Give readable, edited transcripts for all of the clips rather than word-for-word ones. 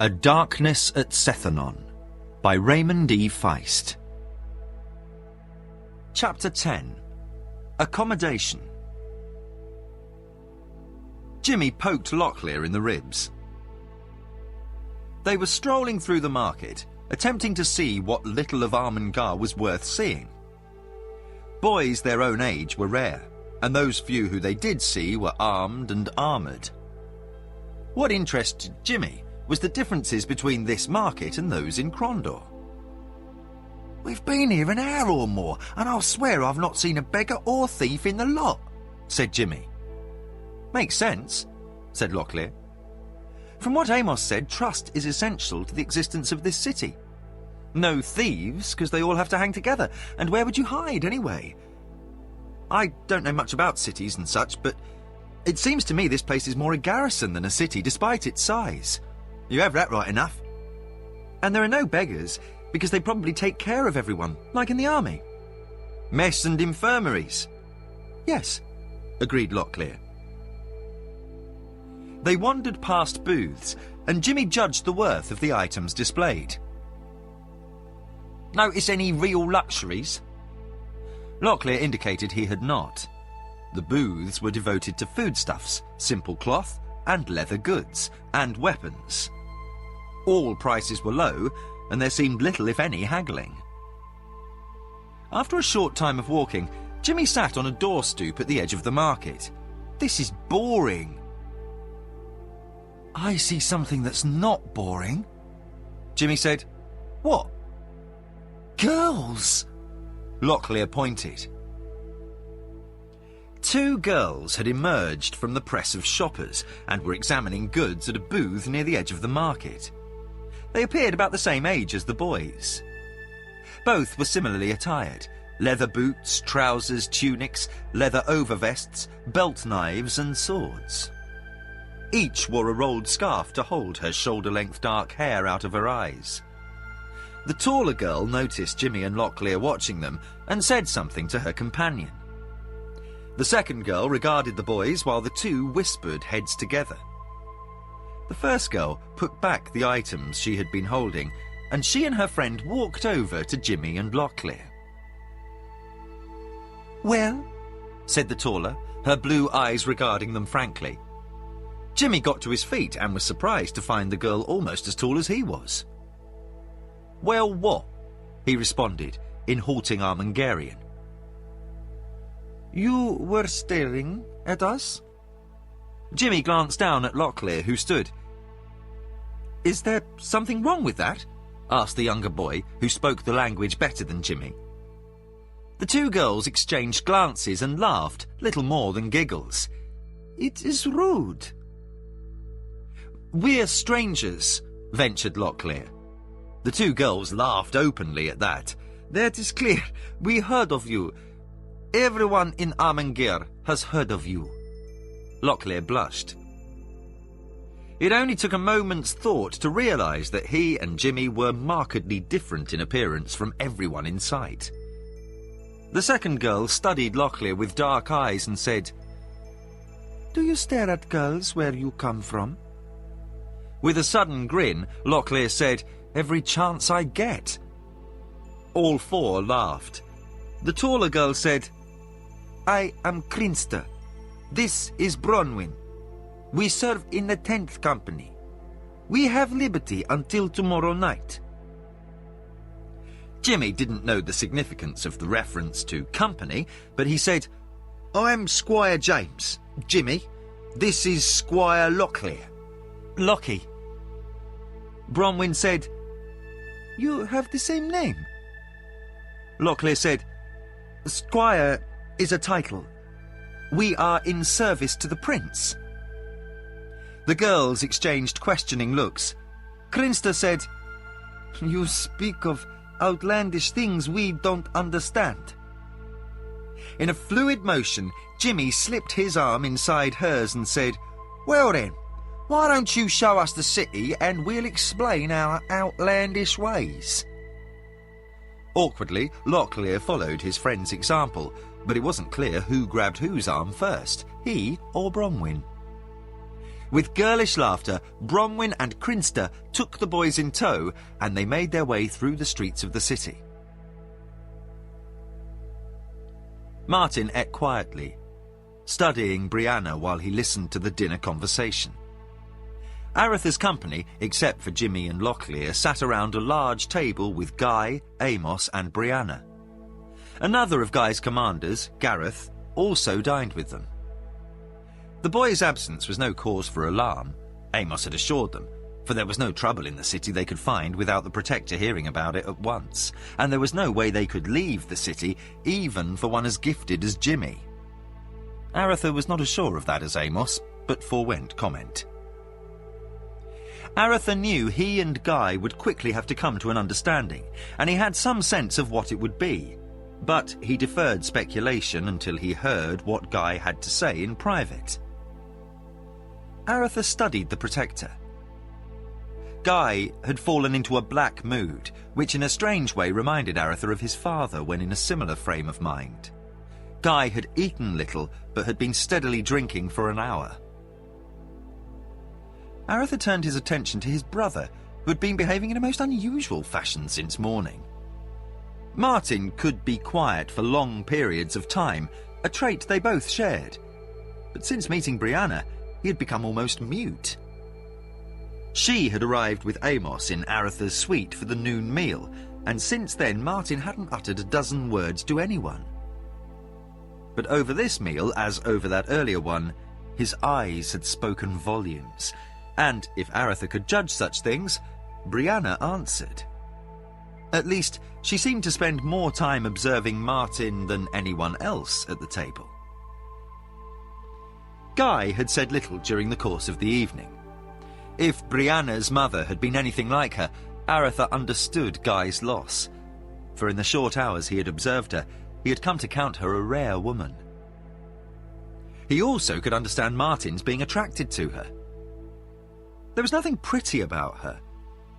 A Darkness at Sethanon by Raymond E. Feist. Chapter 10. Accommodation. Jimmy poked Locklear in the ribs. They were strolling through the market, attempting to see what little of Armengar was worth seeing. Boys their own age were rare, and those few who they did see were armed and armoured. What interested Jimmy was the differences between this market and those in Crondor. "We've been here an hour or more, and I'll swear I've not seen a beggar or thief in the lot," said Jimmy. "Makes sense," said Locklear. "From what Amos said, trust is essential to the existence of this city. No thieves, because they all have to hang together, and where would you hide anyway? I don't know much about cities and such, but it seems to me this place is more a garrison than a city, despite its size." "You have that right enough." "And there are no beggars, because they probably take care of everyone, like in the army." "Mess and infirmaries." "Yes," agreed Locklear. They wandered past booths, and Jimmy judged the worth of the items displayed. "Notice any real luxuries?" Locklear indicated he had not. The booths were devoted to foodstuffs, simple cloth, and leather goods, and weapons. All prices were low, and there seemed little, if any, haggling. After a short time of walking, Jimmy sat on a door stoop at the edge of the market. "This is boring." "I see something that's not boring," Jimmy said. "What?" "Girls!" Locklear pointed. Two girls had emerged from the press of shoppers and were examining goods at a booth near the edge of the market. They appeared about the same age as the boys. Both were similarly attired: leather boots, trousers, tunics, leather overvests, belt knives and swords. Each wore a rolled scarf to hold her shoulder-length dark hair out of her eyes. The taller girl noticed Jimmy and Locklear watching them and said something to her companion. The second girl regarded the boys while the two whispered heads together. The first girl put back the items she had been holding, and she and her friend walked over to Jimmy and Locklear. "Well?" said the taller, her blue eyes regarding them frankly. Jimmy got to his feet and was surprised to find the girl almost as tall as he was. "Well, what?" he responded in halting Armengarian. "You were staring at us?" Jimmy glanced down at Locklear, who stood. "Is there something wrong with that?" asked the younger boy, who spoke the language better than Jimmy. The two girls exchanged glances and laughed, little more than giggles. "It is rude." "We're strangers," ventured Locklear. The two girls laughed openly at that. "That is clear. We heard of you. Everyone in Armengir has heard of you." Locklear blushed. It only took a moment's thought to realise that he and Jimmy were markedly different in appearance from everyone in sight. The second girl studied Locklear with dark eyes and said, "Do you stare at girls where you come from?" With a sudden grin, Locklear said, "Every chance I get." All four laughed. The taller girl said, "I am Krinster. This is Bronwyn. We serve in the 10th Company. We have liberty until tomorrow night." Jimmy didn't know the significance of the reference to company, but he said, "I'm Squire James. Jimmy, this is Squire Locklear." "Lockie." Bronwyn said, "You have the same name." Locklear said, "Squire is a title. We are in service to the prince." The girls exchanged questioning looks. Krinster said, "You speak of outlandish things we don't understand." In a fluid motion, Jimmy slipped his arm inside hers and said, "Well then, why don't you show us the city and we'll explain our outlandish ways?" Awkwardly, Locklear followed his friend's example, but it wasn't clear who grabbed whose arm first, he or Bronwyn. With girlish laughter, Bronwyn and Crinster took the boys in tow, and they made their way through the streets of the city. Martin ate quietly, studying Brianna while he listened to the dinner conversation. Aretha's company, except for Jimmy and Locklear, sat around a large table with Guy, Amos and Brianna. Another of Guy's commanders, Gareth, also dined with them. The boys' absence was no cause for alarm, Amos had assured them, for there was no trouble in the city they could find without the Protector hearing about it at once, and there was no way they could leave the city, even for one as gifted as Jimmy. Aretha was not as sure of that as Amos, but forewent comment. Aretha knew he and Guy would quickly have to come to an understanding, and he had some sense of what it would be, but he deferred speculation until he heard what Guy had to say in private. Aretha studied the Protector. Guy had fallen into a black mood, which in a strange way reminded Aretha of his father when in a similar frame of mind. Guy had eaten little, but had been steadily drinking for an hour. Aretha turned his attention to his brother, who had been behaving in a most unusual fashion since morning. Martin could be quiet for long periods of time, a trait they both shared. But since meeting Brianna, he had become almost mute. She had arrived with Amos in Aretha's suite for the noon meal, and since then Martin hadn't uttered a dozen words to anyone. But over this meal, as over that earlier one, his eyes had spoken volumes, and if Aretha could judge such things, Brianna answered. At least, she seemed to spend more time observing Martin than anyone else at the table. Guy had said little during the course of the evening. If Brianna's mother had been anything like her, Aretha understood Guy's loss, for in the short hours he had observed her, he had come to count her a rare woman. He also could understand Martin's being attracted to her. There was nothing pretty about her,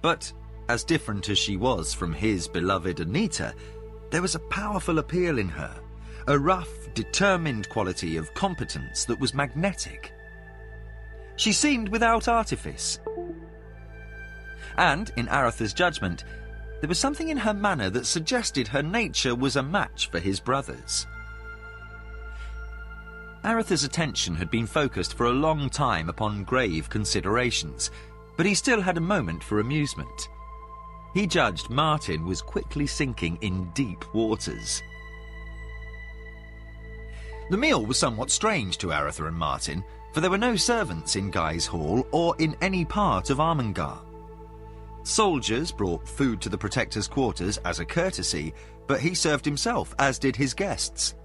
but as different as she was from his beloved Anita, there was a powerful appeal in her, a rough, determined quality of competence that was magnetic. She seemed without artifice. And, in Aretha's judgment, there was something in her manner that suggested her nature was a match for his brother's. Aretha's attention had been focused for a long time upon grave considerations, but he still had a moment for amusement. He judged Martin was quickly sinking in deep waters. The meal was somewhat strange to Aretha and Martin, for there were no servants in Guy's Hall or in any part of Armengar. Soldiers brought food to the Protector's quarters as a courtesy, but he served himself, as did his guests.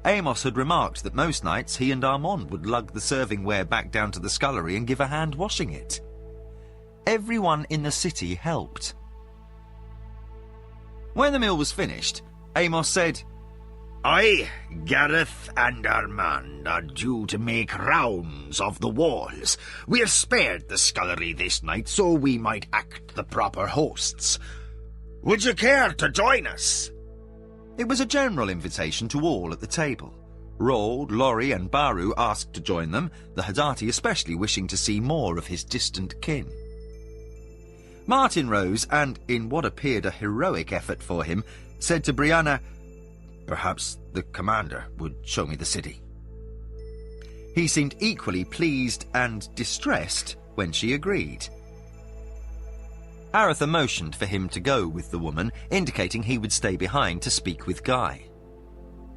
Amos had remarked that most nights he and Armand would lug the serving-ware back down to the scullery and give a hand washing it. Everyone in the city helped. When the meal was finished, Amos said, I, Gareth and Armand are due to make rounds of the walls. We're spared the scullery this night so we might act the proper hosts. Would you care to join us? It was a general invitation to all at the table. Rold, Laurie and Baru asked to join them, the Hadati especially wishing to see more of his distant kin. Martin rose and, in what appeared a heroic effort for him, said to Brianna, Perhaps the commander would show me the city. He seemed equally pleased and distressed when she agreed. Aretha motioned for him to go with the woman, indicating he would stay behind to speak with Guy.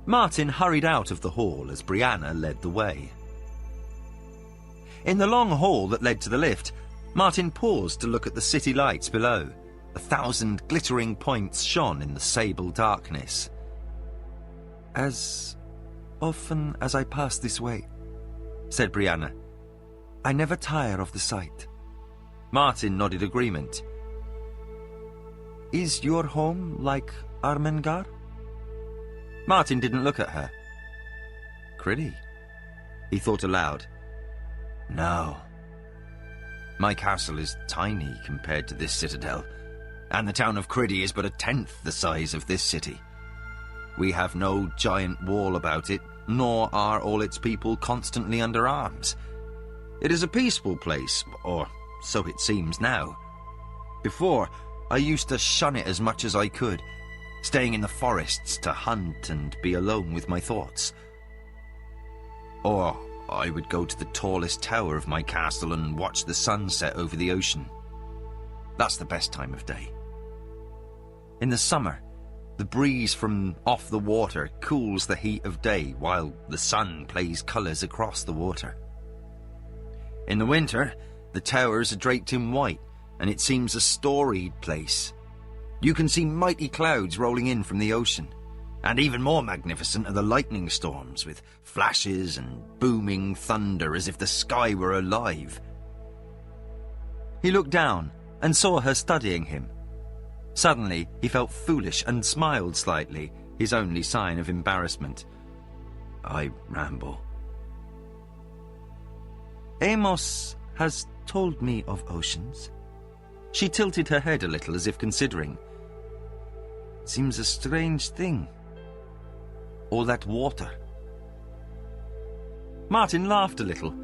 Martin hurried out of the hall as Brianna led the way. In the long hall that led to the lift, Martin paused to look at the city lights below. 1,000 glittering points shone in the sable darkness. As often as I pass this way, said Brianna, I never tire of the sight. Martin nodded agreement. Is your home like Armengar? Martin didn't look at her. Criddy? He thought aloud. No. My castle is tiny compared to this citadel, and the town of Criddy is but 1/10 the size of this city. We have no giant wall about it, nor are all its people constantly under arms. It is a peaceful place, or so it seems now. Before, I used to shun it as much as I could, staying in the forests to hunt and be alone with my thoughts. Or I would go to the tallest tower of my castle and watch the sun set over the ocean. That's the best time of day. In the summer, the breeze from off the water cools the heat of day while the sun plays colours across the water. In the winter, the towers are draped in white and it seems a storied place. You can see mighty clouds rolling in from the ocean, and even more magnificent are the lightning storms with flashes and booming thunder as if the sky were alive. He looked down and saw her studying him. Suddenly, he felt foolish and smiled slightly, his only sign of embarrassment. I ramble. Amos has told me of oceans. She tilted her head a little as if considering. Seems a strange thing. All that water. Martin laughed a little,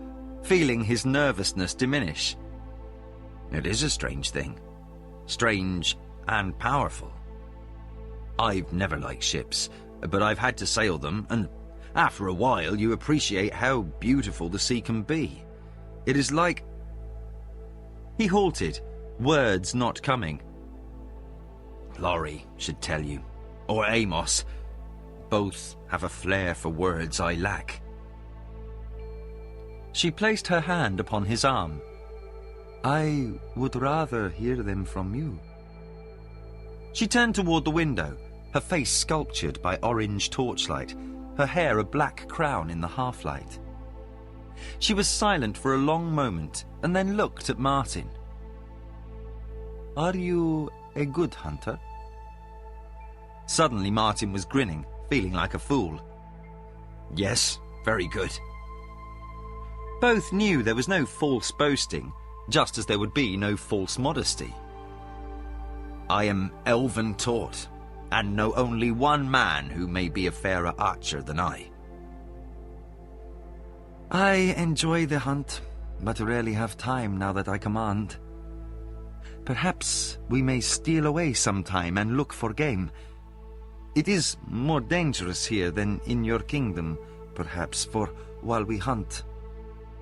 feeling his nervousness diminish. It is a strange thing. Strange and powerful. I've never liked ships, but I've had to sail them, and after a while you appreciate how beautiful the sea can be. It is like... He halted, words not coming. Laurie should tell you, or Amos. Both have a flair for words I lack. She placed her hand upon his arm. I would rather hear them from you. She turned toward the window, her face sculptured by orange torchlight, her hair a black crown in the half-light. She was silent for a long moment and then looked at Martin. Are you a good hunter? Suddenly Martin was grinning, feeling like a fool. Yes, very good. Both knew there was no false boasting, just as there would be no false modesty. I am elven taught, and know only one man who may be a fairer archer than I. I enjoy the hunt, but rarely have time now that I command. Perhaps we may steal away sometime and look for game. It is more dangerous here than in your kingdom, perhaps, for while we hunt,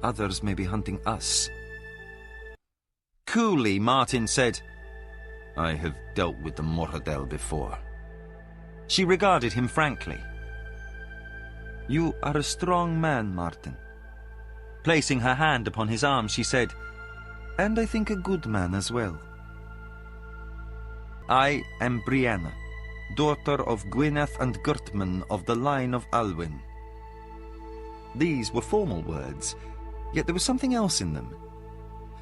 others may be hunting us. Coolly, Martin said, I have dealt with the Morhadel before. She regarded him frankly. You are a strong man, Martin. Placing her hand upon his arm, she said, and I think a good man as well. I am Brianna, daughter of Gwyneth and Gurtman of the line of Alwyn. These were formal words, yet there was something else in them.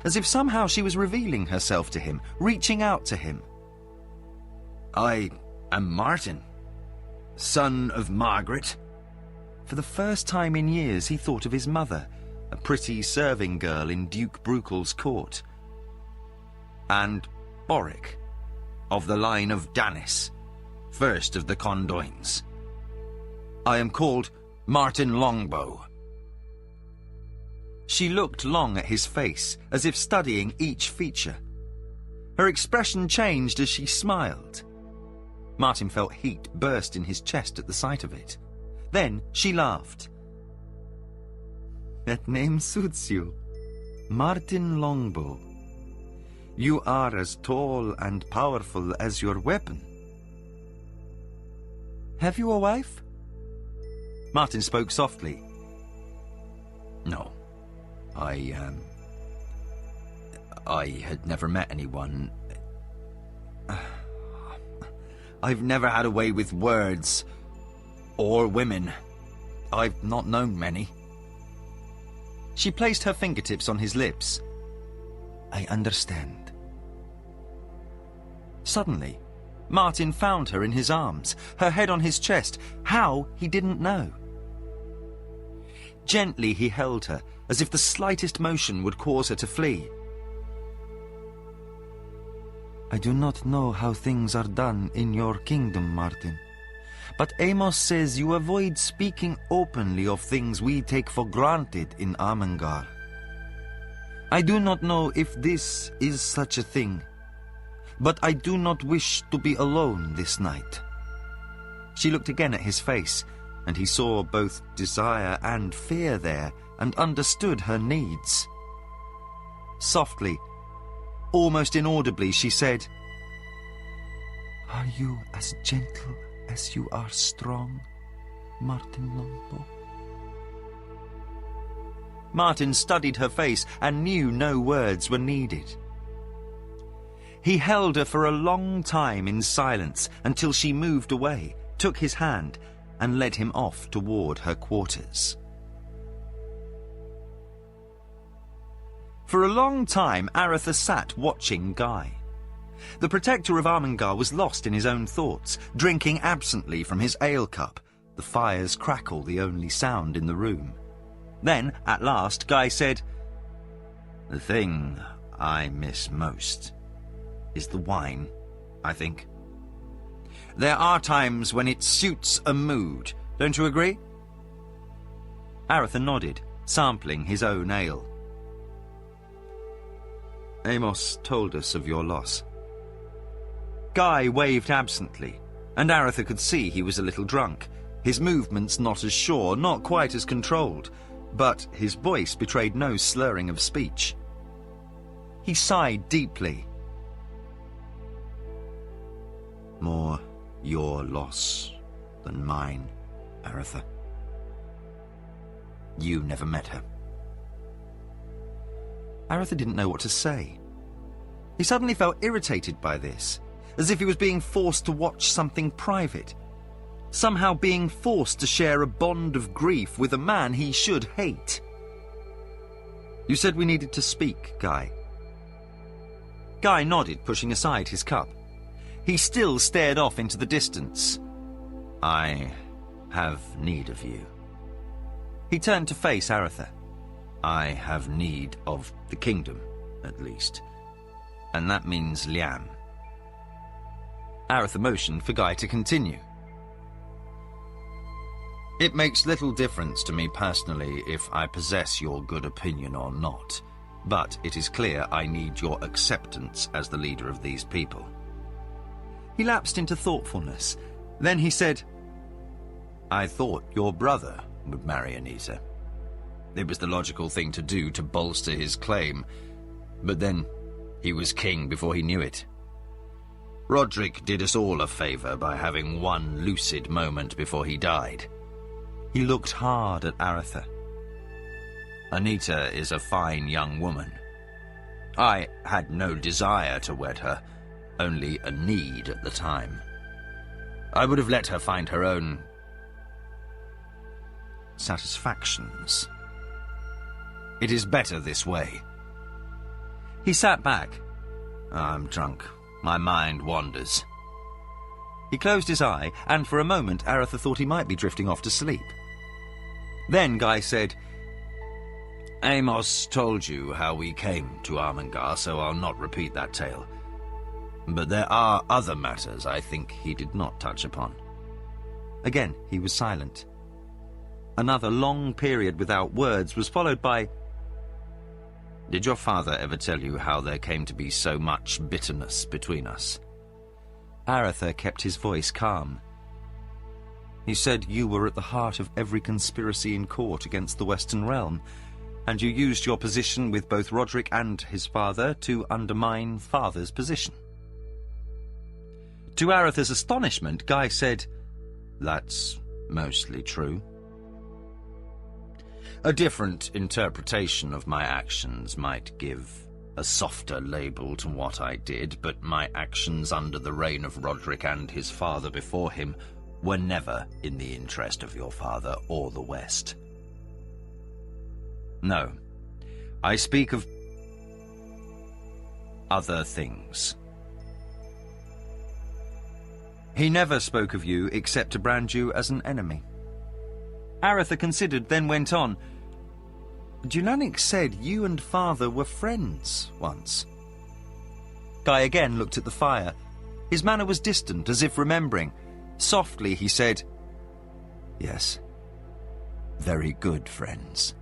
As if somehow she was revealing herself to him, reaching out to him. I am Martin, son of Margaret. For the first time in years he thought of his mother, a pretty serving girl in Duke Bruchel's court. And Boric, of the line of Danis, first of the Condoins. I am called Martin Longbow. She looked long at his face, as if studying each feature. Her expression changed as she smiled. Martin felt heat burst in his chest at the sight of it. Then she laughed. That name suits you. Martin Longbow. You are as tall and powerful as your weapon. Have you a wife? Martin spoke softly. No. I had never met anyone. I've never had a way with words. Or women. I've not known many. She placed her fingertips on his lips. I understand. Suddenly, Martin found her in his arms, her head on his chest. How, he didn't know. Gently he held her, as if the slightest motion would cause her to flee. I do not know how things are done in your kingdom, Martin, but Amos says you avoid speaking openly of things we take for granted in Armengar. I do not know if this is such a thing, but I do not wish to be alone this night." She looked again at his face, and he saw both desire and fear there, and understood her needs. Softly, almost inaudibly, she said, "Are you as gentle as you are strong, Martin Longbow?" Martin studied her face and knew no words were needed. He held her for a long time in silence until she moved away, took his hand, and led him off toward her quarters. For a long time, Aretha sat watching Guy. The protector of Armengar was lost in his own thoughts, drinking absently from his ale cup, the fire's crackle the only sound in the room. Then, at last, Guy said, "The thing I miss most is the wine, I think. There are times when it suits a mood, don't you agree?" Aretha nodded, sampling his own ale. "Amos told us of your loss." Guy waved absently, and Aretha could see he was a little drunk, his movements not as sure, not quite as controlled, but his voice betrayed no slurring of speech. He sighed deeply. "More your loss than mine, Aretha. You never met her." Aretha didn't know what to say. He suddenly felt irritated by this, as if he was being forced to watch something private, somehow being forced to share a bond of grief with a man he should hate. "You said we needed to speak, Guy." Guy nodded, pushing aside his cup. He still stared off into the distance. "I have need of you." He turned to face Aretha. "I have need of the kingdom, at least. And that means Liam." Aretha motioned for Guy to continue. "It makes little difference to me personally if I possess your good opinion or not, but it is clear I need your acceptance as the leader of these people." He lapsed into thoughtfulness. Then he said, "I thought your brother would marry Anita. It was the logical thing to do to bolster his claim, but then he was king before he knew it. Roderick did us all a favour by having one lucid moment before he died." He looked hard at Aretha. "Anita is a fine young woman. I had no desire to wed her, only a need at the time. I would have let her find her own satisfactions. It is better this way." He sat back. "I'm drunk. My mind wanders." He closed his eye, and for a moment Aretha thought he might be drifting off to sleep. Then Guy said, "Amos told you how we came to Armengar, so I'll not repeat that tale. But there are other matters I think he did not touch upon." Again he was silent. Another long period without words was followed by, "Did your father ever tell you how there came to be so much bitterness between us?" Aretha kept his voice calm. "He said you were at the heart of every conspiracy in court against the Western Realm, and you used your position with both Roderick and his father to undermine father's position." To Aretha's astonishment, Guy said, "That's mostly true. A different interpretation of my actions might give a softer label to what I did, but my actions under the reign of Roderick and his father before him were never in the interest of your father or the West. No, I speak of other things. He never spoke of you except to brand you as an enemy." Aretha considered, then went on, "Julanik said you and father were friends once." Guy again looked at the fire. His manner was distant, as if remembering. Softly he said, "Yes, very good friends."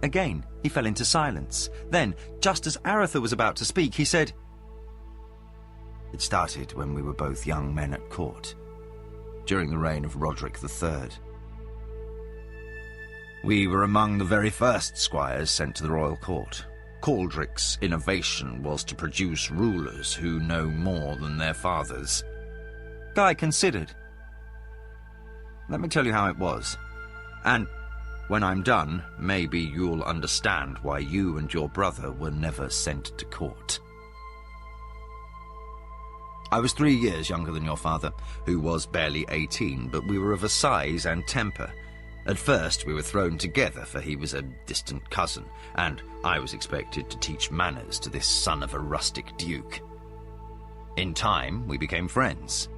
Again, he fell into silence. Then, just as Aratha was about to speak, he said, "It started when we were both young men at court, during the reign of Roderick III. We were among the very first squires sent to the royal court. Caldrick's innovation was to produce rulers who know more than their fathers." Guy considered. "Let me tell you how it was. And when I'm done, maybe you'll understand why you and your brother were never sent to court. I was 3 years younger than your father, who was barely 18, but we were of a size and temper. At first, we were thrown together, for he was a distant cousin, and I was expected to teach manners to this son of a rustic duke. In time, we became friends.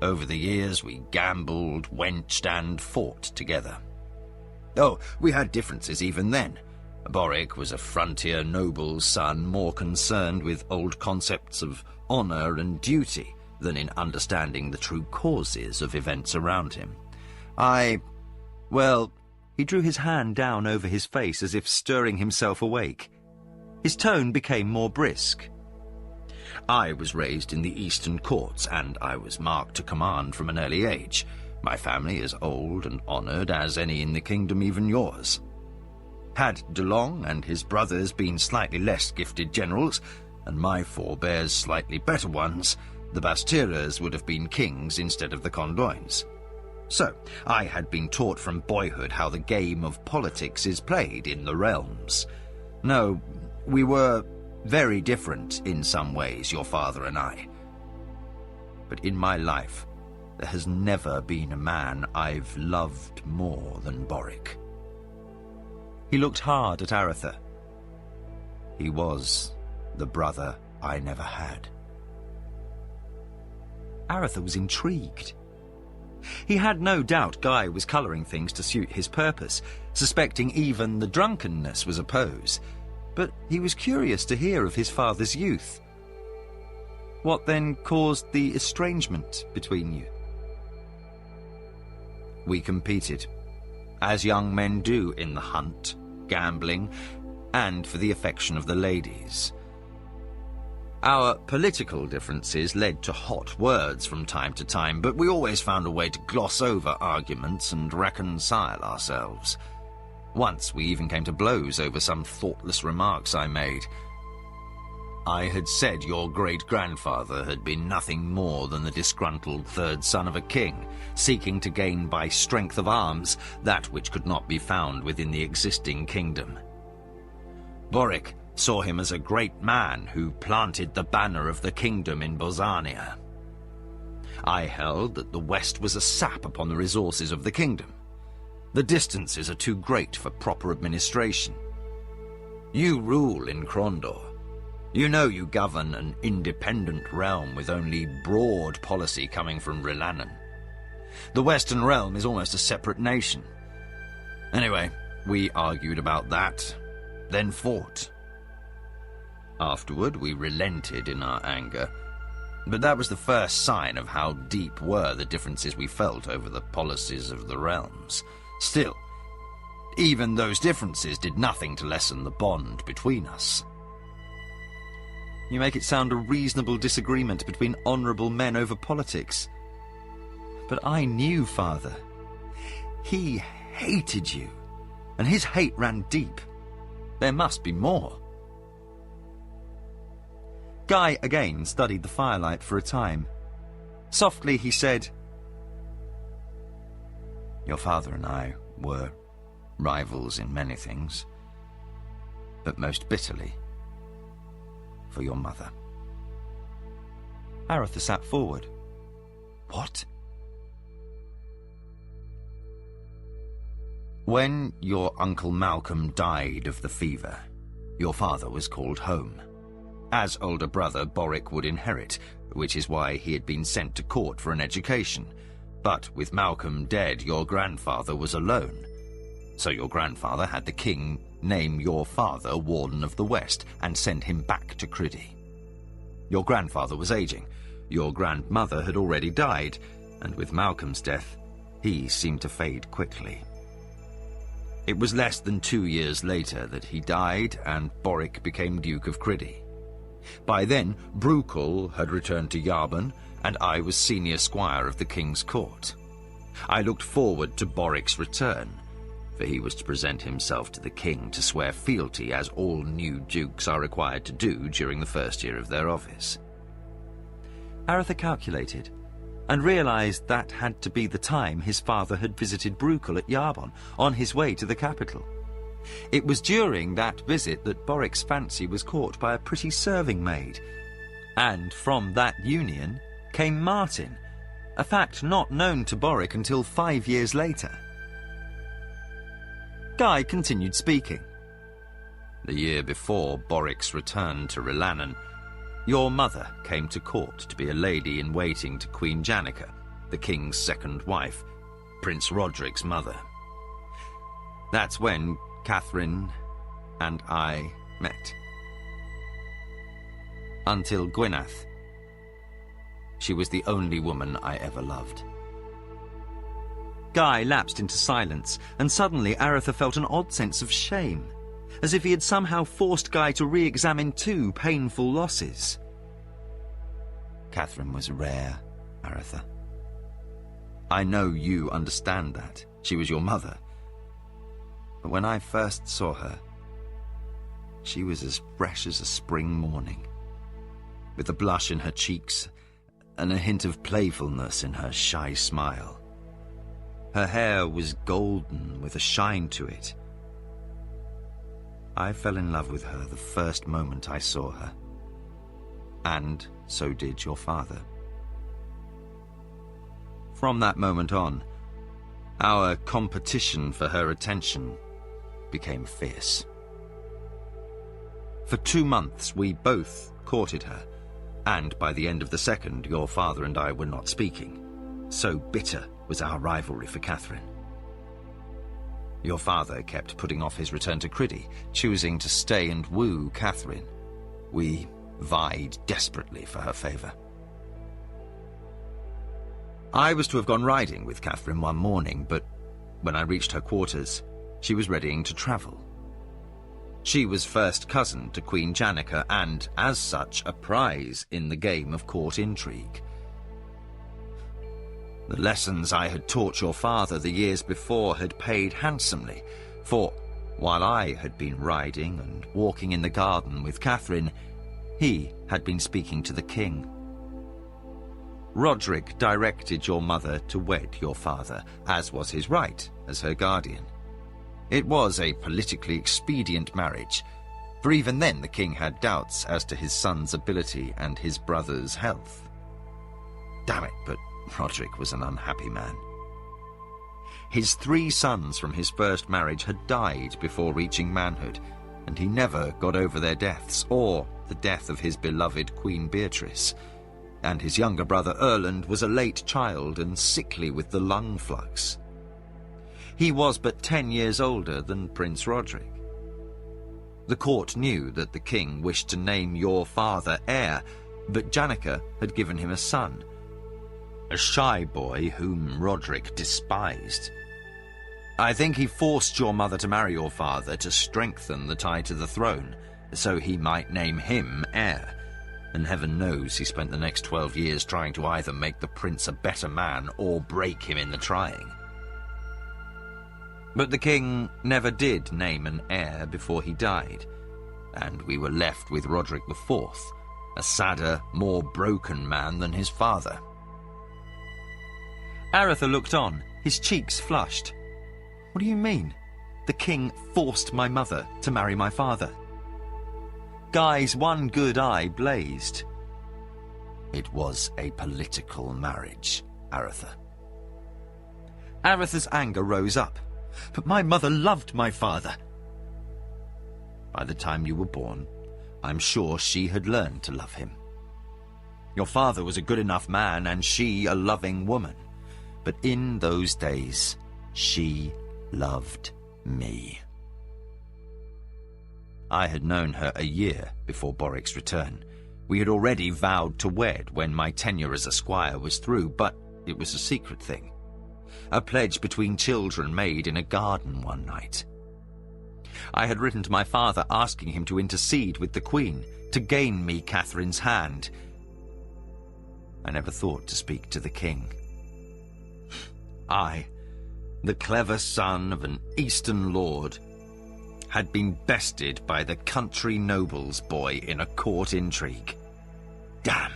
Over the years, we gambled, wenched, and fought together. Oh, we had differences even then. Boric was a frontier noble's son, more concerned with old concepts of honor and duty than in understanding the true causes of events around him. He drew his hand down over his face as if stirring himself awake. His tone became more brisk. I was raised in the Eastern courts, and I was marked to command from an early age. My family is old and honored as any in the kingdom, even yours. Had De Long and his brothers been slightly less gifted generals, and my forebears slightly better ones, the Bastiras would have been kings instead of the Condoins. So, I had been taught from boyhood how the game of politics is played in the realms. No, we were very different in some ways, your father and I. But in my life, there has never been a man I've loved more than Boric. He looked hard at Aratha. He was the brother I never had. Aratha was intrigued. He had no doubt Guy was colouring things to suit his purpose, suspecting even the drunkenness was a pose, but he was curious to hear of his father's youth. What then caused the estrangement between you? We competed, as young men do in the hunt, gambling, and for the affection of the ladies. Our political differences led to hot words from time to time, but we always found a way to gloss over arguments and reconcile ourselves. Once we even came to blows over some thoughtless remarks I made. I had said your great-grandfather had been nothing more than the disgruntled third son of a king, seeking to gain by strength of arms that which could not be found within the existing kingdom. Boric saw him as a great man who planted the banner of the kingdom in Bosania. I held that the West was a sap upon the resources of the kingdom. The distances are too great for proper administration. You rule in Krondor. You know you govern an independent realm with only broad policy coming from Rilanan. The Western realm is almost a separate nation. Anyway, we argued about that, then fought. Afterward, we relented in our anger, but that was the first sign of how deep were the differences we felt over the policies of the realms. Still, even those differences did nothing to lessen the bond between us. You make it sound a reasonable disagreement between honourable men over politics. But I knew Father. He hated you, and his hate ran deep. There must be more. Guy again studied the firelight for a time. Softly he said, Your father and I were rivals in many things, but most bitterly for your mother. Aratha sat forward. What? When your Uncle Malcolm died of the fever, your father was called home. As older brother, Boric would inherit, which is why he had been sent to court for an education. But with Malcolm dead, your grandfather was alone. So your grandfather had the king name your father Warden of the West and send him back to Criddy. Your grandfather was aging. Your grandmother had already died, and with Malcolm's death, he seemed to fade quickly. It was less than 2 years later that he died and Boric became Duke of Cridi. By then, Bruchel had returned to Yarbon, and I was senior squire of the king's court. I looked forward to Boric's return, for he was to present himself to the king to swear fealty, as all new dukes are required to do during the first year of their office. Aretha calculated, and realized that had to be the time his father had visited Bruchel at Yarbon, on his way to the capital. It was during that visit that Boric's fancy was caught by a pretty serving maid, and from that union came Martin, a fact not known to Boric until 5 years later. Guy continued speaking. The year before Boric's return to Rhiannon, your mother came to court to be a lady-in-waiting to Queen Jannica, the king's second wife, Prince Rodric's mother. That's when Catherine and I met. Until Gwyneth, she was the only woman I ever loved. Guy lapsed into silence, and suddenly Aretha felt an odd sense of shame, as if he had somehow forced Guy to re-examine 2 painful losses. Catherine was rare, Aretha. I know you understand that. She was your mother. But when I first saw her, she was as fresh as a spring morning, with a blush in her cheeks and a hint of playfulness in her shy smile. Her hair was golden with a shine to it. I fell in love with her the first moment I saw her. And so did your father. From that moment on, our competition for her attention became fierce. For 2 months we both courted her, and by the end of the second, your father and I were not speaking. So bitter was our rivalry for Catherine. Your father kept putting off his return to Cridi, choosing to stay and woo Catherine. We vied desperately for her favour. I was to have gone riding with Catherine one morning, but when I reached her quarters, she was readying to travel. She was first cousin to Queen Jannica and, as such, a prize in the game of court intrigue. The lessons I had taught your father the years before had paid handsomely, for while I had been riding and walking in the garden with Catherine, he had been speaking to the king. Roderick directed your mother to wed your father, as was his right as her guardian. It was a politically expedient marriage, for even then the king had doubts as to his son's ability and his brother's health. Damn it, but Roderick was an unhappy man. His 3 sons from his first marriage had died before reaching manhood, and he never got over their deaths, or the death of his beloved Queen Beatrice. And his younger brother Erland was a late child and sickly with the lung flux. He was but 10 years older than Prince Roderick. The court knew that the king wished to name your father heir, but Jannica had given him a son, a shy boy whom Roderick despised. I think he forced your mother to marry your father to strengthen the tie to the throne, so he might name him heir. And heaven knows he spent the next 12 years trying to either make the prince a better man or break him in the trying. But the king never did name an heir before he died, and we were left with Roderick IV, a sadder, more broken man than his father. Aretha looked on, his cheeks flushed. What do you mean? The king forced my mother to marry my father? Guy's one good eye blazed. It was a political marriage, Aretha. Aretha's anger rose up. But my mother loved my father. By the time you were born, I'm sure she had learned to love him. Your father was a good enough man and she a loving woman. But in those days, she loved me. I had known her a year before Boric's return. We had already vowed to wed when my tenure as a squire was through, but it was a secret thing. A pledge between children made in a garden one night, I had written to my father asking him to intercede with the Queen to gain me Catherine's hand. I never thought to speak to the king. I, the clever son of an Eastern lord, had been bested by the country noble's boy in a court intrigue. Damn,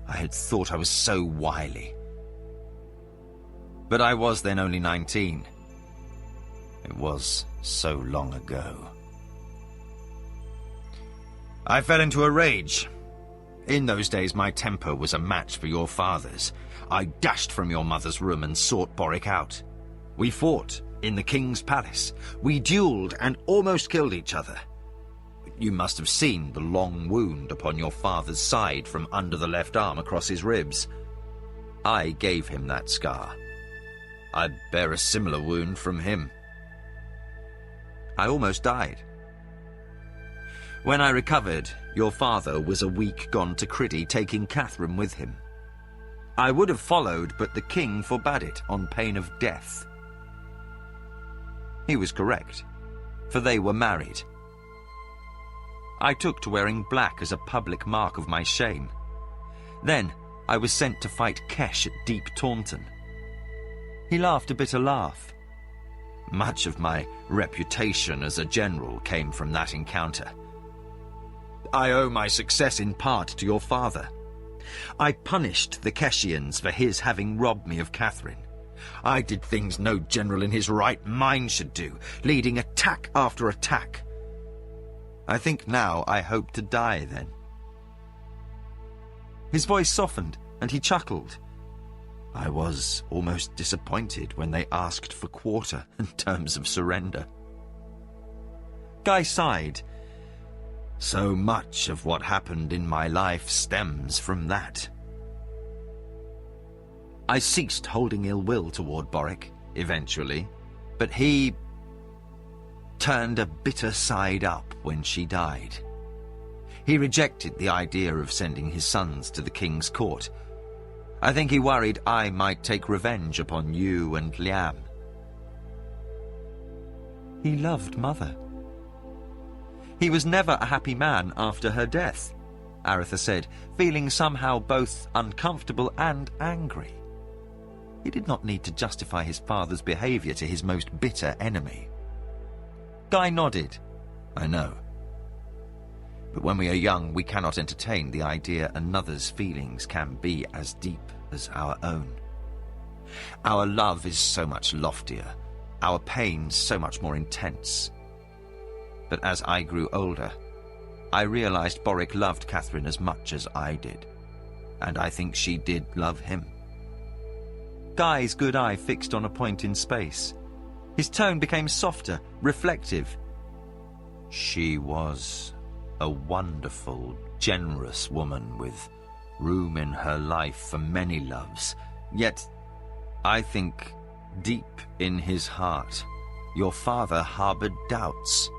I had thought I was so wily. But I was then only 19. It was so long ago. I fell into a rage. In those days, my temper was a match for your father's. I dashed from your mother's room and sought Boric out. We fought in the king's palace. We duelled and almost killed each other. You must have seen the long wound upon your father's side from under the left arm across his ribs. I gave him that scar. I bear a similar wound from him. I almost died. When I recovered, your father was a week gone to Criddy, taking Catherine with him. I would have followed, but the king forbade it on pain of death. He was correct, for they were married. I took to wearing black as a public mark of my shame. Then I was sent to fight Kesh at Deep Taunton. He laughed a bitter laugh. Much of my reputation as a general came from that encounter. I owe my success in part to your father. I punished the Keshians for his having robbed me of Catherine. I did things no general in his right mind should do, leading attack after attack. I think now I hope to die then. His voice softened, and he chuckled. I was almost disappointed when they asked for quarter in terms of surrender. Guy sighed. So much of what happened in my life stems from that. I ceased holding ill will toward Boric, eventually, but he turned a bitter side up when she died. He rejected the idea of sending his sons to the king's court. I think he worried I might take revenge upon you and Liam. He loved Mother. He was never a happy man after her death, Aretha said, feeling somehow both uncomfortable and angry. He did not need to justify his father's behaviour to his most bitter enemy. Guy nodded. I know. But when we are young, we cannot entertain the idea another's feelings can be as deep as our own. Our love is so much loftier, our pain so much more intense. But as I grew older, I realized Boric loved Catherine as much as I did, and I think she did love him. Guy's good eye fixed on a point in space. His tone became softer, reflective. She was a wonderful, generous woman with room in her life for many loves. Yet, I think, deep in his heart, your father harbored doubts.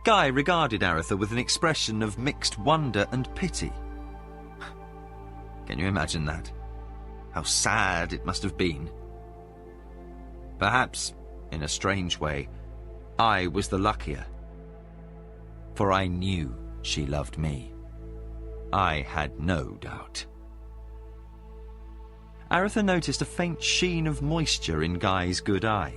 Guy regarded Aretha with an expression of mixed wonder and pity. Can you imagine that? How sad it must have been. Perhaps, in a strange way, I was the luckier. For I knew she loved me. I had no doubt. Aretha noticed a faint sheen of moisture in Guy's good eye.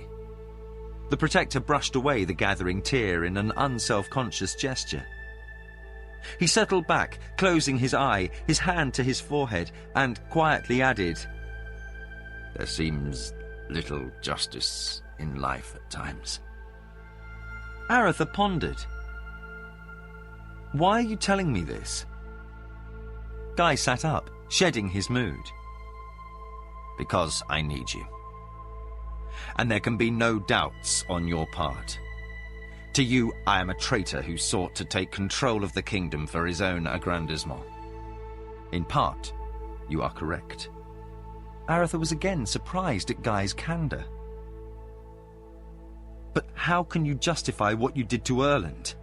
The protector brushed away the gathering tear in an unself-conscious gesture. He settled back, closing his eye, his hand to his forehead, and quietly added, "There seems little justice in life at times." Aretha pondered. "Why are you telling me this?" Guy sat up, shedding his mood. "Because I need you. And there can be no doubts on your part. To you, I am a traitor who sought to take control of the kingdom for his own aggrandizement. In part, you are correct." Aretha was again surprised at Guy's candour. "But how can you justify what you did to Erland?"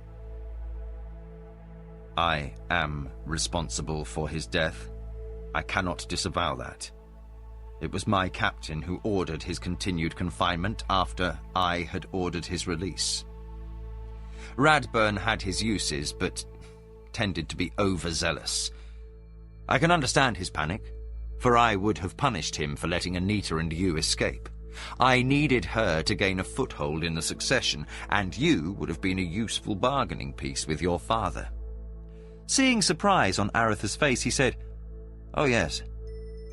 "I am responsible for his death. I cannot disavow that. It was my captain who ordered his continued confinement after I had ordered his release. Radburn had his uses, but tended to be overzealous. I can understand his panic, for I would have punished him for letting Anita and you escape. I needed her to gain a foothold in the succession, and you would have been a useful bargaining piece with your father. Seeing surprise on Aretha's face, he said, "Oh yes,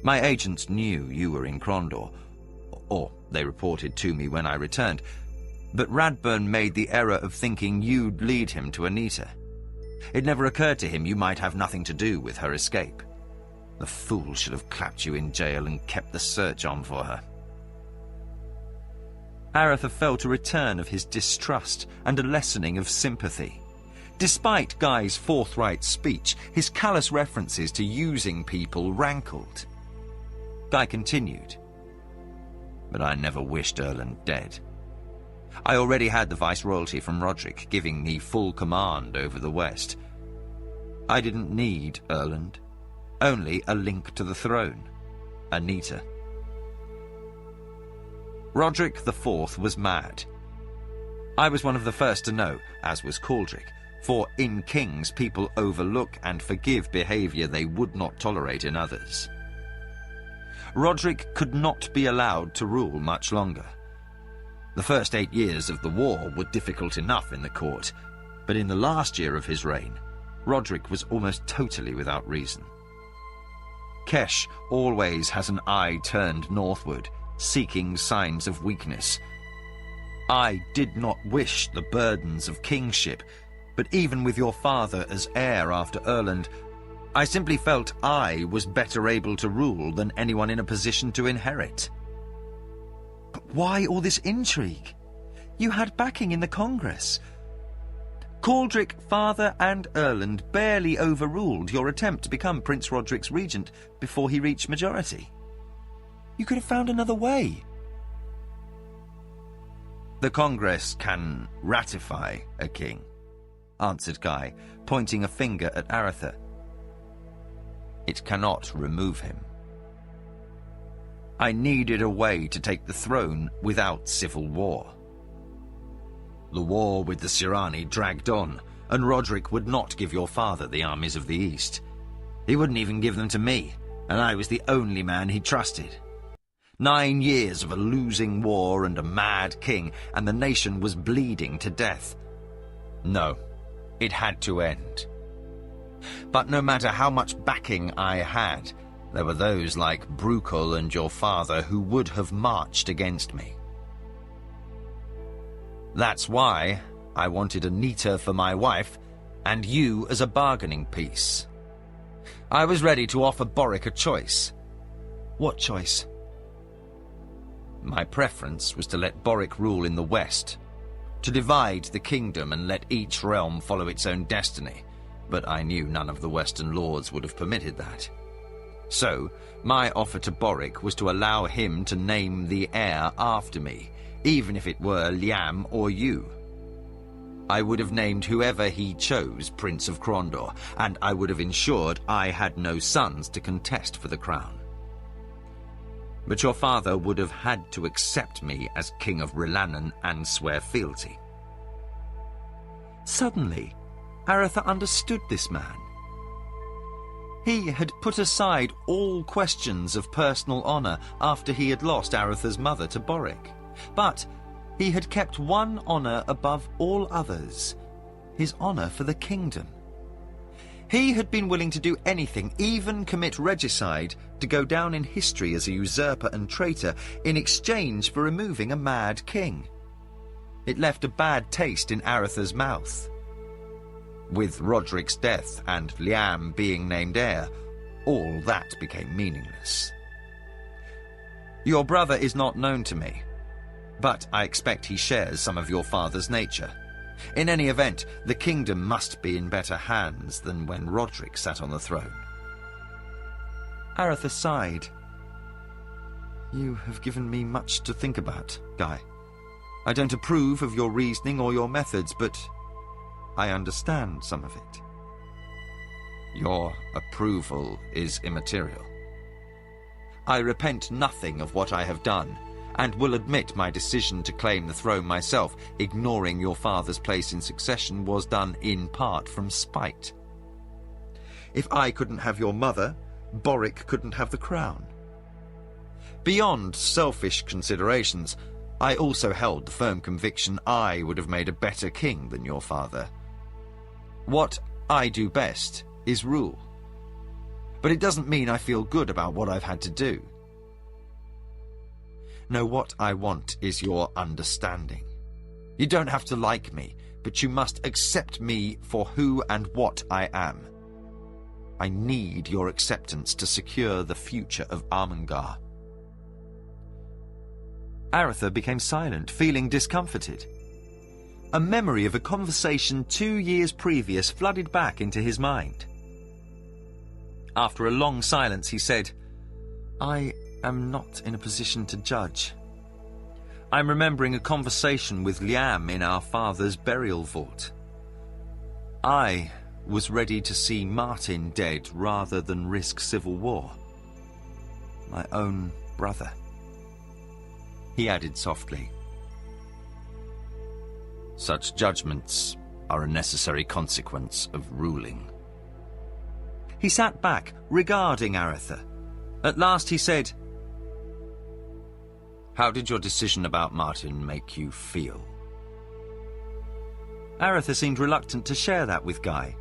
my agents knew you were in Crondor, or they reported to me when I returned, but Radburn made the error of thinking you'd lead him to Anita. It never occurred to him you might have nothing to do with her escape. The fool should have clapped you in jail and kept the search on for her." Aretha felt a return of his distrust and a lessening of sympathy. Despite Guy's forthright speech, his callous references to using people rankled. Guy continued, "But I never wished Erland dead. I already had the viceroyalty from Roderick, giving me full command over the West. I didn't need Erland, only a link to the throne, Anita." Roderick IV was mad. I was one of the first to know, as was Caldric, for in kings people overlook and forgive behaviour they would not tolerate in others. Roderick could not be allowed to rule much longer. The first 8 years of the war were difficult enough in the court, but in the last year of his reign, Roderick was almost totally without reason. Kesh always has an eye turned northward, seeking signs of weakness. I did not wish the burdens of kingship, but even with your father as heir after Erland, I simply felt I was better able to rule than anyone in a position to inherit. But why all this intrigue? You had backing in the Congress. Caldric, father, and Erland barely overruled your attempt to become Prince Roderick's regent before he reached majority. You could have found another way. The Congress can ratify a king, answered Guy, pointing a finger at Aretha. It cannot remove him. I needed a way to take the throne without civil war. The war with the Sirani dragged on, and Roderick would not give your father the armies of the East. He wouldn't even give them to me, and I was the only man he trusted. 9 years of a losing war and a mad king, and the nation was bleeding to death. No, it had to end. But no matter how much backing I had, there were those like Brukel and your father who would have marched against me. That's why I wanted Anita for my wife, and you as a bargaining piece. I was ready to offer Boric a choice. What choice? My preference was to let Boric rule in the West, to divide the kingdom and let each realm follow its own destiny, but I knew none of the Western lords would have permitted that. So, my offer to Boric was to allow him to name the heir after me, even if it were Liam or you. I would have named whoever he chose Prince of Crondor, and I would have ensured I had no sons to contest for the crown. But your father would have had to accept me as King of Rilannan and swear fealty. Suddenly, Aretha understood this man. He had put aside all questions of personal honour after he had lost Aretha's mother to Boric, but he had kept one honour above all others, his honour for the kingdom. He had been willing to do anything, even commit regicide, to go down in history as a usurper and traitor in exchange for removing a mad king. It left a bad taste in Aretha's mouth. With Roderick's death and Liam being named heir, all that became meaningless. Your brother is not known to me, but I expect he shares some of your father's nature. In any event, the kingdom must be in better hands than when Roderick sat on the throne. Aretha sighed. You have given me much to think about, Guy. I don't approve of your reasoning or your methods, but I understand some of it. Your approval is immaterial. I repent nothing of what I have done, and will admit my decision to claim the throne myself, ignoring your father's place in succession, was done in part from spite. If I couldn't have your mother, Boric couldn't have the crown. Beyond selfish considerations, I also held the firm conviction I would have made a better king than your father. What I do best is rule. But it doesn't mean I feel good about what I've had to do. No, what I want is your understanding. You don't have to like me, but you must accept me for who and what I am. I need your acceptance to secure the future of Armengar. Aretha became silent, feeling discomforted. A memory of a conversation 2 years previous flooded back into his mind. After a long silence, he said, "I am not in a position to judge. I'm remembering a conversation with Liam in our father's burial vault. I was ready to see Martin dead rather than risk civil war. My own brother." He added softly, "Such judgments are a necessary consequence of ruling." He sat back, regarding Aretha. At last he said, "How did your decision about Martin make you feel?" Aretha seemed reluctant to share that with Guy.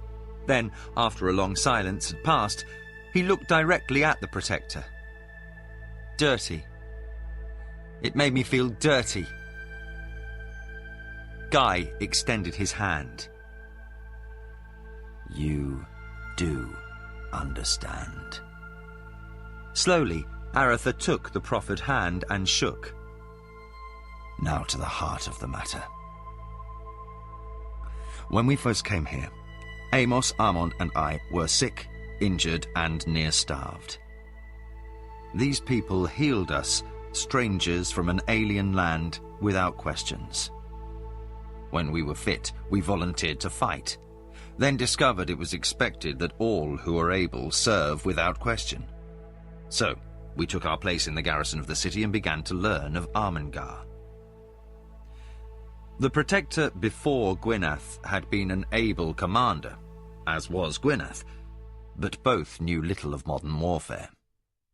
Then, after a long silence had passed, he looked directly at the Protector. "Dirty. It made me feel dirty." Guy extended his hand. "You do understand." Slowly, Aretha took the proffered hand and shook. "Now to the heart of the matter. When we first came here, Amos, Armand and I were sick, injured and near starved. These people healed us, strangers from an alien land, without questions. When we were fit, we volunteered to fight, then discovered it was expected that all who are able serve without question. So, we took our place in the garrison of the city and began to learn of Armengar. The Protector before Gwyneth had been an able commander, as was Gwyneth, but both knew little of modern warfare.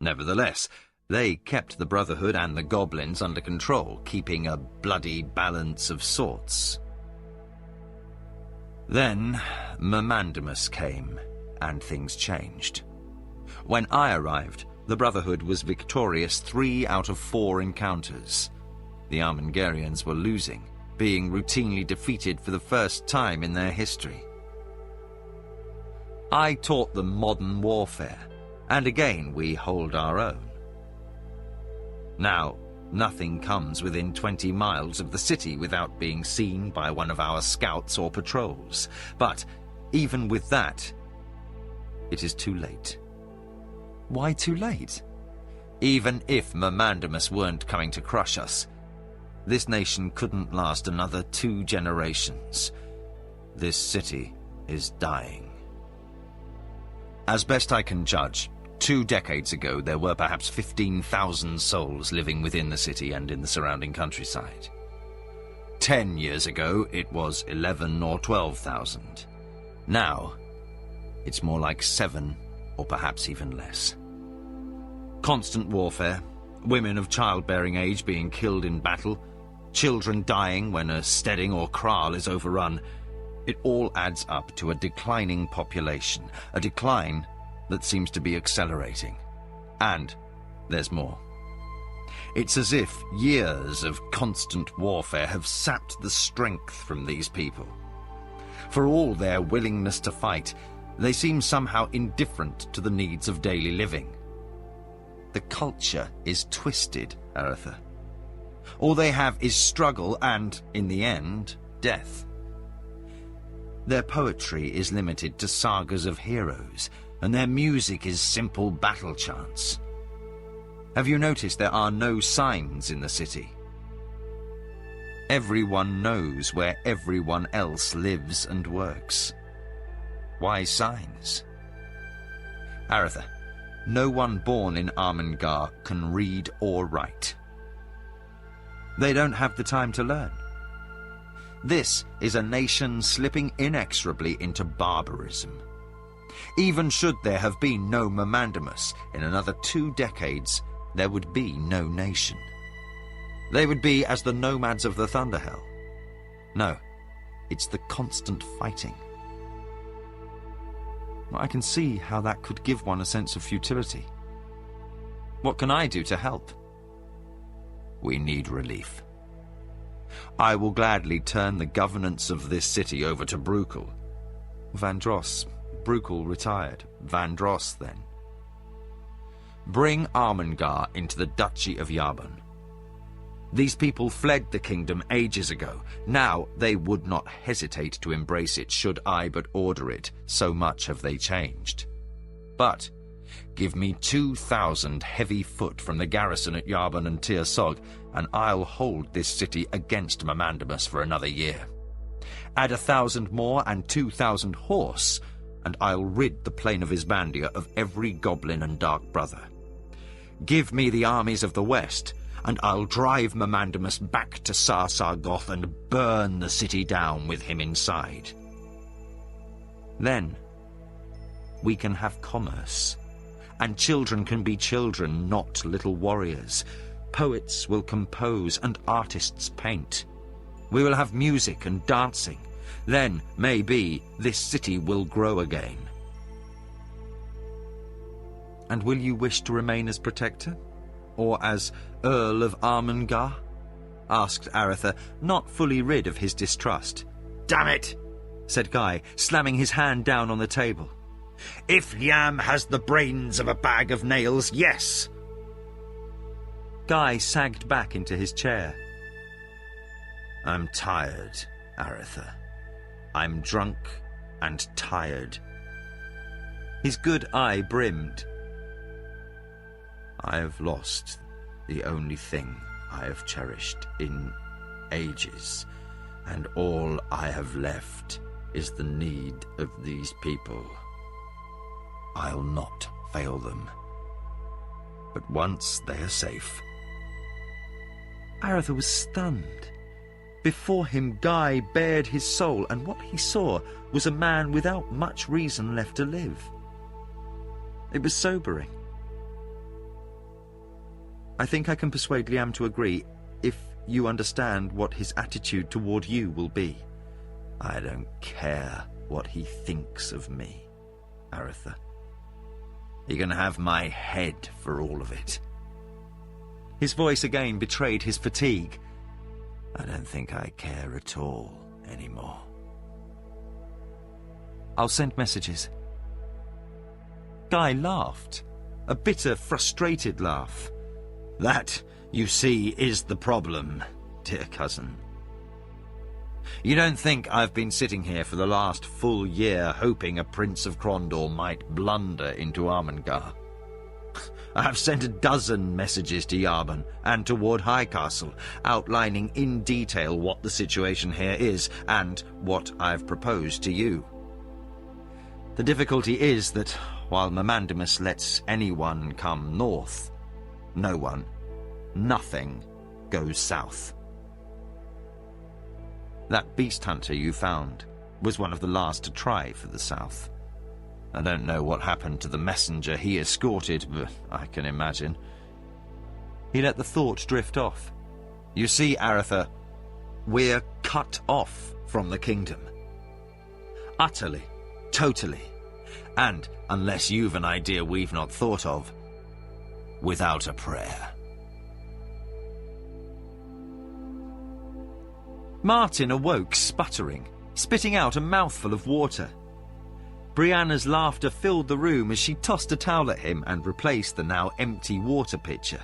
Nevertheless, they kept the Brotherhood and the goblins under control, keeping a bloody balance of sorts. Then, Mermandamus came, and things changed. When I arrived, the Brotherhood was victorious 3 out of 4 encounters. The Armengarians were losing, being routinely defeated for the first time in their history. I taught them modern warfare, and again we hold our own. Now, nothing comes within 20 miles of the city without being seen by one of our scouts or patrols. But even with that, it is too late. Why too late? Even if Mermandamus weren't coming to crush us, this nation couldn't last another 2 generations. This city is dying. As best I can judge, 2 decades ago there were perhaps 15,000 souls living within the city and in the surrounding countryside. 10 years ago it was 11 or 12,000. Now, it's more like 7 or perhaps even less. Constant warfare, women of childbearing age being killed in battle, children dying when a steading or kraal is overrun. It all adds up to a declining population, a decline that seems to be accelerating. And there's more. It's as if years of constant warfare have sapped the strength from these people. For all their willingness to fight, they seem somehow indifferent to the needs of daily living. The culture is twisted, Aretha. All they have is struggle and, in the end, death. Their poetry is limited to sagas of heroes, and their music is simple battle chants. Have you noticed there are no signs in the city? Everyone knows where everyone else lives and works. Why signs? Aretha, no one born in Armengar can read or write. They don't have the time to learn. This is a nation slipping inexorably into barbarism. Even should there have been no Memandamus, in another 2 decades, there would be no nation. They would be as the nomads of the Thunderhell. No, it's the constant fighting. I can see how that could give one a sense of futility. What can I do to help? We need relief. I will gladly turn the governance of this city over to Brukel. Vandross. Brukel retired. Vandross, then. Bring Armengar into the Duchy of Yarbon. These people fled the kingdom ages ago. Now they would not hesitate to embrace it should I but order it, so much have they changed. But give me 2,000 heavy foot from the garrison at Yarbon and Tir Sog, and I'll hold this city against Memandamus for another year. Add 1,000 more and 2,000 horse, and I'll rid the plain of Isbandia of every goblin and dark brother. Give me the armies of the west, and I'll drive Memandamus back to Sar-Sargoth and burn the city down with him inside. Then we can have commerce, and children can be children, not little warriors. Poets will compose and artists paint. We will have music and dancing. Then, maybe, this city will grow again. And will you wish to remain as protector? Or as Earl of Armengar? Asked Aretha, not fully rid of his distrust. Damn it, said Guy, slamming his hand down on the table. If Liam has the brains of a bag of nails, yes. Guy sagged back into his chair. I'm tired, Aretha. I'm drunk and tired. His good eye brimmed. I have lost the only thing I have cherished in ages, and all I have left is the need of these people. I'll not fail them. But once they are safe... Aretha was stunned. Before him, Guy bared his soul, and what he saw was a man without much reason left to live. It was sobering. I think I can persuade Liam to agree, if you understand what his attitude toward you will be. I don't care what he thinks of me, Aretha. He can have my head for all of it. His voice again betrayed his fatigue. I don't think I care at all anymore. I'll send messages. Guy laughed, a bitter, frustrated laugh. That, you see, is the problem, dear cousin. You don't think I've been sitting here for the last full year hoping a Prince of Krondor might blunder into Armengar? I have sent a dozen messages to Yarbon and to Ward High Castle, outlining in detail what the situation here is and what I've proposed to you. The difficulty is that while Memandamus lets anyone come north, no one, nothing goes south. That beast hunter you found was one of the last to try for the south. I don't know what happened to the messenger he escorted, but I can imagine. He let the thought drift off. You see, Aretha, we're cut off from the kingdom. Utterly, totally, and, unless you've an idea we've not thought of, without a prayer. Martin awoke sputtering, spitting out a mouthful of water. Brianna's laughter filled the room as she tossed a towel at him and replaced the now empty water pitcher.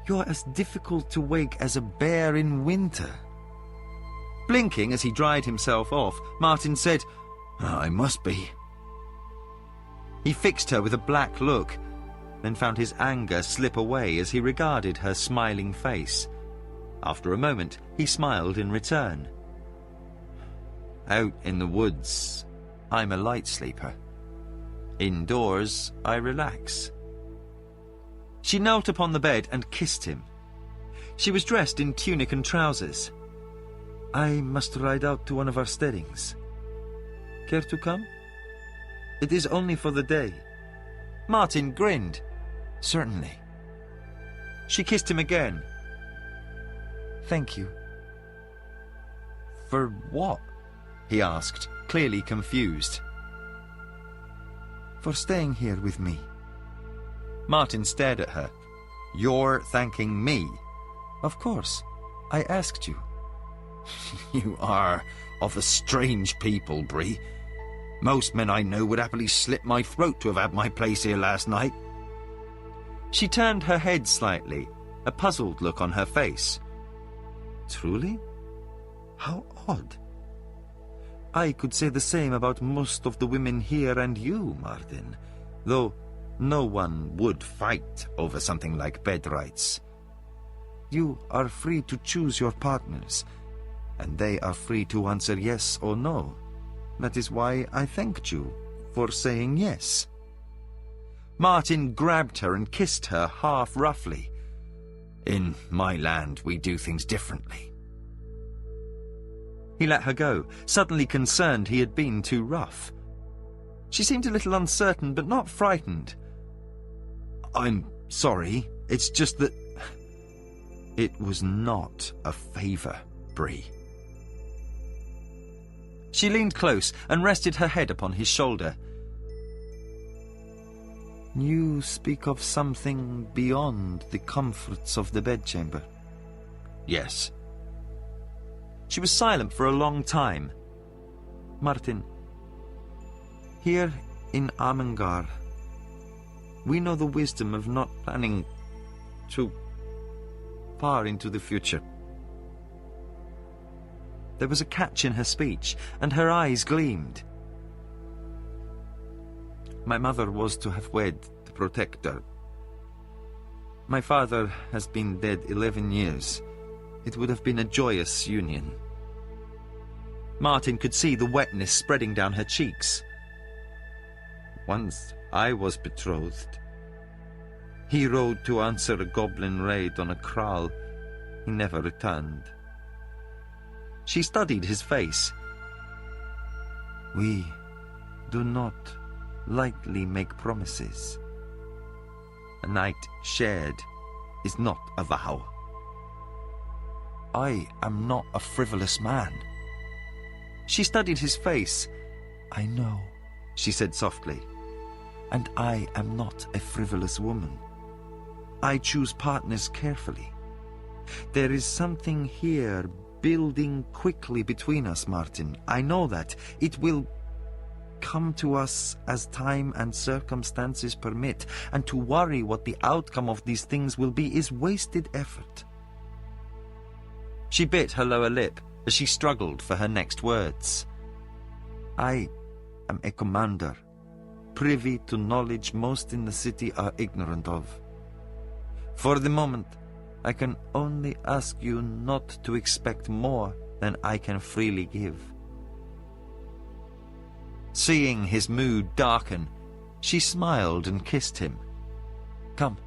You're as difficult to wake as a bear in winter. Blinking as he dried himself off, Martin said, I must be. He fixed her with a black look, then found his anger slip away as he regarded her smiling face. After a moment, he smiled in return. Out in the woods, I'm a light sleeper. Indoors, I relax. She knelt upon the bed and kissed him. She was dressed in tunic and trousers. "I must ride out to one of our steadings. Care to come? It is only for the day." Martin grinned. "Certainly." She kissed him again. "Thank you." "For what?" he asked, clearly confused. "For staying here with me." Martin stared at her. "You're thanking me?" "Of course. I asked you." You are of a strange people, Bree. Most men I know would happily slit my throat to have had my place here last night. She turned her head slightly, a puzzled look on her face. "Truly? How odd. I could say the same about most of the women here and you, Martin, though no one would fight over something like bed rights. You are free to choose your partners, and they are free to answer yes or no. That is why I thanked you for saying yes." Martin grabbed her and kissed her half roughly. "In my land, we do things differently." He let her go, suddenly concerned he had been too rough. She seemed a little uncertain, but not frightened. "I'm sorry. It's just that..." "It was not a favor, Bree." She leaned close and rested her head upon his shoulder. "You speak of something beyond the comforts of the bedchamber." "Yes." She was silent for a long time. "Martin, here in Amengar, we know the wisdom of not planning too far into the future." There was a catch in her speech, and her eyes gleamed. "My mother was to have wed the Protector. My father has been dead 11 years. It would have been a joyous union." Martin could see the wetness spreading down her cheeks. "Once I was betrothed. He rode to answer a goblin raid on a kraal. He never returned." She studied his face. "We do not lightly make promises. A night shared is not a vow." "I am not a frivolous man." She studied his face. "I know," she said softly. "And I am not a frivolous woman. I choose partners carefully. There is something here building quickly between us, Martin. I know that. It will come to us as time and circumstances permit, and to worry what the outcome of these things will be is wasted effort." She bit her lower lip as she struggled for her next words. "I am a commander, privy to knowledge most in the city are ignorant of. For the moment, I can only ask you not to expect more than I can freely give." Seeing his mood darken, she smiled and kissed him. "Come,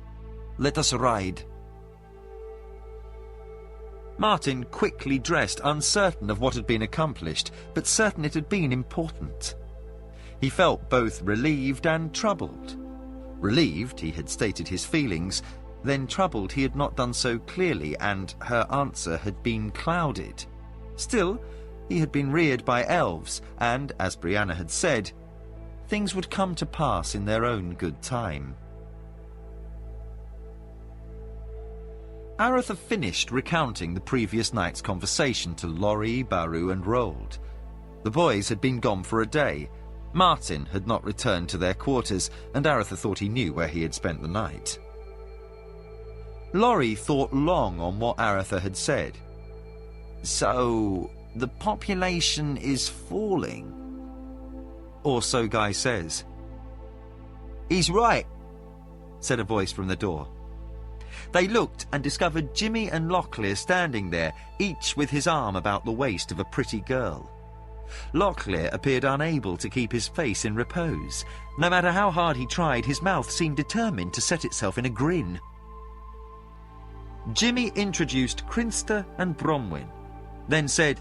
let us ride." Martin quickly dressed, uncertain of what had been accomplished, but certain it had been important. He felt both relieved and troubled. Relieved, he had stated his feelings, then troubled he had not done so clearly, and her answer had been clouded. Still, he had been reared by elves, and, as Brianna had said, things would come to pass in their own good time. Aratha finished recounting the previous night's conversation to Laurie, Baru, and Roald. The boys had been gone for a day. Martin had not returned to their quarters, and Aratha thought he knew where he had spent the night. Laurie thought long on what Aratha had said. "So, the population is falling?" "Or so Guy says." "He's right," said a voice from the door. They looked and discovered Jimmy and Locklear standing there, each with his arm about the waist of a pretty girl. Locklear appeared unable to keep his face in repose. No matter how hard he tried, his mouth seemed determined to set itself in a grin. Jimmy introduced Crinster and Bronwyn, then said,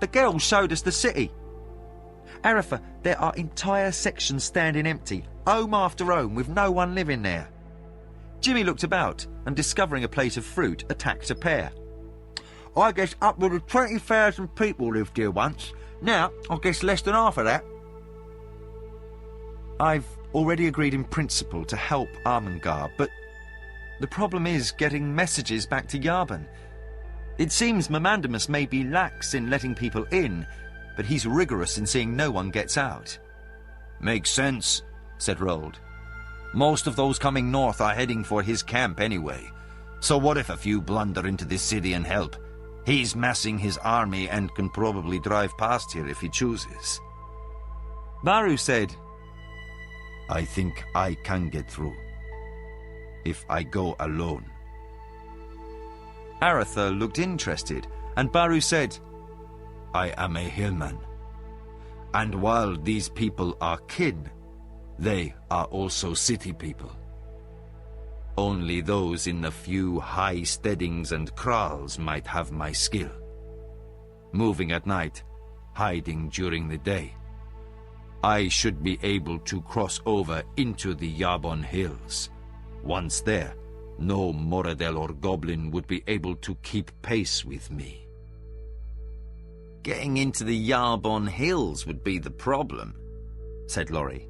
"The girls showed us the city. Aretha, there are entire sections standing empty, home after home, with no one living there." Jimmy looked about and, discovering a plate of fruit, attacked a pear. "I guess upward of 20,000 people lived here once. Now, I guess less than half of that." "I've already agreed in principle to help Armengar, but the problem is getting messages back to Yarbon. It seems Mamandamus may be lax in letting people in, but he's rigorous in seeing no one gets out." "Makes sense," said Rold. "Most of those coming north are heading for his camp anyway. So what if a few blunder into this city and help? He's massing his army and can probably drive past here if he chooses." Baru said, "I think I can get through. If I go alone." Aretha looked interested, and Baru said, "I am a hillman. And while these people are kin, they are also city people. Only those in the few high steadings and kraals might have my skill. Moving at night, hiding during the day. I should be able to cross over into the Yarbon Hills. Once there, no Moradel or Goblin would be able to keep pace with me." "Getting into the Yarbon Hills would be the problem," said Laurie.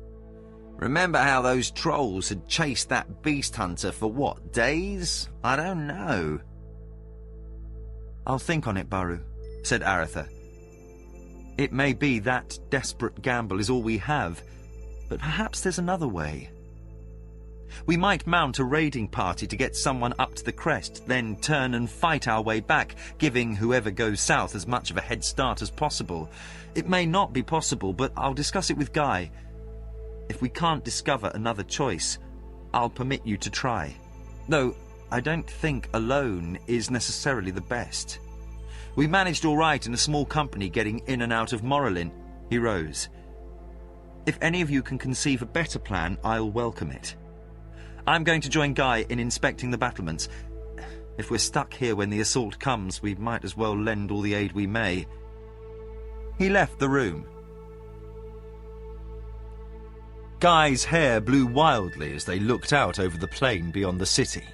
"Remember how those trolls had chased that beast hunter for what, days? I don't know." "I'll think on it, Baru," said Aretha. "It may be that desperate gamble is all we have, but perhaps there's another way. We might mount a raiding party to get someone up to the crest, then turn and fight our way back, giving whoever goes south as much of a head start as possible. It may not be possible, but I'll discuss it with Guy. If we can't discover another choice, I'll permit you to try. Though I don't think alone is necessarily the best. We managed all right in a small company getting in and out of Morrollin." He rose. "If any of you can conceive a better plan, I'll welcome it. I'm going to join Guy in inspecting the battlements. If we're stuck here when the assault comes, we might as well lend all the aid we may." He left the room. Guy's hair blew wildly as they looked out over the plain beyond the city.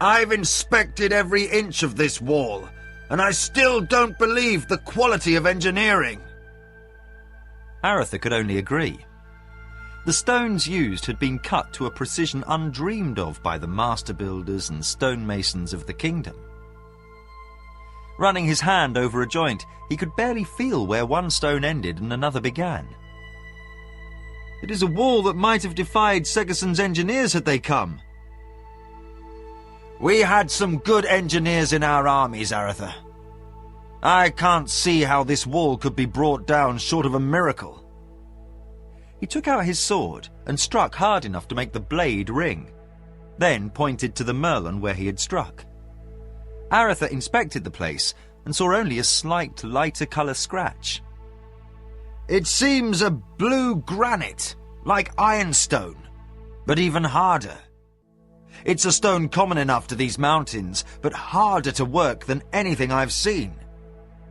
"I've inspected every inch of this wall, and I still don't believe the quality of engineering." Aretha could only agree. The stones used had been cut to a precision undreamed of by the master builders and stonemasons of the kingdom. Running his hand over a joint, he could barely feel where one stone ended and another began. "It is a wall that might have defied Segerson's engineers had they come." "We had some good engineers in our armies, Aretha. I can't see how this wall could be brought down short of a miracle." He took out his sword and struck hard enough to make the blade ring, then pointed to the merlon where he had struck. Aretha inspected the place and saw only a slight lighter colour scratch. "It seems a blue granite, like ironstone, but even harder. It's a stone common enough to these mountains, but harder to work than anything I've seen.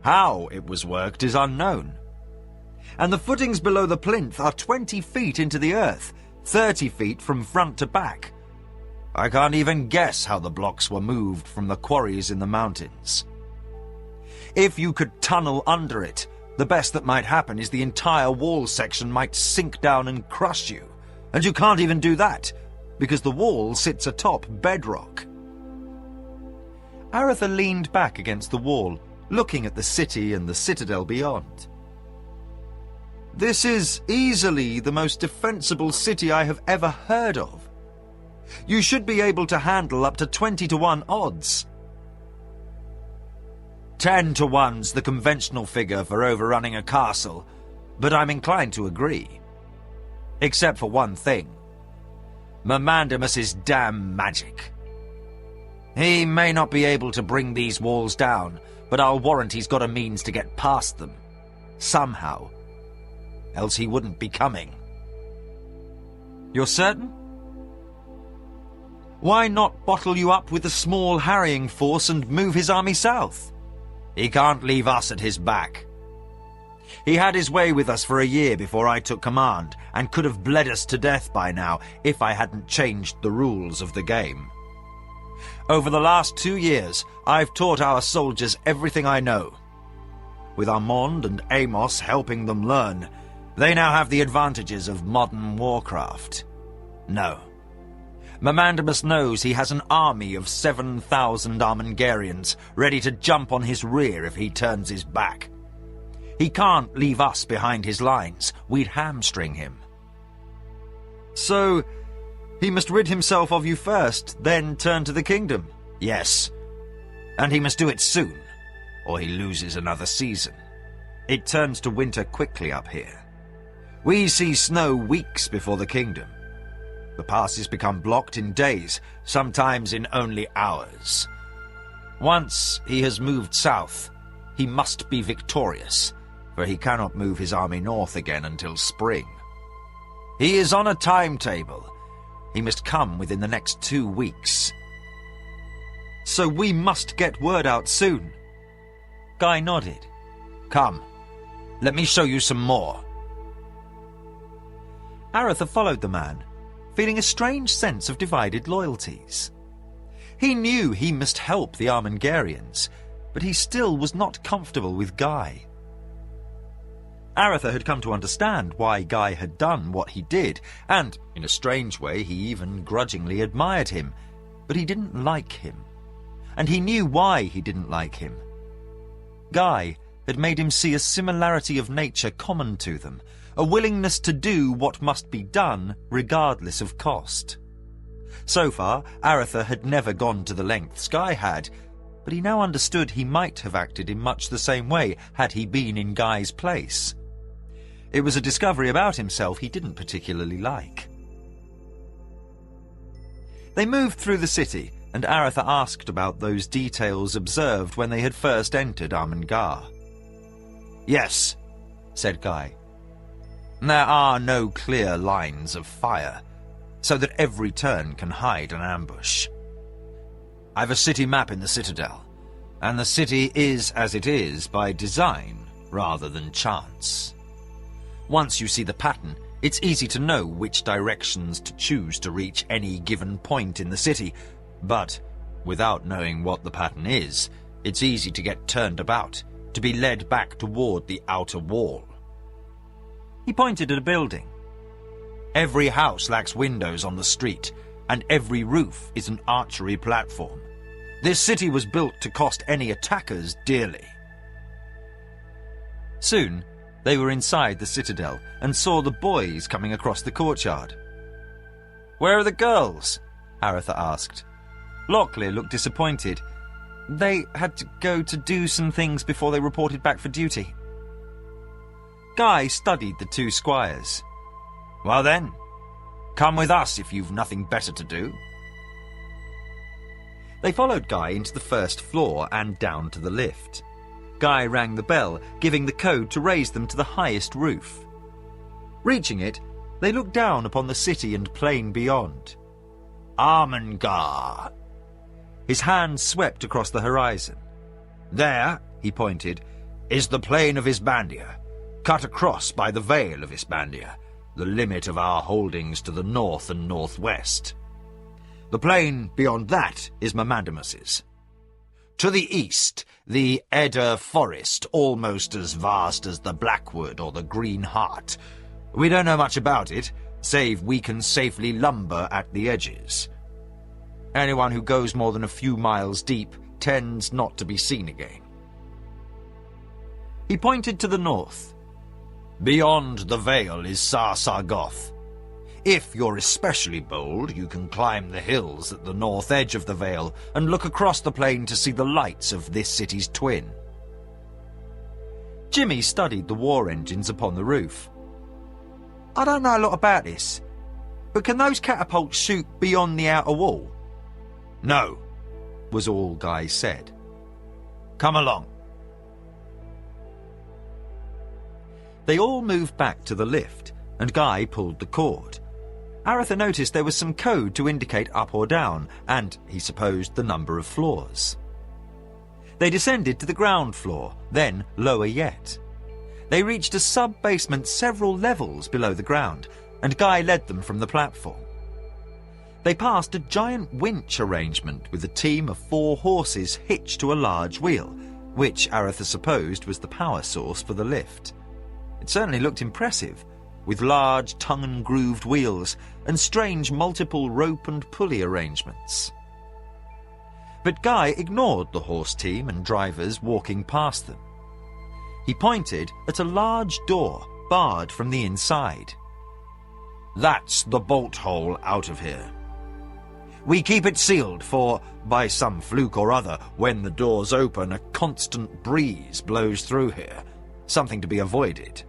How it was worked is unknown. And the footings below the plinth are 20 feet into the earth, 30 feet from front to back. I can't even guess how the blocks were moved from the quarries in the mountains. If you could tunnel under it, the best that might happen is the entire wall section might sink down and crush you, and you can't even do that, because the wall sits atop bedrock." Aretha leaned back against the wall, looking at the city and the citadel beyond. "This is easily the most defensible city I have ever heard of. You should be able to handle up to 20-to-1 odds." 10-to-1's the conventional figure for overrunning a castle, but I'm inclined to agree. Except for one thing. Mamandamus's damn magic. He may not be able to bring these walls down, but I'll warrant he's got a means to get past them. Somehow. Else he wouldn't be coming. "You're certain?" Why not bottle you up with a small harrying force and move his army south? He can't leave us at his back. He had his way with us for a year before I took command, and could have bled us to death by now if I hadn't changed the rules of the game. Over the last 2 years, I've taught our soldiers everything I know. With Armand and Amos helping them learn, they now have the advantages of modern warcraft. No. Mamandamus knows he has an army of 7,000 Armengarians ready to jump on his rear if he turns his back. He can't leave us behind his lines. We'd hamstring him. So, he must rid himself of you first, then turn to the kingdom? Yes. And he must do it soon, or he loses another season. It turns to winter quickly up here. We see snow weeks before the kingdom. The passes become blocked in days, sometimes in only hours. Once he has moved south, he must be victorious, for he cannot move his army north again until spring. He is on a timetable. He must come within the next 2 weeks. So we must get word out soon. Guy nodded. Come, let me show you some more. Aretha followed the man, feeling a strange sense of divided loyalties. He knew he must help the Armengarians, but he still was not comfortable with Guy. Aretha had come to understand why Guy had done what he did, and, in a strange way, he even grudgingly admired him, but he didn't like him. And he knew why he didn't like him. Guy had made him see a similarity of nature common to them, a willingness to do what must be done regardless of cost. So far, Aretha had never gone to the lengths Guy had, but he now understood he might have acted in much the same way had he been in Guy's place. It was a discovery about himself he didn't particularly like. They moved through the city, and Aretha asked about those details observed when they had first entered Armengar. Yes, said Guy. There are no clear lines of fire, so that every turn can hide an ambush. I've a city map in the Citadel, and the city is as it is by design rather than chance. Once you see the pattern, it's easy to know which directions to choose to reach any given point in the city, but without knowing what the pattern is, it's easy to get turned about, to be led back toward the outer wall. He pointed at a building. Every house lacks windows on the street, and every roof is an archery platform. This city was built to cost any attackers dearly. Soon, they were inside the citadel and saw the boys coming across the courtyard. "Where are the girls?" Aretha asked. Locklear looked disappointed. They had to go to do some things before they reported back for duty. Guy studied the 2 squires. "Well then, come with us if you've nothing better to do." They followed Guy into the first floor and down to the lift. Guy rang the bell, giving the code to raise them to the highest roof. Reaching it, they looked down upon the city and plain beyond. Armengar. His hand swept across the horizon. There, he pointed, is the plain of Isbandia, cut across by the Vale of Isbandia, the limit of our holdings to the north and northwest. The plain beyond that is Mamandamus's. To the east, the Edda Forest, almost as vast as the Blackwood or the Green Heart. We don't know much about it, save we can safely lumber at the edges. Anyone who goes more than a few miles deep tends not to be seen again. He pointed to the north. Beyond the Vale is Sargoth. If you're especially bold, you can climb the hills at the north edge of the Vale and look across the plain to see the lights of this city's twin. Jimmy studied the war engines upon the roof. I don't know a lot about this, but can those catapults shoot beyond the outer wall? No, was all Guy said. Come along. They all moved back to the lift, and Guy pulled the cord. Aratha noticed there was some code to indicate up or down, and, he supposed, the number of floors. They descended to the ground floor, then lower yet. They reached a sub-basement several levels below the ground, and Guy led them from the platform. They passed a giant winch arrangement with a team of 4 horses hitched to a large wheel, which Aratha supposed was the power source for the lift. It certainly looked impressive, with large tongue-and-grooved wheels and strange multiple rope and pulley arrangements. But Guy ignored the horse team and drivers walking past them. He pointed at a large door, barred from the inside. "That's the bolt hole out of here. We keep it sealed for, by some fluke or other, when the doors open, a constant breeze blows through here. Something to be avoided."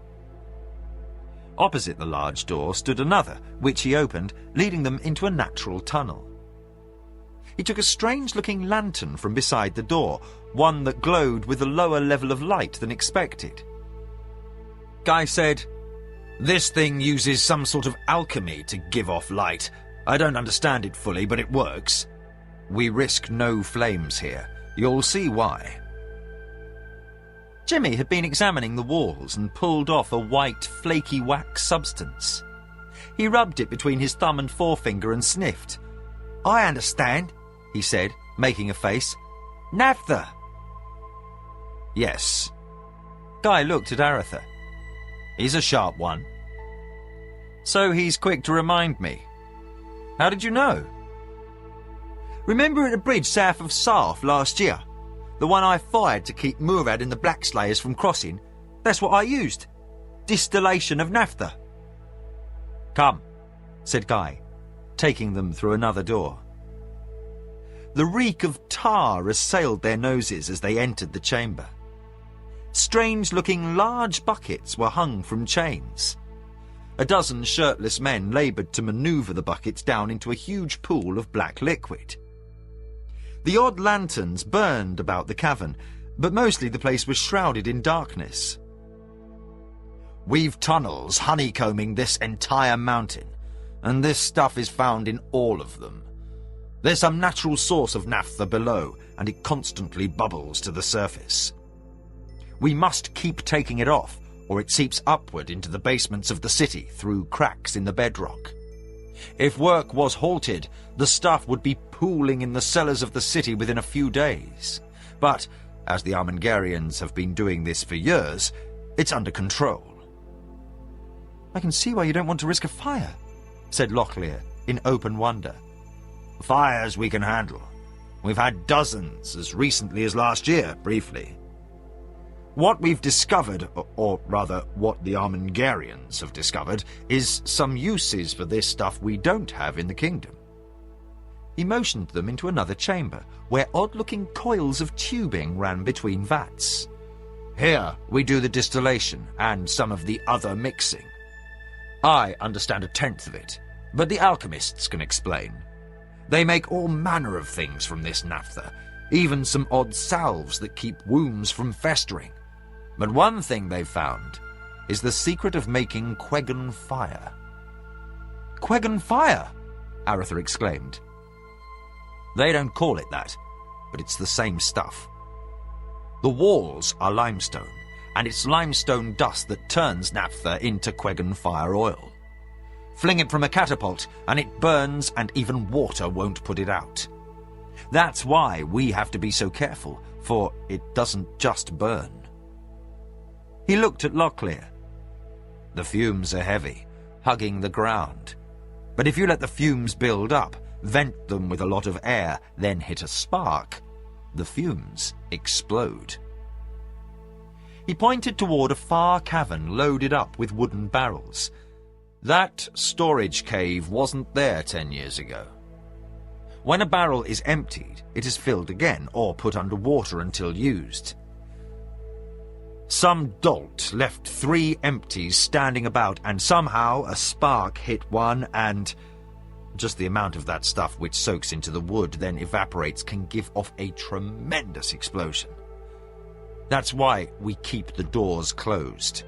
Opposite the large door stood another, which he opened, leading them into a natural tunnel. He took a strange-looking lantern from beside the door, one that glowed with a lower level of light than expected. Guy said, "This thing uses some sort of alchemy to give off light. I don't understand it fully, but it works. We risk no flames here. You'll see why." Jimmy had been examining the walls and pulled off a white, flaky wax substance. He rubbed it between his thumb and forefinger and sniffed. "I understand," he said, making a face. "Naphtha." "Yes." Guy looked at Aratha. "He's a sharp one." "So he's quick to remind me. How did you know?" "Remember at the bridge south of Sarf last year? The one I fired to keep Murad and the Blackslayers from crossing? That's what I used. Distillation of naphtha." "Come," said Guy, taking them through another door. The reek of tar assailed their noses as they entered the chamber. Strange-looking large buckets were hung from chains. A dozen shirtless men laboured to manoeuvre the buckets down into a huge pool of black liquid. The odd lanterns burned about the cavern, but mostly the place was shrouded in darkness. "We've tunnels honeycombing this entire mountain, and this stuff is found in all of them. There's some natural source of naphtha below, and it constantly bubbles to the surface. We must keep taking it off, or it seeps upward into the basements of the city through cracks in the bedrock. If work was halted, the stuff would be pooling in the cellars of the city within a few days. But, as the Armengarians have been doing this for years, it's under control." "I can see why you don't want to risk a fire," said Locklear, in open wonder. "Fires we can handle. We've had dozens as recently as last year, briefly. What we've discovered, or rather what the Armengarians have discovered, is some uses for this stuff we don't have in the kingdom." He motioned them into another chamber, where odd-looking coils of tubing ran between vats. "Here we do the distillation and some of the other mixing. I understand 1/10 of it, but the alchemists can explain. They make all manner of things from this naphtha, even some odd salves that keep wounds from festering. But one thing they've found is the secret of making Queggan fire." "Queggan fire!" Aratha exclaimed. "They don't call it that, but it's the same stuff. The walls are limestone, and it's limestone dust that turns naphtha into Queggan fire oil. Fling it from a catapult, and it burns, and even water won't put it out. That's why we have to be so careful, for it doesn't just burn." He looked at Locklear. "The fumes are heavy, hugging the ground. But if you let the fumes build up, vent them with a lot of air, then hit a spark, the fumes explode." He pointed toward a far cavern loaded up with wooden barrels. "That storage cave wasn't there 10 years ago. When a barrel is emptied, it is filled again or put under water until used. Some dolt left 3 empties standing about, and somehow a spark hit one, and just the amount of that stuff which soaks into the wood then evaporates can give off a tremendous explosion. That's why we keep the doors closed.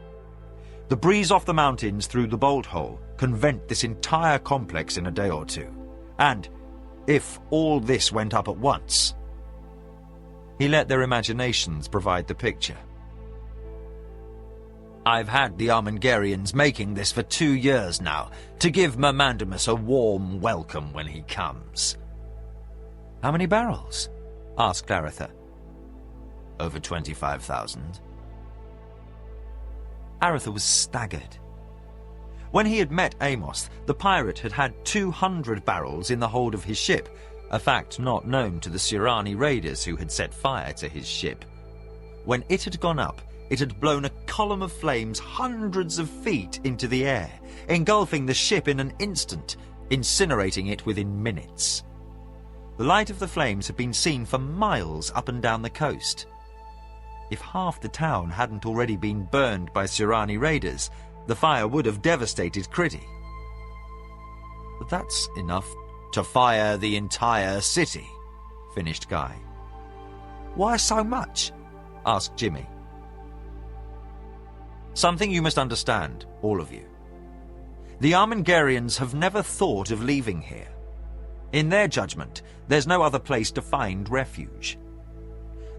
The breeze off the mountains through the bolt hole can vent this entire complex in a day or two. And if all this went up at once... He let their imaginations provide the picture. I've had the Armengarians making this for 2 years now, to give Mermandamus a warm welcome when he comes. How many barrels? Asked Aretha. Over 25,000. Aretha was staggered. When he had met Amos, the pirate had had 200 barrels in the hold of his ship, a fact not known to the Sirani raiders who had set fire to his ship. When it had gone up, it had blown a column of flames hundreds of feet into the air, engulfing the ship in an instant, incinerating it within minutes. The light of the flames had been seen for miles up and down the coast. If half the town hadn't already been burned by Sirani raiders, the fire would have devastated Criddy. But that's enough to fire the entire city, finished Guy. Why so much? Asked Jimmy. Something you must understand, all of you. The Armengarians have never thought of leaving here. In their judgment, there's no other place to find refuge.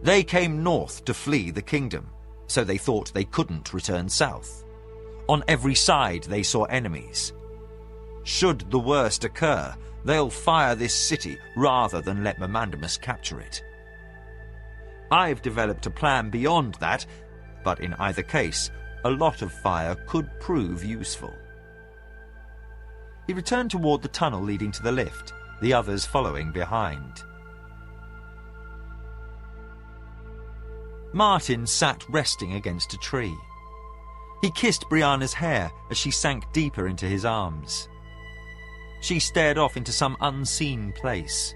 They came north to flee the kingdom, so they thought they couldn't return south. On every side they saw enemies. Should the worst occur, they'll fire this city rather than let Mermandamus capture it. I've developed a plan beyond that, but in either case, a lot of fire could prove useful. He returned toward the tunnel leading to the lift, the others following behind. Martin sat resting against a tree. He kissed Brianna's hair as she sank deeper into his arms. She stared off into some unseen place.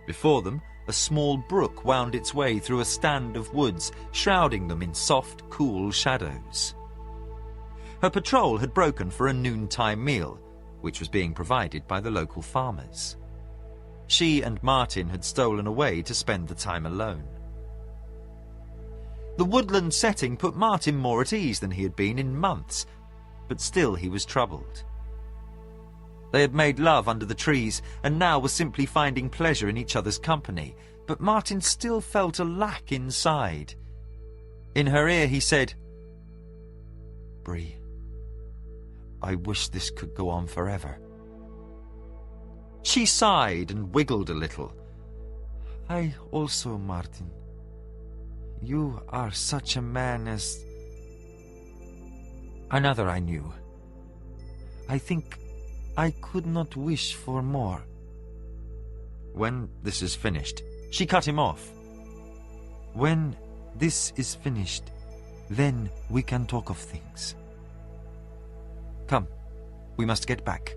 Before them, a small brook wound its way through a stand of woods, shrouding them in soft, cool shadows. Her patrol had broken for a noontime meal, which was being provided by the local farmers. She and Martin had stolen away to spend the time alone. The woodland setting put Martin more at ease than he had been in months, but still he was troubled. They had made love under the trees and now were simply finding pleasure in each other's company, but Martin still felt a lack inside. In her ear he said, "Bree, I wish this could go on forever." She sighed and wiggled a little. "I also, Martin. You are such a man as another I knew. I think I could not wish for more." When this is finished, she cut him off. "When this is finished, then we can talk of things. Come, we must get back."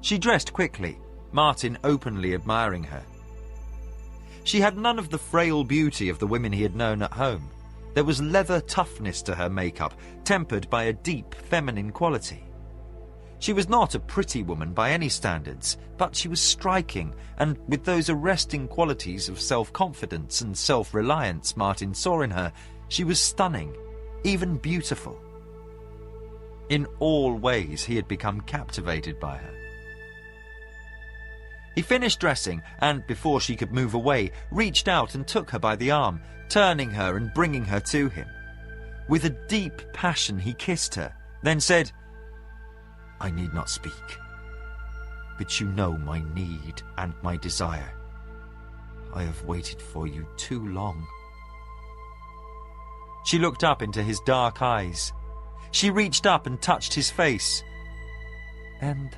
She dressed quickly, Martin openly admiring her. She had none of the frail beauty of the women he had known at home. There was leather toughness to her makeup, tempered by a deep feminine quality. She was not a pretty woman by any standards, but she was striking, and with those arresting qualities of self-confidence and self-reliance Martin saw in her, she was stunning, even beautiful. In all ways he had become captivated by her. He finished dressing and, before she could move away, reached out and took her by the arm, turning her and bringing her to him. With a deep passion he kissed her, then said, "I need not speak, but you know my need and my desire. I have waited for you too long." She looked up into his dark eyes. She reached up and touched his face. "And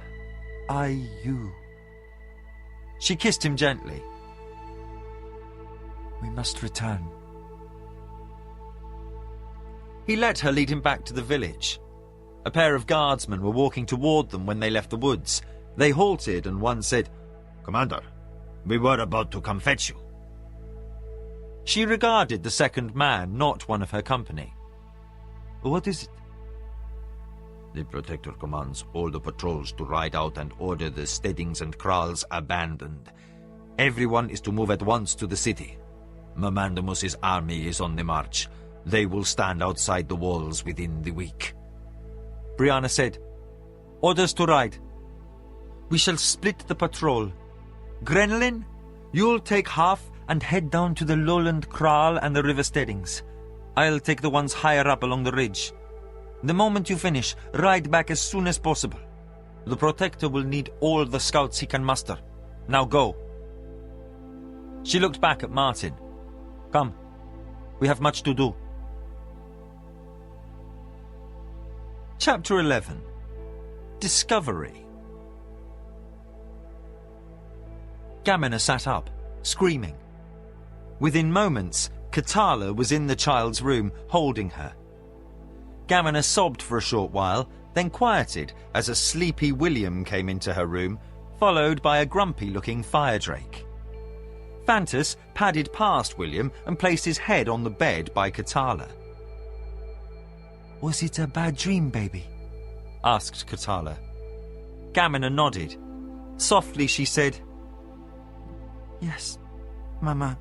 I you." She kissed him gently. "We must return." He let her lead him back to the village. A pair of guardsmen were walking toward them when they left the woods. They halted and one said, "Commander, we were about to come fetch you." She regarded the second man, not one of her company. "What is it?" "The Protector commands all the patrols to ride out and order the steadings and kraals abandoned. Everyone is to move at once to the city. Mermandamus's army is on the march. They will stand outside the walls within the week. Brianna said, "Orders to ride. We shall split the patrol. Grenlin, you'll take half and head down to the lowland kraal and the river steadings. I'll take the ones higher up along the ridge. The moment you finish, ride back as soon as possible. The Protector will need all the scouts he can muster. Now go." She looked back at Martin. "Come, we have much to do." Chapter 11. Discovery. Gamina sat up, screaming. Within moments, Katala was in the child's room, holding her. Gamina sobbed for a short while, then quieted as a sleepy William came into her room, followed by a grumpy-looking firedrake. Fantus padded past William and placed his head on the bed by Katala. "Was it a bad dream, baby?" asked Katala. Gamina nodded. Softly she said, "Yes, Mama."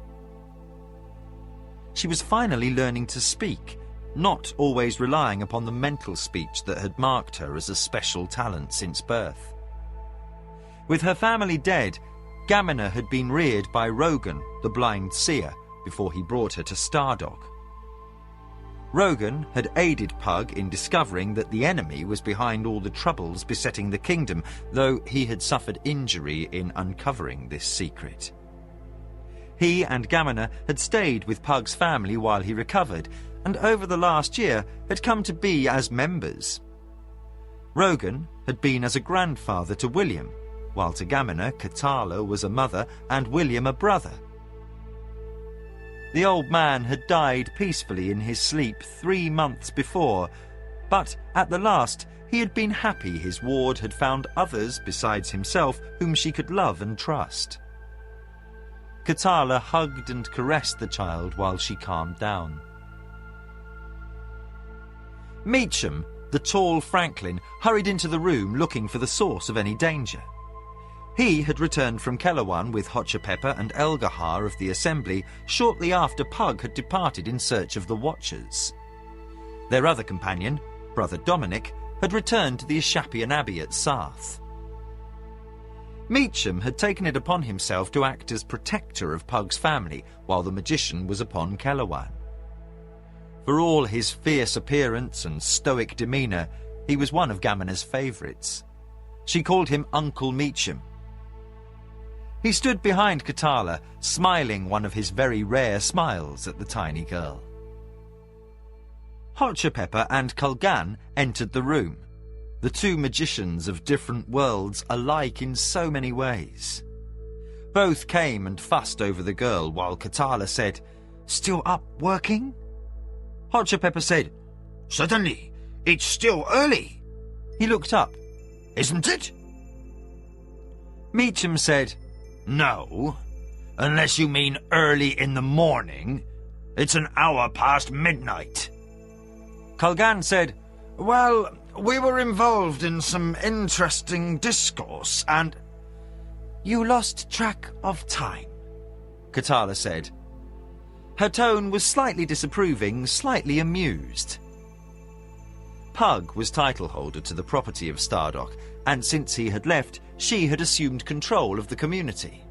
She was finally learning to speak, not always relying upon the mental speech that had marked her as a special talent since birth. With her family dead, Gamina had been reared by Rogan, the blind seer, before he brought her to Stardog. Rogan had aided Pug in discovering that the enemy was behind all the troubles besetting the kingdom, though he had suffered injury in uncovering this secret. He and Gamina had stayed with Pug's family while he recovered, and over the last year had come to be as members. Rogan had been as a grandfather to William, while to Gamina, Katala was a mother and William a brother. The old man had died peacefully in his sleep 3 months before, but at the last he had been happy his ward had found others besides himself whom she could love and trust. Katala hugged and caressed the child while she calmed down. Meacham, the tall Franklin, hurried into the room looking for the source of any danger. He had returned from Kellerwan with Hotchapepper and Elgahar of the Assembly shortly after Pug had departed in search of the Watchers. Their other companion, Brother Dominic, had returned to the Ashapian Abbey at Sarth. Meacham had taken it upon himself to act as protector of Pug's family while the magician was upon Kellerwan. For all his fierce appearance and stoic demeanour, he was one of Gamina's favourites. She called him Uncle Meacham. He stood behind Katala, smiling one of his very rare smiles at the tiny girl. Hotchapepper and Kulgan entered the room, the two magicians of different worlds alike in so many ways. Both came and fussed over the girl while Katala said, "Still up working?" Hotchapepper said, "Certainly. It's still early." He looked up. "Isn't it?" Meacham said, "No, unless you mean early in the morning. It's an hour past midnight." Kulgan said, "Well, we were involved in some interesting discourse and—" "You lost track of time," Katala said. Her tone was slightly disapproving, slightly amused. Pug was title holder to the property of Stardock, and since he had left, she had assumed control of the community.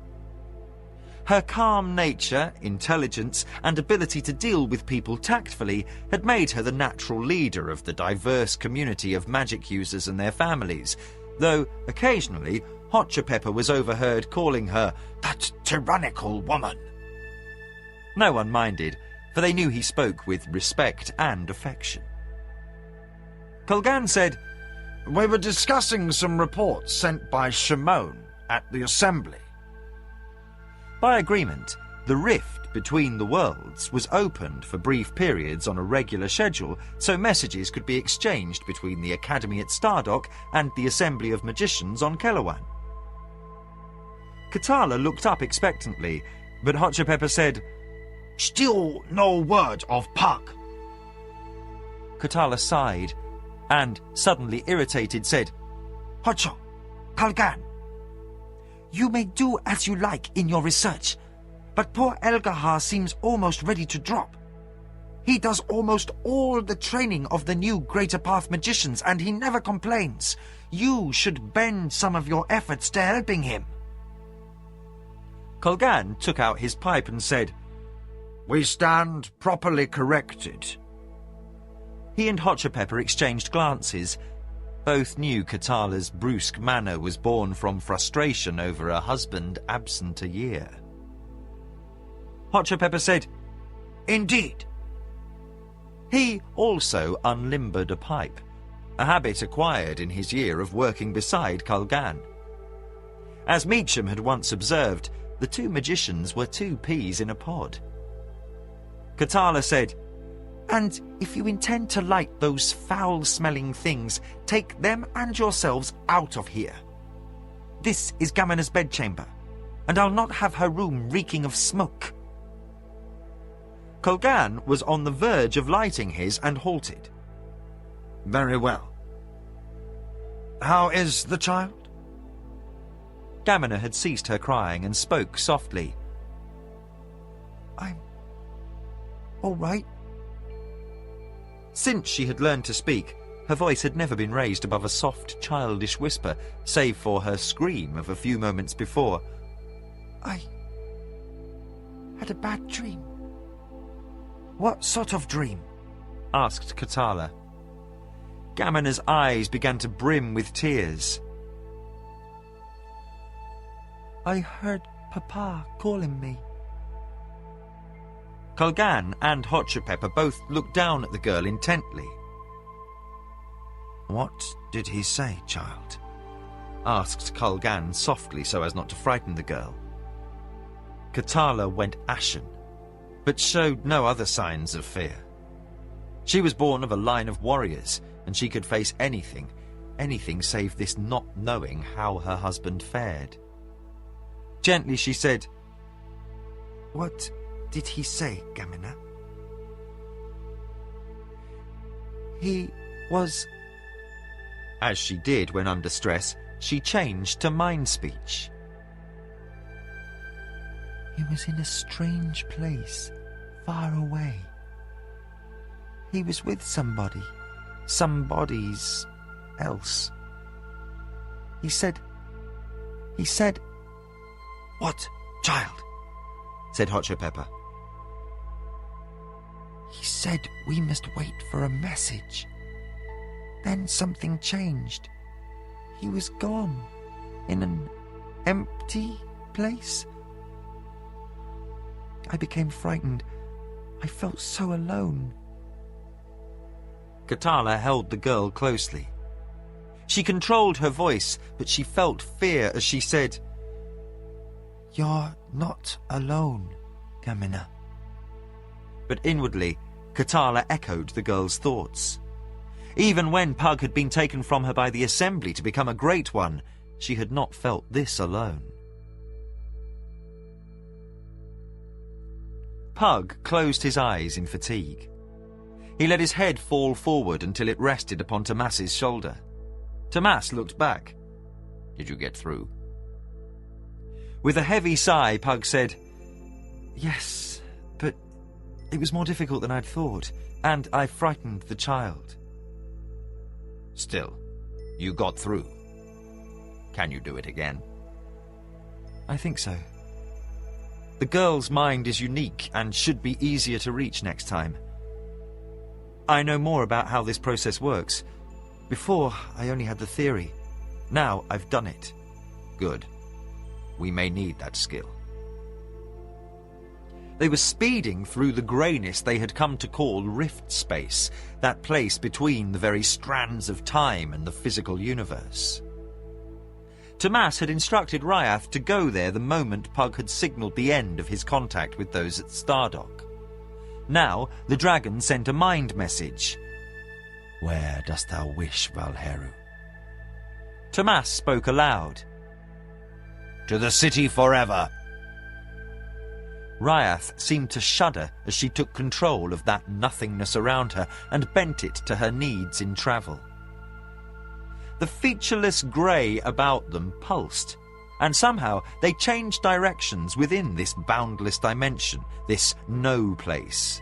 Her calm nature, intelligence, and ability to deal with people tactfully had made her the natural leader of the diverse community of magic users and their families, though occasionally Hotchapepper was overheard calling her "that tyrannical woman." No one minded, for they knew he spoke with respect and affection. Kulgan said, "We were discussing some reports sent by Shimon at the Assembly." By agreement, the rift between the worlds was opened for brief periods on a regular schedule so messages could be exchanged between the Academy at Stardock and the Assembly of Magicians on Kellerwan. Katala looked up expectantly, but Hotchapepper said, "Still no word of Pug." Katala sighed and, suddenly irritated, said, "Hotcho, Kulgan, you may do as you like in your research, but poor Elgahar seems almost ready to drop. He does almost all the training of the new Greater Path magicians, and he never complains. You should bend some of your efforts to helping him." Colgan took out his pipe and said, "We stand properly corrected." He and Hotchapepper exchanged glances. Both knew Katala's brusque manner was born from frustration over a husband absent a year. Hotchapepper said, "Indeed." He also unlimbered a pipe, a habit acquired in his year of working beside Colgan. As Meacham had once observed, the two magicians were two peas in a pod. Katala said, "And if you intend to light those foul-smelling things, take them and yourselves out of here. This is Gamina's bedchamber, and I'll not have her room reeking of smoke." Colgan was on the verge of lighting his and halted. "Very well. How is the child?" Gamina had ceased her crying and spoke softly. "I'm all right." Since she had learned to speak, her voice had never been raised above a soft, childish whisper, save for her scream of a few moments before. "I had a bad dream." "What sort of dream?" asked Katala. Gamina's eyes began to brim with tears. "I heard Papa calling me." Colgan and Hotchapepper both looked down at the girl intently. "What did he say, child?" asked Colgan softly so as not to frighten the girl. Katala went ashen, but showed no other signs of fear. She was born of a line of warriors, and she could face anything save this not knowing how her husband fared. Gently she said, "What did he say, Gamina?" "He was..." As she did when under stress, she changed to mind speech. "He was in a strange place, far away. He was with somebody's else. He said... "What, child?" said Hotchapepper. "He said we must wait for a message. Then something changed. He was gone, in an empty place. I became frightened. I felt so alone." Katala held the girl closely. She controlled her voice, but she felt fear as she said, "You're not alone, Gamina." But inwardly, Katala echoed the girl's thoughts. Even when Pug had been taken from her by the Assembly to become a Great One, she had not felt this alone. Pug closed his eyes in fatigue. He let his head fall forward until it rested upon Tomas's shoulder. Tomas looked back. "Did you get through?" With a heavy sigh, Pug said, "Yes, but it was more difficult than I'd thought, and I frightened the child." "Still, you got through. Can you do it again?" "I think so. The girl's mind is unique and should be easier to reach next time. I know more about how this process works. Before, I only had the theory. Now I've done it." "Good. We may need that skill." They were speeding through the greyness they had come to call rift space, that place between the very strands of time and the physical universe. Tomas had instructed Ryath to go there the moment Pug had signalled the end of his contact with those at Stardock. Now the dragon sent a mind message. "Where dost thou wish, Valheru?" Tomas spoke aloud. "To the city forever." Ryath seemed to shudder as she took control of that nothingness around her and bent it to her needs in travel. The featureless grey about them pulsed, and somehow they changed directions within this boundless dimension, this no place.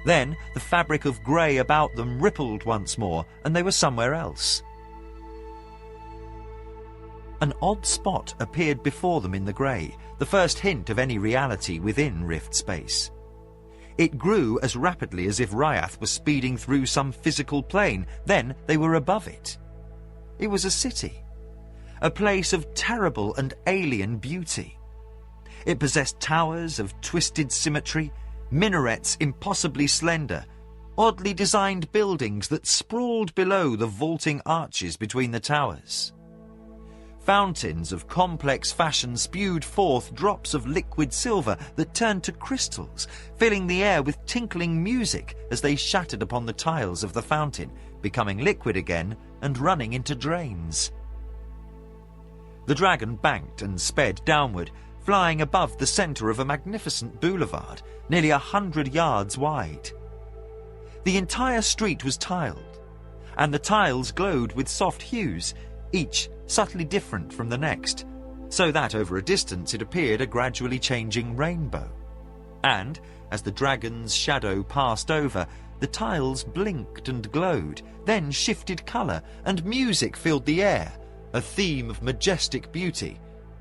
Then the fabric of grey about them rippled once more, and they were somewhere else. An odd spot appeared before them in the grey, the first hint of any reality within Rift space. It grew as rapidly as if Ryath was speeding through some physical plane. Then they were above it. It was a city, a place of terrible and alien beauty. It possessed towers of twisted symmetry, minarets impossibly slender, oddly designed buildings that sprawled below the vaulting arches between the towers. Fountains of complex fashion spewed forth drops of liquid silver that turned to crystals, filling the air with tinkling music as they shattered upon the tiles of the fountain, becoming liquid again and running into drains. The dragon banked and sped downward, flying above the centre of a magnificent boulevard, nearly 100 yards wide. The entire street was tiled, and the tiles glowed with soft hues, each subtly different from the next, so that over a distance it appeared a gradually changing rainbow. And, as the dragon's shadow passed over, the tiles blinked and glowed, then shifted colour, and music filled the air, a theme of majestic beauty,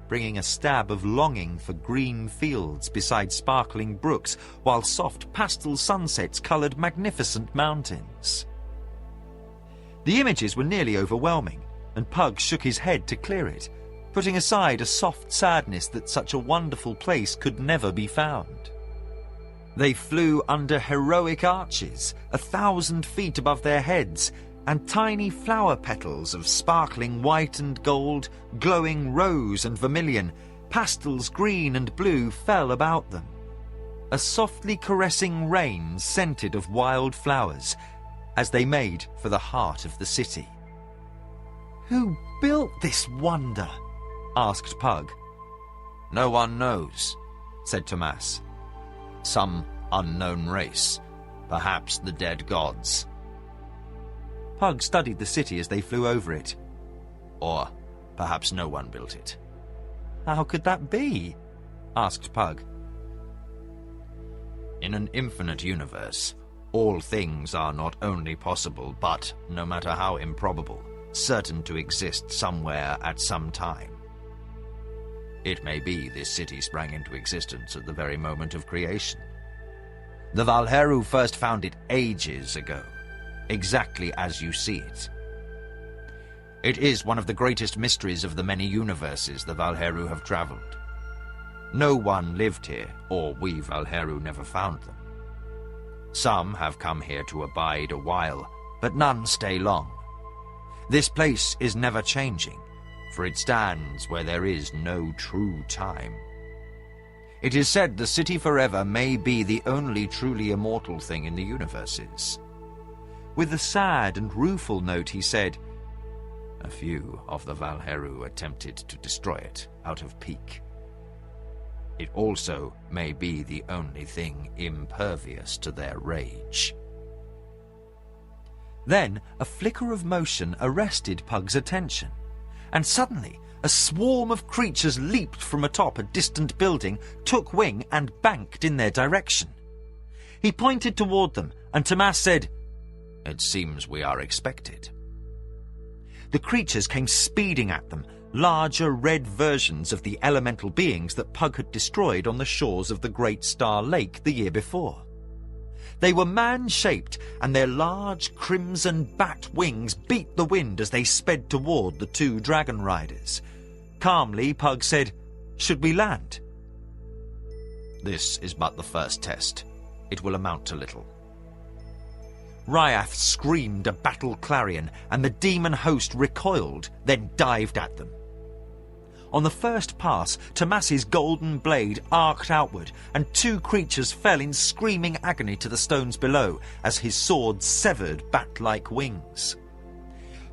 bringing a stab of longing for green fields beside sparkling brooks, while soft pastel sunsets coloured magnificent mountains. The images were nearly overwhelming, and Pug shook his head to clear it, putting aside a soft sadness that such a wonderful place could never be found. They flew under heroic arches, 1,000 feet above their heads, and tiny flower petals of sparkling white and gold, glowing rose and vermilion, pastels green and blue fell about them. A softly caressing rain scented of wild flowers, as they made for the heart of the city. "Who built this wonder?" asked Pug. "No one knows," said Tomas. "Some unknown race, perhaps the dead gods." Pug studied the city as they flew over it. "Or perhaps no one built it." "How could that be?" asked Pug. "In an infinite universe, all things are not only possible, but, no matter how improbable, certain to exist somewhere at some time. It may be this city sprang into existence at the very moment of creation. The Valheru first found it ages ago, exactly as you see it. It is one of the greatest mysteries of the many universes the Valheru have traveled. No one lived here, or we Valheru never found them. Some have come here to abide a while, but none stay long. This place is never changing, for it stands where there is no true time. It is said the city forever may be the only truly immortal thing in the universes." With a sad and rueful note he said, "A few of the Valheru attempted to destroy it out of pique. It also may be the only thing impervious to their rage." Then a flicker of motion arrested Pug's attention, and suddenly a swarm of creatures leaped from atop a distant building, took wing, and banked in their direction. He pointed toward them, and Tomas said, "It seems we are expected." The creatures came speeding at them, larger red versions of the elemental beings that Pug had destroyed on the shores of the Great Star Lake the year before. They were man-shaped, and their large crimson bat wings beat the wind as they sped toward the two dragon riders. Calmly, Pug said, "Should we land?" "This is but the first test. It will amount to little." Ryath screamed a battle clarion, and the demon host recoiled, then dived at them. On the first pass, Tomas's golden blade arced outward, and two creatures fell in screaming agony to the stones below as his sword severed bat-like wings.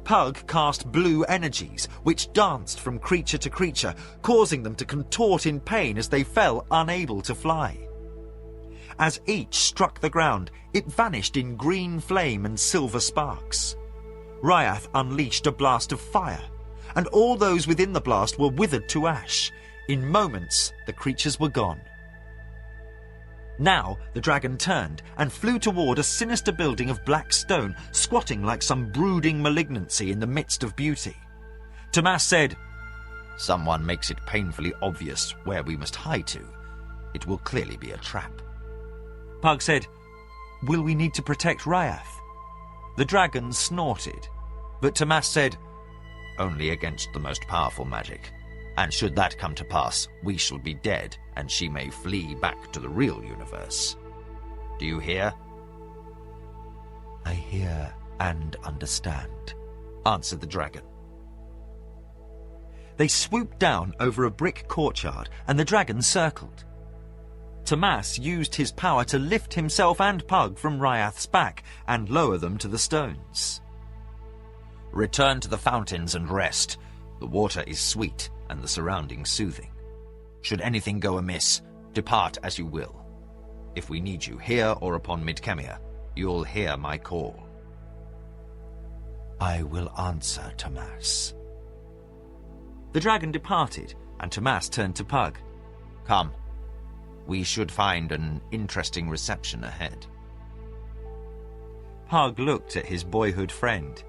Pug cast blue energies, which danced from creature to creature, causing them to contort in pain as they fell unable to fly. As each struck the ground, it vanished in green flame and silver sparks. Ryath unleashed a blast of fire, and all those within the blast were withered to ash. In moments, the creatures were gone. Now the dragon turned and flew toward a sinister building of black stone, squatting like some brooding malignancy in the midst of beauty. Tomas said, "Someone makes it painfully obvious where we must hide to. It will clearly be a trap." Pug said, "Will we need to protect Ryath?" The dragon snorted, but Tomas said, "Only against the most powerful magic. And should that come to pass, we shall be dead, and she may flee back to the real universe. Do you hear?" "I hear and understand," answered the dragon. They swooped down over a brick courtyard, and the dragon circled. Tomas used his power to lift himself and Pug from Ryath's back and lower them to the stones. "Return to the fountains and rest. The water is sweet and the surroundings soothing. Should anything go amiss, depart as you will. If we need you here or upon Midkemia, you'll hear my call." "I will answer, Tomas." The dragon departed, and Tomas turned to Pug. "Come. We should find an interesting reception ahead." Pug looked at his boyhood friend.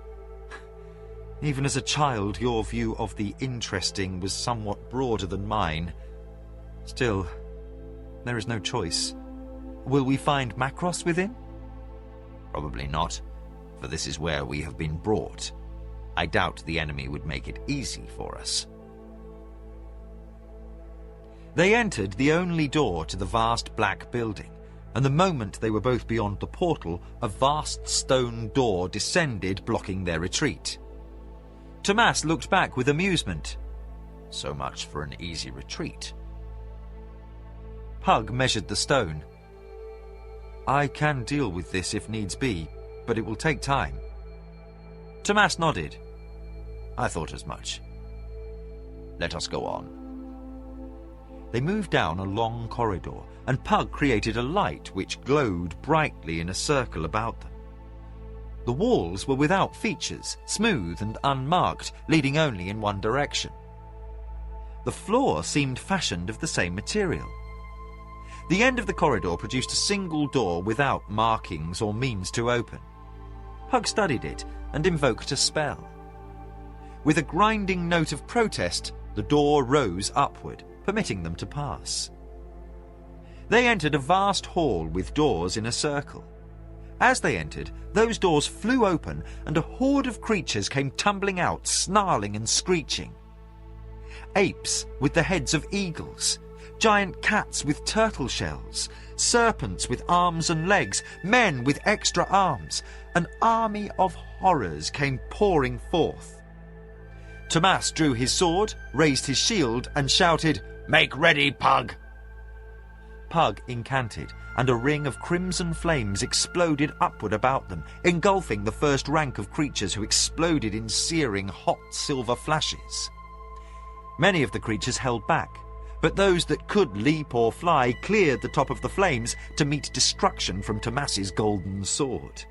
"Even as a child, your view of the interesting was somewhat broader than mine. Still, there is no choice. Will we find Macross within?" "Probably not, for this is where we have been brought. I doubt the enemy would make it easy for us." They entered the only door to the vast black building, and the moment they were both beyond the portal, a vast stone door descended, blocking their retreat. Tomas looked back with amusement. "So much for an easy retreat." Pug measured the stone. "I can deal with this if needs be, but it will take time." Tomas nodded. "I thought as much. Let us go on." They moved down a long corridor, and Pug created a light which glowed brightly in a circle about them. The walls were without features, smooth and unmarked, leading only in one direction. The floor seemed fashioned of the same material. The end of the corridor produced a single door without markings or means to open. Pug studied it and invoked a spell. With a grinding note of protest, the door rose upward, permitting them to pass. They entered a vast hall with doors in a circle. As they entered, those doors flew open and a horde of creatures came tumbling out, snarling and screeching. Apes with the heads of eagles, giant cats with turtle shells, serpents with arms and legs, men with extra arms. An army of horrors came pouring forth. Tomas drew his sword, raised his shield and shouted, "Make ready, Pug!" Pug incanted, and a ring of crimson flames exploded upward about them, engulfing the first rank of creatures who exploded in searing hot silver flashes. Many of the creatures held back, but those that could leap or fly cleared the top of the flames to meet destruction from Tomas's golden sword.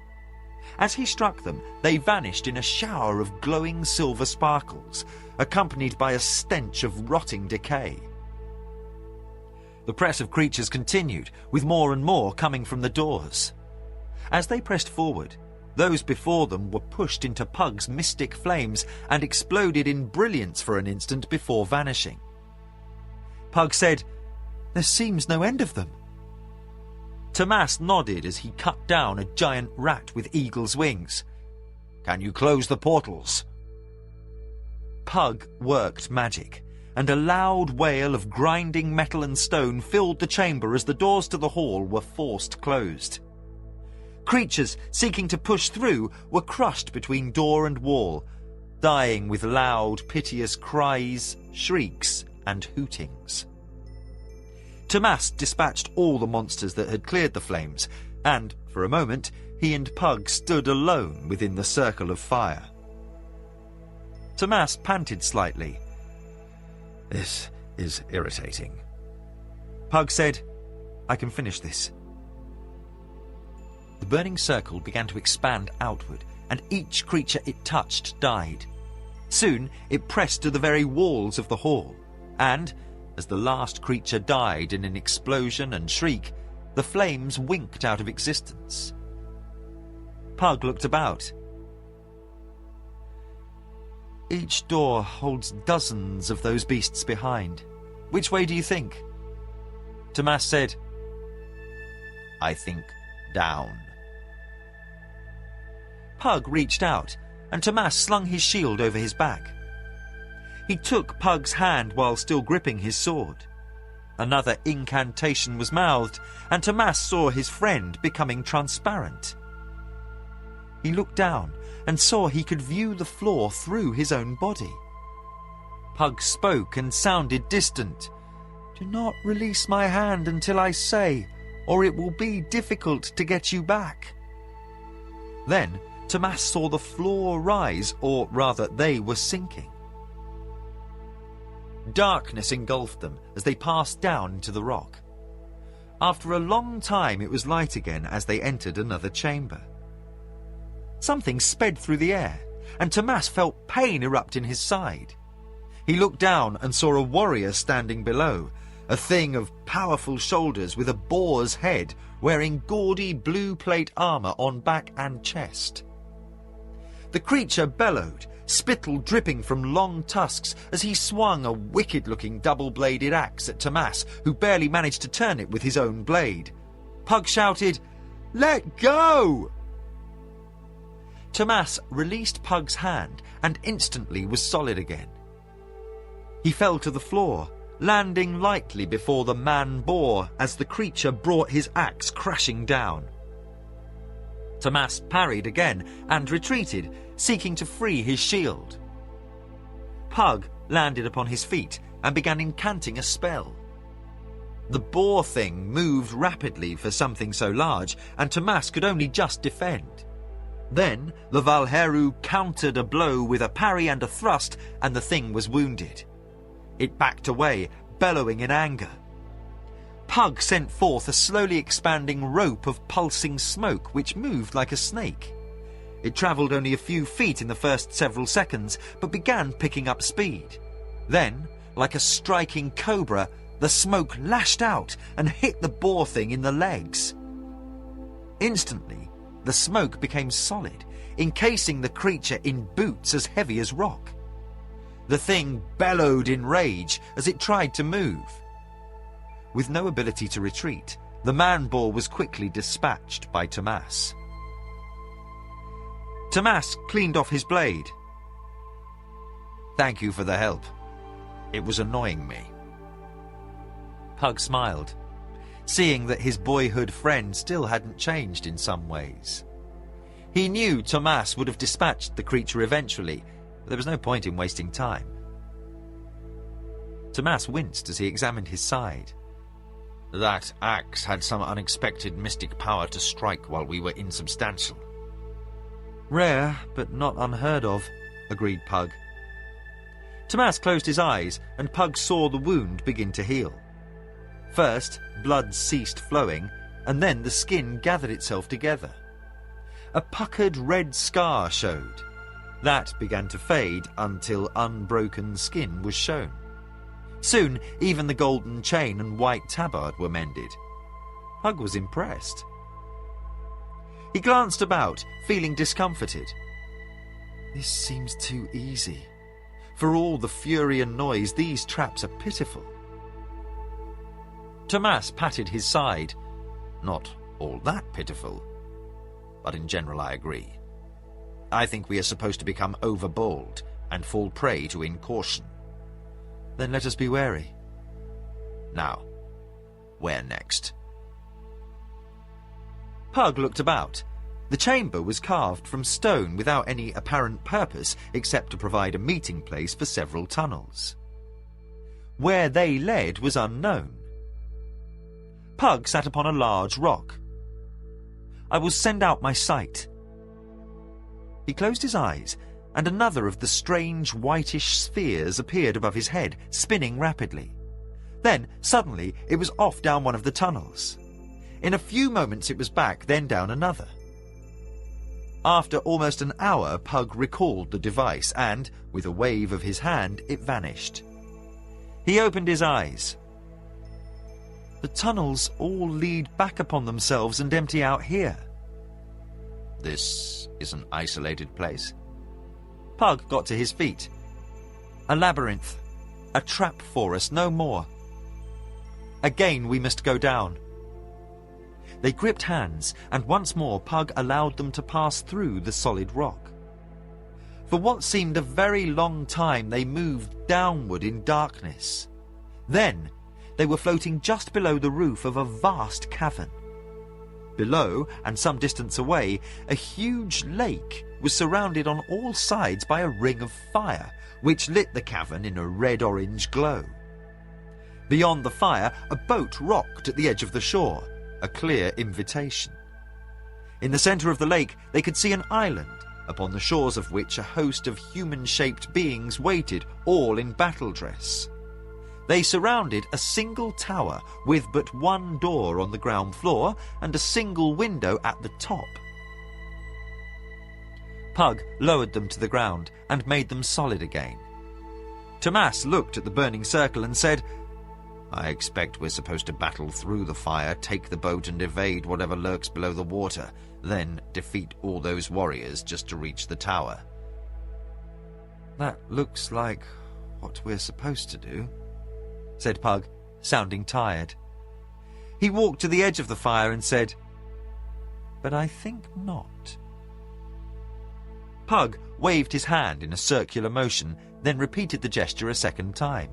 As he struck them, they vanished in a shower of glowing silver sparkles, accompanied by a stench of rotting decay. The press of creatures continued, with more and more coming from the doors. As they pressed forward, those before them were pushed into Pug's mystic flames and exploded in brilliance for an instant before vanishing. Pug said, "There seems no end of them." Tomas nodded as he cut down a giant rat with eagle's wings. "Can you close the portals?" Pug worked magic, and a loud wail of grinding metal and stone filled the chamber as the doors to the hall were forced closed. Creatures seeking to push through were crushed between door and wall, dying with loud, piteous cries, shrieks, and hootings. Tomas dispatched all the monsters that had cleared the flames, and, for a moment, he and Pug stood alone within the circle of fire. Tomas panted slightly. "This is irritating." Pug said, "I can finish this." The burning circle began to expand outward, and each creature it touched died. Soon it pressed to the very walls of the hall, and, as the last creature died in an explosion and shriek, the flames winked out of existence. Pug looked about. Each door holds dozens of those beasts behind. Which way do you think? Tomas said, I think down. Pug reached out, and Tomas slung his shield over his back. He took Pug's hand while still gripping his sword. Another incantation was mouthed, and Tomas saw his friend becoming transparent. He looked down and saw he could view the floor through his own body. Pug spoke and sounded distant. Do not release my hand until I say, or it will be difficult to get you back. Then Tomas saw the floor rise, or rather they were sinking. Darkness engulfed them as they passed down into the rock. After a long time it was light again as they entered another chamber. Something sped through the air, and Tomas felt pain erupt in his side. He looked down and saw a warrior standing below, a thing of powerful shoulders with a boar's head, wearing gaudy blue plate armour on back and chest. The creature bellowed, spittle dripping from long tusks as he swung a wicked-looking double-bladed axe at Tomas, who barely managed to turn it with his own blade. Pug shouted, "Let go!" Tomas released Pug's hand and instantly was solid again. He fell to the floor, landing lightly before the man boar as the creature brought his axe crashing down. Tomas parried again and retreated, seeking to free his shield. Pug landed upon his feet and began incanting a spell. The boar thing moved rapidly for something so large, and Tomas could only just defend. Then the Valheru countered a blow with a parry and a thrust, and the thing was wounded. It backed away, bellowing in anger. Pug sent forth a slowly expanding rope of pulsing smoke which moved like a snake. It travelled only a few feet in the first several seconds, but began picking up speed. Then, like a striking cobra, the smoke lashed out and hit the boar thing in the legs. Instantly, the smoke became solid, encasing the creature in boots as heavy as rock. The thing bellowed in rage as it tried to move. With no ability to retreat, the man-boar was quickly dispatched by Tomas. Tomas cleaned off his blade. Thank you for the help. It was annoying me. Pug smiled, seeing that his boyhood friend still hadn't changed in some ways. He knew Tomas would have dispatched the creature eventually, but there was no point in wasting time. Tomas winced as he examined his side. That axe had some unexpected mystic power to strike while we were insubstantial. Rare, but not unheard of, agreed Pug. Tomas closed his eyes, and Pug saw the wound begin to heal. First, blood ceased flowing, and then the skin gathered itself together. A puckered red scar showed. That began to fade until unbroken skin was shown. Soon, even the golden chain and white tabard were mended. Pug was impressed. He glanced about, feeling discomforted. This seems too easy. For all the fury and noise, these traps are pitiful. Tomas patted his side. Not all that pitiful. But in general I agree. I think we are supposed to become overbold and fall prey to incaution. Then let us be wary. Now, where next? Pug looked about. The chamber was carved from stone without any apparent purpose except to provide a meeting place for several tunnels. Where they led was unknown. Pug sat upon a large rock. I will send out my sight. He closed his eyes, and another of the strange whitish spheres appeared above his head, spinning rapidly. Then, suddenly, it was off down one of the tunnels. In a few moments it was back, then down another. After almost an hour, Pug recalled the device, and, with a wave of his hand, it vanished. He opened his eyes. The tunnels all lead back upon themselves and empty out here. This is an isolated place? Pug got to his feet. A labyrinth. A trap for us, no more. Again we must go down. They gripped hands, and once more Pug allowed them to pass through the solid rock. For what seemed a very long time they moved downward in darkness. Then they were floating just below the roof of a vast cavern. Below, and some distance away, a huge lake was surrounded on all sides by a ring of fire, which lit the cavern in a red-orange glow. Beyond the fire, a boat rocked at the edge of the shore, a clear invitation. In the centre of the lake they could see an island, upon the shores of which a host of human-shaped beings waited, all in battle dress. They surrounded a single tower with but one door on the ground floor and a single window at the top. Pug lowered them to the ground and made them solid again. Tomas looked at the burning circle and said, I expect we're supposed to battle through the fire, take the boat and evade whatever lurks below the water, then defeat all those warriors just to reach the tower. That looks like what we're supposed to do, said Pug, sounding tired. He walked to the edge of the fire and said, But I think not. Pug waved his hand in a circular motion, then repeated the gesture a second time.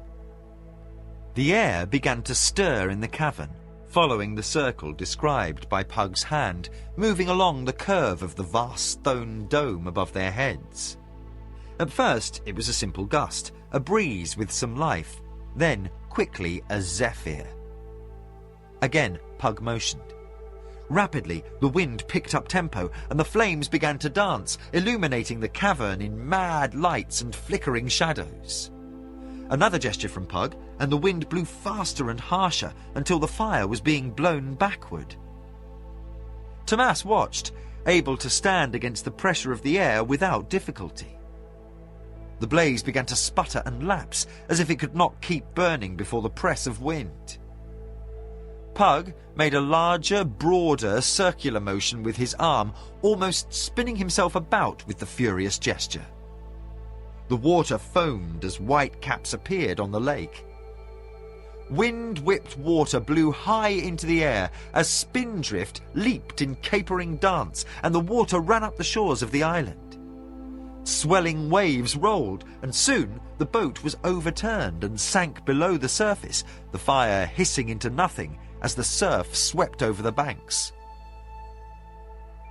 The air began to stir in the cavern, following the circle described by Pug's hand, moving along the curve of the vast stone dome above their heads. At first it was a simple gust, a breeze with some life, then quickly a zephyr. Again Pug motioned. Rapidly the wind picked up tempo and the flames began to dance, illuminating the cavern in mad lights and flickering shadows. Another gesture from Pug, and the wind blew faster and harsher until the fire was being blown backward. Tomas watched, able to stand against the pressure of the air without difficulty. The blaze began to sputter and lapse, as if it could not keep burning before the press of wind. Pug made a larger, broader, circular motion with his arm, almost spinning himself about with the furious gesture. The water foamed as white caps appeared on the lake. Wind-whipped water blew high into the air as Spindrift leaped in capering dance, and the water ran up the shores of the island. Swelling waves rolled, and soon the boat was overturned and sank below the surface, the fire hissing into nothing as the surf swept over the banks.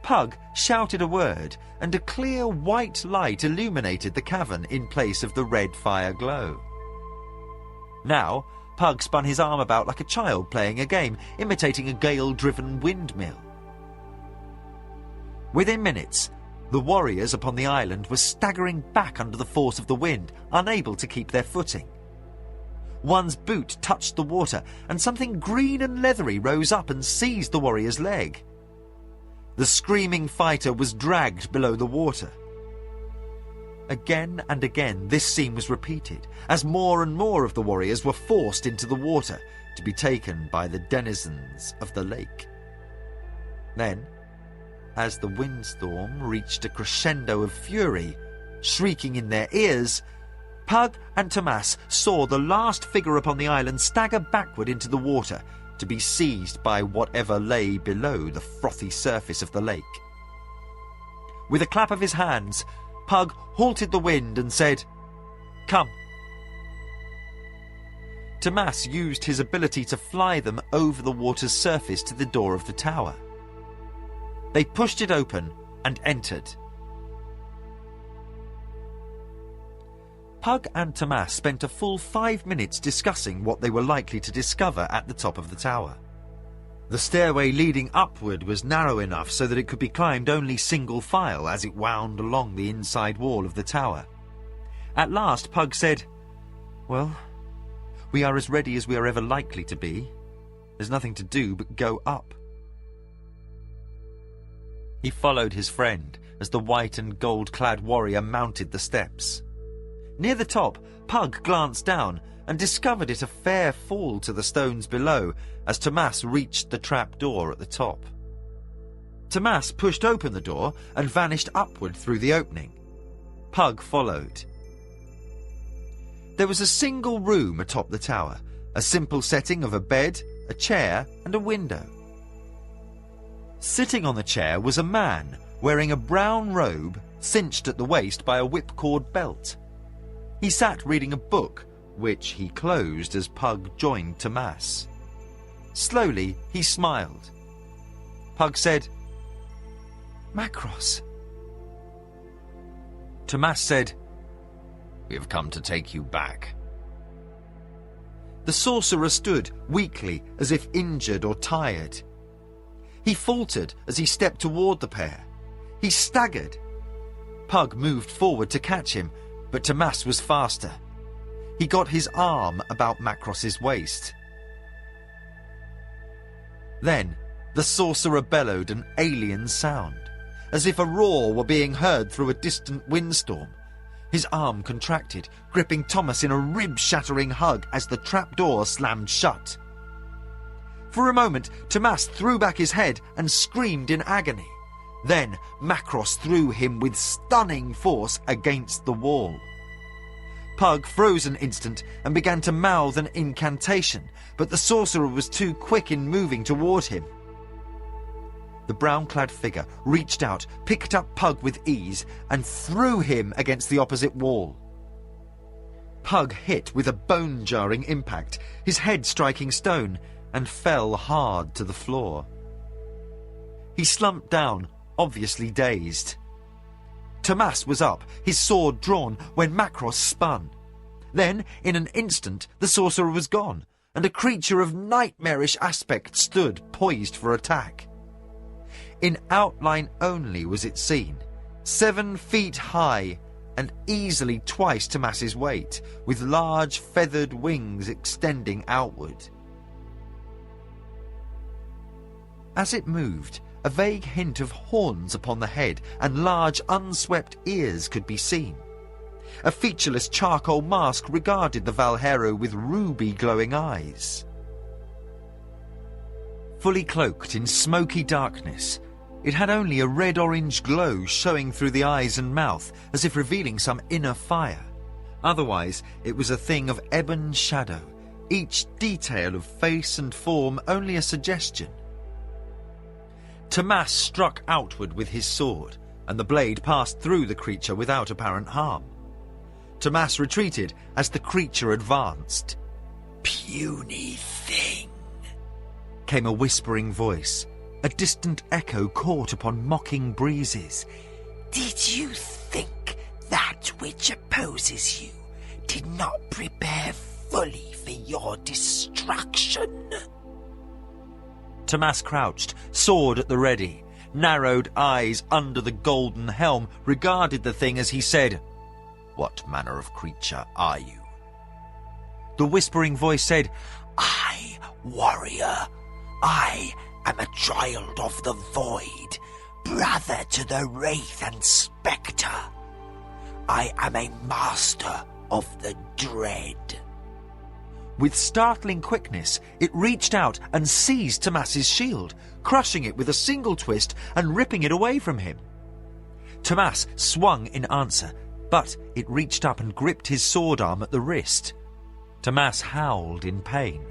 Pug shouted a word, and a clear white light illuminated the cavern in place of the red fire glow. Now Pug spun his arm about like a child playing a game, imitating a gale-driven windmill. Within minutes, the warriors upon the island were staggering back under the force of the wind, unable to keep their footing. One's boot touched the water, and something green and leathery rose up and seized the warrior's leg. The screaming fighter was dragged below the water. Again and again this scene was repeated, as more and more of the warriors were forced into the water to be taken by the denizens of the lake. Then, as the windstorm reached a crescendo of fury, shrieking in their ears, Pug and Tomas saw the last figure upon the island stagger backward into the water to be seized by whatever lay below the frothy surface of the lake. With a clap of his hands, Pug halted the wind and said, "Come." Tomas used his ability to fly them over the water's surface to the door of the tower. They pushed it open and entered. Pug and Tomas spent a full 5 minutes discussing what they were likely to discover at the top of the tower. The stairway leading upward was narrow enough so that it could be climbed only single file as it wound along the inside wall of the tower. At last Pug said, "Well, we are as ready as we are ever likely to be. There's nothing to do but go up." He followed his friend as the white and gold-clad warrior mounted the steps. Near the top, Pug glanced down and discovered it a fair fall to the stones below as Tomas reached the trap door at the top. Tomas pushed open the door and vanished upward through the opening. Pug followed. There was a single room atop the tower, a simple setting of a bed, a chair and a window. Sitting on the chair was a man wearing a brown robe cinched at the waist by a whipcord belt. He sat reading a book, which he closed as Pug joined Tomas. Slowly he smiled. Pug said, "Macross." Tomas said, "We have come to take you back." The sorcerer stood weakly as if injured or tired. He faltered as he stepped toward the pair. He staggered. Pug moved forward to catch him, but Tomas was faster. He got his arm about Macross's waist. Then the sorcerer bellowed an alien sound, as if a roar were being heard through a distant windstorm. His arm contracted, gripping Thomas in a rib-shattering hug as the trapdoor slammed shut. For a moment, Tomas threw back his head and screamed in agony. Then Macross threw him with stunning force against the wall. Pug froze an instant and began to mouth an incantation, but the sorcerer was too quick in moving toward him. The brown-clad figure reached out, picked up Pug with ease, and threw him against the opposite wall. Pug hit with a bone-jarring impact, his head striking stone, and fell hard to the floor. He slumped down, obviously dazed. Tomas was up, his sword drawn, when Macross spun. Then, in an instant, the sorcerer was gone, and a creature of nightmarish aspect stood poised for attack. In outline only was it seen, 7 feet high and easily twice Tomas's weight, with large feathered wings extending outward. As it moved, a vague hint of horns upon the head and large unswept ears could be seen. A featureless charcoal mask regarded the Valhero with ruby glowing eyes. Fully cloaked in smoky darkness, it had only a red-orange glow showing through the eyes and mouth, as if revealing some inner fire. Otherwise, it was a thing of ebon shadow, each detail of face and form only a suggestion. Tomas struck outward with his sword, and the blade passed through the creature without apparent harm. Tomas retreated as the creature advanced. "Puny thing," came a whispering voice, a distant echo caught upon mocking breezes. "Did you think that which opposes you did not prepare fully for your destruction?" Tomas crouched, sword at the ready. Narrowed eyes under the golden helm regarded the thing as he said, "What manner of creature are you?" The whispering voice said, "I, warrior, I am a child of the void, brother to the wraith and spectre. I am a master of the dread." With startling quickness, it reached out and seized Tomas's shield, crushing it with a single twist and ripping it away from him. Tomas swung in answer, but it reached up and gripped his sword arm at the wrist. Tomas howled in pain.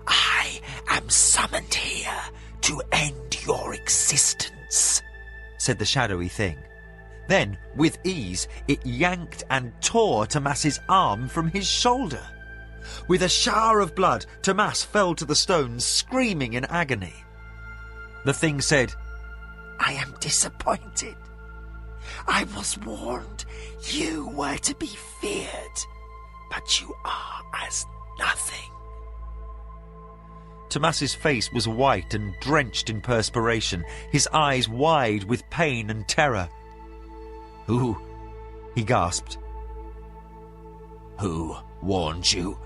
"I am summoned here to end your existence," said the shadowy thing. Then, with ease, it yanked and tore Tomas's arm from his shoulder. With a shower of blood, Tomas fell to the stones, screaming in agony. The thing said, "I am disappointed. I was warned you were to be feared, but you are as nothing." Tomas's face was white and drenched in perspiration, his eyes wide with pain and terror. "Who?" he gasped. "Who warned you?"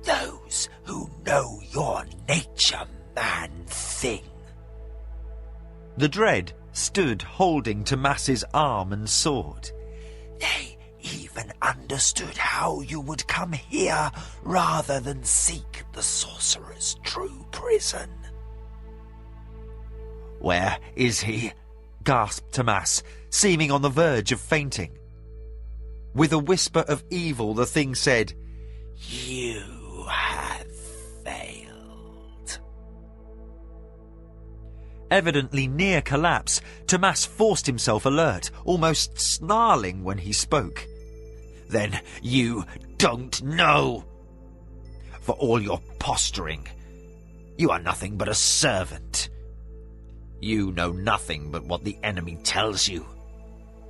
"Those who know your nature, man-thing." The dread stood holding Tomas's arm and sword. They even understood how you would come here rather than seek the sorcerer's true prison. "Where is he?" gasped Tomas, seeming on the verge of fainting. With a whisper of evil, the thing said, You have failed. Evidently near collapse, Tomas forced himself alert, almost snarling when he spoke. "Then you don't know. For all your posturing, you are nothing but a servant. You know nothing but what the enemy tells you."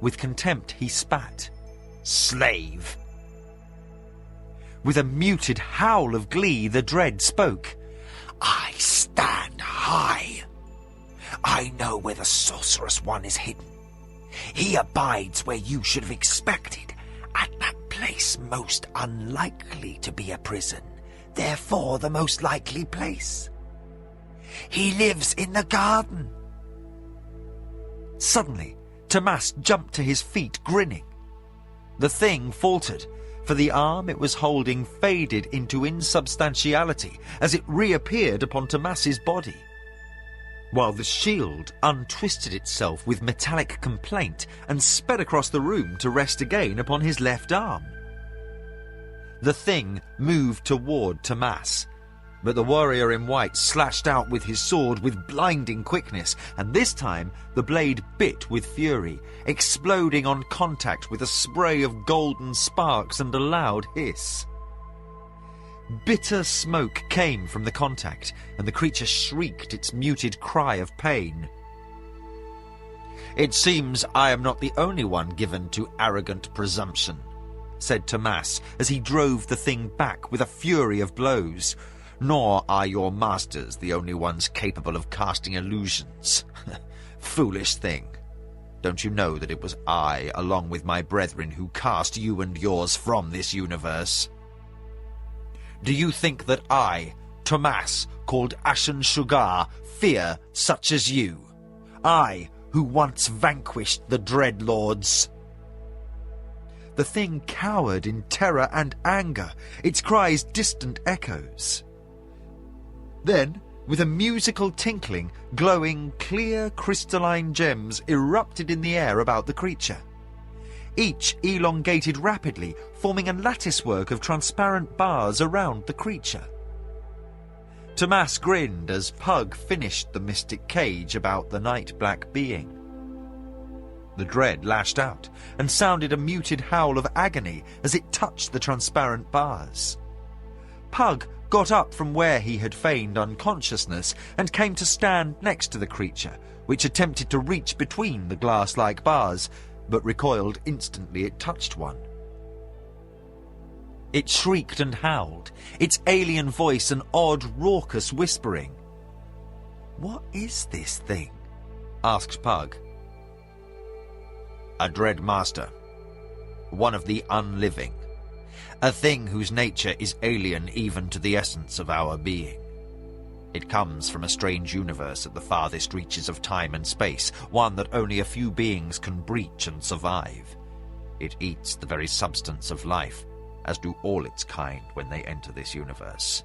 With contempt he spat. "Slave." With a muted howl of glee, the dread spoke. I stand high. I know where the sorcerous one is hidden. He abides where you should have expected, at that place most unlikely to be a prison, therefore the most likely place. He lives in the garden. Suddenly, Tomas jumped to his feet, grinning. The thing faltered, for the arm it was holding faded into insubstantiality as it reappeared upon Tomas's body, while the shield untwisted itself with metallic complaint and sped across the room to rest again upon his left arm. The thing moved toward Tomas, but the warrior in white slashed out with his sword with blinding quickness, and this time the blade bit with fury, exploding on contact with a spray of golden sparks and a loud hiss. Bitter smoke came from the contact, and the creature shrieked its muted cry of pain. "It seems I am not the only one given to arrogant presumption," said Tomas as he drove the thing back with a fury of blows. "Nor are your masters the only ones capable of casting illusions. Foolish thing. Don't you know that it was I, along with my brethren, who cast you and yours from this universe? Do you think that I, Tomas, called Ashen Sugar, fear such as you? I, who once vanquished the Dreadlords?" The thing cowered in terror and anger, its cries distant echoes. Then, with a musical tinkling, glowing clear crystalline gems erupted in the air about the creature. Each elongated rapidly, forming a latticework of transparent bars around the creature. Tomas grinned as Pug finished the mystic cage about the night-black being. The dread lashed out and sounded a muted howl of agony as it touched the transparent bars. Pug got up from where he had feigned unconsciousness and came to stand next to the creature, which attempted to reach between the glass-like bars, but recoiled instantly it touched one. It shrieked and howled, its alien voice an odd, raucous whispering. "What is this thing?" asked Pug. "A dread master, one of the unliving, a thing whose nature is alien even to the essence of our being. It comes from a strange universe at the farthest reaches of time and space, one that only a few beings can breach and survive. It eats the very substance of life, as do all its kind when they enter this universe.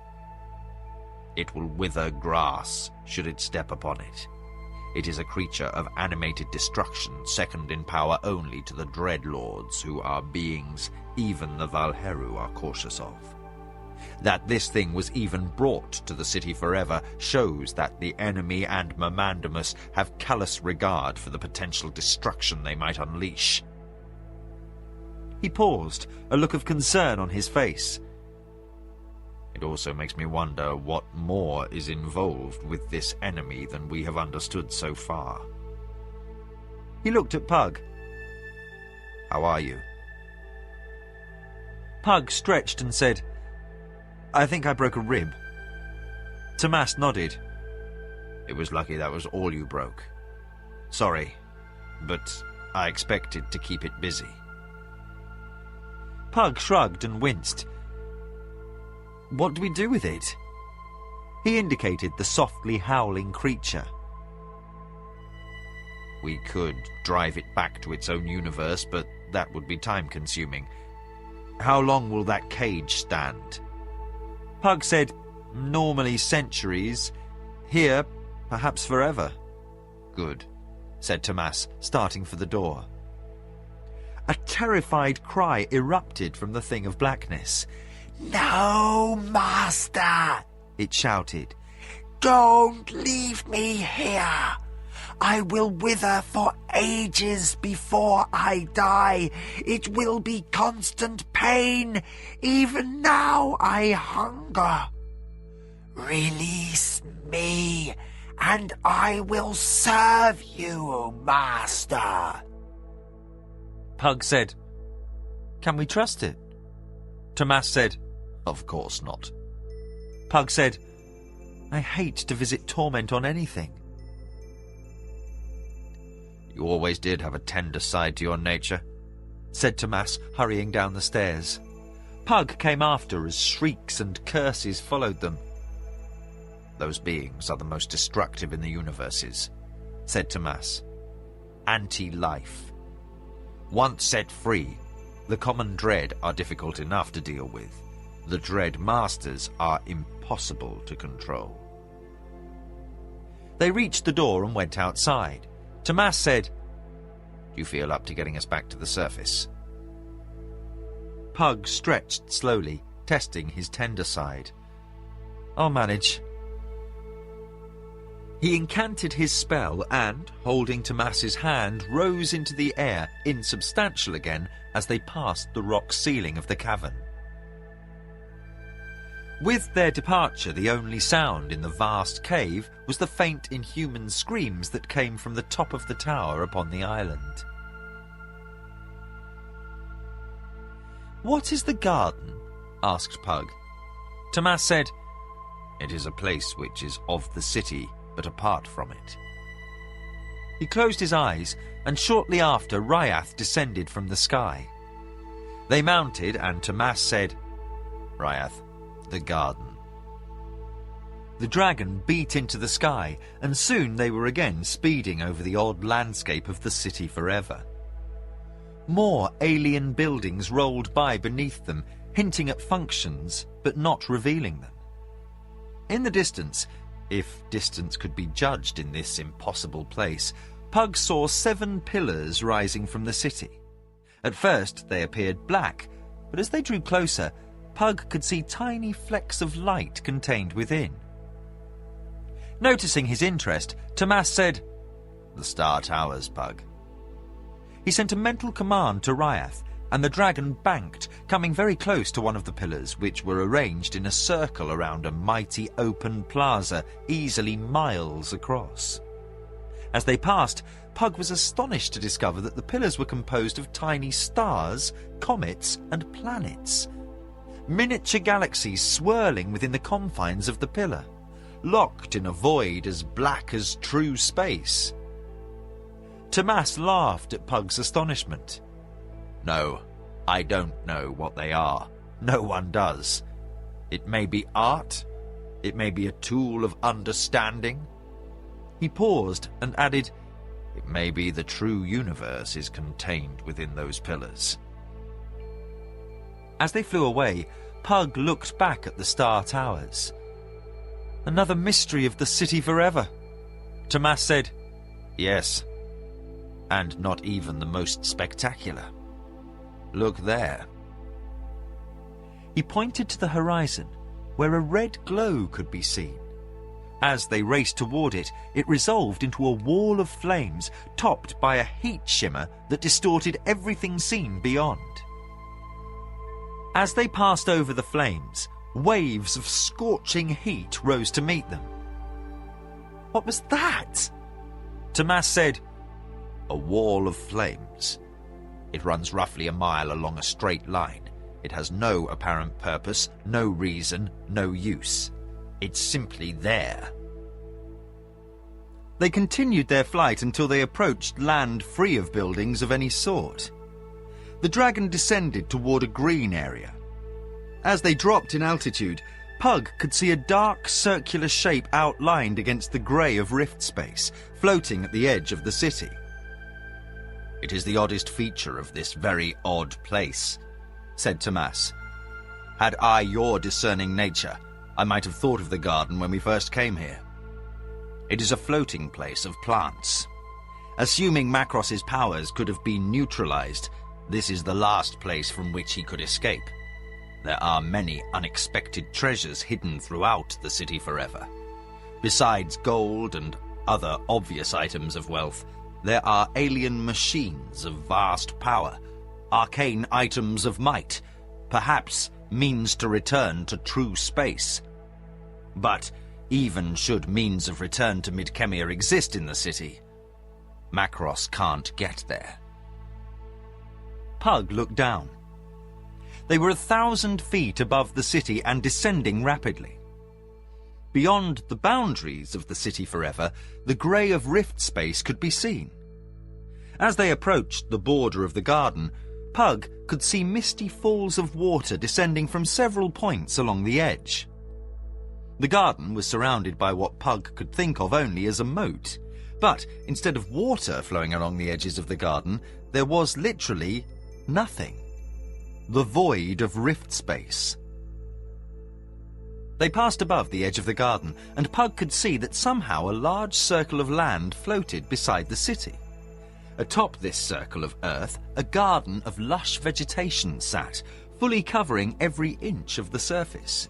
It will wither grass should it step upon it. It is a creature of animated destruction, second in power only to the Dreadlords, who are beings even the Valheru are cautious of. That this thing was even brought to the city forever shows that the enemy and Mamandamus have callous regard for the potential destruction they might unleash." He paused, a look of concern on his face. "It also makes me wonder what more is involved with this enemy than we have understood so far." He looked at Pug. "How are you?" Pug stretched and said, "I think I broke a rib." Tomas nodded. "It was lucky that was all you broke. Sorry, but I expected to keep it busy." Pug shrugged and winced. "What do we do with it?" He indicated the softly howling creature. We could drive it back to its own universe, but that would be time-consuming. How long will that cage stand? Pug said, normally centuries. Here, perhaps forever. Good, said Tomas, starting for the door. A terrified cry erupted from the thing of blackness. "No, master," it shouted. "Don't leave me here. I will wither for ages before I die. It will be constant pain. Even now I hunger. Release me, and I will serve you, master." Pug said, "Can we trust it?" Tomas said, "Of course not." Pug said, "I hate to visit torment on anything." You always did have a tender side to your nature, said Tomas, hurrying down the stairs. Pug came after as shrieks and curses followed them. Those beings are the most destructive in the universes, said Tomas. Anti-life. Once set free, the common dread are difficult enough to deal with. The dread masters are impossible to control. They reached the door and went outside. Tomas said, "Do you feel up to getting us back to the surface?" Pug stretched slowly, testing his tender side. "I'll manage." He incanted his spell and, holding Tomas's hand, rose into the air, insubstantial again, as they passed the rock ceiling of the cavern. With their departure, the only sound in the vast cave was the faint inhuman screams that came from the top of the tower upon the island. "What is the garden?" asked Pug. Tomas said, "It is a place which is of the city, but apart from it." He closed his eyes, and shortly after Ryath descended from the sky. They mounted, and Tomas said, "Ryath, the garden." The dragon beat into the sky, and soon they were again speeding over the odd landscape of the city forever. More alien buildings rolled by beneath them, hinting at functions, but not revealing them. In the distance, if distance could be judged in this impossible place, Pug saw 7 pillars rising from the city. At first they appeared black, but as they drew closer, Pug could see tiny flecks of light contained within. Noticing his interest, Tomas said, "The Star Towers, Pug." He sent a mental command to Ryath, and the dragon banked, coming very close to one of the pillars, which were arranged in a circle around a mighty open plaza, easily miles across. As they passed, Pug was astonished to discover that the pillars were composed of tiny stars, comets, and planets. Miniature galaxies swirling within the confines of the pillar, locked in a void as black as true space. Tomas laughed at Pug's astonishment. "No, I don't know what they are. No one does. It may be art. It may be a tool of understanding." He paused and added, "It may be the true universe is contained within those pillars." As they flew away, Pug looked back at the Star Towers. "Another mystery of the city forever." Tomas said, "Yes, and not even the most spectacular. Look there." He pointed to the horizon, where a red glow could be seen. As they raced toward it, it resolved into a wall of flames, topped by a heat shimmer that distorted everything seen beyond. As they passed over the flames, waves of scorching heat rose to meet them. "What was that?" Tomas said, "A wall of flames. It runs roughly a mile along a straight line. It has no apparent purpose, no reason, no use. It's simply there." They continued their flight until they approached land free of buildings of any sort. The dragon descended toward a green area. As they dropped in altitude, Pug could see a dark circular shape outlined against the grey of rift space, floating at the edge of the city. It is the oddest feature of this very odd place, said Tomas. Had I your discerning nature, I might have thought of the garden when we first came here. It is a floating place of plants. Assuming Macross's powers could have been neutralized, this is the last place from which he could escape. There are many unexpected treasures hidden throughout the city forever. Besides gold and other obvious items of wealth, there are alien machines of vast power, arcane items of might, perhaps means to return to true space. But even should means of return to Midkemia exist in the city, Macross can't get there. Pug looked down. They were 1,000 feet above the city and descending rapidly. Beyond the boundaries of the city forever, the grey of rift space could be seen. As they approached the border of the garden, Pug could see misty falls of water descending from several points along the edge. The garden was surrounded by what Pug could think of only as a moat, but instead of water flowing along the edges of the garden, there was literally nothing. The void of rift space. They passed above the edge of the garden, and Pug could see that somehow a large circle of land floated beside the city. Atop this circle of earth, a garden of lush vegetation sat, fully covering every inch of the surface.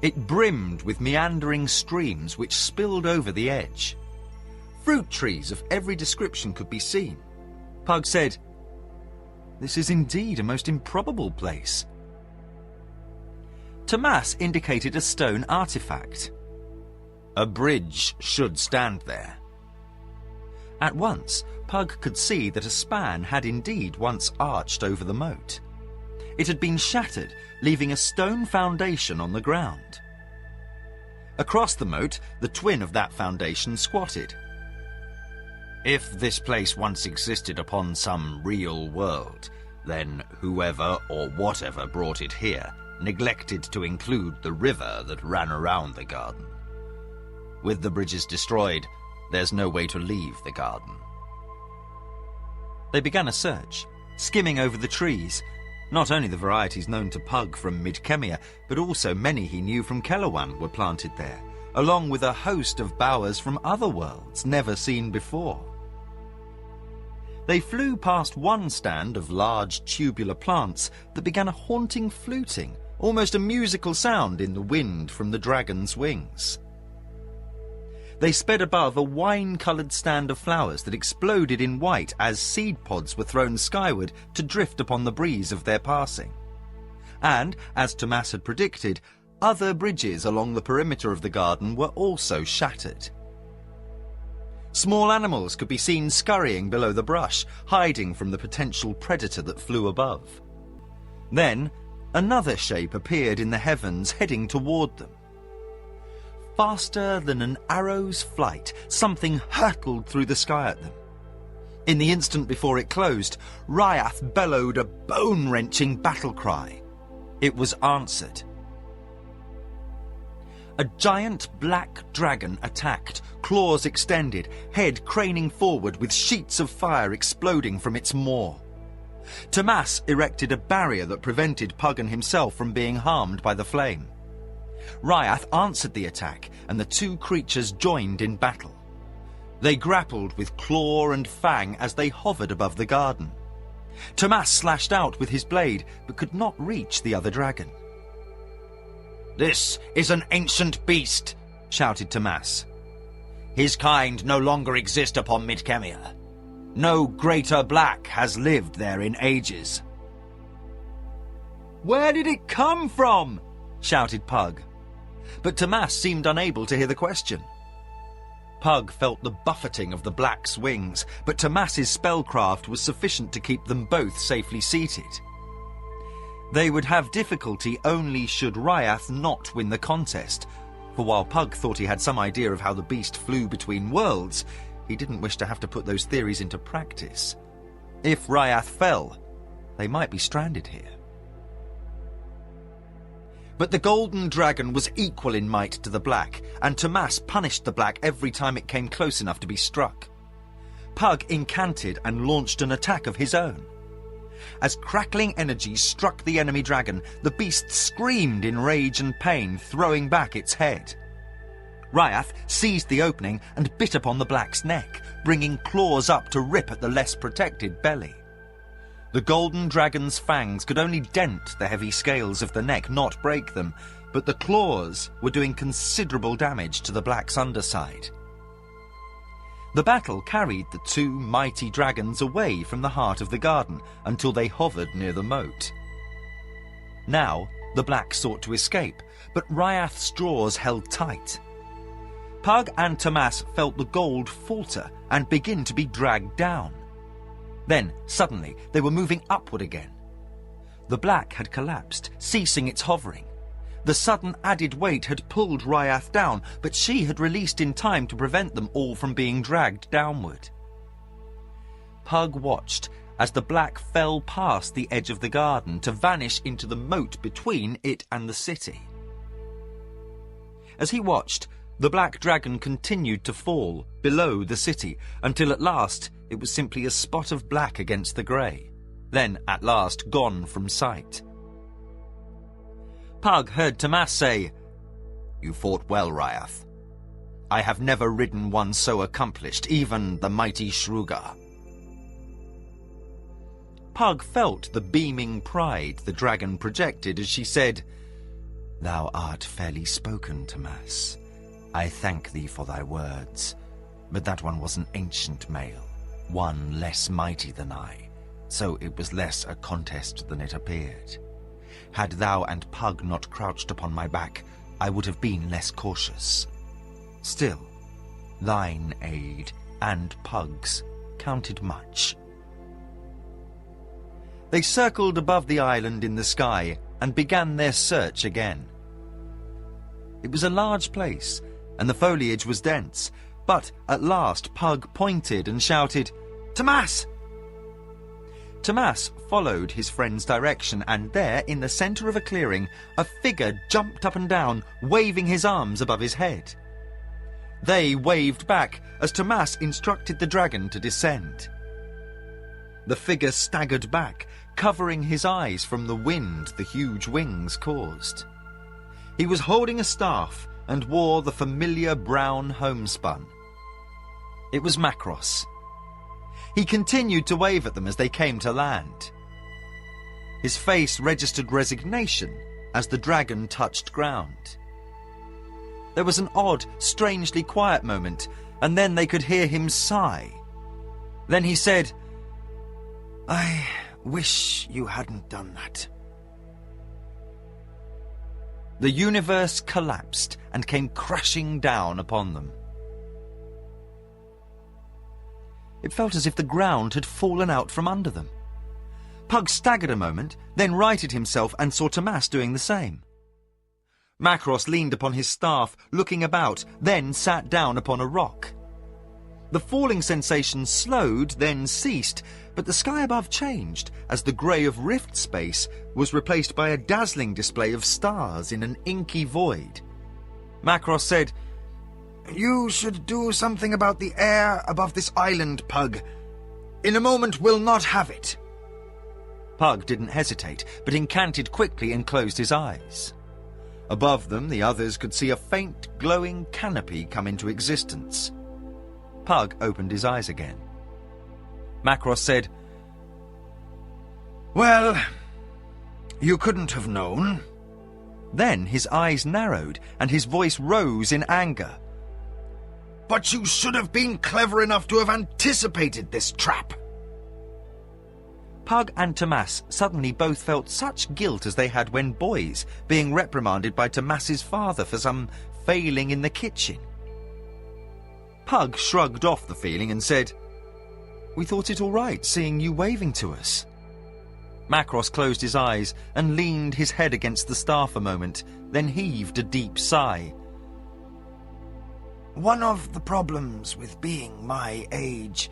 It brimmed with meandering streams which spilled over the edge. Fruit trees of every description could be seen. Pug said, "This is indeed a most improbable place." Tomas indicated a stone artifact. A bridge should stand there. At once, Pug could see that a span had indeed once arched over the moat. It had been shattered, leaving a stone foundation on the ground. Across the moat, the twin of that foundation squatted. If this place once existed upon some real world, then whoever or whatever brought it here neglected to include the river that ran around the garden. With the bridges destroyed, there's no way to leave the garden. They began a search, skimming over the trees, not only the varieties known to Pug from Midkemia, but also many he knew from Kellerwan were planted there, along with a host of bowers from other worlds never seen before. They flew past one stand of large tubular plants that began a haunting fluting, almost a musical sound in the wind from the dragon's wings. They sped above a wine-coloured stand of flowers that exploded in white as seed pods were thrown skyward to drift upon the breeze of their passing. And, as Tomas had predicted, other bridges along the perimeter of the garden were also shattered. Small animals could be seen scurrying below the brush, hiding from the potential predator that flew above. Then, another shape appeared in the heavens, heading toward them. Faster than an arrow's flight, something hurtled through the sky at them. In the instant before it closed, Ryath bellowed a bone-wrenching battle cry. It was answered. A giant black dragon attacked, claws extended, head craning forward with sheets of fire exploding from its maw. Tomas erected a barrier that prevented Pug and himself from being harmed by the flame. Ryath answered the attack, and the two creatures joined in battle. They grappled with claw and fang as they hovered above the garden. Tomas slashed out with his blade, but could not reach the other dragon. "This is an ancient beast," shouted Tomas. "His kind no longer exist upon Midkemia. No greater black has lived there in ages." "Where did it come from?" shouted Pug. But Tomas seemed unable to hear the question. Pug felt the buffeting of the black's wings, but Tomas's spellcraft was sufficient to keep them both safely seated. They would have difficulty only should Ryath not win the contest, for while Pug thought he had some idea of how the beast flew between worlds, he didn't wish to have to put those theories into practice. If Ryath fell, they might be stranded here. But the golden dragon was equal in might to the black, and Tomas punished the black every time it came close enough to be struck. Pug incanted and launched an attack of his own. As crackling energy struck the enemy dragon, the beast screamed in rage and pain, throwing back its head. Ryath seized the opening and bit upon the black's neck, bringing claws up to rip at the less protected belly. The golden dragon's fangs could only dent the heavy scales of the neck, not break them, but the claws were doing considerable damage to the black's underside. The battle carried the two mighty dragons away from the heart of the garden until they hovered near the moat. Now the black sought to escape, but Ryath's jaws held tight. Pug and Tomas felt the gold falter and begin to be dragged down. Then, suddenly, they were moving upward again. The black had collapsed, ceasing its hovering. The sudden added weight had pulled Ryath down, but she had released in time to prevent them all from being dragged downward. Pug watched as the black fell past the edge of the garden to vanish into the moat between it and the city. As he watched, the black dragon continued to fall below the city until at last it was simply a spot of black against the grey, then at last gone from sight. Pug heard Tomas say, "You fought well, Ryath. I have never ridden one so accomplished, even the mighty Shruga." Pug felt the beaming pride the dragon projected as she said, "Thou art fairly spoken, Tomas. I thank thee for thy words, but that one was an ancient male, one less mighty than I, so it was less a contest than it appeared. Had thou and Pug not crouched upon my back, I would have been less cautious. Still, thine aid and Pug's counted much." They circled above the island in the sky and began their search again. It was a large place, and the foliage was dense, but at last Pug pointed and shouted, "Tomas!" Tomas followed his friend's direction, and there, in the centre of a clearing, a figure jumped up and down, waving his arms above his head. They waved back as Tomas instructed the dragon to descend. The figure staggered back, covering his eyes from the wind the huge wings caused. He was holding a staff and wore the familiar brown homespun. It was Macross. He continued to wave at them as they came to land. His face registered resignation as the dragon touched ground. There was an odd, strangely quiet moment, and then they could hear him sigh. Then he said, "I wish you hadn't done that." The universe collapsed and came crashing down upon them. It felt as if the ground had fallen out from under them. Pug staggered a moment, then righted himself and saw Tomas doing the same. Macross leaned upon his staff, looking about, then sat down upon a rock. The falling sensation slowed, then ceased, but the sky above changed as the grey of rift space was replaced by a dazzling display of stars in an inky void. Macross said, "You should do something about the air above this island, Pug. In a moment we'll not have it." Pug didn't hesitate, but incanted quickly and closed his eyes. Above them, the others could see a faint, glowing canopy come into existence. Pug opened his eyes again. Macross said, "Well, you couldn't have known." Then his eyes narrowed and his voice rose in anger. "But you should have been clever enough to have anticipated this trap." Pug and Tomas suddenly both felt such guilt as they had when boys, being reprimanded by Tomas's father for some failing in the kitchen. Pug shrugged off the feeling and said, "We thought it all right seeing you waving to us." Macross closed his eyes and leaned his head against the staff a moment, then heaved a deep sigh. "One of the problems with being my age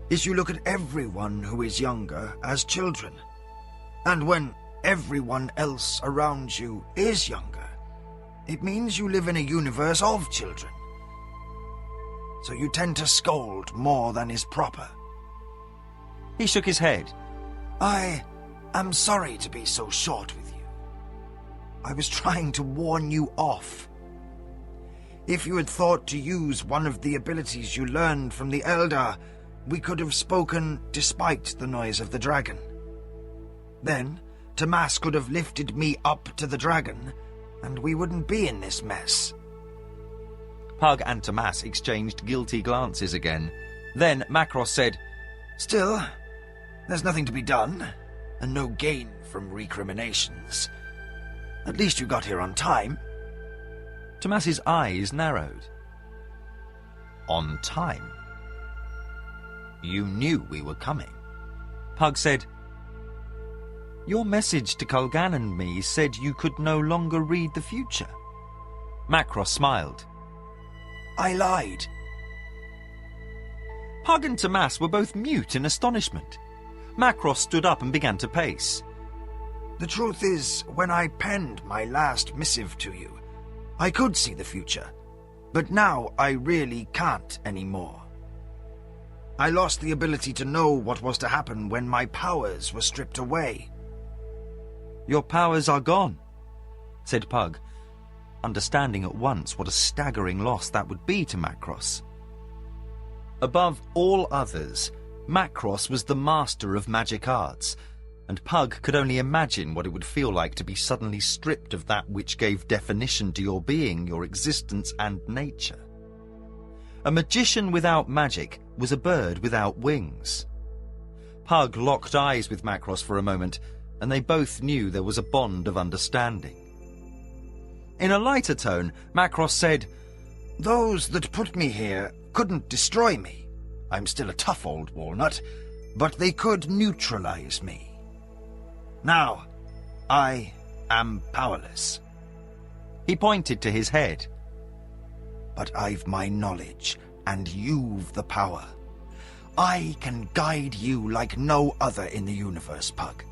is you look at everyone who is younger as children. And when everyone else around you is younger, it means you live in a universe of children. So you tend to scold more than is proper. He shook his head. I am sorry to be so short with you. I was trying to warn you off. If you had thought to use one of the abilities you learned from the Elder, we could have spoken despite the noise of the dragon. Then, Tomas could have lifted me up to the dragon, and we wouldn't be in this mess. Pug and Tomas exchanged guilty glances again. Then Macross said, Still, there's nothing to be done, and no gain from recriminations. At least you got here on time. Tomas's eyes narrowed. On time? You knew we were coming. Pug said, Your message to Kulgan and me said you could no longer read the future. Macross smiled. I lied. Pug and Tomas were both mute in astonishment. Macross stood up and began to pace. The truth is, when I penned my last missive to you, I could see the future, but now I really can't anymore. I lost the ability to know what was to happen when my powers were stripped away. Your powers are gone, said Pug, understanding at once what a staggering loss that would be to Macross. Above all others, Macross was the master of magic arts, and Pug could only imagine what it would feel like to be suddenly stripped of that which gave definition to your being, your existence, and nature. A magician without magic was a bird without wings. Pug locked eyes with Macross for a moment, and they both knew there was a bond of understanding. In a lighter tone, Macross said, Those that put me here couldn't destroy me. I'm still a tough old walnut, but they could neutralize me. Now, I am powerless. He pointed to his head. But I've my knowledge, and you've the power. I can guide you like no other in the universe, Pug.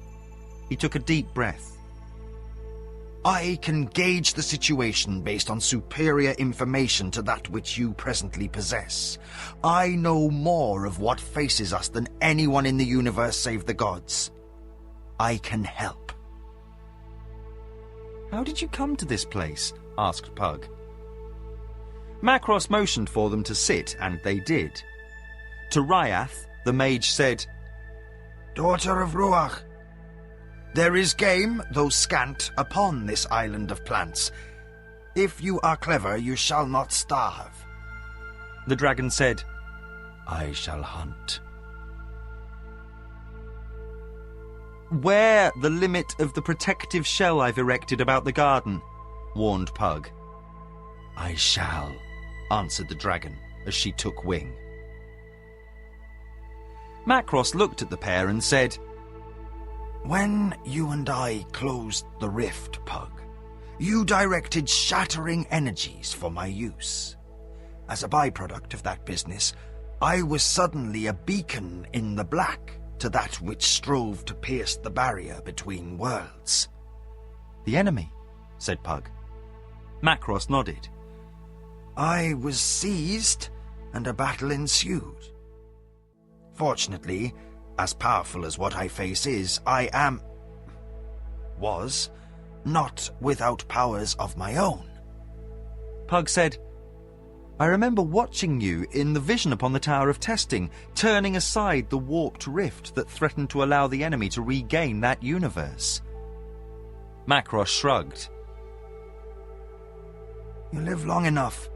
He took a deep breath. I can gauge the situation based on superior information to that which you presently possess. I know more of what faces us than anyone in the universe save the gods. I can help. How did you come to this place? Asked Pug. Macross motioned for them to sit, and they did. To Ryath, the mage said, Daughter of Ruach, there is game, though scant, upon this island of plants. If you are clever, you shall not starve. The dragon said, I shall hunt. Where the limit of the protective shell I've erected about the garden, warned Pug. I shall, answered the dragon as she took wing. Macross looked at the pair and said, When you and I closed the rift, Pug, you directed shattering energies for my use. As a byproduct of that business, I was suddenly a beacon in the black to that which strove to pierce the barrier between worlds. The enemy, said Pug. Macross nodded. I was seized, and a battle ensued. Fortunately, as powerful as what I face is, was not without powers of my own. Pug said, I remember watching you in the vision upon the Tower of Testing, turning aside the warped rift that threatened to allow the enemy to regain that universe. Macross shrugged. You live long enough,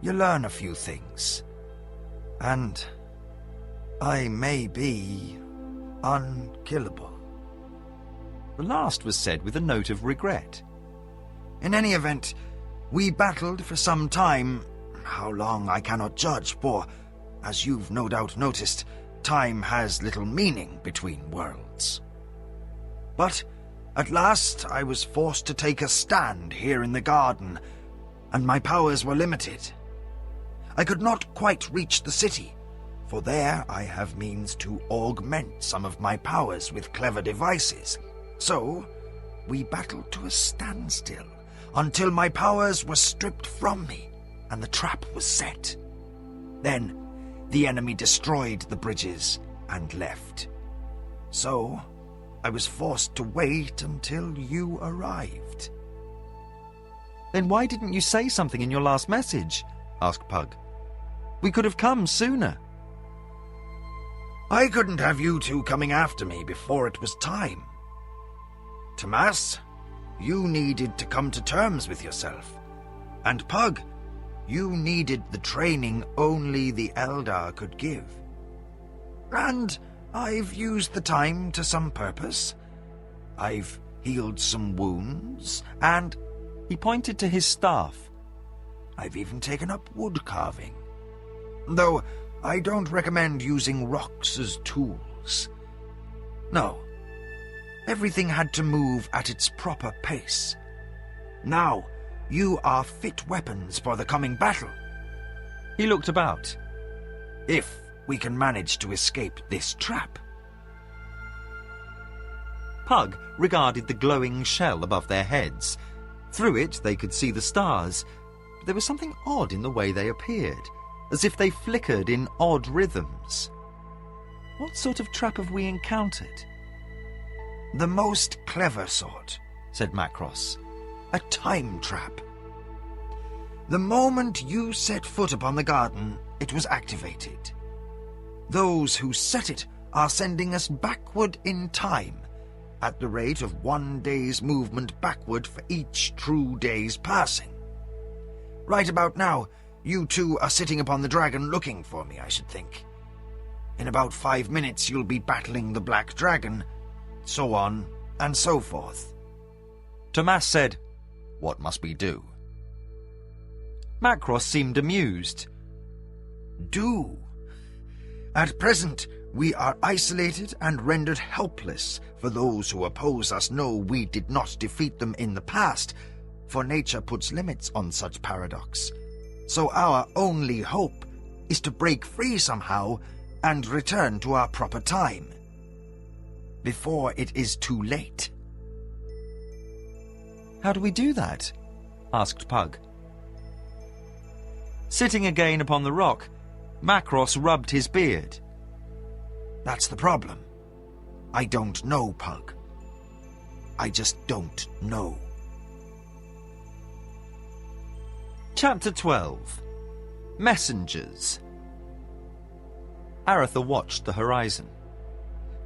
you learn a few things. And I may be unkillable. The last was said with a note of regret. In any event, we battled for some time. How long I cannot judge, for, as you've no doubt noticed, time has little meaning between worlds. But at last I was forced to take a stand here in the garden, and my powers were limited. I could not quite reach the city, for there I have means to augment some of my powers with clever devices. So we battled to a standstill until my powers were stripped from me and the trap was set. Then the enemy destroyed the bridges and left. So I was forced to wait until you arrived. Then why didn't you say something in your last message? Asked Pug. We could have come sooner. I couldn't have you two coming after me before it was time. Tomas, you needed to come to terms with yourself. And Pug, you needed the training only the Eldar could give. And I've used the time to some purpose. I've healed some wounds, and he pointed to his staff. I've even taken up wood carving. Though I don't recommend using rocks as tools. No. Everything had to move at its proper pace. Now, you are fit weapons for the coming battle. He looked about. If we can manage to escape this trap. Pug regarded the glowing shell above their heads. Through it they could see the stars, but there was something odd in the way they appeared, as if they flickered in odd rhythms. What sort of trap have we encountered? The most clever sort, said Macross. A time trap. The moment you set foot upon the garden, it was activated. Those who set it are sending us backward in time, at the rate of 1 day's movement backward for each true day's passing. Right about now, you two are sitting upon the dragon looking for me, I should think. In about 5 minutes you'll be battling the black dragon, so on and so forth. Tomas said, What must we do? Macross seemed amused. Do. At present, we are isolated and rendered helpless, for those who oppose us know we did not defeat them in the past, for nature puts limits on such paradox. So our only hope is to break free somehow and return to our proper time, before it is too late. How do we do that? Asked Pug. Sitting again upon the rock, Macross rubbed his beard. That's the problem. I don't know, Pug. I just don't know. Chapter 12. Messengers. Aretha watched the horizon.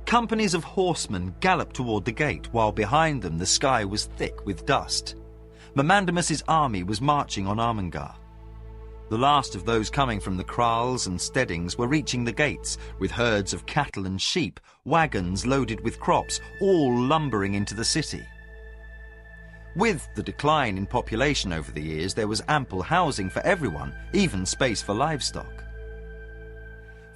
Companies of horsemen galloped toward the gate, while behind them the sky was thick with dust. Mamandamus's army was marching on Armengar. The last of those coming from the kraals and steadings were reaching the gates, with herds of cattle and sheep, wagons loaded with crops, all lumbering into the city. With the decline in population over the years, there was ample housing for everyone, even space for livestock.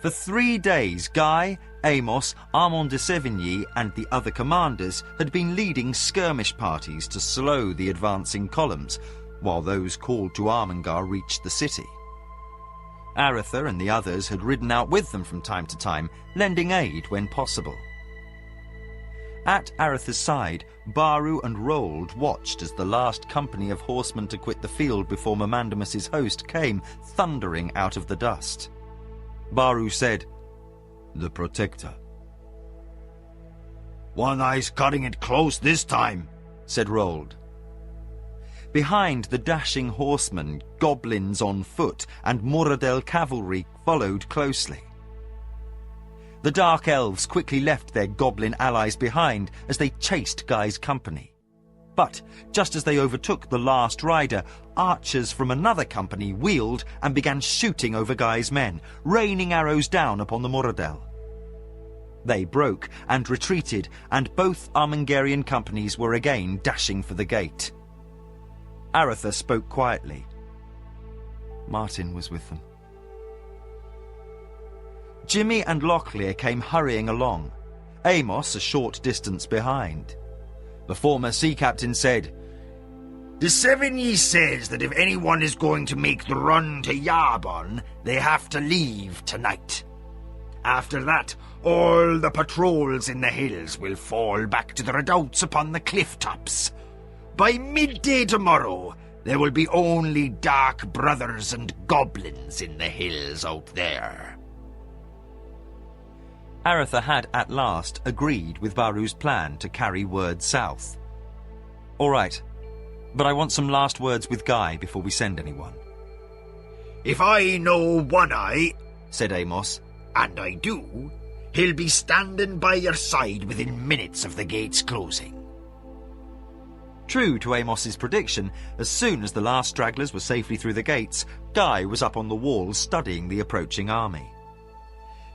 For 3 days, Guy, Amos, Armand de Sévigny and the other commanders had been leading skirmish parties to slow the advancing columns, while those called to Armengar reached the city. Aretha and the others had ridden out with them from time to time, lending aid when possible. At Aretha's side, Baru and Rold watched as the last company of horsemen to quit the field before Mamandamus's host came thundering out of the dust. Baru said, The Protector. One Eye's cutting it close this time, said Rold. Behind the dashing horsemen, goblins on foot and Moradel cavalry followed closely. The Dark Elves quickly left their goblin allies behind as they chased Guy's company. But just as they overtook the last rider, archers from another company wheeled and began shooting over Guy's men, raining arrows down upon the Moradel. They broke and retreated, and both Armengarian companies were again dashing for the gate. Aretha spoke quietly. Martin was with them. Jimmy and Locklear came hurrying along, Amos a short distance behind. The former sea captain said, De Sévigny says that if anyone is going to make the run to Yarbon, they have to leave tonight. After that, all the patrols in the hills will fall back to the redoubts upon the cliff tops. By midday tomorrow, There will be only dark brothers and goblins in the hills out there. Aretha had at last agreed with Baru's plan to carry word south. All right, but I want some last words with Guy before we send anyone. If I know One Eye, said Amos, and I do, he'll be standing by your side within minutes of the gates closing. True to Amos's prediction, as soon as the last stragglers were safely through the gates, Guy was up on the wall studying the approaching army.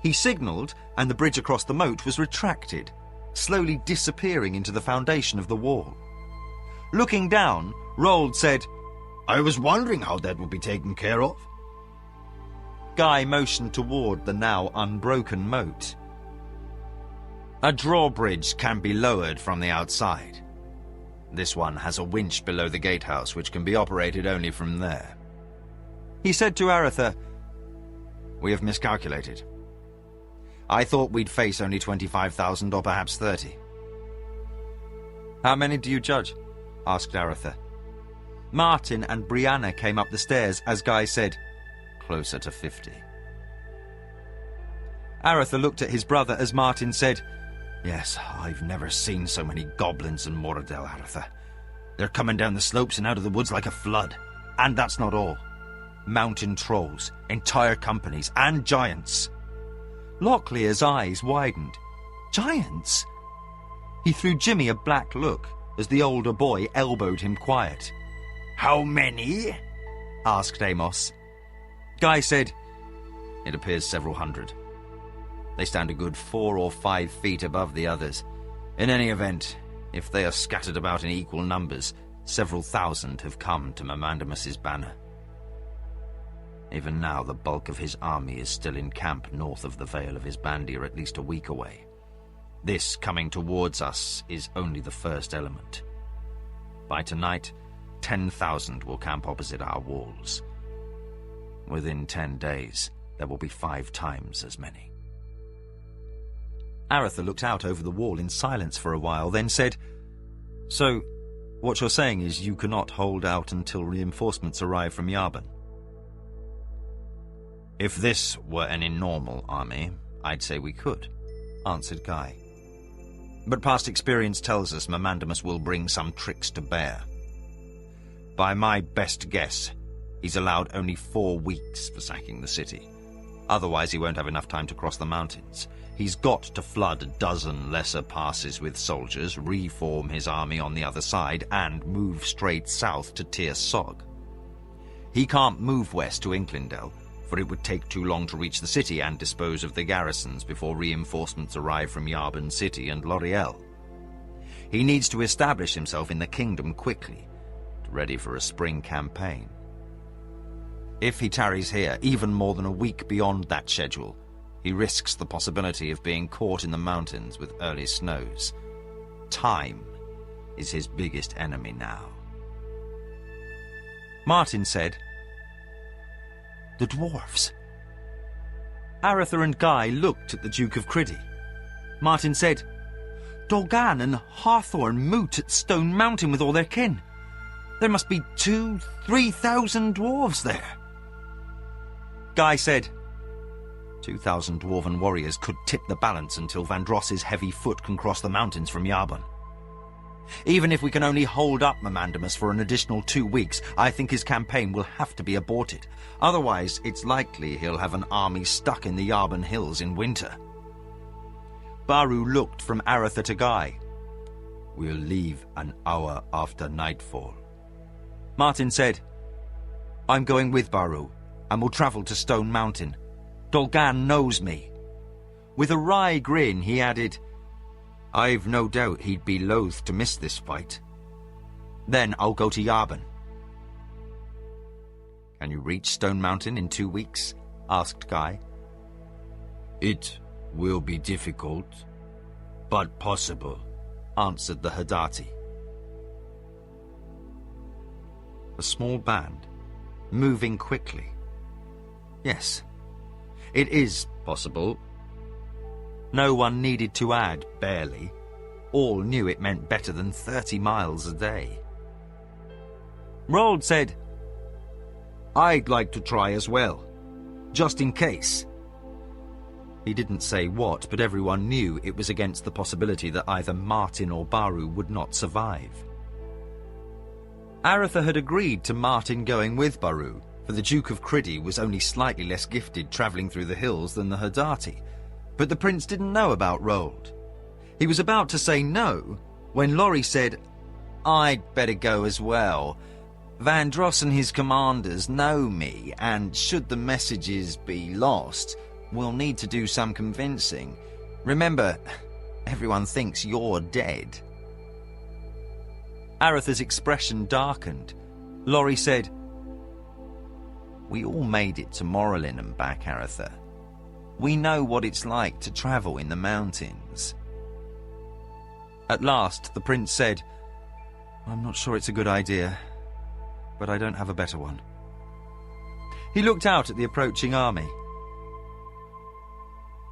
He signalled, and the bridge across the moat was retracted, slowly disappearing into the foundation of the wall. Looking down, Roald said, I was wondering how that would be taken care of. Guy motioned toward the now unbroken moat. A drawbridge can be lowered from the outside. This one has a winch below the gatehouse which can be operated only from there. He said to Aretha, We have miscalculated. I thought we'd face only 25,000 or perhaps 30. How many do you judge? Asked Aretha. Martin and Brianna came up the stairs as Guy said, Closer to 50. Aretha looked at his brother as Martin said, Yes, I've never seen so many goblins in Moradel, Aretha. They're coming down the slopes and out of the woods like a flood. And that's not all. Mountain trolls, entire companies, and giants. Locklear's eyes widened. Giants? He threw Jimmy a black look as the older boy elbowed him quiet. How many? Asked Amos. Guy said, It appears several hundred. They stand a good 4 or 5 feet above the others. In any event, if they are scattered about in equal numbers, several thousand have come to Mamandamus's banner. Even now, the bulk of his army is still in camp north of the Vale of Isbandir, at least a week away. This coming towards us is only the first element. By tonight, 10,000 will camp opposite our walls. Within 10 days, there will be 5 times as many. Aretha looked out over the wall in silence for a while, then said, So, what you're saying is you cannot hold out until reinforcements arrive from Yavin? If this were an normal army, I'd say we could, answered Guy. But past experience tells us Mamandamus will bring some tricks to bear. By my best guess, he's allowed only 4 weeks for sacking the city. Otherwise he won't have enough time to cross the mountains. He's got to flood a dozen lesser passes with soldiers, reform his army on the other side, and move straight south to Tir Sog. He can't move west to Inklindel, for it would take too long to reach the city and dispose of the garrisons before reinforcements arrive from Yavin City and L'Oreal. He needs to establish himself in the kingdom quickly, ready for a spring campaign. If he tarries here even more than a week beyond that schedule, he risks the possibility of being caught in the mountains with early snows. Time is his biggest enemy now. Martin said, The dwarves. Aretha and Guy looked at the Duke of Criddy. Martin said, Dolgan and Hawthorne moot at Stone Mountain with all their kin. There must be 2,000-3,000 dwarves there. Guy said, 2,000 dwarven warriors could tip the balance until Vandross's heavy foot can cross the mountains from Yavin. Even if we can only hold up Mamandamus for an additional 2 weeks, I think his campaign will have to be aborted. Otherwise, it's likely he'll have an army stuck in the Yavin hills in winter. Baru looked from Aretha to Guy. We'll leave an hour after nightfall. Martin said, I'm going with Baru, and we'll travel to Stone Mountain. Dolgan knows me. With a wry grin, he added, I've no doubt he'd be loath to miss this fight. Then I'll go to Yavin. Can you reach Stone Mountain in 2 weeks? Asked Guy. It will be difficult, but possible, answered the Hadati. A small band, moving quickly. Yes, it is possible. No one needed to add barely. All knew it meant better than 30 miles a day. Roald said, I'd like to try as well, just in case. He didn't say what, but everyone knew it was against the possibility that either Martin or Baru would not survive. Aretha had agreed to Martin going with Baru, for the Duke of Criddy was only slightly less gifted travelling through the hills than the Herdati, but the prince didn't know about Roald. He was about to say no when Laurie said, I'd better go as well. Vandross and his commanders know me, and should the messages be lost, we'll need to do some convincing. Remember, everyone thinks you're dead. Aretha's expression darkened. Laurie said, We all made it to Morrilan and back, Aretha. We know what it's like to travel in the mountains. At last, the prince said, I'm not sure it's a good idea, but I don't have a better one. He looked out at the approaching army.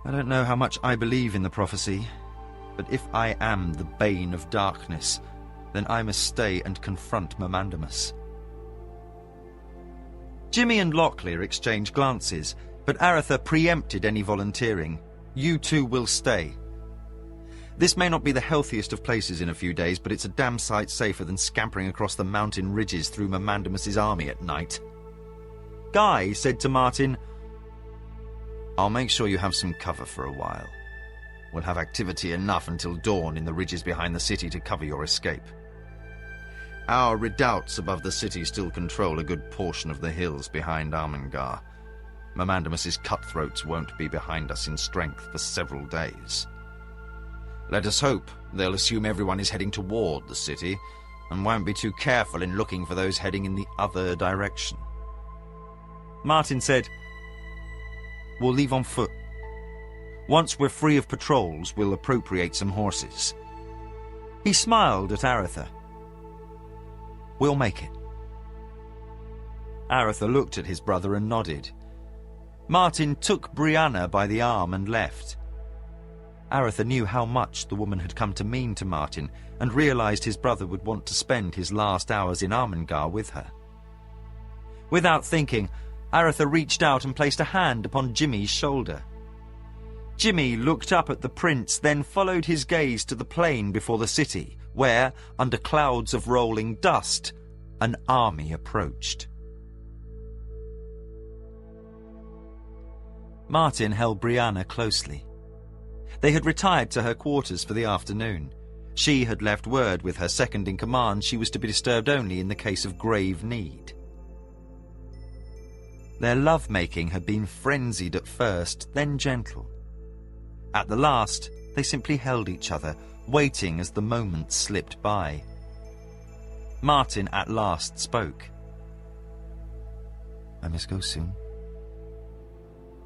I don't know how much I believe in the prophecy, but if I am the bane of darkness, then I must stay and confront Mamandamus. Jimmy and Locklear exchanged glances, but Aretha preempted any volunteering. You two will stay. This may not be the healthiest of places in a few days, but it's a damn sight safer than scampering across the mountain ridges through Mamandamus's army at night. Guy said to Martin, I'll make sure you have some cover for a while. We'll have activity enough until dawn in the ridges behind the city to cover your escape. Our redoubts above the city still control a good portion of the hills behind Armengar. Mamandamus's cutthroats won't be behind us in strength for several days. Let us hope they'll assume everyone is heading toward the city and won't be too careful in looking for those heading in the other direction. Martin said, We'll leave on foot. Once we're free of patrols, we'll appropriate some horses. He smiled at Aretha. We'll make it. Aretha looked at his brother and nodded. Martin took Brianna by the arm and left. Aretha knew how much the woman had come to mean to Martin and realised his brother would want to spend his last hours in Armengar with her. Without thinking, Aretha reached out and placed a hand upon Jimmy's shoulder. Jimmy looked up at the prince, then followed his gaze to the plain before the city, where, under clouds of rolling dust, an army approached. Martin held Brianna closely. They had retired to her quarters for the afternoon. She had left word with her second-in-command she was to be disturbed only in the case of grave need. Their love-making had been frenzied at first, then gentle. At the last, they simply held each other, waiting as the moments slipped by. Martin at last spoke. I must go soon.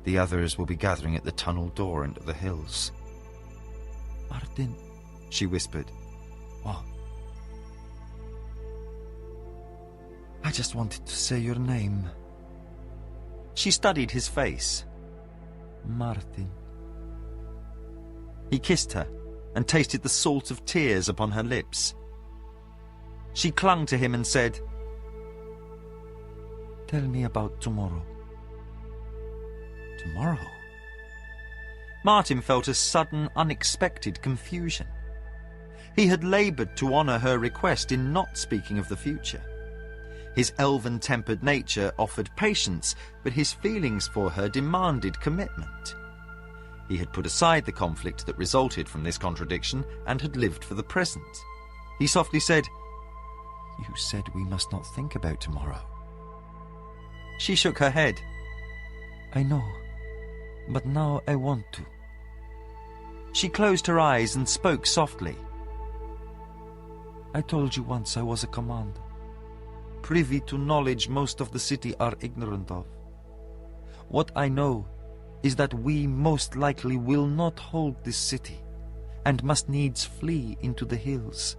The others will be gathering at the tunnel door into the hills. Martin, she whispered. What? I just wanted to say your name. She studied his face. Martin. He kissed her and tasted the salt of tears upon her lips. She clung to him and said, Tell me about tomorrow. Tomorrow? Martin felt a sudden, unexpected confusion. He had laboured to honour her request in not speaking of the future. His elven-tempered nature offered patience, but his feelings for her demanded commitment. He had put aside the conflict that resulted from this contradiction and had lived for the present. He softly said, You said we must not think about tomorrow. She shook her head. I know, but now I want to. She closed her eyes and spoke softly. I told you once I was a commander, privy to knowledge most of the city are ignorant of. What I know is that we most likely will not hold this city, and must needs flee into the hills.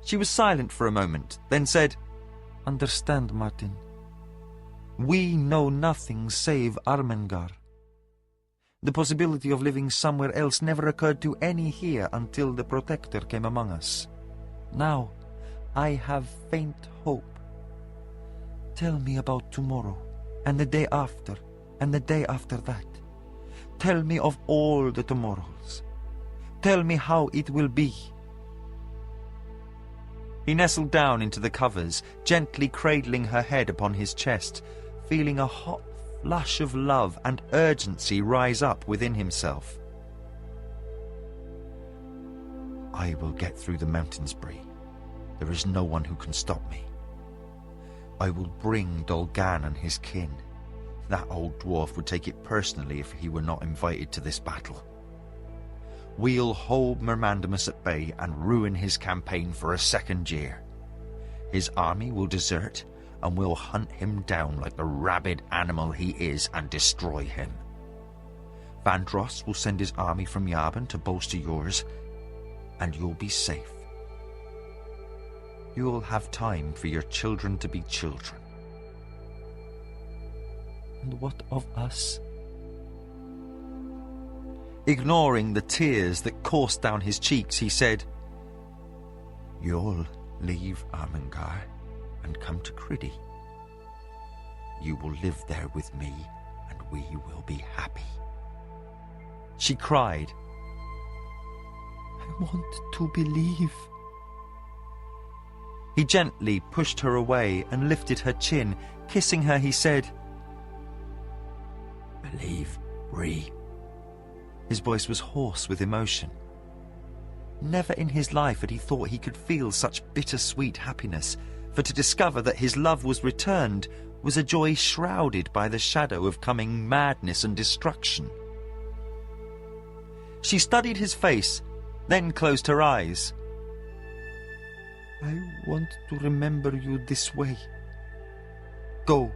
She was silent for a moment, then said, Understand, Martin. We know nothing save Armengar. The possibility of living somewhere else never occurred to any here until the Protector came among us. Now, I have faint hope. Tell me about tomorrow, and the day after, and the day after that. Tell me of all the tomorrows. Tell me how it will be." He nestled down into the covers, gently cradling her head upon his chest, feeling a hot flush of love and urgency rise up within himself. "I will get through the mountains, Bree. There is no one who can stop me. I will bring Dolgan and his kin. That old dwarf would take it personally if he were not invited to this battle. We'll hold Mermandamus at bay and ruin his campaign for a second year. His army will desert, and we'll hunt him down like the rabid animal he is and destroy him. Vandross will send his army from Yavin to bolster yours, and you'll be safe. You'll have time for your children to be children." And what of us? Ignoring the tears that coursed down his cheeks, he said, "You'll leave Armengar and come to Criddy. You will live there with me, and we will be happy." She cried, I want to believe. He gently pushed her away and lifted her chin. Kissing her, he said, "Believe, Bree." His voice was hoarse with emotion. Never in his life had he thought he could feel such bittersweet happiness, for to discover that his love was returned was a joy shrouded by the shadow of coming madness and destruction. She studied his face, then closed her eyes. I want to remember you this way. Go,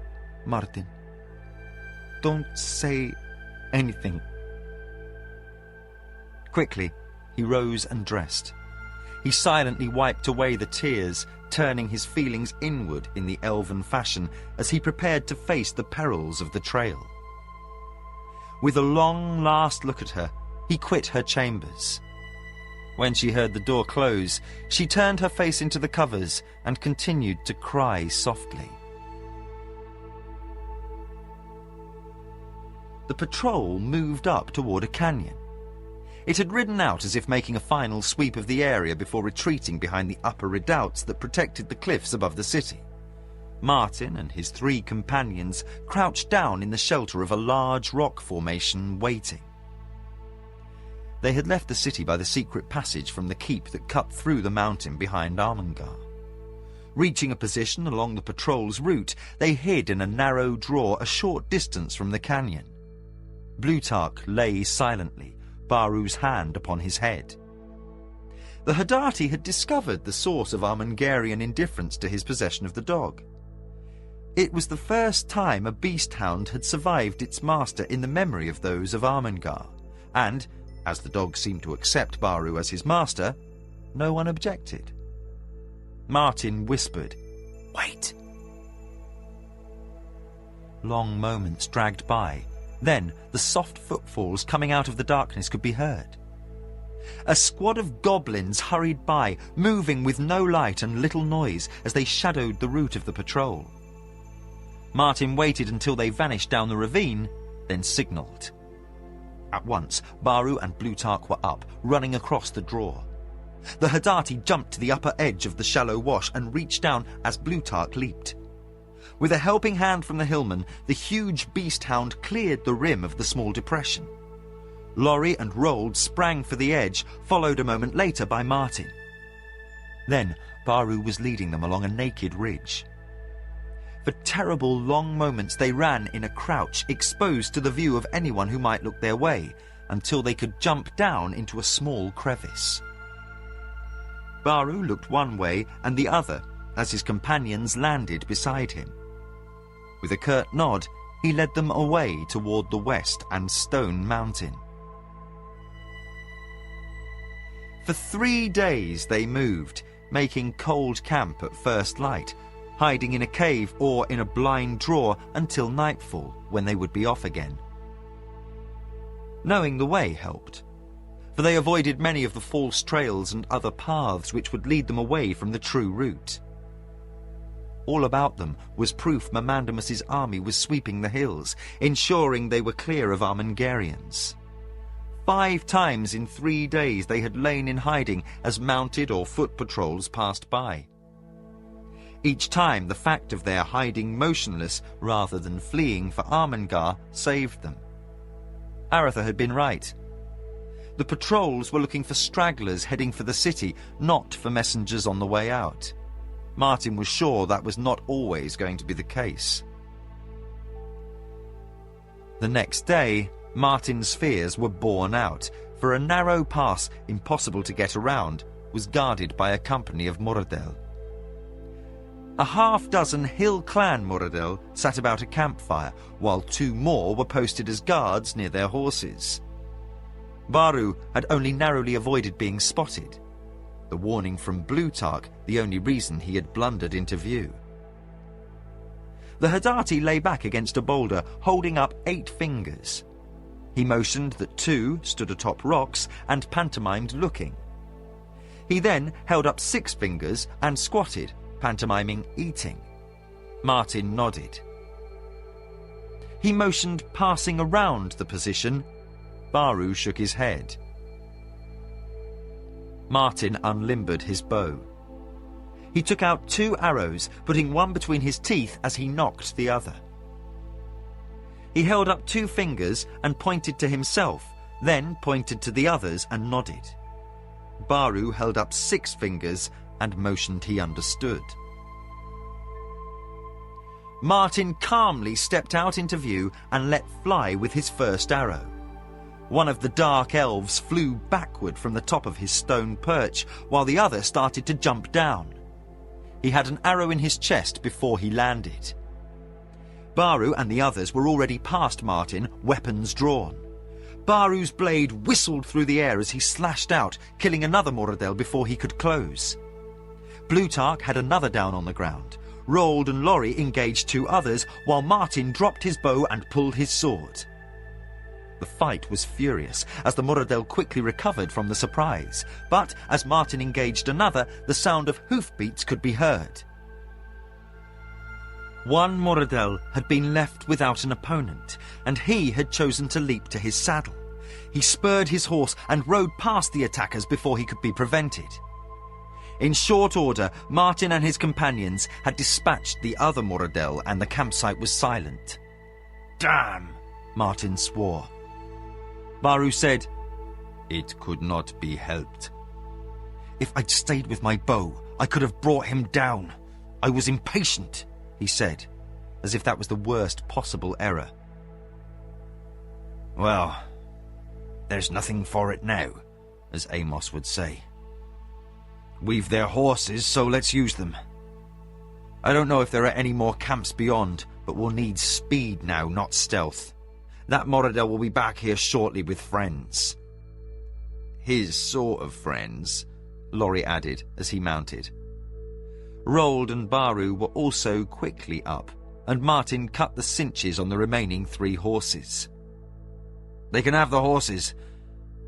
Martin. Don't say anything. Quickly, he rose and dressed. He silently wiped away the tears, turning his feelings inward in the elven fashion as he prepared to face the perils of the trail. With a long last look at her, he quit her chambers. When she heard the door close, she turned her face into the covers and continued to cry softly. The patrol moved up toward a canyon. It had ridden out as if making a final sweep of the area before retreating behind the upper redoubts that protected the cliffs above the city. Martin and his 3 companions crouched down in the shelter of a large rock formation, waiting. They had left the city by the secret passage from the keep that cut through the mountain behind Armengar. Reaching a position along the patrol's route, they hid in a narrow draw a short distance from the canyon. Blutarch lay silently, Baru's hand upon his head. The Hadarti had discovered the source of Armengarian indifference to his possession of the dog. It was the first time a beast hound had survived its master in the memory of those of Armengar, and, as the dog seemed to accept Baru as his master, no one objected. Martin whispered, "Wait." Long moments dragged by. Then the soft footfalls coming out of the darkness could be heard. A squad of goblins hurried by, moving with no light and little noise as they shadowed the route of the patrol. Martin waited until they vanished down the ravine, then signalled. At once, Baru and Blutarch were up, running across the draw. The Hadarti jumped to the upper edge of the shallow wash and reached down as Blutarch leaped. With a helping hand from the hillman, the huge beast hound cleared the rim of the small depression. Laurie and Rold sprang for the edge, followed a moment later by Martin. Then Baru was leading them along a naked ridge. For terrible long moments they ran in a crouch, exposed to the view of anyone who might look their way, until they could jump down into a small crevice. Baru looked one way and the other as his companions landed beside him. With a curt nod, he led them away toward the west and Stone Mountain. For 3 days they moved, making cold camp at first light, hiding in a cave or in a blind draw until nightfall, when they would be off again. Knowing the way helped. for they avoided many of the false trails and other paths which would lead them away from the true route. All about them was proof Mamandamus's army was sweeping the hills, ensuring they were clear of Armengarians. 5 times in 3 days they had lain in hiding as mounted or foot patrols passed by. Each time the fact of their hiding motionless rather than fleeing for Armengar saved them. Aratha had been right. The patrols were looking for stragglers heading for the city, not for messengers on the way out. Martin was sure that was not always going to be the case. The next day, Martin's fears were borne out, for a narrow pass impossible to get around was guarded by a company of Moradel. A half-dozen hill clan Moradel sat about a campfire, while 2 more were posted as guards near their horses. Baru had only narrowly avoided being spotted, the warning from Blutarch the only reason he had blundered into view. The Hadati lay back against a boulder, holding up 8 fingers. He motioned that 2 stood atop rocks and pantomimed looking. He then held up 6 fingers and squatted, pantomiming eating. Martin nodded. He motioned passing around the position. Baru shook his head. Martin unlimbered his bow. He took out 2 arrows, putting one between his teeth as he nocked the other. He held up 2 fingers and pointed to himself, then pointed to the others and nodded. Baru held up 6 fingers and motioned he understood. Martin calmly stepped out into view and let fly with his first arrow. One of the dark elves flew backward from the top of his stone perch, while the other started to jump down. He had an arrow in his chest before he landed. Baru and the others were already past Martin, weapons drawn. Baru's blade whistled through the air as he slashed out, killing another Moradel before he could close. Blutarch had another down on the ground. Roald and Laurie engaged 2 others, while Martin dropped his bow and pulled his sword. The fight was furious, as the Moradel quickly recovered from the surprise. But as Martin engaged another, the sound of hoofbeats could be heard. One Moradel had been left without an opponent, and he had chosen to leap to his saddle. He spurred his horse and rode past the attackers before he could be prevented. In short order, Martin and his companions had dispatched the other Moradel, and the campsite was silent. Damn! Martin swore. Baru said, "It could not be helped. If I'd stayed with my bow, I could have brought him down. I was impatient," he said, as if that was the worst possible error. Well, there's nothing for it now, as Amos would say. We've their horses, so let's use them. I don't know if there are any more camps beyond, but we'll need speed now, not stealth. That Moradel will be back here shortly with friends. His sort of friends, Laurie added as he mounted. Roald and Baru were also quickly up, and Martin cut the cinches on the remaining 3 horses. They can have the horses,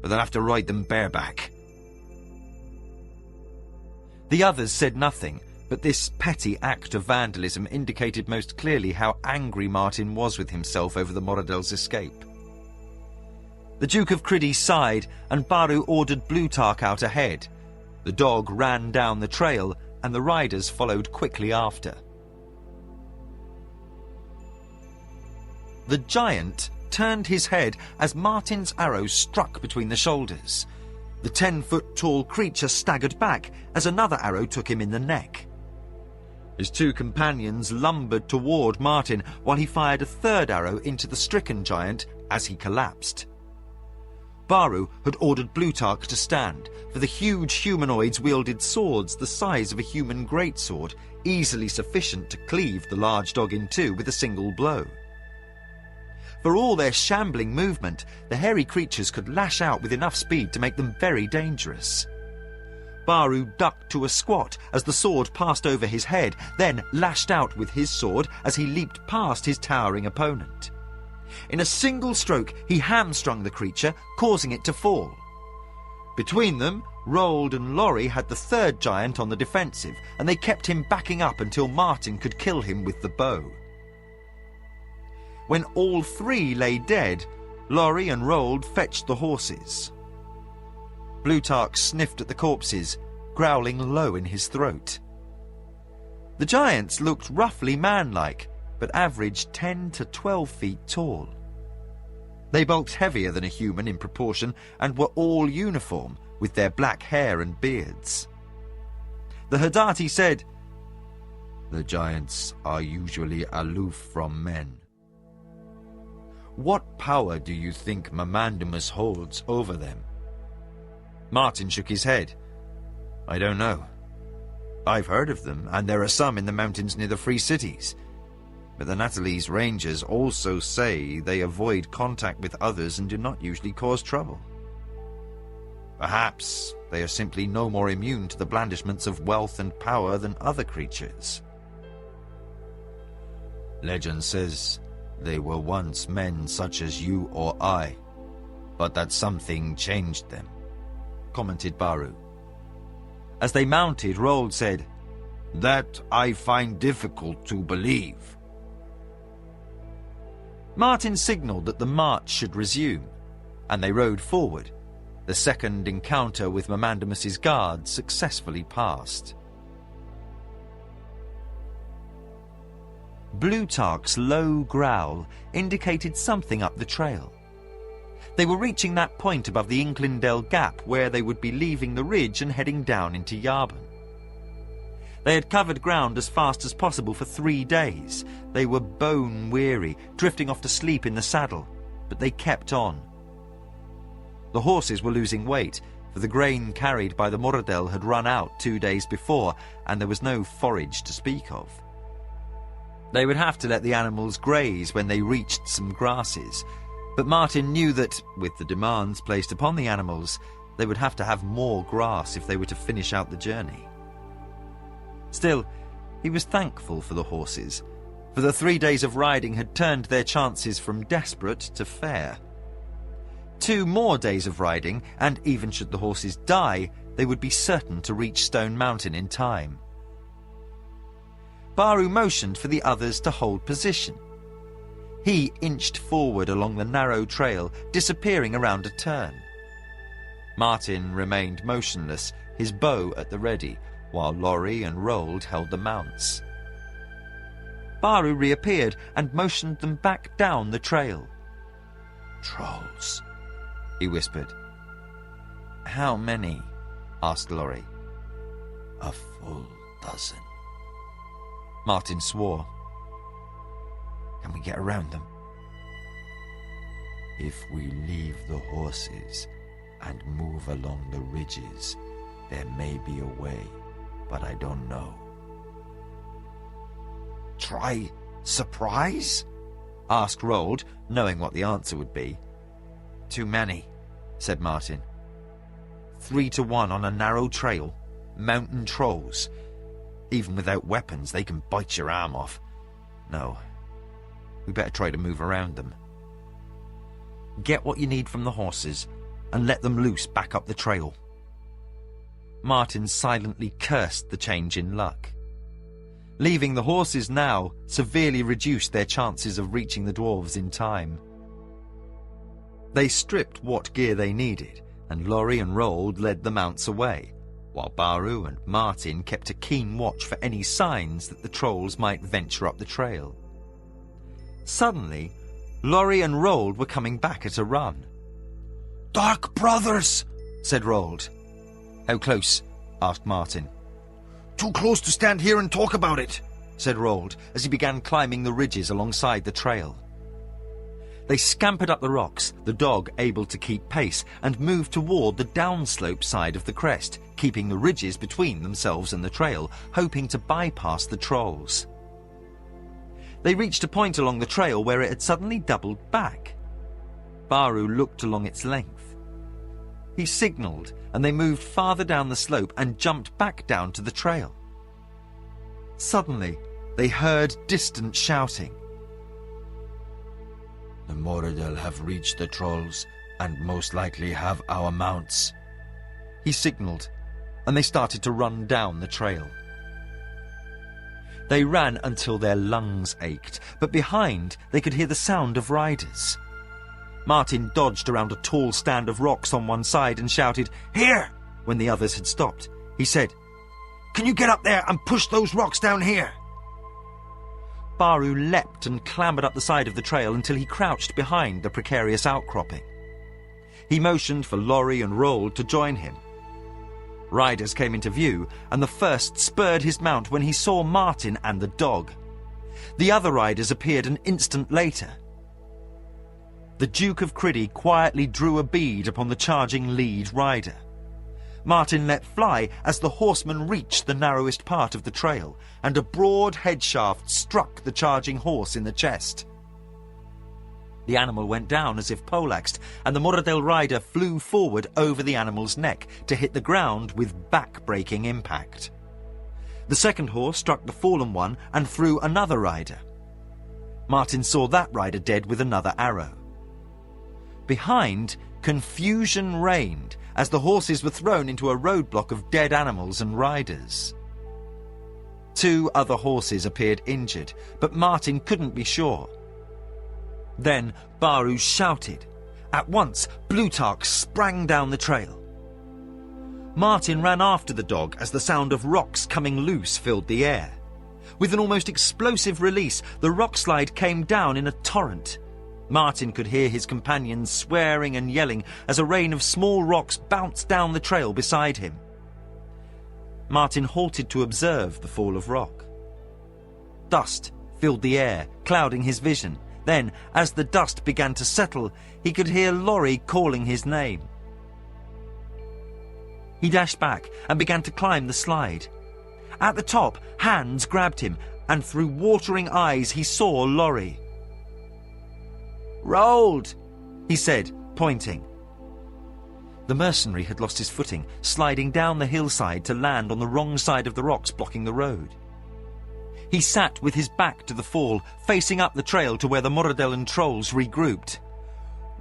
but they'll have to ride them bareback. The others said nothing, but this petty act of vandalism indicated most clearly how angry Martin was with himself over the Moradel's escape. The Duke of Criddy sighed, and Baru ordered Blutarch out ahead. The dog ran down the trail, and the riders followed quickly after. The giant turned his head as Martin's arrow struck between the shoulders. The 10-foot-tall creature staggered back as another arrow took him in the neck. His 2 companions lumbered toward Martin while he fired a 3rd arrow into the stricken giant as he collapsed. Baru had ordered Blutarch to stand, for the huge humanoids wielded swords the size of a human greatsword, easily sufficient to cleave the large dog in 2 with a single blow. For all their shambling movement, the hairy creatures could lash out with enough speed to make them very dangerous. Baru ducked to a squat as the sword passed over his head, then lashed out with his sword as he leaped past his towering opponent. In a single stroke, he hamstrung the creature, causing it to fall. Between them, Roald and Laurie had the third giant on the defensive, and they kept him backing up until Martin could kill him with the bow. When all three lay dead, Laurie and Roald fetched the horses. Plutarch sniffed at the corpses, growling low in his throat. The giants looked roughly man-like, but averaged 10 to 12 feet tall. They bulked heavier than a human in proportion and were all uniform, with their black hair and beards. The Hadaati said, "The giants are usually aloof from men. What power do you think Mamandamus holds over them?" Martin shook his head. "I don't know. I've heard of them, and there are some in the mountains near the Free Cities. But the Natalie's rangers also say they avoid contact with others and do not usually cause trouble. Perhaps they are simply no more immune to the blandishments of wealth and power than other creatures. Legend says they were once men such as you or I, but that something changed them," commented Baru. As they mounted, Roald said, "That I find difficult to believe." Martin signalled that the march should resume, and they rode forward. The second encounter with Mamandamus's guards successfully passed. Plutarch's low growl indicated something up the trail. They were reaching that point above the Inklindale Gap where they would be leaving the ridge and heading down into Yarbon. They had covered ground as fast as possible for 3 days. They were bone-weary, drifting off to sleep in the saddle, but they kept on. The horses were losing weight, for the grain carried by the Moradel had run out 2 days before, and there was no forage to speak of. They would have to let the animals graze when they reached some grasses, but Martin knew that, with the demands placed upon the animals, they would have to have more grass if they were to finish out the journey. Still, he was thankful for the horses, for the 3 days of riding had turned their chances from desperate to fair. 2 more days of riding, and even should the horses die, they would be certain to reach Stone Mountain in time. Baru motioned for the others to hold position. He inched forward along the narrow trail, disappearing around a turn. Martin remained motionless, his bow at the ready, while Laurie and Roald held the mounts. Baru reappeared and motioned them back down the trail. "Trolls," he whispered. "How many?" asked Laurie. "A full dozen." Martin swore. "Can we get around them?" "If we leave the horses and move along the ridges, there may be a way, but I don't know." "Try surprise?" asked Roald, knowing what the answer would be. "Too many," said Martin. 3 to 1 on a narrow trail. Mountain trolls. Even without weapons, they can bite your arm off. No, we better try to move around them. Get what you need from the horses and let them loose back up the trail." Martin silently cursed the change in luck. Leaving the horses now severely reduced their chances of reaching the dwarves in time. They stripped what gear they needed, and Laurie and Roald led the mounts away, while Baru and Martin kept a keen watch for any signs that the trolls might venture up the trail. Suddenly, Laurie and Roald were coming back at a run. "Dark brothers," said Roald. "How close?" asked Martin. "Too close to stand here and talk about it," said Roald as he began climbing the ridges alongside the trail. They scampered up the rocks, the dog able to keep pace, and moved toward the downslope side of the crest, keeping the ridges between themselves and the trail, hoping to bypass the trolls. They reached a point along the trail where it had suddenly doubled back. Baru looked along its length. He signalled, and they moved farther down the slope and jumped back down to the trail. Suddenly, they heard distant shouting. "The Moradel have reached the trolls and most likely have our mounts," He signalled, and they started to run down the trail. They ran until their lungs ached, but behind they could hear the sound of riders. Martin dodged around a tall stand of rocks on one side and shouted, "Here!" when the others had stopped. He said, "Can you get up there and push those rocks down here?" Baru leapt and clambered up the side of the trail until he crouched behind the precarious outcropping. He motioned for Laurie and Roald to join him. Riders came into view, and the first spurred his mount when he saw Martin and the dog. The other riders appeared an instant later. The Duke of Criddy quietly drew a bead upon the charging lead rider. Martin let fly as the horseman reached the narrowest part of the trail, and a broad headshaft struck the charging horse in the chest. The animal went down as if poleaxed, and the Moradel rider flew forward over the animal's neck to hit the ground with back-breaking impact. The second horse struck the fallen one and threw another rider. Martin saw that rider dead with another arrow. Behind, confusion reigned as the horses were thrown into a roadblock of dead animals and riders. 2 other horses appeared injured, but Martin couldn't be sure. Then Baru shouted. At once, Blutarch sprang down the trail. Martin ran after the dog as the sound of rocks coming loose filled the air. With an almost explosive release, the rock slide came down in a torrent. Martin could hear his companions swearing and yelling as a rain of small rocks bounced down the trail beside him. Martin halted to observe the fall of rock. Dust filled the air, clouding his vision. Then, as the dust began to settle, he could hear Laurie calling his name. He dashed back and began to climb the slide. At the top, hands grabbed him, and through watering eyes he saw Laurie. "Roald!" he said, pointing. The mercenary had lost his footing, sliding down the hillside to land on the wrong side of the rocks blocking the road. He sat with his back to the fall, facing up the trail to where the Moradel and trolls regrouped.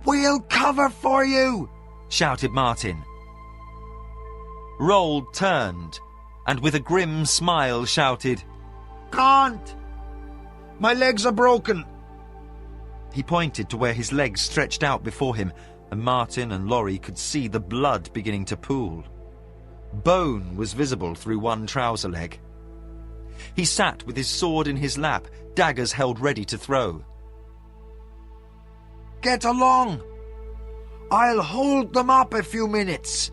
"We'll cover for you!" shouted Martin. Roald turned, and with a grim smile shouted, "Can't! My legs are broken!" He pointed to where his legs stretched out before him, and Martin and Laurie could see the blood beginning to pool. Bone was visible through one trouser leg. He sat with his sword in his lap, daggers held ready to throw. "Get along! I'll hold them up a few minutes!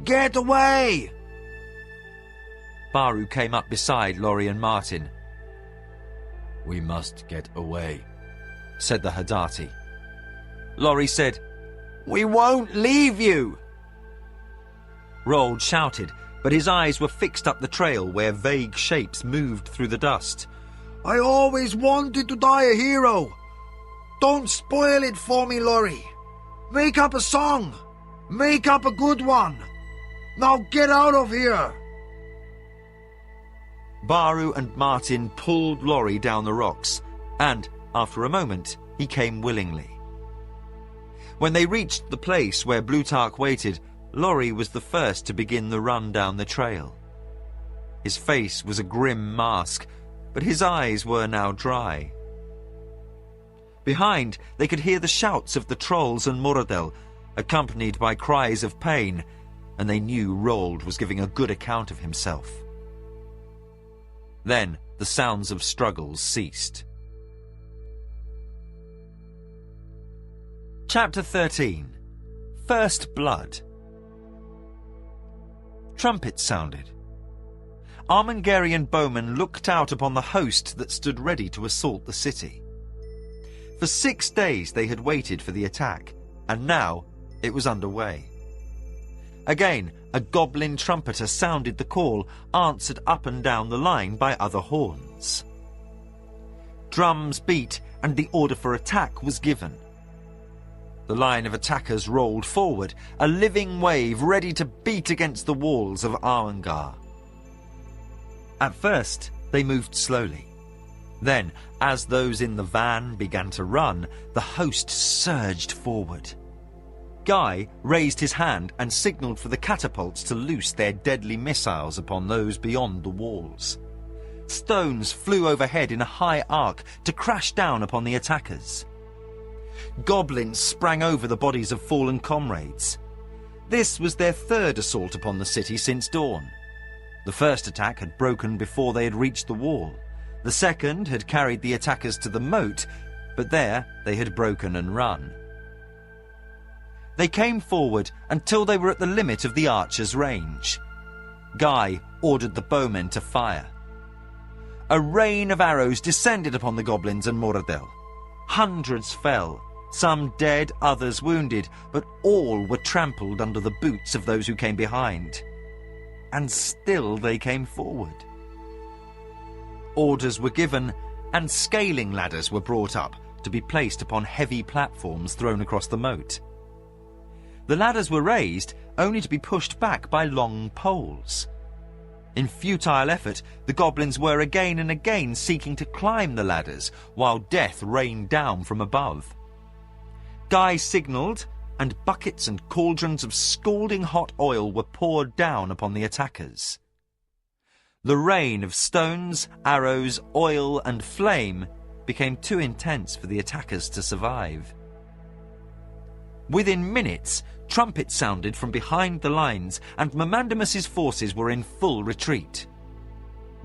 Get away!" Baru came up beside Laurie and Martin. "We must get away," said the Hadati. Laurie said, "We won't leave you!" Roald shouted, but his eyes were fixed up the trail where vague shapes moved through the dust. "I always wanted to die a hero! Don't spoil it for me, Laurie! Make up a song! Make up a good one! Now get out of here!" Baru and Martin pulled Laurie down the rocks, and, after a moment, he came willingly. When they reached the place where Blutarch waited, Laurie was the first to begin the run down the trail. His face was a grim mask, but his eyes were now dry. Behind, they could hear the shouts of the trolls and Moradel, accompanied by cries of pain, and they knew Roald was giving a good account of himself. Then the sounds of struggles ceased. Chapter 13. First Blood. Trumpets sounded. Armengarian bowmen looked out upon the host that stood ready to assault the city. For 6 days they had waited for the attack, and now it was underway. Again, a goblin trumpeter sounded the call, answered up and down the line by other horns. Drums beat, and the order for attack was given. The line of attackers rolled forward, a living wave ready to beat against the walls of Armengar. At first, they moved slowly. Then, as those in the van began to run, the host surged forward. Guy raised his hand and signalled for the catapults to loose their deadly missiles upon those beyond the walls. Stones flew overhead in a high arc to crash down upon the attackers. Goblins sprang over the bodies of fallen comrades. This was their third assault upon the city since dawn. The first attack had broken before they had reached the wall. The second had carried the attackers to the moat, but there they had broken and run. They came forward until they were at the limit of the archers' range. Guy ordered the bowmen to fire. A rain of arrows descended upon the goblins and Moradel. Hundreds fell, some dead, others wounded, but all were trampled under the boots of those who came behind. And still they came forward. Orders were given, and scaling ladders were brought up to be placed upon heavy platforms thrown across the moat. The ladders were raised only to be pushed back by long poles. In futile effort, the goblins were again and again seeking to climb the ladders, while death rained down from above. Guy signalled, and buckets and cauldrons of scalding hot oil were poured down upon the attackers. The rain of stones, arrows, oil, and flame became too intense for the attackers to survive. Within minutes, trumpets sounded from behind the lines, and Mamandamus's forces were in full retreat.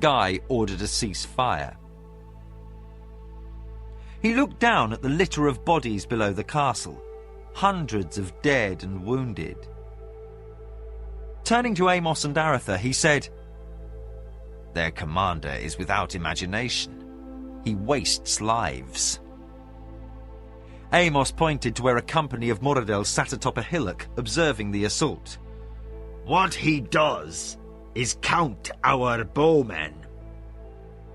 Guy ordered a ceasefire. He looked down at the litter of bodies below the castle, hundreds of dead and wounded. Turning to Amos and Aratha, he said, "Their commander is without imagination. He wastes lives." Amos pointed to where a company of Moradel sat atop a hillock, observing the assault. What he does is count our bowmen.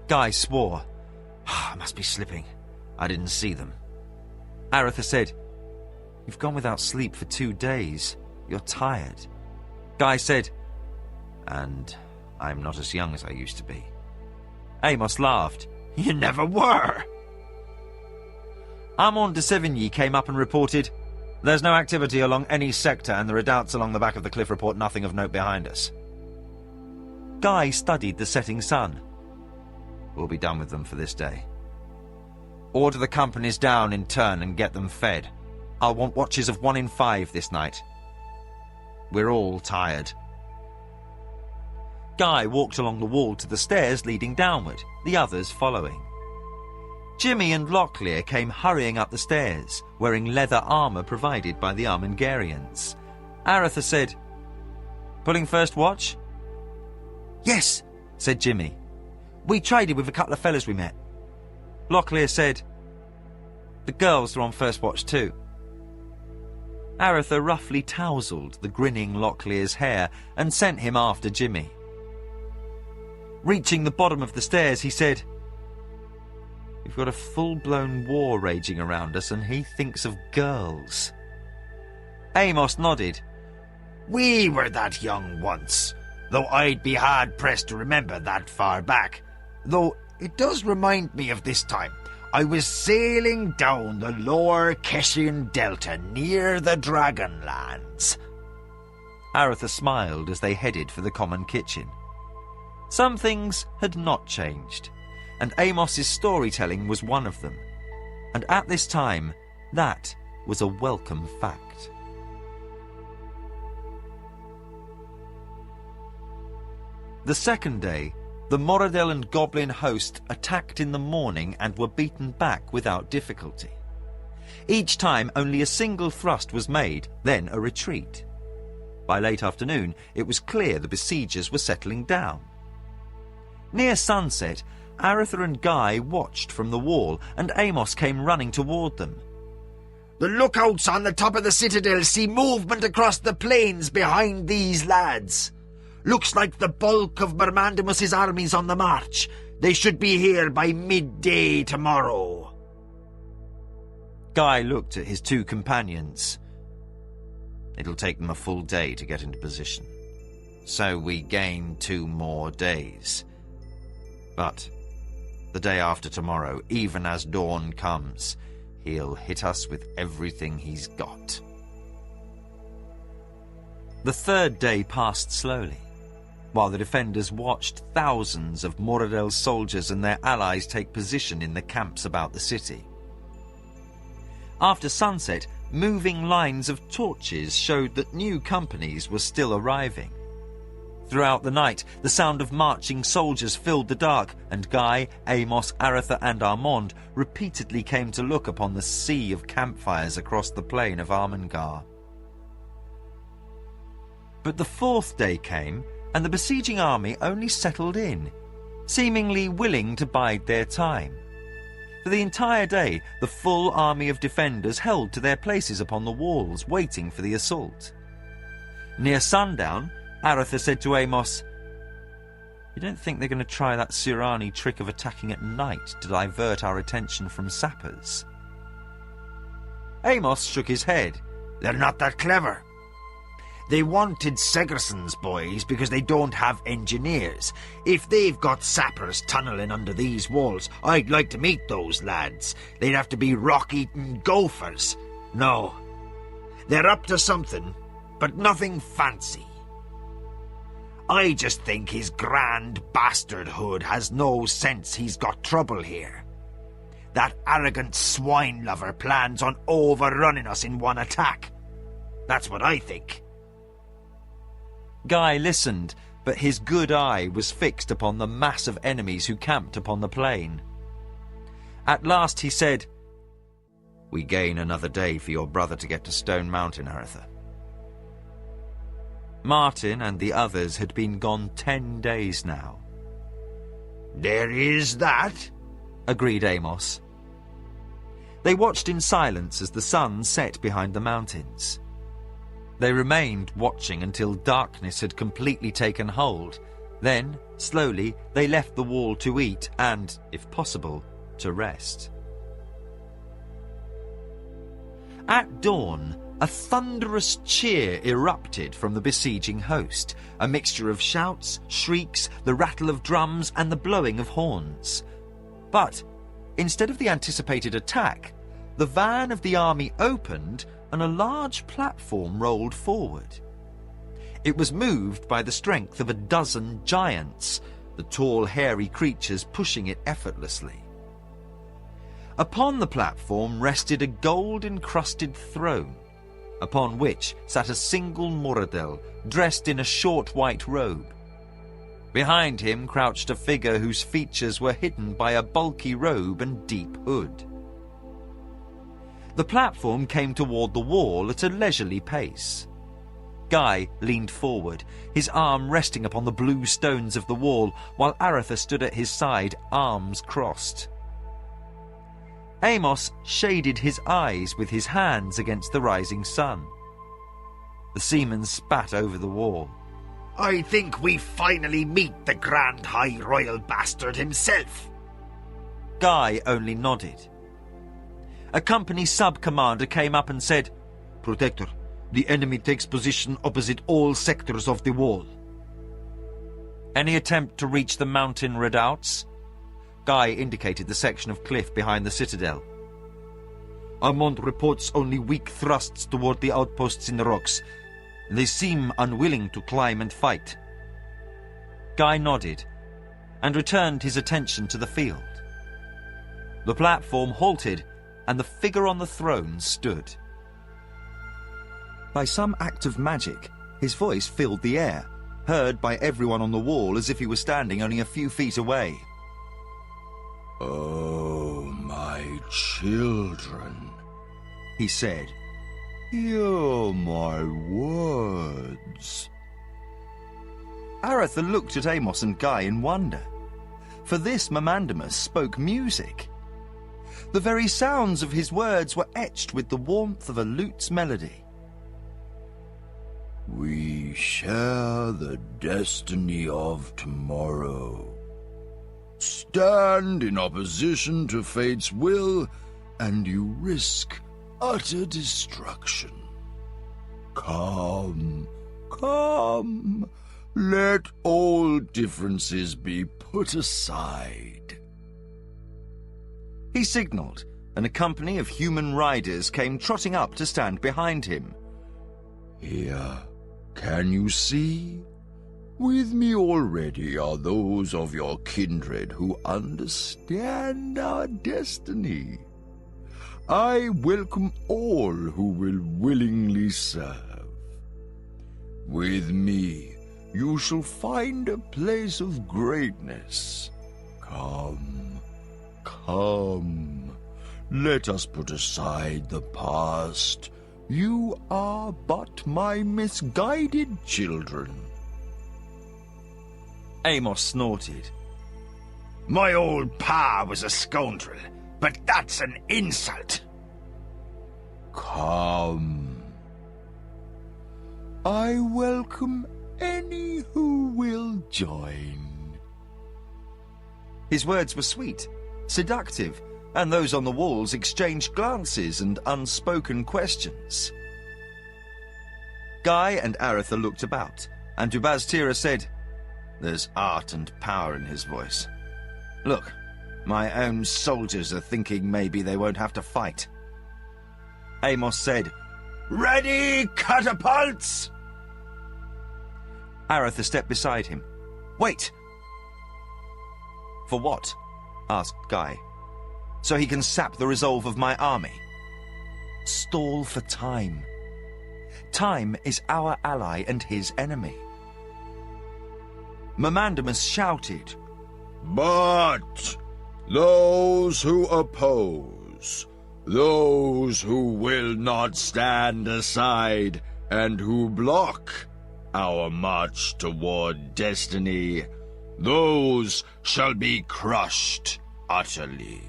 Guy swore. "I must be slipping. I didn't see them." Aratha said, "You've gone without sleep for 2 days. You're tired." Guy said, "And I'm not as young as I used to be." Amos laughed. You never were. Amon de Sevigny came up and reported, "There's no activity along any sector, and the redoubts along the back of the cliff report nothing of note behind us." Guy studied the setting sun. "We'll be done with them for this day. Order the companies down in turn and get them fed. I'll want watches of 1 in 5 this night. We're all tired." Guy walked along the wall to the stairs leading downward, the others following. Jimmy and Locklear came hurrying up the stairs, wearing leather armour provided by the Armengarians. Aratha said, "Pulling first watch?" "Yes," said Jimmy. "We traded with a couple of fellas we met." Locklear said, "The girls are on first watch too." Aratha roughly tousled the grinning Locklear's hair and sent him after Jimmy. Reaching the bottom of the stairs, he said, "We've got a full-blown war raging around us, and he thinks of girls." Amos nodded. We were that young once, though I'd be hard-pressed to remember that far back. Though it does remind me of this time. I was sailing down the lower Keshian Delta near the Dragonlands. Aratha smiled as they headed for the common kitchen. Some things had not changed, and Amos's storytelling was one of them. And at this time, that was a welcome fact. The second day, the Moradel and Goblin host attacked in the morning and were beaten back without difficulty. Each time only a single thrust was made, then a retreat. By late afternoon, it was clear the besiegers were settling down. Near sunset, Aratha and Guy watched from the wall, and Amos came running toward them. The lookouts on the top of the citadel see movement across the plains behind these lads. Looks like the bulk of Mermandamus's army's on the march. They should be here by midday tomorrow. Guy looked at his 2 companions. It'll take them a full day to get into position. So we gain 2 more days. But the day after tomorrow, even as dawn comes, he'll hit us with everything he's got. The third day passed slowly, while the defenders watched thousands of Moradell's soldiers and their allies take position in the camps about the city. After sunset, moving lines of torches showed that new companies were still arriving. Throughout the night, the sound of marching soldiers filled the dark, and Guy, Amos, Aretha and Armand repeatedly came to look upon the sea of campfires across the plain of Armengar. But the fourth day came, and the besieging army only settled in, seemingly willing to bide their time. For the entire day, the full army of defenders held to their places upon the walls, waiting for the assault. Near sundown, Aretha said to Amos, "You don't think they're going to try that Surani trick of attacking at night to divert our attention from sappers?" Amos shook his head. They're not that clever. They wanted Segerson's boys because they don't have engineers. If they've got sappers tunnelling under these walls, I'd like to meet those lads. They'd have to be rock-eating gophers. No, they're up to something, but nothing fancy. I just think his grand bastardhood has no sense he's got trouble here. That arrogant swine lover plans on overrunning us in one attack. That's what I think. Guy listened, but his good eye was fixed upon the mass of enemies who camped upon the plain. At last he said, "We gain another day for your brother to get to Stone Mountain, Aretha." Martin and the others had been gone 10 days now. There is that, agreed Amos. They watched in silence as the sun set behind the mountains. They remained watching until darkness had completely taken hold. Then, slowly, they left the wall to eat and, if possible, to rest. At dawn, a thunderous cheer erupted from the besieging host, a mixture of shouts, shrieks, the rattle of drums and the blowing of horns. But, instead of the anticipated attack, the van of the army opened and a large platform rolled forward. It was moved by the strength of a dozen giants, the tall, hairy creatures pushing it effortlessly. Upon the platform rested a gold-encrusted throne, upon which sat a single Moradell, dressed in a short white robe. Behind him crouched a figure whose features were hidden by a bulky robe and deep hood. The platform came toward the wall at a leisurely pace. Guy leaned forward, his arm resting upon the blue stones of the wall, while Aretha stood at his side, arms crossed. Amos shaded his eyes with his hands against the rising sun. The seaman spat over the wall. I think we finally meet the Grand High Royal Bastard himself. Guy only nodded. A company sub-commander came up and said, "Protector, the enemy takes position opposite all sectors of the wall." "Any attempt to reach the mountain redoubts?" Guy indicated the section of cliff behind the citadel. "Armand reports only weak thrusts toward the outposts in the rocks. They seem unwilling to climb and fight." Guy nodded and returned his attention to the field. The platform halted and the figure on the throne stood. By some act of magic, his voice filled the air, heard by everyone on the wall as if he was standing only a few feet away. "Oh, my children," he said. "Hear my words." Aretha looked at Amos and Guy in wonder, for this Mamandamus spoke music. The very sounds of his words were etched with the warmth of a lute's melody. "We share the destiny of tomorrow. Stand in opposition to fate's will, and you risk utter destruction. Come, come, let all differences be put aside." He signalled, and a company of human riders came trotting up to stand behind him. "Here, Can you see? With me already are those of your kindred who understand our destiny. I welcome all who will willingly serve. With me, you shall find a place of greatness. Come, come, let us put aside the past. You are but my misguided children. Amos snorted. My old pa was a scoundrel, but that's an insult. Come. I welcome any who will join. His words were sweet, seductive, and those on the walls exchanged glances and unspoken questions. Guy and Aretha looked about, and Dubaz-Tira said, "There's art and power in his voice. Look, my own soldiers are thinking maybe they won't have to fight." Amos said, Ready, catapults! Aretha stepped beside him. "Wait!" "For what?" asked Guy. "So he can sap the resolve of my army." "Stall for time. Time is our ally and his enemy." Mamandamus shouted, But those who oppose, those who will not stand aside and who block our march toward destiny, those shall be crushed utterly.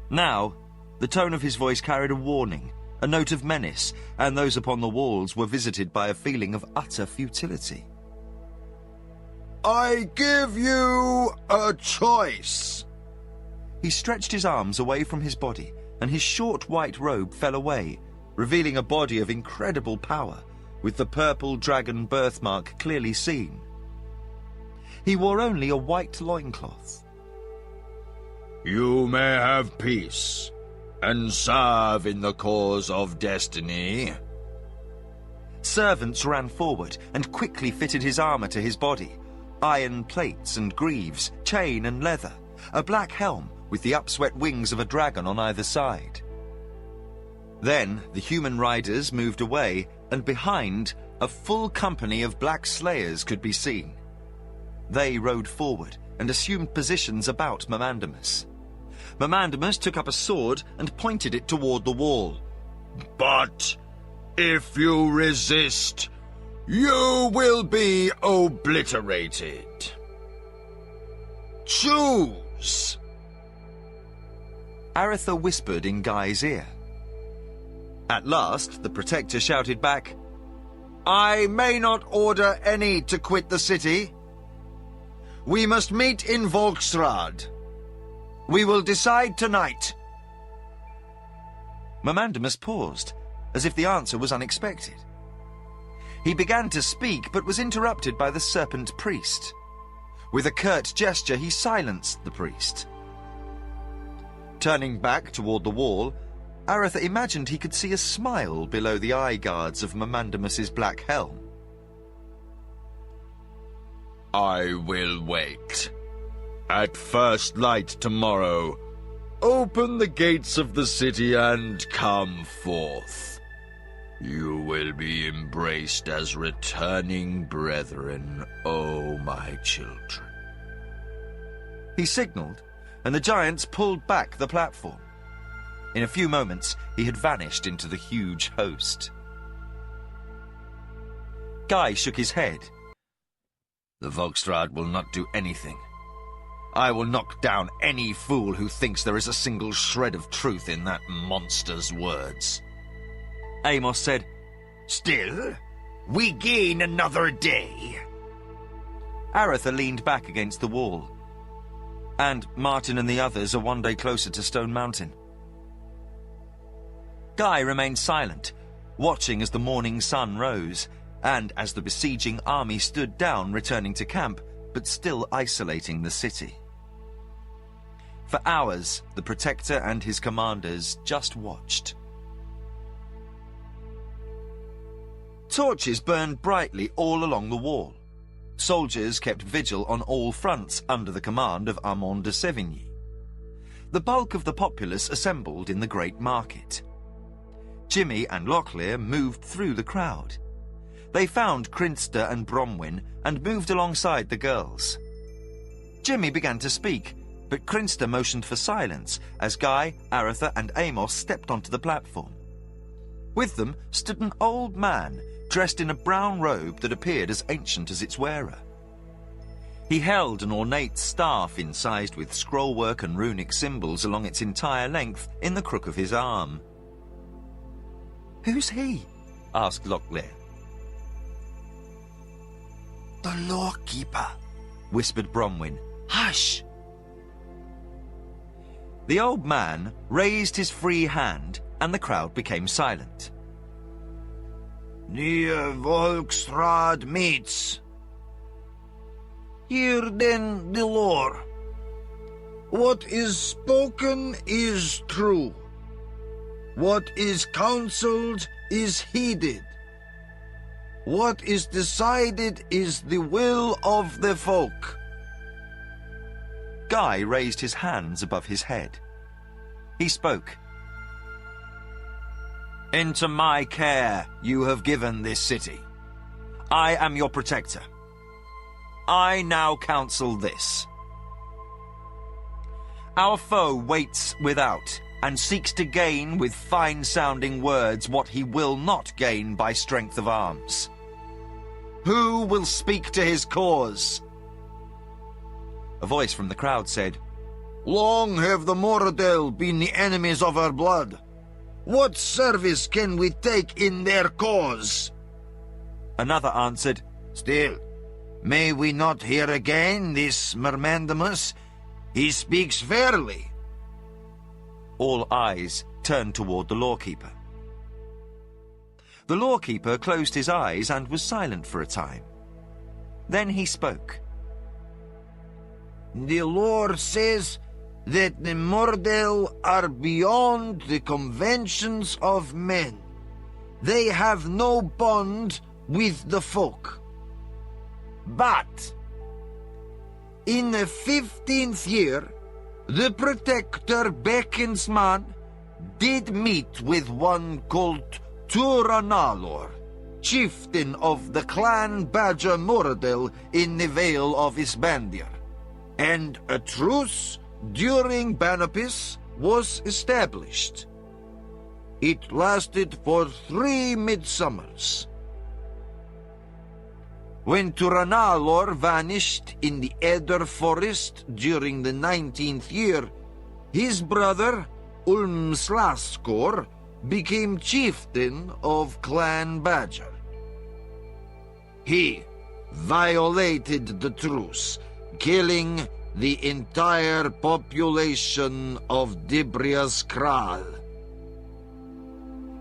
Now, the tone of his voice carried a warning, a note of menace, and those upon the walls were visited by a feeling of utter futility. I give you a choice. He stretched his arms away from his body, and his short white robe fell away, revealing a body of incredible power, with the purple dragon birthmark clearly seen. He wore only a white loincloth. You may have peace, and serve in the cause of destiny. Servants ran forward and quickly fitted his armor to his body. Iron plates and greaves, chain and leather, a black helm with the upswept wings of a dragon on either side. Then the human riders moved away, and behind, a full company of black slayers could be seen. They rode forward and assumed positions about Mamandamus. Mamandamus took up a sword and pointed it toward the wall. But if you resist, you will be obliterated. Choose. Aretha whispered in Guy's ear. At last, the Protector shouted back, I may not order any to quit the city. We must meet in Volksrad. We will decide tonight. Mamandamus paused, as if the answer was unexpected. He began to speak, but was interrupted by the serpent priest. With a curt gesture, he silenced the priest. Turning back toward the wall, Aretha imagined he could see a smile below the eye guards of Mamandamus's black helm. I will wait. At first light tomorrow, open the gates of the city and come forth. You will be embraced as returning brethren, O my children. He signaled, and the giants pulled back the platform. In a few moments, he had vanished into the huge host. Guy shook his head. The Volksrad will not do anything. I will knock down any fool who thinks there is a single shred of truth in that monster's words. Amos said, Still, we gain another day. Aretha leaned back against the wall. And Martin and the others are one day closer to Stone Mountain. Guy remained silent, watching as the morning sun rose, and as the besieging army stood down, returning to camp, but still isolating the city. For hours, the Protector and his commanders just watched. Torches burned brightly all along the wall. Soldiers kept vigil on all fronts under the command of Armand de Sévigny. The bulk of the populace assembled in the great market. Jimmy and Locklear moved through the crowd. They found Crinster and Bromwyn and moved alongside the girls. Jimmy began to speak, but Crinster motioned for silence as Guy, Aretha and Amos stepped onto the platform. With them stood an old man dressed in a brown robe that appeared as ancient as its wearer. He held an ornate staff incised with scrollwork and runic symbols along its entire length in the crook of his arm. "Who's he?" asked Locklear. "The lawkeeper," whispered Bromwyn. "Hush!" The old man raised his free hand and the crowd became silent. "The Volksraad meets. Hear then the lore. What is spoken is true. What is counseled is heeded. What is decided is the will of the folk." Guy raised his hands above his head. He spoke. "Into my care you have given this city. I am your protector. I now counsel this. Our foe waits without and seeks to gain with fine-sounding words what he will not gain by strength of arms. Who will speak to his cause?" A voice from the crowd said, "Long have the Moradel been the enemies of our blood. What service can we take in their cause?" Another answered, "Still, may we not hear again this Mermandamus? He speaks fairly." All eyes turned toward the lawkeeper. The lawkeeper closed his eyes and was silent for a time. Then he spoke. "The lore says that the Mordel are beyond the conventions of men. They have no bond with the folk. But in the 15th year, the Protector Beckensman did meet with one called Turanalor, chieftain of the clan Badger Moradel in the Vale of Isbandir, and a truce during Banopis was established. It lasted for 3 midsummers. When Turanalor vanished in the Eder forest during the 19th year, his brother Ulmslaskor became chieftain of Clan Badger. He violated the truce, killing the entire population of Dibria's Kral.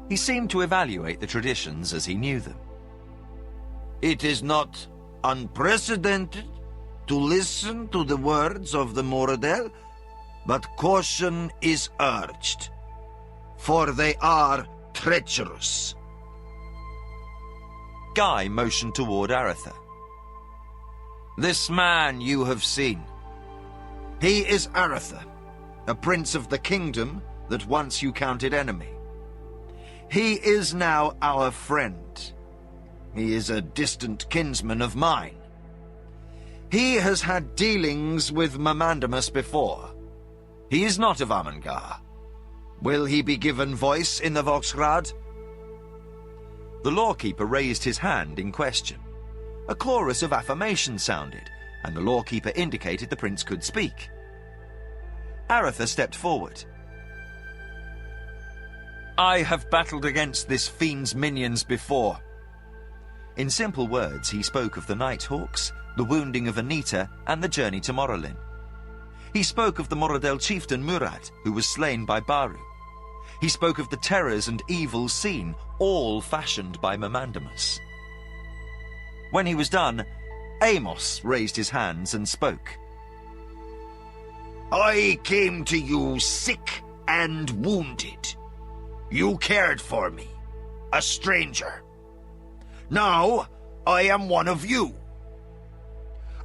He seemed to evaluate the traditions as he knew them. It is not unprecedented to listen to the words of the Moradel, but caution is urged, for they are treacherous. Guy motioned toward Aretha. This man you have seen. He is Aretha, a prince of the kingdom that once you counted enemy. He is now our friend. He is a distant kinsman of mine. He has had dealings with Mamandamus before. He is not of Amangar. Will he be given voice in the Volksraad? The lawkeeper raised his hand in question. A chorus of affirmation sounded, and the lawkeeper indicated the prince could speak. Aretha stepped forward. "I have battled against this fiend's minions before." In simple words, he spoke of the Nighthawks, the wounding of Anita, and the journey to Morolin. He spoke of the Moradel chieftain Murad, who was slain by Baru. He spoke of the terrors and evils seen, all fashioned by Mamandamus. When he was done, Amos raised his hands and spoke. I came to you sick and wounded. You cared for me, a stranger. Now I am one of you.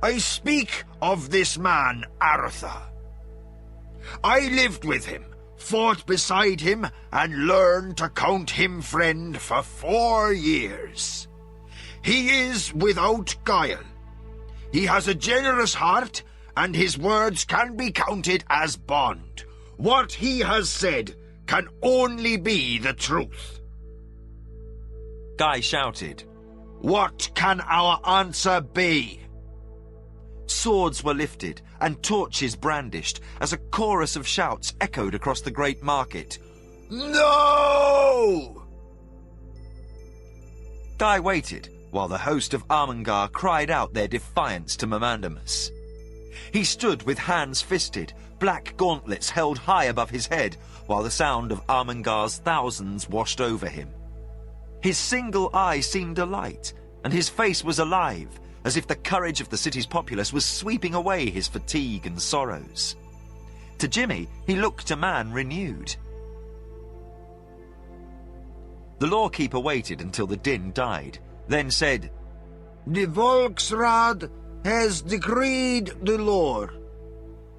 I speak of this man, Arthur. I lived with him, fought beside him, and learned to count him friend for 4 years. He is without guile. He has a generous heart, and his words can be counted as bond. What he has said can only be the truth. Guy shouted. What can our answer be? Swords were lifted and torches brandished as a chorus of shouts echoed across the great market. No! Guy waited while the host of Armengar cried out their defiance to Mamandamus. He stood with hands fisted, black gauntlets held high above his head, while the sound of Armengar's thousands washed over him. His single eye seemed alight, and his face was alive, as if the courage of the city's populace was sweeping away his fatigue and sorrows. To Jimmy, he looked a man renewed. The lawkeeper waited until the din died, then said, The Volksraad has decreed the law.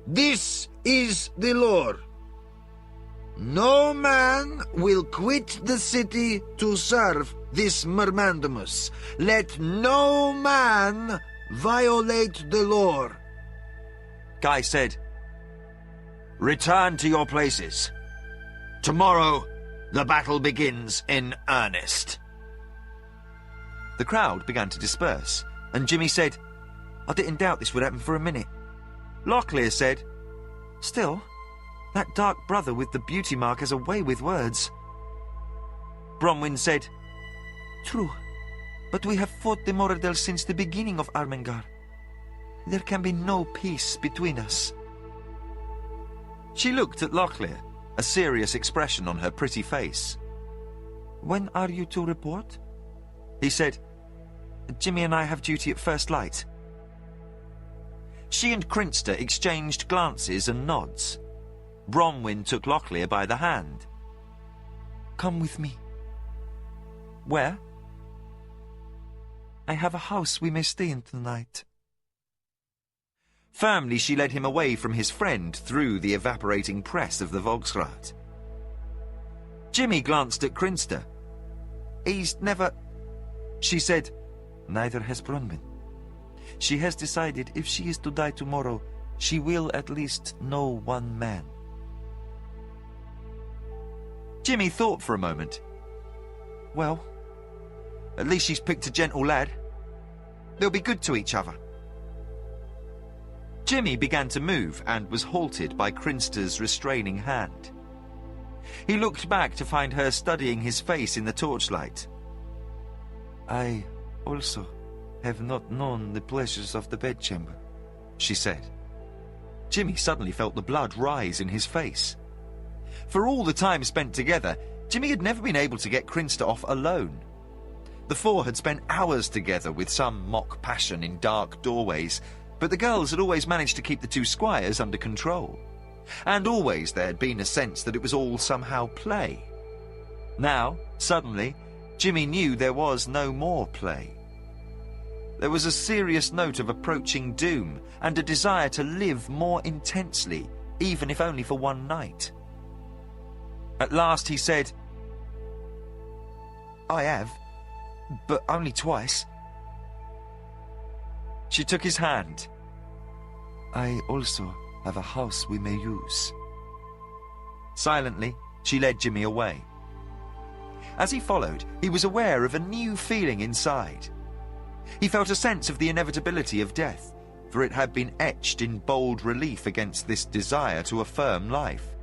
This is the law. No man will quit the city to serve this Mermandamus. Let no man violate the law. Guy said, Return to your places. Tomorrow, the battle begins in earnest. The crowd began to disperse, and Jimmy said, I didn't doubt this would happen for a minute. Locklear said, Still, that dark brother with the beauty mark has a way with words. Bronwyn said, True, but we have fought the Moradel since the beginning of Armengar. There can be no peace between us. She looked at Locklear, a serious expression on her pretty face. When are you to report? He said, Jimmy and I have duty at first light. She and Crinster exchanged glances and nods. Bronwyn took Locklear by the hand. Come with me. Where? I have a house we may stay in tonight. Firmly she led him away from his friend through the evaporating press of the Volksraad. Jimmy glanced at Crinster. He's never... She said, Neither has Bronwyn. She has decided if she is to die tomorrow, she will at least know one man. Jimmy thought for a moment. Well, at least she's picked a gentle lad. They'll be good to each other. Jimmy began to move and was halted by Crinster's restraining hand. He looked back to find her studying his face in the torchlight. I also have not known the pleasures of the bedchamber, she said. Jimmy suddenly felt the blood rise in his face. For all the time spent together, Jimmy had never been able to get Crinster off alone. The four had spent hours together with some mock passion in dark doorways, but the girls had always managed to keep the two squires under control. And always there had been a sense that it was all somehow play. Now, suddenly, Jimmy knew there was no more play. There was a serious note of approaching doom and a desire to live more intensely, even if only for one night. At last he said, I have, but only twice. She took his hand. I also have a house we may use. Silently, she led Jimmy away. As he followed, he was aware of a new feeling inside. He felt a sense of the inevitability of death, for it had been etched in bold relief against this desire to affirm life.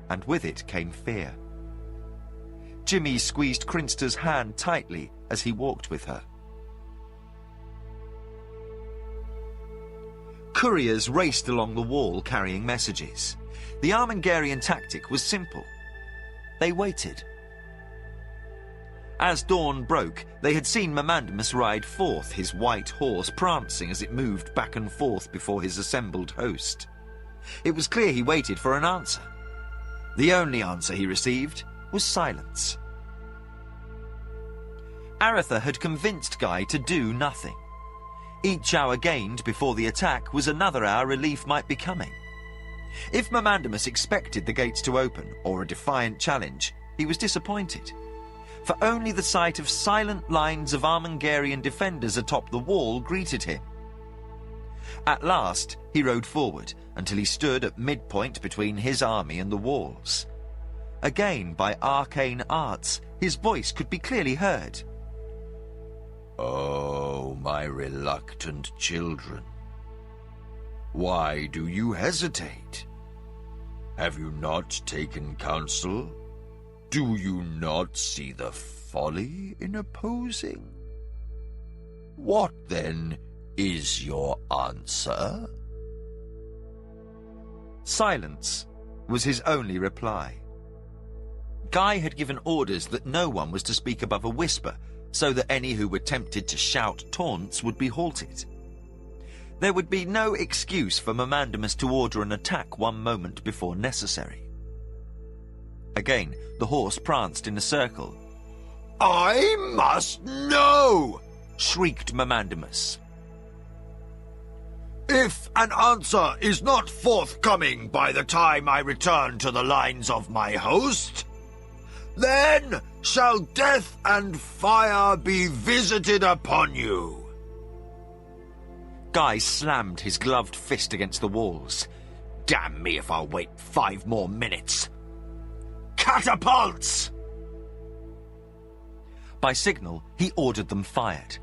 And with it came fear. Jimmy squeezed Crinster's hand tightly as he walked with her. Couriers raced along the wall carrying messages. The Armengarian tactic was simple. They waited. As dawn broke, they had seen Mamandamus ride forth, his white horse prancing as it moved back and forth before his assembled host. It was clear he waited for an answer. The only answer he received was silence. Aretha had convinced Guy to do nothing. Each hour gained before the attack was another hour relief might be coming. If Mamandamus expected the gates to open, or a defiant challenge, he was disappointed. For only the sight of silent lines of Armengarian defenders atop the wall greeted him. At last, he rode forward until he stood at midpoint between his army and the walls. Again, by arcane arts, his voice could be clearly heard. "Oh, my reluctant children. Why do you hesitate? Have you not taken counsel? Do you not see the folly in opposing? What, then, is your answer?" Silence was his only reply. Guy had given orders that no one was to speak above a whisper, so that any who were tempted to shout taunts would be halted. There would be no excuse for Mamandamus to order an attack one moment before necessary. Again, the horse pranced in a circle. "I must know!" shrieked Mamandamus. "If an answer is not forthcoming by the time I return to the lines of my host, then shall death and fire be visited upon you." Guy slammed his gloved fist against the walls. Damn me if I'll wait 5 more minutes. Catapults! By signal, he ordered them fired.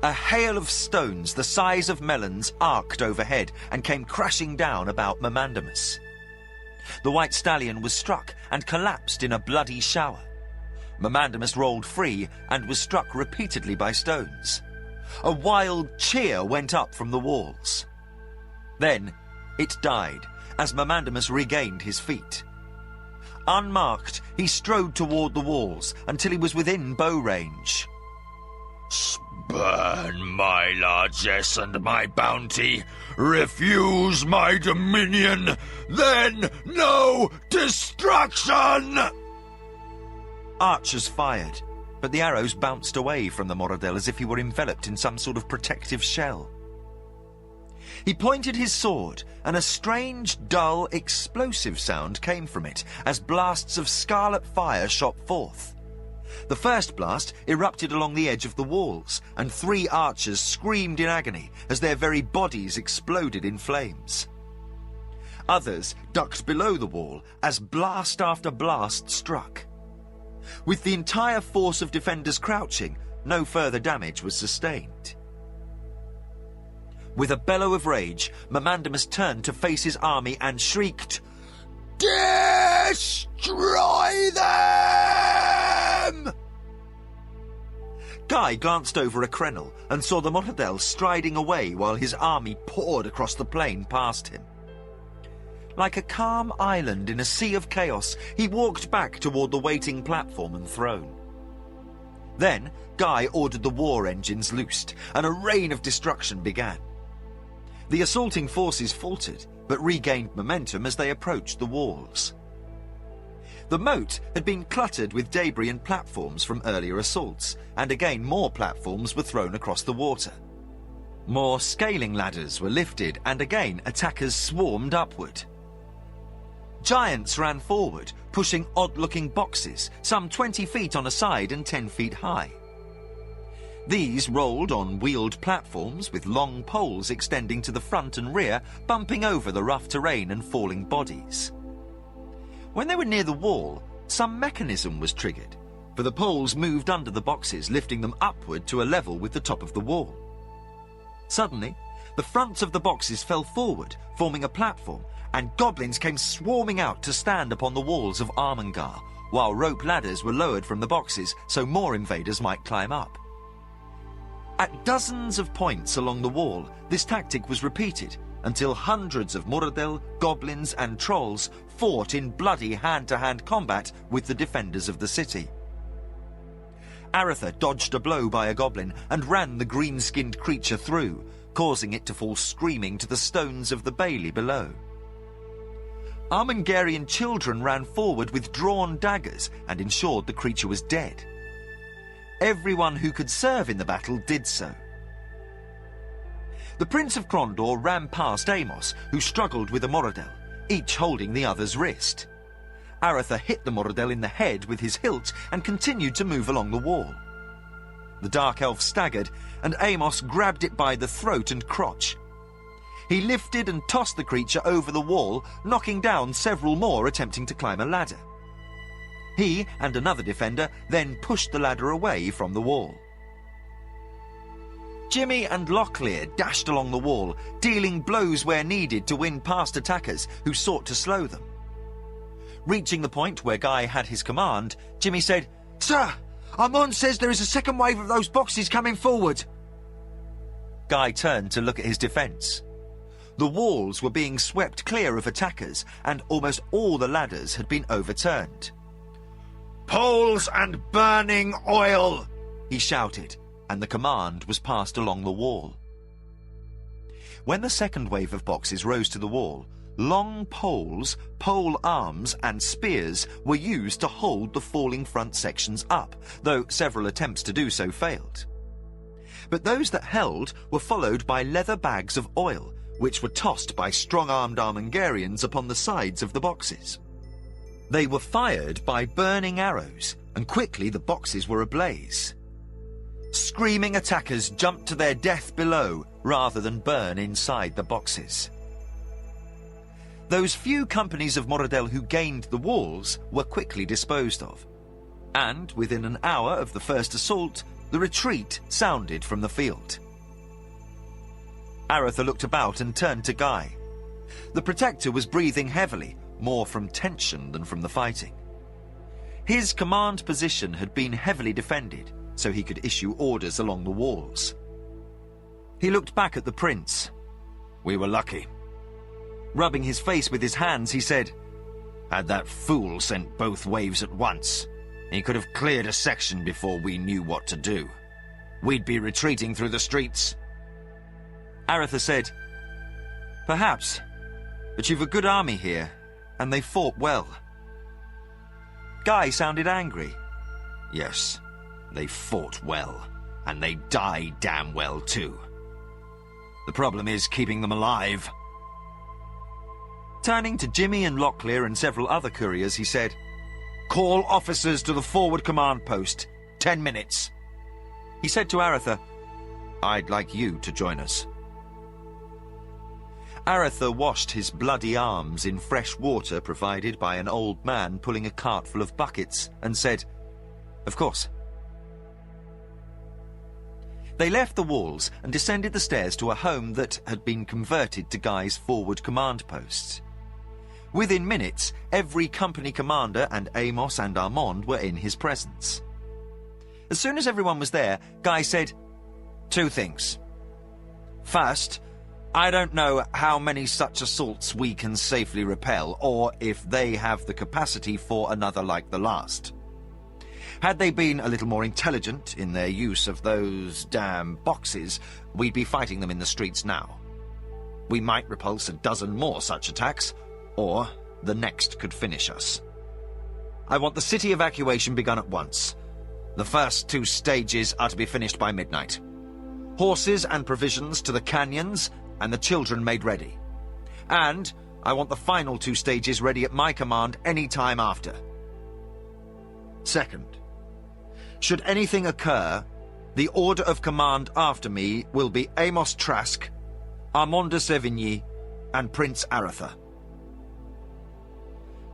A hail of stones the size of melons arced overhead and came crashing down about Mamandamus. The white stallion was struck and collapsed in a bloody shower. Mamandamus rolled free and was struck repeatedly by stones. A wild cheer went up from the walls. Then it died as Mamandamus regained his feet. Unmarked, he strode toward the walls until he was within bow range. "Spurn my largesse and my bounty, refuse my dominion, then no destruction!" Archers fired, but the arrows bounced away from the Moradel as if he were enveloped in some sort of protective shell. He pointed his sword, and a strange, dull, explosive sound came from it as blasts of scarlet fire shot forth. The first blast erupted along the edge of the walls, and 3 archers screamed in agony as their very bodies exploded in flames. Others ducked below the wall as blast after blast struck. With the entire force of defenders crouching, no further damage was sustained. With a bellow of rage, Mamandamus turned to face his army and shrieked, "Destroy them!" Guy glanced over a crenel and saw the Moradel striding away while his army poured across the plain past him. Like a calm island in a sea of chaos, he walked back toward the waiting platform and throne. Then Guy ordered the war engines loosed, and a rain of destruction began. The assaulting forces faltered, but regained momentum as they approached the walls. The moat had been cluttered with debris and platforms from earlier assaults, and again more platforms were thrown across the water. More scaling ladders were lifted, and again attackers swarmed upward. Giants ran forward, pushing odd-looking boxes, some 20 feet on a side and 10 feet high. These rolled on wheeled platforms with long poles extending to the front and rear, bumping over the rough terrain and falling bodies. When they were near the wall, some mechanism was triggered, for the poles moved under the boxes, lifting them upward to a level with the top of the wall. Suddenly, the fronts of the boxes fell forward, forming a platform, and goblins came swarming out to stand upon the walls of Armengar, while rope ladders were lowered from the boxes so more invaders might climb up. At dozens of points along the wall, this tactic was repeated until hundreds of Moradel, goblins and trolls fought in bloody hand-to-hand combat with the defenders of the city. Aretha dodged a blow by a goblin and ran the green-skinned creature through, causing it to fall screaming to the stones of the bailey below. Armengarian children ran forward with drawn daggers and ensured the creature was dead. Everyone who could serve in the battle did so. The Prince of Krondor ran past Amos, who struggled with a Moradel, each holding the other's wrist. Aratha hit the Moradel in the head with his hilt and continued to move along the wall. The Dark Elf staggered, and Amos grabbed it by the throat and crotch. He lifted and tossed the creature over the wall, knocking down several more attempting to climb a ladder. He and another defender then pushed the ladder away from the wall. Jimmy and Locklear dashed along the wall, dealing blows where needed to win past attackers who sought to slow them. Reaching the point where Guy had his command, Jimmy said, "Sir, Armand says there is a second wave of those boxes coming forward." Guy turned to look at his defence. The walls were being swept clear of attackers, and almost all the ladders had been overturned. "Poles and burning oil!" he shouted, and the command was passed along the wall. When the second wave of boxes rose to the wall, long poles, pole arms and spears were used to hold the falling front sections up, though several attempts to do so failed. But those that held were followed by leather bags of oil, which were tossed by strong-armed Armengarians upon the sides of the boxes. They were fired by burning arrows, and quickly the boxes were ablaze. Screaming attackers jumped to their death below rather than burn inside the boxes. Those few companies of Moradel who gained the walls were quickly disposed of, and within an hour of the first assault, the retreat sounded from the field. Aratha looked about and turned to Guy. The Protector was breathing heavily, more from tension than from the fighting. His command position had been heavily defended, so he could issue orders along the walls. He looked back at the prince. "We were lucky." Rubbing his face with his hands, he said, "Had that fool sent both waves at once, he could have cleared a section before we knew what to do. We'd be retreating through the streets." Aratha said, "Perhaps, but you've a good army here, and they fought well." Guy sounded angry. "Yes, they fought well, and they died damn well too. The problem is keeping them alive." Turning to Jimmy and Locklear and several other couriers, he said, "Call officers to the forward command post. 10 minutes. He said to Aratha, "I'd like you to join us." Aratha washed his bloody arms in fresh water provided by an old man pulling a cart full of buckets, and said, "Of course." They left the walls and descended the stairs to a home that had been converted to Guy's forward command posts. Within minutes, every company commander and Amos and Armand were in his presence. As soon as everyone was there, Guy said, "Two things. First, I don't know how many such assaults we can safely repel, or if they have the capacity for another like the last. Had they been a little more intelligent in their use of those damn boxes, we'd be fighting them in the streets now. We might repulse a dozen more such attacks, or the next could finish us. I want the city evacuation begun at once. The first 2 stages are to be finished by midnight. Horses and provisions to the canyons, and the children made ready. And I want the final 2 stages ready at my command any time after. Second, should anything occur, the order of command after me will be Amos Trask, Armand de Sevigny, and Prince Aratha."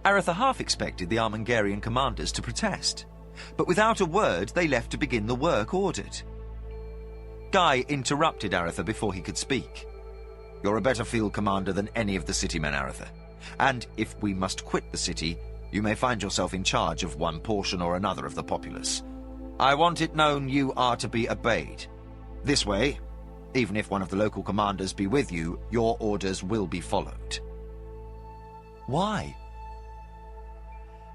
Aratha half expected the Armengarian commanders to protest, but without a word they left to begin the work ordered. Guy interrupted Aratha before he could speak. "You're a better field commander than any of the city men, Aratha, and if we must quit the city, you may find yourself in charge of one portion or another of the populace. I want it known you are to be obeyed. This way, even if one of the local commanders be with you, your orders will be followed." "Why?"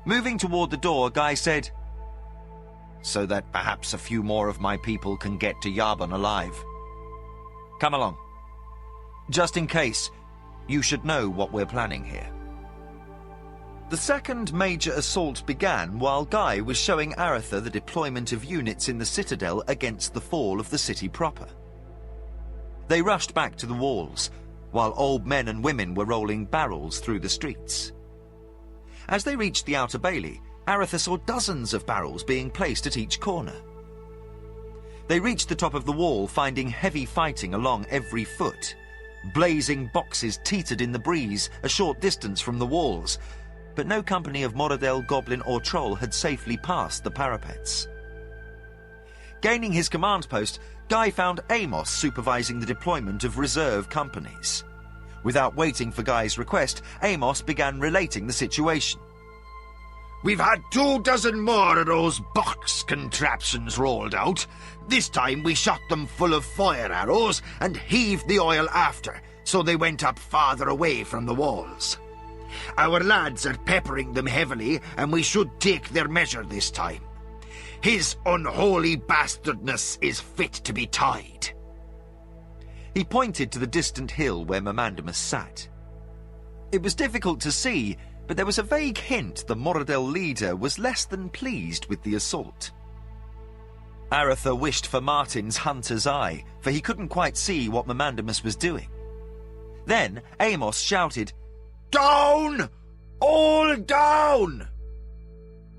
Moving toward the door, Guy said, "So that perhaps a few more of my people can get to Yarbon alive. Come along. Just in case, you should know what we're planning here." The second major assault began while Guy was showing Aretha the deployment of units in the citadel against the fall of the city proper. They rushed back to the walls, while old men and women were rolling barrels through the streets. As they reached the outer bailey, Aretha saw dozens of barrels being placed at each corner. They reached the top of the wall, finding heavy fighting along every foot. Blazing boxes teetered in the breeze a short distance from the walls, but no company of Moradel, goblin or troll had safely passed the parapets. Gaining his command post, Guy found Amos supervising the deployment of reserve companies. Without waiting for Guy's request, Amos began relating the situation. We've had 24 more of those box contraptions rolled out. This time we shot them full of fire arrows and heaved the oil after, so they went up farther away from the walls. Our lads are peppering them heavily, and we should take their measure this time. His unholy bastardness is fit to be tied. He pointed to the distant hill where Mamandamus sat. It was difficult to see, but there was a vague hint the Moradel leader was less than pleased with the assault. Aretha wished for Martin's hunter's eye, for he couldn't quite see what Mamandamus was doing. Then Amos shouted, "Down! All down!"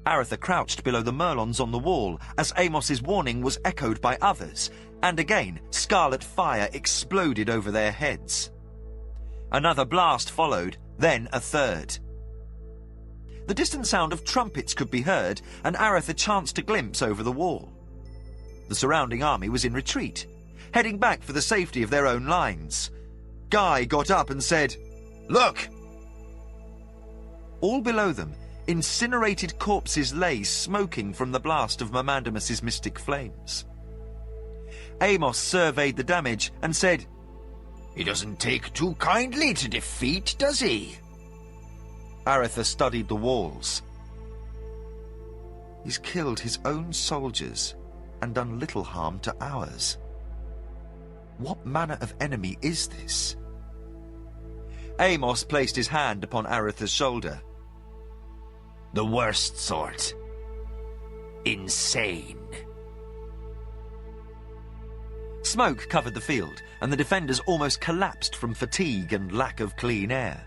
Aretha crouched below the merlons on the wall as Amos's warning was echoed by others, and again scarlet fire exploded over their heads. Another blast followed, then a third. The distant sound of trumpets could be heard, and Aretha chanced a glimpse over the wall. The surrounding army was in retreat, heading back for the safety of their own lines. Guy got up and said, "Look!" All below them, incinerated corpses lay smoking from the blast of Mamandamus's mystic flames. Amos surveyed the damage and said, "He doesn't take too kindly to defeat, does he?" Aretha studied the walls. He's killed his own soldiers and done little harm to ours. What manner of enemy is this? Amos placed his hand upon Aretha's shoulder. "The worst sort. Insane." Smoke covered the field, and the defenders almost collapsed from fatigue and lack of clean air.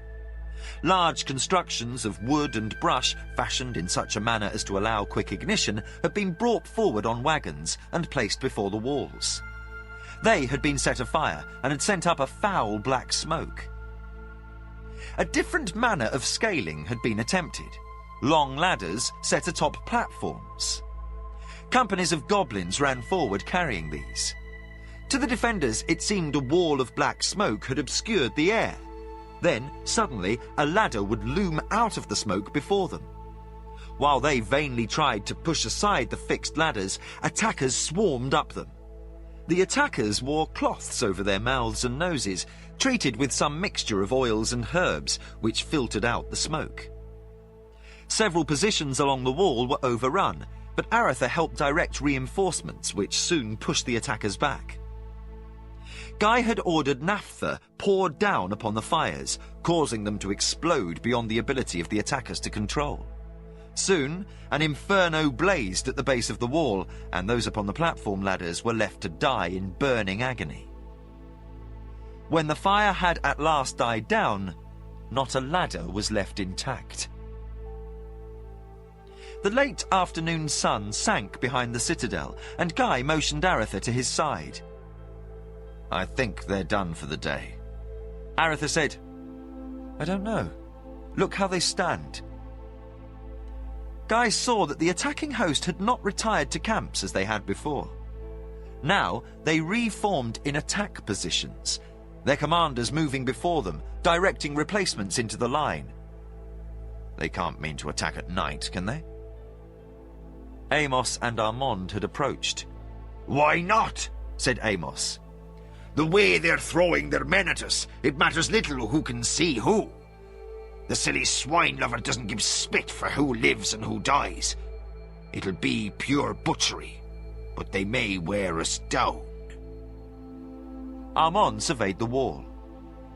Large constructions of wood and brush, fashioned in such a manner as to allow quick ignition, had been brought forward on wagons and placed before the walls. They had been set afire and had sent up a foul black smoke. A different manner of scaling had been attempted. Long ladders set atop platforms. Companies of goblins ran forward carrying these. To the defenders, it seemed a wall of black smoke had obscured the air. Then, suddenly, a ladder would loom out of the smoke before them. While they vainly tried to push aside the fixed ladders, attackers swarmed up them. The attackers wore cloths over their mouths and noses, treated with some mixture of oils and herbs, which filtered out the smoke. Several positions along the wall were overrun, but Aretha helped direct reinforcements, which soon pushed the attackers back. Guy had ordered naphtha poured down upon the fires, causing them to explode beyond the ability of the attackers to control. Soon, an inferno blazed at the base of the wall, and those upon the platform ladders were left to die in burning agony. When the fire had at last died down, not a ladder was left intact. The late afternoon sun sank behind the citadel, and Guy motioned Aretha to his side. "I think they're done for the day." Aretha said, "I don't know. Look how they stand." Guy saw that the attacking host had not retired to camps as they had before. Now they reformed in attack positions, their commanders moving before them, directing replacements into the line. They can't mean to attack at night, can they? Amos and Armand had approached. "Why not?" said Amos. "The way they're throwing their men at us, it matters little who can see who. The silly swine lover doesn't give spit for who lives and who dies. It'll be pure butchery, but they may wear us down." Armand surveyed the wall.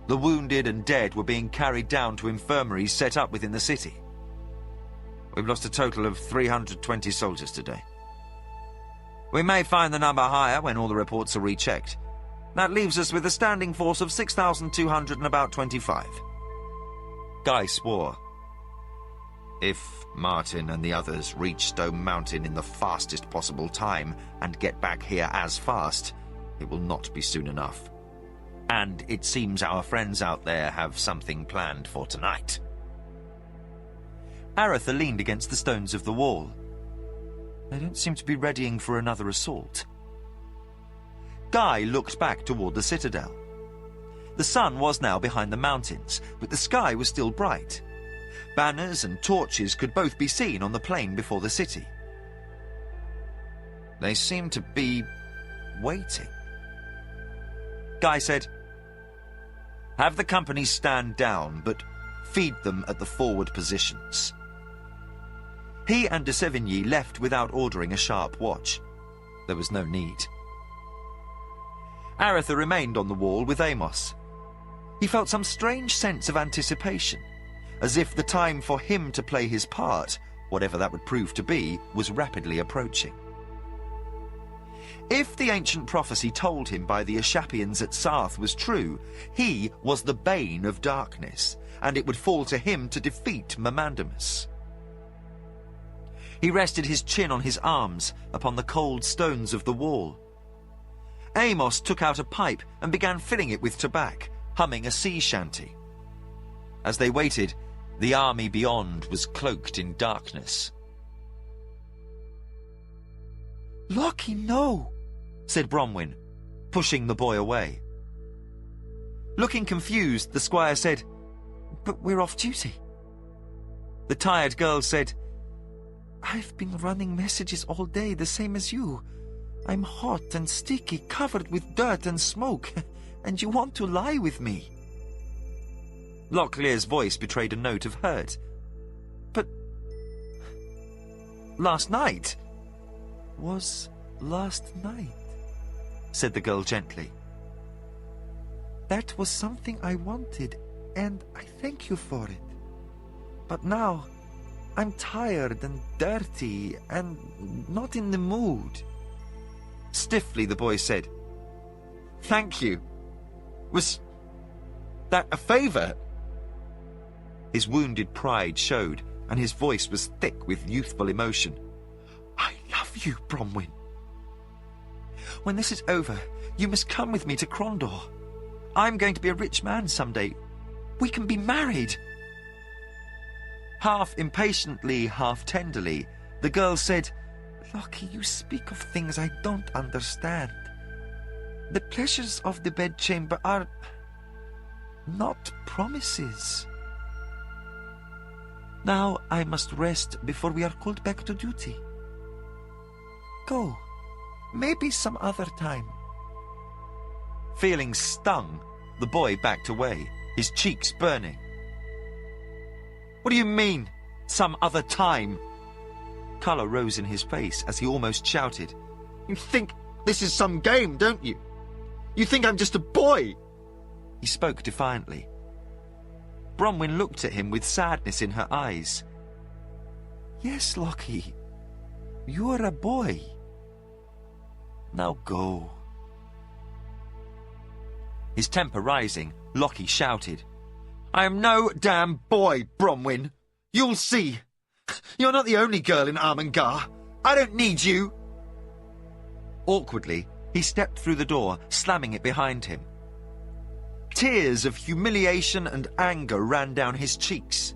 The wounded and dead were being carried down to infirmaries set up within the city. We've lost a total of 320 soldiers today. We may find the number higher when all the reports are rechecked. That leaves us with a standing force of 6,225. Guy swore. If Martin and the others reach Stone Mountain in the fastest possible time and get back here as fast, it will not be soon enough. And it seems our friends out there have something planned for tonight. Aretha leaned against the stones of the wall. They don't seem to be readying for another assault. Guy looked back toward the citadel. The sun was now behind the mountains, but the sky was still bright. Banners and torches could both be seen on the plain before the city. They seem to be waiting. Guy said, "Have the company stand down, but feed them at the forward positions." He and de Sevigny left without ordering a sharp watch. There was no need. Aretha remained on the wall with Amos. He felt some strange sense of anticipation, as if the time for him to play his part, whatever that would prove to be, was rapidly approaching. If the ancient prophecy told him by the Ashapians at Sarth was true, he was the bane of darkness, and it would fall to him to defeat Mamandamus. He rested his chin on his arms upon the cold stones of the wall. Amos took out a pipe and began filling it with tobacco, humming a sea shanty. As they waited, the army beyond was cloaked in darkness. "Lucky, no," said Bronwyn, pushing the boy away. Looking confused, the squire said, "But we're off duty." The tired girl said, "I've been running messages all day, the same as you. I'm hot and sticky, covered with dirt and smoke, and you want to lie with me." Locklear's voice betrayed a note of hurt. "But last night "Was last night," said the girl gently. "That was something I wanted, and I thank you for it. But now I'm tired and dirty and not in the mood." Stiffly, the boy said, "Thank you. Was that a favor?" His wounded pride showed, and his voice was thick with youthful emotion. "I love you, Bronwyn. When this is over, you must come with me to Crondor. I'm going to be a rich man someday. We can be married." Half impatiently, half tenderly, the girl said, "Lucky, you speak of things I don't understand. The pleasures of the bedchamber are not promises. Now I must rest before we are called back to duty. Go. Maybe some other time." Feeling stung, the boy backed away, his cheeks burning. "What do you mean, some other time?" Colour rose in his face as he almost shouted. "You think this is some game, don't you? You think I'm just a boy?" He spoke defiantly. Bronwyn looked at him with sadness in her eyes. "Yes, Lockie. You're a boy. Now go." His temper rising, Lockie shouted, "I am no damn boy, Bronwyn. You'll see. You're not the only girl in Armengar. I don't need you." Awkwardly, he stepped through the door, slamming it behind him. Tears of humiliation and anger ran down his cheeks.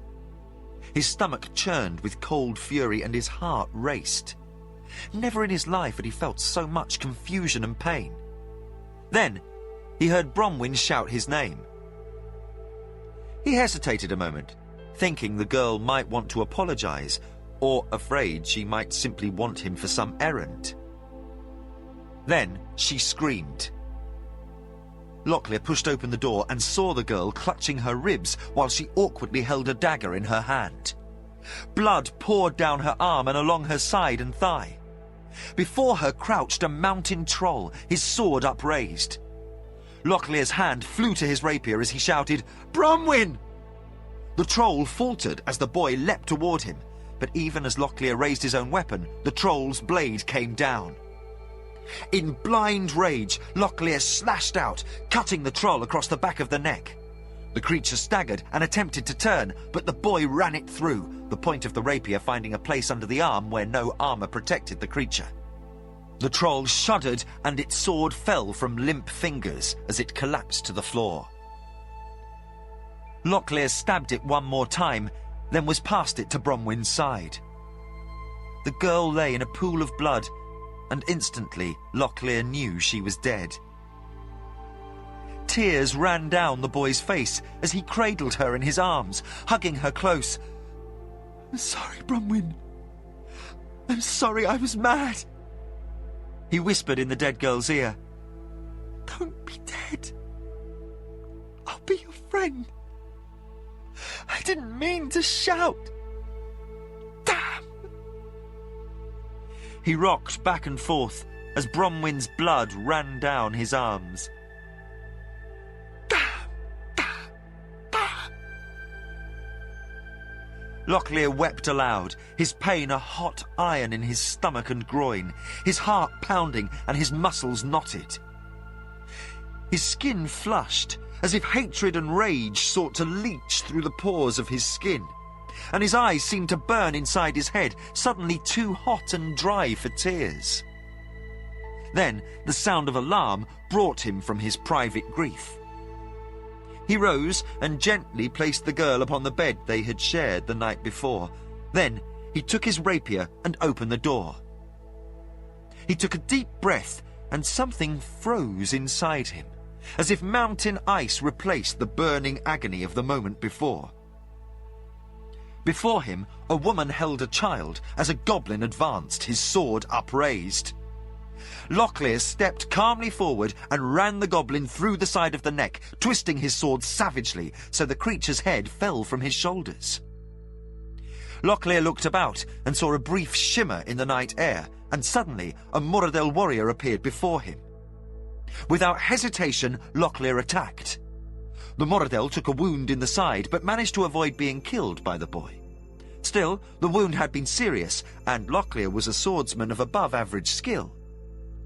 His stomach churned with cold fury and his heart raced. Never in his life had he felt so much confusion and pain. Then he heard Bronwyn shout his name. He hesitated a moment, thinking the girl might want to apologize, or afraid she might simply want him for some errand. Then she screamed. Locklear pushed open the door and saw the girl clutching her ribs while she awkwardly held a dagger in her hand. Blood poured down her arm and along her side and thigh. Before her crouched a mountain troll, his sword upraised. Locklear's hand flew to his rapier as he shouted, "Bronwyn!" The troll faltered as the boy leapt toward him, but even as Locklear raised his own weapon, the troll's blade came down. In blind rage, Locklear slashed out, cutting the troll across the back of the neck. The creature staggered and attempted to turn, but the boy ran it through, the point of the rapier finding a place under the arm where no armor protected the creature. The troll shuddered and its sword fell from limp fingers as it collapsed to the floor. Locklear stabbed it one more time, then was past it to Bronwyn's side. The girl lay in a pool of blood, and instantly Locklear knew she was dead. Tears ran down the boy's face as he cradled her in his arms, hugging her close. "I'm sorry, Bronwyn. I'm sorry, I was mad." He whispered in the dead girl's ear, "Don't be dead. I'll be your friend. I didn't mean to shout. Damn!" He rocked back and forth as Bronwyn's blood ran down his arms. Locklear wept aloud, his pain a hot iron in his stomach and groin, his heart pounding and his muscles knotted. His skin flushed, as if hatred and rage sought to leach through the pores of his skin, and his eyes seemed to burn inside his head, suddenly too hot and dry for tears. Then the sound of alarm brought him from his private grief. He rose and gently placed the girl upon the bed they had shared the night before. Then he took his rapier and opened the door. He took a deep breath and something froze inside him, as if mountain ice replaced the burning agony of the moment before. Before him, a woman held a child as a goblin advanced, his sword upraised. Locklear stepped calmly forward and ran the goblin through the side of the neck, twisting his sword savagely so the creature's head fell from his shoulders. Locklear looked about and saw a brief shimmer in the night air, and suddenly a Moradel warrior appeared before him. Without hesitation, Locklear attacked. The Moradel took a wound in the side, but managed to avoid being killed by the boy. Still, the wound had been serious, and Locklear was a swordsman of above-average skill.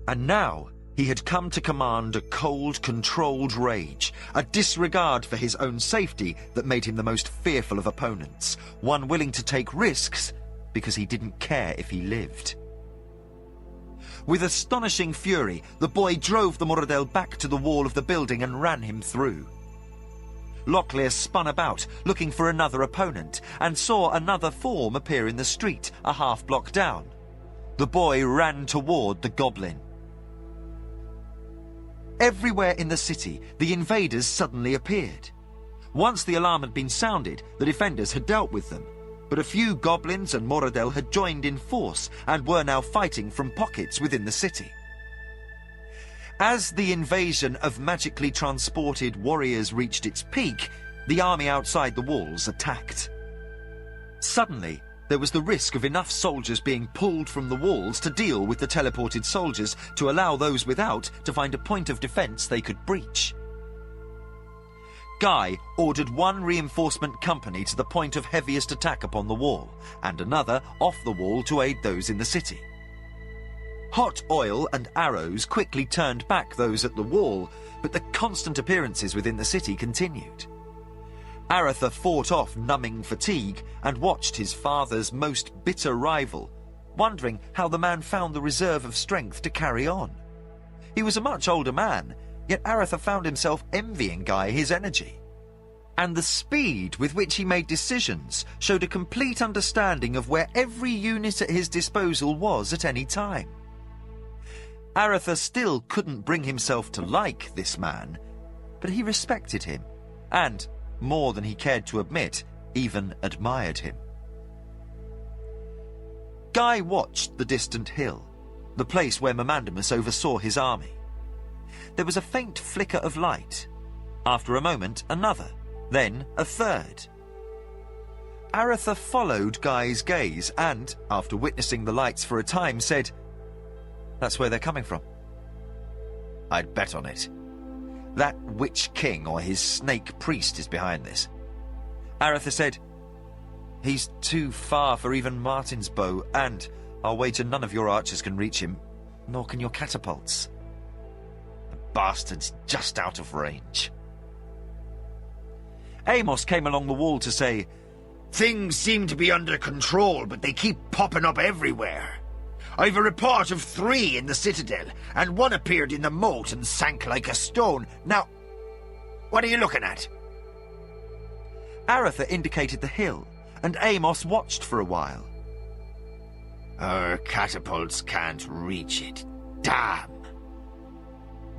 And now he had come to command a cold, controlled rage, a disregard for his own safety that made him the most fearful of opponents, one willing to take risks because he didn't care if he lived. With astonishing fury, the boy drove the Moradel back to the wall of the building and ran him through. Locklear spun about, looking for another opponent, and saw another form appear in the street, a half-block down. The boy ran toward the goblin. Everywhere in the city, the invaders suddenly appeared. Once the alarm had been sounded, the defenders had dealt with them, but a few goblins and Moradel had joined in force and were now fighting from pockets within the city. As the invasion of magically transported warriors reached its peak, the army outside the walls attacked. Suddenly, there was the risk of enough soldiers being pulled from the walls to deal with the teleported soldiers to allow those without to find a point of defense they could breach. Guy ordered one reinforcement company to the point of heaviest attack upon the wall, and another off the wall to aid those in the city. Hot oil and arrows quickly turned back those at the wall, but the constant appearances within the city continued. Aratha fought off numbing fatigue and watched his father's most bitter rival, wondering how the man found the reserve of strength to carry on. He was a much older man, yet Aratha found himself envying Guy his energy. And the speed with which he made decisions showed a complete understanding of where every unit at his disposal was at any time. Aratha still couldn't bring himself to like this man, but he respected him, and, more than he cared to admit, even admired him. Guy watched the distant hill, the place where Mamandamus oversaw his army. There was a faint flicker of light. After a moment, another, then a third. Aratha followed Guy's gaze and, after witnessing the lights for a time, said, "That's where they're coming from." I'd bet on it. That witch king or his snake priest is behind this. Aratha said, He's too far for even Martin's bow, and I'll wager none of your archers can reach him, nor can your catapults. The bastard's just out of range. Amos came along the wall to say, Things seem to be under control, but they keep popping up everywhere. I've a report of 3 in the citadel, and 1 appeared in the moat and sank like a stone. Now, what are you looking at? Aretha indicated the hill, and Amos watched for a while. Our catapults can't reach it. Damn.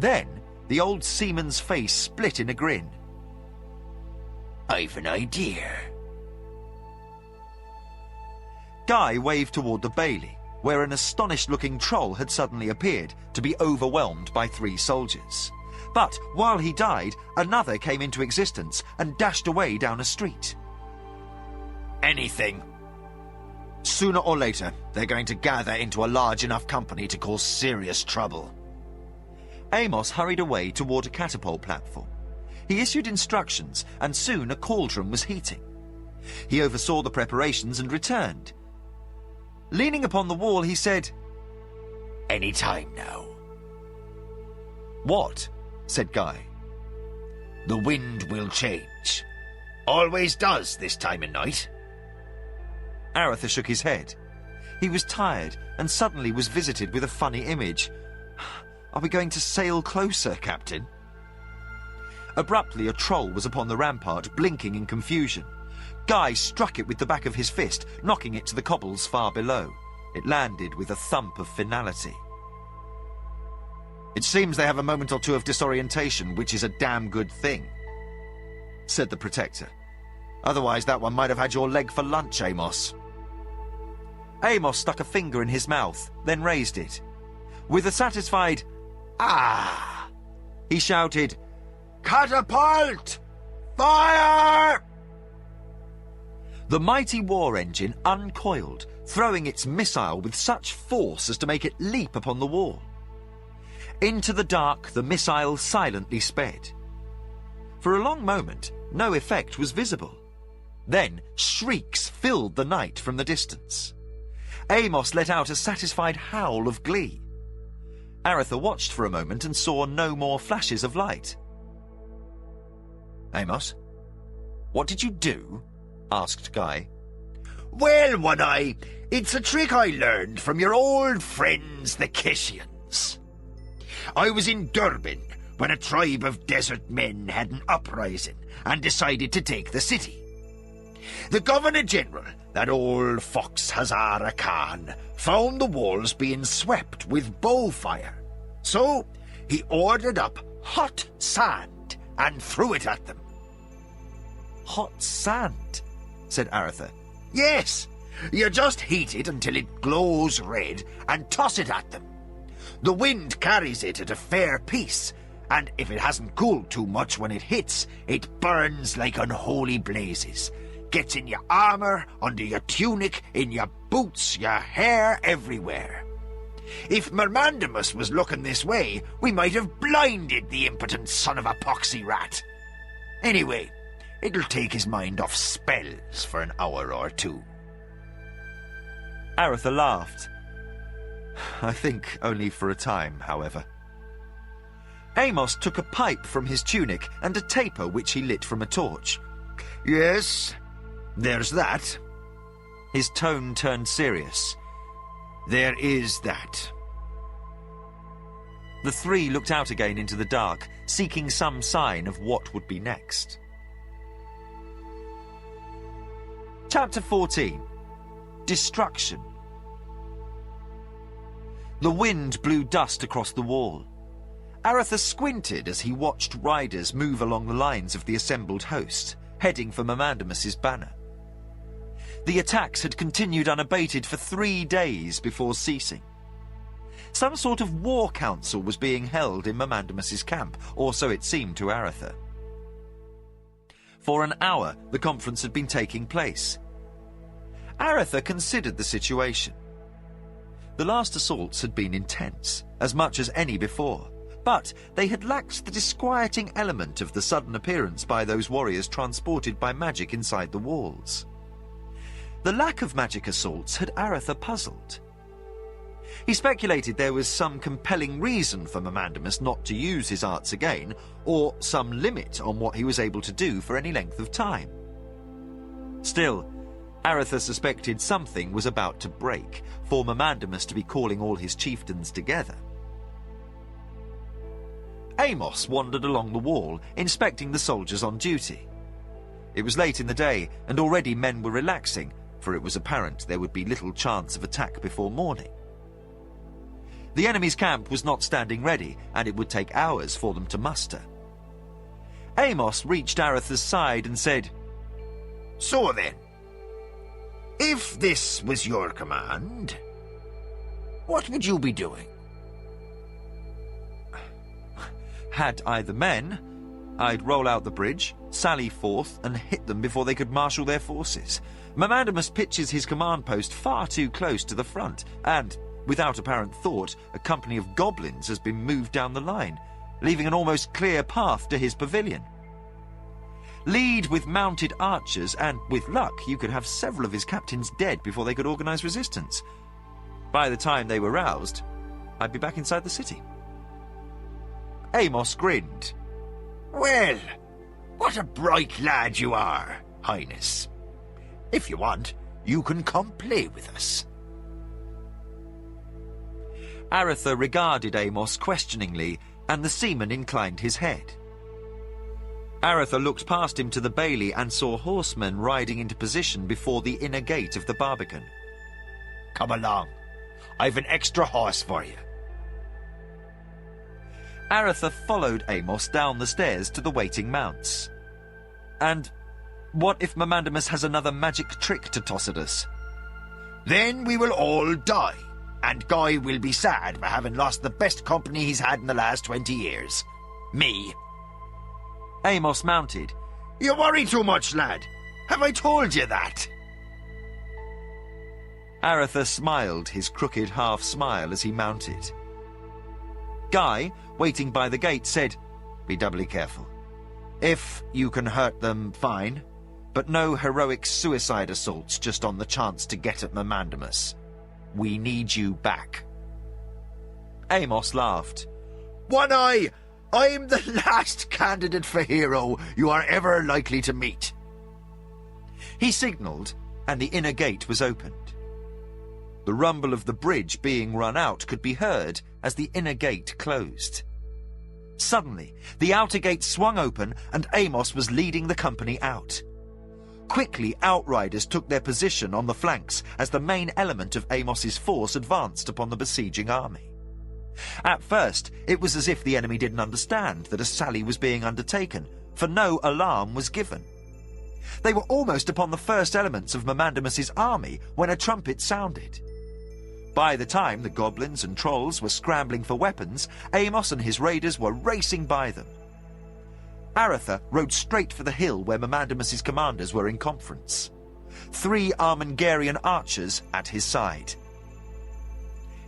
Then the old seaman's face split in a grin. I've an idea. Guy waved toward the bailey, where an astonished-looking troll had suddenly appeared to be overwhelmed by 3 soldiers. But while he died, another came into existence and dashed away down a street. Anything. Sooner or later, they're going to gather into a large enough company to cause serious trouble. Amos hurried away toward a catapult platform. He issued instructions, and soon a cauldron was heating. He oversaw the preparations and returned. Leaning upon the wall, he said, Any time now. What? Said Guy. The wind will change. Always does this time of night. Aretha shook his head. He was tired and suddenly was visited with a funny image. Are we going to sail closer, Captain? Abruptly, a troll was upon the rampart, blinking in confusion. Guy struck it with the back of his fist, knocking it to the cobbles far below. It landed with a thump of finality. It seems they have a moment or 2 of disorientation, which is a damn good thing, said the Protector. Otherwise, that one might have had your leg for lunch, Amos. Amos stuck a finger in his mouth, then raised it. With a satisfied, "Ah!" he shouted, Catapult! Fire! The mighty war engine uncoiled, throwing its missile with such force as to make it leap upon the wall. Into the dark, the missile silently sped. For a long moment, no effect was visible. Then shrieks filled the night from the distance. Amos let out a satisfied howl of glee. Aretha watched for a moment and saw no more flashes of light. Amos, what did you do? Asked Guy. Well, One-Eye, it's a trick I learned from your old friends, the Kishians. I was in Durban when a tribe of desert men had an uprising and decided to take the city. The Governor-General, that old fox Hazara Khan, found the walls being swept with bow fire. So he ordered up hot sand and threw it at them. Hot sand, said Aretha. Yes, you just heat it until it glows red and toss it at them. The wind carries it at a fair pace, and if it hasn't cooled too much when it hits, it burns like unholy blazes. Gets in your armor, under your tunic, in your boots, your hair, everywhere. If Mermandamus was looking this way, we might have blinded the impotent son of a poxy rat. Anyway, it'll take his mind off spells for an hour or 2. Aretha laughed. I think only for a time, however. Amos took a pipe from his tunic and a taper which he lit from a torch. Yes, there's that. His tone turned serious. There is that. The 3 looked out again into the dark, seeking some sign of what would be next. Chapter 14. Destruction. The wind blew dust across the wall. Aretha squinted as he watched riders move along the lines of the assembled host, heading for Mermandamus's banner. The attacks had continued unabated for 3 days before ceasing. Some sort of war council was being held in Mermandamus's camp, or so it seemed to Aretha. For an hour, the conference had been taking place. Aretha considered the situation. The last assaults had been intense, as much as any before, but they had lacked the disquieting element of the sudden appearance by those warriors transported by magic inside the walls. The lack of magic assaults had Aretha puzzled. He speculated there was some compelling reason for Mamandamus not to use his arts again, or some limit on what he was able to do for any length of time. Still, Aretha suspected something was about to break, for Mamandamus to be calling all his chieftains together. Amos wandered along the wall, inspecting the soldiers on duty. It was late in the day, and already men were relaxing, for it was apparent there would be little chance of attack before morning. The enemy's camp was not standing ready, and it would take hours for them to muster. Amos reached Aretha's side and said, "So then, if this was your command, what would you be doing?" "Had I the men, I'd roll out the bridge, sally forth, and hit them before they could marshal their forces. Mamandamus pitches his command post far too close to the front, and, without apparent thought, a company of goblins has been moved down the line, leaving an almost clear path to his pavilion. Lead with mounted archers, and, with luck, you could have several of his captains dead before they could organize resistance. By the time they were roused, I'd be back inside the city." Amos grinned. "Well, what a bright lad you are, Highness. If you want, you can come play with us." Aretha regarded Amos questioningly, and the seaman inclined his head. Aretha looked past him to the bailey and saw horsemen riding into position before the inner gate of the Barbican. "Come along. I've an extra horse for you." Aretha followed Amos down the stairs to the waiting mounts. "And what if Mamandamus has another magic trick to toss at us?" "Then we will all die, and Guy will be sad for having lost the best company he's had in the last 20 years. Me." Amos mounted. "You worry too much, lad. Have I told you that?" Aretha smiled his crooked half-smile as he mounted. Guy, waiting by the gate, said, "Be doubly careful. If you can hurt them, fine, but no heroic suicide assaults just on the chance to get at Mamandamus. We need you back." Amos laughed. "One Eye, I'm the last candidate for hero you are ever likely to meet." He signalled, and the inner gate was opened. The rumble of the bridge being run out could be heard as the inner gate closed. Suddenly, the outer gate swung open and Amos was leading the company out. Quickly, outriders took their position on the flanks as the main element of Amos's force advanced upon the besieging army. At first, it was as if the enemy didn't understand that a sally was being undertaken, for no alarm was given. They were almost upon the first elements of Mamandamus's army when a trumpet sounded. By the time the goblins and trolls were scrambling for weapons, Amos and his raiders were racing by them. Aretha rode straight for the hill where Mamandamus's commanders were in conference. 3 Armengarian archers at his side.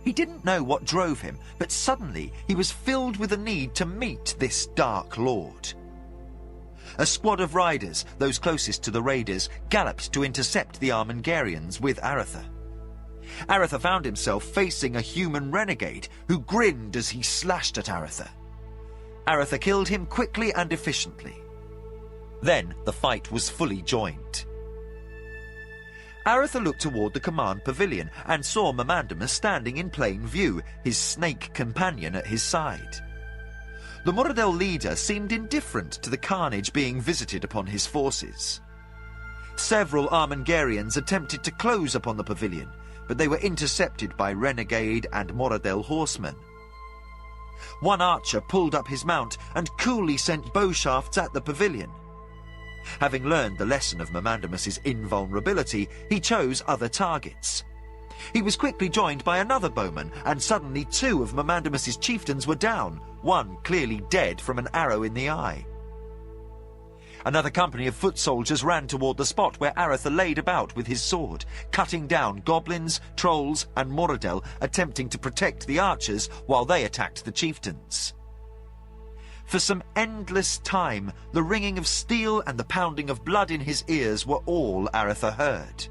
He didn't know what drove him, but suddenly he was filled with a need to meet this dark lord. A squad of riders, those closest to the raiders, galloped to intercept the Armengarians with Aretha. Aretha found himself facing a human renegade who grinned as he slashed at Aretha. Aretha killed him quickly and efficiently. Then the fight was fully joined. Aretha looked toward the command pavilion and saw Mamandamus standing in plain view, his snake companion at his side. The Moradel leader seemed indifferent to the carnage being visited upon his forces. Several Armengarians attempted to close upon the pavilion, but they were intercepted by renegade and Moradel horsemen. One archer pulled up his mount and coolly sent bow shafts at the pavilion. Having learned the lesson of Mamandamus's invulnerability, he chose other targets. He was quickly joined by another bowman, and suddenly 2 of Mamandamus's chieftains were down, one clearly dead from an arrow in the eye. Another company of foot soldiers ran toward the spot where Aretha laid about with his sword, cutting down goblins, trolls, and Moradel, attempting to protect the archers while they attacked the chieftains. For some endless time, the ringing of steel and the pounding of blood in his ears were all Aretha heard.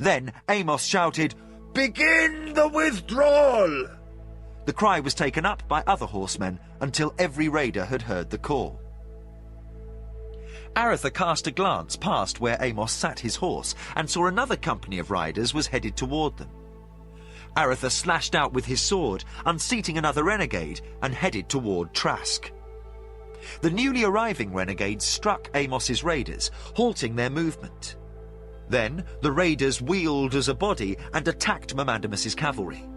Then Amos shouted, "Begin the withdrawal!" The cry was taken up by other horsemen until every raider had heard the call. Aretha cast a glance past where Amos sat his horse and saw another company of riders was headed toward them. Aretha slashed out with his sword, unseating another renegade, and headed toward Trask. The newly arriving renegades struck Amos's raiders, halting their movement. Then the raiders wheeled as a body and attacked Mamandamus's cavalry.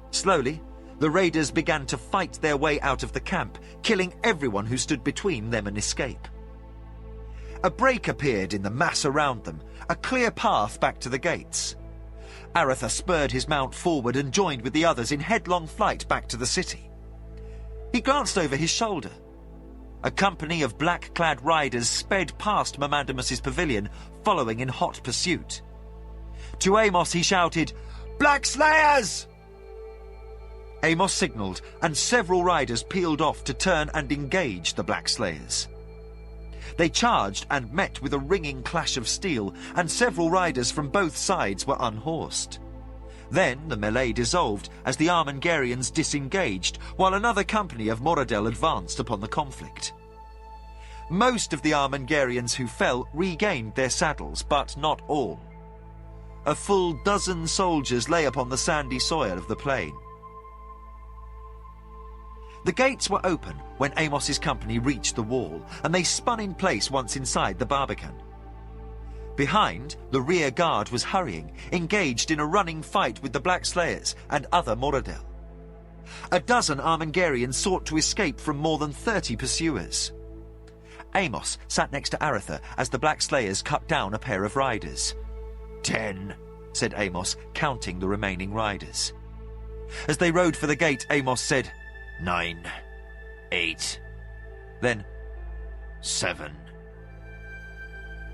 Slowly, the raiders began to fight their way out of the camp, killing everyone who stood between them and escape. A break appeared in the mass around them, a clear path back to the gates. Aretha spurred his mount forward and joined with the others in headlong flight back to the city. He glanced over his shoulder. A company of black-clad riders sped past Mamandamus's pavilion, following in hot pursuit. To Amos he shouted, "Black Slayers!" Amos signalled, and several riders peeled off to turn and engage the Black Slayers. They charged and met with a ringing clash of steel, and several riders from both sides were unhorsed. Then the melee dissolved as the Armengarians disengaged, while another company of Moradel advanced upon the conflict. Most of the Armengarians who fell regained their saddles, but not all. A full dozen soldiers lay upon the sandy soil of the plain. The gates were open when Amos's company reached the wall, and they spun in place once inside the barbican. Behind, the rear guard was hurrying, engaged in a running fight with the Black Slayers and other Moradel. A dozen Armengarians sought to escape from more than 30 pursuers. Amos sat next to Aretha as the Black Slayers cut down a pair of riders. 10, said Amos, counting the remaining riders. As they rode for the gate, Amos said, 9, 8, then 7.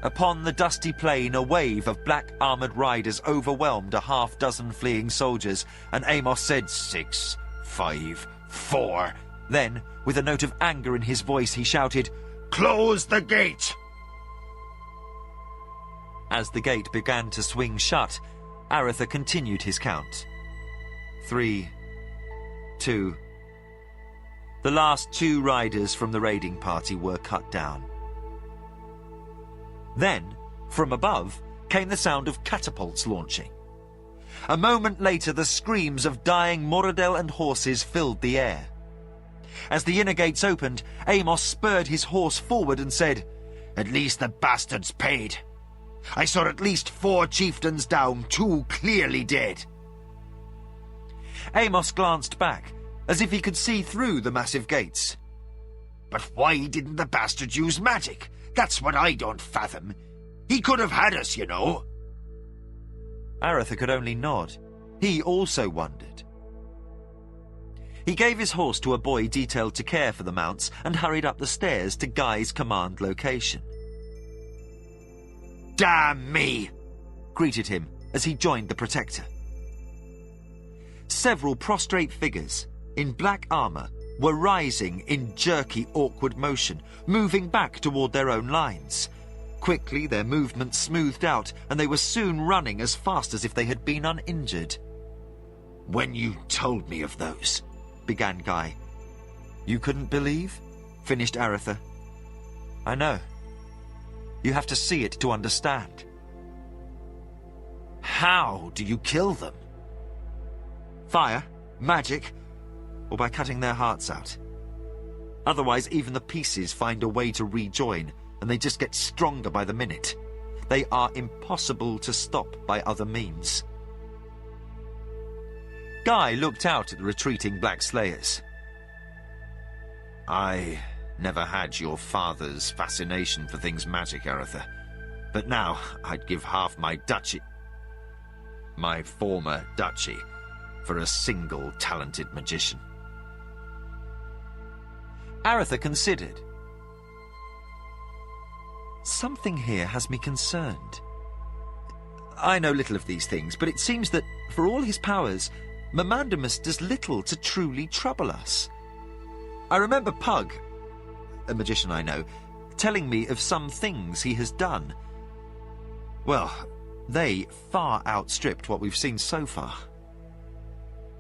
Upon the dusty plain, a wave of black-armoured riders overwhelmed a half-dozen fleeing soldiers, and Amos said, 6, 5, 4. Then, with a note of anger in his voice, he shouted, "Close the gate!" As the gate began to swing shut, Aretha continued his count. 3, 2. The last 2 riders from the raiding party were cut down. Then, from above, came the sound of catapults launching. A moment later, the screams of dying Moradel and horses filled the air. As the inner gates opened, Amos spurred his horse forward and said, "At least the bastards paid. I saw at least 4 chieftains down, 2 clearly dead." Amos glanced back, as if he could see through the massive gates. "But why didn't the bastard use magic? That's what I don't fathom. He could have had us, you know." Aretha could only nod. He also wondered. He gave his horse to a boy detailed to care for the mounts and hurried up the stairs to Guy's command location. "Damn me!" greeted him as he joined the Protector. Several prostrate figures in black armour were rising in jerky, awkward motion, moving back toward their own lines. Quickly, their movements smoothed out, and they were soon running as fast as if they had been uninjured. "When you told me of those," began Guy. "You couldn't believe?" finished Aretha. "I know. You have to see it to understand." "How do you kill them?" "Fire, magic, or by cutting their hearts out. Otherwise, even the pieces find a way to rejoin, and they just get stronger by the minute. They are impossible to stop by other means." Guy looked out at the retreating Black Slayers. "I never had your father's fascination for things magic, Aretha. But now I'd give half my duchy, my former duchy, for a single talented magician." Aretha considered. Something here has me concerned. I know little of these things, but it seems that, for all his powers, Mamandamus does little to truly trouble us. I remember Pug, a magician I know, telling me of some things he has done. Well, They far outstripped what we've seen so far.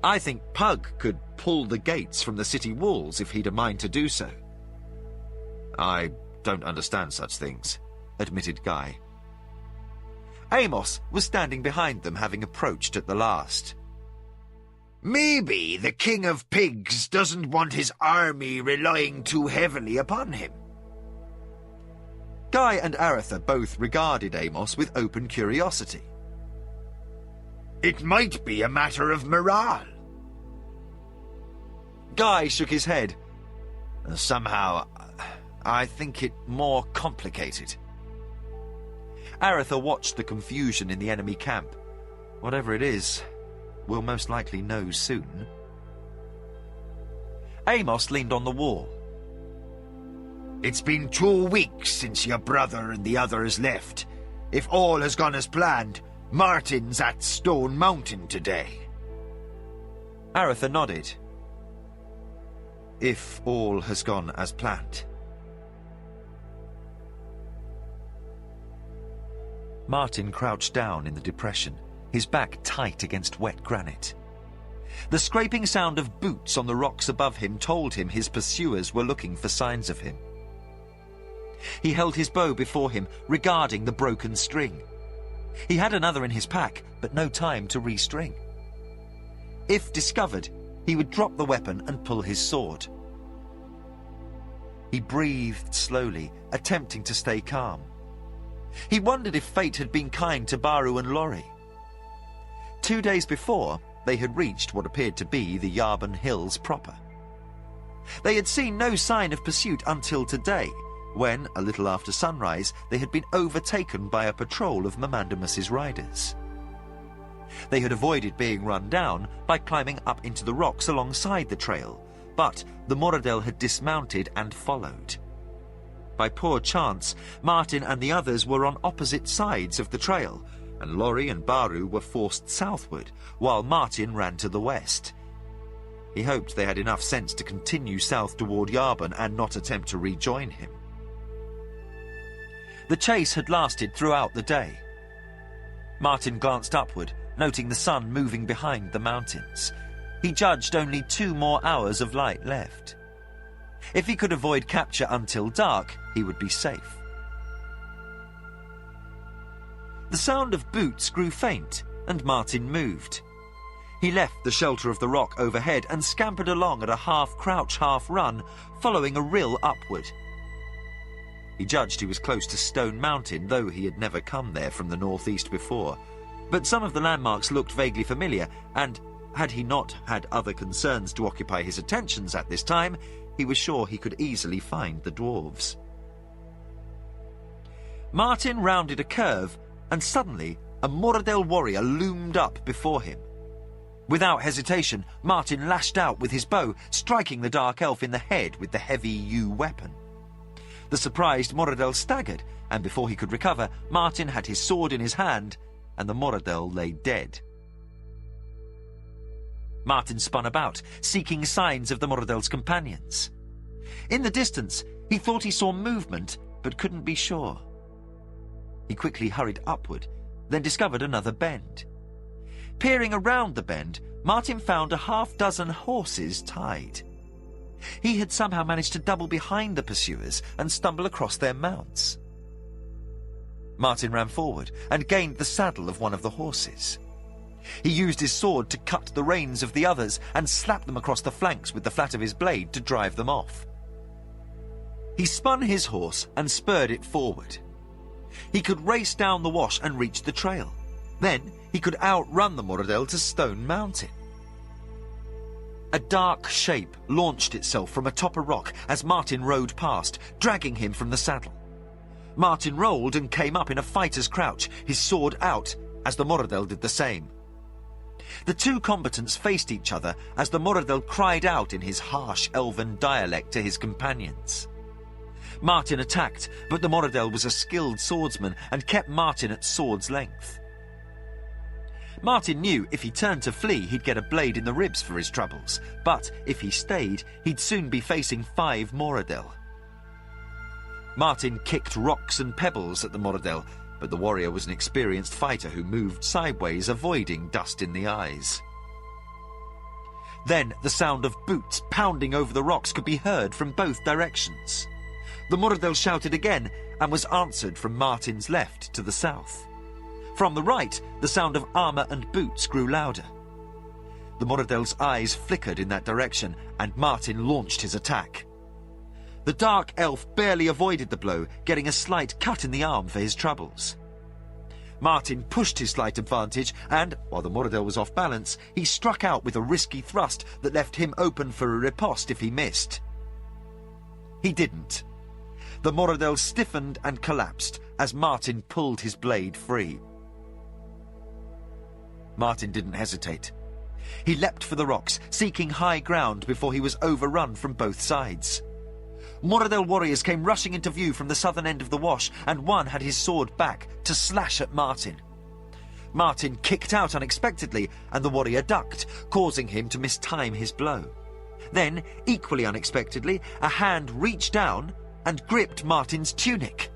I think Pug could pull the gates from the city walls if he'd a mind to do so. I don't understand such things, admitted Guy. Amos was standing behind them, having approached at the last. Maybe the King of Pigs doesn't want his army relying too heavily upon him. Guy and Aretha both regarded Amos with open curiosity. It might be a matter of morale. Guy shook his head. Somehow, I think it more complicated. Aretha watched the confusion in the enemy camp. Whatever it is, we'll most likely know soon. Amos leaned on the wall. It's been 2 weeks since your brother and the others left. If all has gone as planned, Martin's at Stone Mountain today. Aretha nodded. If all has gone as planned. Martin crouched down in the depression, his back tight against wet granite. The scraping sound of boots on the rocks above him told him his pursuers were looking for signs of him. He held his bow before him, regarding the broken string. He had another in his pack, but no time to restring. If discovered, he would drop the weapon and pull his sword. He breathed slowly, attempting to stay calm. He wondered if fate had been kind to Baru and Lorry. 2 days before, they had reached what appeared to be the Yarban Hills proper. They had seen no sign of pursuit until today, when, a little after sunrise, they had been overtaken by a patrol of Mamandamus's riders. They had avoided being run down by climbing up into the rocks alongside the trail, but the Moradel had dismounted and followed. By poor chance, Martin and the others were on opposite sides of the trail, and Lorry and Baru were forced southward, while Martin ran to the west. He hoped they had enough sense to continue south toward Yarban and not attempt to rejoin him. The chase had lasted throughout the day. Martin glanced upward, noting the sun moving behind the mountains. He judged only 2 more hours of light left. If he could avoid capture until dark, he would be safe. The sound of boots grew faint, and Martin moved. He left the shelter of the rock overhead and scampered along at a half-crouch, half-run, following a rill upward. He judged he was close to Stone Mountain, though he had never come there from the northeast before. But some of the landmarks looked vaguely familiar, and had he not had other concerns to occupy his attentions at this time, he was sure he could easily find the dwarves. Martin rounded a curve, and suddenly a Moradel warrior loomed up before him. Without hesitation, Martin lashed out with his bow, striking the dark elf in the head with the heavy yew weapon. The surprised Moradel staggered, and before he could recover, Martin had his sword in his hand, and the Moradel lay dead. Martin spun about, seeking signs of the Moradel's companions. In the distance, he thought he saw movement, but couldn't be sure. He quickly hurried upward, then discovered another bend. Peering around the bend, Martin found a half-dozen horses tied. He had somehow managed to double behind the pursuers and stumble across their mounts. Martin ran forward and gained the saddle of one of the horses. He used his sword to cut the reins of the others and slapped them across the flanks with the flat of his blade to drive them off. He spun his horse and spurred it forward. He could race down the wash and reach the trail. Then he could outrun the Moradel to Stone Mountain. A dark shape launched itself from atop a rock as Martin rode past, dragging him from the saddle. Martin rolled and came up in a fighter's crouch, his sword out, as the Moradel did the same. The 2 combatants faced each other as the Moradel cried out in his harsh elven dialect to his companions. Martin attacked, but the Moradel was a skilled swordsman and kept Martin at sword's length. Martin knew if he turned to flee, he'd get a blade in the ribs for his troubles, but if he stayed, he'd soon be facing 5 Moradel. Martin kicked rocks and pebbles at the Moradel, but the warrior was an experienced fighter who moved sideways, avoiding dust in the eyes. Then the sound of boots pounding over the rocks could be heard from both directions. The Mordel shouted again and was answered from Martin's left to the south. From the right, the sound of armour and boots grew louder. The Mordel's eyes flickered in that direction, and Martin launched his attack. The dark elf barely avoided the blow, getting a slight cut in the arm for his troubles. Martin pushed his slight advantage, and, while the Mordel was off balance, he struck out with a risky thrust that left him open for a riposte if he missed. He didn't. The Mordel stiffened and collapsed as Martin pulled his blade free. Martin didn't hesitate. He leapt for the rocks, seeking high ground before he was overrun from both sides. Mordel warriors came rushing into view from the southern end of the wash, and one had his sword back to slash at Martin. Martin kicked out unexpectedly, and the warrior ducked, causing him to mistime his blow. Then, equally unexpectedly, a hand reached down and gripped Martin's tunic.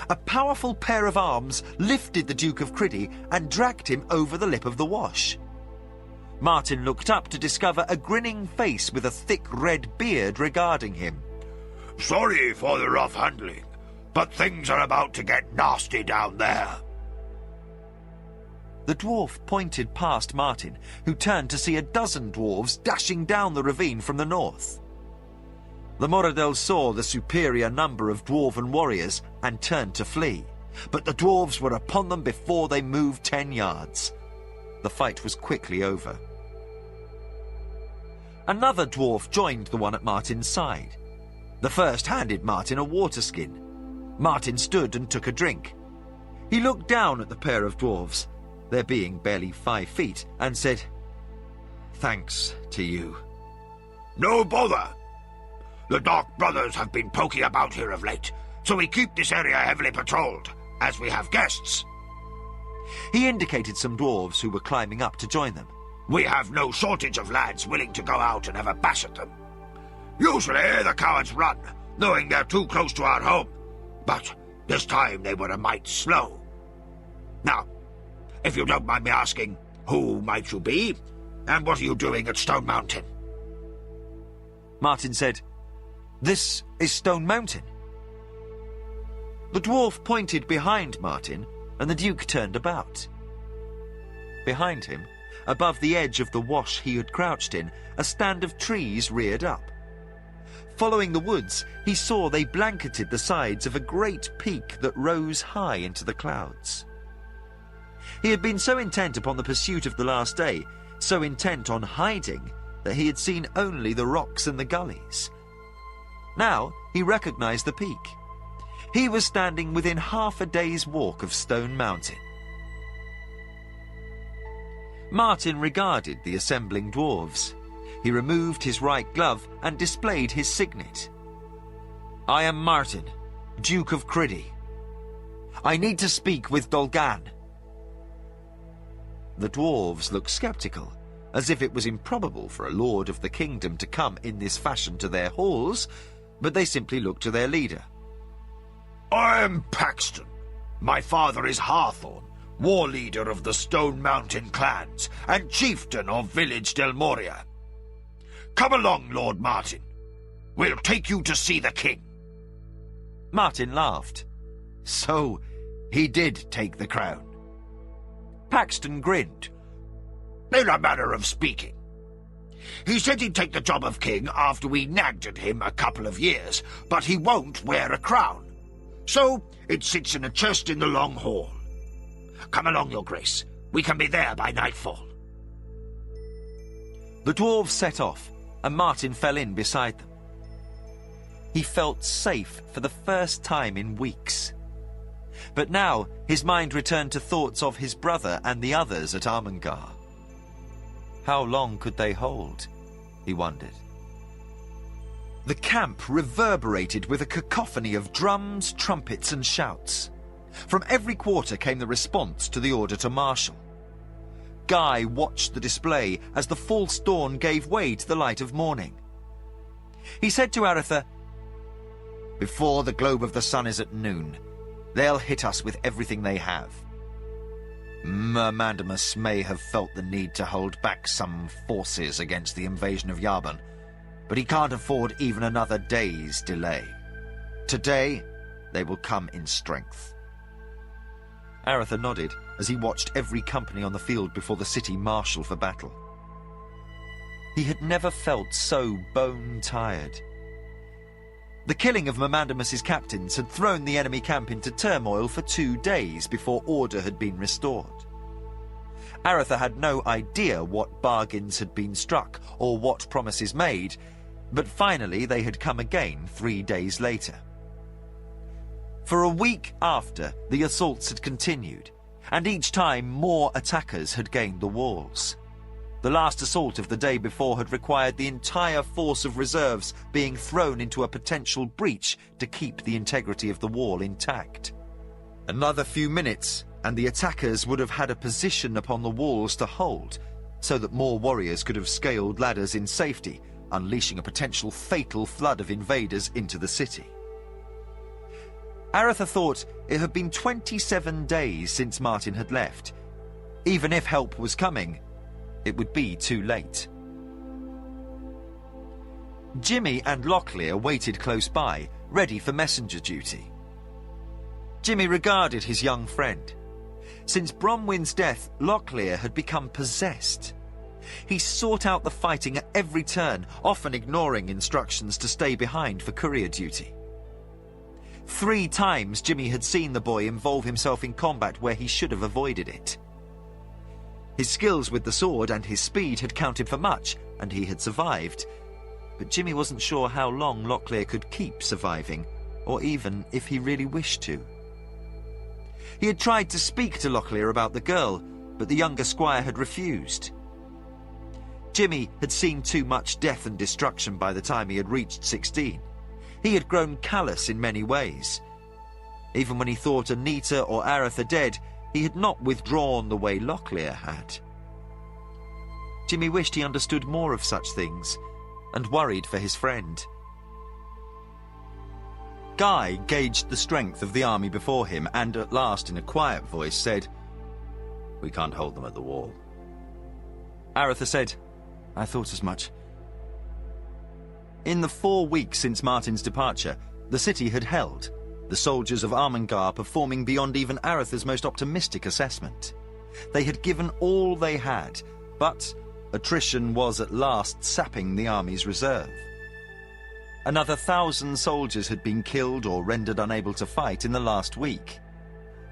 A powerful pair of arms lifted the Duke of Criddy and dragged him over the lip of the wash. Martin looked up to discover a grinning face with a thick red beard regarding him. Sorry for the rough handling, but things are about to get nasty down there. The dwarf pointed past Martin, who turned to see a dozen dwarves dashing down the ravine from the north. The Mordel saw the superior number of dwarven warriors and turned to flee, but the dwarves were upon them before they moved 10 yards. The fight was quickly over. Another dwarf joined the one at Martin's side. The first handed Martin a water skin. Martin stood and took a drink. He looked down at the pair of dwarves, there being barely 5 feet, and said, "Thanks to you." No bother. The Dark Brothers have been poking about here of late, so we keep this area heavily patrolled, as we have guests. He indicated some dwarves who were climbing up to join them. We have no shortage of lads willing to go out and have a bash at them. Usually the cowards run, knowing they're too close to our home, but this time they were a mite slow. Now, if you don't mind me asking, who might you be, and what are you doing at Stone Mountain? Martin said, "This is Stone Mountain." The dwarf pointed behind Martin, and the Duke turned about. Behind him, above the edge of the wash he had crouched in, a stand of trees reared up. Following the woods, he saw they blanketed the sides of a great peak that rose high into the clouds. He had been so intent upon the pursuit of the last day, so intent on hiding, that he had seen only the rocks and the gullies. Now he recognized the peak. He was standing within half a day's walk of Stone Mountain. Martin regarded the assembling dwarves. He removed his right glove and displayed his signet. "I am Martin, Duke of Criddy. I need to speak with Dolgan." The dwarves looked sceptical, as if it was improbable for a lord of the kingdom to come in this fashion to their halls, but they simply looked to their leader. I am Paxton. My father is Hawthorne, war leader of the Stone Mountain clans and chieftain of village Del Moria. Come along, Lord Martin. We'll take you to see the king. Martin laughed. So, he did take the crown. Paxton grinned. In a manner of speaking. He said he'd take the job of king after we nagged at him a couple of years, but he won't wear a crown. So, it sits in a chest in the long hall. Come along, Your Grace. We can be there by nightfall. The dwarves set off, and Martin fell in beside them. He felt safe for the first time in weeks. But now his mind returned to thoughts of his brother and the others at Armengar. How long could they hold? He wondered. The camp reverberated with a cacophony of drums, trumpets, and shouts. From every quarter came the response to the order to marshal. Guy watched the display as the false dawn gave way to the light of morning. He said to Aretha, "Before the globe of the sun is at noon, They'll hit us with everything they have. Mermandamus may have felt the need to hold back some forces against the invasion of Yarbon, but he can't afford even another day's delay. Today, they will come in strength. Aratha nodded as he watched every company on the field before the city marshal for battle. He had never felt so bone-tired. The killing of Mermandamus's captains had thrown the enemy camp into turmoil for 2 days before order had been restored. Aratha had no idea what bargains had been struck or what promises made, but finally they had come again 3 days later. For a week after, the assaults had continued, and each time more attackers had gained the walls. The last assault of the day before had required the entire force of reserves being thrown into a potential breach to keep the integrity of the wall intact. Another few minutes, and the attackers would have had a position upon the walls to hold, so that more warriors could have scaled ladders in safety, unleashing a potential fatal flood of invaders into the city. Aratha thought it had been 27 days since Martin had left. Even if help was coming, it would be too late. Jimmy and Locklear waited close by, ready for messenger duty. Jimmy regarded his young friend. Since Bronwyn's death, Locklear had become possessed. He sought out the fighting at every turn, often ignoring instructions to stay behind for courier duty. 3 times Jimmy had seen the boy involve himself in combat where he should have avoided it. His skills with the sword and his speed had counted for much, and he had survived. But Jimmy wasn't sure how long Locklear could keep surviving, or even if he really wished to. He had tried to speak to Locklear about the girl, but the younger squire had refused. Jimmy had seen too much death and destruction by the time he had reached 16. He had grown callous in many ways. Even when he thought Anita or Aratha dead, he had not withdrawn the way Locklear had. Jimmy wished he understood more of such things, and worried for his friend. Guy gauged the strength of the army before him, and at last in a quiet voice said, "We can't hold them at the wall." Aratha said, "I thought as much." In the 4 weeks since Martin's departure, the city had held, the soldiers of Armengar performing beyond even Aratha's most optimistic assessment. They had given all they had, but attrition was at last sapping the army's reserve. Another 1,000 soldiers had been killed or rendered unable to fight in the last week.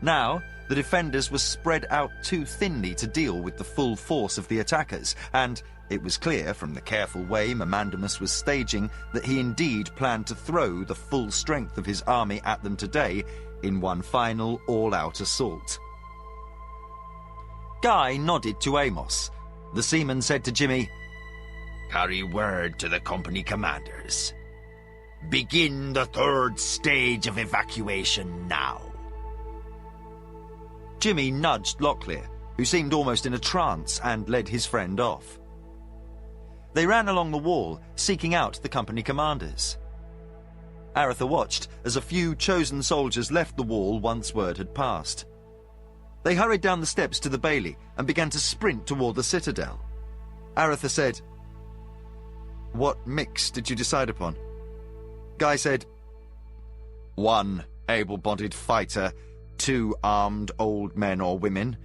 Now, the defenders were spread out too thinly to deal with the full force of the attackers, and it was clear from the careful way Mermandamus was staging that he indeed planned to throw the full strength of his army at them today in one final all-out assault. Guy nodded to Amos. The seaman said to Jimmy, "Carry word to the company commanders. Begin the 3rd stage of evacuation now." Jimmy nudged Locklear, who seemed almost in a trance, and led his friend off. They ran along the wall, seeking out the company commanders. Aratha watched as a few chosen soldiers left the wall once word had passed. They hurried down the steps to the bailey and began to sprint toward the citadel. Aratha said, "What mix did you decide upon?" Guy said, "1 able-bodied fighter, 2 armed old men or women,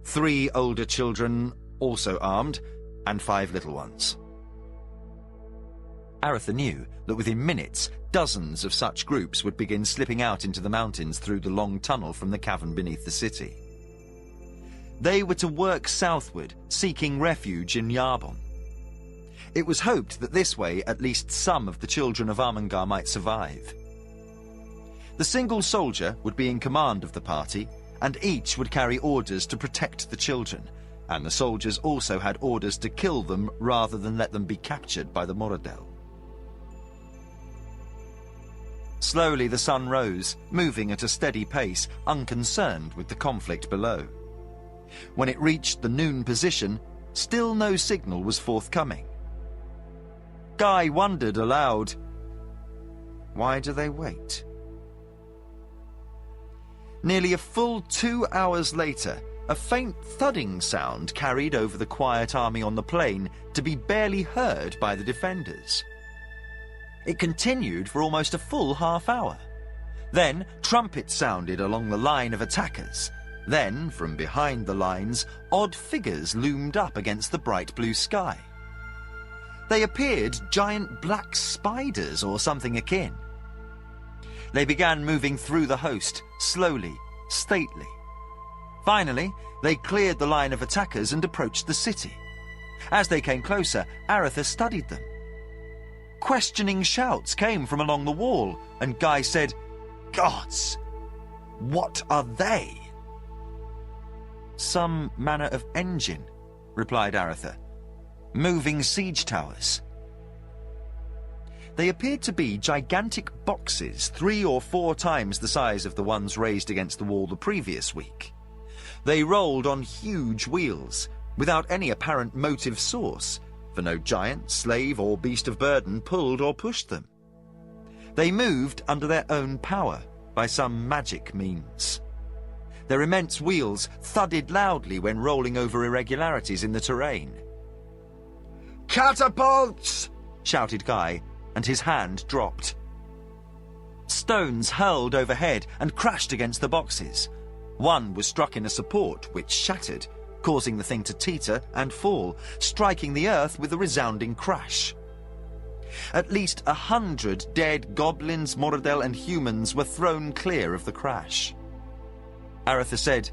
3 older children, also armed, and 5 little ones." Aratha knew that within minutes, dozens of such groups would begin slipping out into the mountains through the long tunnel from the cavern beneath the city. They were to work southward, seeking refuge in Yarbon. It was hoped that this way at least some of the children of Armengar might survive. The single soldier would be in command of the party, and each would carry orders to protect the children, and the soldiers also had orders to kill them rather than let them be captured by the Moradel. Slowly the sun rose, moving at a steady pace, unconcerned with the conflict below. When it reached the noon position, still no signal was forthcoming. Guy wondered aloud, why do they wait? Nearly a full 2 hours later, a faint thudding sound carried over the quiet army on the plain to be barely heard by the defenders. It continued for almost a full half hour. Then trumpets sounded along the line of attackers. Then, from behind the lines, odd figures loomed up against the bright blue sky. They appeared giant black spiders or something akin. They began moving through the host, slowly, stately. Finally, they cleared the line of attackers and approached the city. As they came closer, Aretha studied them. Questioning shouts came from along the wall, and Guy said, "Gods! What are they?" "Some manner of engine," replied Aretha. "Moving siege towers." They appeared to be gigantic boxes 3 or 4 times the size of the ones raised against the wall the previous week. They rolled on huge wheels, without any apparent motive source, for no giant, slave, or beast of burden pulled or pushed them. They moved under their own power, by some magic means. Their immense wheels thudded loudly when rolling over irregularities in the terrain. "Catapults!" shouted Guy, and his hand dropped. Stones hurled overhead and crashed against the boxes. One was struck in a support, which shattered, causing the thing to teeter and fall, striking the earth with a resounding crash. At least 100 dead goblins, Moradel, and humans were thrown clear of the crash. Aretha said,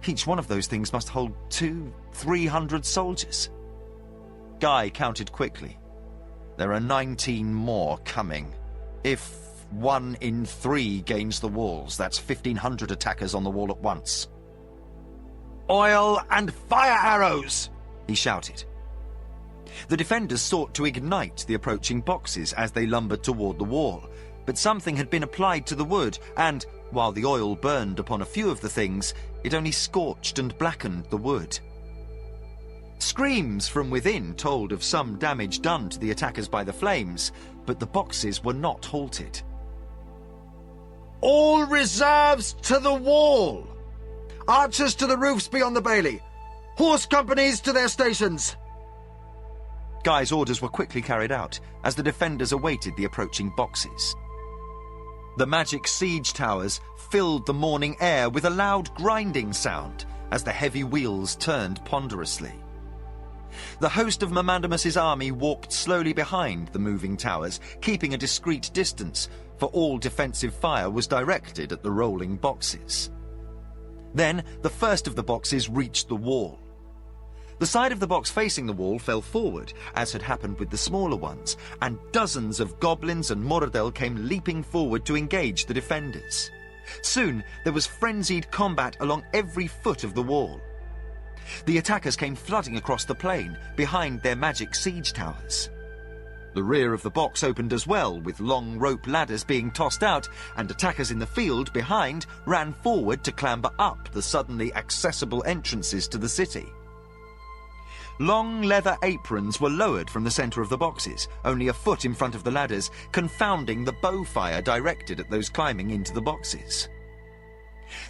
"Each one of those things must hold 200-300 soldiers." Guy counted quickly. "There are 19 more coming. If 1 in 3 gains the walls, that's 1,500 attackers on the wall at once." "Oil and fire arrows!" he shouted. The defenders sought to ignite the approaching boxes as they lumbered toward the wall, but something had been applied to the wood, and, while the oil burned upon a few of the things, it only scorched and blackened the wood. Screams from within told of some damage done to the attackers by the flames, but the boxes were not halted. "All reserves to the wall! Archers to the roofs beyond the bailey! Horse companies to their stations!" Guy's orders were quickly carried out as the defenders awaited the approaching boxes. The magic siege towers filled the morning air with a loud grinding sound as the heavy wheels turned ponderously. The host of Mamandamus's army walked slowly behind the moving towers, keeping a discreet distance, for all defensive fire was directed at the rolling boxes. Then the first of the boxes reached the wall. The side of the box facing the wall fell forward, as had happened with the smaller ones, and dozens of goblins and Moradel came leaping forward to engage the defenders. Soon there was frenzied combat along every foot of the wall. The attackers came flooding across the plain, behind their magic siege towers. The rear of the box opened as well, with long rope ladders being tossed out, and attackers in the field behind ran forward to clamber up the suddenly accessible entrances to the city. Long leather aprons were lowered from the centre of the boxes, only a foot in front of the ladders, confounding the bow fire directed at those climbing into the boxes.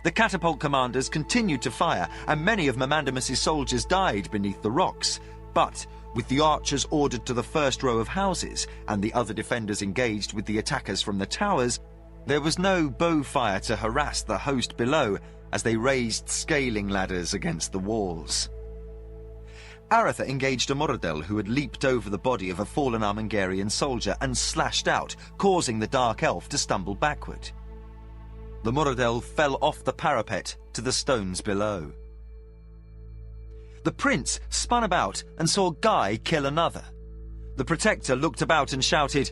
The catapult commanders continued to fire, and many of Mamandamus's soldiers died beneath the rocks, but with the archers ordered to the first row of houses and the other defenders engaged with the attackers from the towers, there was no bow fire to harass the host below as they raised scaling ladders against the walls. Aretha engaged a Moradel who had leaped over the body of a fallen Armengarian soldier and slashed out, causing the dark elf to stumble backward. The Moradel fell off the parapet to the stones below. The prince spun about and saw Guy kill another. The protector looked about and shouted,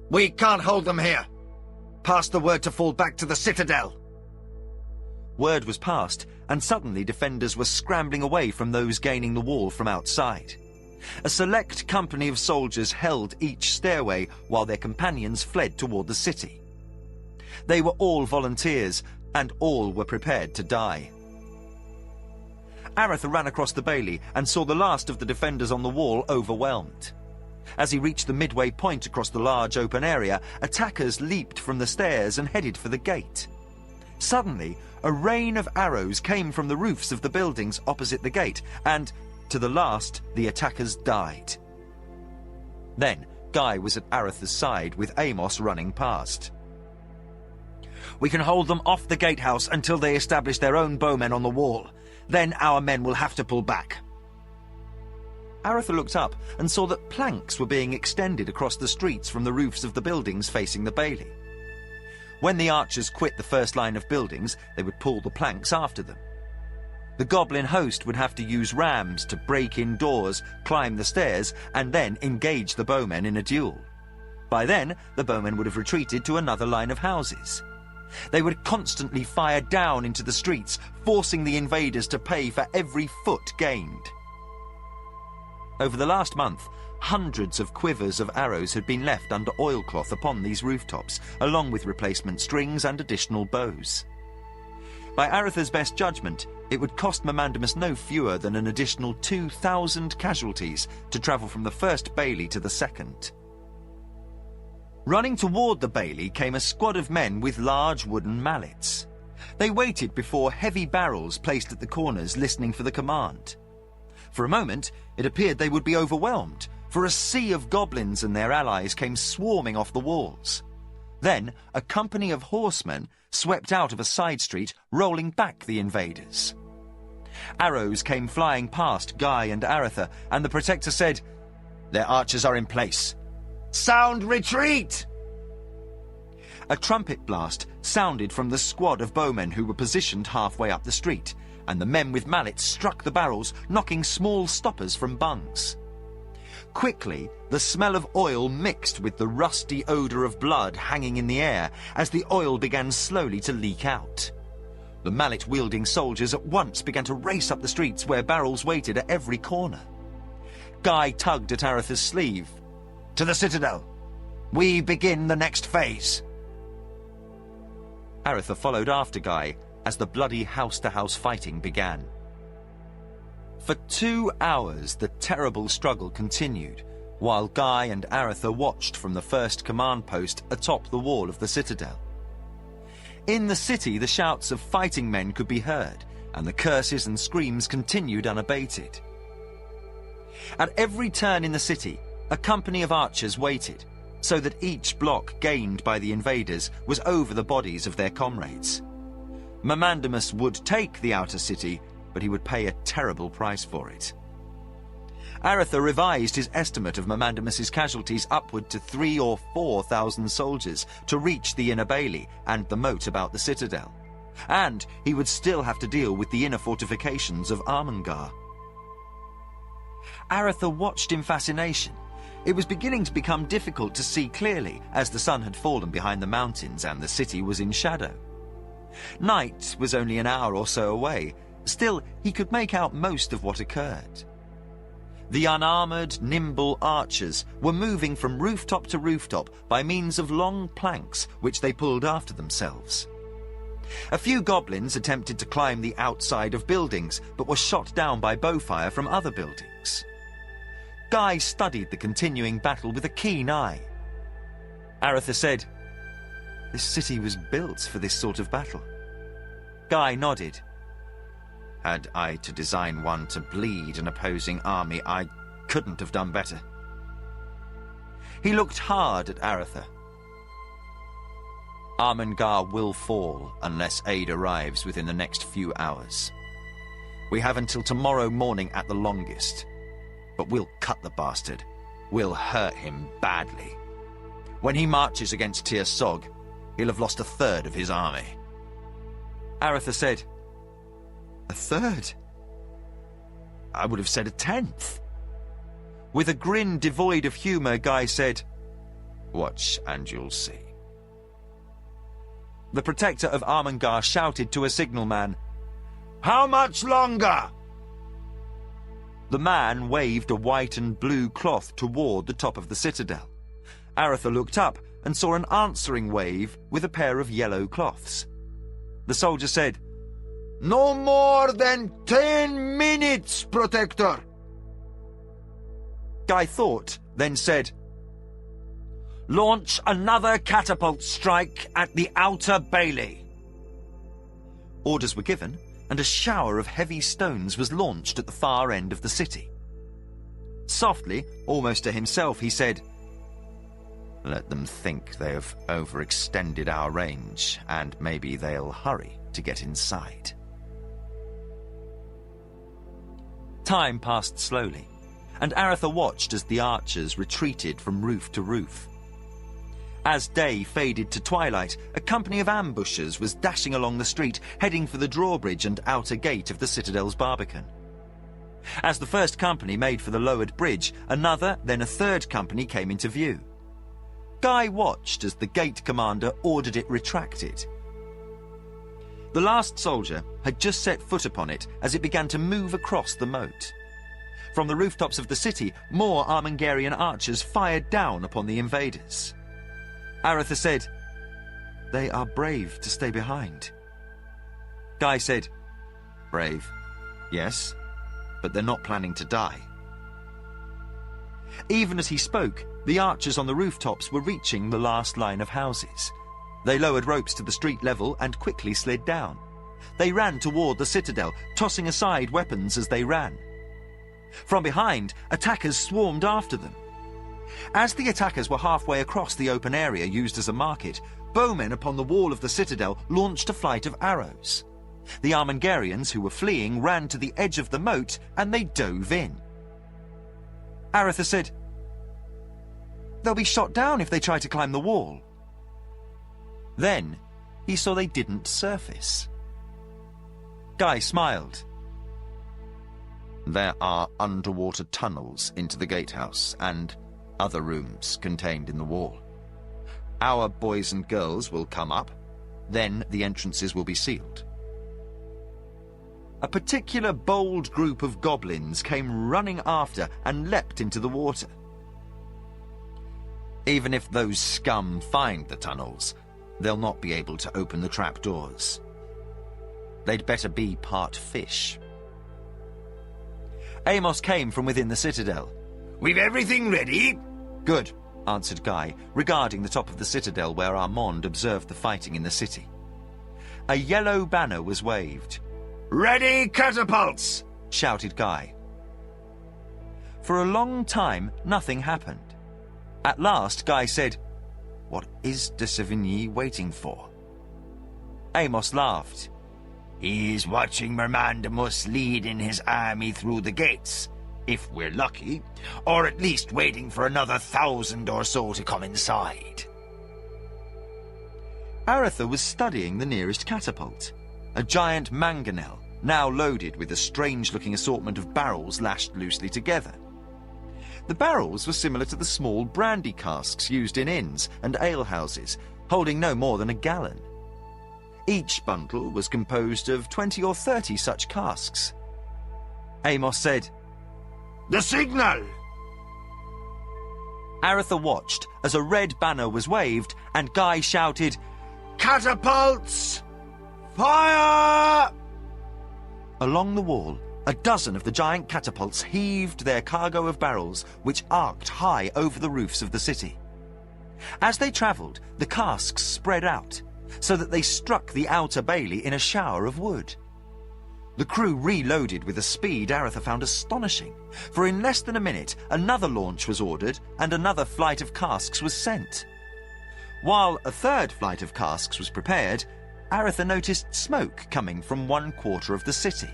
"We can't hold them here! Pass the word to fall back to the citadel!" Word was passed, and suddenly defenders were scrambling away from those gaining the wall from outside. A select company of soldiers held each stairway while their companions fled toward the city. They were all volunteers, and all were prepared to die. Aretha ran across the bailey and saw the last of the defenders on the wall overwhelmed. As he reached the midway point across the large open area, attackers leaped from the stairs and headed for the gate. Suddenly, a rain of arrows came from the roofs of the buildings opposite the gate, and, to the last, the attackers died. Then, Guy was at Aretha's side with Amos running past. "We can hold them off the gatehouse until they establish their own bowmen on the wall. Then our men will have to pull back." Aretha looked up and saw that planks were being extended across the streets from the roofs of the buildings facing the bailey. When the archers quit the first line of buildings, they would pull the planks after them. The goblin host would have to use rams to break in doors, climb the stairs, and then engage the bowmen in a duel. By then, the bowmen would have retreated to another line of houses. They would constantly fire down into the streets, forcing the invaders to pay for every foot gained. Over the last month, hundreds of quivers of arrows had been left under oilcloth upon these rooftops, along with replacement strings and additional bows. By Aretha's best judgment, it would cost Mamandamus no fewer than an additional 2,000 casualties to travel from the first bailey to the second. Running toward the bailey came a squad of men with large wooden mallets. They waited before heavy barrels placed at the corners, listening for the command. For a moment, it appeared they would be overwhelmed, for a sea of goblins and their allies came swarming off the walls. Then, a company of horsemen swept out of a side street, rolling back the invaders. Arrows came flying past Guy and Aretha, and the Protector said, "Their archers are in place. Sound retreat!" A trumpet blast sounded from the squad of bowmen who were positioned halfway up the street, and the men with mallets struck the barrels, knocking small stoppers from bungs. Quickly, the smell of oil mixed with the rusty odour of blood hanging in the air as the oil began slowly to leak out. The mallet-wielding soldiers at once began to race up the streets where barrels waited at every corner. Guy tugged at Aretha's sleeve. "To the citadel! We begin the next phase!" Aretha followed after Guy as the bloody house-to-house fighting began. For 2 hours the terrible struggle continued, while Guy and Aretha watched from the first command post atop the wall of the citadel. In the city the shouts of fighting men could be heard, and the curses and screams continued unabated. At every turn in the city, a company of archers waited, so that each block gained by the invaders was over the bodies of their comrades. Mamandamus would take the outer city, but he would pay a terrible price for it. Aretha revised his estimate of Mamandamus's casualties upward to 3,000 or 4,000 soldiers to reach the inner bailey and the moat about the citadel. And he would still have to deal with the inner fortifications of Armengar. Aretha watched in fascination. It was beginning to become difficult to see clearly as the sun had fallen behind the mountains and the city was in shadow. Night was only an hour or so away. Still, he could make out most of what occurred. The unarmoured, nimble archers were moving from rooftop to rooftop by means of long planks which they pulled after themselves. A few goblins attempted to climb the outside of buildings, but were shot down by bowfire from other buildings. Guy studied the continuing battle with a keen eye. Aretha said, "This city was built for this sort of battle." Guy nodded. "Had I to design one to bleed an opposing army, I couldn't have done better." He looked hard at Aretha. "Armengar will fall unless aid arrives within the next few hours. We have until tomorrow morning at the longest. But we'll cut the bastard. We'll hurt him badly. When he marches against Tir Sog, he'll have lost a third of his army." Aretha said, "A third? I would have said a tenth." With a grin devoid of humour, Guy said, "Watch and you'll see." The Protector of Armengar shouted to a signalman, "How much longer?" The man waved a white and blue cloth toward the top of the citadel. Aretha looked up and saw an answering wave with a pair of yellow cloths. The soldier said, "No more than 10 minutes, Protector." Guy thought, then said, "Launch another catapult strike at the outer bailey." Orders were given, and a shower of heavy stones was launched at the far end of the city. Softly, almost to himself, he said, "Let them think they have overextended our range, and maybe they'll hurry to get inside." Time passed slowly, and Aretha watched as the archers retreated from roof to roof. As day faded to twilight, a company of ambushers was dashing along the street, heading for the drawbridge and outer gate of the citadel's barbican. As the first company made for the lowered bridge, another, then a third company came into view. Guy watched as the gate commander ordered it retracted. The last soldier had just set foot upon it as it began to move across the moat. From the rooftops of the city, more Armengarian archers fired down upon the invaders. Aretha said, "They are brave to stay behind." Guy said, "Brave, yes, but they're not planning to die." Even as he spoke, the archers on the rooftops were reaching the last line of houses. They lowered ropes to the street level and quickly slid down. They ran toward the citadel, tossing aside weapons as they ran. From behind, attackers swarmed after them. As the attackers were halfway across the open area used as a market, bowmen upon the wall of the citadel launched a flight of arrows. The Armengarians who were fleeing ran to the edge of the moat and they dove in. Aretha said, "They'll be shot down if they try to climb the wall." Then he saw they didn't surface. Guy smiled. There are underwater tunnels into the gatehouse and other rooms contained in the wall. Our boys and girls will come up, then the entrances will be sealed. A particular bold group of goblins came running after and leapt into the water. Even if those scum find the tunnels, they'll not be able to open the trapdoors. They'd better be part fish. Amos came from within the citadel. "We've everything ready." "Good," answered Guy, regarding the top of the citadel where Armand observed the fighting in the city. A yellow banner was waved. "Ready catapults!" shouted Guy. For a long time, nothing happened. At last, Guy said, "What is de Sevigny waiting for?" Amos laughed. "He's watching Mermandamus leading his army through the gates, if we're lucky, or at least waiting for another 1,000 or so to come inside." Aretha was studying the nearest catapult, a giant mangonel, now loaded with a strange-looking assortment of barrels lashed loosely together. The barrels were similar to the small brandy casks used in inns and alehouses, holding no more than a gallon. Each bundle was composed of 20 or 30 such casks. Amos said, "The signal!" Aretha watched as a red banner was waved and Guy shouted, "Catapults! Fire!" Along the wall, a dozen of the giant catapults heaved their cargo of barrels, which arced high over the roofs of the city. As they travelled, the casks spread out, so that they struck the outer bailey in a shower of wood. The crew reloaded with a speed Aretha found astonishing, for in less than a minute another launch was ordered and another flight of casks was sent. While a third flight of casks was prepared, Aretha noticed smoke coming from one quarter of the city.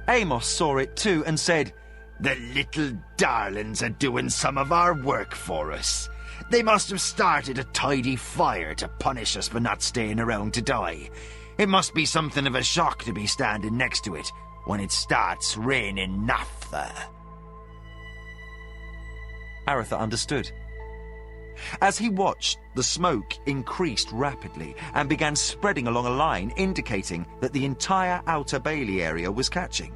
Amos saw it too and said, "The little darlings are doing some of our work for us. They must have started a tidy fire to punish us for not staying around to die. It must be something of a shock to be standing next to it when it starts raining naphtha." Aretha understood. As he watched, the smoke increased rapidly and began spreading along a line indicating that the entire outer bailey area was catching.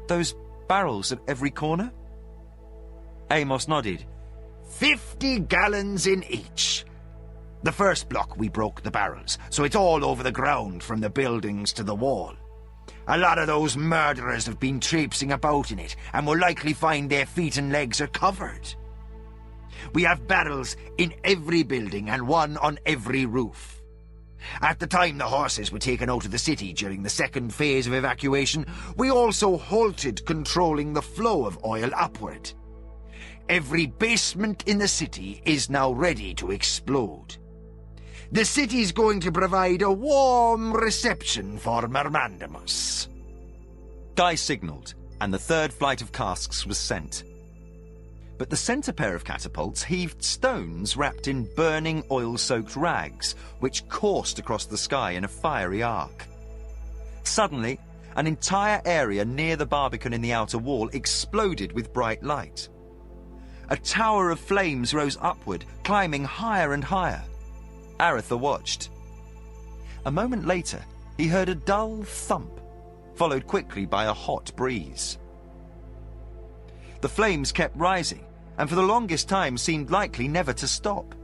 "Those barrels at every corner?" Amos nodded. 50 gallons in each. The first block we broke the barrels, so it's all over the ground from the buildings to the wall. A lot of those murderers have been traipsing about in it and will likely find their feet and legs are covered. We have barrels in every building and one on every roof. At the time the horses were taken out of the city during the second phase of evacuation, we also halted controlling the flow of oil upward. Every basement in the city is now ready to explode. The city's going to provide a warm reception for Mermandamus. Guy signalled, and the third flight of casks was sent. But the centre pair of catapults heaved stones wrapped in burning oil-soaked rags, which coursed across the sky in a fiery arc. Suddenly, an entire area near the barbican in the outer wall exploded with bright light. A tower of flames rose upward, climbing higher and higher. Aretha watched. A moment later, he heard a dull thump, followed quickly by a hot breeze. The flames kept rising, and for the longest time seemed likely never to stop.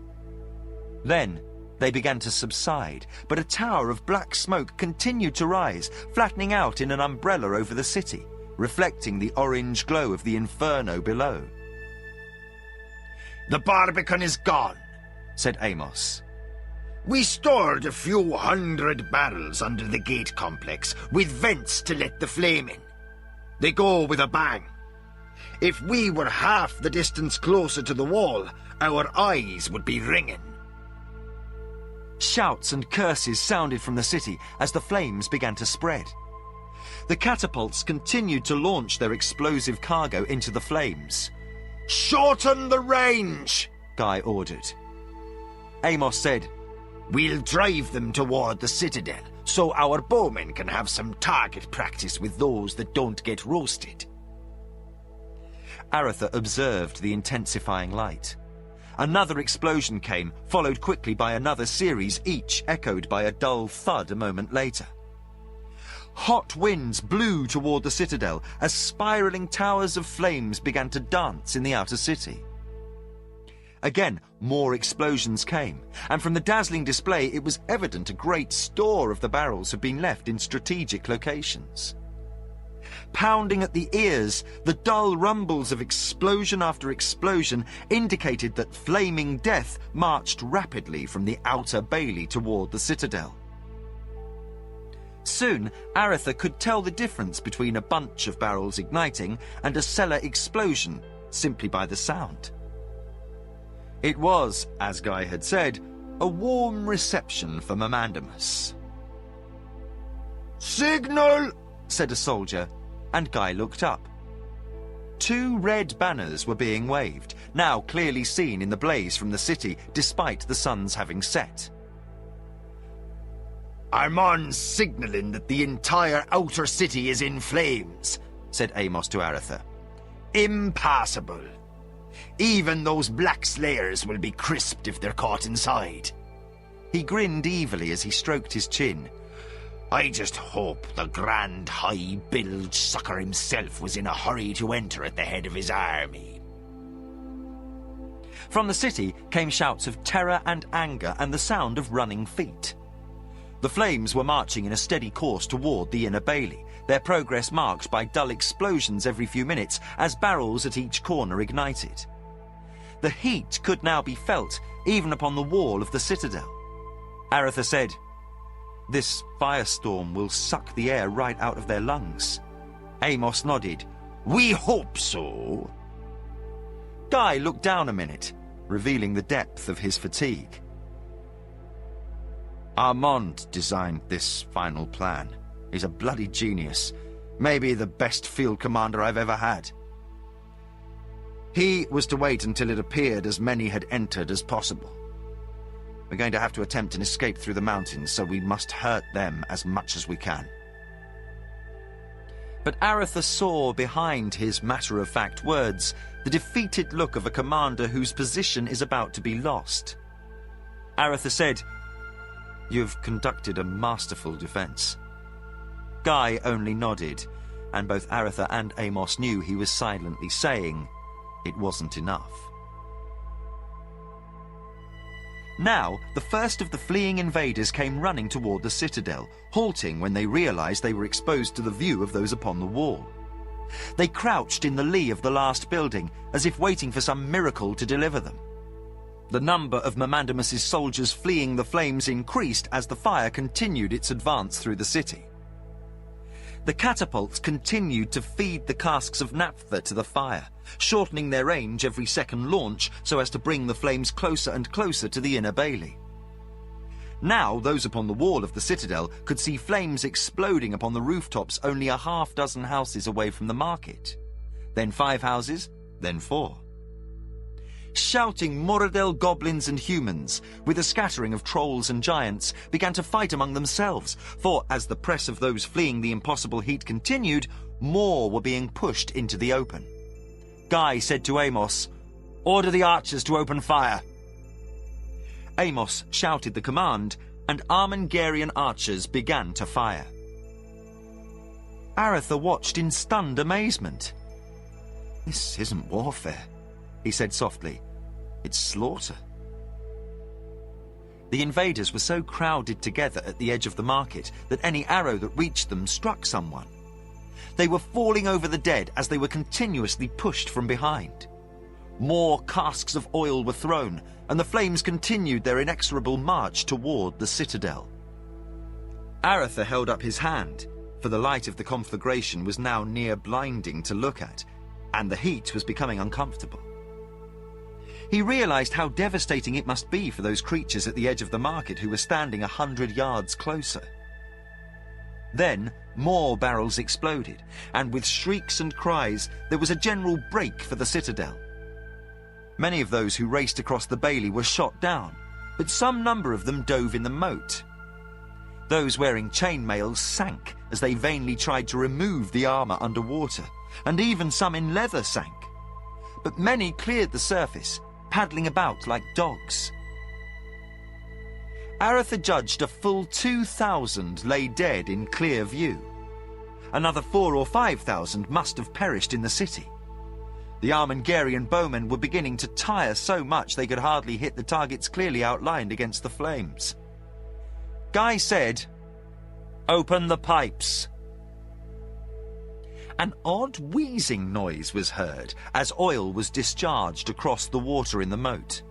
Then they began to subside, but a tower of black smoke continued to rise, flattening out in an umbrella over the city, reflecting the orange glow of the inferno below. "The barbican is gone," said Amos. "We stored a few hundred barrels under the gate complex, with vents to let the flame in. They go with a bang. If we were half the distance closer to the wall, our eyes would be ringing." Shouts and curses sounded from the city as the flames began to spread. The catapults continued to launch their explosive cargo into the flames. "Shorten the range," Guy ordered. Amos said, "We'll drive them toward the citadel, so our bowmen can have some target practice with those that don't get roasted." Aretha observed the intensifying light. Another explosion came, followed quickly by another series, each echoed by a dull thud a moment later. Hot winds blew toward the citadel as spiraling towers of flames began to dance in the outer city. Again, more explosions came, and from the dazzling display it was evident a great store of the barrels had been left in strategic locations. Pounding at the ears, the dull rumbles of explosion after explosion indicated that flaming death marched rapidly from the outer bailey toward the citadel. Soon, Aretha could tell the difference between a bunch of barrels igniting and a cellar explosion simply by the sound. It was, as Guy had said, a warm reception for Mermandamus. "Signal!" said a soldier, and Guy looked up. 2 red banners were being waved, now clearly seen in the blaze from the city, despite the sun's having set. "Armand's signalling that the entire outer city is in flames," said Amos to Aretha. "Impassable. Even those black slayers will be crisped if they're caught inside." He grinned evilly as he stroked his chin. "I just hope the grand high-bilged sucker himself was in a hurry to enter at the head of his army." From the city came shouts of terror and anger and the sound of running feet. The flames were marching in a steady course toward the inner bailey, their progress marked by dull explosions every few minutes as barrels at each corner ignited. The heat could now be felt even upon the wall of the citadel. Aretha said, "This firestorm will suck the air right out of their lungs." Amos nodded. "We hope so." Guy looked down a minute, revealing the depth of his fatigue. Armand designed this final plan. He's a bloody genius. Maybe the best field commander I've ever had. He was to wait until it appeared as many had entered as possible. We're going to have to attempt an escape through the mountains, so we must hurt them as much as we can. But Aretha saw behind his matter-of-fact words the defeated look of a commander whose position is about to be lost. Aretha said, "You've conducted a masterful defense." Guy only nodded, and both Aretha and Amos knew he was silently saying it wasn't enough. Now, the first of the fleeing invaders came running toward the citadel, halting when they realized they were exposed to the view of those upon the wall. They crouched in the lee of the last building, as if waiting for some miracle to deliver them. The number of Memandamus's soldiers fleeing the flames increased as the fire continued its advance through the city. The catapults continued to feed the casks of naphtha to the fire, shortening their range every second launch so as to bring the flames closer and closer to the inner bailey. Now those upon the wall of the citadel could see flames exploding upon the rooftops only a half-dozen houses away from the market. Then 5 houses, then 4. Shouting Moradel goblins and humans, with a scattering of trolls and giants, began to fight among themselves, for as the press of those fleeing the impossible heat continued, more were being pushed into the open. Guy said to Amos, "Order the archers to open fire." Amos shouted the command, and Armengarian archers began to fire. Aratha watched in stunned amazement. "This isn't warfare," he said softly. "It's slaughter." The invaders were so crowded together at the edge of the market that any arrow that reached them struck someone. They were falling over the dead as they were continuously pushed from behind. More casks of oil were thrown, and the flames continued their inexorable march toward the citadel. Aratha held up his hand, for the light of the conflagration was now near blinding to look at, and the heat was becoming uncomfortable. He realized how devastating it must be for those creatures at the edge of the market who were standing 100 yards closer. Then more barrels exploded, and with shrieks and cries there was a general break for the citadel. Many of those who raced across the bailey were shot down, but some number of them dove in the moat. Those wearing chainmails sank as they vainly tried to remove the armor underwater, and even some in leather sank. But many cleared the surface, paddling about like dogs. Aratha judged a full 2,000 lay dead in clear view. Another 4,000 or 5,000 must have perished in the city. The Armengarian bowmen were beginning to tire so much they could hardly hit the targets clearly outlined against the flames. Guy said, "Open the pipes." An odd wheezing noise was heard as oil was discharged across the water in the moat.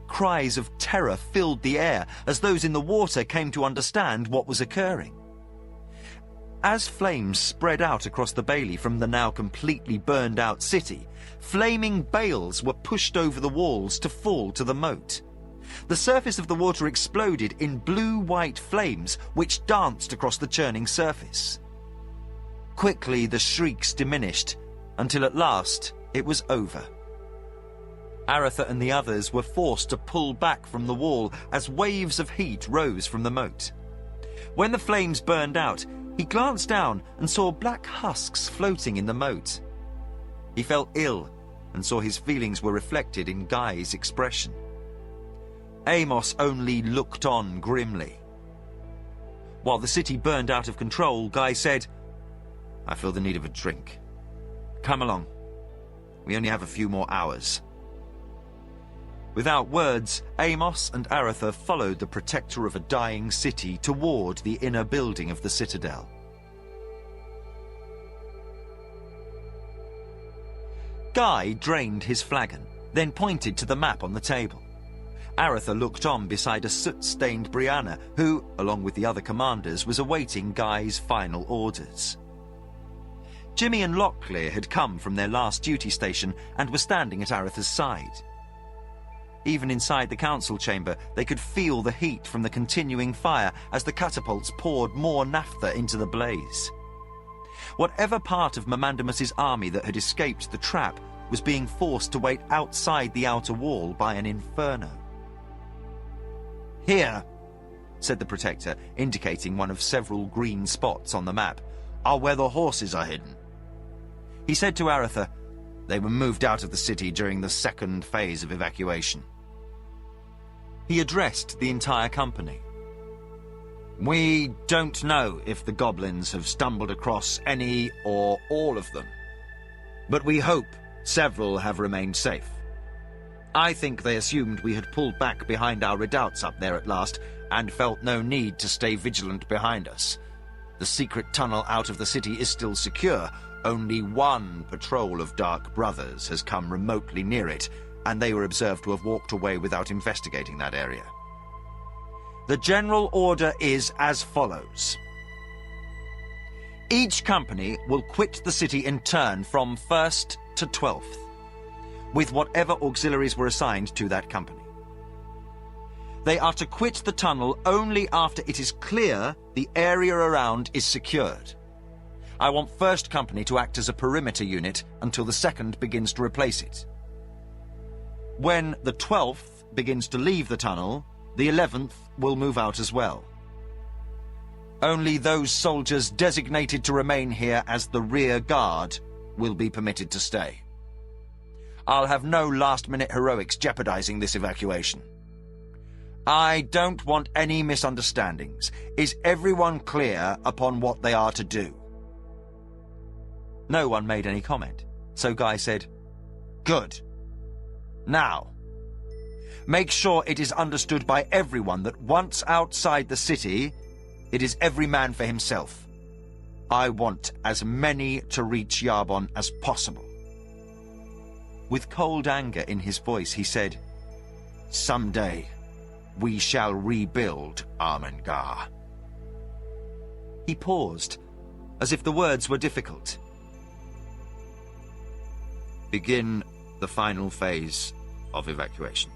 Cries of terror filled the air as those in the water came to understand what was occurring. As flames spread out across the bailey from the now completely burned out city, flaming bales were pushed over the walls to fall to the moat. The surface of the water exploded in blue-white flames which danced across the churning surface. Quickly the shrieks diminished, until at last it was over. Aratha and the others were forced to pull back from the wall as waves of heat rose from the moat. When the flames burned out, he glanced down and saw black husks floating in the moat. He felt ill and saw his feelings were reflected in Guy's expression. Amos only looked on grimly. While the city burned out of control, Guy said, "I feel the need of a drink. Come along. We only have a few more hours." Without words, Amos and Aratha followed the protector of a dying city toward the inner building of the citadel. Guy drained his flagon, then pointed to the map on the table. Aratha looked on beside a soot-stained Brianna, who, along with the other commanders, was awaiting Guy's final orders. Jimmy and Locklear had come from their last duty station and were standing at Aratha's side. Even inside the council chamber, they could feel the heat from the continuing fire as the catapults poured more naphtha into the blaze. Whatever part of Memandamus's army that had escaped the trap was being forced to wait outside the outer wall by an inferno. "Here," said the Protector, indicating one of several green spots on the map, "are where the horses are hidden." He said to Aratha, "They were moved out of the city during the second phase of evacuation." He addressed the entire company. "We don't know if the goblins have stumbled across any or all of them, but we hope several have remained safe. I think they assumed we had pulled back behind our redoubts up there at last and felt no need to stay vigilant behind us. The secret tunnel out of the city is still secure. Only one patrol of Dark Brothers has come remotely near it, and they were observed to have walked away without investigating that area. The general order is as follows. Each company will quit the city in turn from 1st to 12th, with whatever auxiliaries were assigned to that company. They are to quit the tunnel only after it is clear the area around is secured. I want 1st Company to act as a perimeter unit until the 2nd begins to replace it. When the 12th begins to leave the tunnel, the 11th will move out as well. Only those soldiers designated to remain here as the rear guard will be permitted to stay. I'll have no last-minute heroics jeopardizing this evacuation. I don't want any misunderstandings. Is everyone clear upon what they are to do? No one made any comment, so Guy said, "Good. Now, make sure it is understood by everyone that once outside the city, it is every man for himself. I want as many to reach Yarbon as possible." With cold anger in his voice, he said, "Someday we shall rebuild Armengar." He paused, as if the words were difficult. Begin the final phase of evacuation.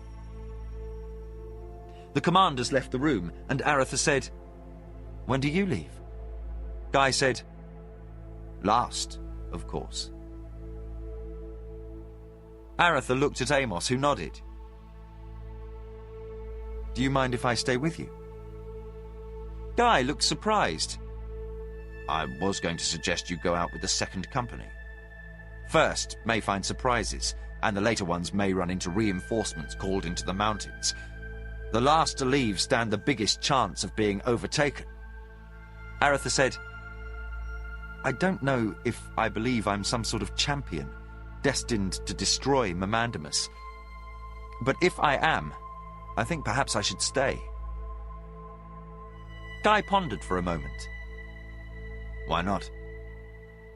The commanders left the room, and Aratha said, "When do you leave?" Guy said, "Last, of course." Aratha looked at Amos, who nodded. "Do you mind if I stay with you?" Guy looked surprised. "I was going to suggest you go out with the 2nd Company. 1st may find surprises, and the later ones may run into reinforcements called into the mountains. The last to leave stand the biggest chance of being overtaken." Aratha said, "I don't know if I believe I'm some sort of champion, destined to destroy Mamandamus. But if I am, I think perhaps I should stay." Guy pondered for a moment. "Why not?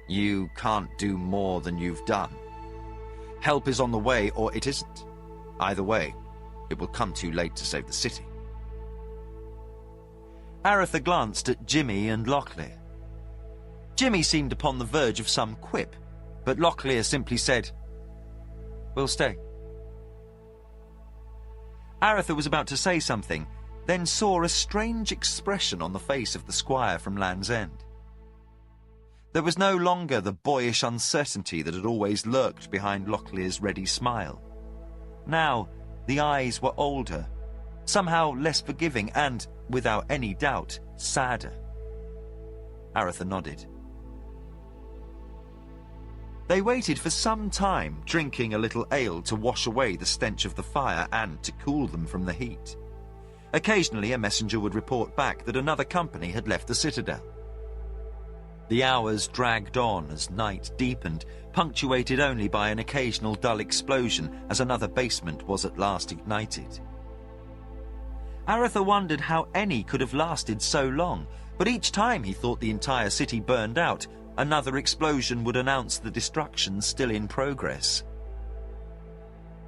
You can't do more than you've done. Help is on the way or it isn't. Either way, it will come too late to save the city." Aratha glanced at Jimmy and Locklear. Jimmy seemed upon the verge of some quip, but Locklear simply said, "We'll stay." Aratha was about to say something, then saw a strange expression on the face of the squire from Land's End. There was no longer the boyish uncertainty that had always lurked behind Locklear's ready smile. Now, the eyes were older, somehow less forgiving and, without any doubt, sadder. Aratha nodded. They waited for some time, drinking a little ale to wash away the stench of the fire and to cool them from the heat. Occasionally, a messenger would report back that another company had left the citadel. The hours dragged on as night deepened, punctuated only by an occasional dull explosion as another basement was at last ignited. Aratha wondered how any could have lasted so long, but each time he thought the entire city burned out, another explosion would announce the destruction still in progress.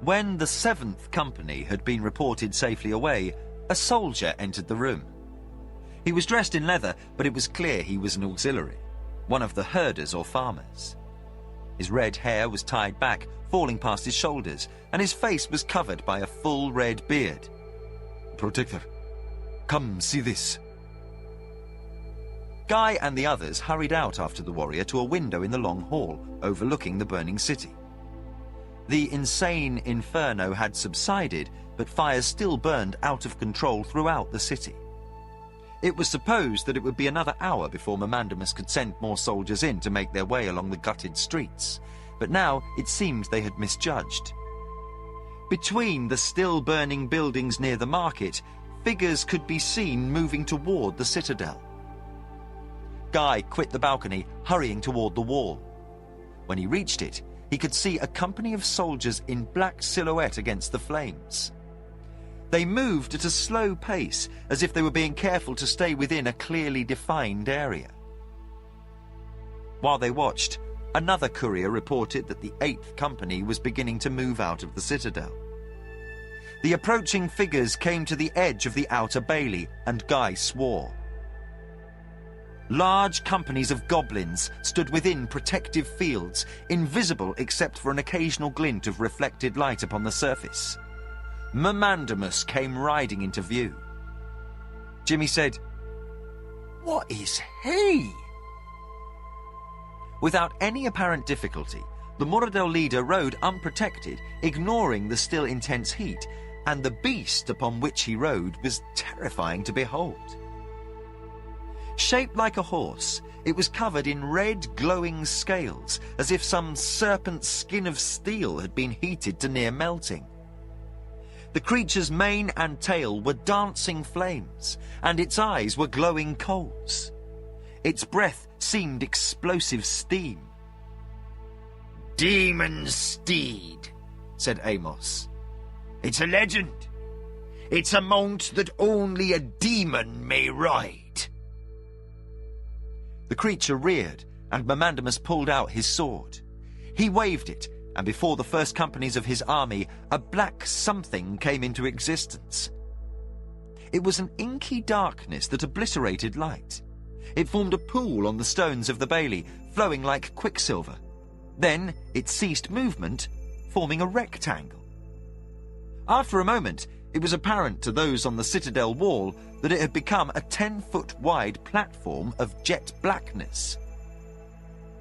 When the 7th Company had been reported safely away, a soldier entered the room. He was dressed in leather, but it was clear he was an auxiliary, one of the herders or farmers. His red hair was tied back, falling past his shoulders, and his face was covered by a full red beard. "Protector, come see this." Guy and the others hurried out after the warrior to a window in the long hall, overlooking the burning city. The insane inferno had subsided, but fires still burned out of control throughout the city. It was supposed that it would be another hour before Mamandamus could send more soldiers in to make their way along the gutted streets, but now it seemed they had misjudged. Between the still burning buildings near the market, figures could be seen moving toward the citadel. Guy quit the balcony, hurrying toward the wall. When he reached it, he could see a company of soldiers in black silhouette against the flames. They moved at a slow pace, as if they were being careful to stay within a clearly defined area. While they watched, Another courier reported that the 8th Company was beginning to move out of the citadel. The approaching figures came to the edge of the outer bailey, and Guy swore. Large companies of goblins stood within protective fields, invisible except for an occasional glint of reflected light upon the surface. Mamandamus came riding into view. Jimmy said, "What is he?" Without any apparent difficulty, the Moradel leader rode unprotected, ignoring the still intense heat, and the beast upon which he rode was terrifying to behold. Shaped like a horse, it was covered in red glowing scales, as if some serpent's skin of steel had been heated to near melting. The creature's mane and tail were dancing flames, and its eyes were glowing coals. Its breath seemed explosive steam. "Demon steed," said Amos. "It's a legend. It's a mount that only a demon may ride." The creature reared, and Mamandamus pulled out his sword. He waved it, and before the first companies of his army, a black something came into existence. It was an inky darkness that obliterated light. It formed a pool on the stones of the bailey, flowing like quicksilver. Then it ceased movement, forming a rectangle. After a moment, it was apparent to those on the citadel wall that it had become a 10-foot wide platform of jet blackness.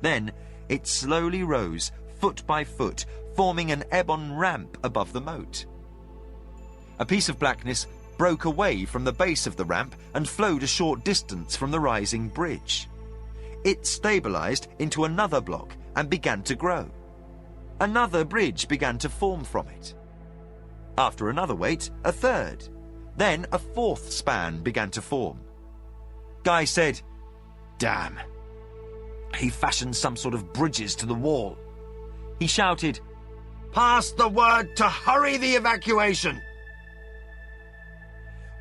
Then it slowly rose, foot by foot, forming an ebon ramp above the moat. A piece of blackness broke away from the base of the ramp and flowed a short distance from the rising bridge. It stabilized into another block and began to grow. Another bridge began to form from it. After another wait, a third. Then a fourth span began to form. Guy said, "Damn." He fashioned some sort of bridges to the wall. He shouted, "Pass the word to hurry the evacuation!"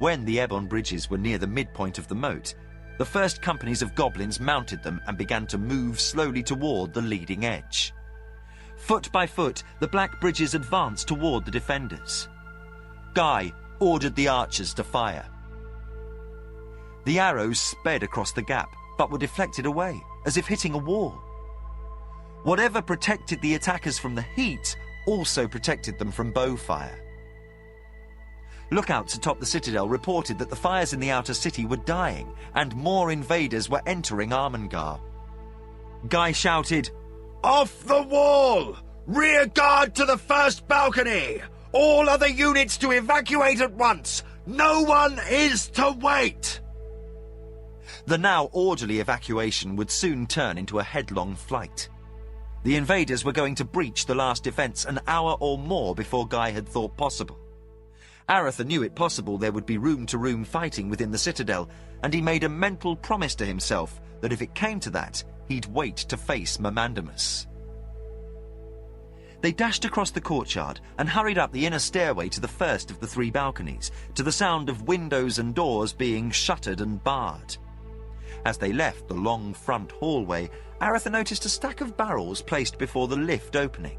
When the ebon bridges were near the midpoint of the moat, the first companies of goblins mounted them and began to move slowly toward the leading edge. Foot by foot, the black bridges advanced toward the defenders. Guy ordered the archers to fire. The arrows sped across the gap, but were deflected away, as if hitting a wall. Whatever protected the attackers from the heat also protected them from bow fire. Lookouts atop the citadel reported that the fires in the outer city were dying, and more invaders were entering Armengar. Guy shouted, "Off the wall! Rear guard to the first balcony! All other units to evacuate at once! No one is to wait!" The now orderly evacuation would soon turn into a headlong flight. The invaders were going to breach the last defence an hour or more before Guy had thought possible. Aratha knew it possible there would be room-to-room fighting within the citadel, and he made a mental promise to himself that if it came to that, he'd wait to face Mamandamus. They dashed across the courtyard and hurried up the inner stairway to the first of the 3 balconies, to the sound of windows and doors being shuttered and barred. As they left the long front hallway, Aratha noticed a stack of barrels placed before the lift opening.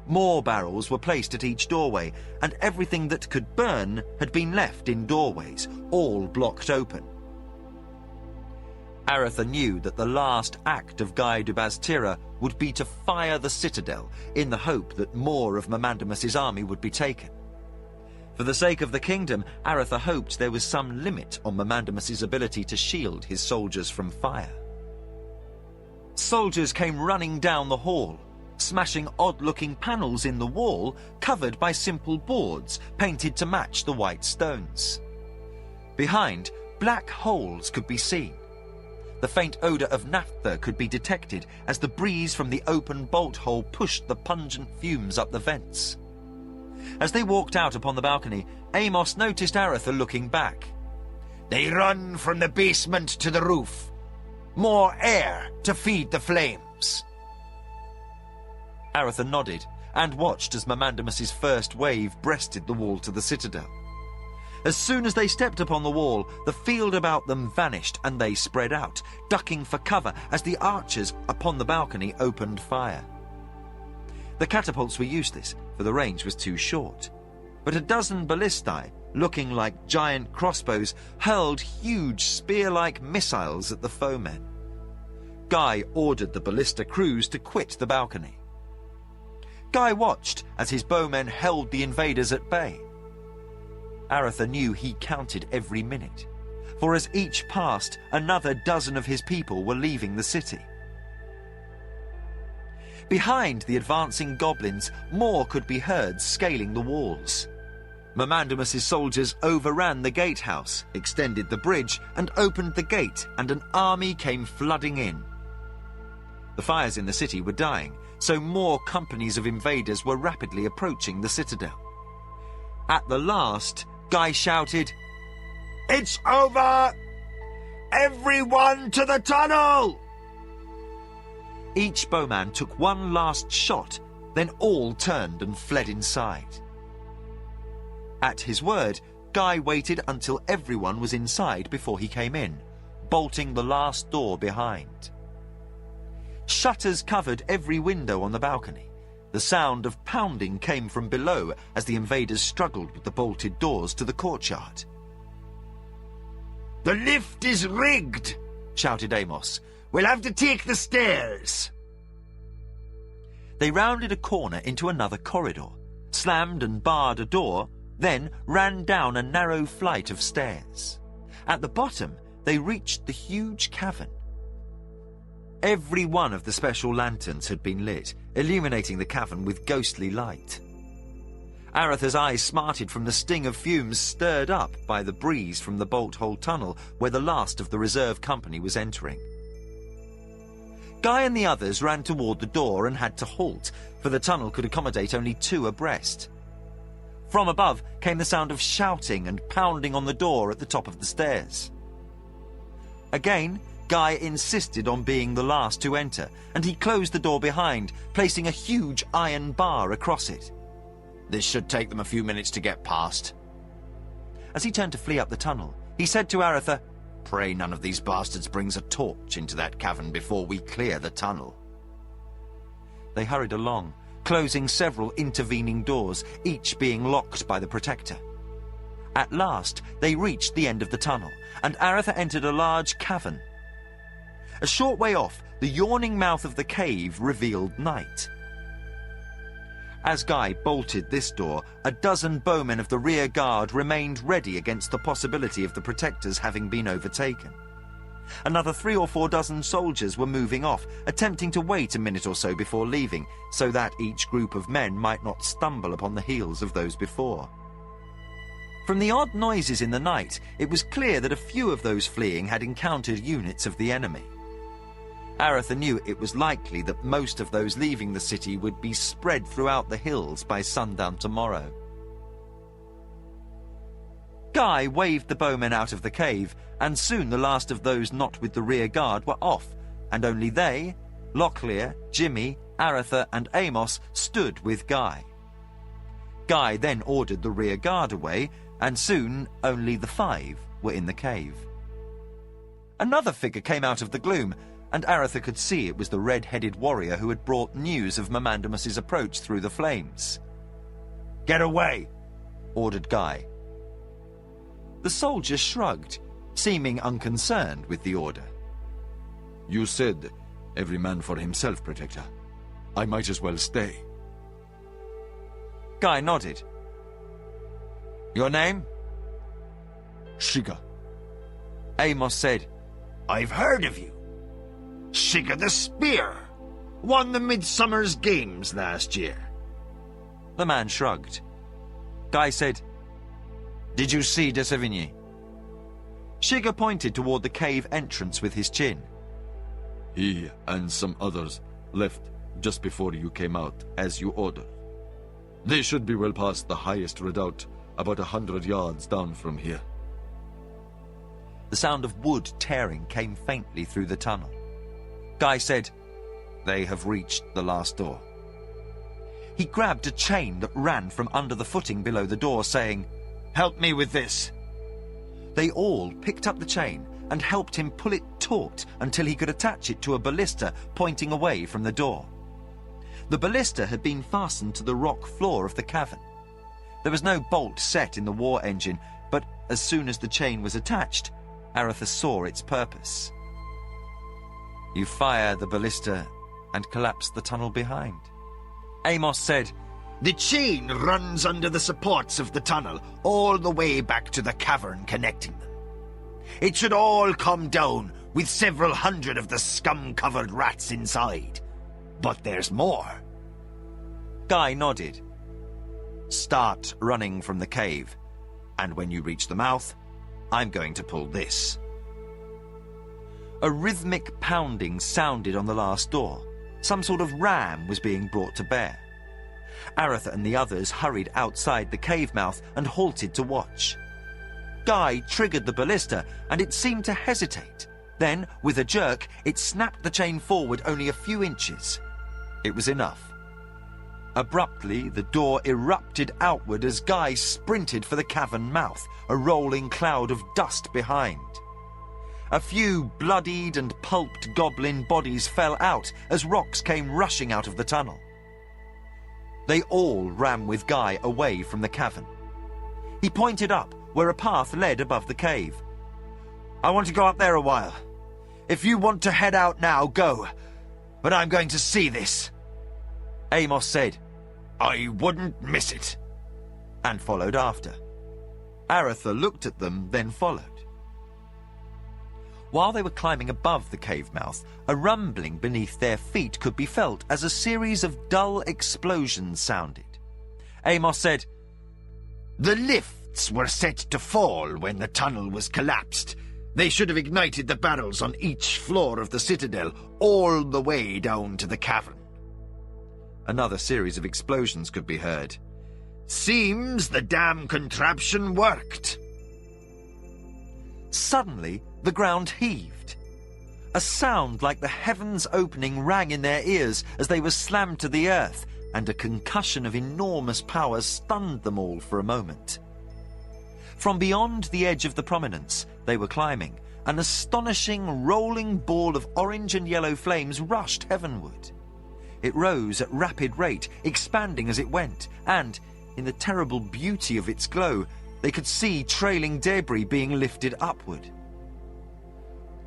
More barrels were placed at each doorway, and everything that could burn had been left in doorways, all blocked open. Aratha knew that the last act of Guy de Bastira would be to fire the citadel in the hope that more of Mamandamus's army would be taken. For the sake of the kingdom, Aratha hoped there was some limit on Mamandamus's ability to shield his soldiers from fire. Soldiers came running down the hall, smashing odd-looking panels in the wall covered by simple boards painted to match the white stones. Behind, black holes could be seen. The faint odour of naphtha could be detected as the breeze from the open bolt hole pushed the pungent fumes up the vents. As they walked out upon the balcony, Amos noticed Aratha looking back. "They run from the basement to the roof. More air to feed the flames." Aratha nodded and watched as Mamandamus's first wave breasted the wall to the citadel. As soon as they stepped upon the wall, the field about them vanished and they spread out, ducking for cover as the archers upon the balcony opened fire. The catapults were useless, for the range was too short. But a dozen ballistae, looking like giant crossbows, hurled huge spear-like missiles at the foemen. Guy ordered the ballista crews to quit the balcony. Guy watched as his bowmen held the invaders at bay. Aretha knew he counted every minute, for as each passed, another dozen of his people were leaving the city. Behind the advancing goblins, more could be heard scaling the walls. Mamandamus's soldiers overran the gatehouse, extended the bridge, and opened the gate, and an army came flooding in. The fires in the city were dying, so more companies of invaders were rapidly approaching the citadel. At the last, Guy shouted, It's over! Everyone to the tunnel! Each bowman took one last shot, then all turned and fled inside. At his word, Guy waited until everyone was inside before he came in, bolting the last door behind. Shutters covered every window on the balcony. The sound of pounding came from below as the invaders struggled with the bolted doors to the courtyard. The lift is rigged, shouted Amos. We'll have to take the stairs. They rounded a corner into another corridor, slammed and barred a door, then ran down a narrow flight of stairs. At the bottom, they reached the huge cavern. Every one of the special lanterns had been lit, illuminating the cavern with ghostly light. Aretha's eyes smarted from the sting of fumes stirred up by the breeze from the bolt-hole tunnel where the last of the reserve company was entering. Guy and the others ran toward the door and had to halt, for the tunnel could accommodate only 2 abreast. From above came the sound of shouting and pounding on the door at the top of the stairs. Again, Guy insisted on being the last to enter, and he closed the door behind, placing a huge iron bar across it. This should take them a few minutes to get past. As he turned to flee up the tunnel, he said to Aretha, Pray none of these bastards brings a torch into that cavern before we clear the tunnel. They hurried along, closing several intervening doors, each being locked by the Protector. At last, they reached the end of the tunnel, and Aretha entered a large cavern. A short way off, the yawning mouth of the cave revealed night. As Guy bolted this door, a dozen bowmen of the rear guard remained ready against the possibility of the Protectors having been overtaken. Another 3 or 4 dozen soldiers were moving off, attempting to wait a minute or so before leaving, so that each group of men might not stumble upon the heels of those before. From the odd noises in the night, it was clear that a few of those fleeing had encountered units of the enemy. Aretha knew it was likely that most of those leaving the city would be spread throughout the hills by sundown tomorrow. Guy waved the bowmen out of the cave, and soon the last of those not with the rear guard were off, and only they, Locklear, Jimmy, Aretha and Amos stood with Guy. Guy then ordered the rear guard away, and soon only the 5 were in the cave. Another figure came out of the gloom, and Aretha could see it was the red-headed warrior who had brought news of Mamandamus's approach through the flames. Get away, ordered Guy. The soldier shrugged, seeming unconcerned with the order. You said, every man for himself, Protector. I might as well stay. Guy nodded. Your name? Shiga. Amos said, I've heard of you. Shiga the Spear. Won the Midsummer's Games last year. The man shrugged. Guy said, Did you see de Sevigny? Shiga pointed toward the cave entrance with his chin. He and some others left just before you came out, as you ordered. They should be well past the highest redoubt, about 100 yards down from here. The sound of wood tearing came faintly through the tunnel. Guy said, They have reached the last door. He grabbed a chain that ran from under the footing below the door, saying, help me with this. They all picked up the chain and helped him pull it taut until he could attach it to a ballista pointing away from the door. The ballista had been fastened to the rock floor of the cavern. There was no bolt set in the war engine, but as soon as the chain was attached, Aretha saw its purpose. You fire the ballista and collapse the tunnel behind. Amos said, The chain runs under the supports of the tunnel, all the way back to the cavern connecting them. It should all come down, with several hundred of the scum-covered rats inside. But there's more. Guy nodded. Start running from the cave, and when you reach the mouth, I'm going to pull this. A rhythmic pounding sounded on the last door. Some sort of ram was being brought to bear. Aretha and the others hurried outside the cave mouth and halted to watch. Guy triggered the ballista, and it seemed to hesitate. Then, with a jerk, it snapped the chain forward only a few inches. It was enough. Abruptly, the door erupted outward as Guy sprinted for the cavern mouth, a rolling cloud of dust behind. A few bloodied and pulped goblin bodies fell out as rocks came rushing out of the tunnel. They all ran with Guy away from the cavern. He pointed up, where a path led above the cave. I want to go up there a while. If you want to head out now, go. But I'm going to see this. Amos said, I wouldn't miss it. And followed after. Aretha looked at them, then followed. While they were climbing above the cave mouth, a rumbling beneath their feet could be felt as a series of dull explosions sounded. Amos said, The lifts were set to fall when the tunnel was collapsed. They should have ignited the barrels on each floor of the citadel, all the way down to the cavern. Another series of explosions could be heard. Seems the damn contraption worked. Suddenly, the ground heaved. A sound like the heavens opening rang in their ears as they were slammed to the earth, and a concussion of enormous power stunned them all for a moment. From beyond the edge of the prominence they were climbing, an astonishing rolling ball of orange and yellow flames rushed heavenward. It rose at rapid rate, expanding as it went, and, in the terrible beauty of its glow, they could see trailing debris being lifted upward.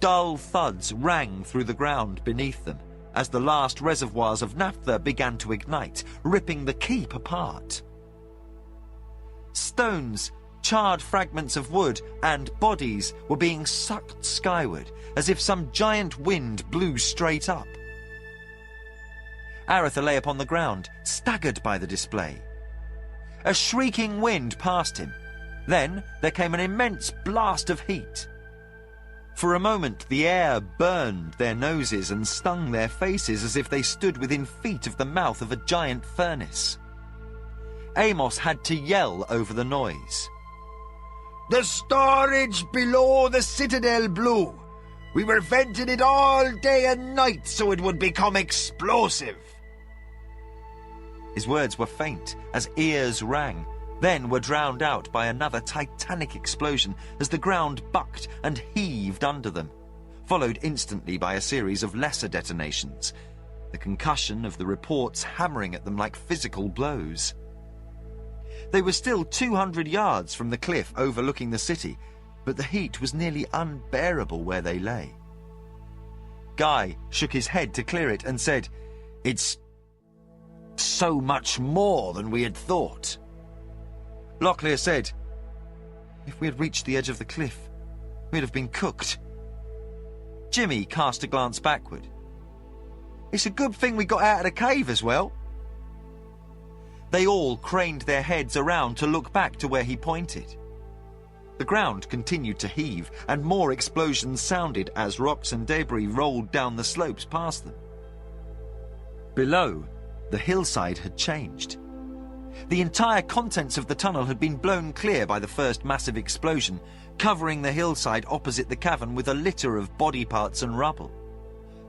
Dull thuds rang through the ground beneath them as the last reservoirs of naphtha began to ignite, ripping the keep apart. Stones, charred fragments of wood, and bodies were being sucked skyward as if some giant wind blew straight up. Aretha lay upon the ground, staggered by the display. A shrieking wind passed him. Then there came an immense blast of heat. For a moment the air burned their noses and stung their faces as if they stood within feet of the mouth of a giant furnace. Amos had to yell over the noise. The storage below the citadel blew. We were venting it all day and night so it would become explosive. His words were faint as ears rang, then were drowned out by another titanic explosion as the ground bucked and heaved under them, followed instantly by a series of lesser detonations, the concussion of the reports hammering at them like physical blows. They were still 200 yards from the cliff overlooking the city, but the heat was nearly unbearable where they lay. Guy shook his head to clear it and said, It's so much more than we had thought. Locklear said, If we had reached the edge of the cliff, we'd have been cooked. Jimmy cast a glance backward. It's a good thing we got out of the cave as well. They all craned their heads around to look back to where he pointed. The ground continued to heave, and more explosions sounded as rocks and debris rolled down the slopes past them. Below, the hillside had changed. The entire contents of the tunnel had been blown clear by the first massive explosion, covering the hillside opposite the cavern with a litter of body parts and rubble.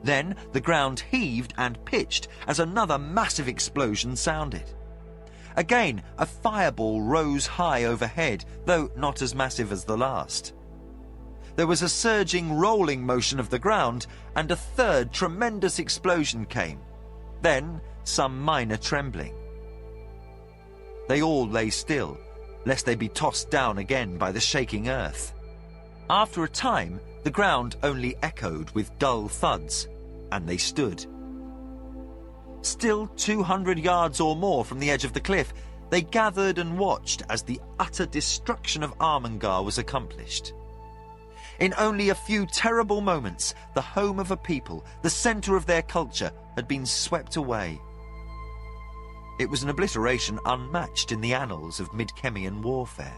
Then the ground heaved and pitched as another massive explosion sounded. Again, a fireball rose high overhead, though not as massive as the last. There was a surging, rolling motion of the ground, and a third tremendous explosion came. Then some minor trembling. They all lay still, lest they be tossed down again by the shaking earth. After a time, the ground only echoed with dull thuds, and they stood. Still 200 yards or more from the edge of the cliff, they gathered and watched as the utter destruction of Armengar was accomplished. In only a few terrible moments, the home of a people, the centre of their culture, had been swept away. It was an obliteration unmatched in the annals of Mid-Chemian warfare.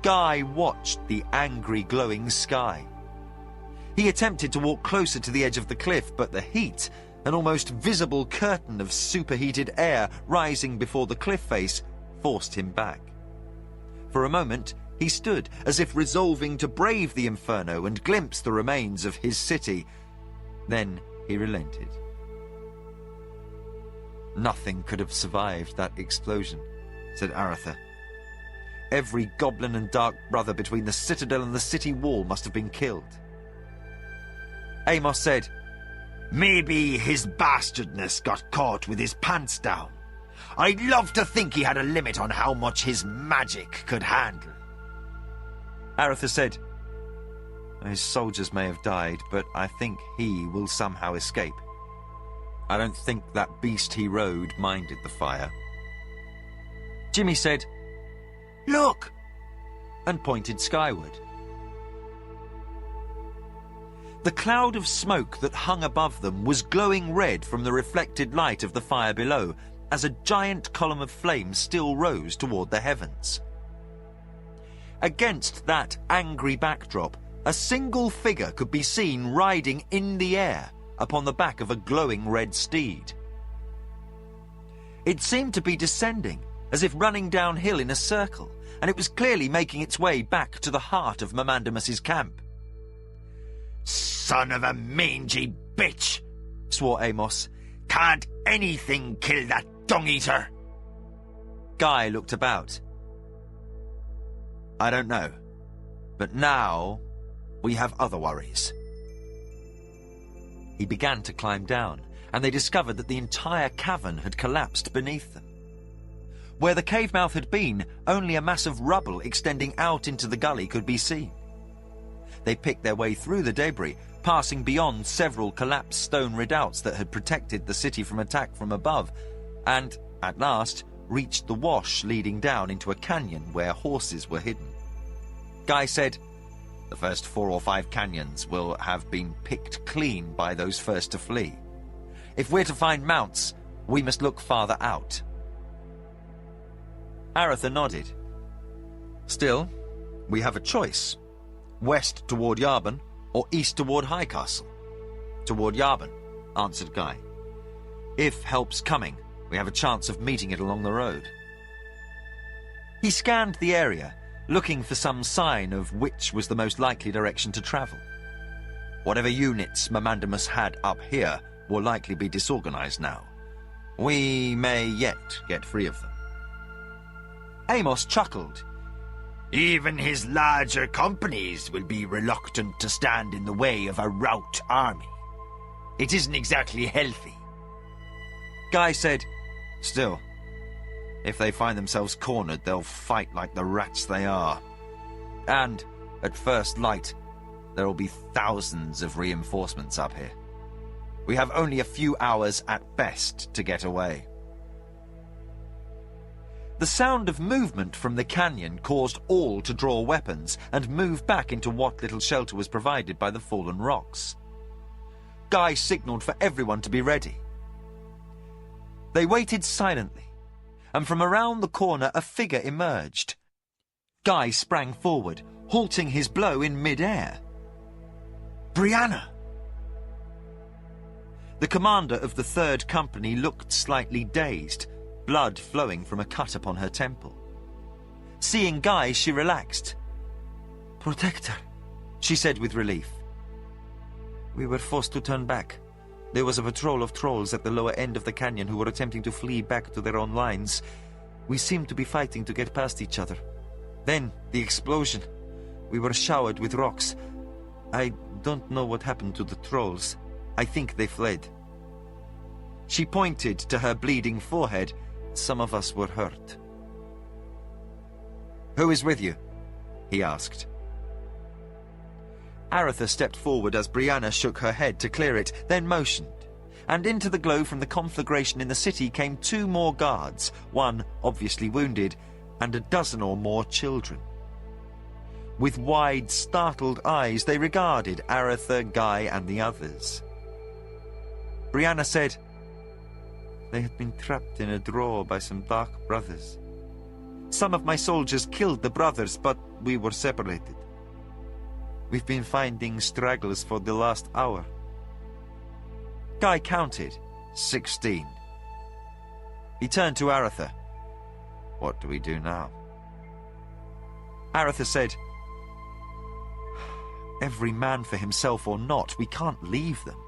Guy watched the angry, glowing sky. He attempted to walk closer to the edge of the cliff, but the heat, an almost visible curtain of superheated air rising before the cliff face, forced him back. For a moment, he stood as if resolving to brave the inferno and glimpse the remains of his city. Then he relented. "Nothing could have survived that explosion," said Aratha. "Every goblin and dark brother between the citadel and the city wall must have been killed." Amos said, "Maybe his bastardness got caught with his pants down. I'd love to think he had a limit on how much his magic could handle." Aratha said, "His soldiers may have died, but I think he will somehow escape. I don't think that beast he rode minded the fire." Jimmy said, "Look!" and pointed skyward. The cloud of smoke that hung above them was glowing red from the reflected light of the fire below, as a giant column of flame still rose toward the heavens. Against that angry backdrop, a single figure could be seen riding in the air upon the back of a glowing red steed. It seemed to be descending, as if running downhill in a circle, and it was clearly making its way back to the heart of Mamandamus's camp. "Son of a mangy bitch!" swore Amos. "Can't anything kill that dung-eater?" Guy looked about. "I don't know, but now we have other worries." He began to climb down, and they discovered that the entire cavern had collapsed beneath them. Where the cave mouth had been, only a mass of rubble extending out into the gully could be seen. They picked their way through the debris, passing beyond several collapsed stone redoubts that had protected the city from attack from above, and, at last, reached the wash leading down into a canyon where horses were hidden. Guy said, "The first 4 or 5 canyons will have been picked clean by those first to flee. If we're to find mounts, we must look farther out." Aratha nodded. "Still, we have a choice. West toward Yarban, or east toward Highcastle?" "Toward Yarban," answered Guy. "If help's coming, we have a chance of meeting it along the road." He scanned the area, looking for some sign of which was the most likely direction to travel. Whatever units Mamandamus had up here will likely be disorganized now. We may yet get free of them. Amos chuckled. "Even his larger companies will be reluctant to stand in the way of a rout army. It isn't exactly healthy." Guy said, "Still, if they find themselves cornered, they'll fight like the rats they are. And, at first light, there will be thousands of reinforcements up here. We have only a few hours at best to get away." The sound of movement from the canyon caused all to draw weapons and move back into what little shelter was provided by the fallen rocks. Guy signaled for everyone to be ready. They waited silently, and from around the corner a figure emerged. Guy sprang forward, halting his blow in mid-air. "Brianna!" The commander of the 3rd Company looked slightly dazed, blood flowing from a cut upon her temple. Seeing Guy, she relaxed. "Protector," she said with relief. "we were forced to turn back. There was a patrol of trolls at the lower end of the canyon who were attempting to flee back to their own lines. We seemed to be fighting to get past each other. Then, the explosion. We were showered with rocks. I don't know what happened to the trolls. I think they fled. She pointed to her bleeding forehead. Some of us were hurt. "Who is with you?" he asked. Aretha stepped forward as Brianna shook her head to clear it, then motioned. And into the glow from the conflagration in the city came 2 more guards, one obviously wounded, and a dozen or more children. With wide, startled eyes, they regarded Aretha, Guy, and the others. Brianna said, "They had been trapped in a drawer by some dark brothers. Some of my soldiers killed the brothers, but we were separated. We've been finding stragglers for the last hour." Guy counted 16. He turned to Aretha. "What do we do now?" Aretha said, "Every man for himself or not, we can't leave them."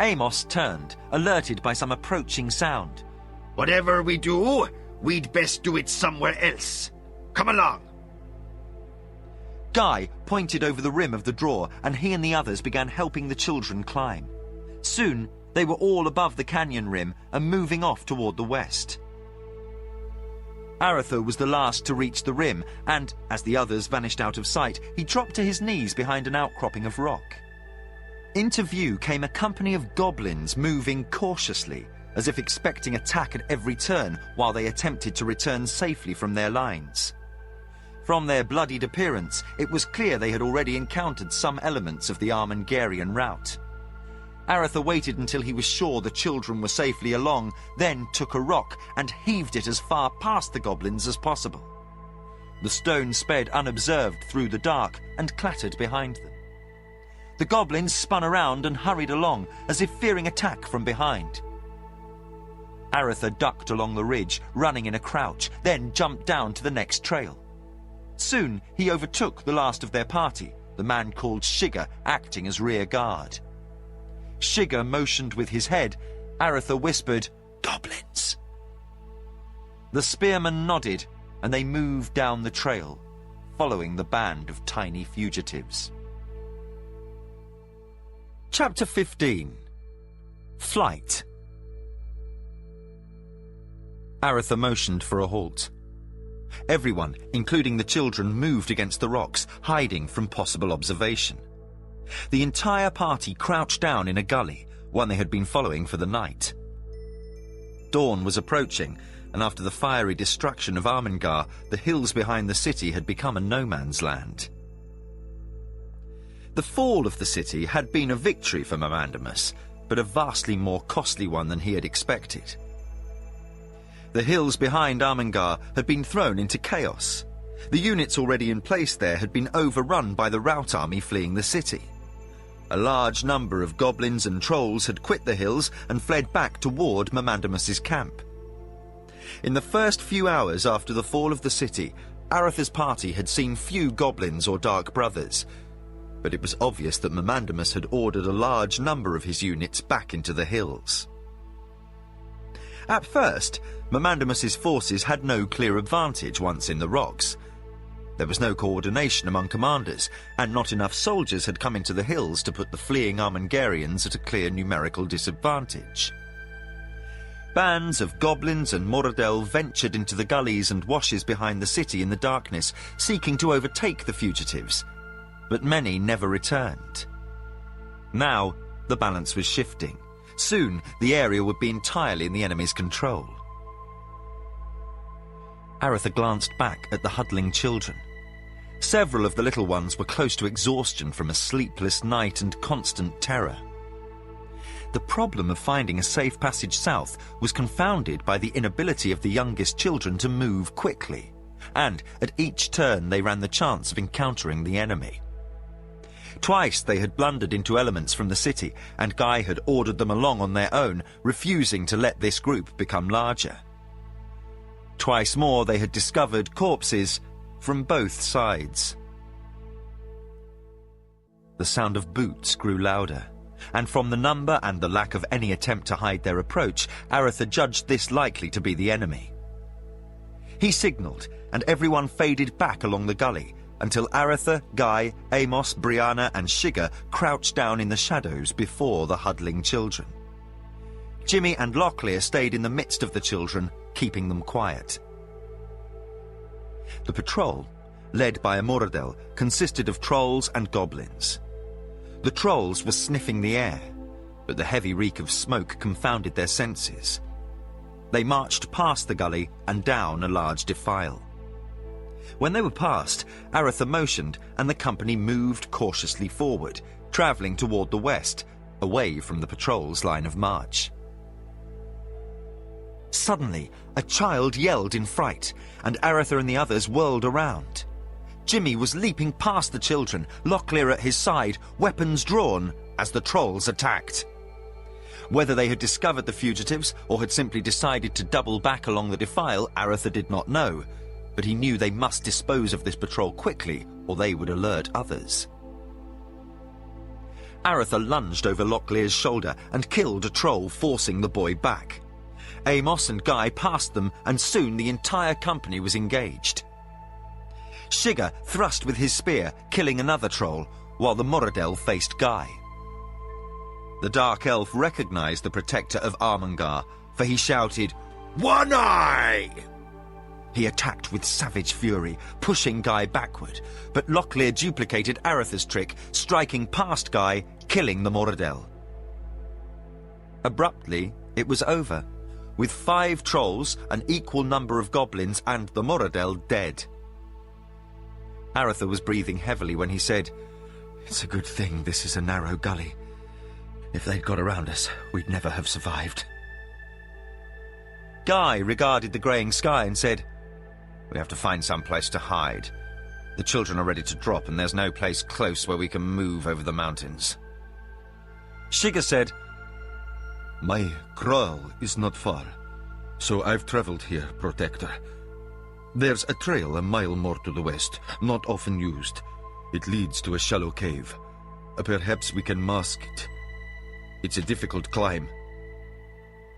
Amos turned, alerted by some approaching sound. "Whatever we do, we'd best do it somewhere else. Come along." Guy pointed over the rim of the drawer, and he and the others began helping the children climb. Soon, they were all above the canyon rim and moving off toward the west. Aretha was the last to reach the rim, and, as the others vanished out of sight, he dropped to his knees behind an outcropping of rock. Into view came a company of goblins moving cautiously, as if expecting attack at every turn while they attempted to return safely from their lines. From their bloodied appearance, it was clear they had already encountered some elements of the Armengarian route. Aretha waited until he was sure the children were safely along, then took a rock and heaved it as far past the goblins as possible. The stone sped unobserved through the dark and clattered behind them. The goblins spun around and hurried along, as if fearing attack from behind. Aretha ducked along the ridge, running in a crouch, then jumped down to the next trail. Soon he overtook the last of their party, the man called Shigga acting as rear guard. Shigga motioned with his head. Aretha whispered, "Goblins." The spearman nodded, and they moved down the trail, following the band of tiny fugitives. Chapter 15. Flight. Aretha motioned for a halt. Everyone, including the children, moved against the rocks, hiding from possible observation. The entire party crouched down in a gully, one they had been following for the night. Dawn was approaching, and after the fiery destruction of Armengar, the hills behind the city had become a no-man's land. The fall of the city had been a victory for Mamandamus, but a vastly more costly one than he had expected. The hills behind Armengar had been thrown into chaos. The units already in place there had been overrun by the Rout army fleeing the city. A large number of goblins and trolls had quit the hills and fled back toward Mamandamus's camp. In the first few hours after the fall of the city, Aretha's party had seen few goblins or dark brothers, but it was obvious that Mamandamus had ordered a large number of his units back into the hills. At first, Mamandamus's forces had no clear advantage once in the rocks. There was no coordination among commanders, and not enough soldiers had come into the hills to put the fleeing Armengarians at a clear numerical disadvantage. Bands of goblins and Moradel ventured into the gullies and washes behind the city in the darkness, seeking to overtake the fugitives, but many never returned. Now, the balance was shifting. Soon, the area would be entirely in the enemy's control. Aretha glanced back at the huddling children. Several of the little ones were close to exhaustion from a sleepless night and constant terror. The problem of finding a safe passage south was confounded by the inability of the youngest children to move quickly, and at each turn they ran the chance of encountering the enemy. Twice they had blundered into elements from the city, and Guy had ordered them along on their own, refusing to let this group become larger. Twice more they had discovered corpses from both sides. The sound of boots grew louder, and from the number and the lack of any attempt to hide their approach, Aretha judged this likely to be the enemy. He signalled, and everyone faded back along the gully, until Aretha, Guy, Amos, Brianna and Shigga crouched down in the shadows before the huddling children. Jimmy and Locklear stayed in the midst of the children, keeping them quiet. The patrol, led by a Moradel, consisted of trolls and goblins. The trolls were sniffing the air, but the heavy reek of smoke confounded their senses. They marched past the gully and down a large defile. When they were past, Aretha motioned and the company moved cautiously forward, travelling toward the west, away from the patrol's line of march. Suddenly, a child yelled in fright, and Aretha and the others whirled around. Jimmy was leaping past the children, Locklear at his side, weapons drawn, as the trolls attacked. Whether they had discovered the fugitives or had simply decided to double back along the defile, Aretha did not know, but he knew they must dispose of this patrol quickly, or they would alert others. Aretha lunged over Locklear's shoulder and killed a troll, forcing the boy back. Amos and Guy passed them, and soon the entire company was engaged. Shigga thrust with his spear, killing another troll, while the Moradel faced Guy. The Dark Elf recognized the protector of Armengar, for he shouted, "One Eye!" He attacked with savage fury, pushing Guy backward, but Locklear duplicated Aretha's trick, striking past Guy, killing the Moradel. Abruptly, it was over, with 5 trolls, an equal number of goblins, and the Moradel dead. Aretha was breathing heavily when he said, "It's a good thing this is a narrow gully. If they'd got around us, we'd never have survived." Guy regarded the greying sky and said, "We have to find some place to hide. The children are ready to drop, and there's no place close where we can move over the mountains." Shigga said, "My kraal is not far, so I've travelled here, Protector. There's a trail a mile more to the west, not often used. It leads to a shallow cave. Perhaps we can mask it. It's a difficult climb."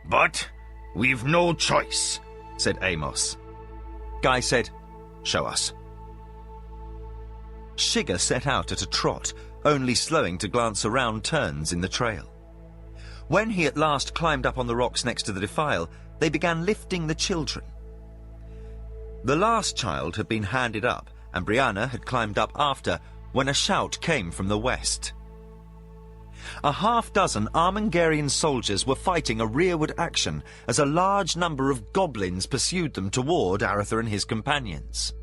"But we've no choice," said Amos. Guy said, "Show us." Shigga set out at a trot, only slowing to glance around turns in the trail. When he at last climbed up on the rocks next to the defile, they began lifting the children. The last child had been handed up, and Brianna had climbed up after, when a shout came from the west. A half-dozen Armengarian soldiers were fighting a rearward action as a large number of goblins pursued them toward Aretha and his companions.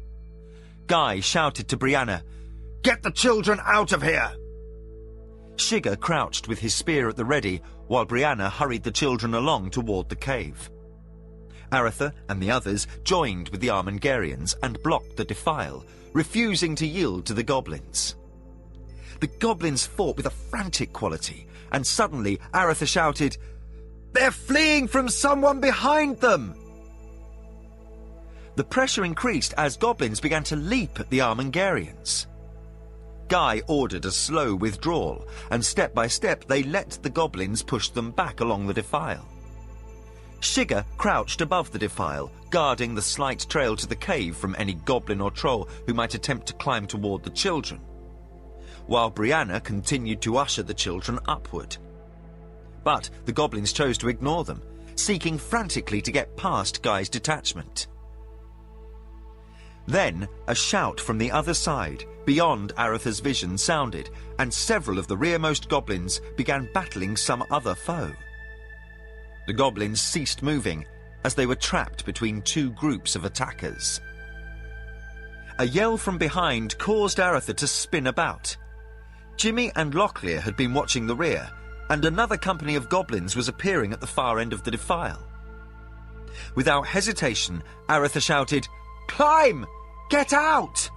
Guy shouted to Brianna, "Get the children out of here!" Shigga crouched with his spear at the ready, while Brianna hurried the children along toward the cave. Aretha and the others joined with the Armengarians and blocked the defile, refusing to yield to the goblins. The goblins fought with a frantic quality, and suddenly Aretha shouted, "They're fleeing from someone behind them!" The pressure increased as goblins began to leap at the Armengarians. Guy ordered a slow withdrawal, and step by step they let the goblins push them back along the defile. Shigga crouched above the defile, guarding the slight trail to the cave from any goblin or troll who might attempt to climb toward the children, while Brianna continued to usher the children upward. But the goblins chose to ignore them, seeking frantically to get past Guy's detachment. Then a shout from the other side, beyond Aretha's vision, sounded, and several of the rearmost goblins began battling some other foe. The goblins ceased moving, as they were trapped between 2 groups of attackers. A yell from behind caused Aretha to spin about. Jimmy and Locklear had been watching the rear, and another company of goblins was appearing at the far end of the defile. Without hesitation, Aretha shouted, "Climb! Get out!"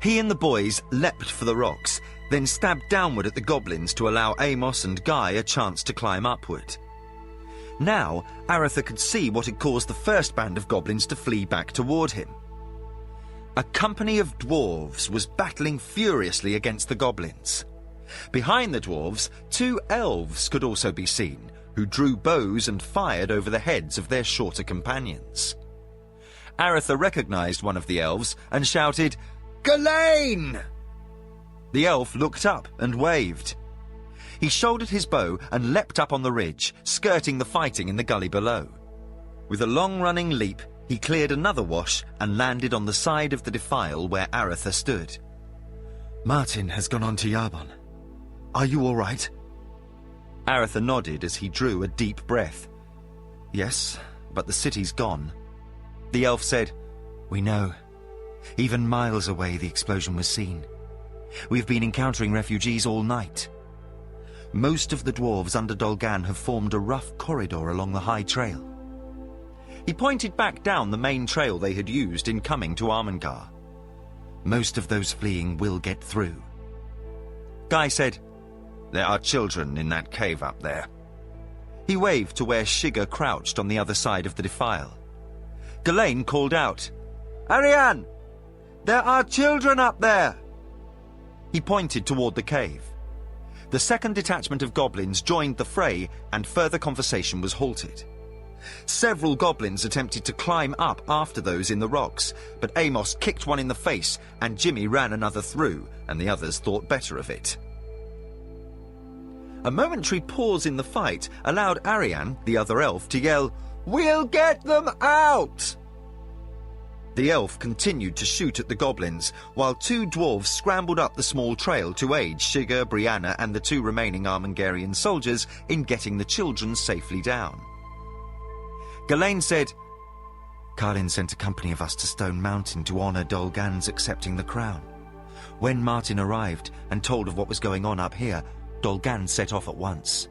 He and the boys leapt for the rocks, then stabbed downward at the goblins to allow Amos and Guy a chance to climb upward. Now, Aretha could see what had caused the first band of goblins to flee back toward him. A company of dwarves was battling furiously against the goblins. Behind the dwarves, 2 elves could also be seen, who drew bows and fired over the heads of their shorter companions. Aretha recognized one of the elves and shouted, "Ghislaine!" The elf looked up and waved. He shouldered his bow and leapt up on the ridge, skirting the fighting in the gully below. With a long-running leap, he cleared another wash and landed on the side of the defile where Aretha stood. Martin has gone on to Yarbon. Are you all right? Aretha nodded as he drew a deep breath. Yes, but the city's gone. The elf said, We know. Even miles away the explosion was seen. We've been encountering refugees all night. Most of the dwarves under Dolgan have formed a rough corridor along the high trail. He pointed back down the main trail they had used in coming to Armengar. Most of those fleeing will get through. Guy said, There are children in that cave up there. He waved to where Shigga crouched on the other side of the defile. Ghislaine called out, "Ariane! There are children up there!" He pointed toward the cave. The second detachment of goblins joined the fray, and further conversation was halted. Several goblins attempted to climb up after those in the rocks, but Amos kicked one in the face and Jimmy ran another through, and the others thought better of it. A momentary pause in the fight allowed Ariane, the other elf, to yell, "We'll get them out!" The elf continued to shoot at the goblins, while 2 dwarves scrambled up the small trail to aid Shigga, Brianna, and the 2 remaining Armengarian soldiers in getting the children safely down. Ghislaine said, Carlin sent a company of us to Stone Mountain to honour Dolgan's accepting the crown. When Martin arrived and told of what was going on up here, Dolgan set off at once.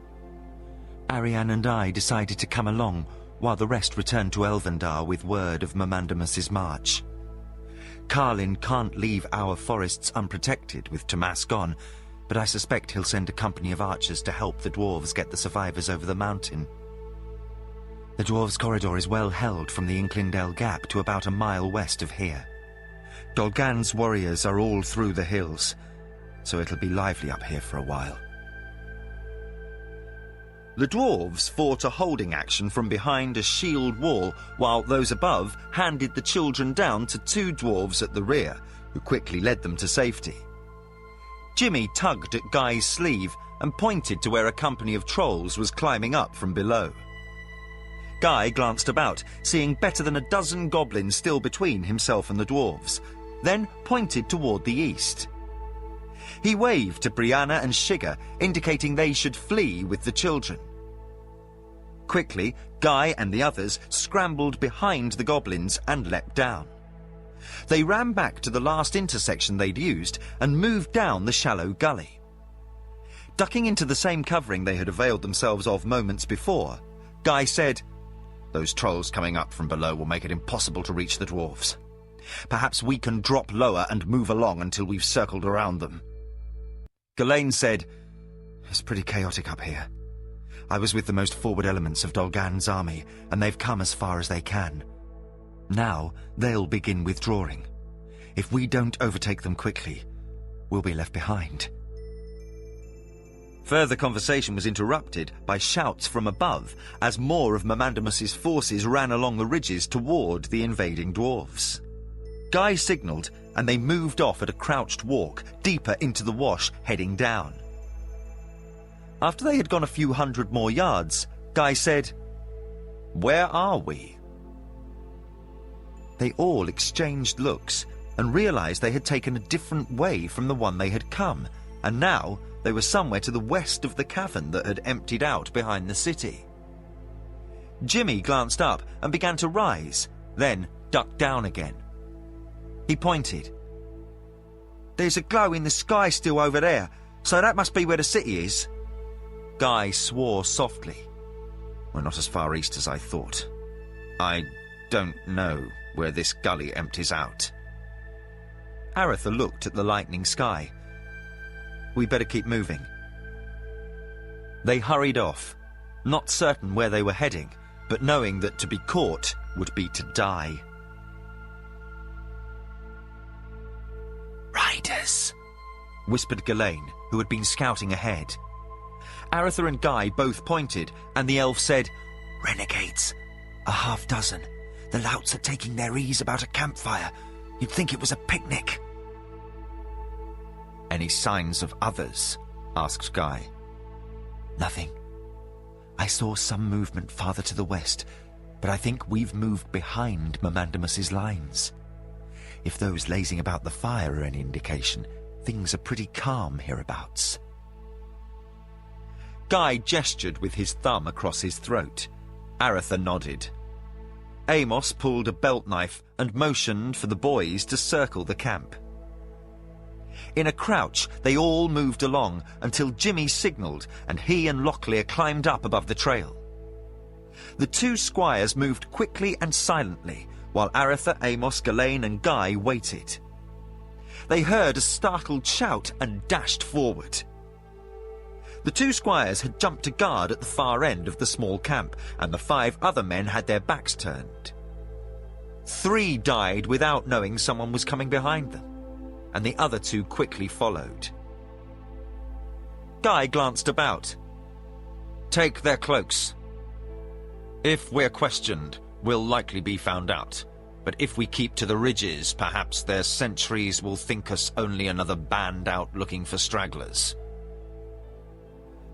Ariane and I decided to come along, while the rest returned to Elvendar with word of Mamandamus's march. Carlin can't leave our forests unprotected with Tomas gone, but I suspect he'll send a company of archers to help the dwarves get the survivors over the mountain. The dwarves' corridor is well held from the Inklindale Gap to about a mile west of here. Dolgan's warriors are all through the hills, so it'll be lively up here for a while. The dwarves fought a holding action from behind a shield wall, while those above handed the children down to 2 dwarves at the rear, who quickly led them to safety. Jimmy tugged at Guy's sleeve and pointed to where a company of trolls was climbing up from below. Guy glanced about, seeing better than a dozen goblins still between himself and the dwarves, then pointed toward the east. He waved to Brianna and Shigga, indicating they should flee with the children. Quickly, Guy and the others scrambled behind the goblins and leapt down. They ran back to the last intersection they'd used and moved down the shallow gully. Ducking into the same covering they had availed themselves of moments before, Guy said, Those trolls coming up from below will make it impossible to reach the dwarves. "Perhaps we can drop lower and move along until we've circled around them." Ghislaine said, It's pretty chaotic up here. I was with the most forward elements of Dolgan's army, and they've come as far as they can. Now they'll begin withdrawing. If we don't overtake them quickly, we'll be left behind. Further conversation was interrupted by shouts from above as more of Mamandamus's forces ran along the ridges toward the invading dwarves. Guy signalled, and they moved off at a crouched walk deeper into the wash, heading down. After they had gone a few hundred more yards, Guy said, "Where are we?" They all exchanged looks and realized they had taken a different way from the one they had come, and now they were somewhere to the west of the cavern that had emptied out behind the city. Jimmy glanced up and began to rise, then ducked down again. He pointed. "There's a glow in the sky still over there, so that must be where the city is." Guy swore softly. We're not as far east as I thought. I don't know where this gully empties out. Aretha looked at the lightening sky. "We better keep moving." They hurried off, not certain where they were heading, but knowing that to be caught would be to die. Riders, whispered Ghislaine, who had been scouting ahead. Aretha and Guy both pointed, and the elf said, "Renegades. A half dozen. The louts are taking their ease about a campfire. You'd think it was a picnic." "Any signs of others?" asked Guy. Nothing. I saw some movement farther to the west, but I think we've moved behind Momandamus's lines. If those lazing about the fire are any indication, things are pretty calm hereabouts." Guy gestured with his thumb across his throat. Aretha nodded. Amos pulled a belt knife and motioned for the boys to circle the camp. In a crouch, they all moved along until Jimmy signalled and he and Locklear climbed up above the trail. The two squires moved quickly and silently, while Aretha, Amos, Ghislaine and Guy waited. They heard a startled shout and dashed forward. The two squires had jumped to guard at the far end of the small camp, and the 5 other men had their backs turned. 3 died without knowing someone was coming behind them, and the other 2 quickly followed. Guy glanced about. "Take their cloaks. If we're questioned, we'll likely be found out. But if we keep to the ridges, perhaps their sentries will think us only another band out looking for stragglers."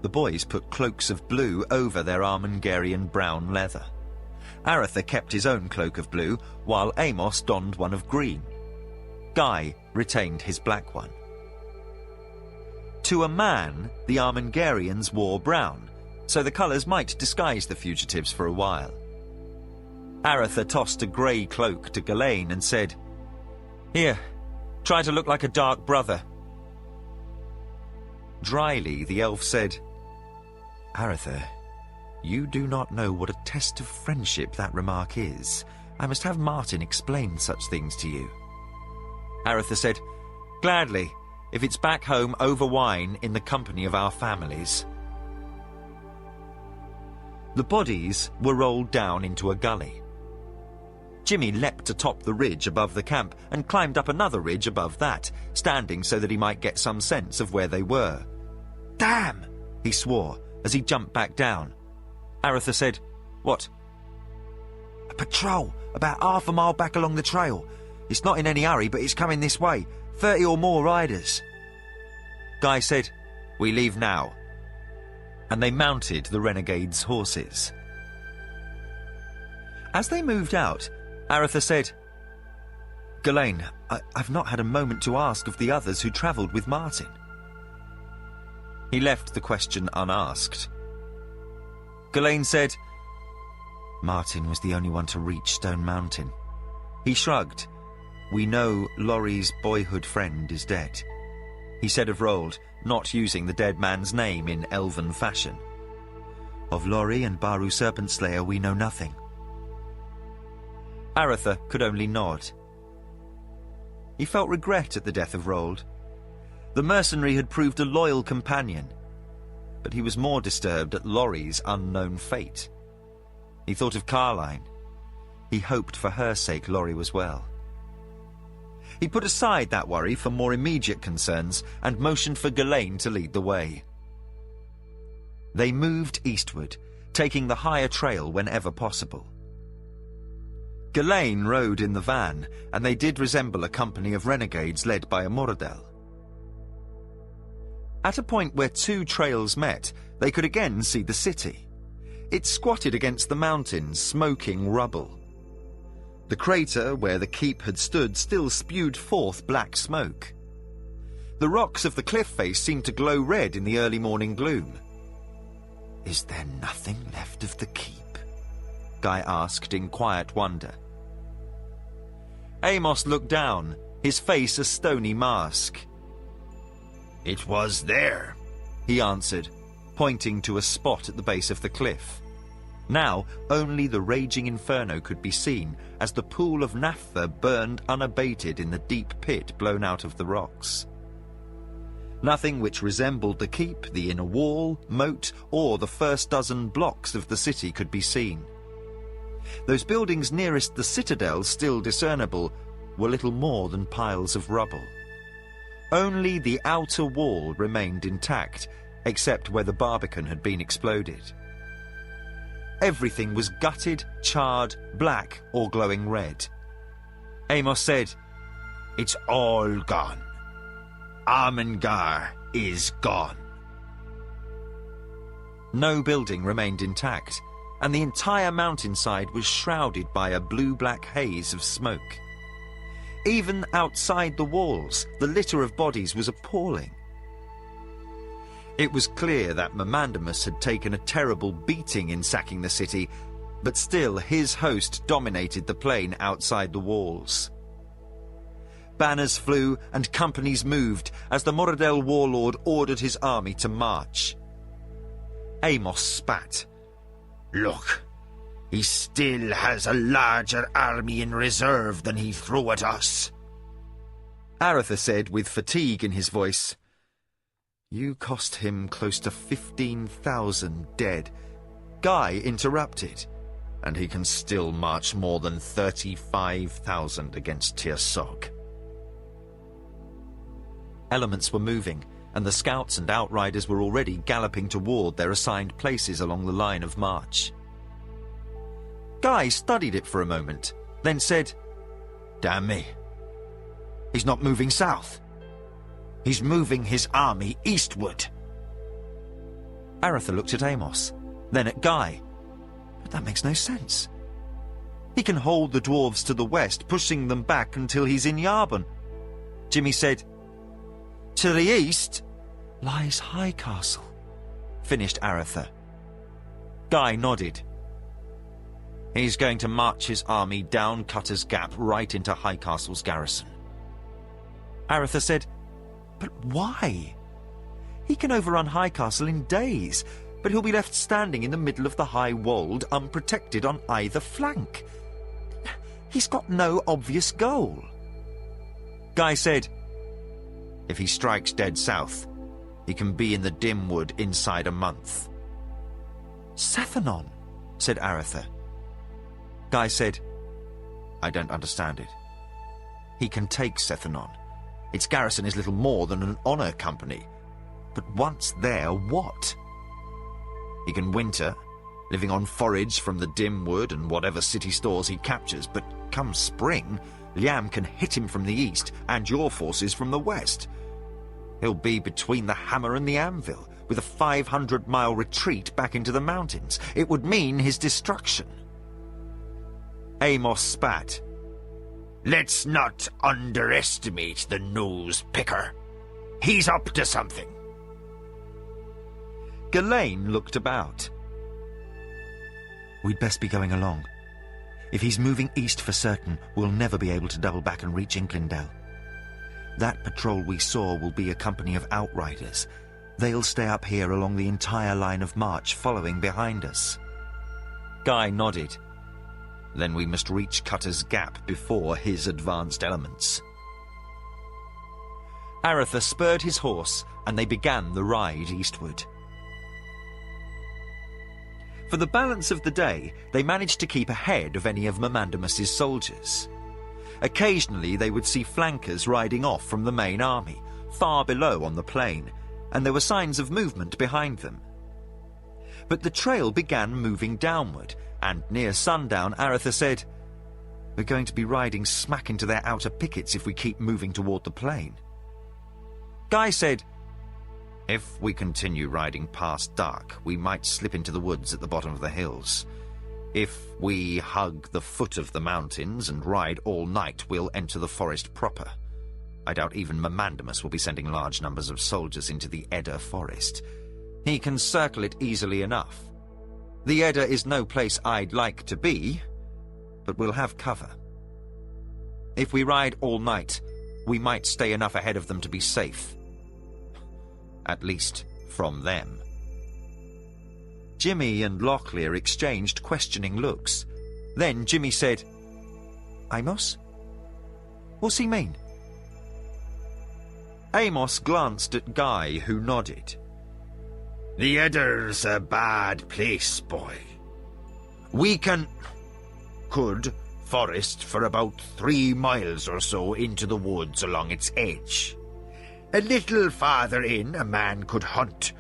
The boys put cloaks of blue over their Armengarian brown leather. Aretha kept his own cloak of blue, while Amos donned one of green. Guy retained his black one. To a man, the Armengarians wore brown, so the colours might disguise the fugitives for a while. Aretha tossed a grey cloak to Ghislaine and said, "Here, try to look like a dark brother." Dryly, the elf said, "Aretha, you do not know what a test of friendship that remark is. I must have Martin explain such things to you." Aretha said, "Gladly, if it's back home over wine in the company of our families." The bodies were rolled down into a gully. Jimmy leapt atop the ridge above the camp and climbed up another ridge above that, standing so that he might get some sense of where they were. "Damn!" he swore as he jumped back down. Aretha said, "What?" "A patrol, about half a mile back along the trail. It's not in any hurry, but it's coming this way. 30 or more riders." Guy said, "We leave now." And they mounted the renegades' horses. As they moved out, Aretha said, "Ghislaine, I've not had a moment to ask of the others who travelled with Martin." He left the question unasked. Ghislaine said, Martin was the only one to reach Stone Mountain. He shrugged. "We know Laurie's boyhood friend is dead," he said of Rold, not using the dead man's name in elven fashion. Of Laurie and Baru Serpentslayer we know nothing. Aretha could only nod. He felt regret at the death of Rold. The mercenary had proved a loyal companion, but he was more disturbed at Laurie's unknown fate. He thought of Carline. He hoped for her sake Laurie was well. He put aside that worry for more immediate concerns and motioned for Ghislaine to lead the way. They moved eastward, taking the higher trail whenever possible. Ghislaine rode in the van, and they did resemble a company of renegades led by a Moradel. At a point where 2 trails met, they could again see the city. It squatted against the mountains, smoking rubble. The crater where the keep had stood still spewed forth black smoke. The rocks of the cliff face seemed to glow red in the early morning gloom. Is there nothing left of the keep? Guy asked in quiet wonder. Amos looked down, his face a stony mask. "It was there," he answered, pointing to a spot at the base of the cliff. Now only the raging inferno could be seen as the pool of naphtha burned unabated in the deep pit blown out of the rocks. Nothing which resembled the keep, the inner wall, moat, or the first dozen blocks of the city could be seen. Those buildings nearest the citadel, still discernible, were little more than piles of rubble. Only the outer wall remained intact, except where the barbican had been exploded. Everything was gutted, charred, black, or glowing red. Amos said, "It's all gone. Armengar is gone." No building remained intact, and the entire mountainside was shrouded by a blue-black haze of smoke. Even outside the walls, the litter of bodies was appalling. It was clear that Mamandamus had taken a terrible beating in sacking the city, but still his host dominated the plain outside the walls. Banners flew and companies moved as the Moradel warlord ordered his army to march. Amos spat. "Look, he still has a larger army in reserve than he threw at us." Aratha said with fatigue in his voice, "You cost him close to 15,000 dead." Guy interrupted, "And he can still march more than 35,000 against Tirsog." Elements were moving, and the scouts and outriders were already galloping toward their assigned places along the line of march. Guy studied it for a moment, then said, "Damn me. He's not moving south. He's moving his army eastward." Aratha looked at Amos, then at Guy. "But that makes no sense. He can hold the dwarves to the west, pushing them back until he's in Yarbon." Jimmy said, "To the east lies High Castle," finished Aratha. Guy nodded. "He's going to march his army down Cutter's Gap right into High Castle's garrison." Aratha said, "But why? He can overrun High Castle in days, but he'll be left standing in the middle of the high wold, unprotected on either flank. He's got no obvious goal." Guy said, "If he strikes dead south, he can be in the dim wood inside a month." "Sethanon," said Aratha. Guy said, "I don't understand it. He can take Sethanon. Its garrison is little more than an honor company. But once there, what? He can winter, living on forage from the dim wood and whatever city stores he captures, but come spring, Liam can hit him from the east and your forces from the west. He'll be between the hammer and the anvil, with a 500-mile retreat back into the mountains. It would mean his destruction." Amos spat. "Let's not underestimate the nose picker. He's up to something." Ghislaine looked about. "We'd best be going along. If he's moving east for certain, we'll never be able to double back and reach Inklindale. That patrol we saw will be a company of outriders. They'll stay up here along the entire line of march, following behind us." Guy nodded. "Then we must reach Cutter's Gap before his advanced elements." Aratha spurred his horse, and they began the ride eastward. For the balance of the day, they managed to keep ahead of any of Mamandamus's soldiers. Occasionally they would see flankers riding off from the main army, far below on the plain, and there were signs of movement behind them. But the trail began moving downward, and near sundown Aratha said, "We're going to be riding smack into their outer pickets if we keep moving toward the plain." Guy said, "If we continue riding past dark, we might slip into the woods at the bottom of the hills. If we hug the foot of the mountains and ride all night, we'll enter the forest proper. I doubt even Mamandamus will be sending large numbers of soldiers into the Edda forest. He can circle it easily enough. The Edda is no place I'd like to be, but we'll have cover. If we ride all night, we might stay enough ahead of them to be safe. At least from them." Jimmy and Locklear exchanged questioning looks. Then Jimmy said, "Amos? What's he mean?" Amos glanced at Guy, who nodded. "The Edda's a bad place, boy. We could forest for about 3 miles or so into the woods along its edge. A little farther in, a man could hunt.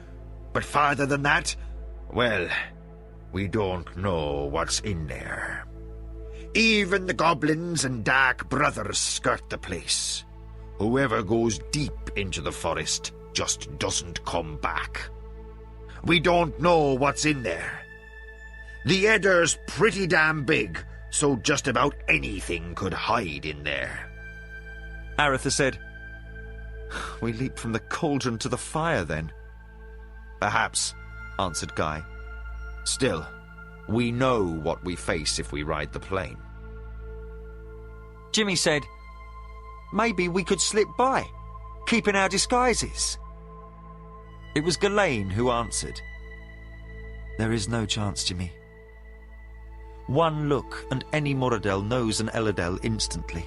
But farther than that, well, we don't know what's in there. Even the goblins and dark brothers skirt the place. Whoever goes deep into the forest just doesn't come back. We don't know what's in there. The Edder's pretty damn big, so just about anything could hide in there. Aretha said, "We leap from the cauldron to the fire, then." Perhaps, answered Guy. Still, we know what we face if we ride the plain. Jimmy said, "Maybe we could slip by, keep in our disguises." It was Ghislaine who answered. There is no chance, Jimmy. One look and any Moradel knows an Eladel instantly.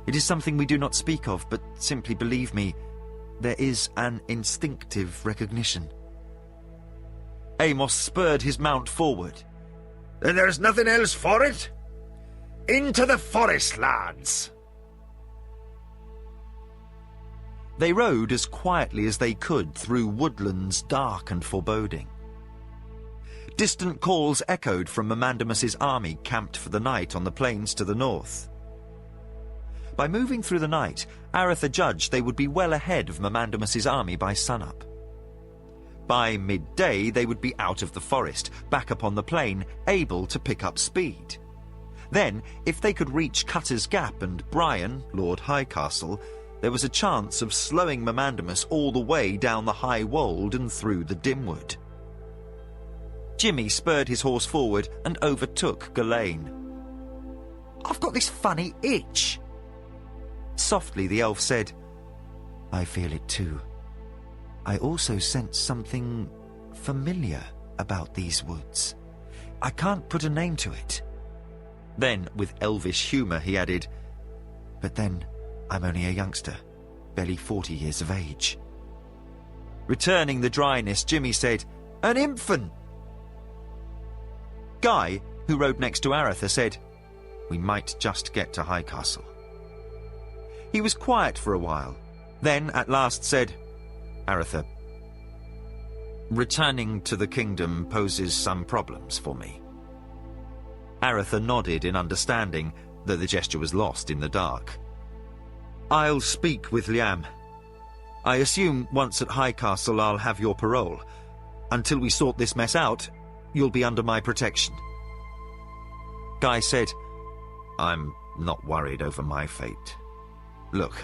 It is something we do not speak of, but simply believe me, there is an instinctive recognition. Amos spurred his mount forward. Then there's nothing else for it? Into the forest, lads! They rode as quietly as they could through woodlands dark and foreboding. Distant calls echoed from Amandamus's army camped for the night on the plains to the north. By moving through the night, Aretha judged they would be well ahead of Amandamus's army by sunup. By midday they would be out of the forest, back upon the plain, able to pick up speed. Then, if they could reach Cutter's Gap and Brian, Lord Highcastle, there was a chance of slowing Amandamus all the way down the high wold and through the dimwood. Jimmy spurred his horse forward and overtook Ghislaine. "I've got this funny itch." Softly the elf said, I feel it too. I also sense something familiar about these woods. I can't put a name to it. Then, with elvish humour, he added, But then, I'm only a youngster, barely 40 years of age. Returning the dryness, Jimmy said, "An infant!" Guy, who rode next to Aretha, said, We might just get to Highcastle. He was quiet for a while, then at last said, Aretha, returning to the kingdom poses some problems for me. Aretha nodded in understanding, though the gesture was lost in the dark. I'll speak with Liam. I assume once at Highcastle I'll have your parole. Until we sort this mess out, you'll be under my protection. Guy said, I'm not worried over my fate. Look,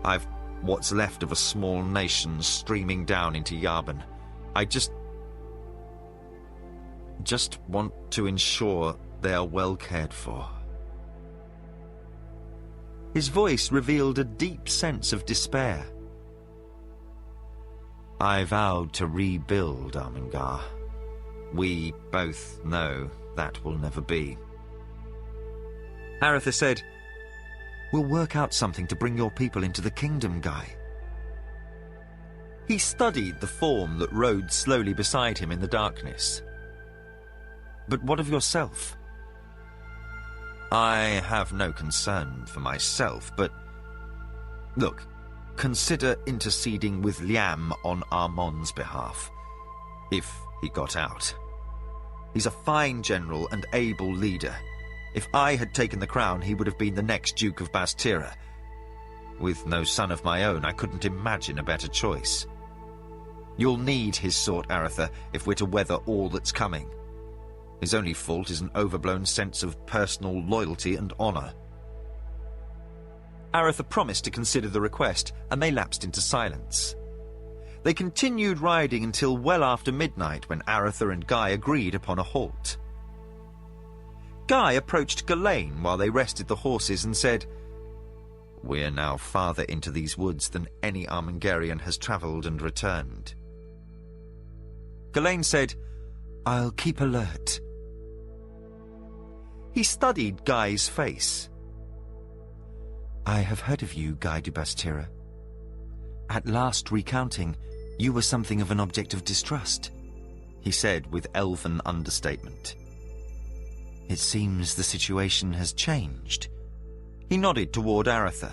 I've what's left of a small nation streaming down into Yavin. I just want to ensure they are well cared for. His voice revealed a deep sense of despair. I vowed to rebuild Armengar. We both know that will never be. Aretha said, We'll work out something to bring your people into the kingdom, Guy. He studied the form that rode slowly beside him in the darkness. But what of yourself? I have no concern for myself, but... Look, consider interceding with Liam on Armand's behalf, if he got out. He's a fine general and able leader. If I had taken the crown, he would have been the next Duke of Bastira. With no son of my own, I couldn't imagine a better choice. You'll need his sort, Aretha, if we're to weather all that's coming. His only fault is an overblown sense of personal loyalty and honour. Aretha promised to consider the request, and they lapsed into silence. They continued riding until well after midnight, when Aretha and Guy agreed upon a halt. Guy approached Ghislaine while they rested the horses and said, We're now farther into these woods than any Armengarian has travelled and returned. Ghislaine said, I'll keep alert. He studied Guy's face. I have heard of you, Guy de Bastira. At last recounting, you were something of an object of distrust, he said with elven understatement. It seems the situation has changed. He nodded toward Aretha.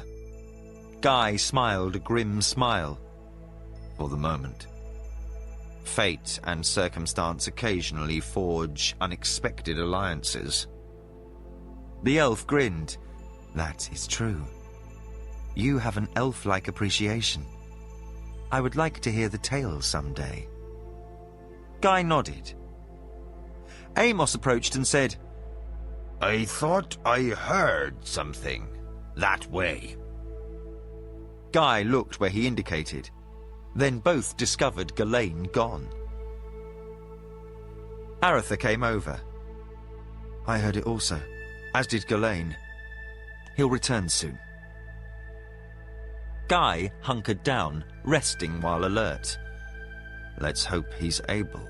Guy smiled a grim smile. For the moment. Fate and circumstance occasionally forge unexpected alliances. The elf grinned. That is true. You have an elf-like appreciation. I would like to hear the tale someday. Guy nodded. Amos approached and said, I thought I heard something that way. Guy looked where he indicated. Then both discovered Ghislaine gone. Aretha came over. I heard it also, as did Ghislaine. He'll return soon. Guy hunkered down, resting while alert. Let's hope he's able.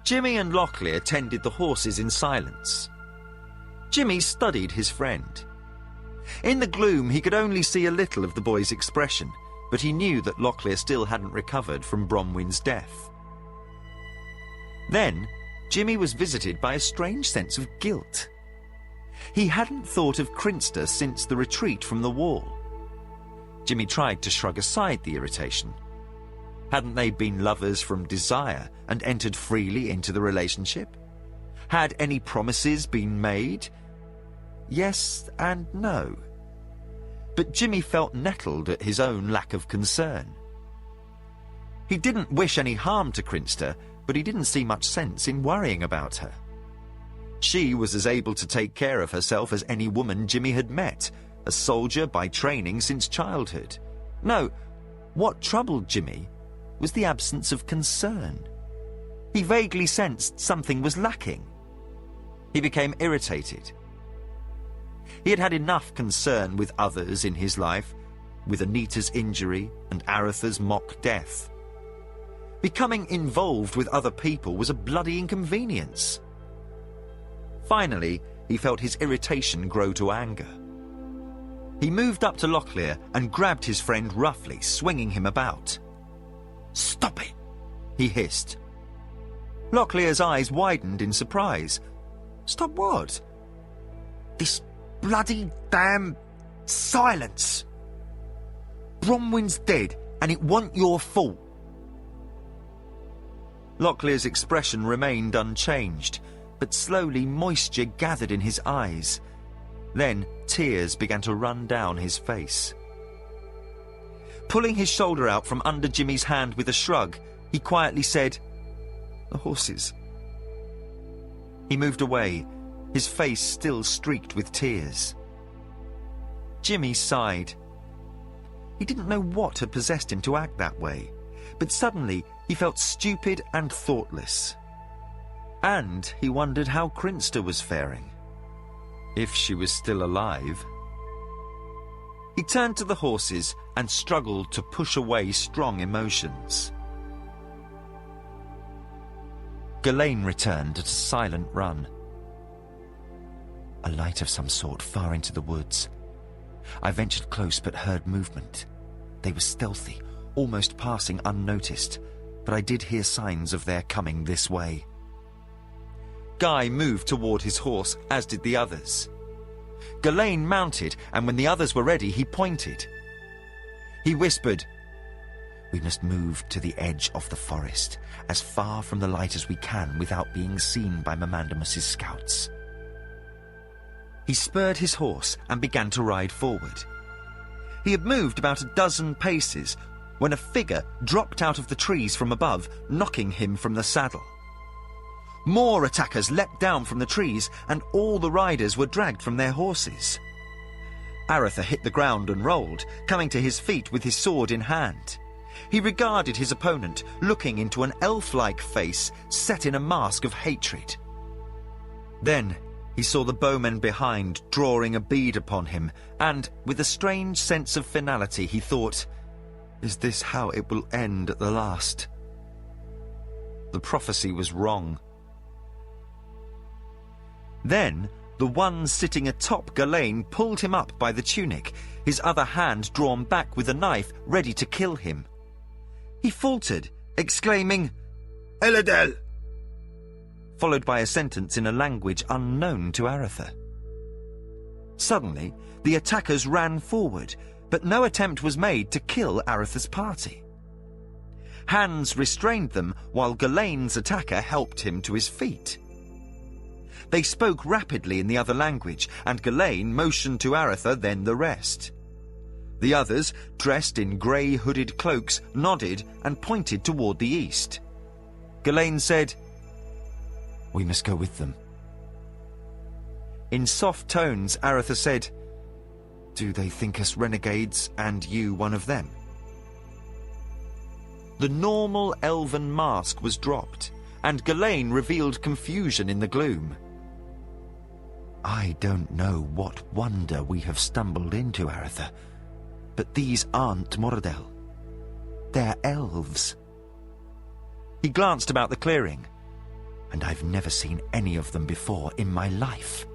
Jimmy and Locklear tended the horses in silence. Jimmy studied his friend. In the gloom, he could only see a little of the boy's expression, but he knew that Locklear still hadn't recovered from Bronwyn's death. Then, Jimmy was visited by a strange sense of guilt. He hadn't thought of Crinster since the retreat from the wall. Jimmy tried to shrug aside the irritation. Hadn't they been lovers from desire and entered freely into the relationship? Had any promises been made? Yes and no. But Jimmy felt nettled at his own lack of concern. He didn't wish any harm to Crinster, but he didn't see much sense in worrying about her. She was as able to take care of herself as any woman Jimmy had met, a soldier by training since childhood. No, what troubled Jimmy was the absence of concern. He vaguely sensed something was lacking. He became irritated. He had had enough concern with others in his life, with Anita's injury and Aretha's mock death. Becoming involved with other people was a bloody inconvenience. Finally, he felt his irritation grow to anger. He moved up to Locklear and grabbed his friend roughly, swinging him about. "Stop it!" he hissed. Locklear's eyes widened in surprise. "Stop what?" "This bloody damn silence! Bronwyn's dead, and it wasn't your fault." Locklear's expression remained unchanged, but slowly moisture gathered in his eyes. Then tears began to run down his face. Pulling his shoulder out from under Jimmy's hand with a shrug, he quietly said, "The horses." He moved away, his face still streaked with tears. Jimmy sighed. He didn't know what had possessed him to act that way, but suddenly he felt stupid and thoughtless. And he wondered how Crinster was faring. If she was still alive. He turned to the horses and struggled to push away strong emotions. Ghislaine returned at a silent run. A light of some sort far into the woods. I ventured close but heard movement. They were stealthy, almost passing unnoticed, but I did hear signs of their coming this way. Guy moved toward his horse, as did the others. Ghislaine mounted, and when the others were ready, he pointed. He whispered, "We must move to the edge of the forest, as far from the light as we can without being seen by Mamandamus's scouts." He spurred his horse and began to ride forward. He had moved about a dozen paces when a figure dropped out of the trees from above, knocking him from the saddle. More attackers leapt down from the trees, and all the riders were dragged from their horses. Aretha hit the ground and rolled, coming to his feet with his sword in hand. He regarded his opponent, looking into an elf-like face set in a mask of hatred. Then he saw the bowmen behind drawing a bead upon him, and, with a strange sense of finality, he thought, "Is this how it will end at the last?" The prophecy was wrong. Then, the one sitting atop Ghislaine pulled him up by the tunic, his other hand drawn back with a knife, ready to kill him. He faltered, exclaiming, "Eladel!" followed by a sentence in a language unknown to Aretha. Suddenly, the attackers ran forward, but no attempt was made to kill Aretha's party. Hands restrained them while Ghislaine's attacker helped him to his feet. They spoke rapidly in the other language, and Ghislaine motioned to Aretha, then the rest. The others, dressed in grey hooded cloaks, nodded and pointed toward the east. Ghislaine said, "We must go with them." In soft tones, Aretha said, "Do they think us renegades, and you one of them?" The normal elven mask was dropped, and Ghislaine revealed confusion in the gloom. "I don't know what wonder we have stumbled into, Aretha, but these aren't Mordel. They're elves." He glanced about the clearing. "And I've never seen any of them before in my life."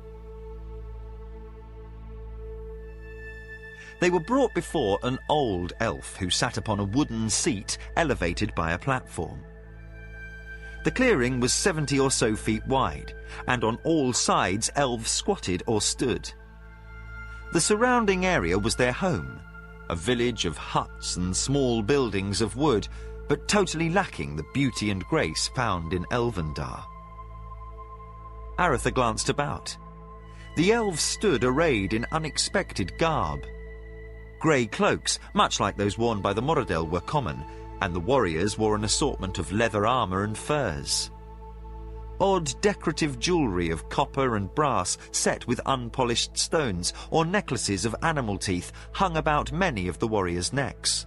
They were brought before an old elf who sat upon a wooden seat elevated by a platform. The clearing was 70 or so feet wide, and on all sides elves squatted or stood. The surrounding area was their home, a village of huts and small buildings of wood, but totally lacking the beauty and grace found in Elvendar. Aretha glanced about. The elves stood arrayed in unexpected garb. Grey cloaks, much like those worn by the Moradel, were common, and the warriors wore an assortment of leather armour and furs. Odd decorative jewellery of copper and brass set with unpolished stones, or necklaces of animal teeth, hung about many of the warriors' necks.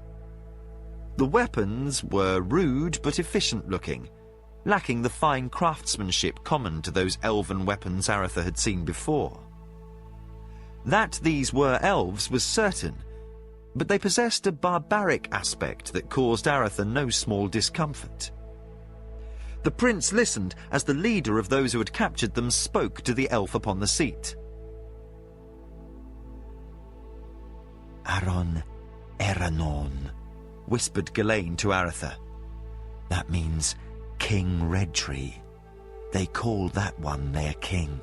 The weapons were rude but efficient-looking, lacking the fine craftsmanship common to those elven weapons Aretha had seen before. That these were elves was certain, but they possessed a barbaric aspect that caused Aretha no small discomfort. The prince listened as the leader of those who had captured them spoke to the elf upon the seat. "Aron Eranon," whispered Ghislaine to Aretha. "That means King Redtree. They call that one their king."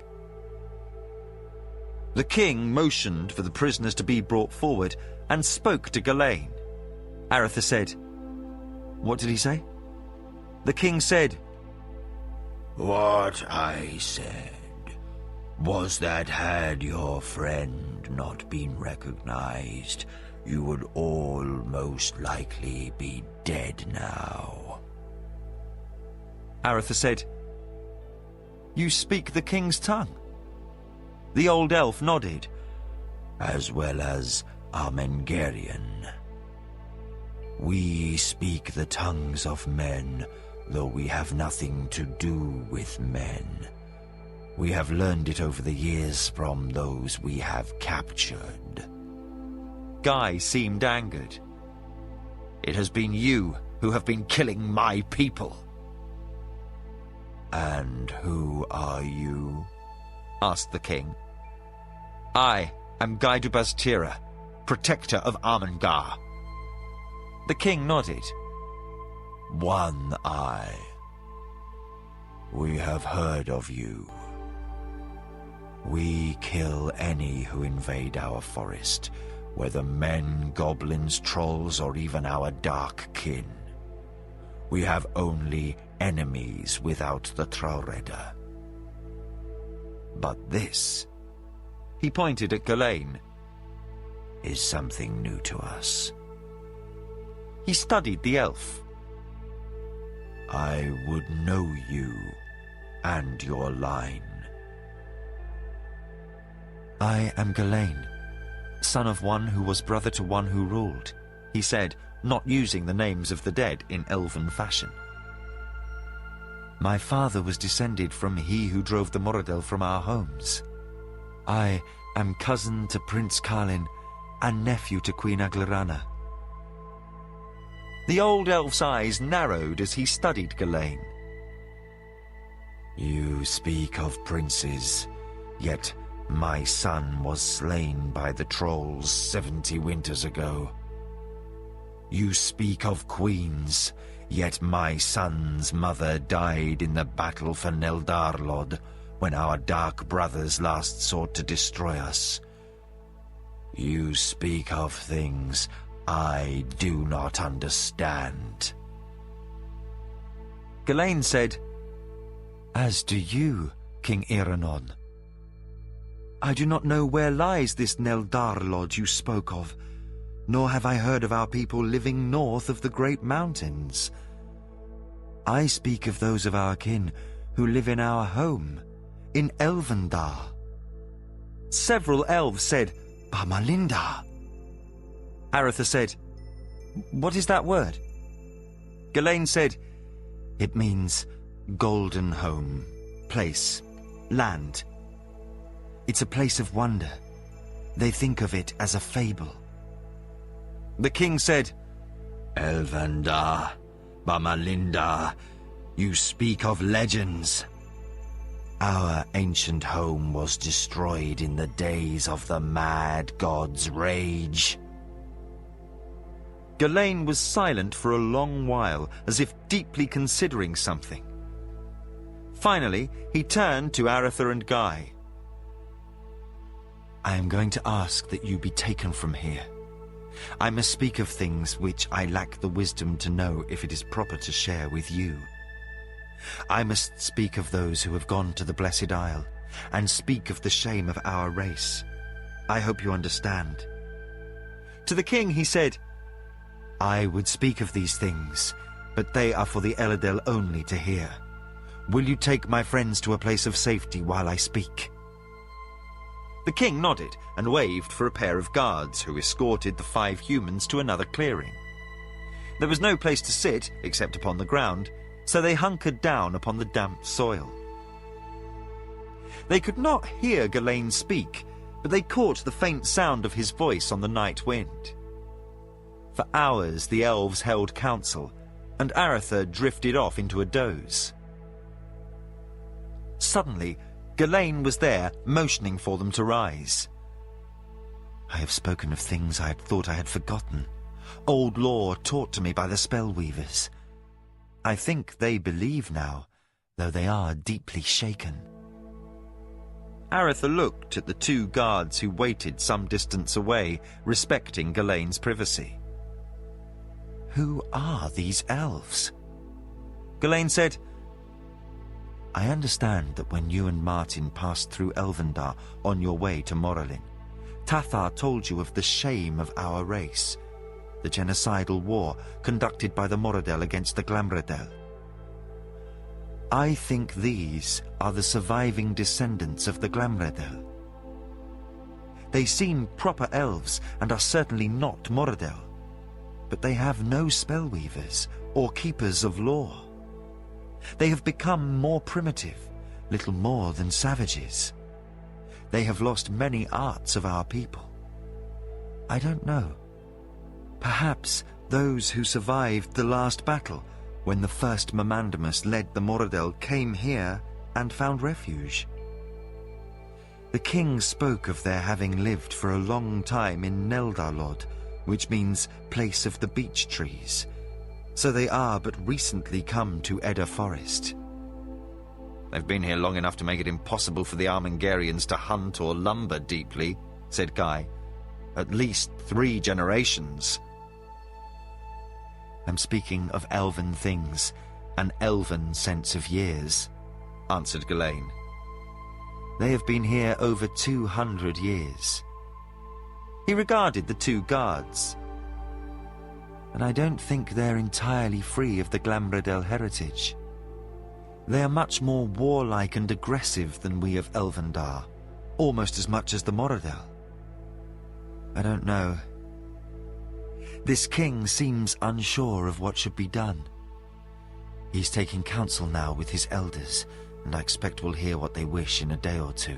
The king motioned for the prisoners to be brought forward and spoke to Ghislaine. Aretha said, "What did he say?" The king said, "What I said was that had your friend not been recognized, you would all most likely be dead now." Aretha said, "You speak the king's tongue?" The old elf nodded. "As well as Armengarian. We speak the tongues of men, though we have nothing to do with men. We have learned it over the years from those we have captured." Guy seemed angered. "It has been you who have been killing my people." "And who are you?" asked the king. "I am Guy du Bastira, protector of Armengar." The king nodded. "One Eye. We have heard of you. We kill any who invade our forest, whether men, goblins, trolls, or even our dark kin. We have only enemies without the Traureda. But this," he pointed at Ghislaine, "is something new to us." He studied the elf. "I would know you and your line." "I am Ghislaine, son of one who was brother to one who ruled," he said, not using the names of the dead in elven fashion. "My father was descended from he who drove the Moradel from our homes. I am cousin to Prince Carlin and nephew to Queen Aglarana." The old elf's eyes narrowed as he studied Ghislaine. "You speak of princes, yet my son was slain by the trolls 70 winters ago. You speak of queens, yet my son's mother died in the battle for Neldarlod when our dark brothers last sought to destroy us. You speak of things I do not understand. Ghislaine said, As do you, King Eranon. I do not know where lies this Neldar lodge you spoke of, nor have I heard of our people living north of the great mountains. I speak of those of our kin who live in our home, in Elvendar. Several elves said, Bamalinda. Aretha said, What is that word? Ghislaine said, It means golden home, place, land. It's a place of wonder. They think of it as a fable. The king said, Elvendar, Bamalinda, you speak of legends. Our ancient home was destroyed in the days of the mad god's rage. Ghislaine was silent for a long while, as if deeply considering something. Finally, he turned to Aretha and Guy. I am going to ask that you be taken from here. I must speak of things which I lack the wisdom to know if it is proper to share with you. I must speak of those who have gone to the Blessed Isle, and speak of the shame of our race. I hope you understand. To the king he said, I would speak of these things, but they are for the Eladel only to hear. Will you take my friends to a place of safety while I speak? The king nodded and waved for a pair of guards who escorted the 5 humans to another clearing. There was no place to sit except upon the ground, so they hunkered down upon the damp soil. They could not hear Ghislaine speak, but they caught the faint sound of his voice on the night wind. For hours the elves held council, and Aretha drifted off into a doze. Suddenly, Ghislaine was there, motioning for them to rise. I have spoken of things I had thought I had forgotten, old lore taught to me by the spellweavers. I think they believe now, though they are deeply shaken. Aretha looked at the 2 guards who waited some distance away, respecting Ghislaine's privacy. Who are these elves? Ghislaine said, I understand that when you and Martin passed through Elvendar on your way to Moralin, Tathar told you of the shame of our race, the genocidal war conducted by the Moradel against the Glamradel. I think these are the surviving descendants of the Glamradel. They seem proper elves and are certainly not Moradel, but they have no spellweavers or keepers of law. They have become more primitive, little more than savages. They have lost many arts of our people. I don't know. Perhaps those who survived the last battle, when the first Mamandamus led the Moradel, came here and found refuge. The king spoke of their having lived for a long time in Neldarlod, which means place of the beech trees. So they are but recently come to Edda Forest. They've been here long enough to make it impossible for the Armengarians to hunt or lumber deeply, said Guy. At least 3 generations. I'm speaking of elven things, an elven sense of years, answered Ghislaine. They have been here over 200 years. He regarded the 2 guards. And I don't think they're entirely free of the Glamradel heritage. They are much more warlike and aggressive than we of Elvendar, almost as much as the Moradel. I don't know. This king seems unsure of what should be done. He's taking counsel now with his elders, and I expect we'll hear what they wish in a day or 2.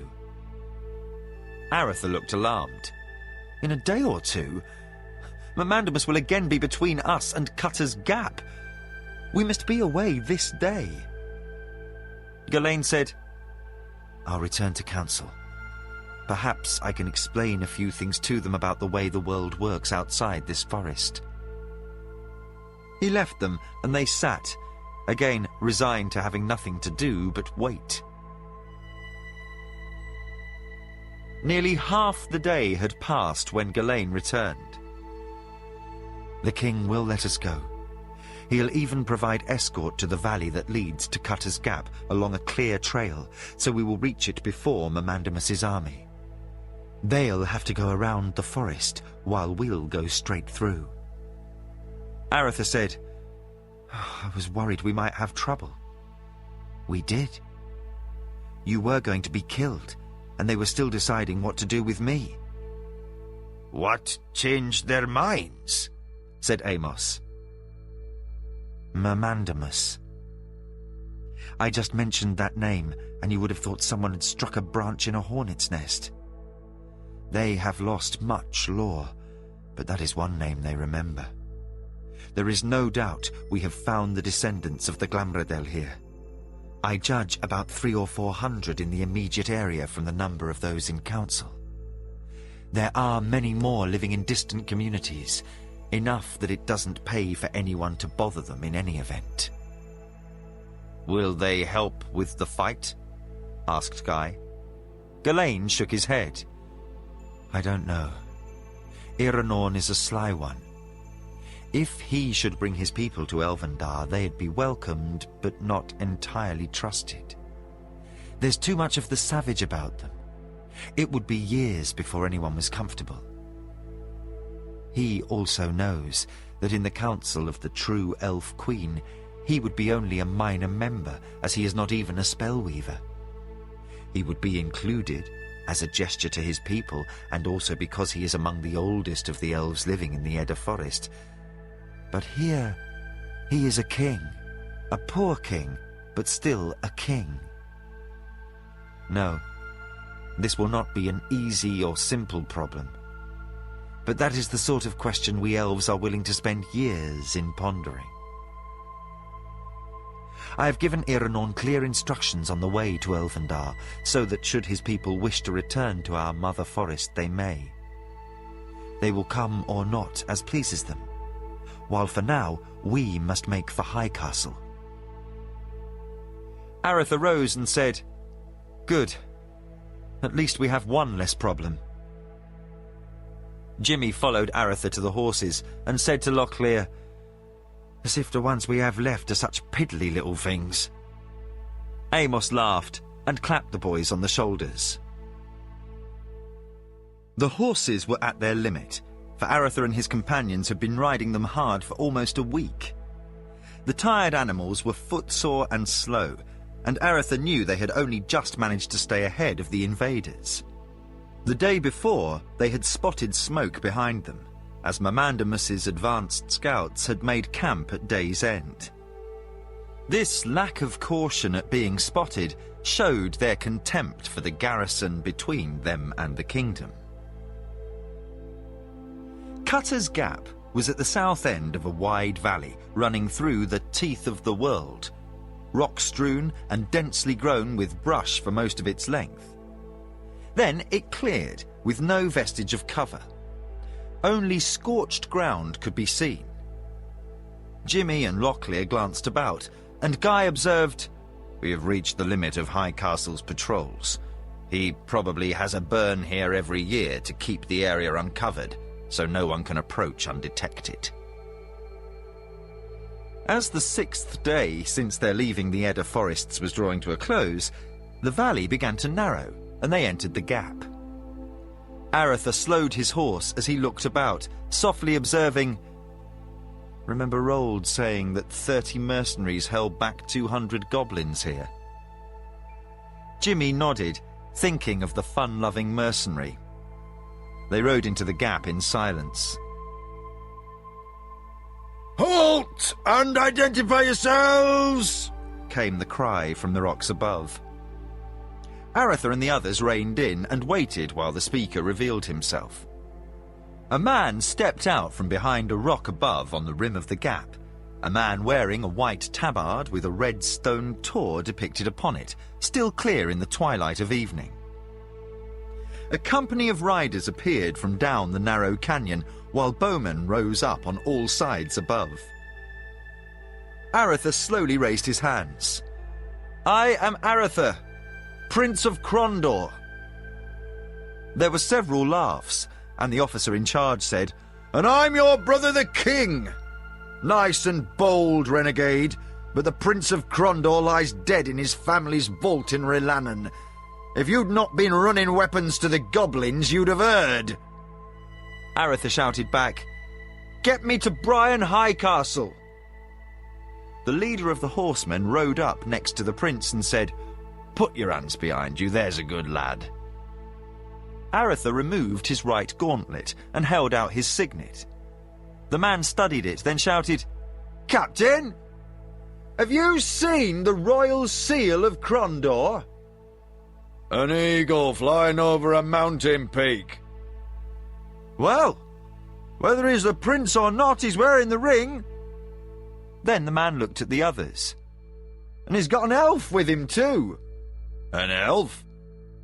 Aretha looked alarmed. In a day or 2? Mamandamus will again be between us and Cutter's Gap. We must be away this day. Ghislaine said, I'll return to council. Perhaps I can explain a few things to them about the way the world works outside this forest. He left them, and they sat, again resigned to having nothing to do but wait. Nearly half the day had passed when Gawain returned. The king will let us go. He'll even provide escort to the valley that leads to Cutter's Gap along a clear trail, so we will reach it before Mamandamus's army. They'll have to go around the forest, while we'll go straight through. Aretha said, I was worried we might have trouble. We did. You were going to be killed, and they were still deciding what to do with me. What changed their minds? Said Amos. Mamandamus. I just mentioned that name, and you would have thought someone had struck a branch in a hornet's nest. They have lost much lore, but that is one name they remember. There is no doubt we have found the descendants of the Glamradel here. I judge about 300 or 400 in the immediate area from the number of those in council. There are many more living in distant communities, enough that it doesn't pay for anyone to bother them in any event. Will they help with the fight? Asked Guy. Gawain shook his head. I don't know. Iranon is a sly one. If he should bring his people to Elvendar, they'd be welcomed, but not entirely trusted. There's too much of the savage about them. It would be years before anyone was comfortable. He also knows that in the council of the true Elf Queen, he would be only a minor member, as he is not even a spellweaver. He would be included, as a gesture to his people, and also because he is among the oldest of the elves living in the Edda Forest. But here, he is a king. A poor king, but still a king. No, this will not be an easy or simple problem. But that is the sort of question we elves are willing to spend years in pondering. I have given Iranon clear instructions on the way to Elvendar, so that should his people wish to return to our mother forest, they may. They will come or not, as pleases them, while for now we must make for High Castle. Aretha rose and said, Good. At least we have one less problem. Jimmy followed Aretha to the horses and said to Locklear, As if the ones we have left are such piddly little things. Amos laughed and clapped the boys on the shoulders. The horses were at their limit, for Aretha and his companions had been riding them hard for almost a week. The tired animals were footsore and slow, and Aretha knew they had only just managed to stay ahead of the invaders. The day before, they had spotted smoke behind them, as Mamandamus's advanced scouts had made camp at day's end. This lack of caution at being spotted showed their contempt for the garrison between them and the kingdom. Cutter's Gap was at the south end of a wide valley running through the teeth of the world, rock-strewn and densely grown with brush for most of its length. Then it cleared, with no vestige of cover. Only scorched ground could be seen. Jimmy and Locklear glanced about, and Guy observed, We have reached the limit of High Castle's patrols. He probably has a burn here every year to keep the area uncovered, so no one can approach undetected. As the 6th day since their leaving the Edda forests was drawing to a close, the valley began to narrow, and they entered the gap. Aretha slowed his horse as he looked about, softly observing, Remember Rold saying that 30 mercenaries held back 200 goblins here? Jimmy nodded, thinking of the fun-loving mercenary. They rode into the gap in silence. Halt and identify yourselves! Came the cry from the rocks above. Aretha and the others reined in and waited while the speaker revealed himself. A man stepped out from behind a rock above on the rim of the gap, a man wearing a white tabard with a red stone tor depicted upon it, still clear in the twilight of evening. A company of riders appeared from down the narrow canyon, while bowmen rose up on all sides above. Aretha slowly raised his hands. I am Aretha, Prince of Krondor. There were several laughs, and the officer in charge said, "And I'm your brother the king. Nice and bold, renegade, but the Prince of Crondor lies dead in his family's vault in Rilannon. If you'd not been running weapons to the goblins, you'd have heard." Aretha shouted back, "Get me to Brian Highcastle." The leader of the horsemen rode up next to the prince and said, "Put your hands behind you, there's a good lad." Aretha removed his right gauntlet and held out his signet. The man studied it, then shouted, "Captain, have you seen the royal seal of Crondor?" "An eagle flying over a mountain peak." "Well, whether he's the prince or not, he's wearing the ring." Then the man looked at the others. "And he's got an elf with him too." "An elf?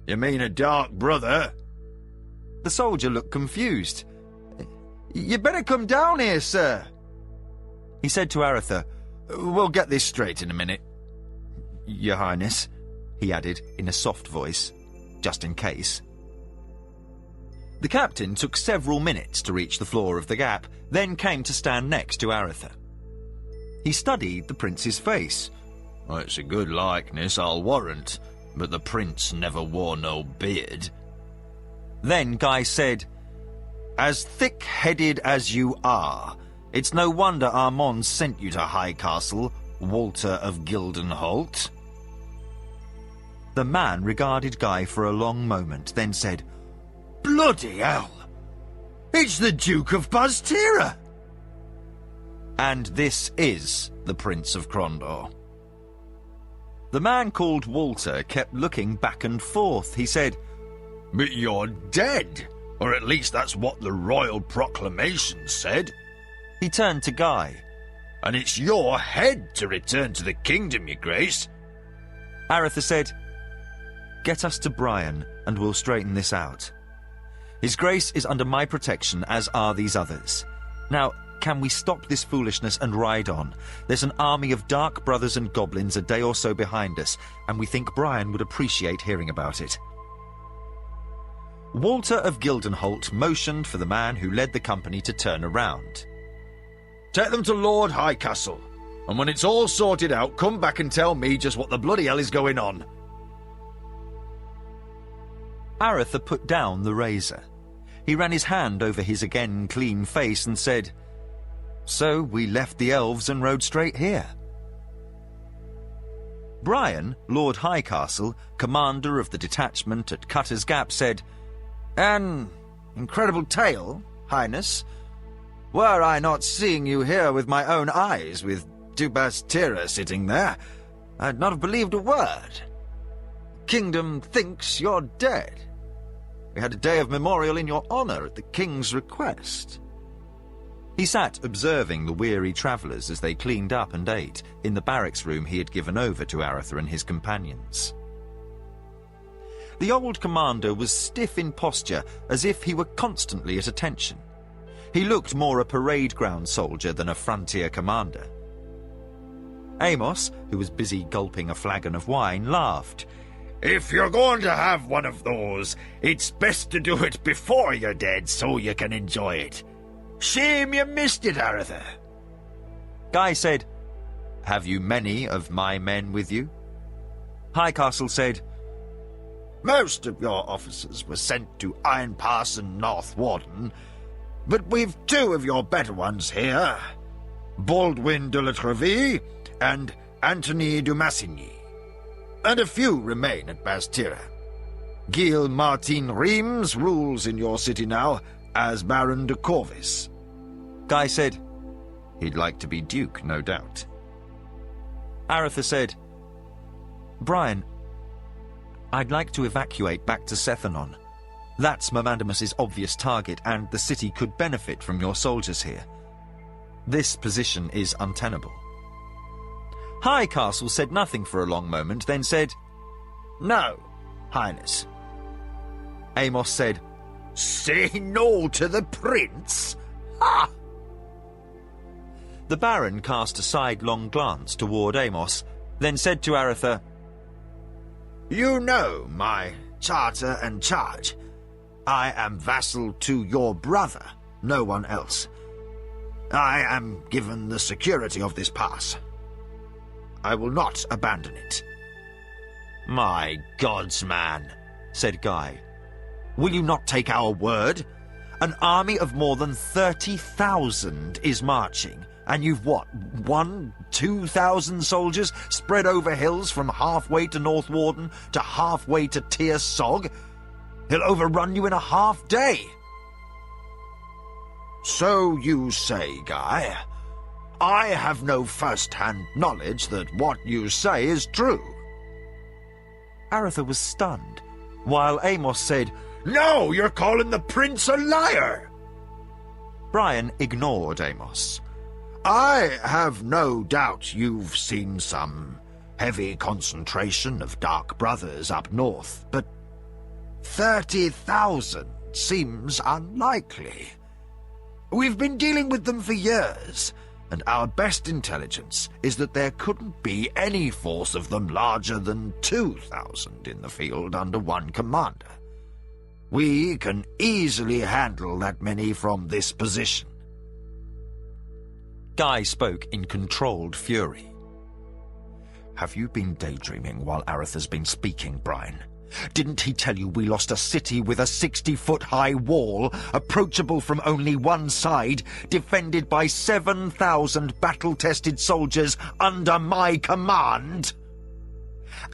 You mean a dark brother?" The soldier looked confused. "You better come down here, sir." He said to Aretha, "We'll get this straight in a minute. Your Highness," he added in a soft voice, just in case. The captain took several minutes to reach the floor of the gap, then came to stand next to Aretha. He studied the prince's face. "It's a good likeness, I'll warrant, but the prince never wore no beard." Then Guy said, "As thick-headed as you are, it's no wonder Armand sent you to Highcastle, Walter of Gildenholt." The man regarded Guy for a long moment, then said, "Bloody hell! It's the Duke of Bastira!" "And this is the Prince of Crondor." The man called Walter kept looking back and forth. He said, "But you're dead, or at least that's what the royal proclamation said." He turned to Guy. "And it's your head to return to the kingdom, your grace." Aretha said, "Get us to Brian, and we'll straighten this out. His grace is under my protection, as are these others. Now, can we stop this foolishness and ride on? There's an army of dark brothers and goblins a day or so behind us, and we think Brian would appreciate hearing about it." Walter of Gildenholt motioned for the man who led the company to turn around. "Take them to Lord Highcastle, and when it's all sorted out, come back and tell me just what the bloody hell is going on." Aretha put down the razor. He ran his hand over his again clean face and said, "So we left the elves and rode straight here." Brian, Lord Highcastle, commander of the detachment at Cutter's Gap, said, "An incredible tale, Highness. Were I not seeing you here with my own eyes, with Bastira sitting there, I'd not have believed a word. The kingdom thinks you're dead. We had a day of memorial in your honour at the king's request." He sat observing the weary travellers as they cleaned up and ate in the barracks room he had given over to Aretha and his companions. The old commander was stiff in posture, as if he were constantly at attention. He looked more a parade ground soldier than a frontier commander. Amos, who was busy gulping a flagon of wine, laughed. "If you're going to have one of those, it's best to do it before you're dead so you can enjoy it. Shame you missed it, Aretha." Guy said, "Have you many of my men with you?" Highcastle said, "Most of your officers were sent to Iron Pass and North Warden, but we've two of your better ones here, Baldwin de la Treville and Anthony de Massigny, and a few remain at Bastira. Gilles Martin Reims rules in your city now as Baron de Corvis." Guy said, "He'd like to be Duke, no doubt." Aretha said, "Brian, I'd like to evacuate back to Sethanon. That's Mamandamus's obvious target, and the city could benefit from your soldiers here. This position is untenable." Highcastle said nothing for a long moment, then said, "No, Highness." Amos said, "Say no to the prince? Ha!" The Baron cast a sidelong glance toward Amos, then said to Aretha, "You know my charter and charge. I am vassal to your brother, no one else. I am given the security of this pass. I will not abandon it. My gods, man, said Guy. Will you not take our word? An army of more than 30,000 is marching, and you've what, 2,000 soldiers spread over hills from halfway to North Warden to halfway to Tir Sog? He'll overrun you in a half day. So you say, Guy. I have no first-hand knowledge that what you say is true. Aretha was stunned, while Amos said, No, you're calling the prince a liar! Brian ignored Amos. I have no doubt you've seen some heavy concentration of Dark Brothers up north, but 30,000 seems unlikely. We've been dealing with them for years, and our best intelligence is that there couldn't be any force of them larger than 2,000 in the field under one commander. We can easily handle that many from this position. Guy spoke in controlled fury. Have you been daydreaming while Aretha's been speaking, Brian? Didn't he tell you we lost a city with a 60-foot-high wall, approachable from only one side, defended by 7,000 battle-tested soldiers under my command?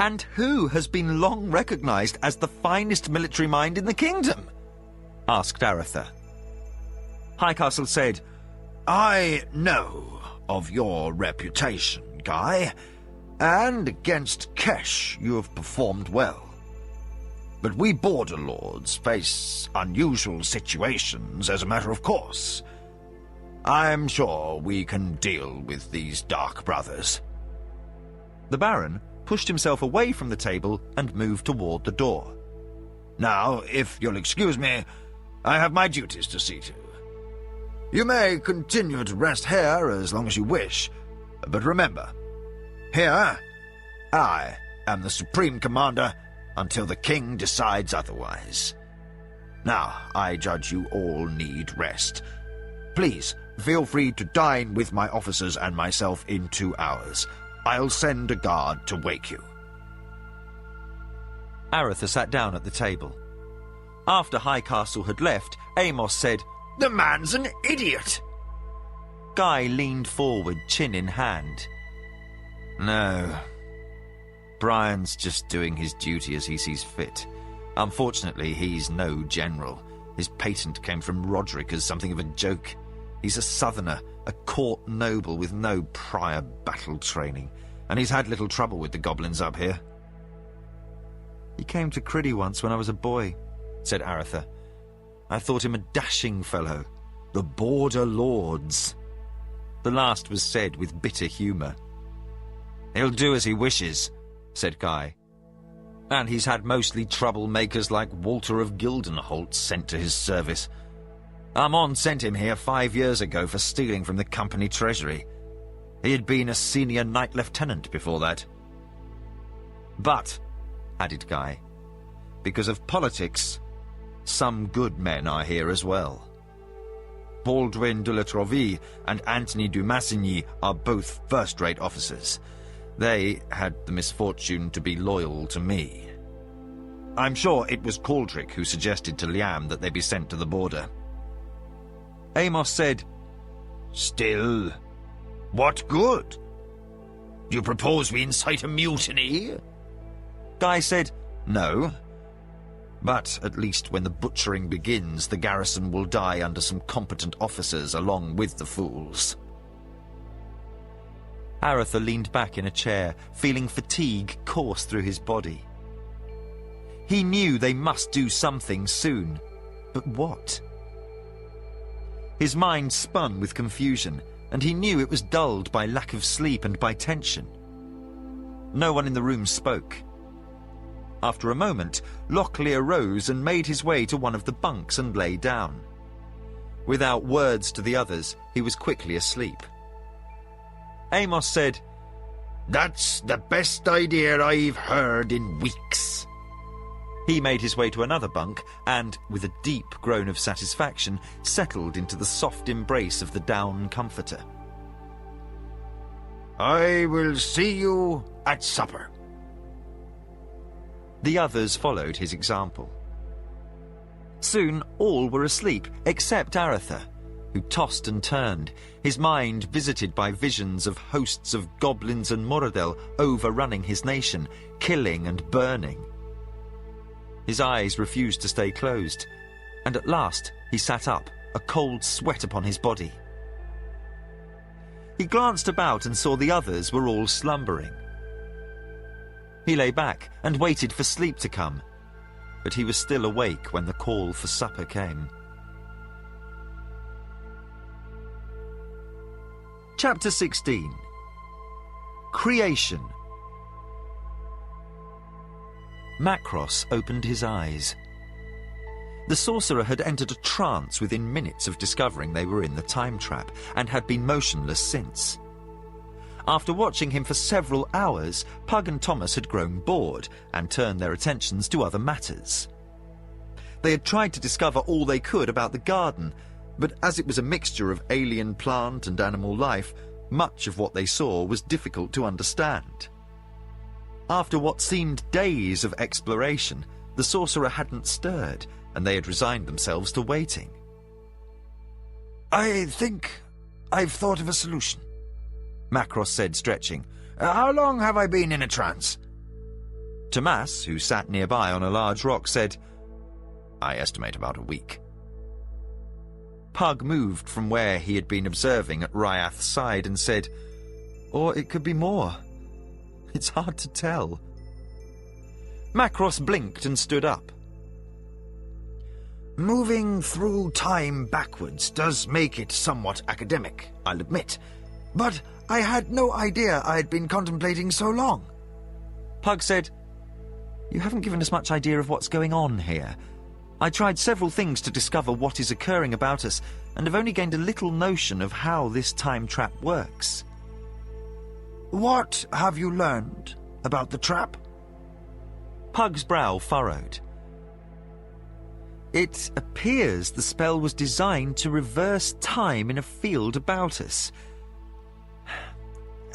And who has been long recognized as the finest military mind in the kingdom? Asked Aretha. Highcastle said, I know of your reputation, Guy, and against Kesh you have performed well. But we border lords face unusual situations as a matter of course. I'm sure we can deal with these Dark Brothers. The Baron pushed himself away from the table and moved toward the door. Now, if you'll excuse me, I have my duties to see to. You may continue to rest here as long as you wish, but remember, here, I am the Supreme Commander until the King decides otherwise. Now, I judge you all need rest. Please, feel free to dine with my officers and myself in 2 hours. I'll send a guard to wake you. Aretha sat down at the table. After Highcastle had left, Amos said, The man's an idiot! Guy leaned forward, chin in hand. No. Brian's just doing his duty as he sees fit. Unfortunately, he's no general. His patent came from Roderick as something of a joke. He's a southerner, a court noble with no prior battle training, and he's had little trouble with the goblins up here. He came to Criddy once when I was a boy, said Aretha. I thought him a dashing fellow. The border lords. The last was said with bitter humour. He'll do as he wishes, said Guy. And he's had mostly troublemakers like Walter of Gildenholt sent to his service. Armand sent him here 5 years ago for stealing from the company treasury. He had been a senior knight lieutenant before that. But, added Guy, because of politics, some good men are here as well. Baldwin de la Troville and Anthony du Massigny are both first-rate officers. They had the misfortune to be loyal to me. I'm sure it was Caldric who suggested to Liam that they be sent to the border. Amos said, Still, what good? Do you propose we incite a mutiny? Guy said, No. But at least when the butchering begins, the garrison will die under some competent officers along with the fools. Aretha leaned back in a chair, feeling fatigue course through his body. He knew they must do something soon, but what? His mind spun with confusion, and he knew it was dulled by lack of sleep and by tension. No one in the room spoke. After a moment, Locklear arose and made his way to one of the bunks and lay down. Without words to the others, he was quickly asleep. Amos said, That's the best idea I've heard in weeks. He made his way to another bunk and, with a deep groan of satisfaction, settled into the soft embrace of the down comforter. I will see you at supper. The others followed his example. Soon all were asleep except Aratha, who tossed and turned, his mind visited by visions of hosts of goblins and Moradel overrunning his nation, killing and burning. His eyes refused to stay closed, and at last he sat up, a cold sweat upon his body. He glanced about and saw the others were all slumbering. He lay back and waited for sleep to come, but he was still awake when the call for supper came. Chapter 16. Creation. Macross opened his eyes. The sorcerer had entered a trance within minutes of discovering they were in the time trap, and had been motionless since. After watching him for several hours, Pug and Thomas had grown bored and turned their attentions to other matters. They had tried to discover all they could about the garden, but as it was a mixture of alien plant and animal life, much of what they saw was difficult to understand. After what seemed days of exploration, the sorcerer hadn't stirred, and they had resigned themselves to waiting. I think I've thought of a solution, Macross said, stretching. How long have I been in a trance? Tomas, who sat nearby on a large rock, said, I estimate about a week. Pug moved from where he had been observing at Ryath's side and said, Or it could be more. It's hard to tell. Macross blinked and stood up. Moving through time backwards does make it somewhat academic, I'll admit. But I had no idea I'd been contemplating so long. Pug said, You haven't given us much idea of what's going on here. I tried several things to discover what is occurring about us, and have only gained a little notion of how this time trap works. What have you learned about the trap? Pug's brow furrowed. It appears the spell was designed to reverse time in a field about us.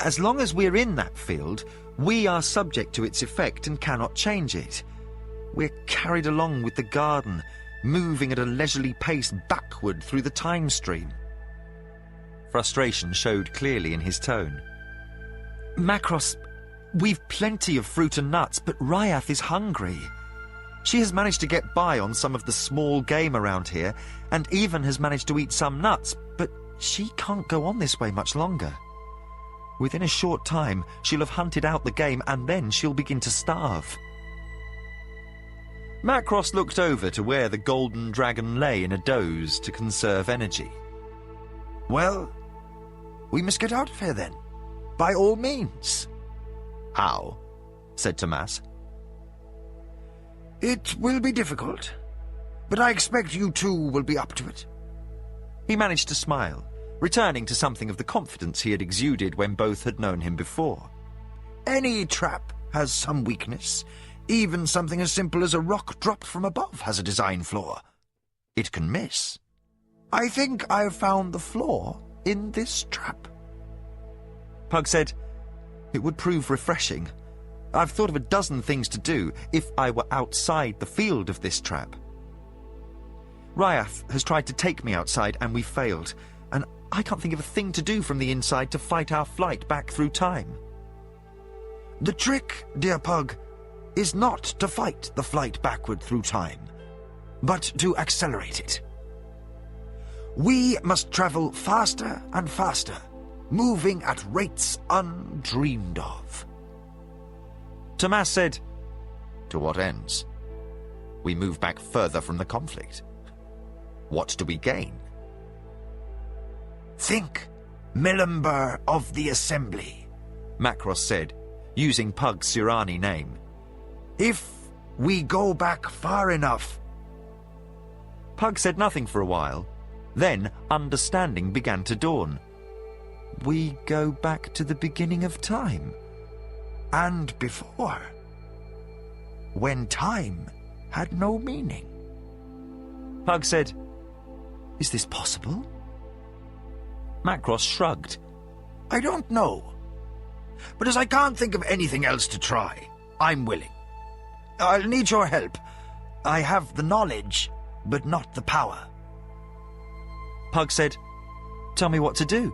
As long as we're in that field, we are subject to its effect and cannot change it. We're carried along with the garden, moving at a leisurely pace backward through the time stream. Frustration showed clearly in his tone. Macross, we've plenty of fruit and nuts, but Ryath is hungry. She has managed to get by on some of the small game around here, and even has managed to eat some nuts, but she can't go on this way much longer. Within a short time, she'll have hunted out the game, and then she'll begin to starve. Macross looked over to where the golden dragon lay in a doze to conserve energy. Well, we must get out of here then. By all means. How? Said Tomas. It will be difficult, but I expect you two will be up to it. He managed to smile, returning to something of the confidence he had exuded when both had known him before. Any trap has some weakness. Even something as simple as a rock dropped from above has a design flaw. It can miss. I think I've found the flaw in this trap. Pug said, It would prove refreshing. I've thought of a dozen things to do if I were outside the field of this trap. Ryath has tried to take me outside and we failed, and I can't think of a thing to do from the inside to fight our flight back through time. The trick, dear Pug, is not to fight the flight backward through time, but to accelerate it. We must travel faster and faster, moving at rates undreamed of. Tomas said, To what ends? We move back further from the conflict. What do we gain? Think, Millenber of the Assembly, Macross said, using Pug's Sirani name. If we go back far enough. Pug said nothing for a while. Then understanding began to dawn. We go back to the beginning of time. And before. When time had no meaning. Pug said, "Is this possible?" Macross shrugged. I don't know. But as I can't think of anything else to try, I'm willing. I'll need your help. I have the knowledge, but not the power. Pug said, "Tell me what to do."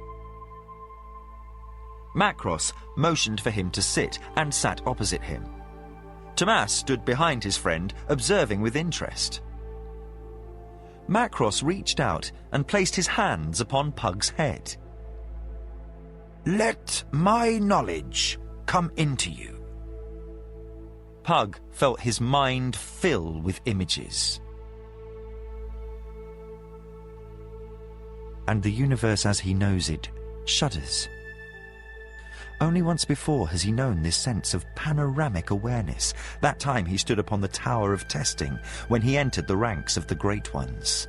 Macross motioned for him to sit and sat opposite him. Tomas stood behind his friend, observing with interest. Macross reached out and placed his hands upon Pug's head. Let my knowledge come into you. Pug felt his mind fill with images. And the universe as he knows it shudders. Only once before has he known this sense of panoramic awareness. That time he stood upon the Tower of Testing when he entered the ranks of the Great Ones.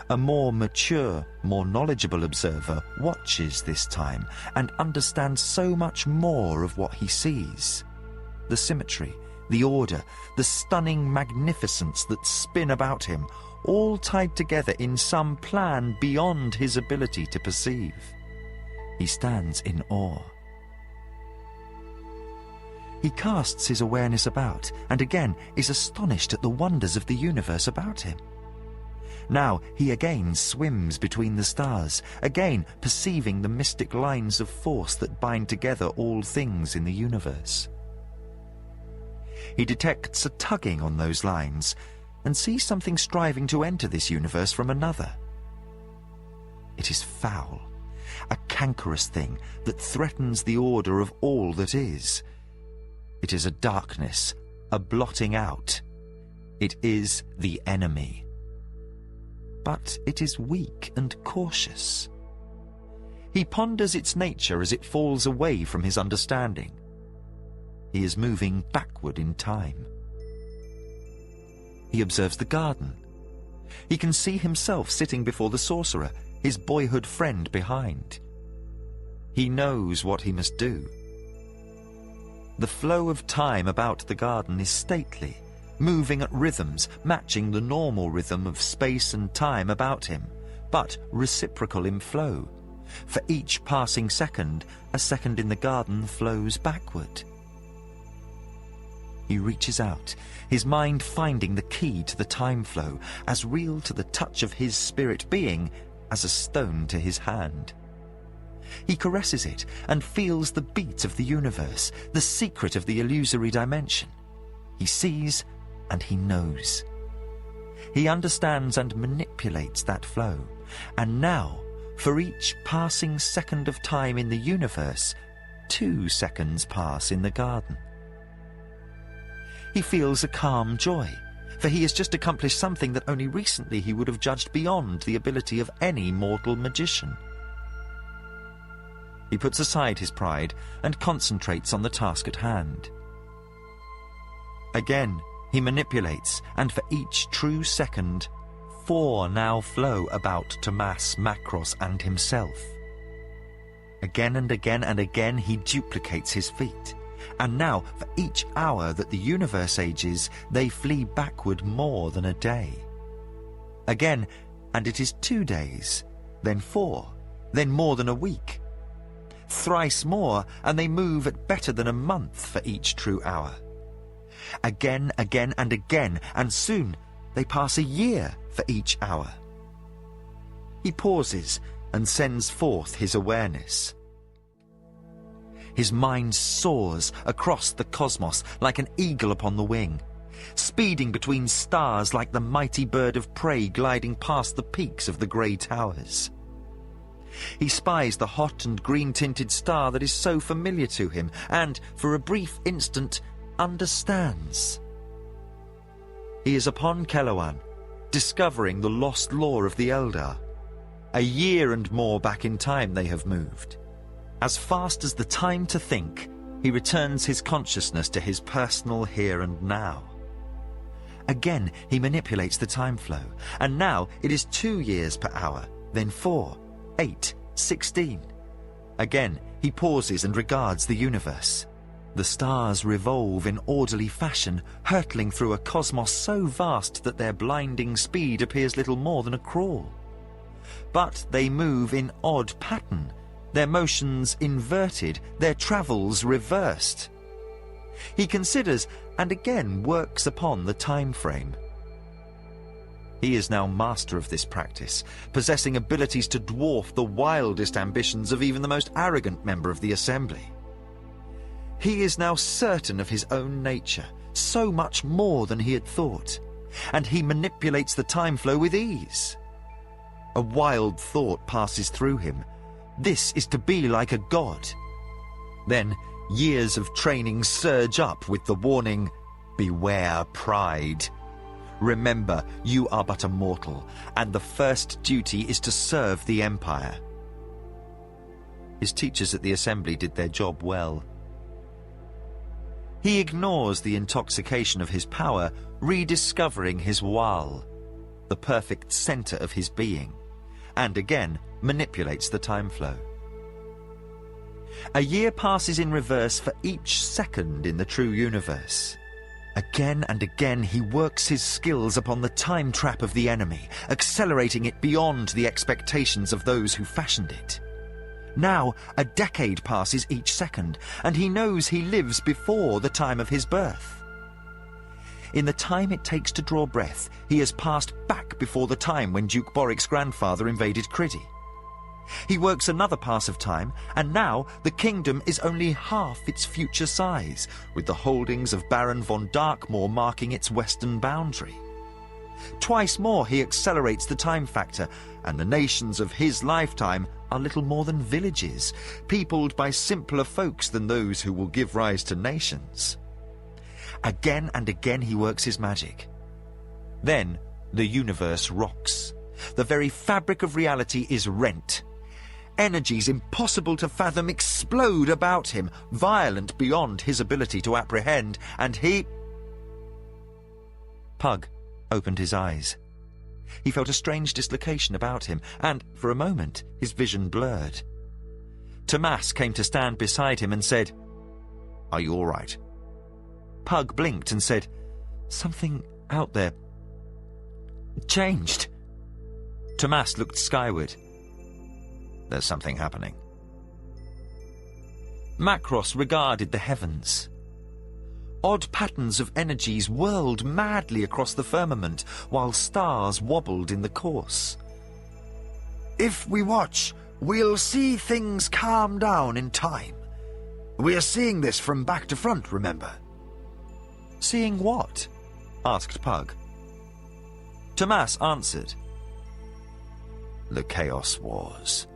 A more mature, more knowledgeable observer watches this time and understands so much more of what he sees. The symmetry, the order, the stunning magnificence that spin about him, all tied together in some plan beyond his ability to perceive. He stands in awe. He casts his awareness about and again is astonished at the wonders of the universe about him. Now he again swims between the stars, again perceiving the mystic lines of force that bind together all things in the universe. He detects a tugging on those lines and sees something striving to enter this universe from another. It is foul, a cankerous thing that threatens the order of all that is. It is a darkness, a blotting out. It is the enemy. But it is weak and cautious. He ponders its nature as it falls away from his understanding. He is moving backward in time. He observes the garden. He can see himself sitting before the sorcerer, his boyhood friend behind. He knows what he must do. The flow of time about the garden is stately, moving at rhythms matching the normal rhythm of space and time about him, but reciprocal in flow. For each passing second, a second in the garden flows backward. He reaches out, his mind finding the key to the time flow, as real to the touch of his spirit being as a stone to his hand. He caresses it and feels the beat of the universe, the secret of the illusory dimension. He sees and he knows. He understands and manipulates that flow. And now, for each passing second of time in the universe, 2 seconds pass in the garden. He feels a calm joy, for he has just accomplished something that only recently he would have judged beyond the ability of any mortal magician. He puts aside his pride and concentrates on the task at hand. Again, he manipulates, and for each true second, 4 now flow about Tomas, Macross, and himself. Again and again and again he duplicates his feat, and now for each hour that the universe ages, they flee backward more than a day. Again, and it is 2 days, then 4, then more than a week. Thrice more, and they move at better than a month for each true hour. Again, again, and again, and soon they pass a year for each hour. He pauses and sends forth his awareness. His mind soars across the cosmos like an eagle upon the wing, speeding between stars like the mighty bird of prey gliding past the peaks of the grey towers. He spies the hot and green-tinted star that is so familiar to him, and, for a brief instant, understands. He is upon Keloan, discovering the lost lore of the Eldar. A year and more back in time they have moved. As fast as the time to think, he returns his consciousness to his personal here and now. Again, he manipulates the time flow, and now it is 2 years per hour, then 4, 8, 16. Again, he pauses and regards the universe. The stars revolve in orderly fashion, hurtling through a cosmos so vast that their blinding speed appears little more than a crawl. But they move in odd pattern, their motions inverted, their travels reversed. He considers and again works upon the time frame. He is now master of this practice, possessing abilities to dwarf the wildest ambitions of even the most arrogant member of the assembly. He is now certain of his own nature, so much more than he had thought, and he manipulates the time flow with ease. A wild thought passes through him. This is to be like a god. Then years of training surge up with the warning, "Beware pride. Remember, you are but a mortal, and the first duty is to serve the Empire." His teachers at the assembly did their job well. He ignores the intoxication of his power, rediscovering his Wal, the perfect center of his being, and again manipulates the time flow. A year passes in reverse for each second in the true universe. Again and again he works his skills upon the time trap of the enemy, accelerating it beyond the expectations of those who fashioned it. Now a decade passes each second, and he knows he lives before the time of his birth. In the time it takes to draw breath, he has passed back before the time when Duke Boric's grandfather invaded Criddy. He works another pass of time, and now the kingdom is only half its future size, with the holdings of Baron von Darkmoor marking its western boundary. Twice more he accelerates the time factor, and the nations of his lifetime are little more than villages, peopled by simpler folks than those who will give rise to nations. Again and again he works his magic. Then the universe rocks. The very fabric of reality is rent. Energies impossible to fathom explode about him, violent beyond his ability to apprehend, and he... Pug opened his eyes. He felt a strange dislocation about him, and, for a moment, his vision blurred. Tomas came to stand beside him and said, "Are you all right?" Pug blinked and said, "Something out there changed." Tomas looked skyward. "There's something happening." Macross regarded the heavens. Odd patterns of energies whirled madly across the firmament, while stars wobbled in the course. If we watch, we'll see things calm down in time. We're seeing this from back to front, remember? "Seeing what?" asked Pug. Tomas answered, "The Chaos Wars."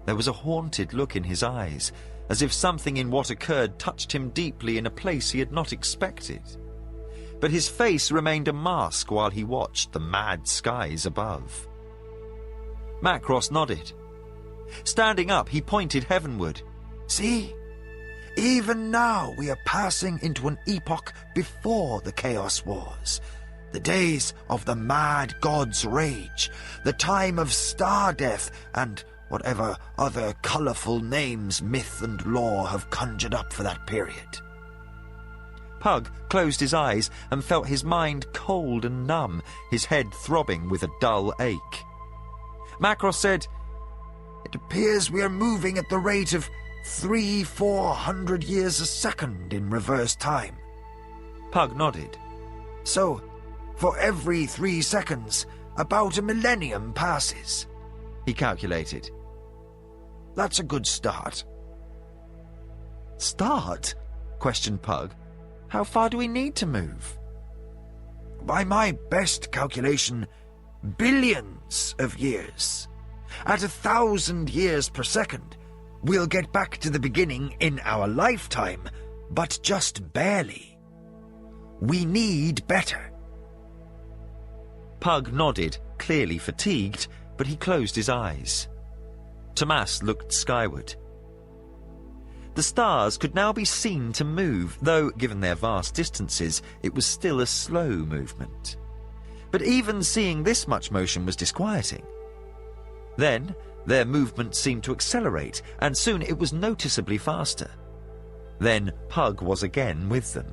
There was a haunted look in his eyes, as if something in what occurred touched him deeply in a place he had not expected. But his face remained a mask while he watched the mad skies above. Macross nodded. Standing up, he pointed heavenward. See? Even now we are passing into an epoch before the Chaos Wars. The days of the mad god's rage, the time of star death, and whatever other colourful names myth and lore have conjured up for that period. Pug closed his eyes and felt his mind cold and numb, his head throbbing with a dull ache. Macross said, "It appears we are moving at the rate of 300-400 years a second in reverse time." Pug nodded. "So, for every 3 seconds, about a millennium passes," he calculated. "That's a good start." "Start?" questioned Pug. "How far do we need to move?" "By my best calculation, billions of years. At 1,000 years per second, we'll get back to the beginning in our lifetime, but just barely. We need better." Pug nodded, clearly fatigued, but he closed his eyes. Tomas looked skyward. The stars could now be seen to move, though, given their vast distances, it was still a slow movement. But even seeing this much motion was disquieting. Then, their movement seemed to accelerate, and soon it was noticeably faster. Then Pug was again with them.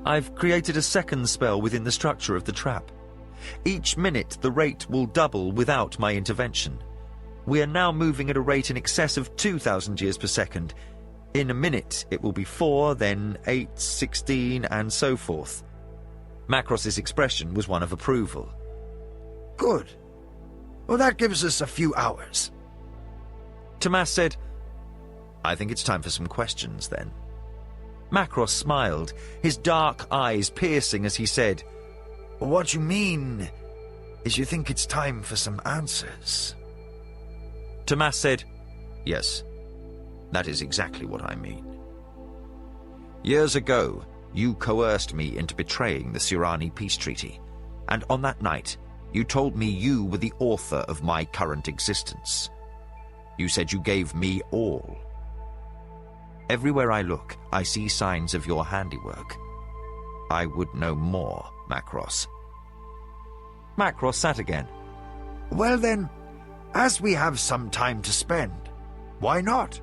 I've created a second spell within the structure of the trap. Each minute the rate will double without my intervention. We are now moving at a rate in excess of 2,000 years per second. In a minute it will be 4, then 8, 16, and so forth. Macross's expression was one of approval. Good. Well, that gives us a few hours. Tomas said, I think it's time for some questions then. Macross smiled, his dark eyes piercing as he said, What you mean is you think it's time for some answers. Tomas said, Yes, that is exactly what I mean. Years ago, you coerced me into betraying the Surani peace treaty, and on that night, you told me you were the author of my current existence. You said you gave me all. Everywhere I look, I see signs of your handiwork. I would know more, Macross. Macross sat again. Well then, as we have some time to spend, why not?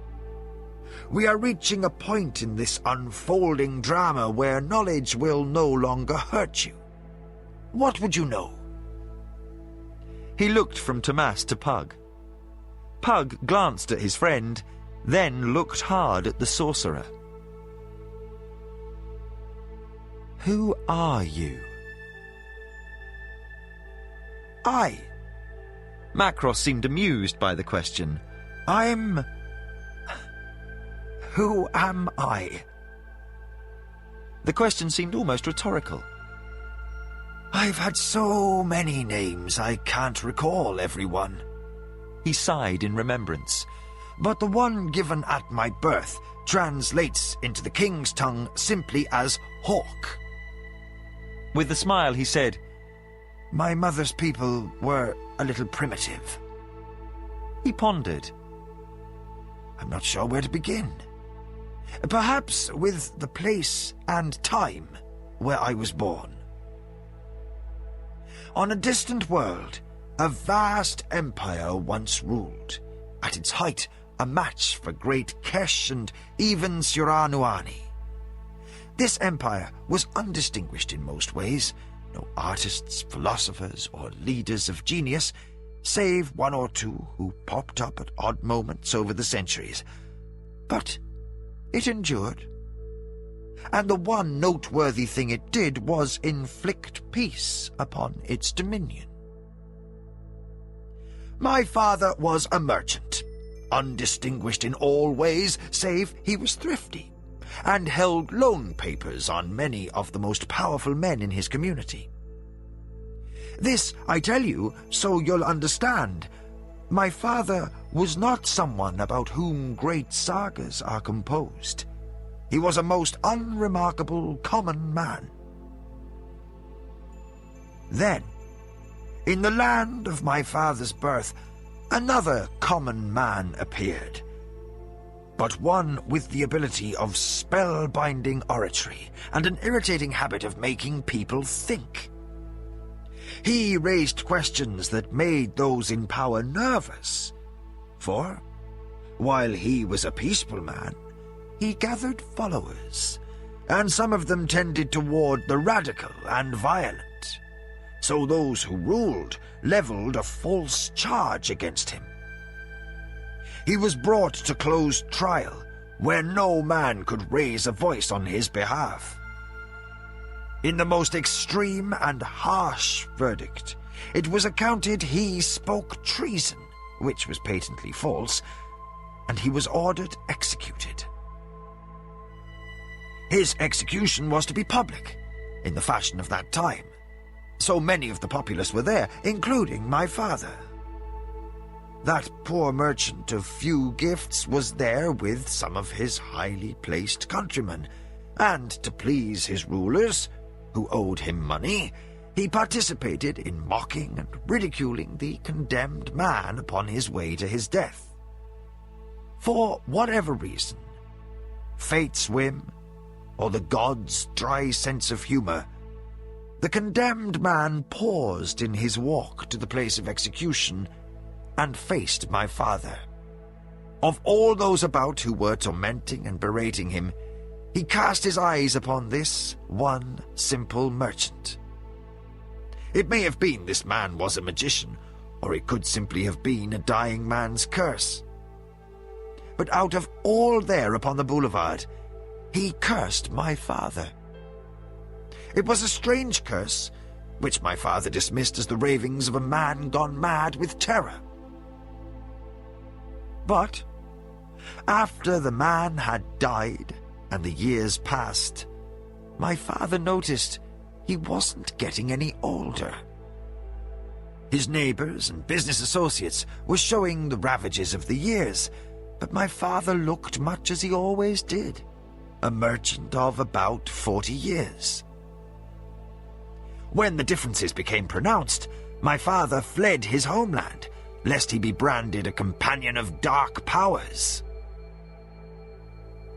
We are reaching a point in this unfolding drama where knowledge will no longer hurt you. What would you know? He looked from Tomas to Pug. Pug glanced at his friend, then looked hard at the sorcerer. Who are you? I. Macross seemed amused by the question. Who am I? The question seemed almost rhetorical. I've had so many names I can't recall everyone. He sighed in remembrance. But the one given at my birth translates into the king's tongue simply as Hawk. With a smile he said, My mother's people were a little primitive. He pondered. I'm not sure where to begin. Perhaps with the place and time where I was born. On a distant world, a vast empire once ruled. At its height, a match for great Kesh and even Suranuani. This empire was undistinguished in most ways. No artists, philosophers, or leaders of genius, save one or two who popped up at odd moments over the centuries. But it endured. And the one noteworthy thing it did was inflict peace upon its dominion. My father was a merchant, undistinguished in all ways save he was thrifty, and held loan papers on many of the most powerful men in his community. This, I tell you, so you'll understand. My father was not someone about whom great sagas are composed. He was a most unremarkable common man. Then, in the land of my father's birth, another common man appeared, but one with the ability of spellbinding oratory and an irritating habit of making people think. He raised questions that made those in power nervous, for, while he was a peaceful man, he gathered followers, and some of them tended toward the radical and violent. So those who ruled leveled a false charge against him. He was brought to closed trial, where no man could raise a voice on his behalf. In the most extreme and harsh verdict, it was accounted he spoke treason, which was patently false, and he was ordered executed. His execution was to be public, in the fashion of that time. So many of the populace were there, including my father. That poor merchant of few gifts was there with some of his highly placed countrymen, and to please his rulers, who owed him money, he participated in mocking and ridiculing the condemned man upon his way to his death. For whatever reason, fate's whim, or the gods' dry sense of humor, the condemned man paused in his walk to the place of execution and faced my father. Of all those about who were tormenting and berating him, he cast his eyes upon this one simple merchant. It may have been this man was a magician, or it could simply have been a dying man's curse. But out of all there upon the boulevard, he cursed my father. It was a strange curse, which my father dismissed as the ravings of a man gone mad with terror. But after the man had died and the years passed, my father noticed he wasn't getting any older. His neighbors and business associates were showing the ravages of the years, but my father looked much as he always did, a merchant of about 40 years. When the differences became pronounced, my father fled his homeland, lest he be branded a companion of dark powers.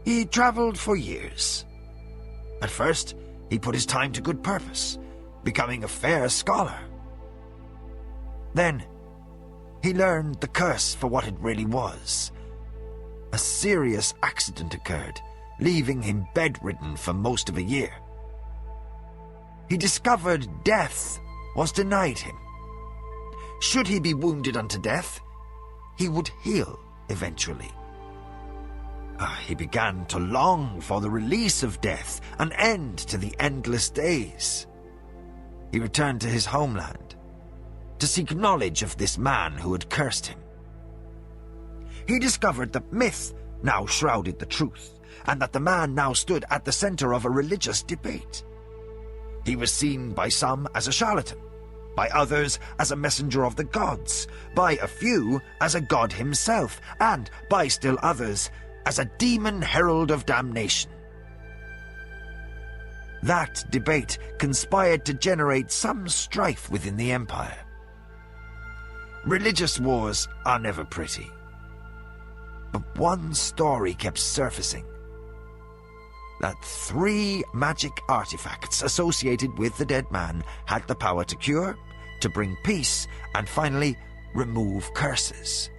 He traveled for years. At first, he put his time to good purpose, becoming a fair scholar. Then, he learned the curse for what it really was. A serious accident occurred, leaving him bedridden for most of a year. He discovered death was denied him. Should he be wounded unto death, he would heal eventually. He began to long for the release of death, an end to the endless days. He returned to his homeland to seek knowledge of this man who had cursed him. He discovered that myth now shrouded the truth, and that the man now stood at the center of a religious debate. He was seen by some as a charlatan, by others as a messenger of the gods, by a few as a god himself, and by still others as a demon herald of damnation. That debate conspired to generate some strife within the empire. Religious wars are never pretty. But one story kept surfacing. That 3 magic artifacts associated with the dead man had the power to cure, to bring peace, and finally, remove curses.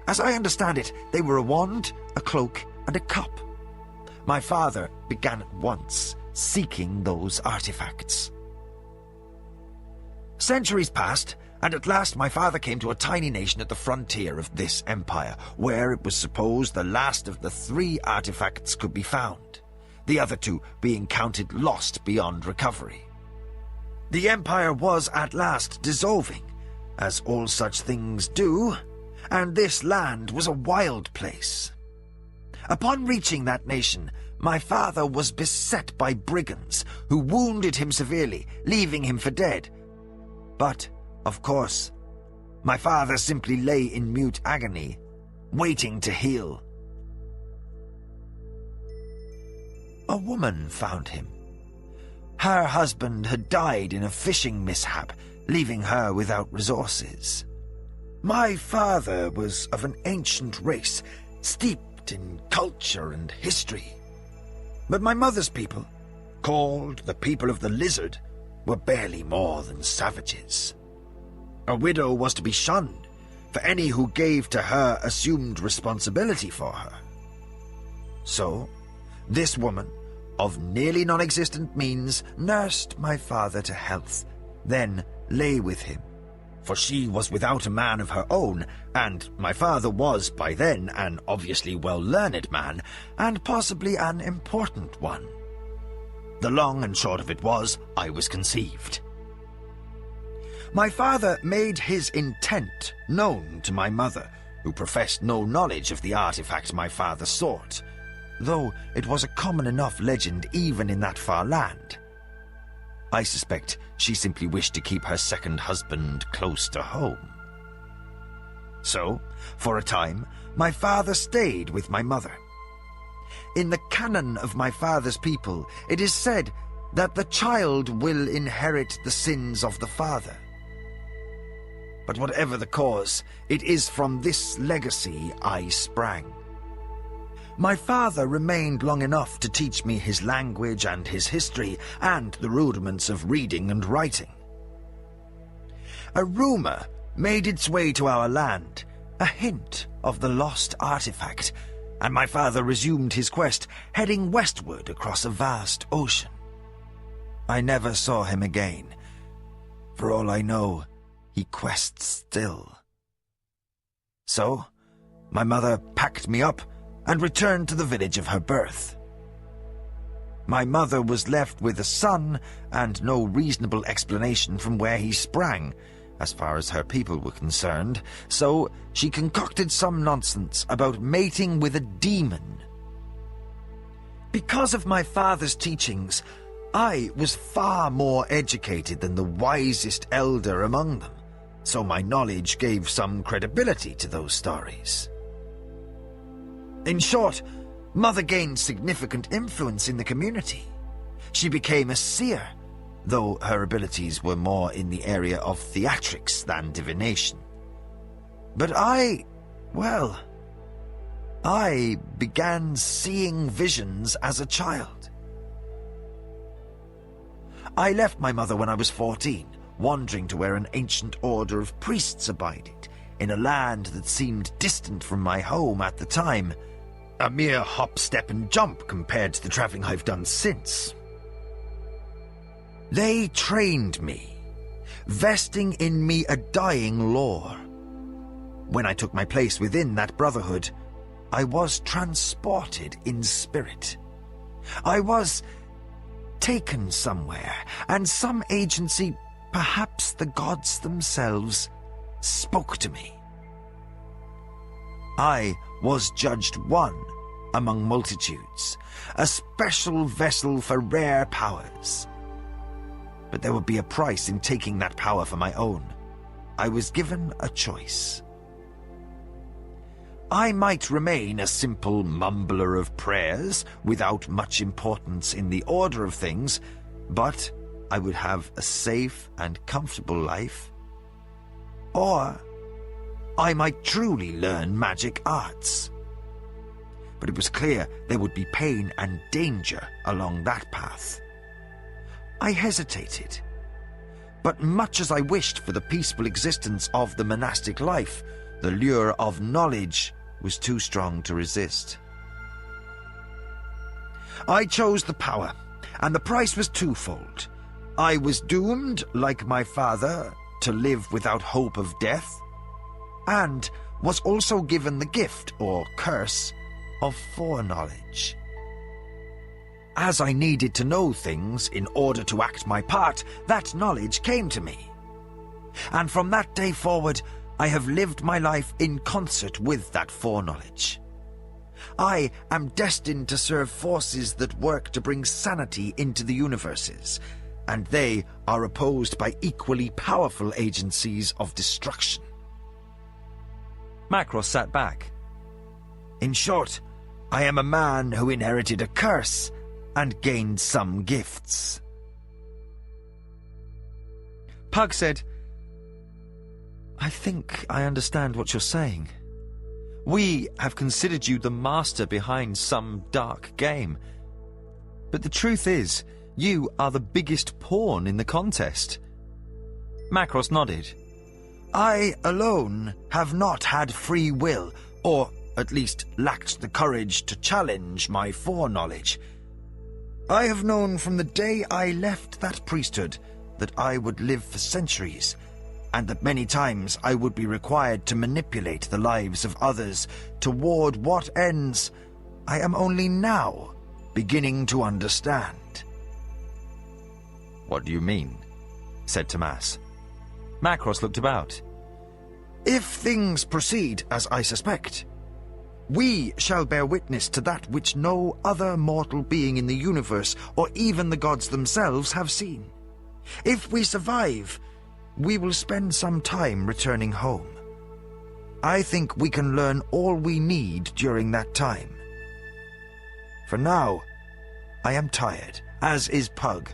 As I understand it, they were a wand, a cloak, and a cup. My father began at once seeking those artifacts. Centuries passed, and at last my father came to a tiny nation at the frontier of this empire, where it was supposed the last of the 3 artifacts could be found, the other 2 being counted lost beyond recovery. The empire was at last dissolving, as all such things do, and this land was a wild place. Upon reaching that nation, my father was beset by brigands who wounded him severely, leaving him for dead. But, of course, my father simply lay in mute agony, waiting to heal. A woman found him. Her husband had died in a fishing mishap, leaving her without resources. My father was of an ancient race, steeped in culture and history. But my mother's people, called the people of the lizard, were barely more than savages. A widow was to be shunned, for any who gave to her assumed responsibility for her. So, this woman, of nearly non-existent means, nursed my father to health, then lay with him, for she was without a man of her own, and my father was by then an obviously well-learned man, and possibly an important one. The long and short of it was, I was conceived. My father made his intent known to my mother, who professed no knowledge of the artifact my father sought, though it was a common enough legend even in that far land. I suspect she simply wished to keep her second husband close to home. So, for a time, my father stayed with my mother. In the canon of my father's people, it is said that the child will inherit the sins of the father. But whatever the cause, it is from this legacy I sprang. My father remained long enough to teach me his language and his history, and the rudiments of reading and writing. A rumor made its way to our land a hint of the lost artifact, and my father resumed his quest, heading westward across a vast ocean. I never saw him again. For all I know, he quests still. So, my mother packed me up and returned to the village of her birth. My mother was left with a son and no reasonable explanation from where he sprang, as far as her people were concerned, so she concocted some nonsense about mating with a demon. Because of my father's teachings, I was far more educated than the wisest elder among them, so my knowledge gave some credibility to those stories. In short, Mother gained significant influence in the community. She became a seer, though her abilities were more in the area of theatrics than divination. But I began seeing visions as a child. I left my mother when I was 14, wandering to where an ancient order of priests abided, in a land that seemed distant from my home at the time, a mere hop, step, and jump compared to the traveling I've done since. They trained me, vesting in me a dying lore. When I took my place within that brotherhood, I was transported in spirit. I was taken somewhere, and some agency, perhaps the gods themselves, spoke to me. I was judged one among multitudes, a special vessel for rare powers. But there would be a price in taking that power for my own. I was given a choice. I might remain a simple mumbler of prayers, without much importance in the order of things, but I would have a safe and comfortable life. Or I might truly learn magic arts. But it was clear there would be pain and danger along that path. I hesitated. But much as I wished for the peaceful existence of the monastic life, the lure of knowledge was too strong to resist. I chose the power, and the price was twofold. I was doomed, like my father, to live without hope of death, and was also given the gift, or curse, of foreknowledge. As I needed to know things in order to act my part, that knowledge came to me. And from that day forward, I have lived my life in concert with that foreknowledge. I am destined to serve forces that work to bring sanity into the universes, and they are opposed by equally powerful agencies of destruction. Macross sat back. In short, I am a man who inherited a curse and gained some gifts. Pug said, I think I understand what you're saying. We have considered you the master behind some dark game. But the truth is, you are the biggest pawn in the contest. Macross nodded. I alone have not had free will, or at least lacked the courage to challenge my foreknowledge. I have known from the day I left that priesthood that I would live for centuries, and that many times I would be required to manipulate the lives of others toward what ends I am only now beginning to understand. What do you mean? Said Tomas. Macross looked about. If things proceed as I suspect, we shall bear witness to that which no other mortal being in the universe, or even the gods themselves, have seen. If we survive, we will spend some time returning home. I think we can learn all we need during that time. For now, I am tired, as is Pug.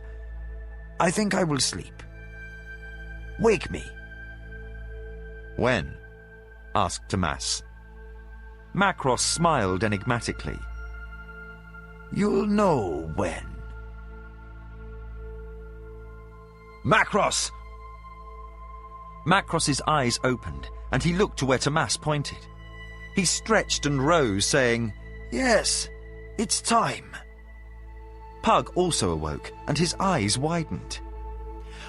I think I will sleep. Wake me. When? Asked Tomas. Macross smiled enigmatically. You'll know when. Macross! Macross's eyes opened, and he looked to where Tomas pointed. He stretched and rose, saying, Yes, it's time. Pug also awoke, and his eyes widened.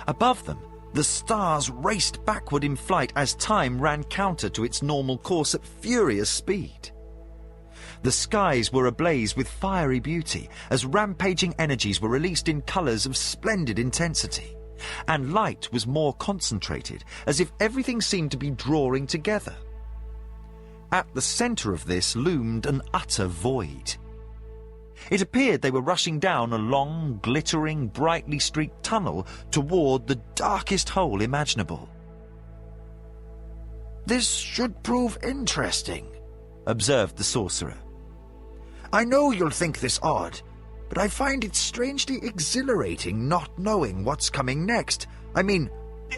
Above them, the stars raced backward in flight as time ran counter to its normal course at furious speed. The skies were ablaze with fiery beauty as rampaging energies were released in colours of splendid intensity, and light was more concentrated, as if everything seemed to be drawing together. At the centre of this loomed an utter void. It appeared they were rushing down a long, glittering, brightly streaked tunnel toward the darkest hole imaginable. This should prove interesting, observed the sorcerer. I know you'll think this odd, but I find it strangely exhilarating not knowing what's coming next. I mean,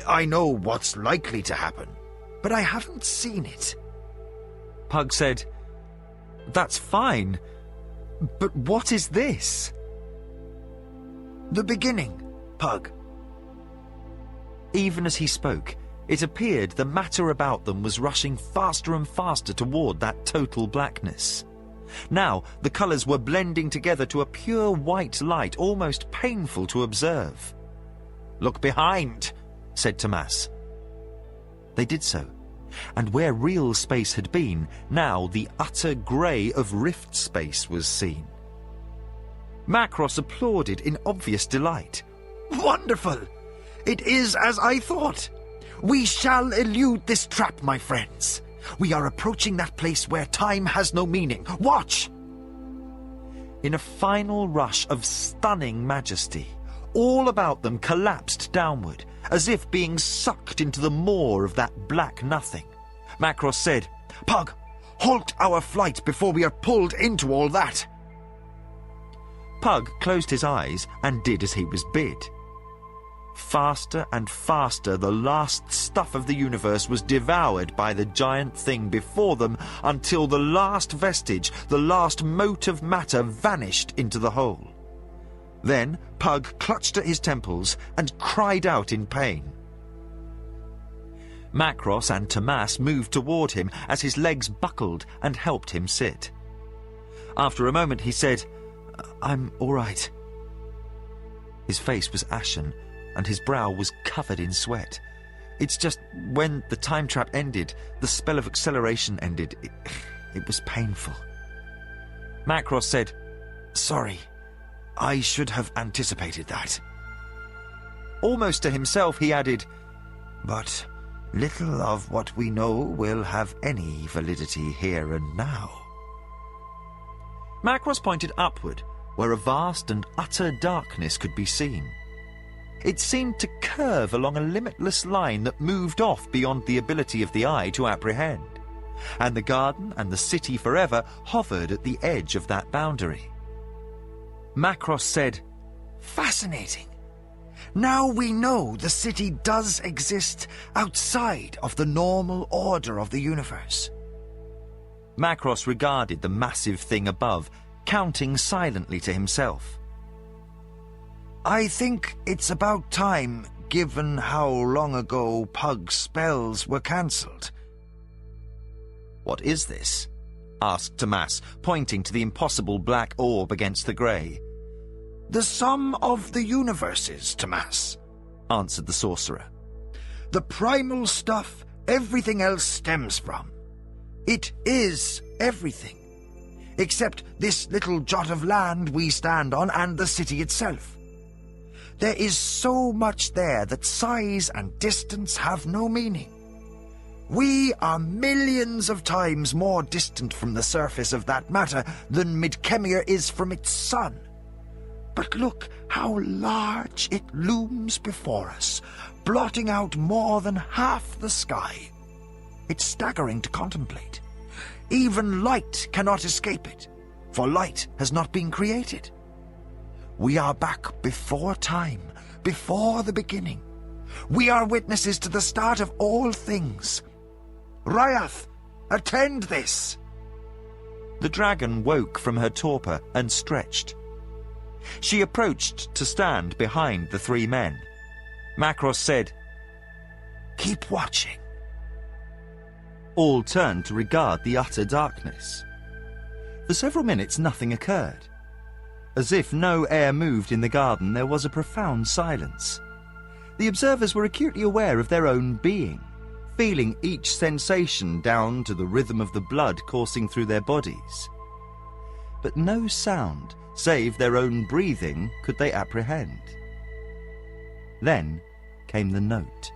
I know what's likely to happen, but I haven't seen it. Pug said, That's fine, but what is this? The beginning, Pug. Even as he spoke, it appeared the matter about them was rushing faster and faster toward that total blackness. Now the colours were blending together to a pure white light, almost painful to observe. Look behind, said Tomas. They did so, and where real space had been, now the utter grey of rift space was seen. Macross applauded in obvious delight. Wonderful! It is as I thought. We shall elude this trap, my friends. We are approaching that place where time has no meaning. Watch! In a final rush of stunning majesty, all about them collapsed downward, as if being sucked into the maw of that black nothing. Macross said, Pug, halt our flight before we are pulled into all that. Pug closed his eyes and did as he was bid. Faster and faster the last stuff of the universe was devoured by the giant thing before them until the last vestige, the last mote of matter vanished into the hole. Then Pug clutched at his temples and cried out in pain. Macross and Tomas moved toward him as his legs buckled and helped him sit. After a moment he said, I'm all right. His face was ashen, and his brow was covered in sweat. It's just when the time trap ended, the spell of acceleration ended, it was painful. Macross said, Sorry, I should have anticipated that. Almost to himself he added, But little of what we know will have any validity here and now. Macross pointed upward, where a vast and utter darkness could be seen. It seemed to curve along a limitless line that moved off beyond the ability of the eye to apprehend, and the garden and the city forever hovered at the edge of that boundary. Macross said, Fascinating. Now we know the city does exist outside of the normal order of the universe. Macross regarded the massive thing above, counting silently to himself. I think it's about time, given how long ago Pug's spells were cancelled. What is this? Asked Tomas, pointing to the impossible black orb against the grey. The sum of the universes, Tomas, answered the sorcerer. The primal stuff everything else stems from. It is everything, except this little jot of land we stand on and the city itself. There is so much there that size and distance have no meaning. We are millions of times more distant from the surface of that matter than Midkemia is from its sun. But look how large it looms before us, blotting out more than half the sky. It's staggering to contemplate. Even light cannot escape it, for light has not been created. We are back before time, before the beginning. We are witnesses to the start of all things. Ryath, attend this! The dragon woke from her torpor and stretched. She approached to stand behind the three men. Macross said, Keep watching. All turned to regard the utter darkness. For several minutes nothing occurred. As if no air moved in the garden, there was a profound silence. The observers were acutely aware of their own being, feeling each sensation down to the rhythm of the blood coursing through their bodies. But no sound, save their own breathing, could they apprehend. Then came the note.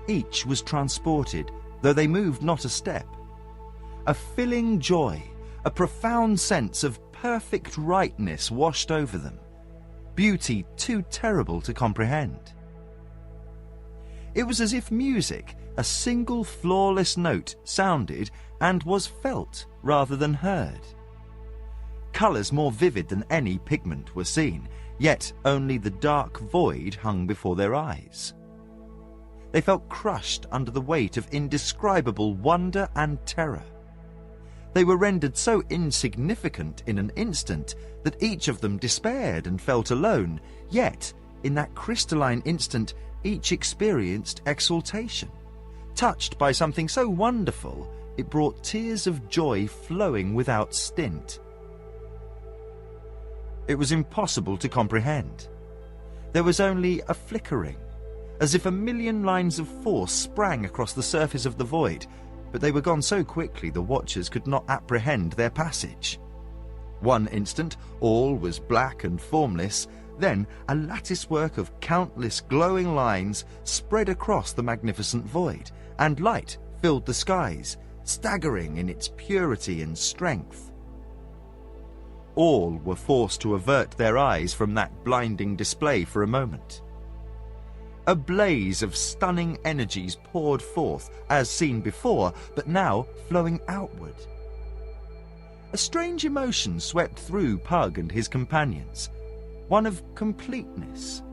Each was transported, though they moved not a step. A filling joy, a profound sense of perfect rightness washed over them, beauty too terrible to comprehend. It was as if music, a single flawless note, sounded and was felt rather than heard. Colours more vivid than any pigment were seen, yet only the dark void hung before their eyes. They felt crushed under the weight of indescribable wonder and terror. They were rendered so insignificant in an instant that each of them despaired and felt alone, yet in that crystalline instant each experienced exaltation. Touched by something so wonderful, it brought tears of joy flowing without stint. It was impossible to comprehend. There was only a flickering, as if a million lines of force sprang across the surface of the void, but they were gone so quickly the watchers could not apprehend their passage. One instant all was black and formless, then a latticework of countless glowing lines spread across the magnificent void, and light filled the skies, staggering in its purity and strength. All were forced to avert their eyes from that blinding display for a moment. A blaze of stunning energies poured forth, as seen before, but now flowing outward. A strange emotion swept through Pug and his companions, one of completeness,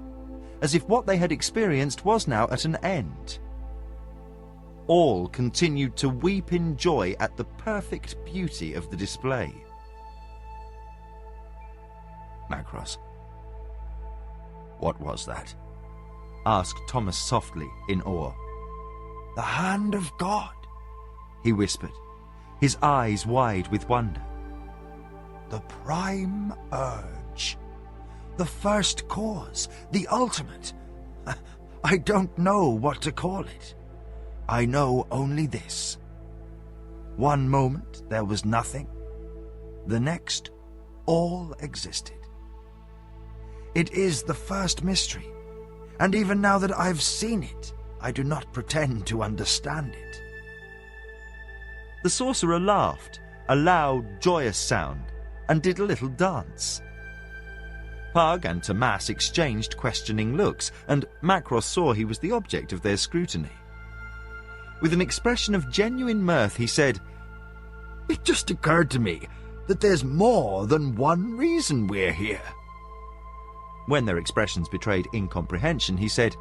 as if what they had experienced was now at an end. All continued to weep in joy at the perfect beauty of the display. Macross, what was that? Asked Thomas softly, in awe. The hand of God, he whispered, his eyes wide with wonder. The prime urge, the first cause, the ultimate. I don't know what to call it. I know only this. One moment there was nothing. The next, all existed. It is the first mystery, and even now that I've seen it, I do not pretend to understand it. The sorcerer laughed, a loud, joyous sound, and did a little dance. Pug and Tomas exchanged questioning looks, and Macross saw he was the object of their scrutiny. With an expression of genuine mirth, he said, "It just occurred to me that there's more than one reason we're here." When their expressions betrayed incomprehension, he said,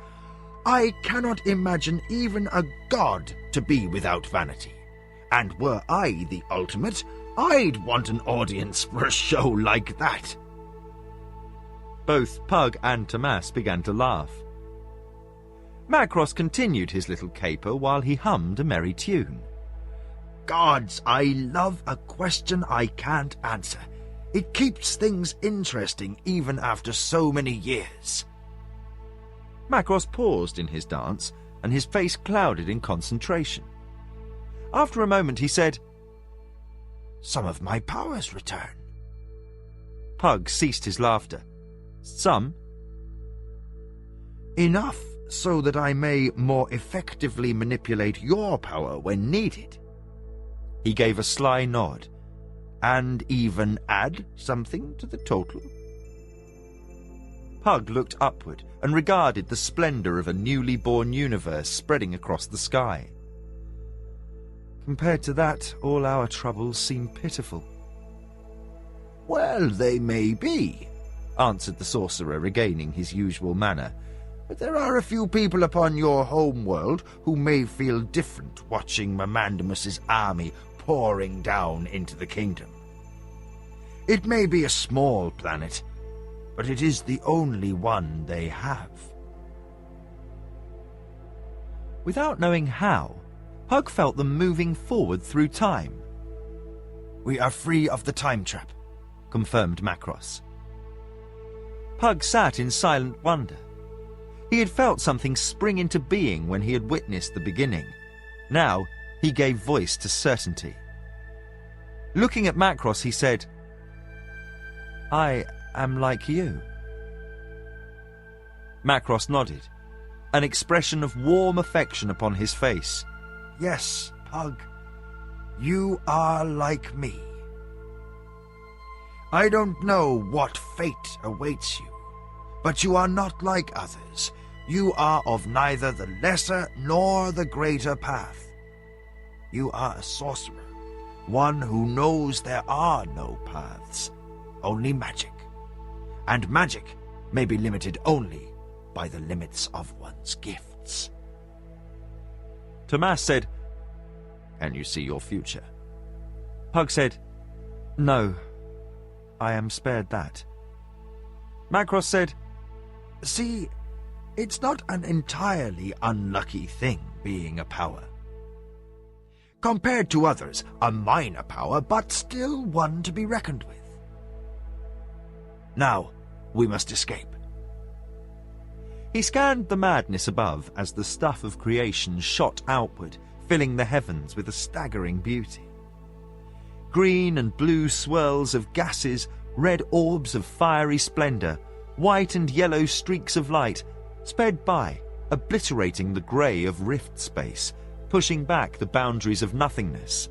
"I cannot imagine even a god to be without vanity. And were I the ultimate, I'd want an audience for a show like that." Both Pug and Tomas began to laugh. Macross continued his little caper while he hummed a merry tune. "Gods, I love a question I can't answer. It keeps things interesting even after so many years." Macross paused in his dance, and his face clouded in concentration. After a moment he said, "Some of my powers return." Pug ceased his laughter. "Some?" "Enough so that I may more effectively manipulate your power when needed." He gave a sly nod. "And even add something to the total." Pug looked upward and regarded the splendor of a newly born universe spreading across the sky. "Compared to that, all our troubles seem pitiful." "Well, they may be," answered the sorcerer, regaining his usual manner. "But there are a few people upon your home world who may feel different watching Mamandamus's army pouring down into the kingdom. It may be a small planet, but it is the only one they have." Without knowing how, Pug felt them moving forward through time. We are free of the time trap, confirmed Macross. Pug sat in silent wonder. He had felt something spring into being when he had witnessed the beginning. Now he gave voice to certainty. Looking at Macross, he said, "I am like you." Macross nodded, an expression of warm affection upon his face. Yes, Pug, you are like me. I don't know what fate awaits you, but you are not like others. You are of neither the lesser nor the greater path. You are a sorcerer, one who knows there are no paths, only magic. And magic may be limited only by the limits of one's gifts. Tomas said, "Can you see your future?" Pug said, "No, I am spared that." Macross said, See, it's not an entirely unlucky thing being a power. Compared to others, a minor power, but still one to be reckoned with. Now, we must escape. He scanned the madness above as the stuff of creation shot outward, filling the heavens with a staggering beauty. Green and blue swirls of gases, red orbs of fiery splendor, white and yellow streaks of light sped by, obliterating the grey of rift space, pushing back the boundaries of nothingness.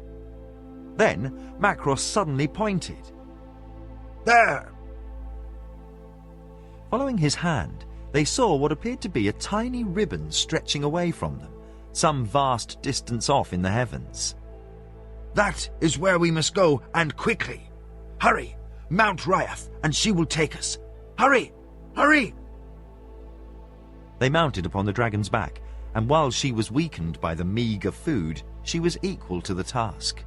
Then Macross suddenly pointed. There! Following his hand, they saw what appeared to be a tiny ribbon stretching away from them, some vast distance off in the heavens. That is where we must go, and quickly. Hurry! Mount Ryath, and she will take us. Hurry! Hurry! They mounted upon the dragon's back, and while she was weakened by the meagre food, she was equal to the task.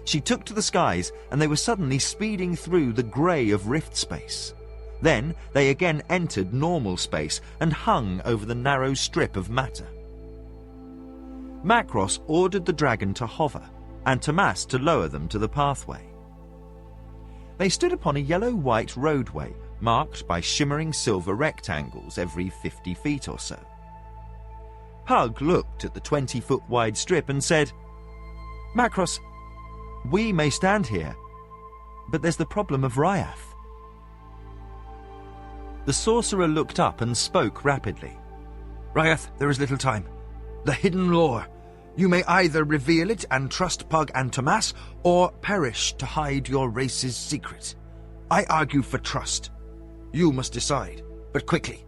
She took to the skies, and they were suddenly speeding through the grey of rift space. Then they again entered normal space and hung over the narrow strip of matter. Macross ordered the dragon to hover, and Tomas to lower them to the pathway. They stood upon a yellow-white roadway marked by shimmering silver rectangles every 50 feet or so. Pug looked at the 20-foot-wide strip and said, "Macross, we may stand here, but there's the problem of Ryath." The sorcerer looked up and spoke rapidly. Ryath, there is little time. The hidden lore. You may either reveal it and trust Pug and Tomas, or perish to hide your race's secret. I argue for trust. You must decide, but quickly.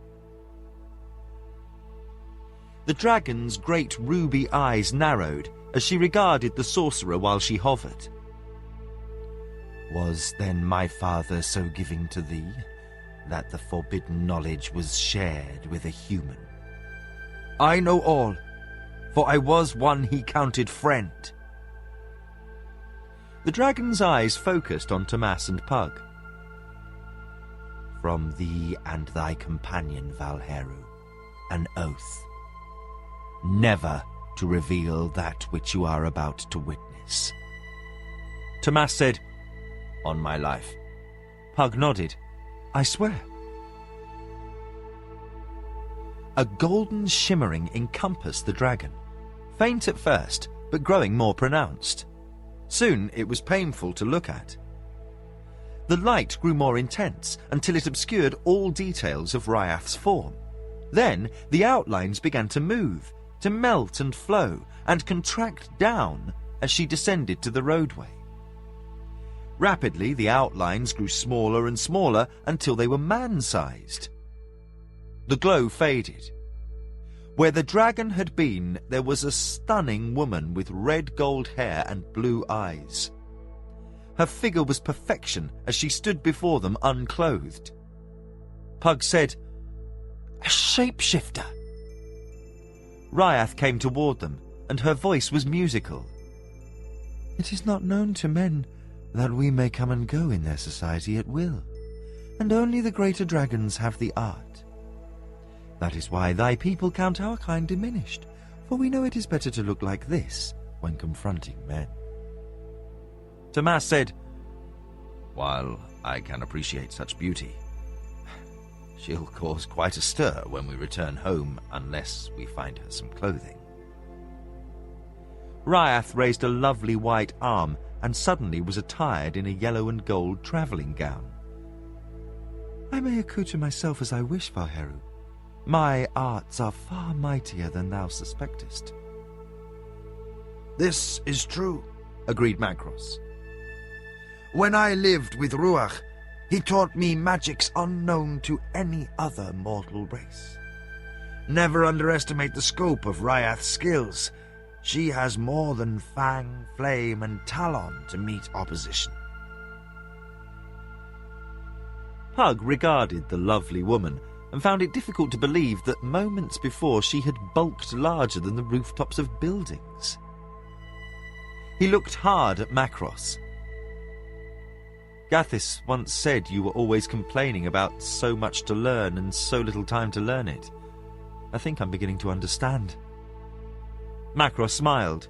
The dragon's great ruby eyes narrowed as she regarded the sorcerer while she hovered. "Was then my father so giving to thee, that the forbidden knowledge was shared with a human?" I know all, for I was one he counted friend. The dragon's eyes focused on Tomas and Pug. "From thee and thy companion Valheru, an oath, never to reveal that which you are about to witness." Tomas said, "On my life." Pug nodded. I swear. A golden shimmering encompassed the dragon, faint at first, but growing more pronounced. Soon it was painful to look at. The light grew more intense until it obscured all details of Ryath's form. Then the outlines began to move, to melt and flow, and contract down as she descended to the roadway. Rapidly, the outlines grew smaller and smaller until they were man-sized. The glow faded. Where the dragon had been, there was a stunning woman with red gold hair and blue eyes. Her figure was perfection as she stood before them unclothed. Pug said, "A shapeshifter." Ryath came toward them, and her voice was musical. "It is not known to men that we may come and go in their society at will, and only the greater dragons have the art. That is why thy people count our kind diminished, for we know it is better to look like this when confronting men. Tomas said, While I can appreciate such beauty, she'll cause quite a stir when we return home unless we find her some clothing. Ryath raised a lovely white arm and suddenly was attired in a yellow and gold travelling gown. I may accoutre myself as I wish, Varheru. My arts are far mightier than thou suspectest. This is true, agreed Macross. When I lived with Ruach, he taught me magics unknown to any other mortal race. Never underestimate the scope of Ryath's skills. She has more than Fang, Flame, and Talon to meet opposition. Pug regarded the lovely woman and found it difficult to believe that moments before she had bulked larger than the rooftops of buildings. He looked hard at Macross. Gathis once said you were always complaining about so much to learn and so little time to learn it. I think I'm beginning to understand. Macross smiled.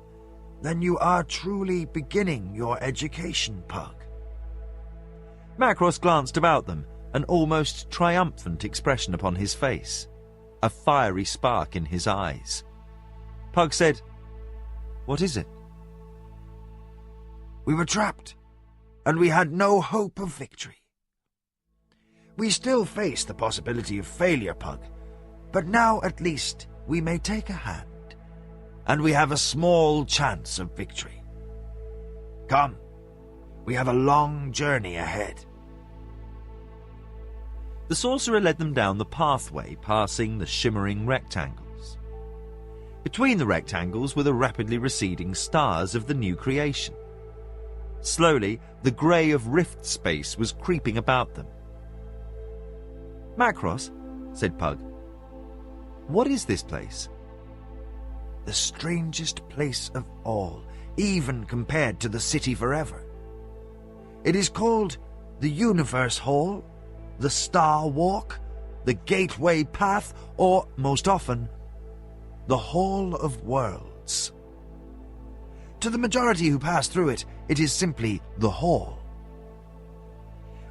Then you are truly beginning your education, Pug. Macross glanced about them, an almost triumphant expression upon his face, a fiery spark in his eyes. Pug said, What is it? We were trapped, and we had no hope of victory. We still face the possibility of failure, Pug, but now at least we may take a hand, and we have a small chance of victory. Come, we have a long journey ahead. The sorcerer led them down the pathway, passing the shimmering rectangles. Between the rectangles were the rapidly receding stars of the new creation. Slowly, the grey of rift space was creeping about them. Macross, said Pug, what is this place? The strangest place of all, even compared to the City Forever. It is called the Universe Hall, the Star Walk, the Gateway Path, or, most often, the Hall of Worlds. To the majority who pass through it, it is simply the Hall.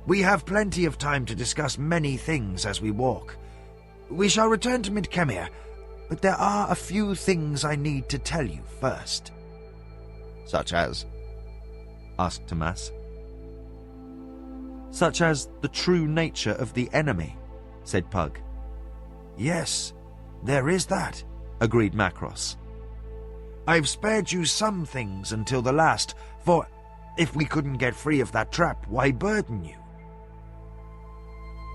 We have plenty of time to discuss many things as we walk. We shall return to Midkemia, but there are a few things I need to tell you first. Such as? Asked Tomas. Such as the true nature of the enemy, said Pug. Yes, there is that, agreed Macross. I've spared you some things until the last, for if we couldn't get free of that trap, why burden you?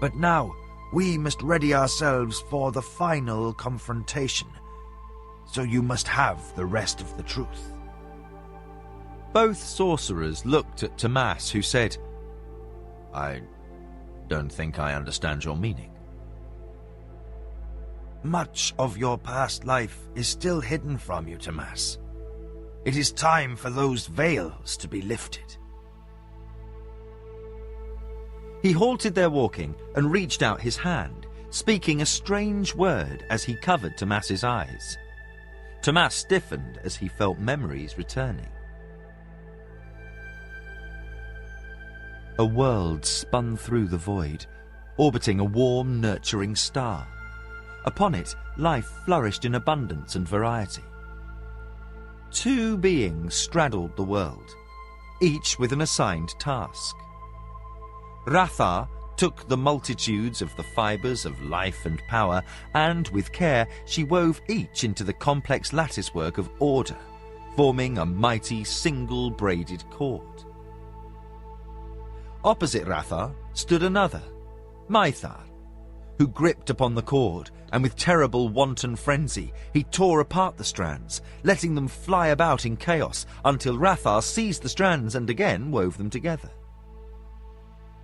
But now, we must ready ourselves for the final confrontation, so you must have the rest of the truth. Both sorcerers looked at Tomas, who said, I don't think I understand your meaning. Much of your past life is still hidden from you, Tomas. It is time for those veils to be lifted. He halted their walking and reached out his hand, speaking a strange word as he covered Tomas's eyes. Tomas stiffened as he felt memories returning. A world spun through the void, orbiting a warm, nurturing star. Upon it, life flourished in abundance and variety. Two beings straddled the world, each with an assigned task. Rathar took the multitudes of the fibres of life and power, and with care she wove each into the complex latticework of order, forming a mighty single braided cord. Opposite Rathar stood another, Mythar, who gripped upon the cord, and with terrible wanton frenzy he tore apart the strands, letting them fly about in chaos until Rathar seized the strands and again wove them together.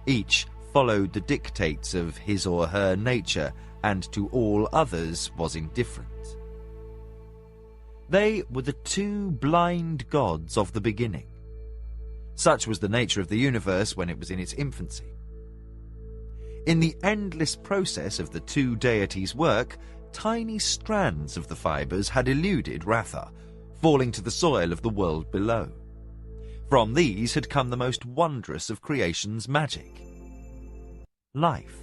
Each followed the dictates of his or her nature, and to all others was indifferent. They were the two blind gods of the beginning. Such was the nature of the universe when it was in its infancy. In the endless process of the two deities' work, tiny strands of the fibres had eluded Ratha, falling to the soil of the world below. From these had come the most wondrous of creation's magic: life.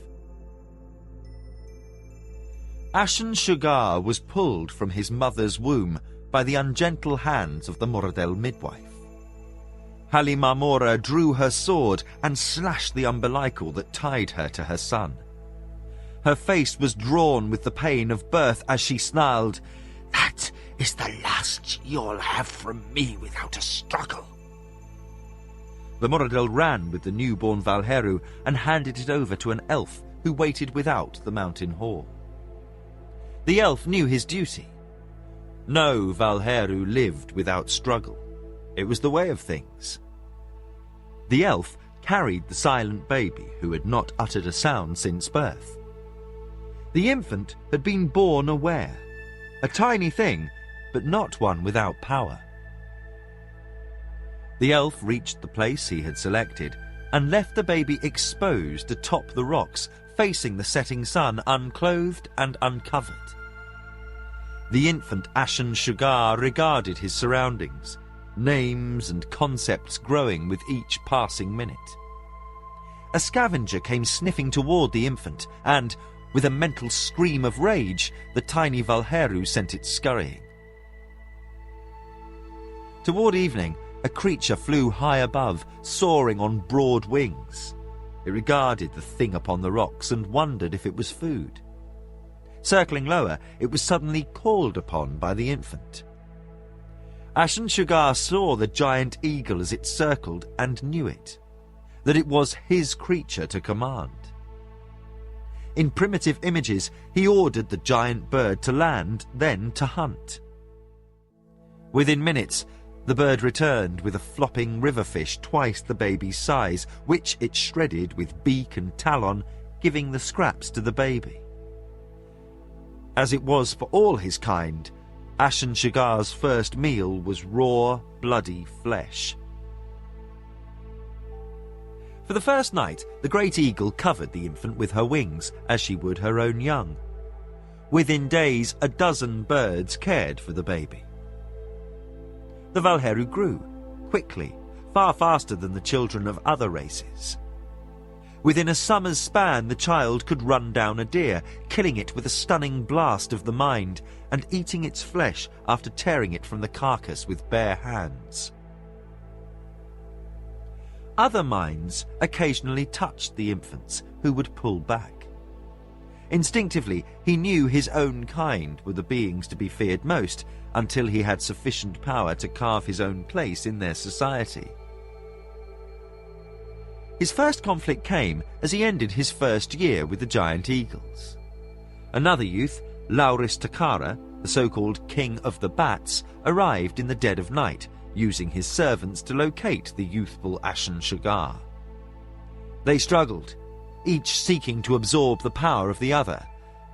Ashen Shugar was pulled from his mother's womb by the ungentle hands of the Moradel midwife. Halimamora drew her sword and slashed the umbilical that tied her to her son. Her face was drawn with the pain of birth as she snarled, "That is the last you'll have from me without a struggle." The Moradel ran with the newborn Valheru and handed it over to an elf who waited without the mountain hall. The elf knew his duty. No Valheru lived without struggle. It was the way of things. The elf carried the silent baby who had not uttered a sound since birth. The infant had been born aware, a tiny thing, but not one without power. The elf reached the place he had selected and left the baby exposed atop the rocks, facing the setting sun, unclothed and uncovered. The infant Ashen Shugar regarded his surroundings, names and concepts growing with each passing minute. A scavenger came sniffing toward the infant, and, with a mental scream of rage, the tiny Valheru sent it scurrying. Toward evening, a creature flew high above, soaring on broad wings. It regarded the thing upon the rocks and wondered if it was food. Circling lower, it was suddenly called upon by the infant. Ashen Shugar saw the giant eagle as it circled and knew it, that it was his creature to command. In primitive images, he ordered the giant bird to land, then to hunt. Within minutes, the bird returned with a flopping riverfish twice the baby's size, which it shredded with beak and talon, giving the scraps to the baby. As it was for all his kind, Ashen Shugar's first meal was raw, bloody flesh. For the first night, the great eagle covered the infant with her wings, as she would her own young. Within days, a dozen birds cared for the baby. The Valheru grew, quickly, far faster than the children of other races. Within a summer's span, the child could run down a deer, killing it with a stunning blast of the mind, and eating its flesh after tearing it from the carcass with bare hands. Other minds occasionally touched the infants, who would pull back. Instinctively, he knew his own kind were the beings to be feared most, until he had sufficient power to carve his own place in their society. His first conflict came as he ended his first year with the giant eagles. Another youth, Lauris Takara, the so-called King of the Bats, arrived in the dead of night, using his servants to locate the youthful Ashen Shugar. They struggled, each seeking to absorb the power of the other,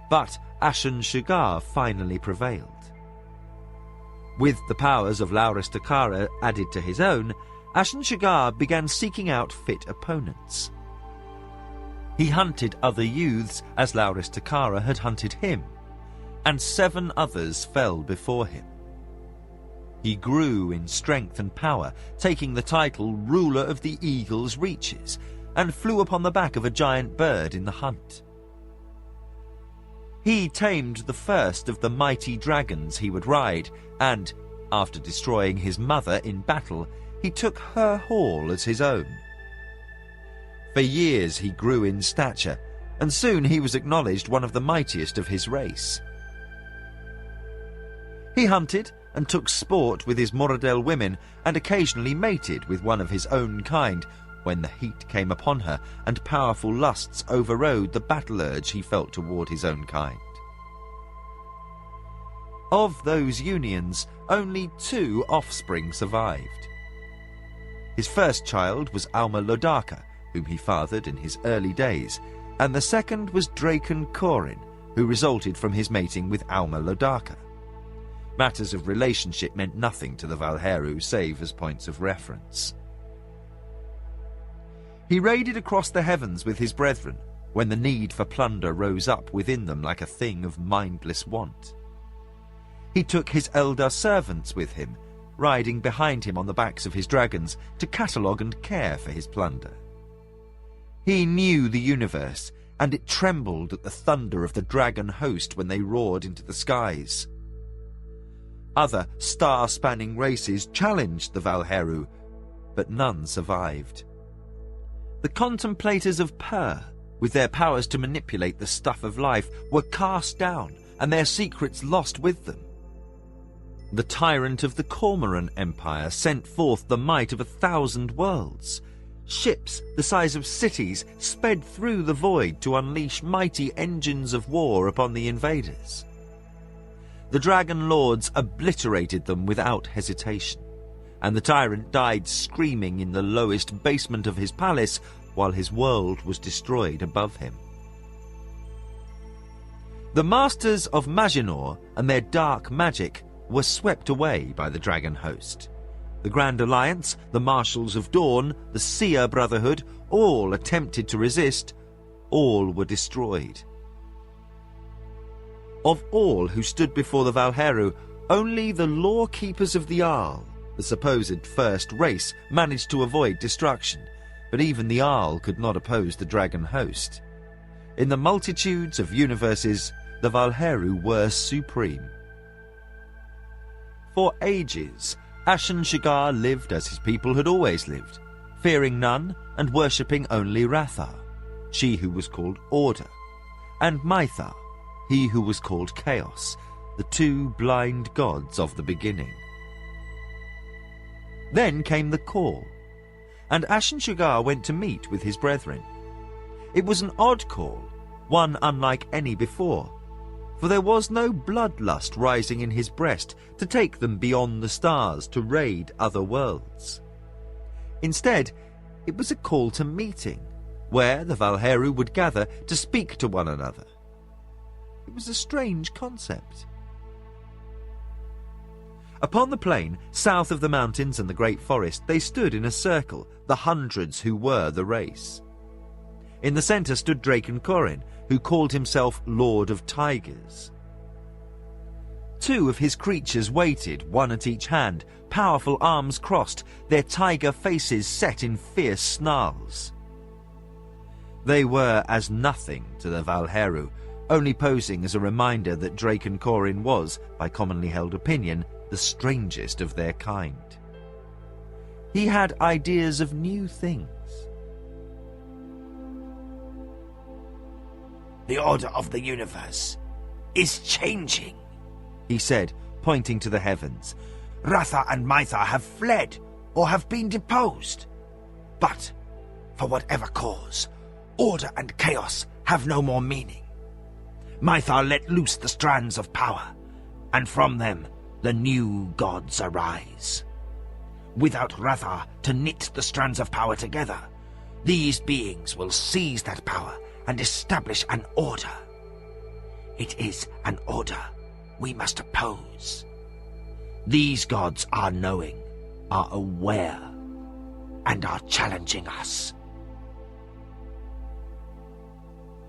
but Ashen Shugar finally prevailed. With the powers of Lauris Takara added to his own, Ashen Shugar began seeking out fit opponents. He hunted other youths as Lauris Takara had hunted him, and 7 others fell before him. He grew in strength and power, taking the title Ruler of the Eagle's Reaches, and flew upon the back of a giant bird in the hunt. He tamed the first of the mighty dragons he would ride, and, after destroying his mother in battle, he took her hall as his own. For years he grew in stature, and soon he was acknowledged one of the mightiest of his race. He hunted and took sport with his Moradel women, and occasionally mated with one of his own kind, when the heat came upon her and powerful lusts overrode the battle urge he felt toward his own kind. Of those unions, only 2 offspring survived. His first child was Alma Lodaka, whom he fathered in his early days, and the second was Draken Korin, who resulted from his mating with Alma Lodaka. Matters of relationship meant nothing to the Valheru save as points of reference. He raided across the heavens with his brethren, when the need for plunder rose up within them like a thing of mindless want. He took his elder servants with him, riding behind him on the backs of his dragons to catalogue and care for his plunder. He knew the universe, and it trembled at the thunder of the dragon host when they roared into the skies. Other star-spanning races challenged the Valheru, but none survived. The contemplators of Per, with their powers to manipulate the stuff of life, were cast down and their secrets lost with them. The tyrant of the Cormoran Empire sent forth the might of 1,000 worlds. Ships the size of cities sped through the void to unleash mighty engines of war upon the invaders. The Dragon Lords obliterated them without hesitation, and the tyrant died screaming in the lowest basement of his palace while his world was destroyed above him. The masters of Maginor and their dark magic were swept away by the dragon host. The Grand Alliance, the Marshals of Dawn, the Seer Brotherhood, all attempted to resist. All were destroyed. Of all who stood before the Valheru, only the Lawkeepers of the Arl, the supposed first race, managed to avoid destruction, but even the Arl could not oppose the dragon host. In the multitudes of universes, the Valheru were supreme. For ages, Ashen Shigar lived as his people had always lived, fearing none and worshipping only Rathar, she who was called Order, and Mythar, he who was called Chaos, the two blind gods of the beginning. Then came the call, and Ashen Shigar went to meet with his brethren. It was an odd call, one unlike any before, for there was no bloodlust rising in his breast to take them beyond the stars to raid other worlds. Instead, it was a call to meeting, where the Valheru would gather to speak to one another. It was a strange concept. Upon the plain, south of the mountains and the great forest, they stood in a circle, the hundreds who were the race. In the centre stood Draken Corin, who called himself Lord of Tigers. Two of his creatures waited, one at each hand, powerful arms crossed, their tiger faces set in fierce snarls. They were as nothing to the Valheru, only posing as a reminder that Draken Corin was, by commonly held opinion, the strangest of their kind. He had ideas of new things. The order of the universe is changing, he said, pointing to the heavens. Rathar and Mythar have fled or have been deposed. But, for whatever cause, order and chaos have no more meaning. Mythar let loose the strands of power, and from them the new gods arise. Without Rathar to knit the strands of power together, these beings will seize that power and establish an order. It is an order we must oppose. These gods are knowing, are aware, and are challenging us.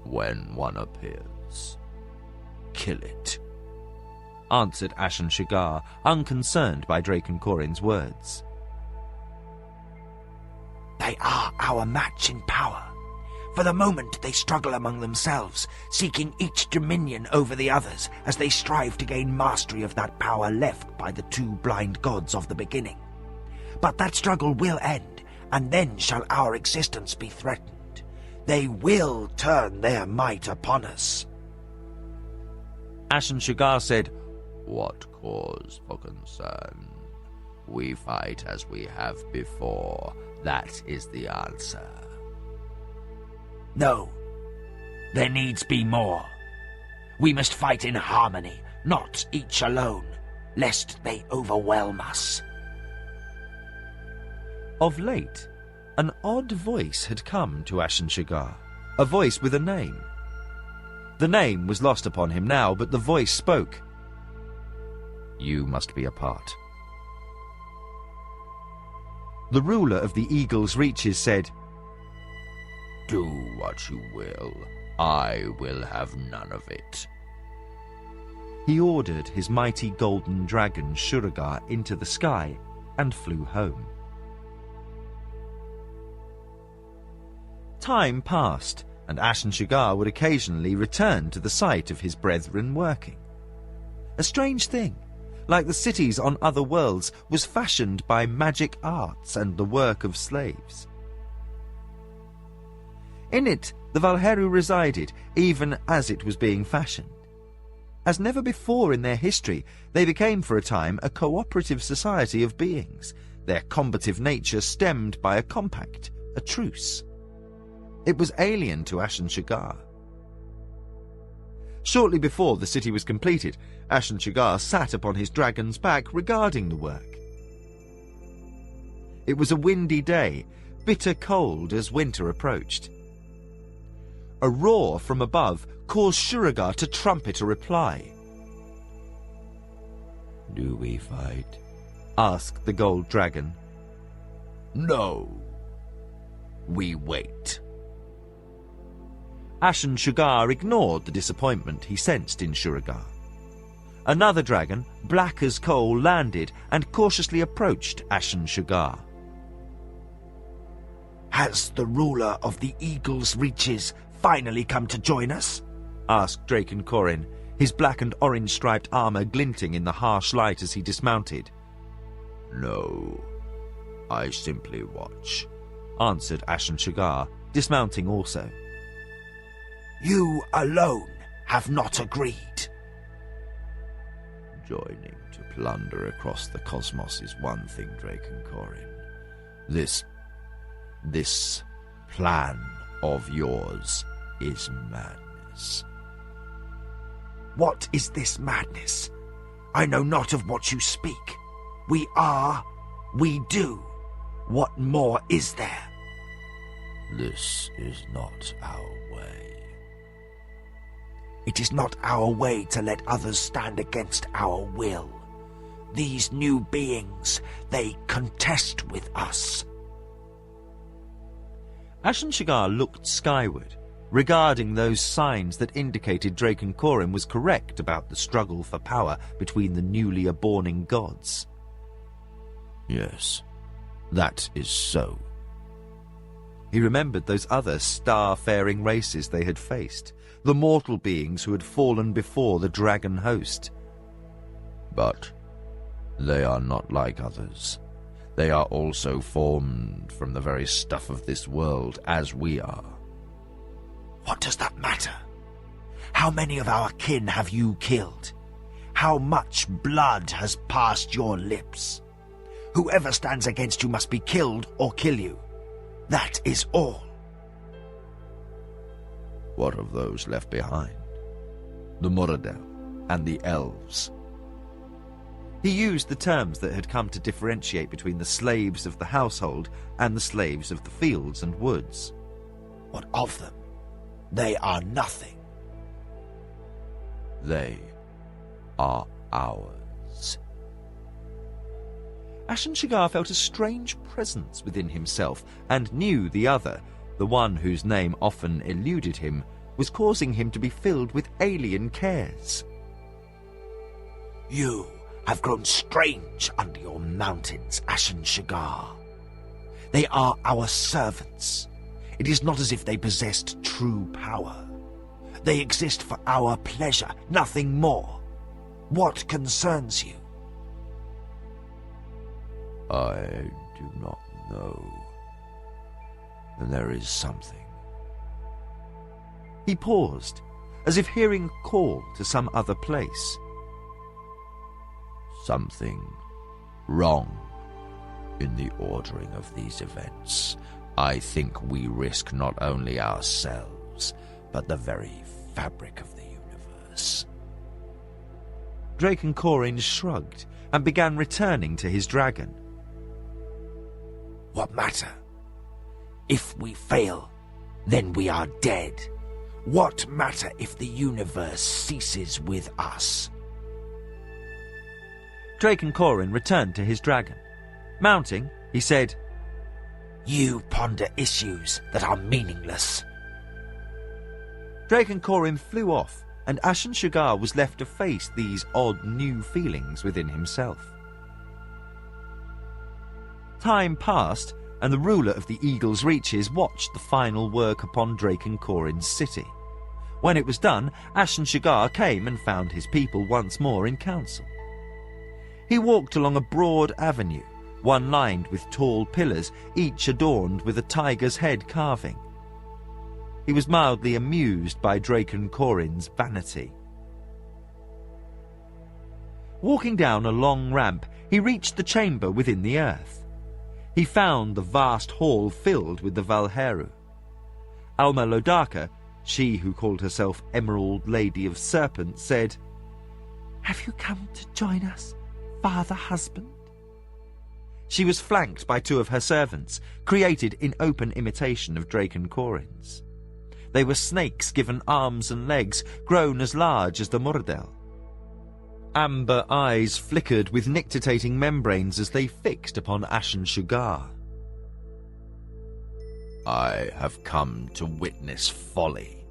When one appears, kill it, answered Ashen Shigar, unconcerned by Draken Corin's words. They are our match in power. For the moment they struggle among themselves, seeking each dominion over the others as they strive to gain mastery of that power left by the two blind gods of the beginning. But that struggle will end, and then shall our existence be threatened. They will turn their might upon us. Ashen Shigar said, "What cause for concern? We fight as we have before. That is the answer." No, there needs be more. We must fight in harmony, not each alone, lest they overwhelm us. Of late, an odd voice had come to Ashen Shigar, a voice with a name. The name was lost upon him now, but the voice spoke. "You must be a part." The ruler of the Eagle's Reaches said, Do what you will. I will have none of it. He ordered his mighty golden dragon Shuragar into the sky and flew home. Time passed, and Ashen Shugar would occasionally return to the site of his brethren working. A strange thing, like the cities on other worlds, was fashioned by magic arts and the work of slaves. In it, the Valheru resided, even as it was being fashioned. As never before in their history, they became for a time a cooperative society of beings, their combative nature stemmed by a compact, a truce. It was alien to Ashen Shugar. Shortly before the city was completed, Ashen Shugar sat upon his dragon's back regarding the work. It was a windy day, bitter cold as winter approached. A roar from above caused Shuragar to trumpet a reply. Do we fight? Asked the gold dragon. No. We wait. Ashen Shugar ignored the disappointment he sensed in Shuragar. Another dragon, black as coal, landed and cautiously approached Ashen Shugar. Has the ruler of the Eagle's Reaches finally come to join us? Asked Draken Corin, his black and orange striped armor glinting in the harsh light as he dismounted. No. I simply watch, answered Ashen Shugar, dismounting also. You alone have not agreed. Joining to plunder across the cosmos is one thing, Draken Corin. This plan of yours is madness. What is this madness? I know not of what you speak. We are, we do. What more is there? This is not our way. It is not our way to let others stand against our will. These new beings, they contest with us. Ashen Shugar looked skyward, regarding those signs that indicated Draken Corin was correct about the struggle for power between the newly aborning gods. Yes, that is so. He remembered those other star-faring races they had faced, the mortal beings who had fallen before the dragon host. But they are not like others. They are also formed from the very stuff of this world, as we are. What does that matter? How many of our kin have you killed? How much blood has passed your lips? Whoever stands against you must be killed or kill you. That is all. What of those left behind? The Moradel and the elves. He used the terms that had come to differentiate between the slaves of the household and the slaves of the fields and woods. What of them? They are nothing. They are ours. Ashen Shugar felt a strange presence within himself and knew the other, the one whose name often eluded him, was causing him to be filled with alien cares. You have grown strange under your mountains, Ashen Shugar. They are our servants. It is not as if they possessed true power. They exist for our pleasure, nothing more. What concerns you? I do not know. There is something. He paused, as if hearing a call to some other place. Something wrong in the ordering of these events. I think we risk not only ourselves, but the very fabric of the universe. Draken Corin shrugged and began returning to his dragon. What matter? If we fail, then we are dead. What matter if the universe ceases with us? Draken Corin returned to his dragon. Mounting, he said, You ponder issues that are meaningless. Drakencorin flew off, and Ashen Shugar was left to face these odd new feelings within himself. Time passed, and the ruler of the Eagle's Reaches watched the final work upon Drakencorin's city. When it was done, Ashen Shugar came and found his people once more in council. He walked along a broad avenue, one lined with tall pillars, each adorned with a tiger's head carving. He was mildly amused by Drakencorin's vanity. Walking down a long ramp, he reached the chamber within the earth. He found the vast hall filled with the Valheru. Alma Lodaka, she who called herself Emerald Lady of Serpent, said, "Have you come to join us, father husband?" She was flanked by two of her servants, created in open imitation of Drakencorin's. They were snakes given arms and legs, grown as large as the Murdel. Amber eyes flickered with nictitating membranes as they fixed upon Ashen Shugar. I have come to witness folly.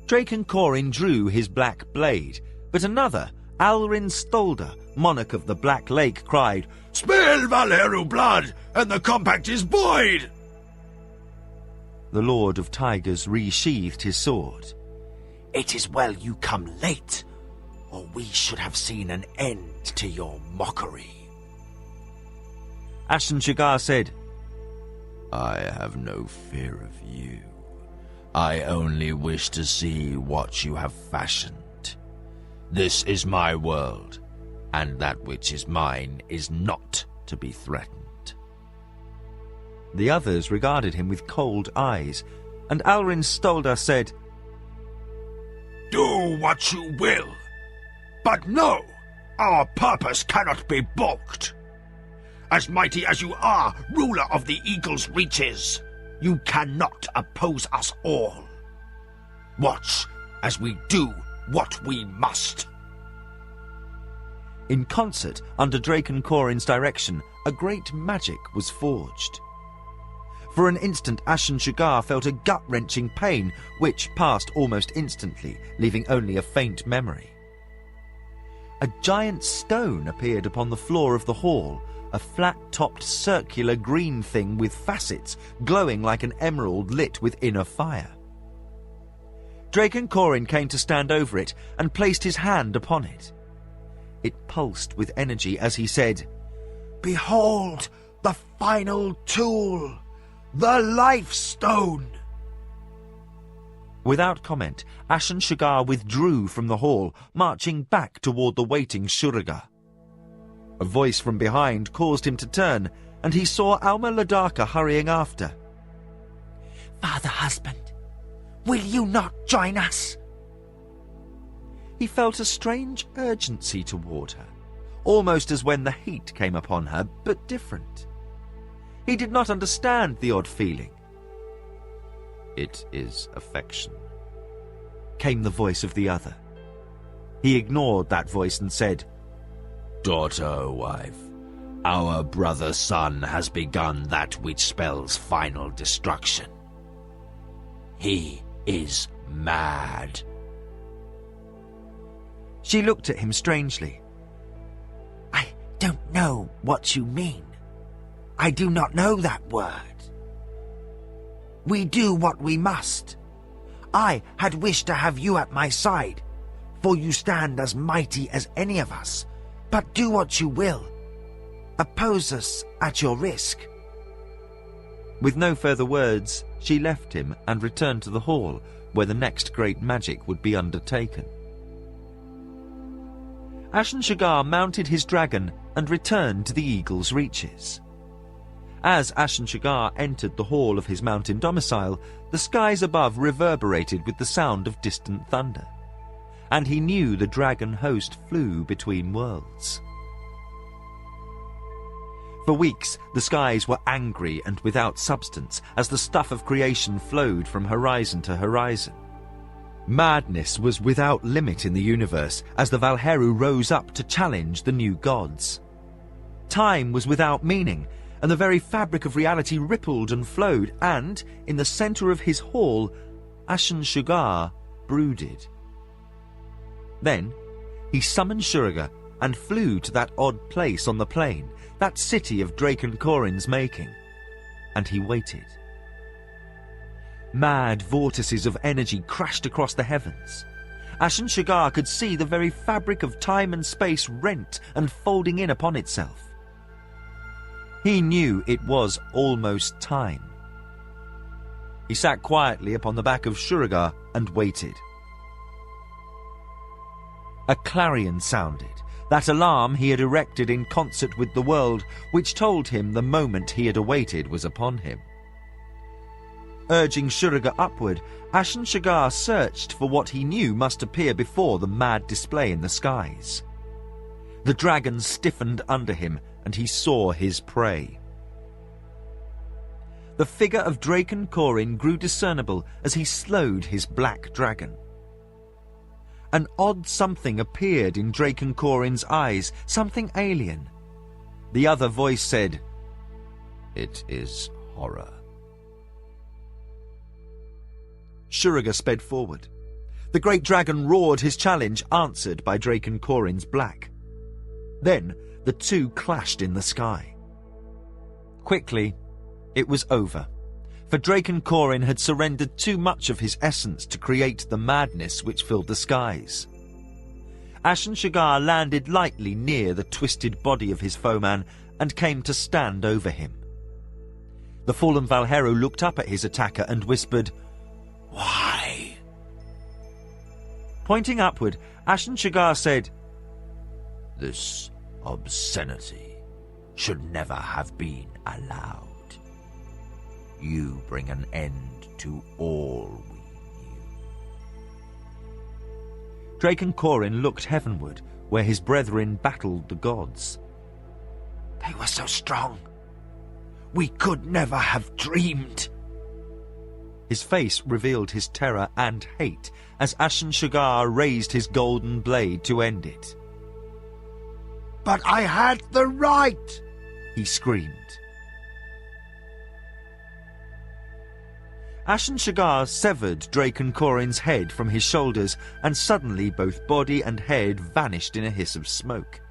Drakencorin drew his black blade, but another, Alrin Stolder, monarch of the Black Lake, cried, "Spill Valheru blood, and the compact is void!" The Lord of Tigers resheathed his sword. It is well you come late, or we should have seen an end to your mockery. Ashen Shugar said, I have no fear of you. I only wish to see what you have fashioned. This is my world, and that which is mine is not to be threatened. The others regarded him with cold eyes, and Alrin Stolder said, "Do what you will, but no, our purpose cannot be balked. As mighty as you are, ruler of the Eagle's Reaches, you cannot oppose us all. Watch as we do what we must." In concert, under Drakencorin's direction, a great magic was forged. For an instant, Ashen Shugar felt a gut-wrenching pain, which passed almost instantly, leaving only a faint memory. A giant stone appeared upon the floor of the hall, a flat-topped circular green thing with facets, glowing like an emerald lit with inner fire. Drakencorin came to stand over it and placed his hand upon it. It pulsed with energy as he said, "Behold the final tool, the Life Stone!" Without comment, Ashen Shugar withdrew from the hall, marching back toward the waiting Shuraga. A voice from behind caused him to turn, and he saw Alma Lodaka hurrying after. "Father husband, will you not join us?" He felt a strange urgency toward her, almost as when the heat came upon her, but different. He did not understand the odd feeling. It is affection, came the voice of the other. He ignored that voice and said, Daughter, wife, our brother son has begun that which spells final destruction. He is mad. She looked at him strangely. "I don't know what you mean. I do not know that word. We do what we must. I had wished to have you at my side, for you stand as mighty as any of us. But do what you will. Oppose us at your risk." With no further words, she left him and returned to the hall, where the next great magic would be undertaken. Ashen Shugar mounted his dragon and returned to the Eagle's Reaches. As Ashen Shugar entered the hall of his mountain domicile, the skies above reverberated with the sound of distant thunder, and he knew the dragon host flew between worlds. For weeks, the skies were angry and without substance as the stuff of creation flowed from horizon to horizon. Madness was without limit in the universe as the Valheru rose up to challenge the new gods. Time was without meaning, and the very fabric of reality rippled and flowed, and, in the centre of his hall, Ashen Shugar brooded. Then he summoned Shuraga and flew to that odd place on the plain, that city of Draken Corin's making, and he waited. Mad vortices of energy crashed across the heavens. Ashen Shugar could see the very fabric of time and space rent and folding in upon itself. He knew it was almost time. He sat quietly upon the back of Shuraga and waited. A clarion sounded, that alarm he had erected in concert with the world, which told him the moment he had awaited was upon him. Urging Shuraga upward, Ashen Shugar searched for what he knew must appear before the mad display in the skies. The dragon stiffened under him, and he saw his prey. The figure of Draken Corin grew discernible as he slowed his black dragon. An odd something appeared in Draken Corin's eyes, something alien. The other voice said, "It is horror." Shuraga sped forward. The great dragon roared his challenge, answered by Draken Corin's black. Then the two clashed in the sky. Quickly, it was over, for Draken Corin had surrendered too much of his essence to create the madness which filled the skies. Ashen Shugar landed lightly near the twisted body of his foeman and came to stand over him. The fallen Valheru looked up at his attacker and whispered, "Why?" Pointing upward, Ashen Shugar said, "This obscenity should never have been allowed. You bring an end to all we knew." Draken Corin looked heavenward, where his brethren battled the gods. They were so strong. We could never have dreamed. His face revealed his terror and hate as Ashen Shugar raised his golden blade to end it. But I had the right! He screamed. Ashen Shugar severed Draken Corin's head from his shoulders, and suddenly both body and head vanished in a hiss of smoke.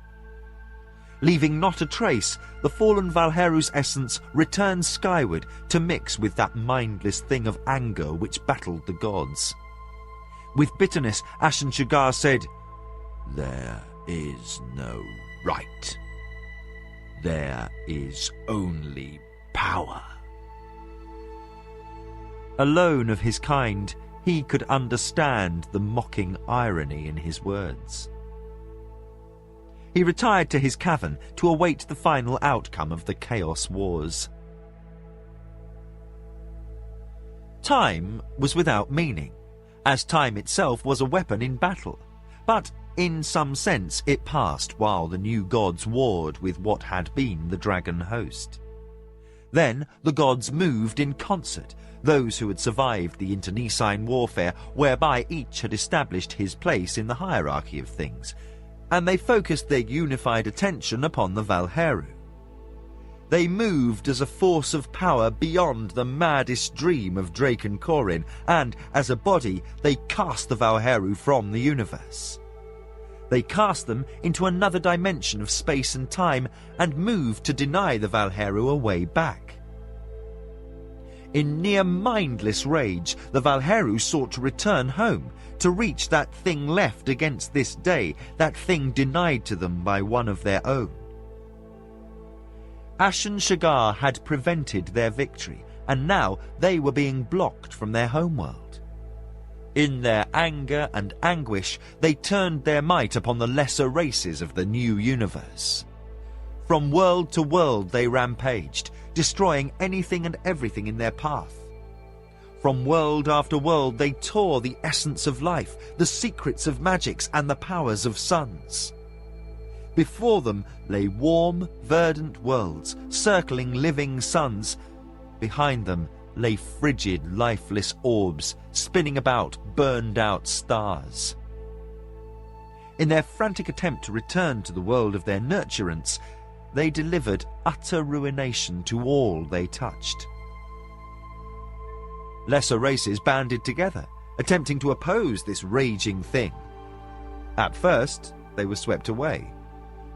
Leaving not a trace, the fallen Valheru's essence returned skyward to mix with that mindless thing of anger which battled the gods. With bitterness, Ashen Shugar said, "There is no right. There is only power." Alone of his kind, he could understand the mocking irony in his words. He retired to his cavern to await the final outcome of the Chaos Wars. Time was without meaning, as time itself was a weapon in battle, but in some sense it passed while the new gods warred with what had been the dragon host. Then the gods moved in concert, those who had survived the internecine warfare whereby each had established his place in the hierarchy of things, and they focused their unified attention upon the Valheru. They moved as a force of power beyond the maddest dream of Draken Corin, and, as a body, they cast the Valheru from the universe. They cast them into another dimension of space and time, and moved to deny the Valheru a way back. In near mindless rage, the Valheru sought to return home, to reach that thing left against this day, that thing denied to them by one of their own. Ashen Shugar had prevented their victory, and now they were being blocked from their homeworld. In their anger and anguish, they turned their might upon the lesser races of the new universe. From world to world they rampaged, destroying anything and everything in their path. From world after world they tore the essence of life, the secrets of magics and the powers of suns. Before them lay warm, verdant worlds, circling living suns. Behind them lay frigid, lifeless orbs, spinning about burned-out stars. In their frantic attempt to return to the world of their nurturance, they delivered utter ruination to all they touched. Lesser races banded together, attempting to oppose this raging thing. At first, they were swept away.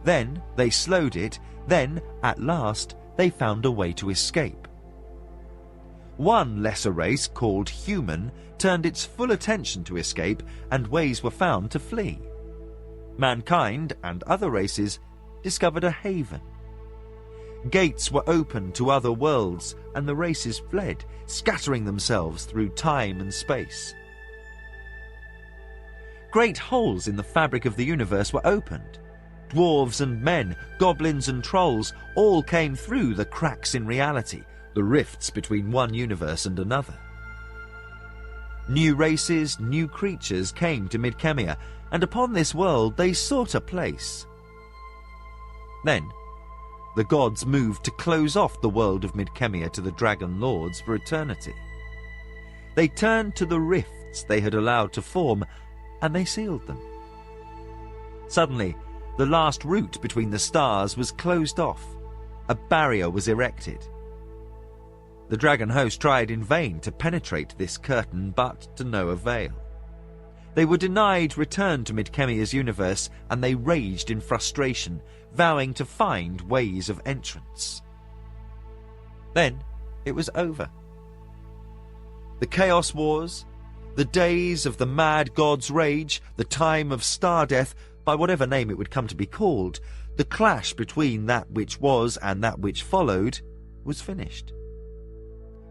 Then they slowed it. Then, at last, they found a way to escape. One lesser race, called human, turned its full attention to escape, and ways were found to flee. Mankind and other races discovered a haven. Gates were opened to other worlds, and the races fled, scattering themselves through time and space. Great holes in the fabric of the universe were opened. Dwarves and men, goblins and trolls all came through the cracks in reality, the rifts between one universe and another. New races, new creatures came to Midkemia, and upon this world they sought a place. Then, the gods moved to close off the world of Midkemia to the Dragon Lords for eternity. They turned to the rifts they had allowed to form, and they sealed them. Suddenly, the last route between the stars was closed off. A barrier was erected. The dragon host tried in vain to penetrate this curtain, but to no avail. They were denied return to Midkemia's universe, and they raged in frustration, vowing to find ways of entrance. Then it was over. The Chaos Wars, the days of the mad god's rage, the time of star death, by whatever name it would come to be called, the clash between that which was and that which followed, was finished.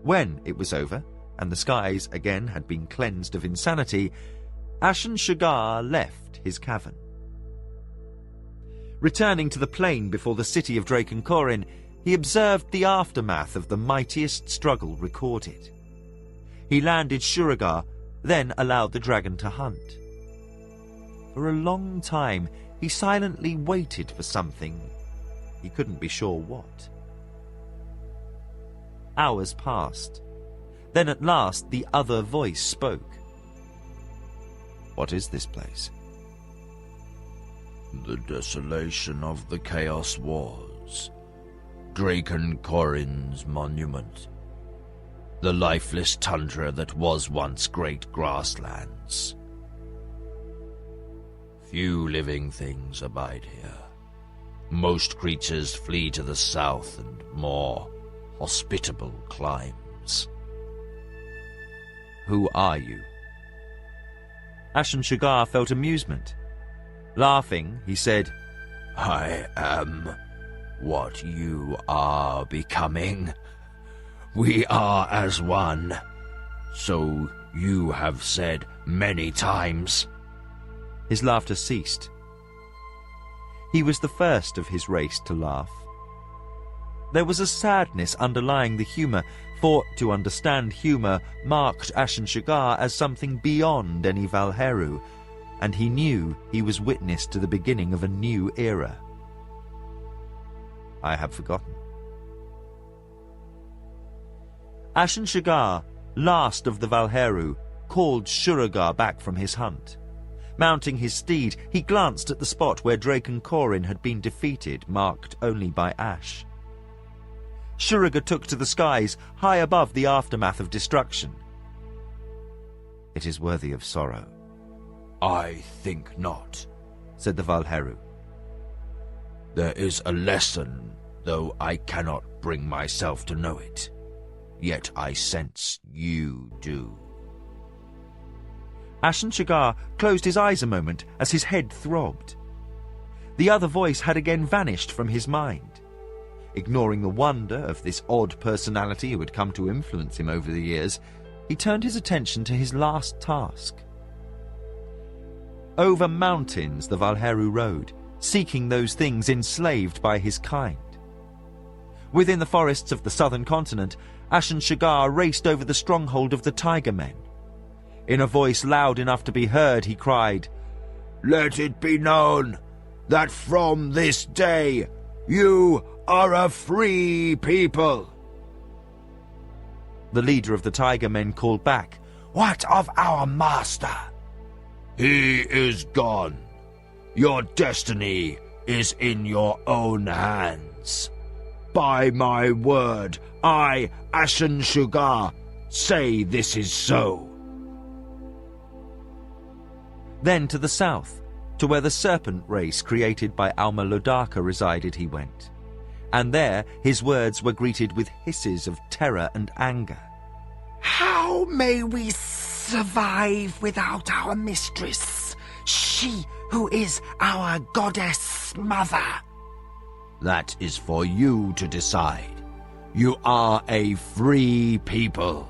When it was over, and the skies again had been cleansed of insanity, Ashen Shugar left his cavern. Returning to the plain before the city of Drakenkorin, he observed the aftermath of the mightiest struggle recorded. He landed Shuragar, then allowed the dragon to hunt. For a long time, he silently waited for something. He couldn't be sure what. Hours passed. Then at last the other voice spoke. "What is this place?" "The desolation of the Chaos Wars. Drakenkorin's monument. The lifeless tundra that was once great grasslands. Few living things abide here. Most creatures flee to the south and more hospitable climes." "Who are you?" Ashen Shugar felt amusement. Laughing, he said, "I am what you are becoming. We are as one. So you have said many times." His laughter ceased. He was the first of his race to laugh. There was a sadness underlying the humour, for to understand humour marked Ashen Shugar as something beyond any Valheru, and he knew he was witness to the beginning of a new era. "I have forgotten." Ashen Shugar, last of the Valheru, called Shuragar back from his hunt. Mounting his steed, he glanced at the spot where Drakenkorin had been defeated, marked only by ash. Shuragar took to the skies, high above the aftermath of destruction. "It is worthy of sorrow." "I think not," said the Valheru. "There is a lesson, though I cannot bring myself to know it. Yet I sense you do." Ashen Shugar closed his eyes a moment as his head throbbed. The other voice had again vanished from his mind. Ignoring the wonder of this odd personality who had come to influence him over the years, he turned his attention to his last task. Over mountains the Valheru rode, seeking those things enslaved by his kind. Within the forests of the southern continent, Ashen Shugar raced over the stronghold of the Tiger Men. In a voice loud enough to be heard, he cried, "Let it be known that from this day you are a free people." The leader of the Tiger Men called back, "What of our master?" "He is gone. Your destiny is in your own hands." words. By my word, I, Ashen Sugar, say this is so. Then to the south, to where the serpent race created by Alma Lodaka resided, he went. And there his words were greeted with hisses of terror and anger. How may we survive without our mistress, she who is our goddess mother? That is for you to decide. You are a free people.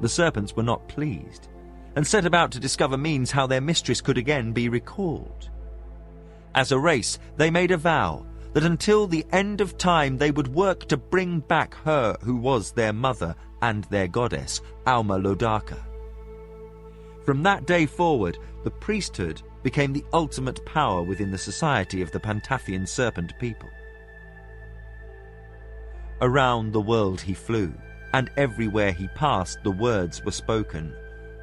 The serpents were not pleased, and set about to discover means how their mistress could again be recalled. As a race, they made a vow that until the end of time they would work to bring back her who was their mother and their goddess, Alma Lodaka. From that day forward, the priesthood became the ultimate power within the society of the Pantathian serpent people. Around the world he flew, and everywhere he passed the words were spoken.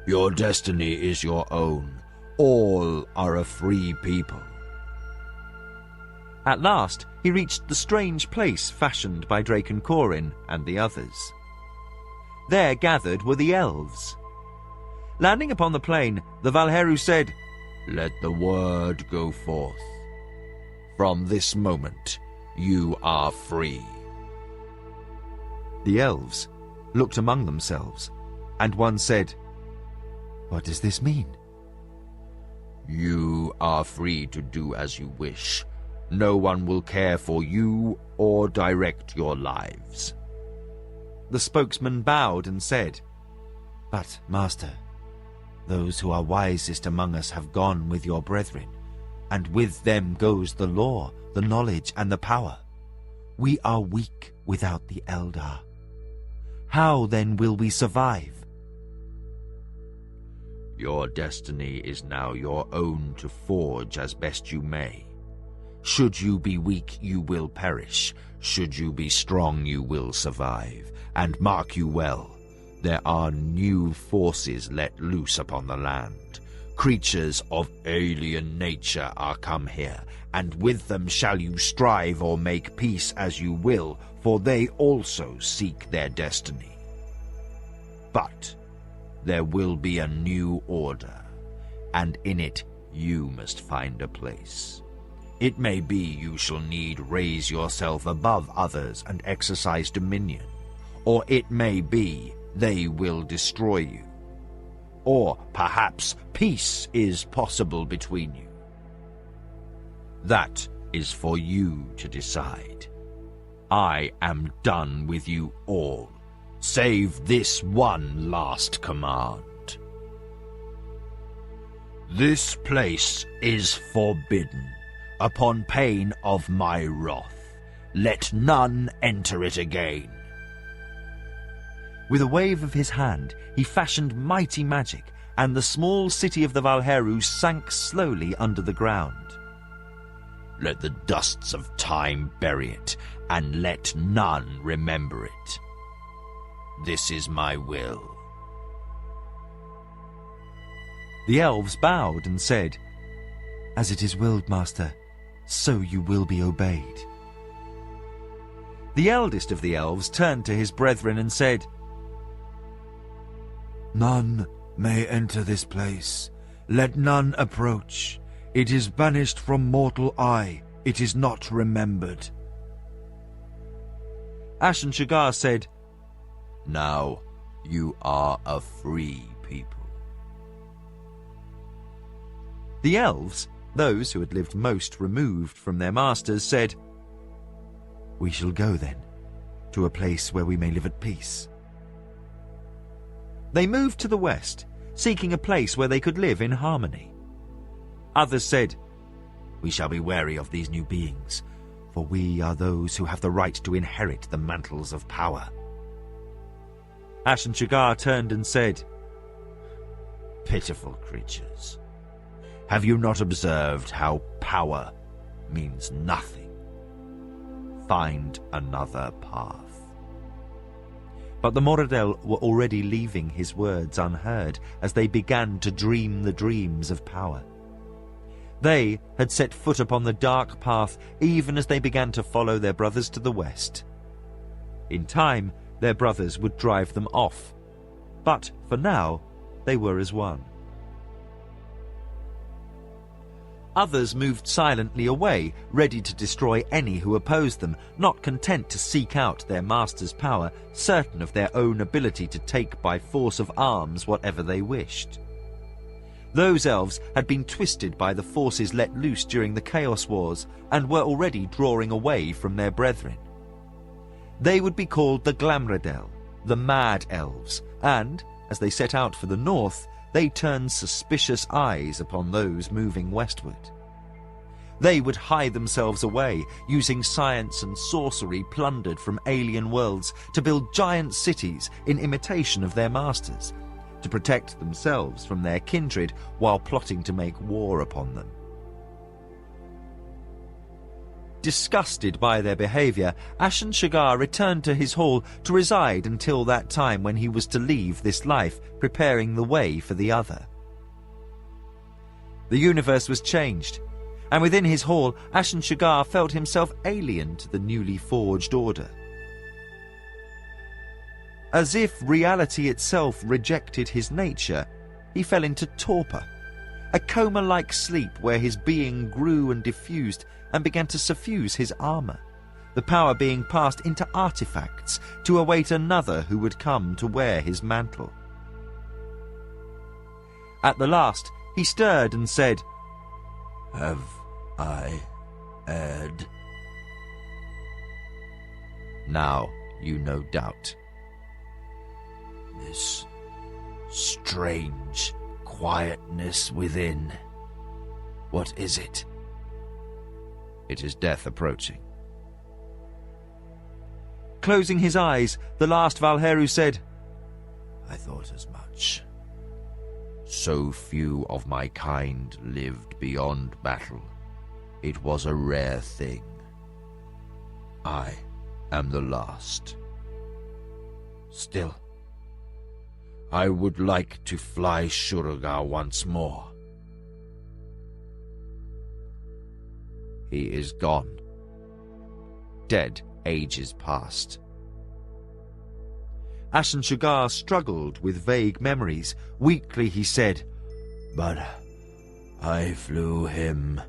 Your destiny is your own. All are a free people. At last he reached the strange place fashioned by Draken Corin and the others. There gathered were the elves. Landing upon the plain, the Valheru said, Let the word go forth. From this moment, you are free. The elves looked among themselves, and one said, What does this mean? You are free to do as you wish. No one will care for you or direct your lives. The spokesman bowed and said, But, Master, those who are wisest among us have gone with your brethren, and with them goes the law, the knowledge, and the power. We are weak without the Eldar. How then will we survive? Your destiny is now your own to forge as best you may. Should you be weak, you will perish. Should you be strong, you will survive. And mark you well, there are new forces let loose upon the land. Creatures of alien nature are come here, and with them shall you strive or make peace as you will, for they also seek their destiny. But there will be a new order, and in it you must find a place. It may be you shall need raise yourself above others and exercise dominion, or it may be they will destroy you. Or perhaps peace is possible between you. That is for you to decide. I am done with you all, save this one last command. This place is forbidden, upon pain of my wrath. Let none enter it again. With a wave of his hand, he fashioned mighty magic, and the small city of the Valheru sank slowly under the ground. Let the dusts of time bury it, and let none remember it. This is my will. The elves bowed and said, As it is willed, Master, so you will be obeyed. The eldest of the elves turned to his brethren and said, None may enter this place. Let none approach. It is banished from mortal eye. It is not remembered. Ashen Sugar said, Now you are a free people. The elves, those who had lived most removed from their masters, said, We shall go then, to a place where we may live at peace. They moved to the west, seeking a place where they could live in harmony. Others said, We shall be wary of these new beings, for we are those who have the right to inherit the mantles of power. Ashen Sugar turned and said, Pitiful creatures. Have you not observed how power means nothing? Find another path. But the Moradel were already leaving his words unheard as they began to dream the dreams of power. They had set foot upon the dark path even as they began to follow their brothers to the west. In time, their brothers would drive them off, but for now, they were as one. Others moved silently away, ready to destroy any who opposed them, not content to seek out their master's power, certain of their own ability to take by force of arms whatever they wished. Those elves had been twisted by the forces let loose during the Chaos Wars and were already drawing away from their brethren. They would be called the Glamradel, the Mad Elves, and, as they set out for the north, they turned suspicious eyes upon those moving westward. They would hide themselves away, using science and sorcery plundered from alien worlds to build giant cities in imitation of their masters, to protect themselves from their kindred while plotting to make war upon them. Disgusted by their behaviour, Ashen Shagar returned to his hall to reside until that time when he was to leave this life, preparing the way for the other. The universe was changed, and within his hall, Ashen Shagar felt himself alien to the newly forged order. As if reality itself rejected his nature, he fell into torpor, a coma-like sleep where his being grew and diffused and began to suffuse his armour, the power being passed into artifacts to await another who would come to wear his mantle. At the last, he stirred and said, "Have I erred?" "Now you no doubt." This strange quietness within, what is it? It is death approaching. Closing his eyes, the last Valheru said, I thought as much. So few of my kind lived beyond battle. It was a rare thing. I am the last. Still, I would like to fly Shuragar once more. He is gone. Dead ages past. Ashen Shagar struggled with vague memories. Weakly he said, But I flew him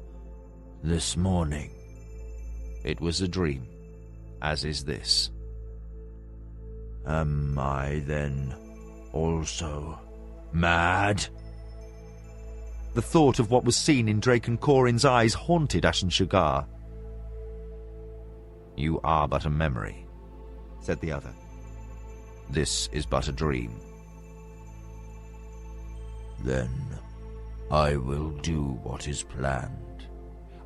this morning. It was a dream, as is this. Am I then also mad? The thought of what was seen in Draken Corin's eyes haunted Ashen Shagar. You are but a memory, said the other. This is but a dream. Then I will do what is planned.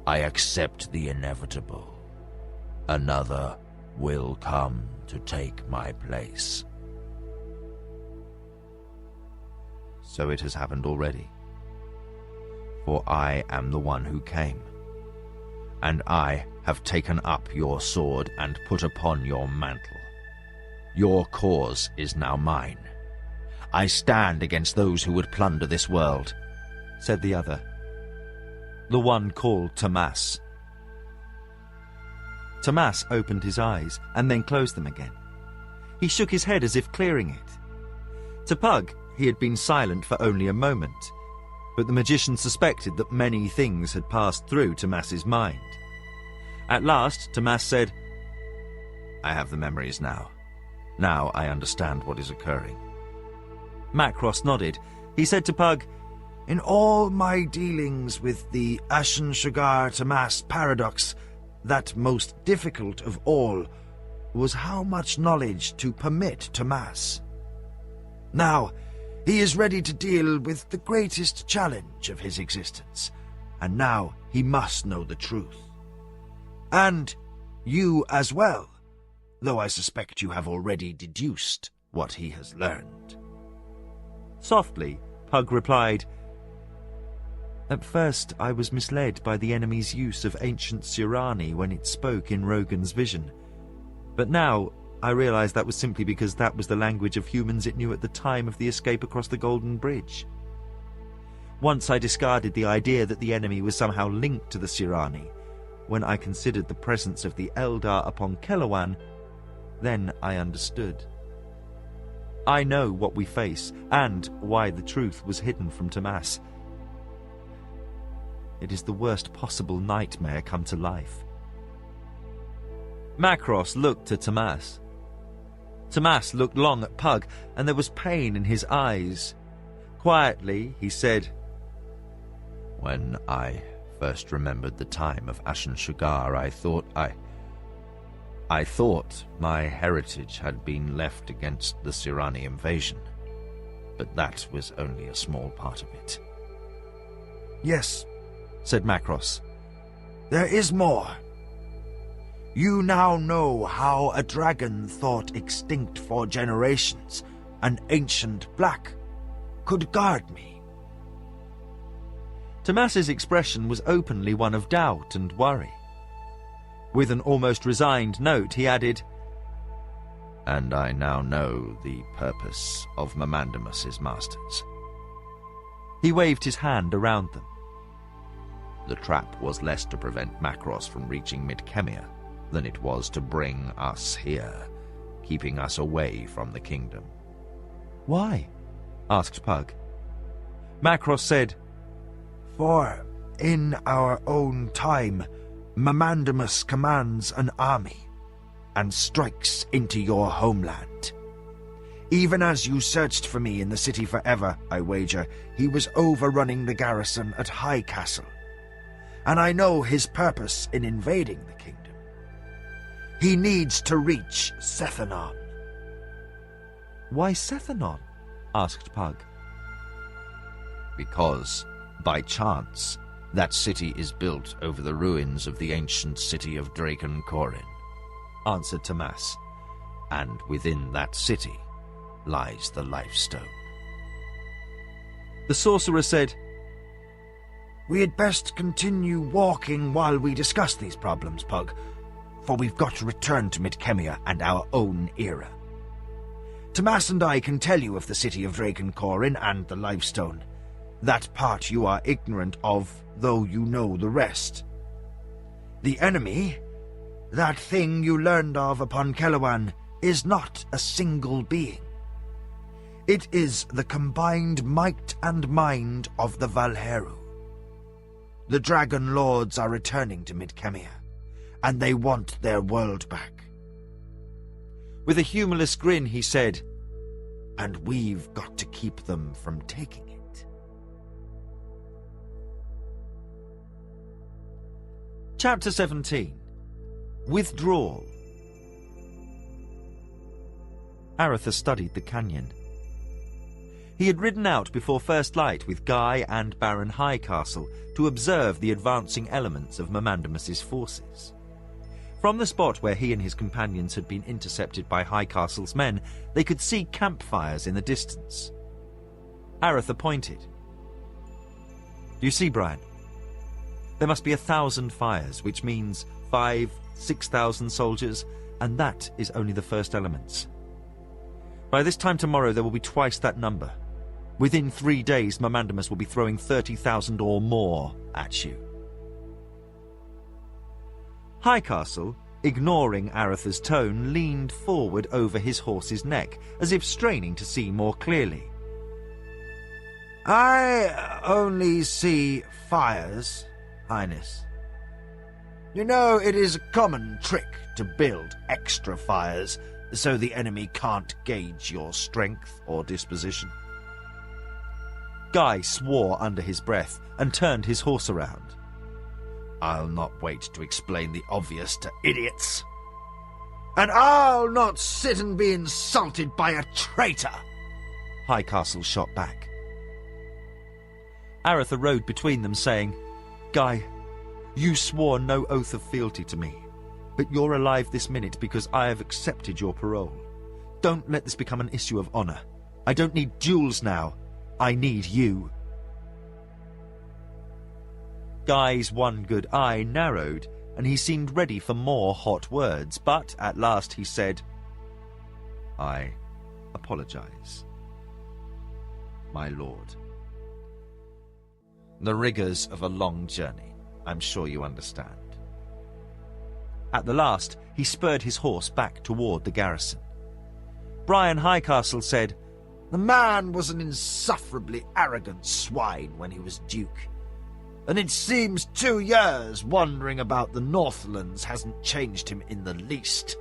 I accept the inevitable. Another will come to take my place. So it has happened already. For I am the one who came, and I have taken up your sword and put upon your mantle. Your cause is now mine. I stand against those who would plunder this world, said the other, the one called Tomas. Tomas opened his eyes and then closed them again. He shook his head as if clearing it. To Pug, he had been silent for only a moment, but the magician suspected that many things had passed through Tomas's mind. At last, Tomas said, I have the memories now. Now I understand what is occurring. Macross nodded. He said to Pug, In all my dealings with the Ashen Shagar Tomas paradox, that most difficult of all was how much knowledge to permit Tomas. Now, he is ready to deal with the greatest challenge of his existence, and now he must know the truth. And you as well, though I suspect you have already deduced what he has learned. Softly, Pug replied, At first I was misled by the enemy's use of ancient Sirani when it spoke in Rogan's vision, but now I realize that was simply because that was the language of humans it knew at the time of the escape across the Golden Bridge. Once I discarded the idea that the enemy was somehow linked to the Sirani. When I considered the presence of the Eldar upon Kellowan, then I understood. I know what we face, and why the truth was hidden from Tomas. It is the worst possible nightmare come to life. Macross looked at Tomas. Tomas looked long at Pug, and there was pain in his eyes. Quietly, he said, "When I first remembered the time of Ashen Sugar, I thought my heritage had been left against the Sirani invasion, but that was only a small part of it." "Yes," said Macross. "there is more. You now know how a dragon thought extinct for generations, an ancient black, could guard me." Tomas's expression was openly one of doubt and worry. With an almost resigned note, he added, "And I now know the purpose of Mamandamus's masters." He waved his hand around them. The trap was less to prevent Macross from reaching Midkemia than it was to bring us here, keeping us away from the kingdom. "Why?" asked Pug. Macross said, "For, in our own time, Mamandamus commands an army and strikes into your homeland. Even as you searched for me in the city forever, I wager, he was overrunning the garrison at High Castle. And I know his purpose in invading the kingdom. He needs to reach Sethanon." "Why Sethanon?" asked Pug. "Because, by chance, that city is built over the ruins of the ancient city of Draken Korin," answered Tomas, "and within that city lies the Life Stone." The sorcerer said, "We had best continue walking while we discuss these problems, Pug, for we've got to return to Midkemia and our own era. Tomas and I can tell you of the city of Draken Korin and the Lifestone. That part you are ignorant of, though you know the rest. The enemy, that thing you learned of upon Kellowan, is not a single being. It is the combined might and mind of the Valheru. The Dragon Lords are returning to Midkemia, and they want their world back." With a humorless grin, he said, "And we've got to keep them from taking it." Chapter 17. Withdrawal. Aretha studied the canyon. He had ridden out before first light with Guy and Baron Highcastle to observe the advancing elements of Mamandamus's forces. From the spot where he and his companions had been intercepted by Highcastle's men, they could see campfires in the distance. Aretha pointed. "Do you see, Brian? There must be 1,000 fires, which means 5,000-6,000 soldiers, and that is only the first elements. By this time tomorrow there will be twice that number. Within 3 days, Mamandamus will be throwing 30,000 or more at you." Highcastle, ignoring Aretha's tone, leaned forward over his horse's neck, as if straining to see more clearly. "I only see fires, Highness. You know, it is a common trick to build extra fires so the enemy can't gauge your strength or disposition." Guy swore under his breath and turned his horse around. "I'll not wait to explain the obvious to idiots." "And I'll not sit and be insulted by a traitor," Highcastle shot back. Aretha rode between them, saying, "Guy, you swore no oath of fealty to me, but you're alive this minute because I have accepted your parole. Don't let this become an issue of honor. I don't need duels now. I need you." Guy's one good eye narrowed, and he seemed ready for more hot words, but at last he said, "I apologize, my lord." The rigours of a long journey. I'm sure you understand. At the last, he spurred his horse back toward the garrison. Brian Highcastle said, "The man was an insufferably arrogant swine when he was duke, and it seems 2 years wandering about the Northlands hasn't changed him in the least."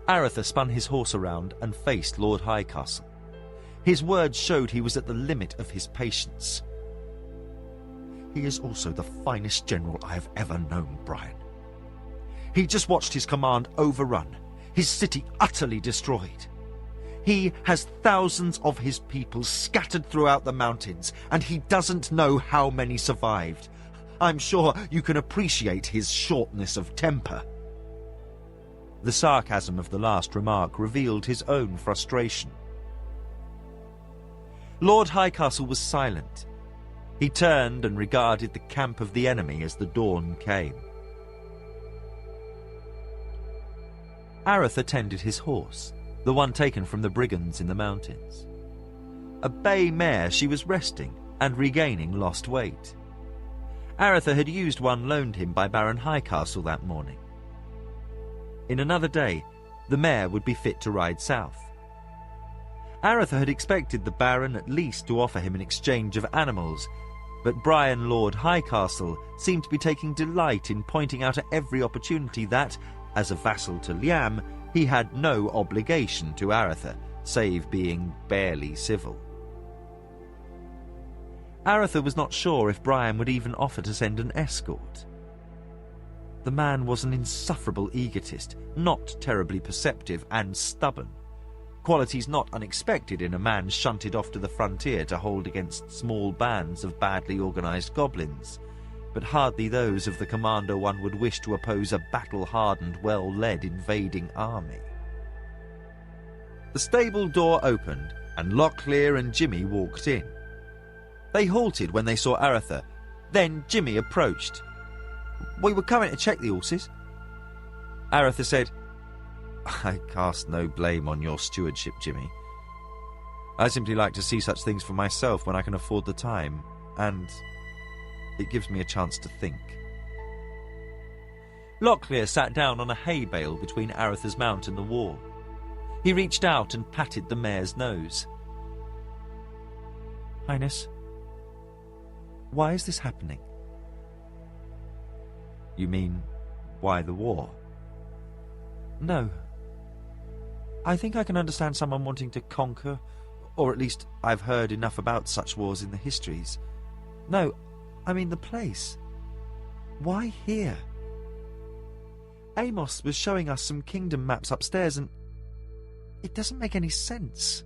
Aretha spun his horse around and faced Lord Highcastle. His words showed he was at the limit of his patience. "He is also the finest general I have ever known, Brian. He just watched his command overrun, his city utterly destroyed. He has thousands of his people scattered throughout the mountains, and he doesn't know how many survived. I'm sure you can appreciate his shortness of temper." The sarcasm of the last remark revealed his own frustration. Lord Highcastle was silent. He turned and regarded the camp of the enemy as the dawn came. Aretha tended his horse, the one taken from the brigands in the mountains. A bay mare, she was resting and regaining lost weight. Aretha had used one loaned him by Baron Highcastle that morning. In another day, the mare would be fit to ride south. Aretha had expected the Baron at least to offer him an exchange of animals, but Brian Lord Highcastle seemed to be taking delight in pointing out at every opportunity that, as a vassal to Liam, he had no obligation to Aretha, save being barely civil. Aretha was not sure if Brian would even offer to send an escort. The man was an insufferable egotist, not terribly perceptive and stubborn, qualities not unexpected in a man shunted off to the frontier to hold against small bands of badly organised goblins, but hardly those of the commander one would wish to oppose a battle-hardened, well-led invading army. The stable door opened, and Locklear and Jimmy walked in. They halted when they saw Aretha. Then Jimmy approached. "We were coming to check the horses." Aretha said, "I cast no blame on your stewardship, Jimmy. I simply like to see such things for myself when I can afford the time, and it gives me a chance to think." Locklear sat down on a hay bale between Aretha's mount and the wall. He reached out and patted the mare's nose. "Highness, why is this happening?" "You mean, why the war?" "No. I think I can understand someone wanting to conquer, or at least I've heard enough about such wars in the histories. No, I mean the place. Why here? Amos was showing us some kingdom maps upstairs, and it doesn't make any sense."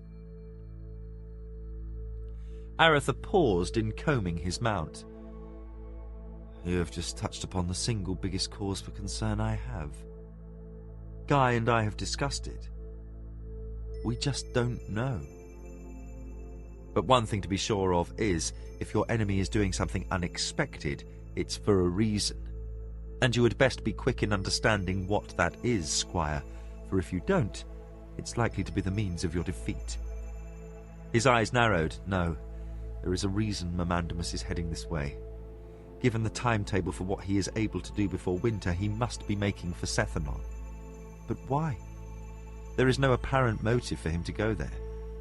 Aretha paused in combing his mount. "You have just touched upon the single biggest cause for concern I have. Guy and I have discussed it. We just don't know. But one thing to be sure of is, if your enemy is doing something unexpected, it's for a reason. And you had best be quick in understanding what that is, Squire, for if you don't, it's likely to be the means of your defeat." His eyes narrowed. "No, there is a reason Mamandamus is heading this way. Given the timetable for what he is able to do before winter, he must be making for Sethanon. But why? There is no apparent motive for him to go there.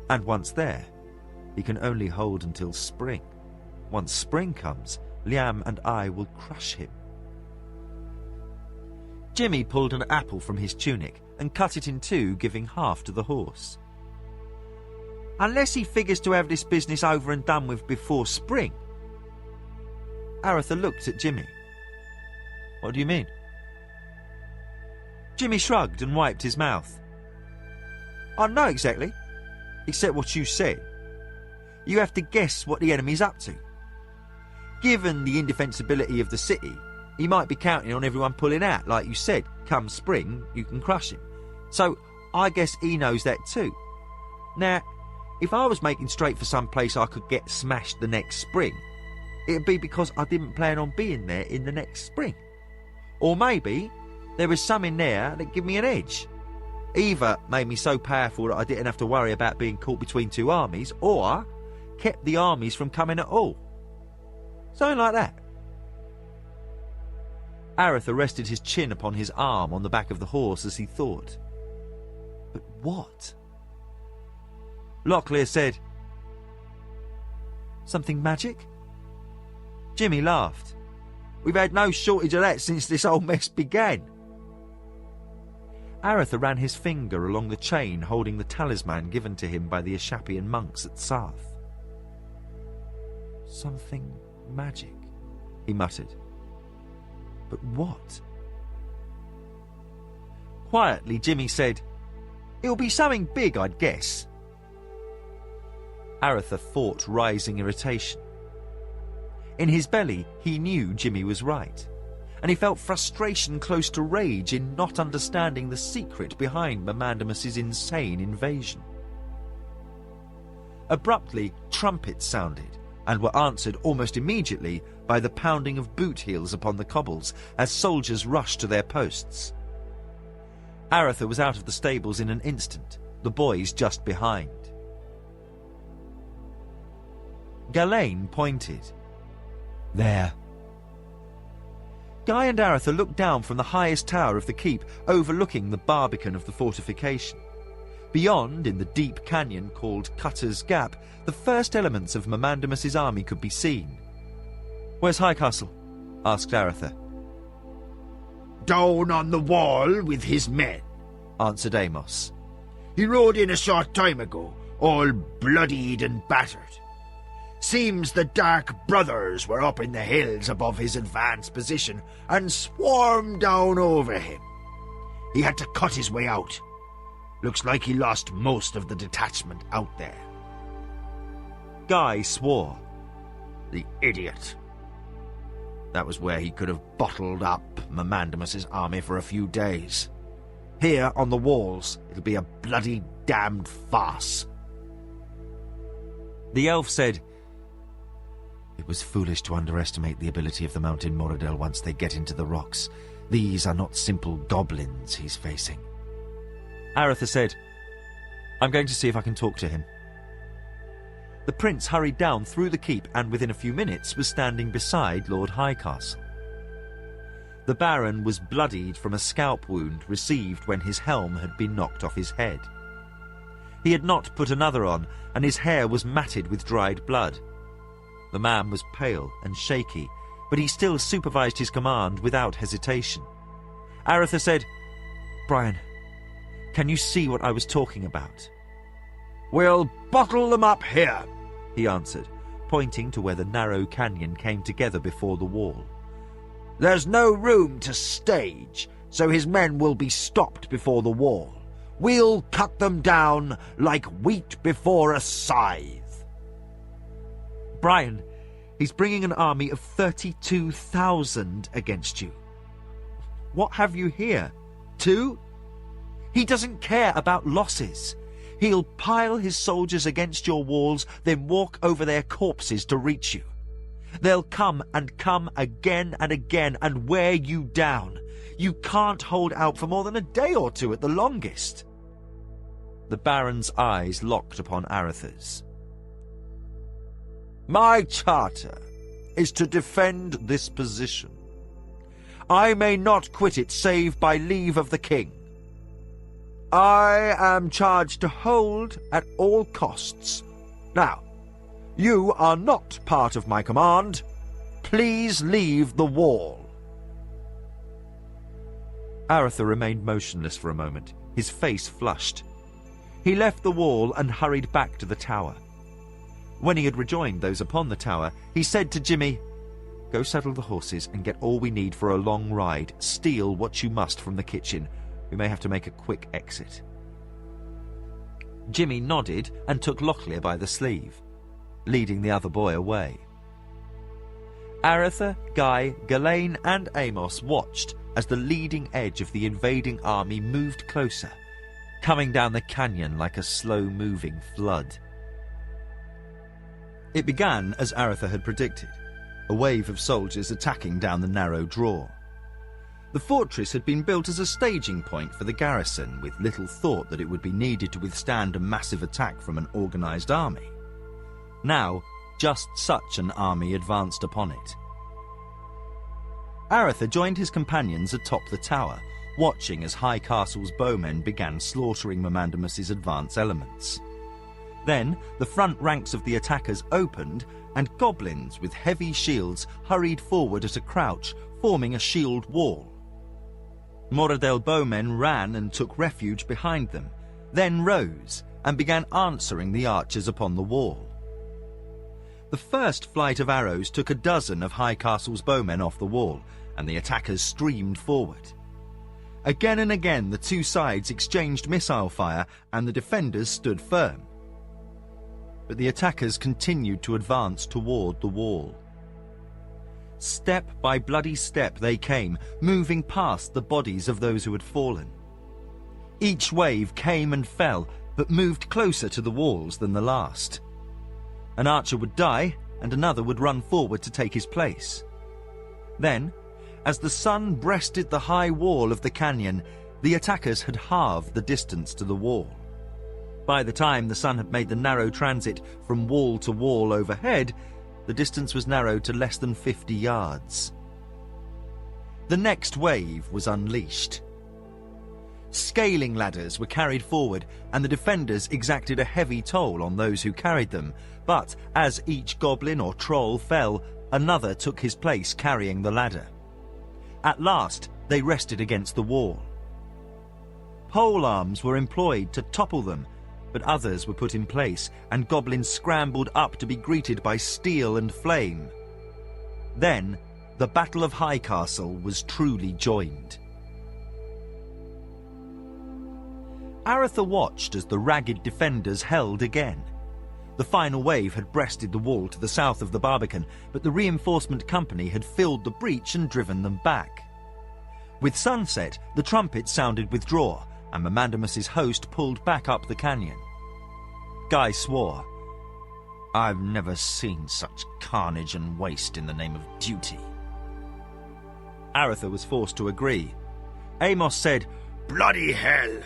And once there, he can only hold until spring. Once spring comes, Liam and I will crush him." Jimmy pulled an apple from his tunic and cut it in two, giving half to the horse. "Unless he figures to have this business over and done with before spring." Aretha looked at Jimmy. "What do you mean?" Jimmy shrugged and wiped his mouth. "I don't know exactly, except what you said. You have to guess what the enemy's up to. Given the indefensibility of the city, he might be counting on everyone pulling out, like you said. Come spring, you can crush him. So I guess he knows that too. Now, if I was making straight for some place I could get smashed the next spring, it'd be because I didn't plan on being there in the next spring. Or maybe there was some in there that gave me an edge. Either made me so powerful that I didn't have to worry about being caught between two armies, or kept the armies from coming at all. Something like that. Aratha rested his chin upon his arm on the back of the horse as he thought. But what? Locklear said, "Something magic?" Jimmy laughed. "We've had no shortage of that since this whole mess began." Aratha ran his finger along the chain holding the talisman given to him by the Ashapian monks at Sarth. "Something magic," he muttered. "But what?" Quietly, Jimmy said, "It'll be something big, I'd guess." Aratha fought rising irritation. In his belly, he knew Jimmy was right, and he felt frustration close to rage in not understanding the secret behind Mamandamus's insane invasion. Abruptly, trumpets sounded, and were answered almost immediately by the pounding of boot heels upon the cobbles as soldiers rushed to their posts. Aratha was out of the stables in an instant, the boys just behind. Ghislaine pointed. "There." Guy and Aratha looked down from the highest tower of the keep, overlooking the barbican of the fortification. Beyond, in the deep canyon called Cutter's Gap, the first elements of Mamandamus's army could be seen. "Where's Highcastle?" asked Aratha. "Down on the wall with his men," answered Amos. "He rode in a short time ago, all bloodied and battered. Seems the Dark Brothers were up in the hills above his advanced position and swarmed down over him. He had to cut his way out. Looks like he lost most of the detachment out there." Guy swore. "The idiot. That was where he could have bottled up Mamandamus's army for a few days. Here on the walls, it'll be a bloody damned farce." The elf said, "It was foolish to underestimate the ability of the Mountain Moradel once they get into the rocks. These are not simple goblins he's facing." Aratha said, "I'm going to see if I can talk to him." The prince hurried down through the keep and within a few minutes was standing beside Lord Highcastle. The Baron was bloodied from a scalp wound received when his helm had been knocked off his head. He had not put another on, and his hair was matted with dried blood. The man was pale and shaky, but he still supervised his command without hesitation. Aratha said, "Brian, can you see what I was talking about?" "We'll bottle them up here," he answered, pointing to where the narrow canyon came together before the wall. "There's no room to stage, so his men will be stopped before the wall. We'll cut them down like wheat before a scythe." "Brian, he's bringing an army of 32,000 against you. What have you here? 2? He doesn't care about losses. He'll pile his soldiers against your walls, then walk over their corpses to reach you. They'll come and come again and again and wear you down. You can't hold out for more than a day or 2 at the longest." The Baron's eyes locked upon Aratha's. "My charter is to defend this position. I may not quit it save by leave of the king. I am charged to hold at all costs. Now, you are not part of my command. Please leave the wall." Aratha remained motionless for a moment, his face flushed. He left the wall and hurried back to the tower. When he had rejoined those upon the tower, he said to Jimmy, "Go saddle the horses and get all we need for a long ride. Steal what you must from the kitchen. We may have to make a quick exit." Jimmy nodded and took Locklear by the sleeve, leading the other boy away. Aratha, Guy, Ghislaine and Amos watched as the leading edge of the invading army moved closer, coming down the canyon like a slow-moving flood. It began as Aratha had predicted, a wave of soldiers attacking down the narrow draw. The fortress had been built as a staging point for the garrison, with little thought that it would be needed to withstand a massive attack from an organised army. Now, just such an army advanced upon it. Aretha joined his companions atop the tower, watching as High Castle's bowmen began slaughtering Momandamus's advance elements. Then the front ranks of the attackers opened, and goblins with heavy shields hurried forward at a crouch, forming a shield wall. Moradel bowmen ran and took refuge behind them, then rose and began answering the archers upon the wall. The first flight of arrows took a dozen of High Castle's bowmen off the wall, and the attackers streamed forward. Again and again the two sides exchanged missile fire, and the defenders stood firm. But the attackers continued to advance toward the wall. Step by bloody step they came, moving past the bodies of those who had fallen. Each wave came and fell, but moved closer to the walls than the last. An archer would die, and another would run forward to take his place. Then, as the sun breasted the high wall of the canyon, the attackers had halved the distance to the wall. By the time the sun had made the narrow transit from wall to wall overhead, the distance was narrowed to less than 50 yards. The next wave was unleashed. Scaling ladders were carried forward, and the defenders exacted a heavy toll on those who carried them, but as each goblin or troll fell, another took his place carrying the ladder. At last, they rested against the wall. Pole arms were employed to topple them, but others were put in place, and goblins scrambled up to be greeted by steel and flame. Then, the Battle of High Castle was truly joined. Aretha watched as the ragged defenders held again. The final wave had breasted the wall to the south of the Barbican, but the reinforcement company had filled the breach and driven them back. With sunset, the trumpet sounded withdraw, and Momandamus's host pulled back up the canyon. Guy swore. "I've never seen such carnage and waste in the name of duty." Aretha was forced to agree. Amos said, Bloody hell!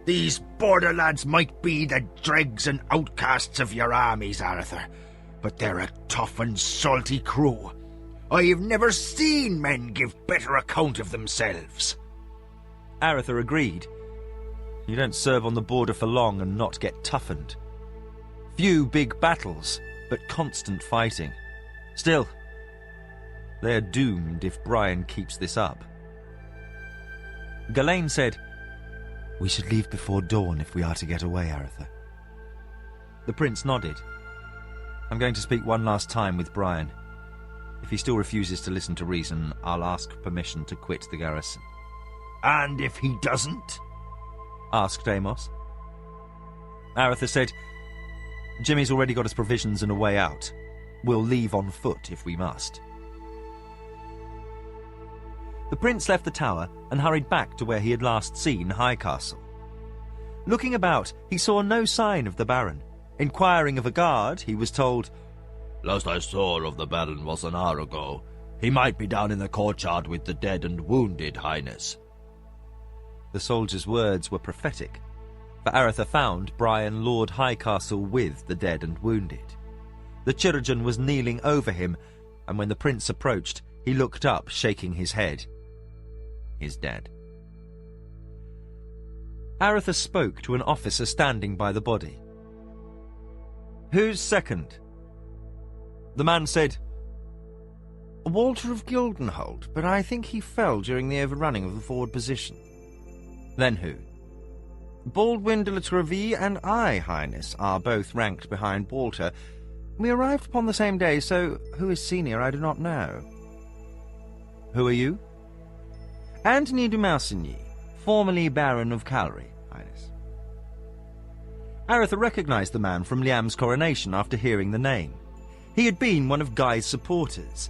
These border lads might be the dregs and outcasts of your armies, Aretha, but they're a tough and salty crew. I've never seen men give better account of themselves. Aretha agreed. You don't serve on the border for long and not get toughened. Few big battles, but constant fighting. Still, they're doomed if Brian keeps this up. Ghislaine said, "We should leave before dawn if we are to get away, Aretha." The prince nodded. "I'm going to speak one last time with Brian. If he still refuses to listen to reason, I'll ask permission to quit the garrison." And if he doesn't? Asked Amos. Aretha said, "Jimmy's already got us provisions and a way out. We'll leave on foot if we must." The prince left the tower and hurried back to where he had last seen High Castle. Looking about, he saw no sign of the Baron. Inquiring of a guard, he was told, "Last I saw of the Baron was an hour ago. He might be down in the courtyard with the dead and wounded, Highness." The soldier's words were prophetic, for Aretha found Brian Lord High Castle with the dead and wounded. The chirurgeon was kneeling over him, and when the prince approached, he looked up, shaking his head. "He's dead." Aretha spoke to an officer standing by the body. "Who's second?" The man said, "Walter of Gildenholt, but I think he fell during the overrunning of the forward position." "Then who?" "Baldwin de la Treville and I, Highness, are both ranked behind Walter. We arrived upon the same day, so who is senior I do not know." "Who are you?" "Anthony de Marsigny, formerly Baron of Calry, Highness." Aretha recognized the man from Liam's coronation after hearing the name. He had been one of Guy's supporters.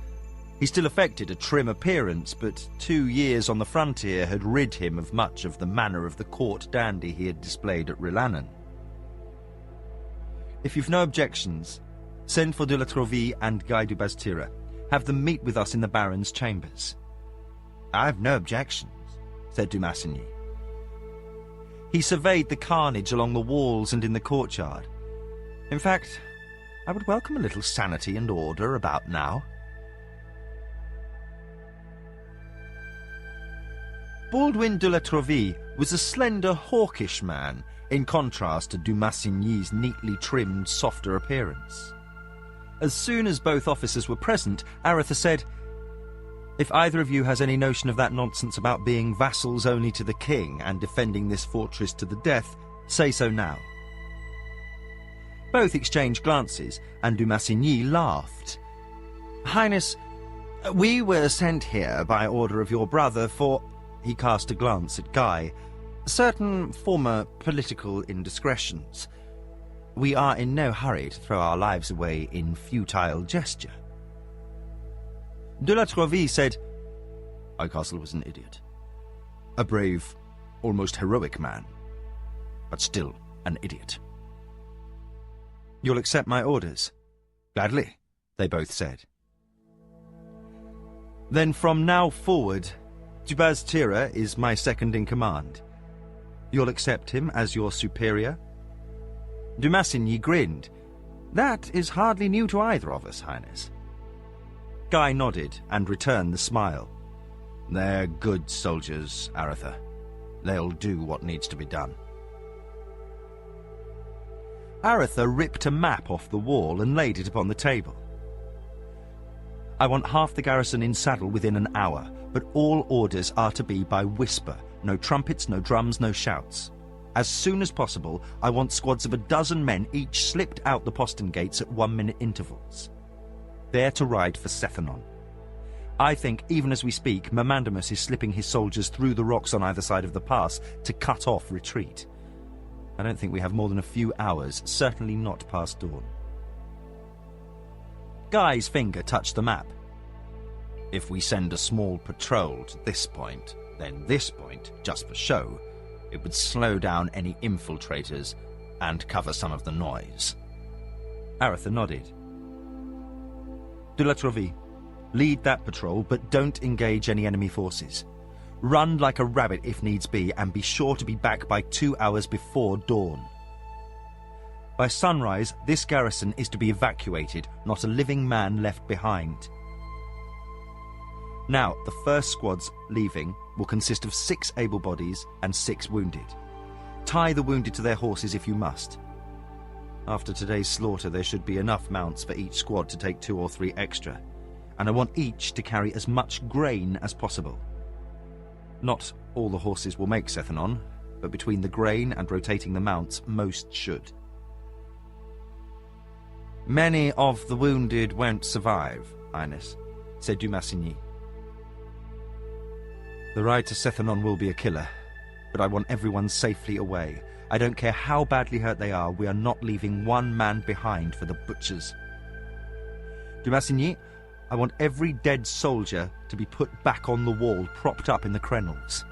He still affected a trim appearance, but 2 years on the frontier had rid him of much of the manner of the court dandy he had displayed at Rillanan. "If you've no objections, send for de la Treville and Guy du Bastira. Have them meet with us in the Baron's chambers." "I've no objections," said de Massigny. He surveyed the carnage along the walls and in the courtyard. In fact, I would welcome a little sanity and order about now. Baldwin de la Trouville was a slender, hawkish man, in contrast to Dumassigny's neatly trimmed, softer appearance. As soon as both officers were present, Aretha said, "If either of you has any notion of that nonsense about being vassals only to the king and defending this fortress to the death, say so now." Both exchanged glances, and Dumassigny laughed. "Highness, we were sent here by order of your brother for—" He cast a glance at Guy. "Certain former political indiscretions. We are in no hurry to throw our lives away in futile gesture." De la Trouville said, "Highcastle was an idiot. A brave, almost heroic man, but still an idiot." "You'll accept my orders?" "Gladly," they both said. "Then from now forward, Dubaz Tira is my second in command. You'll accept him as your superior?" Dumassigny grinned. "That is hardly new to either of us, Highness." Guy nodded and returned the smile. "They're good soldiers, Aretha. They'll do what needs to be done." Aretha ripped a map off the wall and laid it upon the table. "I want half the garrison in saddle within an hour, but all orders are to be by whisper. No trumpets, no drums, no shouts. As soon as possible, I want squads of 12 men each slipped out the postern gates at 1-minute intervals. They're to ride for Sethanon. I think, even as we speak, Mamandamus is slipping his soldiers through the rocks on either side of the pass to cut off retreat. I don't think we have more than a few hours, certainly not past dawn." Guy's finger touched the map. "If we send a small patrol to this point, then this point, just for show, it would slow down any infiltrators and cover some of the noise." Aretha nodded. "De la Trouville, lead that patrol, but don't engage any enemy forces. Run like a rabbit if needs be, and be sure to be back by 2 hours before dawn. By sunrise, this garrison is to be evacuated, not a living man left behind. Now, the first squads leaving will consist of 6 able bodies and 6 wounded. Tie the wounded to their horses if you must. After today's slaughter, there should be enough mounts for each squad to take 2 or 3 extra, and I want each to carry as much grain as possible. Not all the horses will make Sethanon, but between the grain and rotating the mounts, most should." "Many of the wounded won't survive, Highness," said Dumassigny. "The ride to Sethanon will be a killer, but I want everyone safely away. I don't care how badly hurt they are, we are not leaving one man behind for the butchers. Dumassigny, I want every dead soldier to be put back on the wall, propped up in the crenels.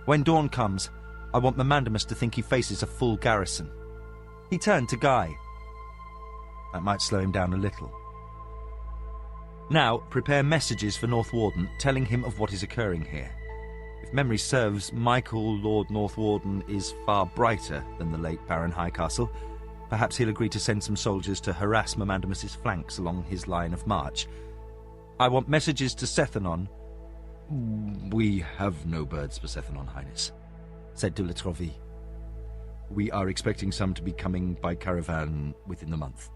When dawn comes, I want Mamandamus to think he faces a full garrison." He turned to Guy. "That might slow him down a little. Now, prepare messages for North Warden, telling him of what is occurring here. If memory serves, Michael, Lord North Warden, is far brighter than the late Baron Highcastle. Perhaps he'll agree to send some soldiers to harass Mamandamus's flanks along his line of march. I want messages to Sethanon." "We have no birds for Sethanon, Highness," said de la Trouville. "We are expecting some to be coming by caravan within the month."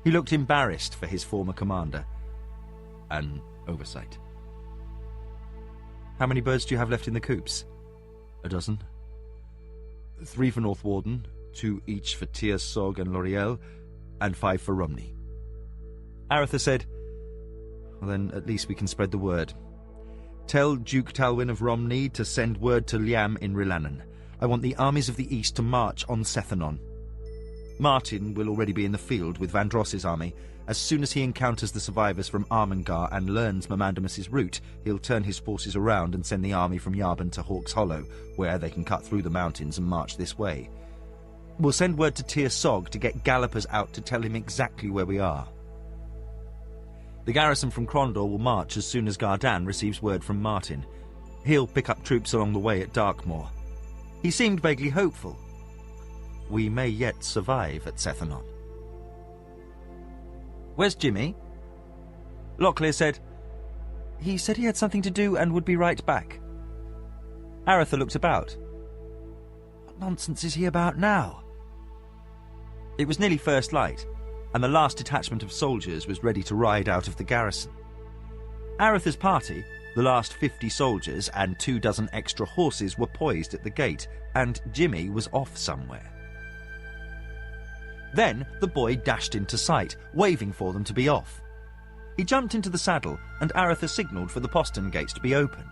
He looked embarrassed for his former commander. "An oversight." "How many birds do you have left in the coops?" "A dozen. 3 for North Warden, 2 each for Tir Sog and L'Oreal, and 5 for Romney." Aretha said, "Well, then at least we can spread the word. Tell Duke Talwyn of Romney to send word to Liam in Rilannon. I want the armies of the east to march on Sethanon. Martin will already be in the field with Vandross's army. As soon as he encounters the survivors from Armengar and learns Mamandamus's route, he'll turn his forces around and send the army from Yarban to Hawk's Hollow, where they can cut through the mountains and march this way. We'll send word to Tir Sog to get gallopers out to tell him exactly where we are. The garrison from Crondor will march as soon as Gardan receives word from Martin. He'll pick up troops along the way at Darkmoor." He seemed vaguely hopeful. "We may yet survive at Sethanon." Where's Jimmy? Locklear said, he said he had something to do and would be right back. Aretha looked about. What nonsense is he about now? It was nearly first light, and the last detachment of soldiers was ready to ride out of the garrison. Aretha's party, the last 50 soldiers and 24 extra horses, were poised at the gate, and Jimmy was off somewhere. Then the boy dashed into sight, waving for them to be off. He jumped into the saddle, and Aretha signalled for the postern gates to be opened.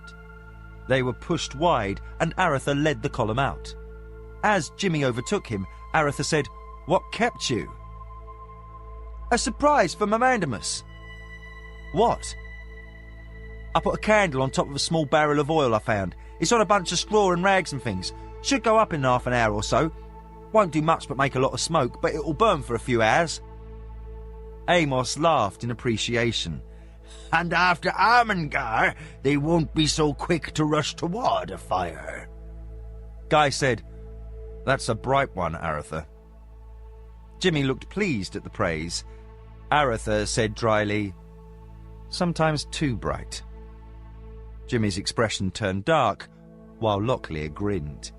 They were pushed wide, and Aretha led the column out. As Jimmy overtook him, Aretha said, "What kept you?" "A surprise for Mamandamus." "What?" "I put a candle on top of a small barrel of oil I found. It's on a bunch of straw and rags and things. Should go up in half an hour or so. Won't do much but make a lot of smoke, but it'll burn for a few hours." Amos laughed in appreciation. "And after Armengar, they won't be so quick to rush toward a fire." Guy said, "That's a bright one, Aretha." Jimmy looked pleased at the praise. Aretha said dryly, "Sometimes too bright." Jimmy's expression turned dark, while Locklear grinned.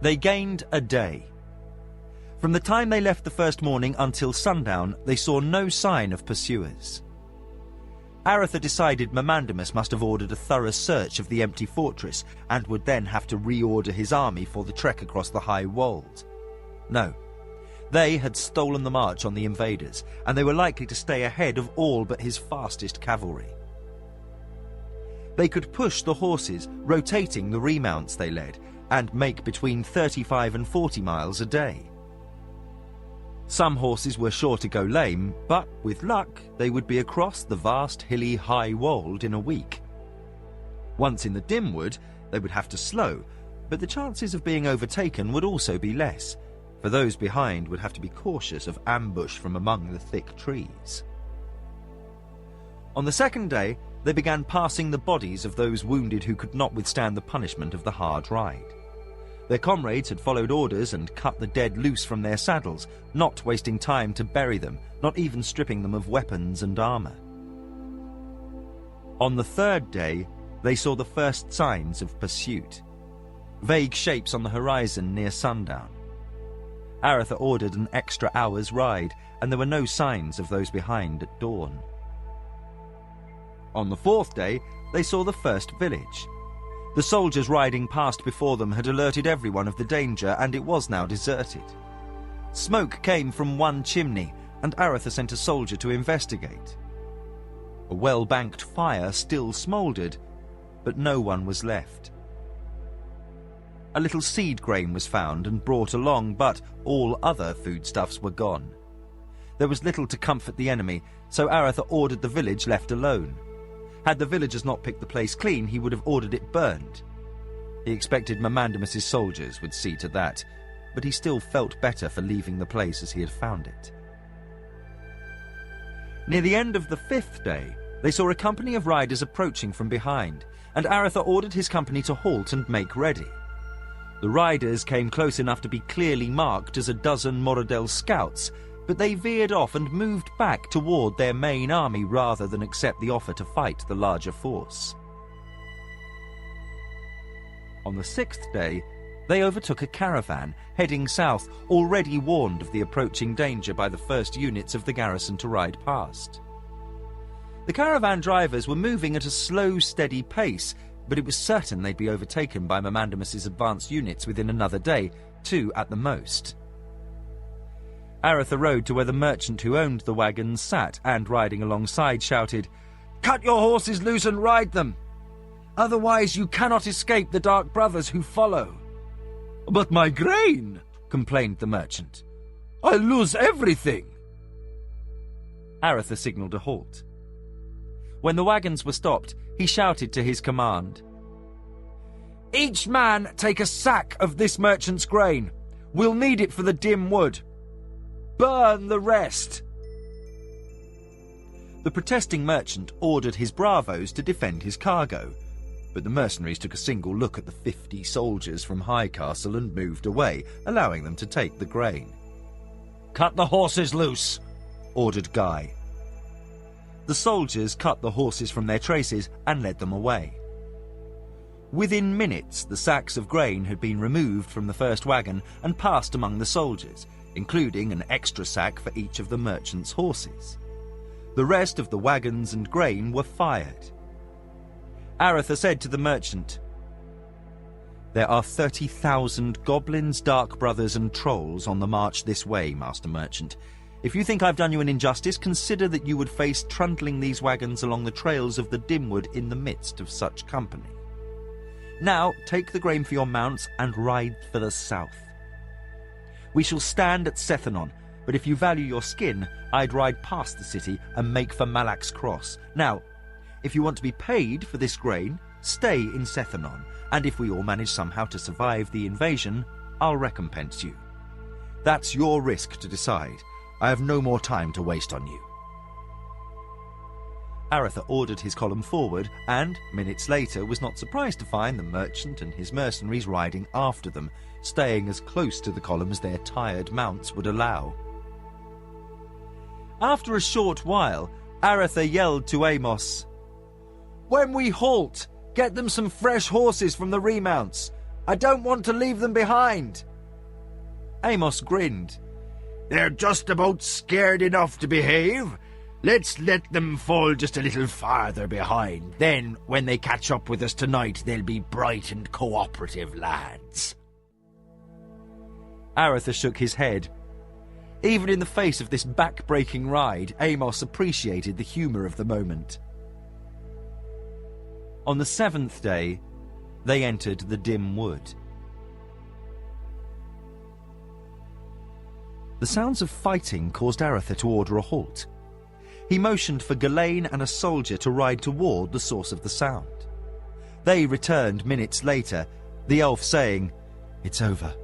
They gained a day. From the time they left the first morning until sundown, they saw no sign of pursuers. Aretha decided Mamandamus must have ordered a thorough search of the empty fortress and would then have to reorder his army for the trek across the high wold. No, they had stolen the march on the invaders, and they were likely to stay ahead of all but his fastest cavalry. They could push the horses, rotating the remounts they led, and make between 35 and 40 miles a day. Some horses were sure to go lame, but with luck they would be across the vast hilly high wold in a week. Once in the dim wood, they would have to slow, but the chances of being overtaken would also be less, for those behind would have to be cautious of ambush from among the thick trees. On the second day, they began passing the bodies of those wounded who could not withstand the punishment of the hard ride. Their comrades had followed orders and cut the dead loose from their saddles, not wasting time to bury them, not even stripping them of weapons and armour. On the third day, they saw the first signs of pursuit. Vague shapes on the horizon near sundown. Aretha ordered an extra hour's ride, and there were no signs of those behind at dawn. On the fourth day, they saw the first village. The soldiers riding past before them had alerted everyone of the danger, and it was now deserted. Smoke came from one chimney, and Aretha sent a soldier to investigate. A well-banked fire still smouldered, but no one was left. A little seed grain was found and brought along, but all other foodstuffs were gone. There was little to comfort the enemy, so Aretha ordered the village left alone. Had the villagers not picked the place clean, he would have ordered it burned. He expected Mamandamus's soldiers would see to that, but he still felt better for leaving the place as he had found it. Near the end of the fifth day, they saw a company of riders approaching from behind, and Aretha ordered his company to halt and make ready. The riders came close enough to be clearly marked as a dozen Moradel scouts, but they veered off and moved back toward their main army rather than accept the offer to fight the larger force. On the sixth day, they overtook a caravan heading south, already warned of the approaching danger by the first units of the garrison to ride past. The caravan drivers were moving at a slow, steady pace, but it was certain they'd be overtaken by Mamandamus's advance units within another day, 2 at the most. Aretha rode to where the merchant who owned the wagons sat and, riding alongside, shouted, "Cut your horses loose and ride them! Otherwise you cannot escape the Dark Brothers who follow." "But my grain," complained the merchant. "I'll lose everything." Aretha signalled a halt. When the wagons were stopped, he shouted to his command, "Each man take a sack of this merchant's grain. We'll need it for the dim wood. Burn the rest." The protesting merchant ordered his bravos to defend his cargo, but the mercenaries took a single look at the 50 soldiers from Highcastle and moved away, allowing them to take the grain. Cut the horses loose, ordered Guy. The soldiers cut the horses from their traces and led them away. Within minutes, the sacks of grain had been removed from the first wagon and passed among the soldiers, including an extra sack for each of the merchant's horses. The rest of the wagons and grain were fired. Aretha said to the merchant, "There are 30,000 goblins, dark brothers and trolls on the march this way, Master Merchant. If you think I've done you an injustice, consider that you would face trundling these wagons along the trails of the Dimwood in the midst of such company. Now take the grain for your mounts and ride for the south. We shall stand at Sethanon, but if you value your skin, I'd ride past the city and make for Malak's Cross. Now, if you want to be paid for this grain, stay in Sethanon, and if we all manage somehow to survive the invasion, I'll recompense you. That's your risk to decide. I have no more time to waste on you." Aretha ordered his column forward and, minutes later, was not surprised to find the merchant and his mercenaries riding after them, staying as close to the column as their tired mounts would allow. After a short while, Aretha yelled to Amos, "When we halt, get them some fresh horses from the remounts. I don't want to leave them behind." Amos grinned. "They're just about scared enough to behave. Let's let them fall just a little farther behind. Then, when they catch up with us tonight, they'll be bright and cooperative lads." Aretha shook his head. Even in the face of this back-breaking ride, Amos appreciated the humour of the moment. On the 7th day, they entered the dim wood. The sounds of fighting caused Aretha to order a halt. He motioned for Ghislaine and a soldier to ride toward the source of the sound. They returned minutes later, the elf saying, "It's over."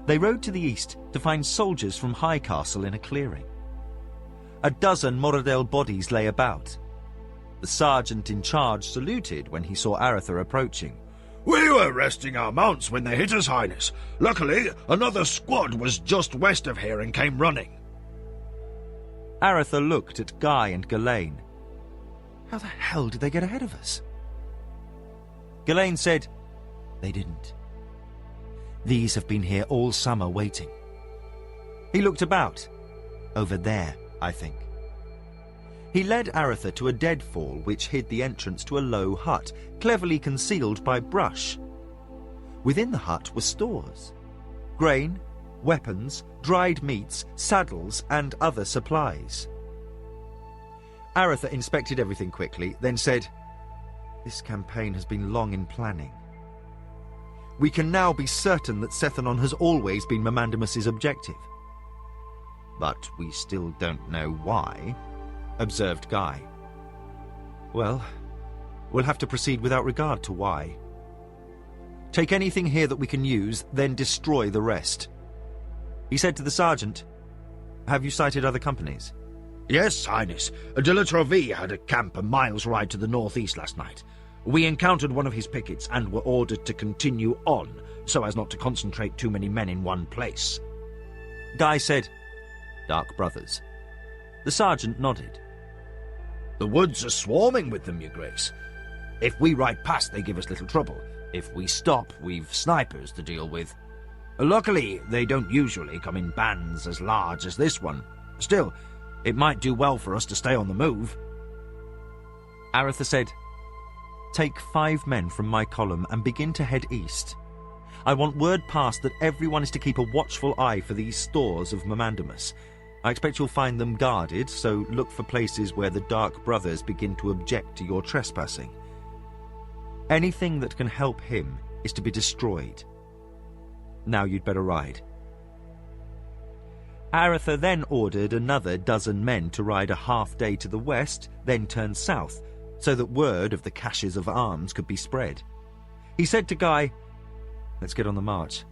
They rode to the east to find soldiers from Highcastle in a clearing. A dozen Moradel bodies lay about. The sergeant in charge saluted when he saw Aretha approaching. "We were resting our mounts when they hit us, Highness. Luckily, another squad was just west of here and came running." Aretha looked at Guy and Ghislaine. "How the hell did they get ahead of us?" Ghislaine said, "They didn't. These have been here all summer waiting." He looked about. "Over there, I think." He led Aretha to a deadfall which hid the entrance to a low hut, cleverly concealed by brush. Within the hut were stores: grain, weapons, dried meats, saddles, and other supplies. Aretha inspected everything quickly, then said, "This campaign has been long in planning. We can now be certain that Sethanon has always been Mamandamus's objective." "But we still don't know why," observed Guy. "Well, we'll have to proceed without regard to why. Take anything here that we can use, then destroy the rest." He said to the sergeant, "Have you sighted other companies?" "Yes, Highness. De la Trovee had a camp a mile's ride to the northeast last night. We encountered one of his pickets and were ordered to continue on, so as not to concentrate too many men in one place." Guy said, "Dark Brothers." The sergeant nodded. "The woods are swarming with them, Your Grace. If we ride past, they give us little trouble. If we stop, we've snipers to deal with. Luckily, they don't usually come in bands as large as this one. Still, it might do well for us to stay on the move." Aretha said, "Take 5 men from my column and begin to head east. I want word passed that everyone is to keep a watchful eye for these stores of Mamandamus. I expect you'll find them guarded, so look for places where the Dark Brothers begin to object to your trespassing. Anything that can help him is to be destroyed. Now you'd better ride." Aretha then ordered another dozen men to ride a half-day to the west, then turn south, so that word of the caches of arms could be spread. He said to Guy, "Let's get on the march.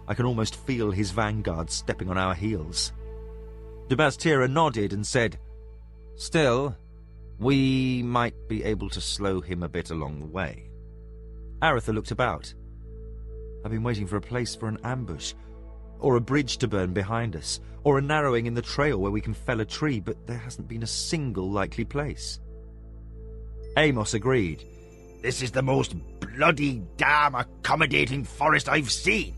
I can almost feel his vanguard stepping on our heels." De Bastira nodded and said, "Still, we might be able to slow him a bit along the way." Aretha looked about. "I've been waiting for a place for an ambush. or a bridge to burn behind us, or a narrowing in the trail where we can fell a tree, but there hasn't been a single likely place. Amos agreed. This is the most bloody damn accommodating forest I've seen.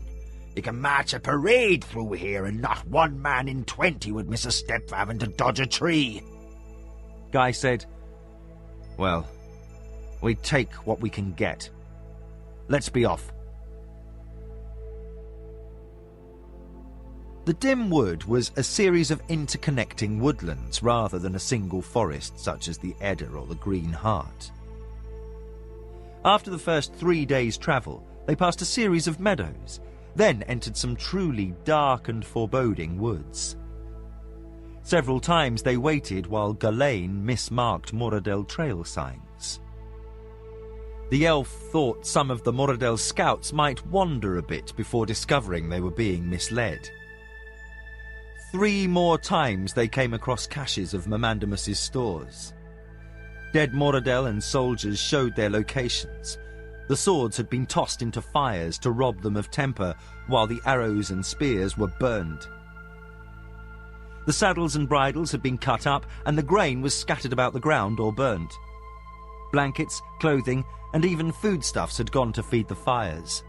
You can march a parade through here and not one man in 20 would miss a step for having to dodge a tree. Guy said, "Well, we take what we can get. Let's be off." The Dim Wood was a series of interconnecting woodlands rather than a single forest such as the Edda or the Green Heart. After the first 3 days' travel, they passed a series of meadows, then entered some truly dark and foreboding woods. Several times they waited while Ghislaine mismarked Moradel trail signs. The elf thought some of the Moradel scouts might wander a bit before discovering they were being misled. 3 more times they came across caches of Mamandamus's stores. Dead Moradel and soldiers showed their locations. The swords had been tossed into fires to rob them of temper, while the arrows and spears were burned. The saddles and bridles had been cut up, and the grain was scattered about the ground or burnt. Blankets, clothing, and even foodstuffs had gone to feed the fires.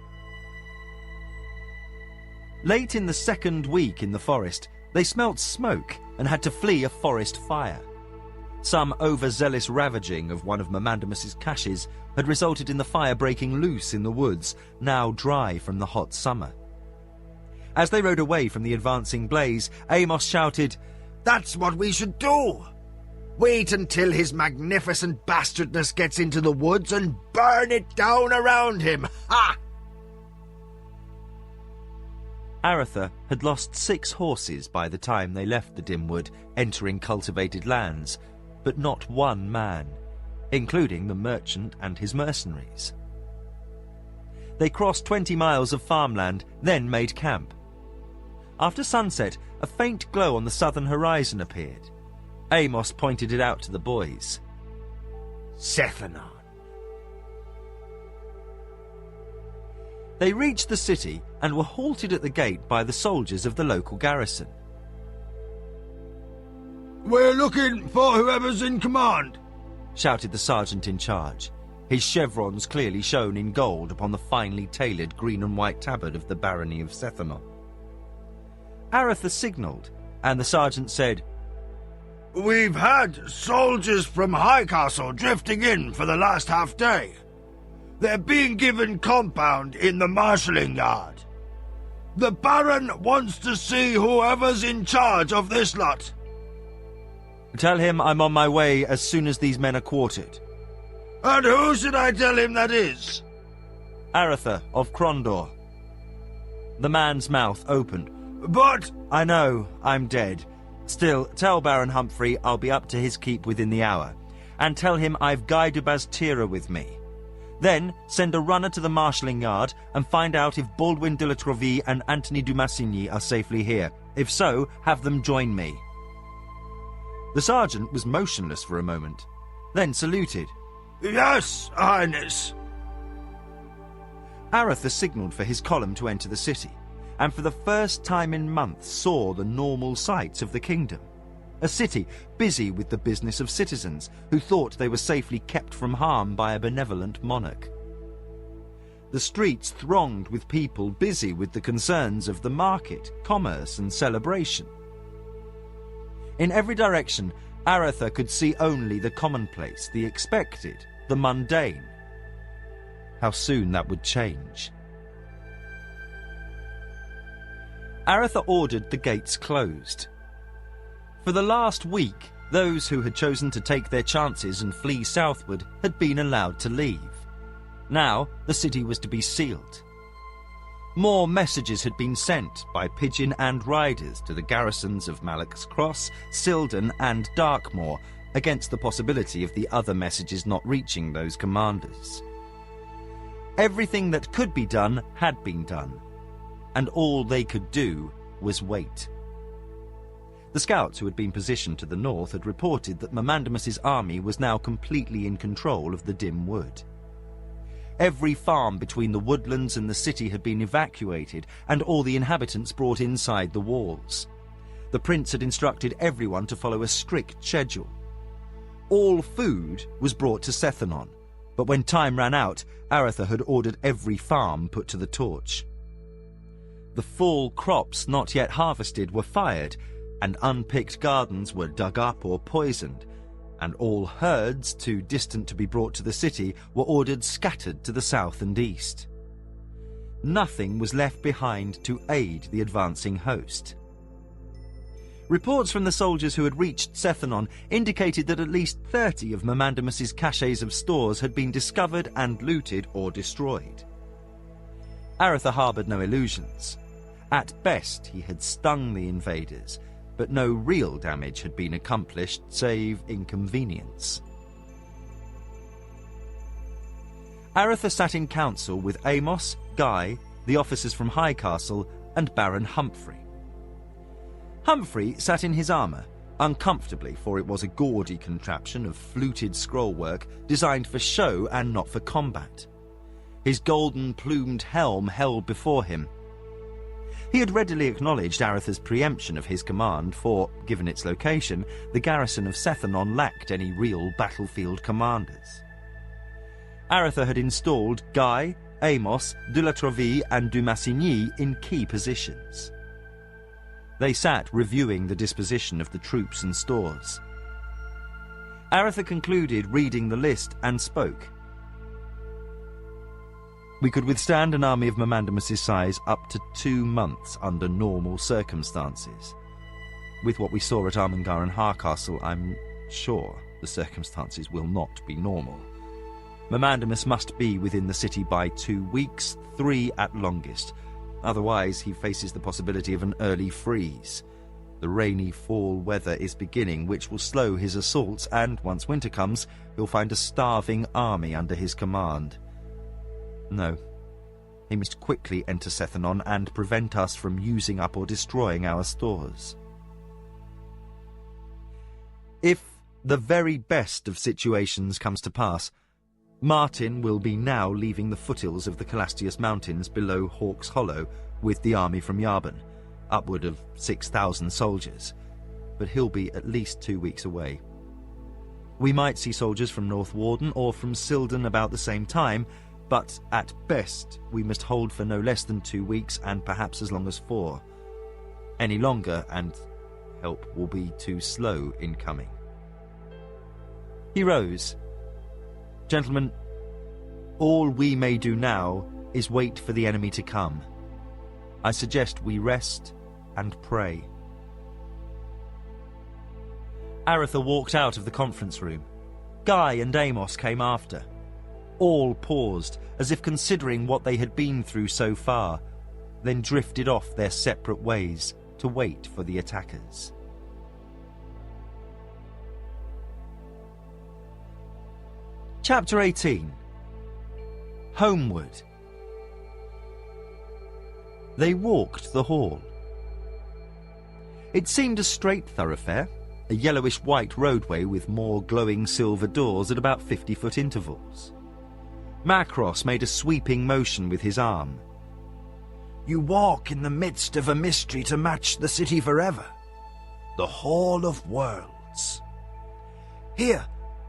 Late in the second week in the forest, they smelt smoke and had to flee a forest fire. Some overzealous ravaging of one of Mamandamus's caches had resulted in the fire breaking loose in the woods, now dry from the hot summer. As they rode away from the advancing blaze, Amos shouted, "That's what we should do! Wait until his magnificent bastardness gets into the woods and burn it down around him! Ha!" Aratha had lost 6 horses by the time they left the Dim Wood, entering cultivated lands, but not one man, including the merchant and his mercenaries. They crossed 20 miles of farmland, then made camp. After sunset, a faint glow on the southern horizon appeared. Amos pointed it out to the boys. Sethanon. They reached the city and were halted at the gate by the soldiers of the local garrison. "We're looking for whoever's in command," shouted the sergeant in charge, his chevrons clearly shown in gold upon the finely tailored green and white tabard of the barony of Sethanon. Aratha signalled, and the sergeant said, "We've had soldiers from Highcastle drifting in for the last half day. They're being given compound in the marshalling yard. The Baron wants to see whoever's in charge of this lot." "Tell him I'm on my way as soon as these men are quartered." "And who should I tell him that is?" "Aratha of Krondor." The man's mouth opened. "But—" "I know, I'm dead. Still, tell Baron Humphrey I'll be up to his keep within the hour, and tell him I've Guy de Bastira with me. Then send a runner to the marshalling yard and find out if Baldwin de la Troville and Anthony du Massigny are safely here. If so, have them join me." The sergeant was motionless for a moment, then saluted. "Yes, Highness." Aratha signalled for his column to enter the city, and for the first time in months saw the normal sights of the kingdom. A city busy with the business of citizens who thought they were safely kept from harm by a benevolent monarch. The streets thronged with people busy with the concerns of the market, commerce and celebration. In every direction, Aratha could see only the commonplace, the expected, the mundane. How soon that would change. Aratha ordered the gates closed. For the last week, those who had chosen to take their chances and flee southward had been allowed to leave. Now the city was to be sealed. More messages had been sent by pigeon and riders to the garrisons of Malak's Cross, Silden and Darkmoor against the possibility of the other messages not reaching those commanders. Everything that could be done had been done, and all they could do was wait. The scouts who had been positioned to the north had reported that Mamandamus's army was now completely in control of the Dim Wood. Every farm between the woodlands and the city had been evacuated, and all the inhabitants brought inside the walls. The prince had instructed everyone to follow a strict schedule. All food was brought to Sethanon, but when time ran out, Aretha had ordered every farm put to the torch. The fall crops not yet harvested were fired, and unpicked gardens were dug up or poisoned, and all herds too distant to be brought to the city were ordered scattered to the south and east. Nothing was left behind to aid the advancing host. Reports from the soldiers who had reached Sethanon indicated that at least 30 of Memandamus's caches of stores had been discovered and looted or destroyed. Aretha harboured no illusions. At best, he had stung the invaders, but no real damage had been accomplished save inconvenience. Aretha sat in council with Amos, Guy, the officers from Highcastle, and Baron Humphrey. Humphrey sat in his armour, uncomfortably, for it was a gaudy contraption of fluted scrollwork designed for show and not for combat. His golden-plumed helm held before him. He had readily acknowledged Aretha's preemption of his command, for, given its location, the garrison of Sethanon lacked any real battlefield commanders. Aretha had installed Guy, Amos, de la Troville and du Massigny in key positions. They sat reviewing the disposition of the troops and stores. Aretha concluded reading the list and spoke. We could withstand an army of Memandamus's size up to 2 months under normal circumstances. With what we saw at Armengar and Harcastle, I'm sure the circumstances will not be normal. Memandamus must be within the city by 2 weeks, 3 at longest. Otherwise, he faces the possibility of an early freeze. The rainy fall weather is beginning, which will slow his assaults, and once winter comes, he'll find a starving army under his command. No, he must quickly enter Sethanon and prevent us from using up or destroying our stores. If the very best of situations comes to pass, Martin will be now leaving the foothills of the Calastius Mountains below Hawk's Hollow with the army from Yarbon, upward of 6,000 soldiers, but he'll be at least 2 weeks away. We might see soldiers from North Warden or from Sildon about the same time, but at best we must hold for no less than 2 weeks and perhaps as long as 4. Any longer and help will be too slow in coming. He rose. Gentlemen, all we may do now is wait for the enemy to come. I suggest we rest and pray. Aretha walked out of the conference room. Guy and Amos came after. All paused, as if considering what they had been through so far, then drifted off their separate ways to wait for the attackers. Chapter 18. Homeward. They walked the hall. It seemed a straight thoroughfare, a yellowish-white roadway with more glowing silver doors at about 50-foot intervals. Macross made a sweeping motion with his arm. You walk in the midst of a mystery to match the city forever. The Hall of Worlds. Here,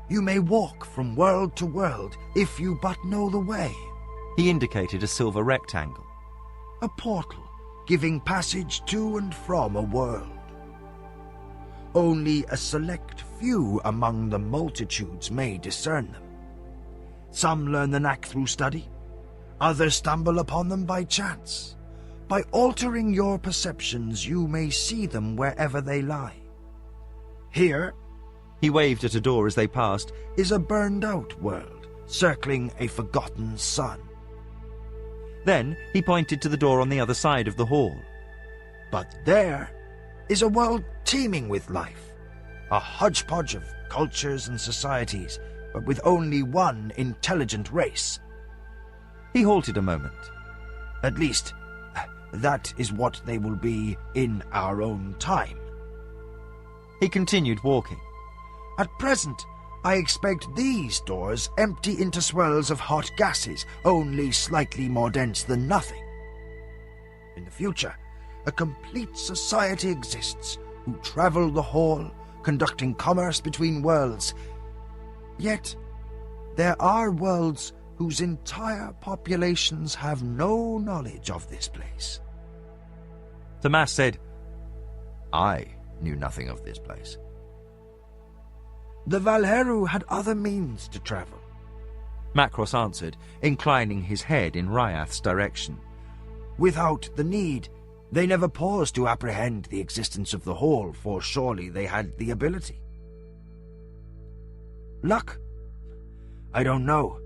you may walk from world to world if you but know the way. He indicated a silver rectangle. A portal giving passage to and from a world. Only a select few among the multitudes may discern them. Some learn the knack through study, others stumble upon them by chance. By altering your perceptions, you may see them wherever they lie. Here, he waved at a door as they passed, is a burned-out world, circling a forgotten sun. Then he pointed to the door on the other side of the hall. But there is a world teeming with life, a hodgepodge of cultures and societies, but with only one intelligent race. He halted a moment. At least, that is what they will be in our own time. He continued walking. At present, I expect these doors empty into swirls of hot gases, only slightly more dense than nothing. In the future, a complete society exists who travel the hall, conducting commerce between worlds. Yet, there are worlds whose entire populations have no knowledge of this place. Tomas said, I knew nothing of this place. The Valheru had other means to travel. Macross answered, inclining his head in Ryath's direction. Without the need, they never paused to apprehend the existence of the hall, for surely they had the ability. Luck? I don't know,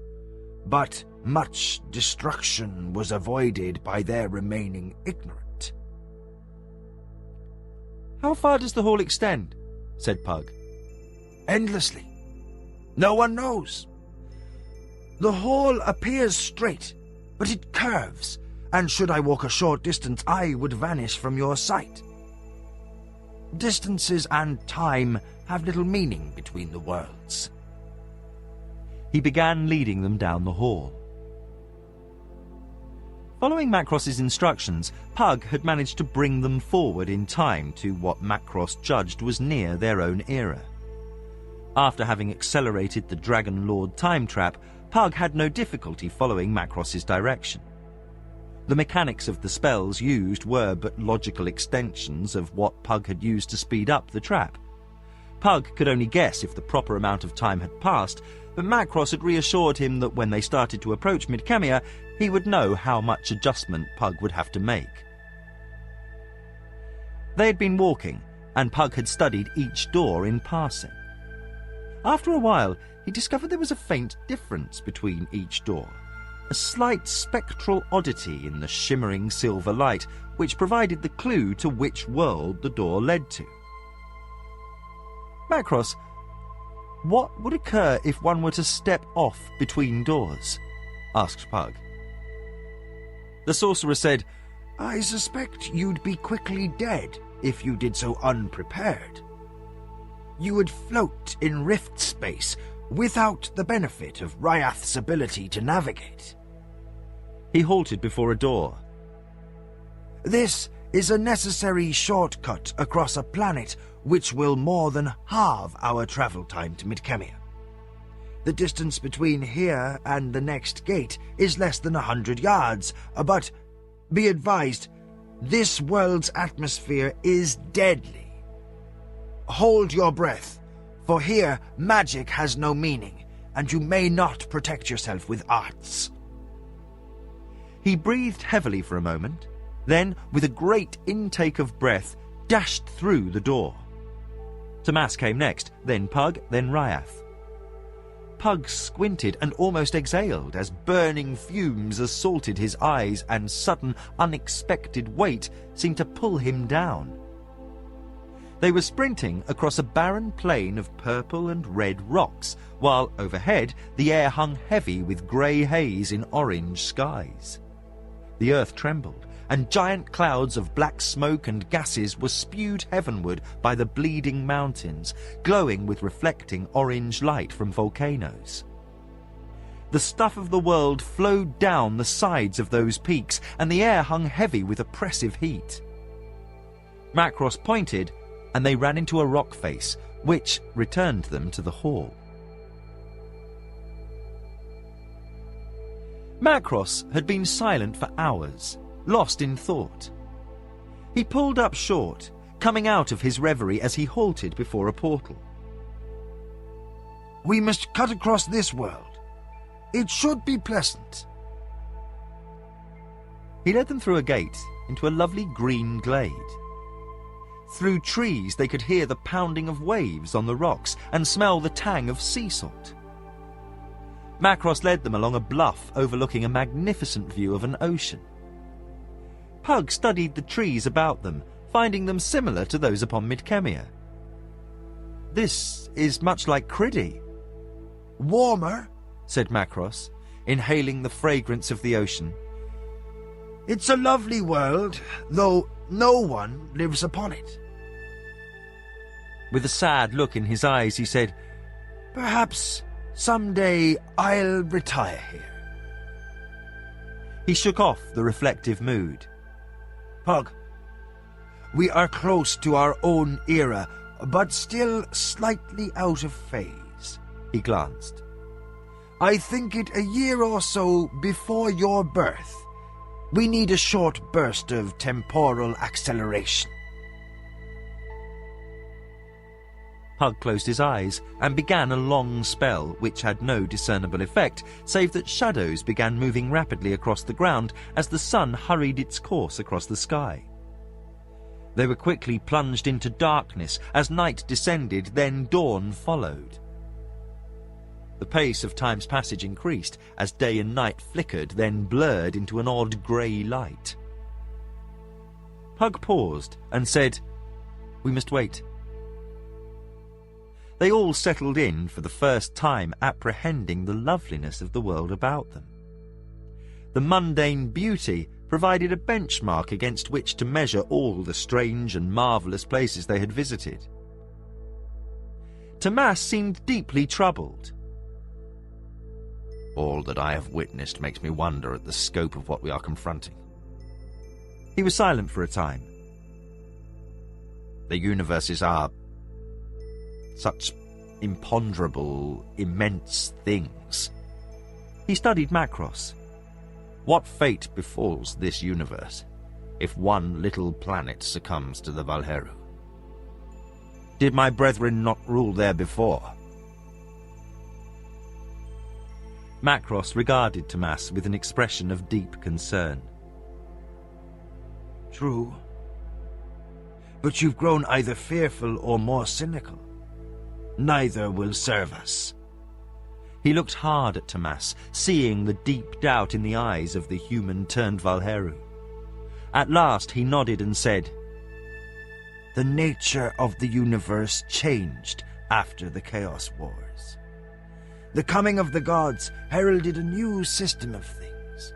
but much destruction was avoided by their remaining ignorant. How far does the hall extend? Said Pug. Endlessly. No one knows. The hall appears straight, but it curves, and should I walk a short distance, I would vanish from your sight. Distances and time have little meaning between the worlds. He began leading them down the hall. Following Macross's instructions, Pug had managed to bring them forward in time to what Macross judged was near their own era. After having accelerated the Dragon Lord time trap, Pug had no difficulty following Macross's direction. The mechanics of the spells used were but logical extensions of what Pug had used to speed up the trap. Pug could only guess if the proper amount of time had passed, but Macross had reassured him that when they started to approach Midkemia, he would know how much adjustment Pug would have to make. They had been walking, and Pug had studied each door in passing. After a while, he discovered there was a faint difference between each door, a slight spectral oddity in the shimmering silver light, which provided the clue to which world the door led to. Macross, what would occur if one were to step off between doors? Asked Pug. The sorcerer said, I suspect you'd be quickly dead if you did so unprepared. You would float in rift space without the benefit of Ryath's ability to navigate. He halted before a door. This is a necessary shortcut across a planet which will more than halve our travel time to Midkemia. The distance between here and the next gate is less than 100 yards, but be advised, this world's atmosphere is deadly. Hold your breath, for here magic has no meaning, and you may not protect yourself with arts. He breathed heavily for a moment, then, with a great intake of breath, dashed through the door. Tomas came next, then Pug, then Ryath. Pug squinted and almost exhaled as burning fumes assaulted his eyes and sudden, unexpected weight seemed to pull him down. They were sprinting across a barren plain of purple and red rocks, while overhead the air hung heavy with grey haze in orange skies. The earth trembled, and giant clouds of black smoke and gases were spewed heavenward by the bleeding mountains, glowing with reflecting orange light from volcanoes. The stuff of the world flowed down the sides of those peaks, and the air hung heavy with oppressive heat. Macross pointed, and they ran into a rock face, which returned them to the hall. Macross had been silent for hours, lost in thought. He pulled up short, coming out of his reverie as he halted before a portal. We must cut across this world. It should be pleasant. He led them through a gate into a lovely green glade. Through trees they could hear the pounding of waves on the rocks and smell the tang of sea salt. Macross led them along a bluff overlooking a magnificent view of an ocean. Pug studied the trees about them, finding them similar to those upon Midkemia. This is much like Criddy. Warmer, said Macross, inhaling the fragrance of the ocean. It's a lovely world, though no one lives upon it. With a sad look in his eyes, he said, Perhaps someday I'll retire here. He shook off the reflective mood. Pug, we are close to our own era, but still slightly out of phase. He glanced. I think it a year or so before your birth. We need a short burst of temporal acceleration. Pug closed his eyes and began a long spell which had no discernible effect, save that shadows began moving rapidly across the ground as the sun hurried its course across the sky. They were quickly plunged into darkness as night descended, then dawn followed. The pace of time's passage increased as day and night flickered, then blurred into an odd grey light. Pug paused and said, "We must wait." They all settled in for the first time, apprehending the loveliness of the world about them. The mundane beauty provided a benchmark against which to measure all the strange and marvellous places they had visited. Tomas seemed deeply troubled. All that I have witnessed makes me wonder at the scope of what we are confronting. He was silent for a time. The universes are such imponderable, immense things. He studied Macross. What fate befalls this universe if one little planet succumbs to the Valheru? Did my brethren not rule there before? Macross regarded Tomas with an expression of deep concern. True. But you've grown either fearful or more cynical. Neither will serve us. He looked hard at Tomas, seeing the deep doubt in the eyes of the human-turned-Valheru. At last he nodded and said, The nature of the universe changed after the Chaos Wars. The coming of the gods heralded a new system of things,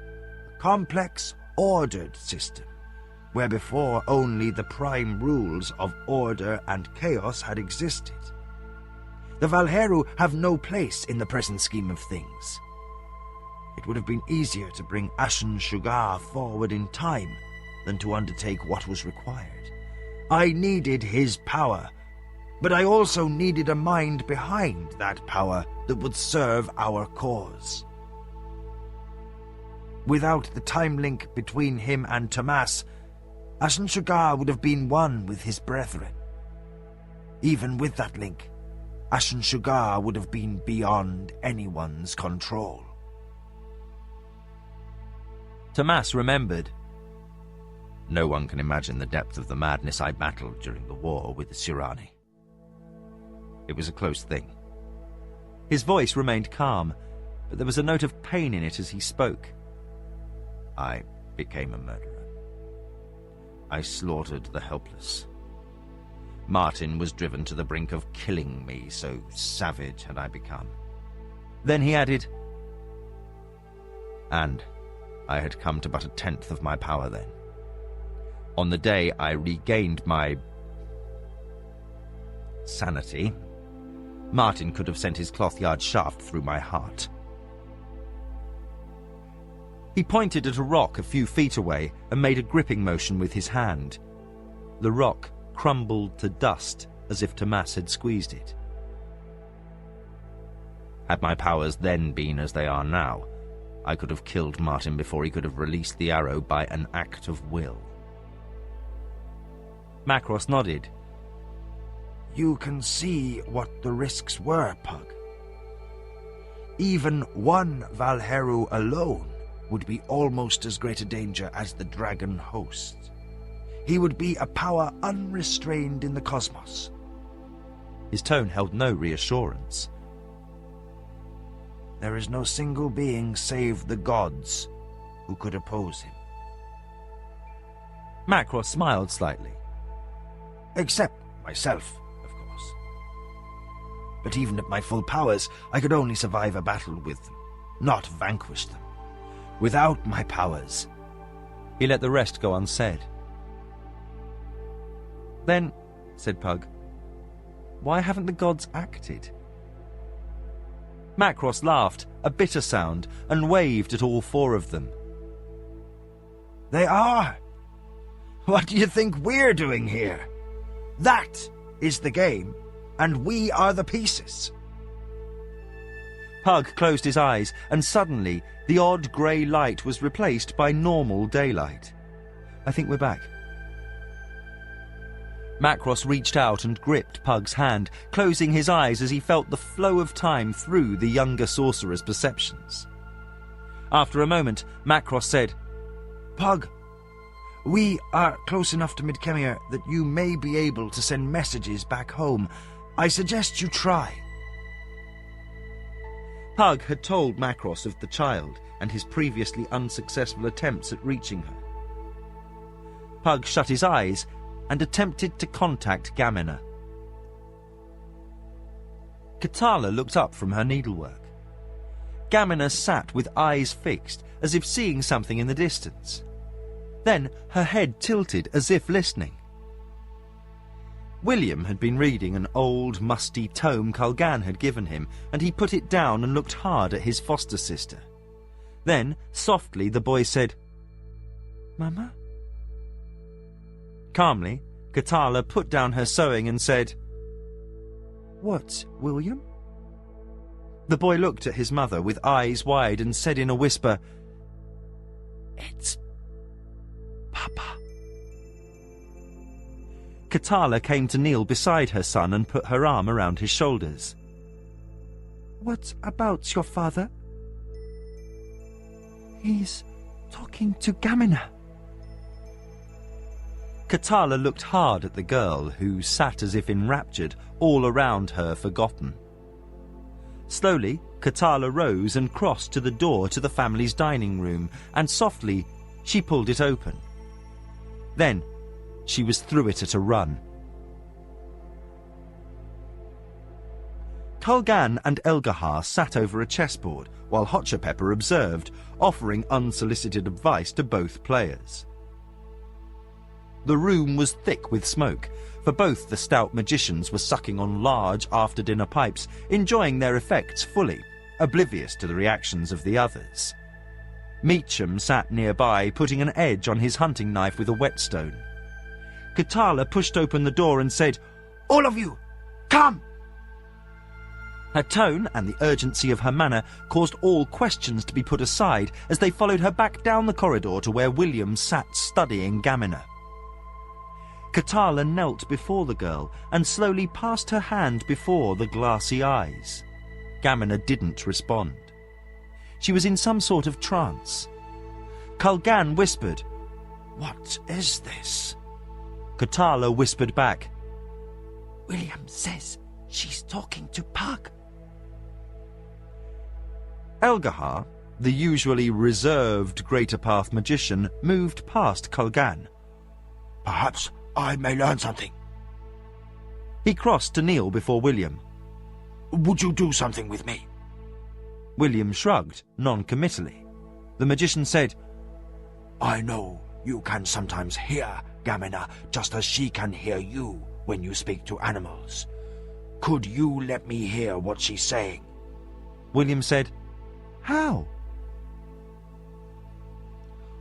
a complex, ordered system, where before only the prime rules of order and chaos had existed. The Valheru have no place in the present scheme of things. It would have been easier to bring Ashen Shugar forward in time than to undertake what was required. I needed his power, but I also needed a mind behind that power that would serve our cause. Without the time link between him and Tomas, Ashen Shugar would have been one with his brethren. Even with that link, Ashen Shugar would have been beyond anyone's control. Tomas remembered. No one can imagine the depth of the madness I battled during the war with the Sirani. It was a close thing. His voice remained calm, but there was a note of pain in it as he spoke. I became a murderer. I slaughtered the helpless. Martin was driven to the brink of killing me, so savage had I become. Then he added, And I had come to but a tenth of my power then. On the day I regained my sanity, Martin could have sent his cloth-yard shaft through my heart. He pointed at a rock a few feet away and made a gripping motion with his hand. The rock crumbled to dust as if Tomas had squeezed it. Had my powers then been as they are now, I could have killed Martin before he could have released the arrow by an act of will. Macross nodded. You can see what the risks were, Pug. Even one Valheru alone would be almost as great a danger as the dragon host. He would be a power unrestrained in the cosmos. His tone held no reassurance. There is no single being save the gods who could oppose him. Macross smiled slightly. Except myself, of course. But even at my full powers, I could only survive a battle with them, not vanquish them. Without my powers... He let the rest go unsaid. Then, said Pug, why haven't the gods acted? Macross laughed, a bitter sound, and waved at all four of them. They are. What do you think we're doing here? That is the game, and we are the pieces. Pug closed his eyes, and suddenly the odd grey light was replaced by normal daylight. I think we're back. Macross reached out and gripped Pug's hand, closing his eyes as he felt the flow of time through the younger sorcerer's perceptions. After a moment, Macross said, Pug, we are close enough to Midkemia that you may be able to send messages back home. I suggest you try. Pug had told Macross of the child and his previously unsuccessful attempts at reaching her. Pug shut his eyes and attempted to contact Gamina. Katala looked up from her needlework. Gamina sat with eyes fixed, as if seeing something in the distance. Then her head tilted as if listening. William had been reading an old, musty tome Culgan had given him, and he put it down and looked hard at his foster sister. Then, softly, the boy said, Mama? Calmly, Katala put down her sewing and said, What, William? The boy looked at his mother with eyes wide and said in a whisper, It's Papa. Katala came to kneel beside her son and put her arm around his shoulders. What about your father? He's talking to Gamina. Katala looked hard at the girl, who sat as if enraptured, all around her forgotten. Slowly, Katala rose and crossed to the door to the family's dining room, and softly she pulled it open. Then she was through it at a run. Culgan and Elgahar sat over a chessboard, while Hotchapepper observed, offering unsolicited advice to both players. The room was thick with smoke, for both the stout magicians were sucking on large after-dinner pipes, enjoying their effects fully, oblivious to the reactions of the others. Meacham sat nearby, putting an edge on his hunting knife with a whetstone. Katala pushed open the door and said, All of you, come! Her tone and the urgency of her manner caused all questions to be put aside as they followed her back down the corridor to where William sat studying Gamina. Katala knelt before the girl and slowly passed her hand before the glassy eyes. Gamina didn't respond. She was in some sort of trance. Culgan whispered, What is this? Katala whispered back, William says she's talking to Pug. Elgahar, the usually reserved Greater Path magician, moved past Culgan. Perhaps I may learn something. He crossed to kneel before William. Would you do something with me? William shrugged, non-committally. The magician said, I know you can sometimes hear Gamina just as she can hear you when you speak to animals. Could you let me hear what she's saying? William said, How?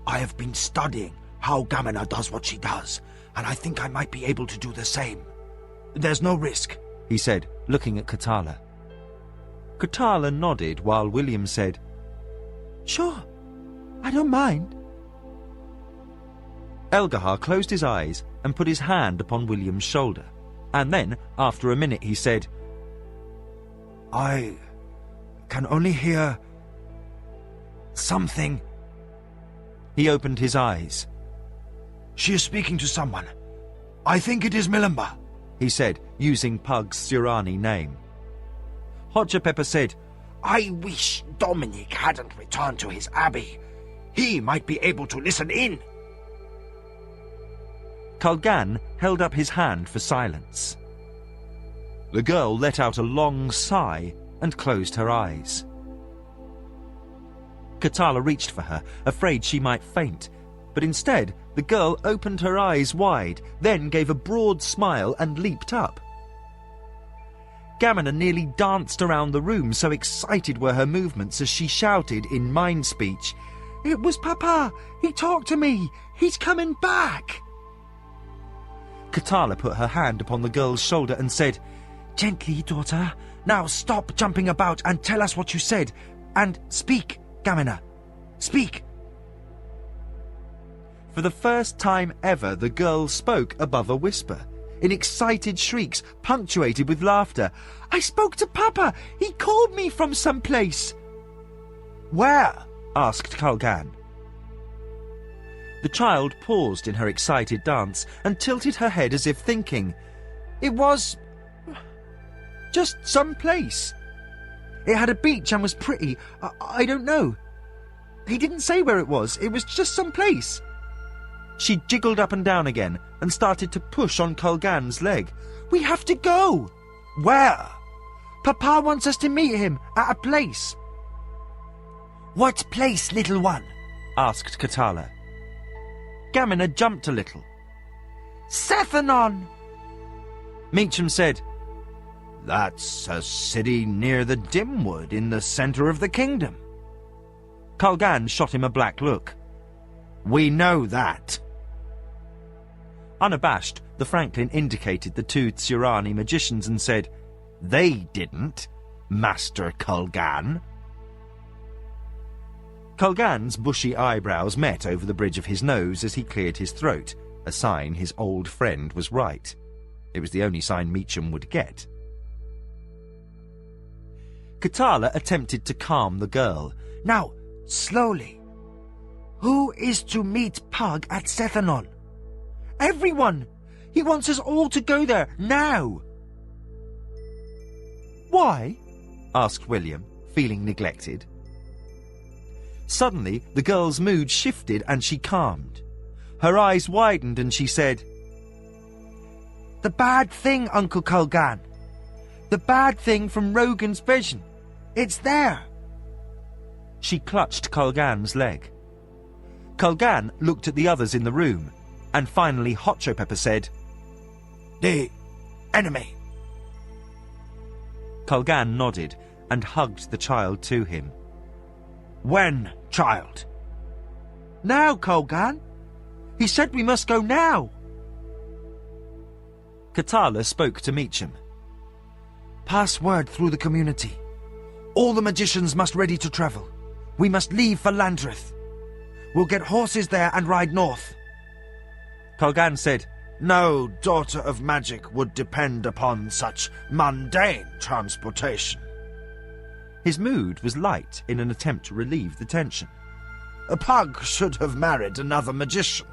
I have been studying how Gamina does what she does, and I think I might be able to do the same. There's no risk, he said, looking at Katala. Katala nodded while William said, Sure, I don't mind. Elgahar closed his eyes and put his hand upon William's shoulder, and then, after a minute, he said, I can only hear something. He opened his eyes. She is speaking to someone. I think it is Milimba, he said, using Pug's Sirani name. Hotchapepper said, I wish Dominic hadn't returned to his abbey. He might be able to listen in. Culgan held up his hand for silence. The girl let out a long sigh and closed her eyes. Katala reached for her, afraid she might faint, but instead the girl opened her eyes wide, then gave a broad smile and leaped up. Gamina nearly danced around the room, so excited were her movements as she shouted in mind speech, "It was Papa! He talked to me! He's coming back!" Katala put her hand upon the girl's shoulder and said, "Gently, daughter. Now stop jumping about and tell us what you said. And speak, Gamina. Speak." For the first time ever, the girl spoke above a whisper, in excited shrieks, punctuated with laughter. "I spoke to Papa! He called me from some place!" "Where?" asked Kalgan. The child paused in her excited dance and tilted her head as if thinking. "It was... just some place. It had a beach and was pretty. I don't know. He didn't say where it was. It was just some place." She jiggled up and down again and started to push on Kalgan's leg. "We have to go!" "Where?" "Papa wants us to meet him at a place." "What place, little one?" asked Katala. Gamina jumped a little. "Sethanon!" Meacham said, "That's a city near the Dimwood in the centre of the kingdom." Kalgan shot him a black look. "We know that." Unabashed, the Franklin indicated the two Tsurani magicians and said, "They didn't, Master Kalgan." Kalgan's bushy eyebrows met over the bridge of his nose as he cleared his throat, a sign his old friend was right. It was the only sign Meacham would get. Katala attempted to calm the girl. "Now, slowly. Who is to meet Pug at Sethanon?" "Everyone! He wants us all to go there, now!" "Why?" asked William, feeling neglected. Suddenly, the girl's mood shifted and she calmed. Her eyes widened and she said, "The bad thing, Uncle Kalgan. The bad thing from Rogan's vision. It's there." She clutched Kalgan's leg. Kalgan looked at the others in the room, and finally Hot Pepper said, "The enemy." Kalgan nodded and hugged the child to him. "When, child?" "Now, Kalgan. He said we must go now." Katala spoke to Meacham. "Pass word through the community. All the magicians must ready to travel. We must leave for Landreth. We'll get horses there and ride north." Kalgan said, "No daughter of magic would depend upon such mundane transportation." His mood was light in an attempt to relieve the tension. "A Pug should have married another magician."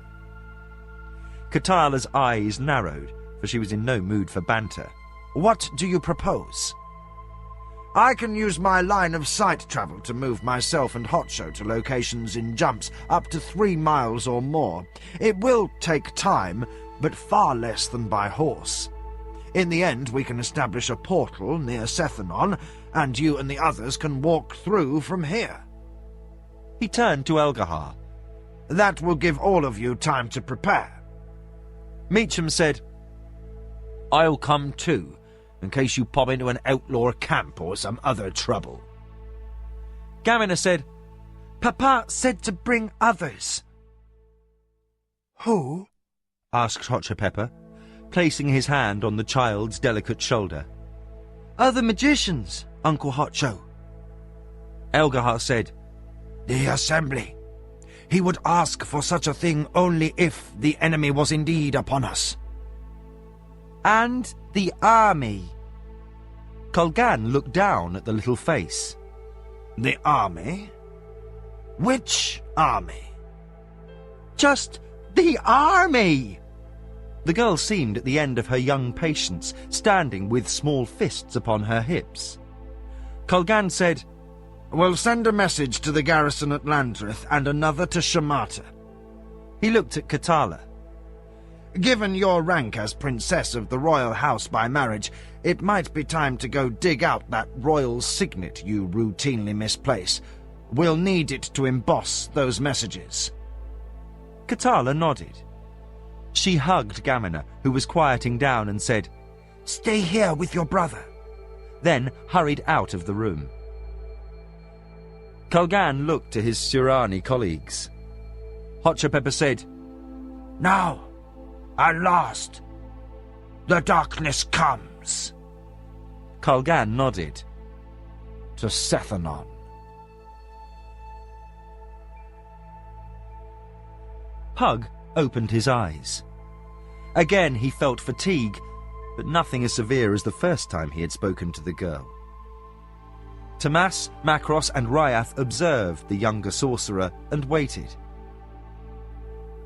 Katala's eyes narrowed, for she was in no mood for banter. "What do you propose?" "I can use my line of sight travel to move myself and Hotsho to locations in jumps up to 3 miles or more. It will take time, but far less than by horse. In the end, we can establish a portal near Sethanon, and you and the others can walk through from here." He turned to Elgahar. "That will give all of you time to prepare." Meacham said, "I'll come too, in case you pop into an outlaw camp or some other trouble." Gamina said, "Papa said to bring others." "Who?" asked Hot Pepper, placing his hand on the child's delicate shoulder. "Other magicians, Uncle Hotsho." Elgahar said, "The assembly. He would ask for such a thing only if the enemy was indeed upon us." "And the army." Kalgan looked down at the little face. "The army? Which army?" "Just the army!" The girl seemed at the end of her young patience, standing with small fists upon her hips. Kalgan said, "We'll send a message to the garrison at Landreth and another to Shamata." He looked at Katala. "Given your rank as princess of the royal house by marriage, it might be time to go dig out that royal signet you routinely misplace. We'll need it to emboss those messages." Katala nodded. She hugged Gamina, who was quieting down, and said, "Stay here with your brother. then hurried out of the room. Kulgan looked to his Surani colleagues. Hotchapepper said, "Now, at last, the darkness comes." Kulgan nodded. "To Sethanon." Pug opened his eyes. Again he felt fatigue, but nothing as severe as the first time he had spoken to the girl. Tomas, Macross and Ryath observed the younger sorcerer and waited.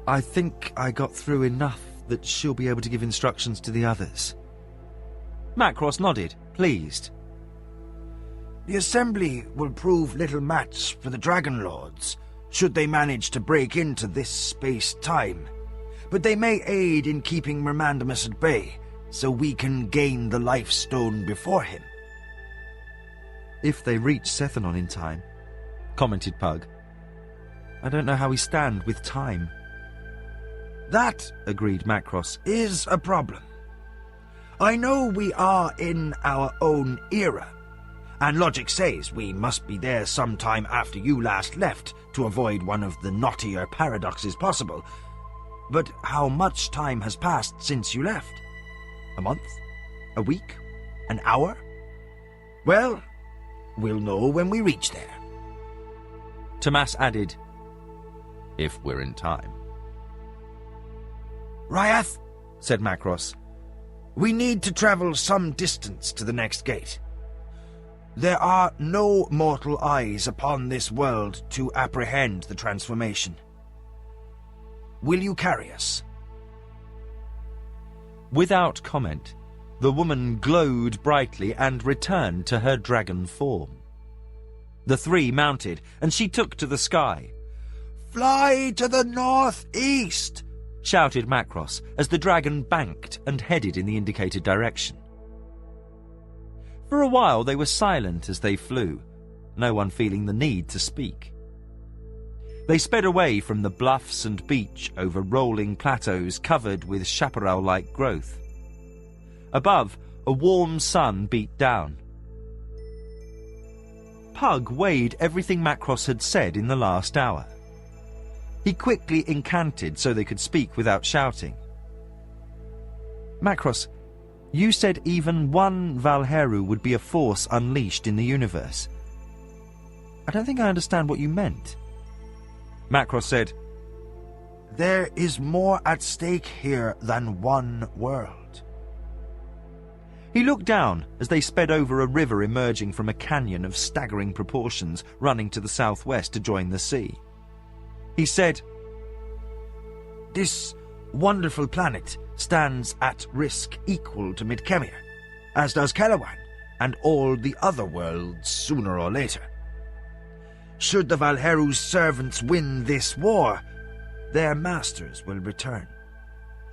I think I got through enough that she'll be able to give instructions to the others. Macross nodded, pleased. "The assembly will prove little match for the Dragon Lords, should they manage to break into this space-time, but they may aid in keeping Mermandamus at bay, so we can gain the Life Stone before him." If they reach Sethanon in time, commented Pug. I don't know how we stand with time. "That," agreed Macross, "is a problem. I know we are in our own era, and logic says we must be there sometime after you last left to avoid one of the knottier paradoxes possible. But how much time has passed since you left? A month? A week? An hour? Well, we'll know when we reach there." Tomas added, "If we're in time." "Ryath," said Macross, "we need to travel some distance to the next gate. There are no mortal eyes upon this world to apprehend the transformation. Will you carry us?" Without comment, the woman glowed brightly and returned to her dragon form. The three mounted, and she took to the sky. "Fly to the northeast!" shouted Macross as the dragon banked and headed in the indicated direction. For a while they were silent as they flew, no one feeling the need to speak. They sped away from the bluffs and beach over rolling plateaus covered with chaparral-like growth. Above, a warm sun beat down. Pug weighed everything Macross had said in the last hour. He quickly incanted so they could speak without shouting. Macross, you said even one Valheru would be a force unleashed in the universe. I don't think I understand what you meant. Macross said, "There is more at stake here than one world." He looked down as they sped over a river emerging from a canyon of staggering proportions running to the southwest to join the sea. He said, "This wonderful planet stands at risk equal to Midkemia, as does Calawan and all the other worlds sooner or later. Should the Valheru's servants win this war, their masters will return,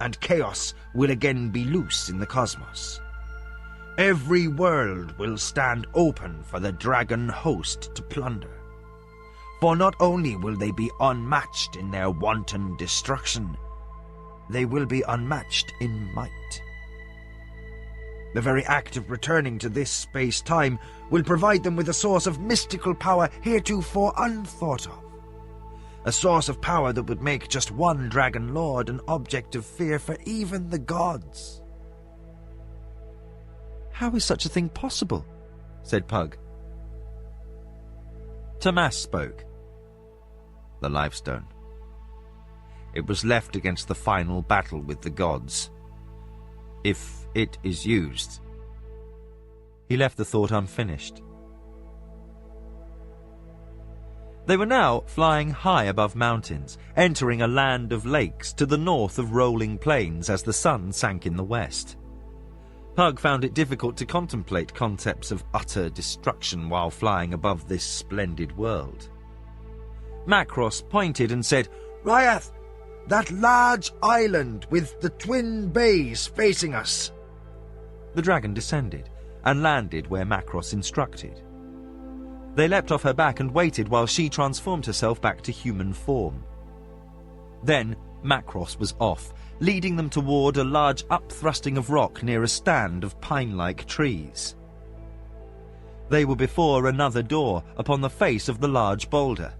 and chaos will again be loose in the cosmos. Every world will stand open for the dragon host to plunder. For not only will they be unmatched in their wanton destruction, they will be unmatched in might. The very act of returning to this space-time will provide them with a source of mystical power heretofore unthought of. A source of power that would make just one Dragon Lord an object of fear for even the gods." How is such a thing possible? said Pug. Tomas spoke. The Life Stone. It was left against the final battle with the gods. If it is used... He left the thought unfinished. They were now flying high above mountains, entering a land of lakes to the north of rolling plains as the sun sank in the west. Pug found it difficult to contemplate concepts of utter destruction while flying above this splendid world. Macross pointed and said, "Ryath, that large island with the twin bays facing us." The dragon descended and landed where Macross instructed. They leapt off her back and waited while she transformed herself back to human form. Then Macross was off, leading them toward a large upthrusting of rock near a stand of pine-like trees. They were before another door upon the face of the large boulder.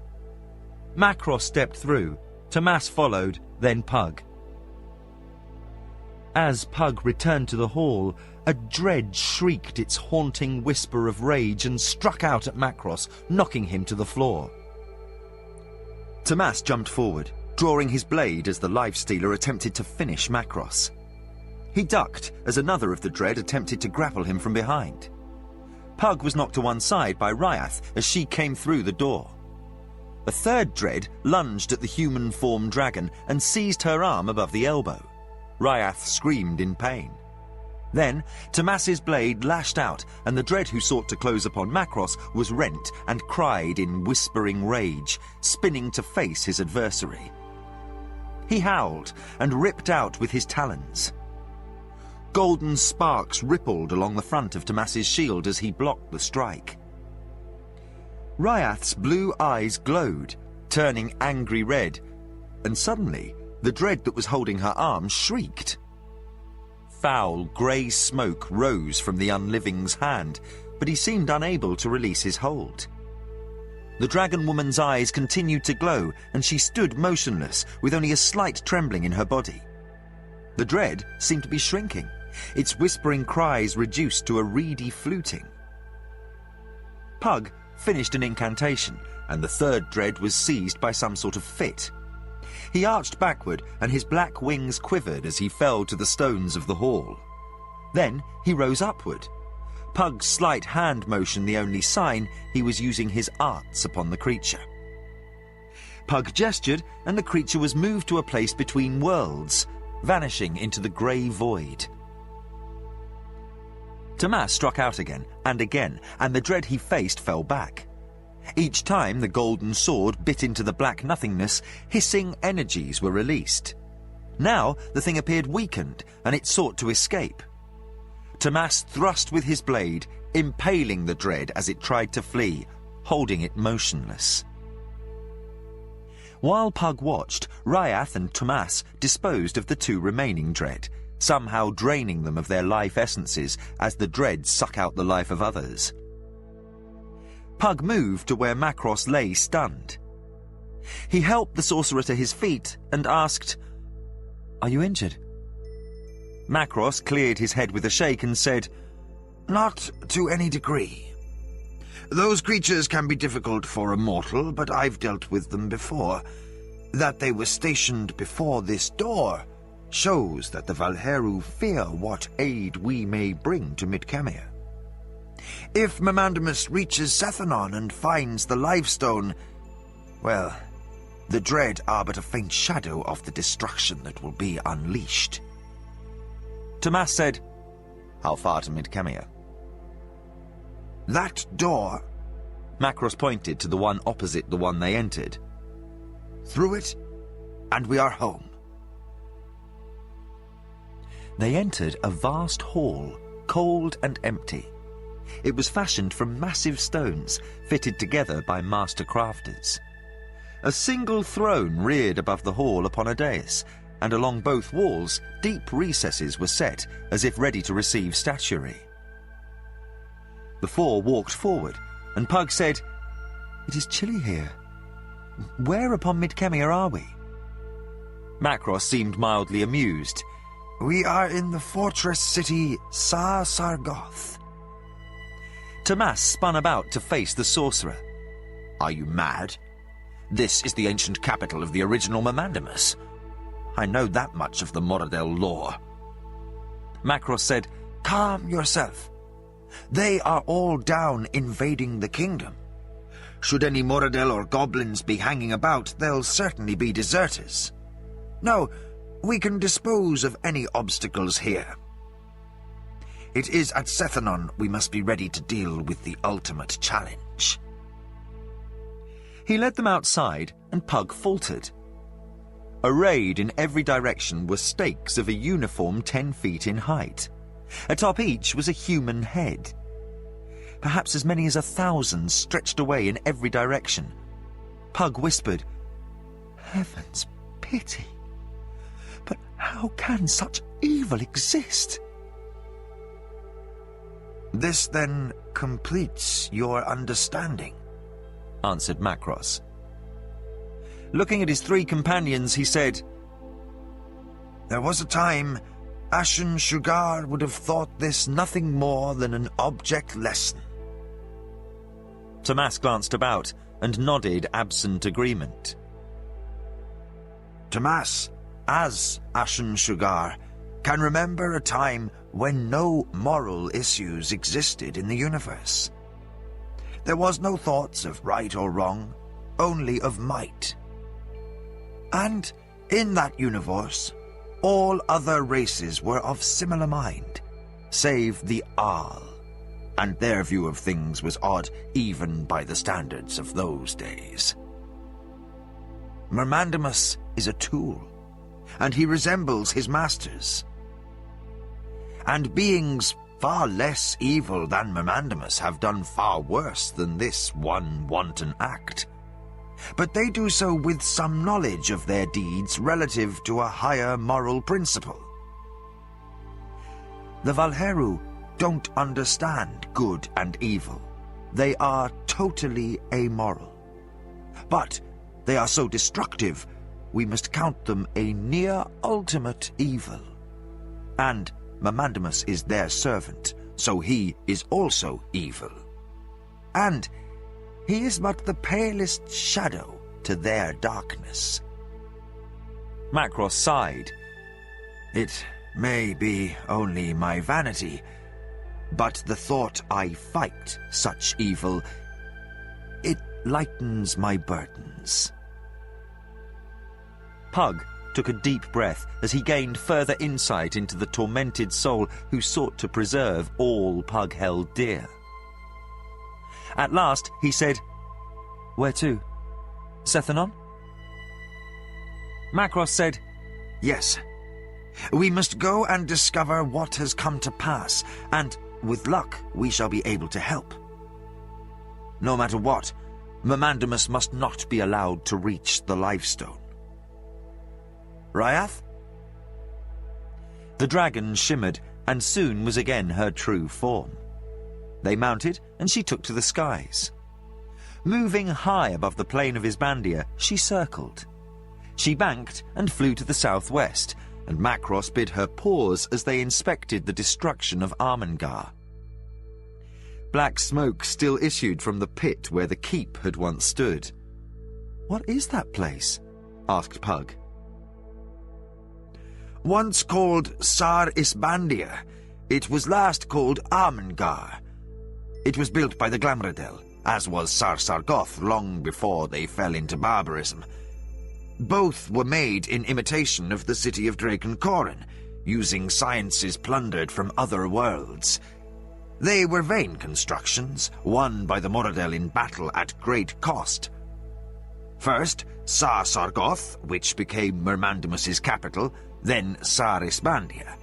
Macross stepped through, Tomas followed, then Pug. As Pug returned to the hall, a dread shrieked its haunting whisper of rage and struck out at Macross, knocking him to the floor. Tomas jumped forward, drawing his blade as the life-stealer attempted to finish Macross. He ducked as another of the dread attempted to grapple him from behind. Pug was knocked to one side by Ryath as she came through the door. A third dread lunged at the human-formed dragon and seized her arm above the elbow. Ryath screamed in pain. Then, Tomas's blade lashed out, and the dread who sought to close upon Macross was rent and cried in whispering rage, spinning to face his adversary. He howled and ripped out with his talons. Golden sparks rippled along the front of Tomas's shield as he blocked the strike. Ryath's blue eyes glowed, turning angry red, and suddenly the dread that was holding her arm shrieked. Foul grey smoke rose from the unliving's hand, but he seemed unable to release his hold. The dragon woman's eyes continued to glow, and she stood motionless, with only a slight trembling in her body. The dread seemed to be shrinking, its whispering cries reduced to a reedy fluting. Pug finished an incantation, and the third dread was seized by some sort of fit. He arched backward, and his black wings quivered as he fell to the stones of the hall. Then he rose upward. Pug's slight hand motion the only sign he was using his arts upon the creature. Pug gestured, and the creature was moved to a place between worlds, vanishing into the grey void. Tomas struck out again, and the dread he faced fell back. Each time the golden sword bit into the black nothingness, hissing energies were released. Now the thing appeared weakened, and it sought to escape. Tomas thrust with his blade, impaling the dread as it tried to flee, holding it motionless. While Pug watched, Ryath and Tomas disposed of the two remaining dread, somehow draining them of their life essences as the dread suck out the life of others. Pug moved to where Macross lay stunned. He helped the sorcerer to his feet and asked, "Are you injured?" Macross cleared his head with a shake and said, "Not to any degree. Those creatures can be difficult for a mortal, but I've dealt with them before. That they were stationed before this door shows that the Valheru fear what aid we may bring to Midkemia. If Memandamus reaches Sethanon and finds the Livestone, well, the dread are but a faint shadow of the destruction that will be unleashed." Tomas said, "How far to Midkemia?" "That door," Macross pointed to the one opposite the one they entered. "Through it, and we are home." They entered a vast hall, cold and empty. It was fashioned from massive stones, fitted together by master crafters. A single throne reared above the hall upon a dais, and along both walls deep recesses were set, as if ready to receive statuary. The four walked forward, and Pug said, "It is chilly here. Where upon Midkemia are we?" Macross seemed mildly amused. "We are in the fortress city Sargoth." Tomas spun about to face the sorcerer. "Are you mad? This is the ancient capital of the original Memandamus. I know that much of the Moradel lore." Macross said, "Calm yourself. They are all down invading the kingdom. Should any Moradel or goblins be hanging about, they'll certainly be deserters. No, we can dispose of any obstacles here. It is at Sethanon we must be ready to deal with the ultimate challenge." He led them outside, and Pug faltered. Arrayed in every direction were stakes of a uniform 10 feet in height. Atop each was a human head. Perhaps as many as 1,000 stretched away in every direction. Pug whispered, "Heaven's pity! But how can such evil exist?" This then completes your understanding, answered Macross. Looking at his three companions, he said, There was a time Ashen Sugar would have thought this nothing more than an object lesson. Tomas glanced about and nodded absent agreement. Tomas, as Ashen Sugar, can remember a time when no moral issues existed in the universe. There was no thoughts of right or wrong, only of might. And in that universe, all other races were of similar mind, save the Aal, and their view of things was odd even by the standards of those days. Mermandamus is a tool, and he resembles his masters. And beings far less evil than Mermandamus have done far worse than this one wanton act. But they do so with some knowledge of their deeds relative to a higher moral principle. The Valheru don't understand good and evil. They are totally amoral. But they are so destructive, we must count them a near ultimate evil. And Mermandamus is their servant, so he is also evil. And he is but the palest shadow to their darkness. Macross sighed. It may be only my vanity, but the thought I fight such evil, it lightens my burdens. Pug took a deep breath as he gained further insight into the tormented soul who sought to preserve all Pug held dear. At last he said, Where to? Sethanon? Macross said, Yes. We must go and discover what has come to pass, and with luck we shall be able to help. No matter what, Mermandamus must not be allowed to reach the Lifestone. Ryath? The dragon shimmered and soon was again her true form. They mounted, and she took to the skies. Moving high above the plain of Isbandia, she circled. She banked and flew to the southwest, and Macross bid her pause as they inspected the destruction of Armengar. Black smoke still issued from the pit where the keep had once stood. "What is that place?" asked Pug. Once called Sar Isbandia, it was last called Armengar. It was built by the Glamradel, as was Sar Sargoth long before they fell into barbarism. Both were made in imitation of the city of Drakenkorin, using sciences plundered from other worlds. They were vain constructions, won by the Moradel in battle at great cost. First, Sar Sargoth, which became Mermandamus's capital, then Sar Isbandia.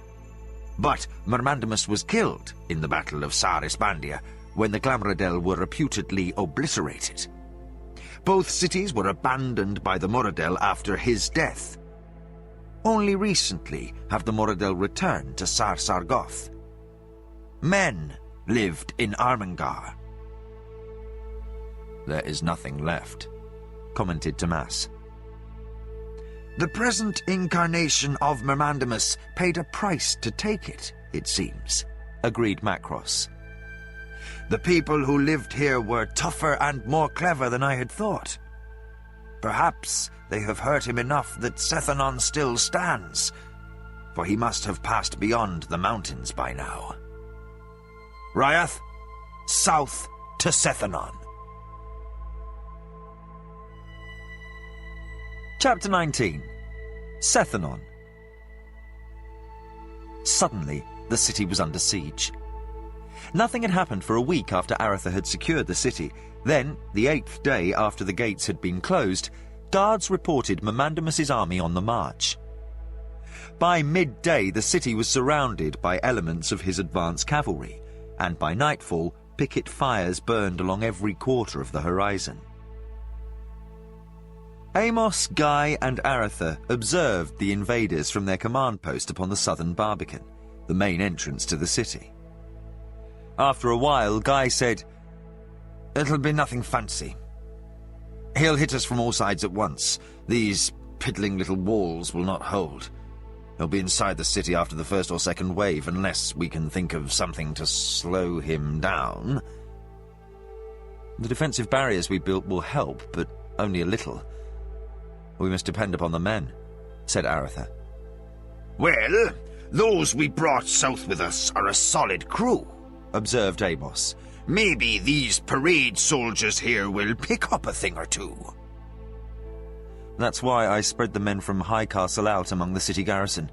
But Mermandamus was killed in the Battle of Sar Isbandia, when the Glamradel were reputedly obliterated. Both cities were abandoned by the Moradel after his death. Only recently have the Moradel returned to Sar Sargoth. Men lived in Armengar. "There is nothing left," commented Tomas. The present incarnation of Mermandamus paid a price to take it, it seems, agreed Macross. The people who lived here were tougher and more clever than I had thought. Perhaps they have hurt him enough that Sethanon still stands, for he must have passed beyond the mountains by now. Ryath, south to Sethanon. Chapter 19. Sethanon. Suddenly, the city was under siege. Nothing had happened for a week after Aretha had secured the city. Then, the 8th day after the gates had been closed, guards reported Mermandamus's army on the march. By midday, the city was surrounded by elements of his advance cavalry, and by nightfall, picket fires burned along every quarter of the horizon. Amos, Guy, and Aretha observed the invaders from their command post upon the southern Barbican, the main entrance to the city. After a while, Guy said, "It'll be nothing fancy. He'll hit us from all sides at once. These piddling little walls will not hold. He'll be inside the city after the first or second wave, unless we can think of something to slow him down. The defensive barriers we built will help, but only a little. We must depend upon the men," said Aratha. Well, those we brought south with us are a solid crew, observed Amos. Maybe these parade soldiers here will pick up a thing or two. That's why I spread the men from High Castle out among the city garrison.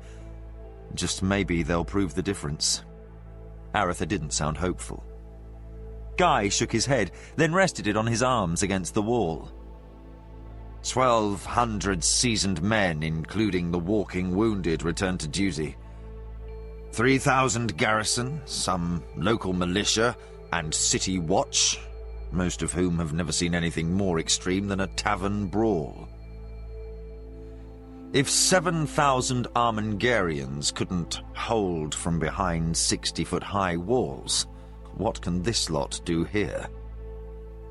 Just maybe they'll prove the difference. Aratha didn't sound hopeful. Guy shook his head, then rested it on his arms against the wall. 1,200 seasoned men, including the walking wounded, returned to duty. 3,000 garrison, some local militia, and city watch, most of whom have never seen anything more extreme than a tavern brawl. If 7,000 Armengarians couldn't hold from behind 60-foot-high walls, what can this lot do here?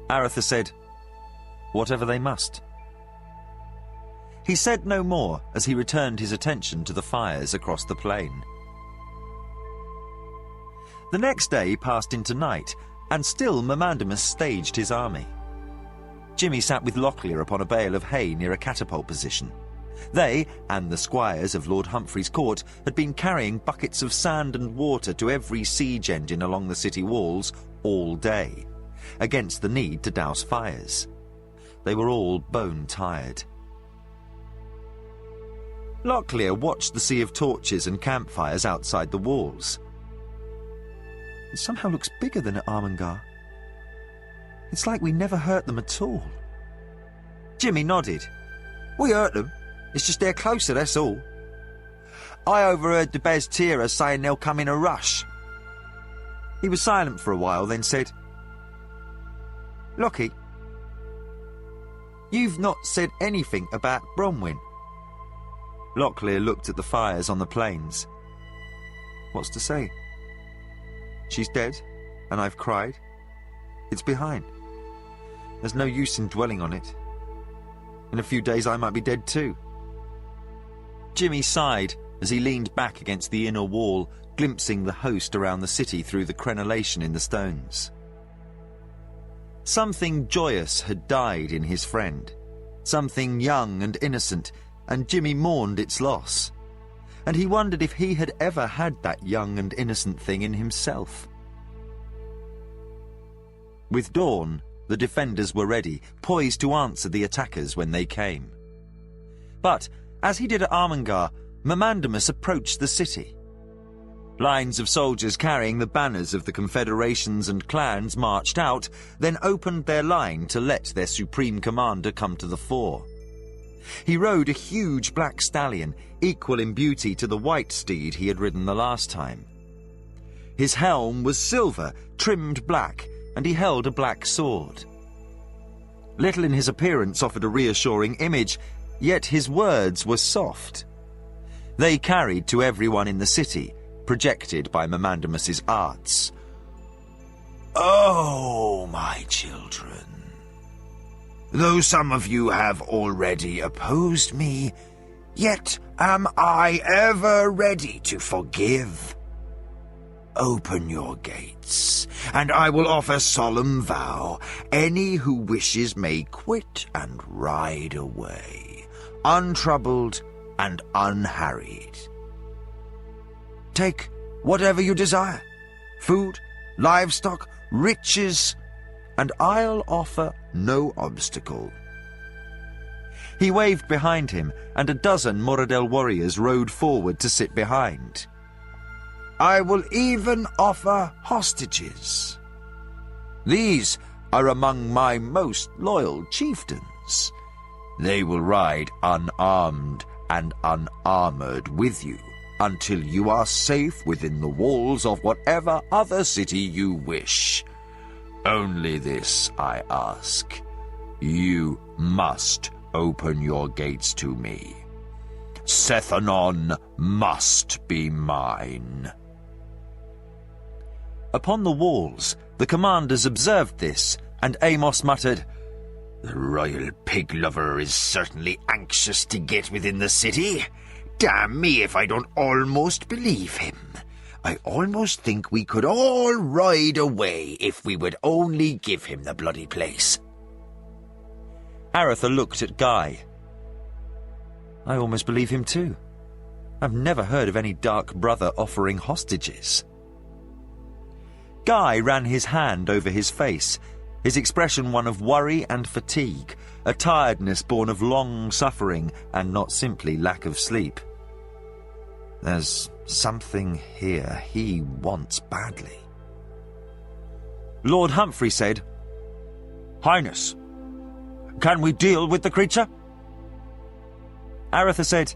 Aratha said, "Whatever they must." He said no more as he returned his attention to the fires across the plain. The next day passed into night, and still Mamandamus staged his army. Jimmy sat with Locklear upon a bale of hay near a catapult position. They, and the squires of Lord Humphrey's court, had been carrying buckets of sand and water to every siege engine along the city walls all day, against the need to douse fires. They were all bone-tired. Locklear watched the sea of torches and campfires outside the walls. It somehow looks bigger than at Armengar. It's like we never hurt them at all. Jimmy nodded. "We hurt them. It's just they're closer, that's all. I overheard the Bez Tira saying they'll come in a rush." He was silent for a while, then said, "Lockie, you've not said anything about Bronwyn." Locklear looked at the fires on the plains. "What's to say? She's dead, and I've cried. It's behind. There's no use in dwelling on it. In a few days I might be dead too." Jimmy sighed as he leaned back against the inner wall, glimpsing the host around the city through the crenellation in the stones. Something joyous had died in his friend, something young and innocent, and Jimmy mourned its loss. And he wondered if he had ever had that young and innocent thing in himself. With dawn, the defenders were ready, poised to answer the attackers when they came. But, as he did at Armengar, Mamandamus approached the city. Lines of soldiers carrying the banners of the confederations and clans marched out, then opened their line to let their supreme commander come to the fore. He rode a huge black stallion, equal in beauty to the white steed he had ridden the last time. His helm was silver, trimmed black, and he held a black sword. Little in his appearance offered a reassuring image, yet his words were soft. They carried to everyone in the city, projected by Mamandamus's arts. "Oh, my children, though some of you have already opposed me, yet am I ever ready to forgive. Open your gates, and I will offer solemn vow, any who wishes may quit and ride away, untroubled and unharried. Take whatever you desire, food, livestock, riches, and I'll offer no obstacle." He waved behind him, and a dozen Moradel warriors rode forward to sit behind. "I will even offer hostages. These are among my most loyal chieftains. They will ride unarmed and unarmored with you until you are safe within the walls of whatever other city you wish. Only this I ask. You must open your gates to me. Sethanon must be mine." Upon the walls, the commanders observed this, and Amos muttered, "The royal pig lover is certainly anxious to get within the city. Damn me if I don't almost believe him. I almost think we could all ride away if we would only give him the bloody place." Aretha looked at Guy. I almost believe him too. I've never heard of any dark brother offering hostages. Guy ran his hand over his face, his expression one of worry and fatigue, a tiredness born of long suffering and not simply lack of sleep. There's something here he wants badly. Lord Humphrey said, "Highness, can we deal with the creature?" Aretha said,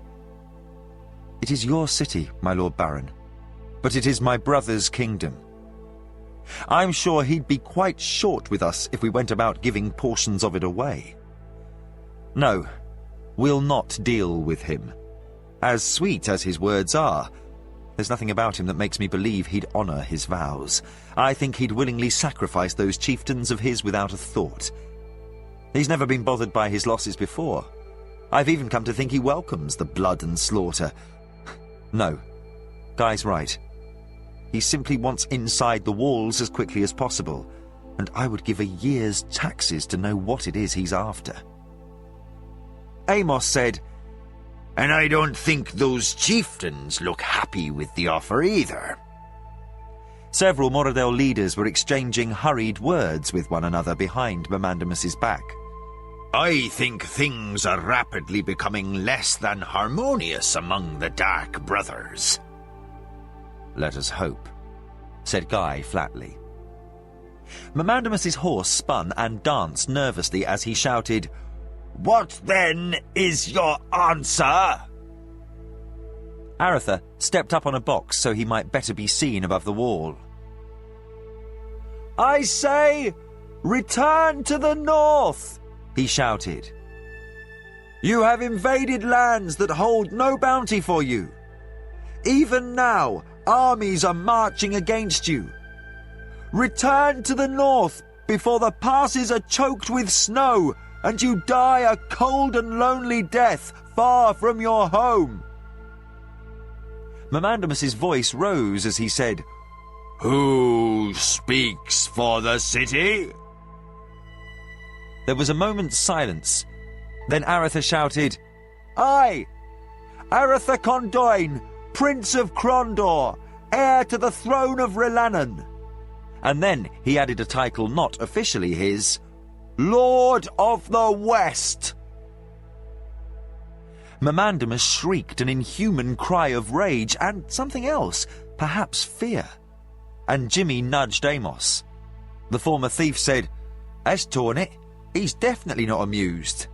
"It is your city, my Lord Baron, but it is my brother's kingdom. I'm sure he'd be quite short with us if we went about giving portions of it away. No, we'll not deal with him. As sweet as his words are, there's nothing about him that makes me believe he'd honour his vows. I think he'd willingly sacrifice those chieftains of his without a thought. He's never been bothered by his losses before. I've even come to think he welcomes the blood and slaughter. No, Guy's right. He simply wants inside the walls as quickly as possible, and I would give a year's taxes to know what it is he's after." Amos said, "And I don't think those chieftains look happy with the offer either." Several Moradel leaders were exchanging hurried words with one another behind Mamandamus's back. "I think things are rapidly becoming less than harmonious among the Dark Brothers." "Let us hope," said Guy flatly. Mamandamus's horse spun and danced nervously as he shouted, "What then is your answer?" Aretha stepped up on a box so he might better be seen above the wall. "I say, return to the north," he shouted. "You have invaded lands that hold no bounty for you. Even now, armies are marching against you. Return to the north before the passes are choked with snow and you die a cold and lonely death far from your home." Mamandamus's voice rose as he said, "Who speaks for the city?" There was a moment's silence. Then Aretha shouted, "I, Aretha Condoin, Prince of Crondor, heir to the throne of Relannon." And then he added a title not officially his, Lord of the West. Mamandamus shrieked an inhuman cry of rage and something else, perhaps fear. And Jimmy nudged Amos. The former thief said, "Has torn it. He's definitely not amused."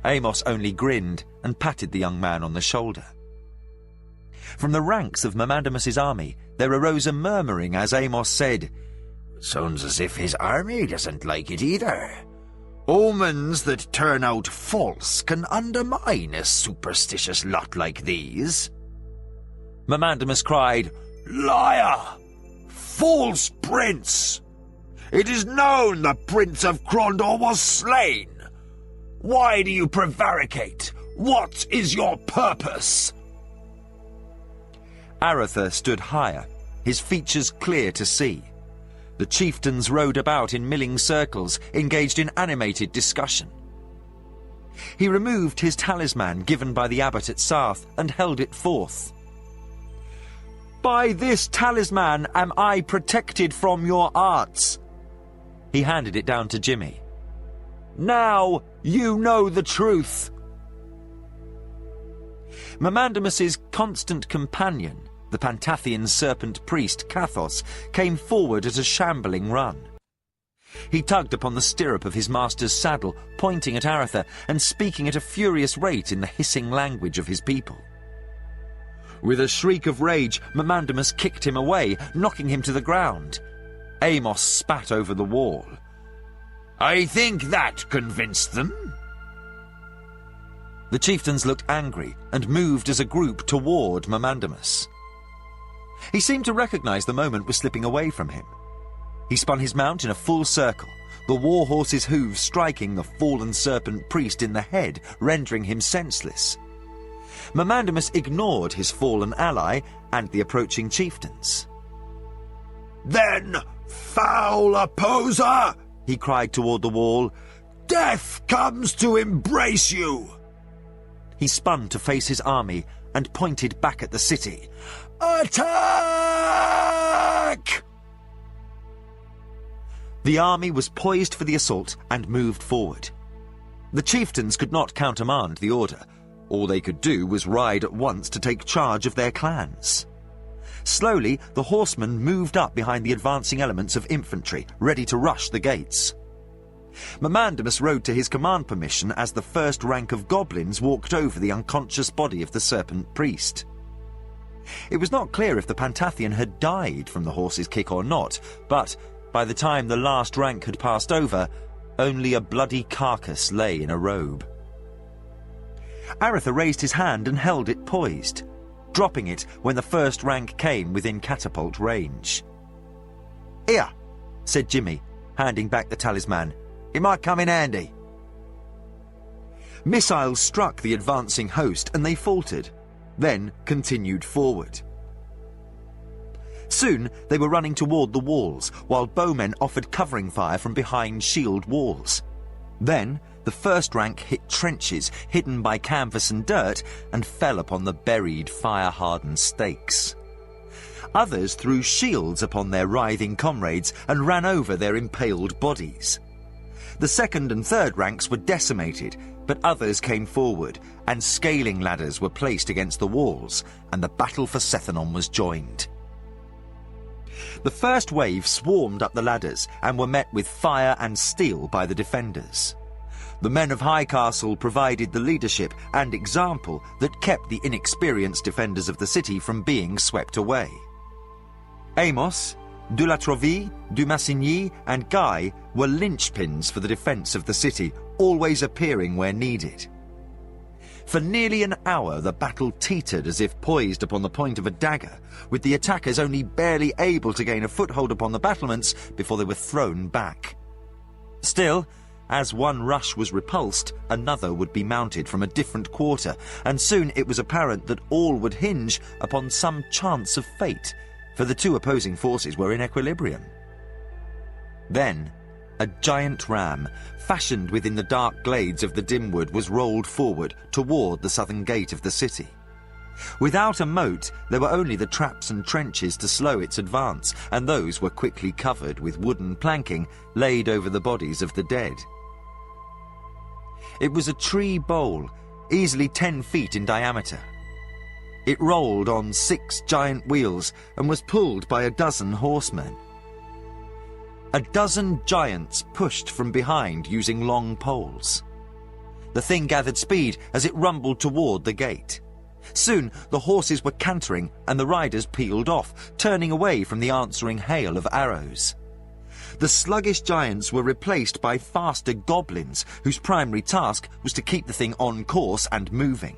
Amos only grinned and patted the young man on the shoulder. From the ranks of Mamandamus's army, there arose a murmuring as Amos said, "Sounds as if his army doesn't like it either. Omens that turn out false can undermine a superstitious lot like these." Mamandamus cried, "Liar! False prince! It is known the Prince of Crondor was slain. Why do you prevaricate? What is your purpose?" Aretha stood higher, his features clear to see. The chieftains rode about in milling circles, engaged in animated discussion. He removed his talisman given by the abbot at Sarth and held it forth. "By this talisman am I protected from your arts." He handed it down to Jimmy. "Now you know the truth." Mamandamus's constant companion, the Pantathian serpent priest Kathos, came forward at a shambling run. He tugged upon the stirrup of his master's saddle, pointing at Aretha and speaking at a furious rate in the hissing language of his people. With a shriek of rage, Mamandamus kicked him away, knocking him to the ground. Amos spat over the wall. "I think that convinced them." The chieftains looked angry and moved as a group toward Mamandamus. He seemed to recognize the moment was slipping away from him. He spun his mount in a full circle, the war horse's hooves striking the fallen serpent priest in the head, rendering him senseless. Mamandamus ignored his fallen ally and the approaching chieftains. "Then, foul opposer!" he cried toward the wall. "Death comes to embrace you!" He spun to face his army and pointed back at the city. "Attack!" The army was poised for the assault and moved forward. The chieftains could not countermand the order. All they could do was ride at once to take charge of their clans. Slowly, the horsemen moved up behind the advancing elements of infantry, ready to rush the gates. Mamandamus rode to his command permission as the first rank of goblins walked over the unconscious body of the serpent priest. It was not clear if the Pantathian had died from the horse's kick or not, but by the time the last rank had passed over, only a bloody carcass lay in a robe. Aretha raised his hand and held it poised, dropping it when the first rank came within catapult range. "Here," said Jimmy, handing back the talisman. "It might come in handy." Missiles struck the advancing host and they faltered, then continued forward. Soon they were running toward the walls, while bowmen offered covering fire from behind shield walls. Then the first rank hit trenches hidden by canvas and dirt and fell upon the buried, fire-hardened stakes. Others threw shields upon their writhing comrades and ran over their impaled bodies. The second and third ranks were decimated, but others came forward, and scaling ladders were placed against the walls, and the battle for Sethanon was joined. The first wave swarmed up the ladders and were met with fire and steel by the defenders. The men of Highcastle provided the leadership and example that kept the inexperienced defenders of the city from being swept away. Amos, de la Troville, du Massigny and Guy were linchpins for the defence of the city, always appearing where needed. For nearly an hour the battle teetered as if poised upon the point of a dagger, with the attackers only barely able to gain a foothold upon the battlements before they were thrown back. Still, as one rush was repulsed, another would be mounted from a different quarter, and soon it was apparent that all would hinge upon some chance of fate, for the two opposing forces were in equilibrium. Then, a giant ram, fashioned within the dark glades of the Dimwood, was rolled forward toward the southern gate of the city. Without a moat, there were only the traps and trenches to slow its advance, and those were quickly covered with wooden planking laid over the bodies of the dead. It was a tree bowl, easily 10 feet in diameter. It rolled on 6 giant wheels and was pulled by a dozen horsemen. A dozen giants pushed from behind using long poles. The thing gathered speed as it rumbled toward the gate. Soon the horses were cantering and the riders peeled off, turning away from the answering hail of arrows. The sluggish giants were replaced by faster goblins, whose primary task was to keep the thing on course and moving.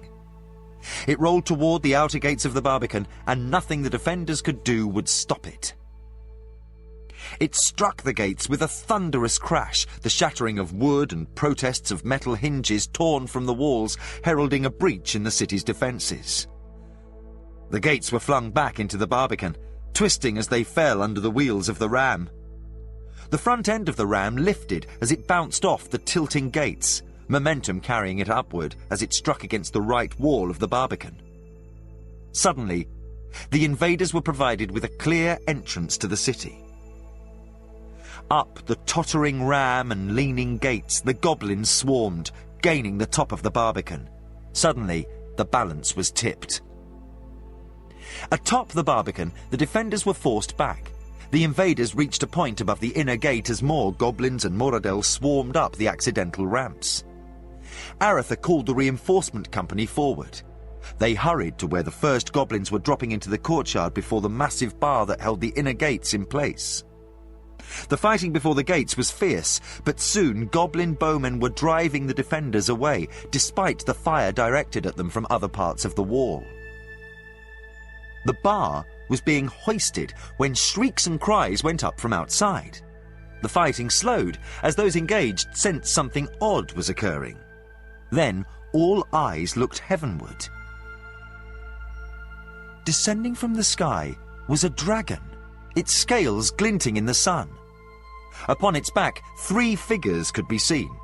It rolled toward the outer gates of the Barbican, and nothing the defenders could do would stop it. It struck the gates with a thunderous crash, the shattering of wood and protests of metal hinges torn from the walls, heralding a breach in the city's defences. The gates were flung back into the Barbican, twisting as they fell under the wheels of the ram. The front end of the ram lifted as it bounced off the tilting gates, momentum carrying it upward as it struck against the right wall of the Barbican. Suddenly, the invaders were provided with a clear entrance to the city. Up the tottering ram and leaning gates, the goblins swarmed, gaining the top of the Barbican. Suddenly, the balance was tipped. Atop the Barbican, the defenders were forced back. The invaders reached a point above the inner gate as more goblins and Moradel swarmed up the accidental ramps. Aretha called the reinforcement company forward. They hurried to where the first goblins were dropping into the courtyard before the massive bar that held the inner gates in place. The fighting before the gates was fierce, but soon goblin bowmen were driving the defenders away, despite the fire directed at them from other parts of the wall. The bar was being hoisted when shrieks and cries went up from outside. The fighting slowed as those engaged sensed something odd was occurring. Then all eyes looked heavenward. Descending from the sky was a dragon, its scales glinting in the sun. Upon its back, 3 figures could be seen.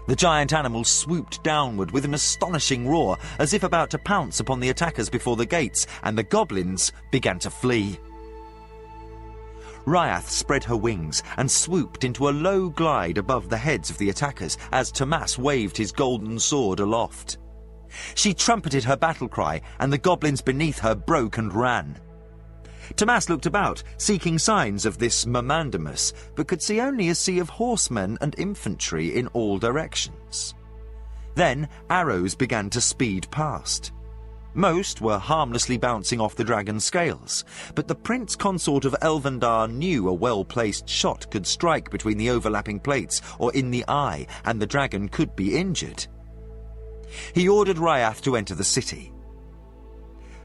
The giant animal swooped downward with an astonishing roar, as if about to pounce upon the attackers before the gates, and the goblins began to flee. Ryath spread her wings and swooped into a low glide above the heads of the attackers as Tomas waved his golden sword aloft. She trumpeted her battle cry, and the goblins beneath her broke and ran. Tomas looked about, seeking signs of this Mamandamus, but could see only a sea of horsemen and infantry in all directions. Then arrows began to speed past. Most were harmlessly bouncing off the dragon's scales, but the Prince Consort of Elvendar knew a well-placed shot could strike between the overlapping plates or in the eye, and the dragon could be injured. He ordered Ryath to enter the city.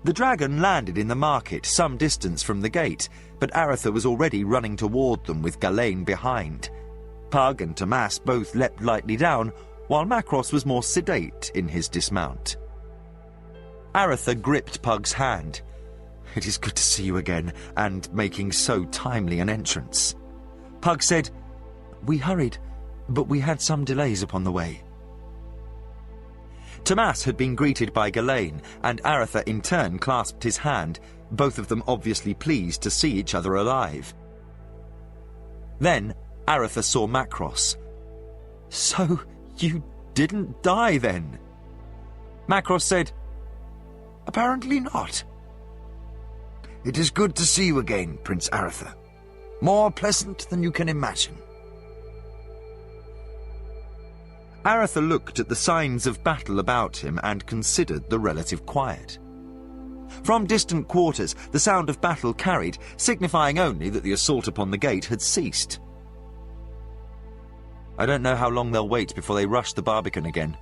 The dragon landed in the market some distance from the gate, but Aretha was already running toward them with Galain behind. Pug and Tomas both leapt lightly down, while Macross was more sedate in his dismount. Aretha gripped Pug's hand. "It is good to see you again, and making so timely an entrance." Pug said, "We hurried, but we had some delays upon the way." Tomas had been greeted by Galain, and Aretha in turn clasped his hand, both of them obviously pleased to see each other alive. Then Aretha saw Macross. "So you didn't die then?" Macross said, "Apparently not. It is good to see you again, Prince Aretha. More pleasant than you can imagine." Aretha looked at the signs of battle about him and considered the relative quiet. From distant quarters, the sound of battle carried, signifying only that the assault upon the gate had ceased. "I don't know how long they'll wait before they rush the Barbican again."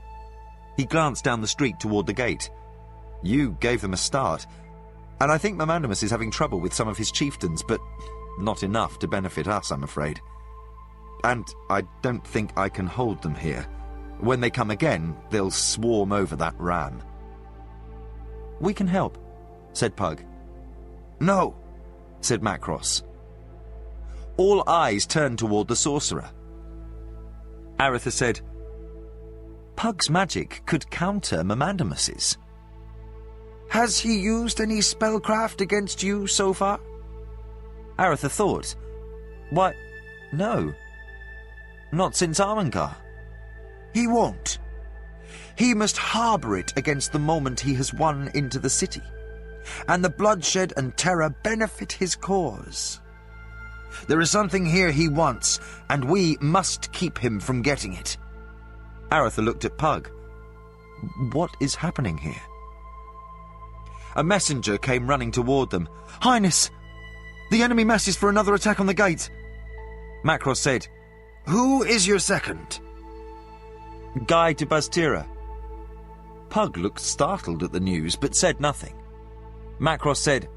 He glanced down the street toward the gate. "You gave them a start, and I think Mamandamus is having trouble with some of his chieftains, but not enough to benefit us, I'm afraid. And I don't think I can hold them here. When they come again, they'll swarm over that ram." "We can help," said Pug. "No," said Macross. All eyes turned toward the sorcerer. Aretha said, "Pug's magic could counter Mamandamus's." "Has he used any spellcraft against you so far?" Aretha thought, "Why, no. Not since Armengar." "He won't. He must harbour it against the moment he has won into the city, and the bloodshed and terror benefit his cause. There is something here he wants, and we must keep him from getting it." Aretha looked at Pug. "What is happening here?" A messenger came running toward them. "Highness, the enemy messes for another attack on the gate." Macross said, "Who is your second?" "Guy de Bastira." Pug looked startled at the news, but said nothing. Macross said,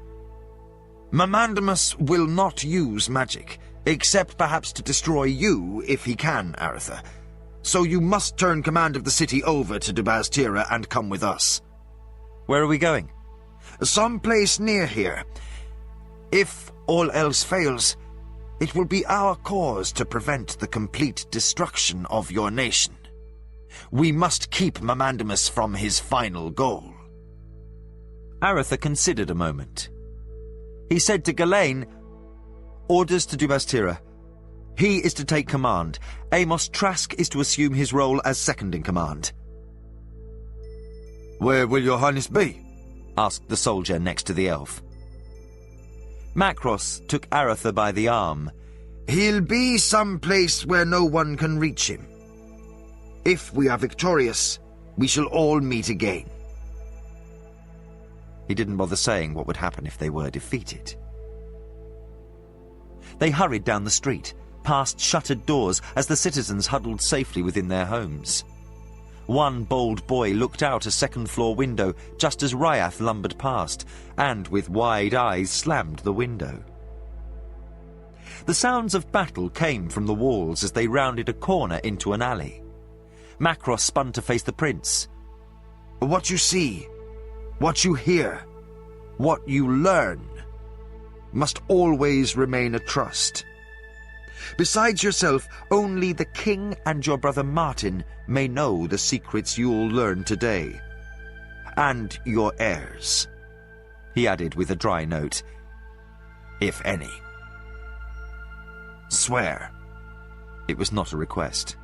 "Mamandamus will not use magic, except perhaps to destroy you if he can, Aretha. So you must turn command of the city over to de Bastira and come with us." "Where are we going?" "Some place near here. If all else fails, it will be our cause to prevent the complete destruction of your nation. We must keep Mamandamus from his final goal." Aretha considered a moment. He said to Galain, "Orders to de Bastira. He is to take command. Amos Trask is to assume his role as second-in-command." "Where will your highness be?" asked the soldier next to the elf. Macross took Aretha by the arm. "He'll be some place where no one can reach him. If we are victorious, we shall all meet again." He didn't bother saying what would happen if they were defeated. They hurried down the street, past shuttered doors as the citizens huddled safely within their homes. One bold boy looked out a second-floor window just as Ryath lumbered past, and with wide eyes slammed the window. The sounds of battle came from the walls as they rounded a corner into an alley. Macross spun to face the prince. What you see, what you hear, what you learn, must always remain a trust. Besides yourself, only the king and your brother Martin may know the secrets you'll learn today. And your heirs, he added with a dry note, if any. Swear. It was not a request.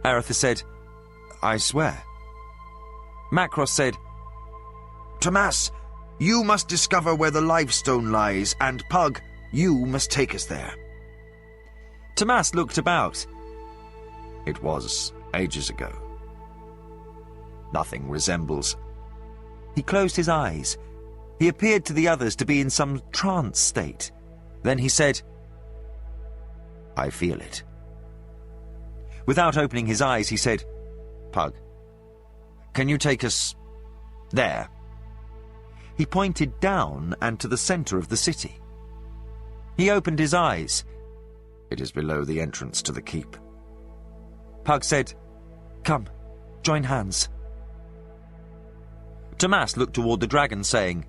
Aretha said, I swear. Macross said, Tomas, you must discover where the Lifestone lies, and Pug, you must take us there. Tomas looked about. It was ages ago. Nothing resembles. He closed his eyes. He appeared to the others to be in some trance state. Then he said, I feel it. Without opening his eyes, he said, Pug, can you take us there? He pointed down and to the center of the city. He opened his eyes. It is below the entrance to the keep. Pug said, Come, join hands. Tomas looked toward the dragon, saying,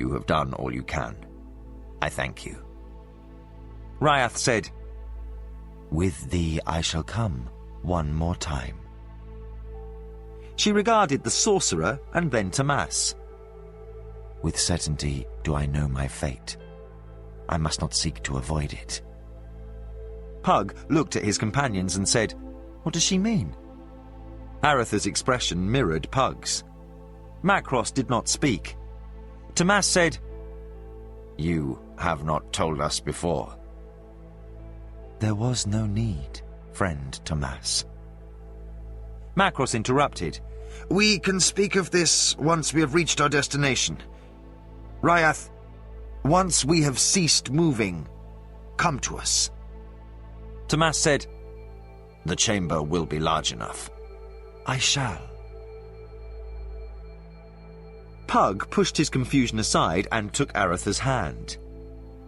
You have done all you can. I thank you. Ryath said, With thee I shall come one more time. She regarded the sorcerer and then Tomas. With certainty do I know my fate. I must not seek to avoid it. Pug looked at his companions and said, What does she mean? Aretha's expression mirrored Pug's. Macross did not speak. Tomas said, You have not told us before. There was no need, friend Tomas. Macross interrupted. We can speak of this once we have reached our destination. Ryath, once we have ceased moving, come to us. Tomas said, The chamber will be large enough. I shall. Pug pushed his confusion aside and took Aretha's hand.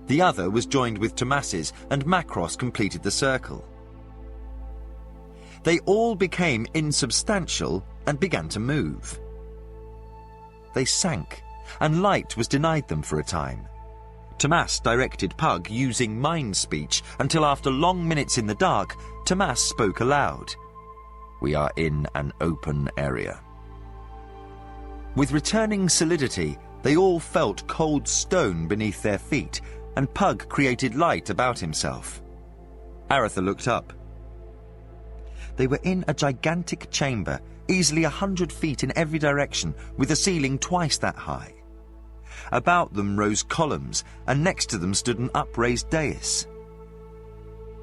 The other was joined with Tomas's, and Macross completed the circle. They all became insubstantial and began to move. They sank, and light was denied them for a time. Tomas directed Pug using mind speech until after long minutes in the dark, Tomas spoke aloud. We are in an open area. With returning solidity, they all felt cold stone beneath their feet, and Pug created light about himself. Aretha looked up. They were in a gigantic chamber, easily 100 feet in every direction, with a ceiling twice that high. About them rose columns, and next to them stood an upraised dais.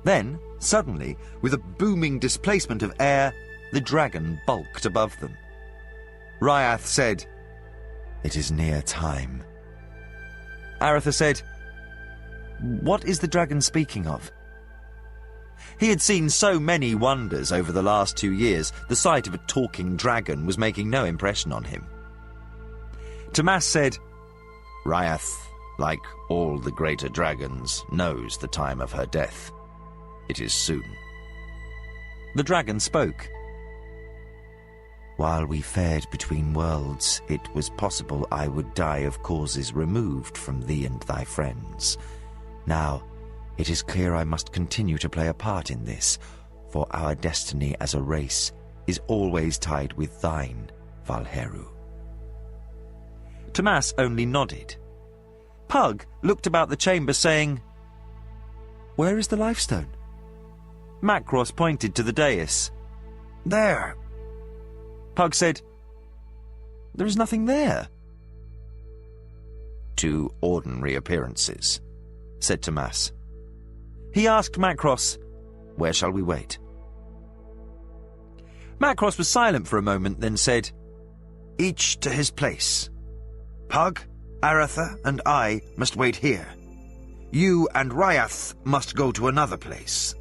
Then, suddenly, with a booming displacement of air, the dragon bulked above them. Ryath said, It is near time. Aretha said, What is the dragon speaking of? He had seen so many wonders over the last 2 years, the sight of a talking dragon was making no impression on him. Tomas said, Ryath, like all the greater dragons, knows the time of her death. It is soon. The dragon spoke. While we fared between worlds, it was possible I would die of causes removed from thee and thy friends. Now, it is clear I must continue to play a part in this, for our destiny as a race is always tied with thine, Valheru. Tomas only nodded. Pug looked about the chamber, saying, Where is the Lifestone? Macross pointed to the dais. There. Pug said, There is nothing there. 2 ordinary appearances, said Tomas. He asked Macross, Where shall we wait? Macross was silent for a moment, then said, Each to his place. Pug, Aretha, and I must wait here. You and Ryath must go to another place.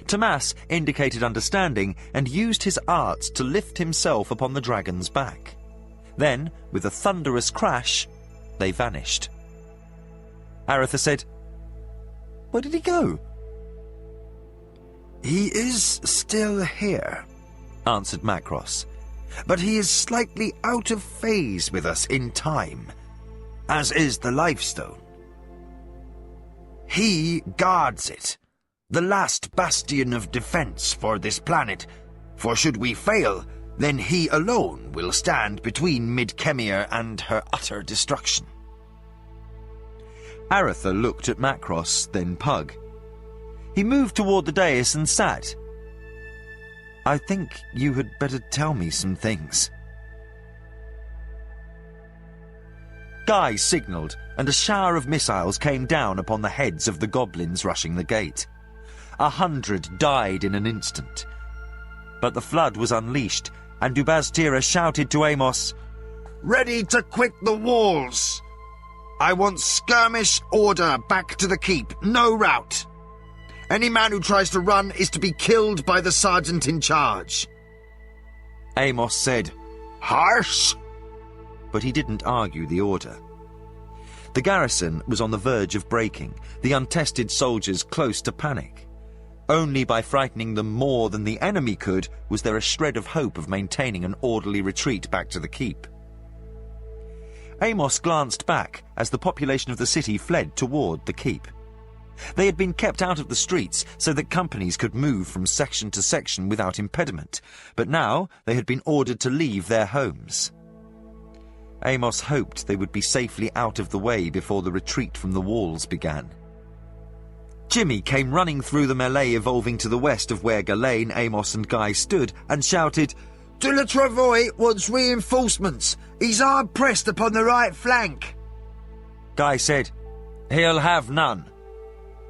Tomas indicated understanding and used his arts to lift himself upon the dragon's back. Then, with a thunderous crash, they vanished. Aretha said, "Where did he go?" "He is still here," answered Macross. "but he is slightly out of phase with us in time, as is the Lifestone. He guards it, the last bastion of defense for this planet, for should we fail, then he alone will stand between Midkemia and her utter destruction." Aretha looked at Macross, then Pug. He moved toward the dais and sat. "I think you had better tell me some things." Guy signalled, and a shower of missiles came down upon the heads of the goblins rushing the gate. 100 died in an instant. But the flood was unleashed, and Dubaz-Tira shouted to Amos, "Ready to quit the walls! I want skirmish order back to the keep, no rout. Any man who tries to run is to be killed by the sergeant in charge." Amos said, "Harsh!" but he didn't argue the order. The garrison was on the verge of breaking, the untested soldiers close to panic. Only by frightening them more than the enemy could was there a shred of hope of maintaining an orderly retreat back to the keep. Amos glanced back as the population of the city fled toward the keep. They had been kept out of the streets so that companies could move from section to section without impediment, but now they had been ordered to leave their homes. Amos hoped they would be safely out of the way before the retreat from the walls began. Jimmy came running through the melee evolving to the west of where Ghislaine, Amos and Guy stood and shouted, "De la Travois wants reinforcements. He's hard-pressed upon the right flank." Guy said, "He'll have none.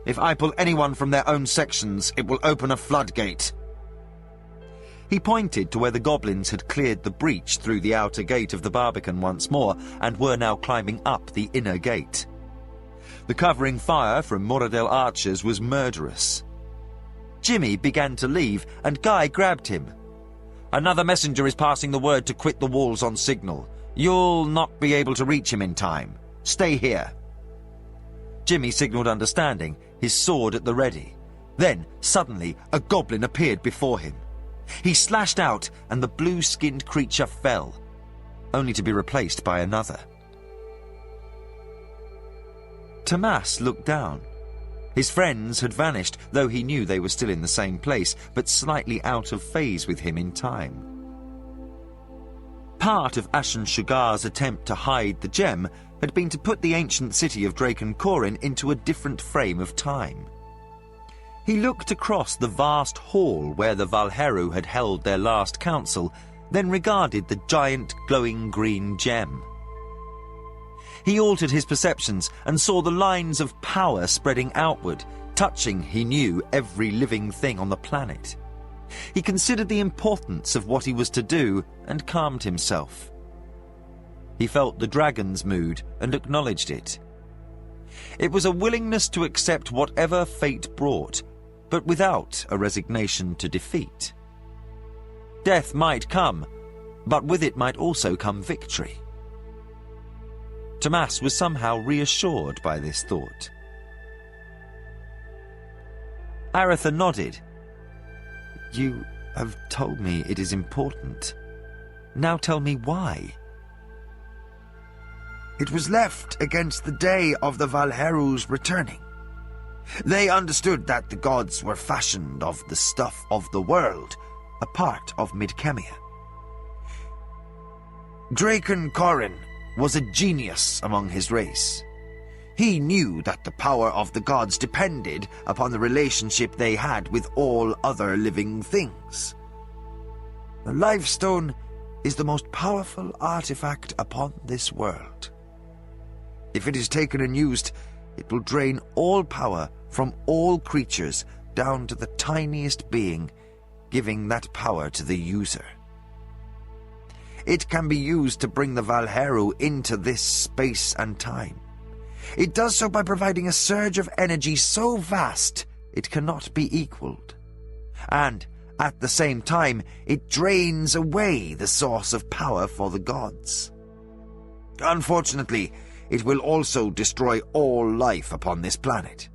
If I pull anyone from their own sections, it will open a floodgate." He pointed to where the goblins had cleared the breach through the outer gate of the Barbican once more and were now climbing up the inner gate. The covering fire from Moradel archers was murderous. Jimmy began to leave, and Guy grabbed him. "Another messenger is passing the word to quit the walls on signal. You'll not be able to reach him in time. Stay here." Jimmy signalled understanding, his sword at the ready. Then, suddenly, a goblin appeared before him. He slashed out, and the blue-skinned creature fell, only to be replaced by another. Tomas looked down. His friends had vanished, though he knew they were still in the same place, but slightly out of phase with him in time. Part of Ashen Shugar's attempt to hide the gem had been to put the ancient city of Draken Korin into a different frame of time. He looked across the vast hall where the Valheru had held their last council, then regarded the giant glowing green gem. He altered his perceptions and saw the lines of power spreading outward, touching, he knew, every living thing on the planet. He considered the importance of what he was to do and calmed himself. He felt the dragon's mood and acknowledged it. It was a willingness to accept whatever fate brought, but without a resignation to defeat. Death might come, but with it might also come victory. Tomas was somehow reassured by this thought. Aretha nodded. "You have told me it is important. Now tell me why." "It was left against the day of the Valheru's returning. They understood that the gods were fashioned of the stuff of the world, a part of Midkemia. Draken Korin was a genius among his race. He knew that the power of the gods depended upon the relationship they had with all other living things. The Lifestone is the most powerful artifact upon this world. If it is taken and used, it will drain all power from all creatures down to the tiniest being, giving that power to the user. It can be used to bring the Valheru into this space and time. It does so by providing a surge of energy so vast it cannot be equaled. And at the same time, it drains away the source of power for the gods. Unfortunately, it will also destroy all life upon this planet.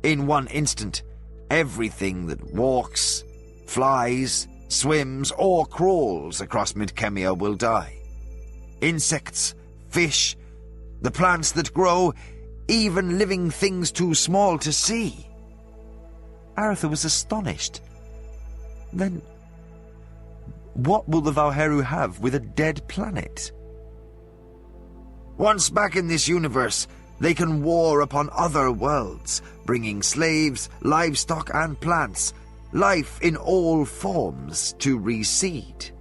In one instant, everything that walks, flies, swims, or crawls across Midkemia will die. Insects, fish, the plants that grow, even living things too small to see. Aretha was astonished. Then, what will the Valheru have with a dead planet? Once back in this universe, they can war upon other worlds, bringing slaves, livestock, and plants, life in all forms, to reseed.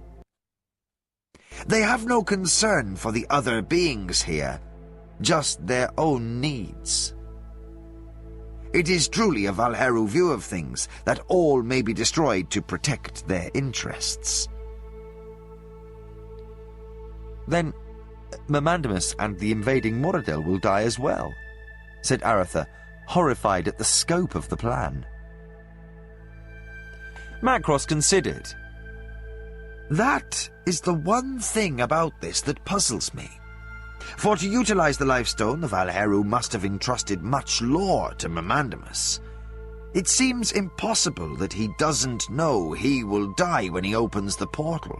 They have no concern for the other beings here, just their own needs. It is truly a Valheru view of things, that all may be destroyed to protect their interests. Then Mamandamus and the invading Moradel will die as well, said Aretha, horrified at the scope of the plan. Macross considered. That is the one thing about this that puzzles me. For to utilize the Lifestone, the Valheru must have entrusted much lore to Mamandamus. It seems impossible that he doesn't know he will die when he opens the portal.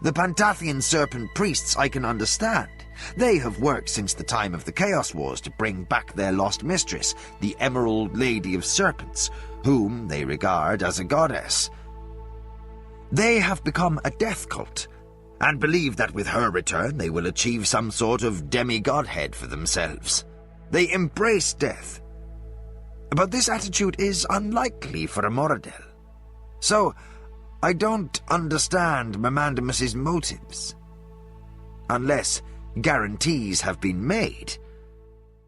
The Pantathian Serpent Priests I can understand. They have worked since the time of the Chaos Wars to bring back their lost mistress, the Emerald Lady of Serpents, whom they regard as a goddess. They have become a death cult, and believe that with her return they will achieve some sort of demi-godhead for themselves. They embrace death. But this attitude is unlikely for a Moradel. So, I don't understand Mamandamus's motives. Unless guarantees have been made.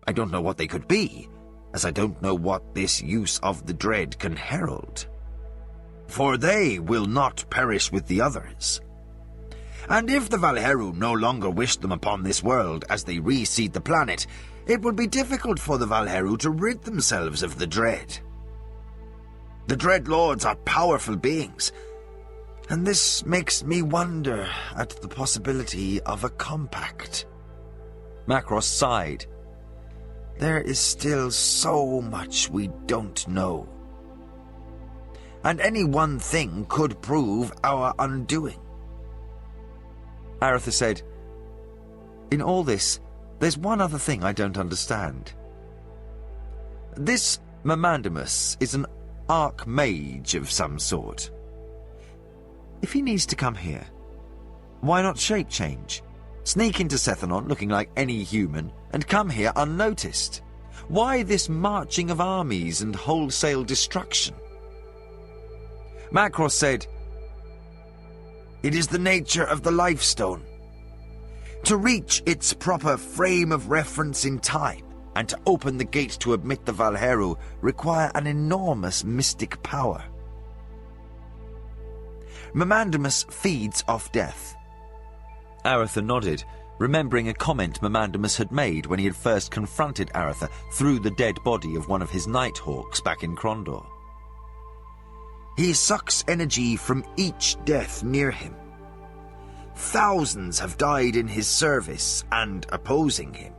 I don't know what they could be, as I don't know what this use of the dread can herald. For they will not perish with the others. And if the Valheru no longer wish them upon this world as they reseed the planet, it will be difficult for the Valheru to rid themselves of the dread. The Dread Lords are powerful beings, and this makes me wonder at the possibility of a compact. Macross sighed. There is still so much we don't know. And any one thing could prove our undoing. Aretha said, in all this, there's one other thing I don't understand. This Mamandamus is an archmage of some sort. If he needs to come here, why not shape change? Sneak into Sethanon looking like any human and come here unnoticed? Why this marching of armies and wholesale destruction? Macross said, it is the nature of the Lifestone. To reach its proper frame of reference in time and to open the gate to admit the Valheru require an enormous mystic power. Mamandamus feeds off death. Aretha nodded, remembering a comment Mamandamus had made when he had first confronted Aretha through the dead body of one of his Nighthawks back in Krondor. He sucks energy from each death near him. Thousands have died in his service and opposing him.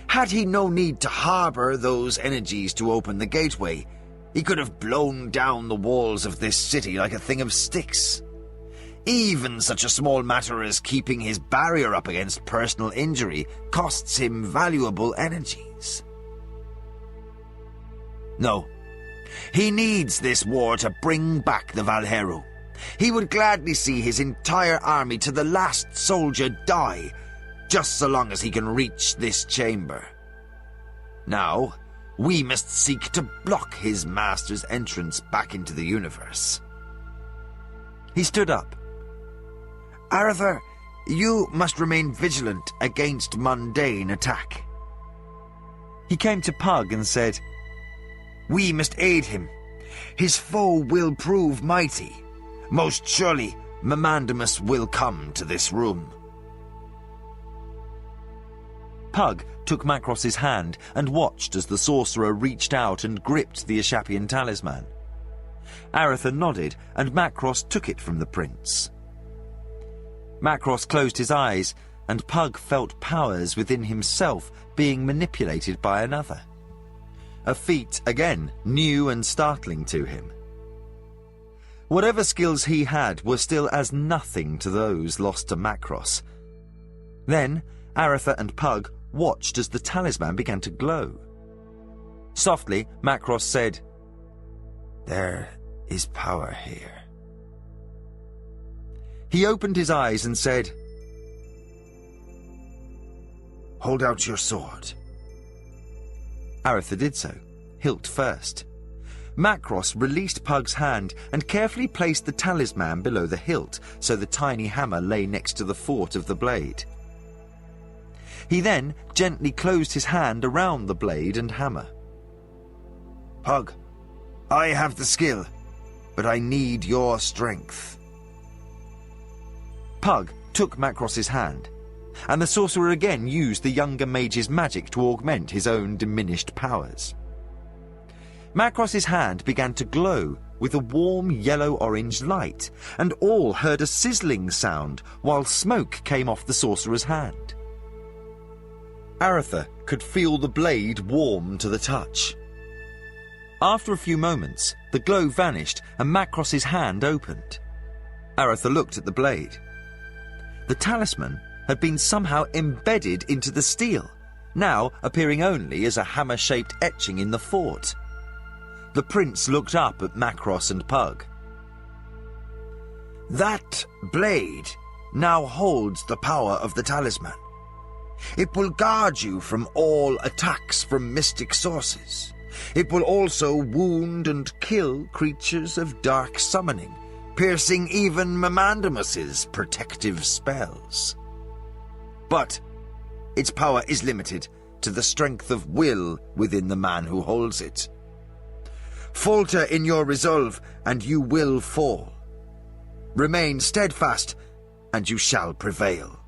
Had he no need to harbor those energies to open the gateway, he could have blown down the walls of this city like a thing of sticks. Even such a small matter as keeping his barrier up against personal injury costs him valuable energies. No. He needs this war to bring back the Valheru. He would gladly see his entire army to the last soldier die, just so long as he can reach this chamber. Now, we must seek to block his master's entrance back into the universe. He stood up. Aretha, you must remain vigilant against mundane attack. He came to Pug and said, we must aid him. His foe will prove mighty. Most surely, Mamandamus will come to this room. Pug took Macross's hand and watched as the sorcerer reached out and gripped the Ashapian talisman, Aretha nodded, and Macross took it from the prince. Macross closed his eyes, and Pug felt powers within himself being manipulated by another. A feat, again, new and startling to him. Whatever skills he had were still as nothing to those lost to Macross. Then, Aretha and Pug watched as the talisman began to glow. Softly, Macross said, "There is power here." He opened his eyes and said, "Hold out your sword." Aretha did so, hilt first. Macross released Pug's hand and carefully placed the talisman below the hilt so the tiny hammer lay next to the fort of the blade. He then gently closed his hand around the blade and hammer. "Pug, I have the skill, but I need your strength." Pug took Macross's hand, and the sorcerer again used the younger mage's magic to augment his own diminished powers. Macross's hand began to glow with a warm yellow-orange light, and all heard a sizzling sound while smoke came off the sorcerer's hand. Aretha could feel the blade warm to the touch. After a few moments, the glow vanished and Macross's hand opened. Aretha looked at the blade. The talisman had been somehow embedded into the steel, now appearing only as a hammer-shaped etching in the fort. The prince looked up at Macross and Pug. "That blade now holds the power of the talisman. It will guard you from all attacks from mystic sources. It will also wound and kill creatures of dark summoning, piercing even Memandamus's protective spells. But its power is limited to the strength of will within the man who holds it. Falter in your resolve, and you will fall. Remain steadfast, and you shall prevail.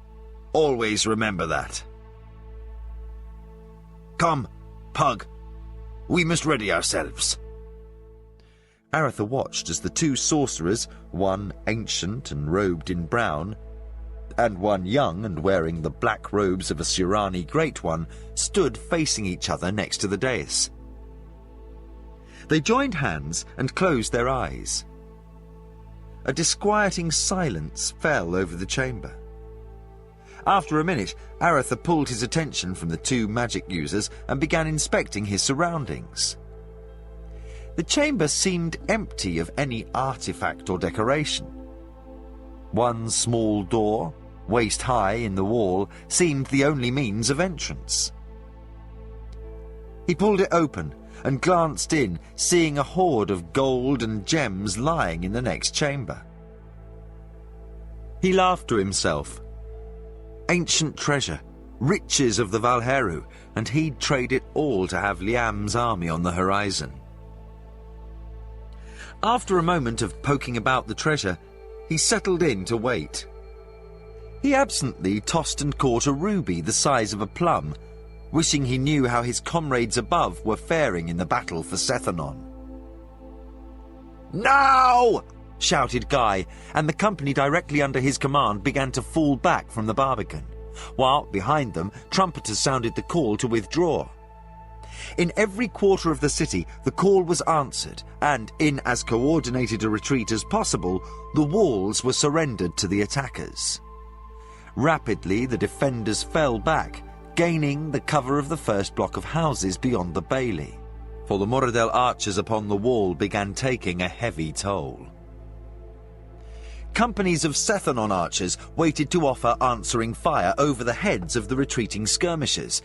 Always remember that. Come, Pug. We must ready ourselves." Aretha watched as the two sorcerers, one ancient and robed in brown, and one young and wearing the black robes of a Surani Great One, stood facing each other next to the dais. They joined hands and closed their eyes. A disquieting silence fell over the chamber. After a minute, Aretha pulled his attention from the two magic users and began inspecting his surroundings. The chamber seemed empty of any artifact or decoration. One small door, waist-high in the wall, seemed the only means of entrance. He pulled it open and glanced in, seeing a hoard of gold and gems lying in the next chamber. He laughed to himself. Ancient treasure, riches of the Valheru, and he'd trade it all to have Liam's army on the horizon. After a moment of poking about the treasure, he settled in to wait. He absently tossed and caught a ruby the size of a plum, wishing he knew how his comrades above were faring in the battle for Sethanon. "Now!" shouted Guy, and the company directly under his command began to fall back from the barbican, while behind them trumpeters sounded the call to withdraw. In every quarter of the city, the call was answered, and in as coordinated a retreat as possible, the walls were surrendered to the attackers. Rapidly, the defenders fell back, gaining the cover of the first block of houses beyond the bailey, for the Moradel archers upon the wall began taking a heavy toll. Companies of Sethanon archers waited to offer answering fire over the heads of the retreating skirmishers,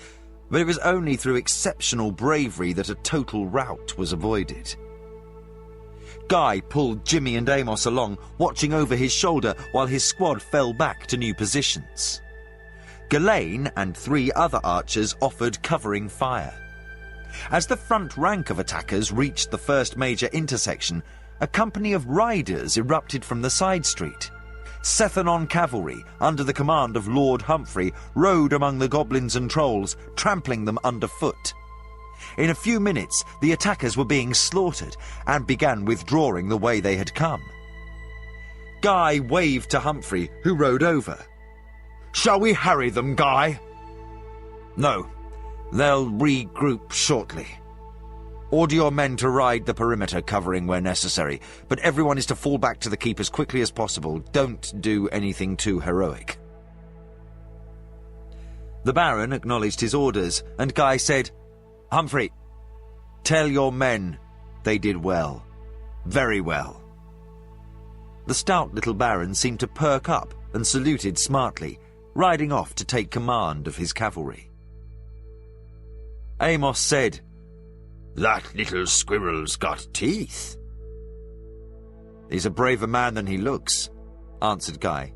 but it was only through exceptional bravery that a total rout was avoided. Guy pulled Jimmy and Amos along, watching over his shoulder while his squad fell back to new positions. Ghislaine and 3 other archers offered covering fire. As the front rank of attackers reached the first major intersection, a company of riders erupted from the side street. Sethanon cavalry, under the command of Lord Humphrey, rode among the goblins and trolls, trampling them underfoot. In a few minutes, the attackers were being slaughtered and began withdrawing the way they had come. Guy waved to Humphrey, who rode over. "Shall we harry them, Guy?" "No, they'll regroup shortly. Order your men to ride the perimeter covering where necessary, but everyone is to fall back to the keep as quickly as possible. Don't do anything too heroic." The Baron acknowledged his orders, and Guy said, "Humphrey, tell your men they did well. Very well." The stout little Baron seemed to perk up and saluted smartly, riding off to take command of his cavalry. Amos said, "That little squirrel's got teeth." "He's a braver man than he looks," answered Guy.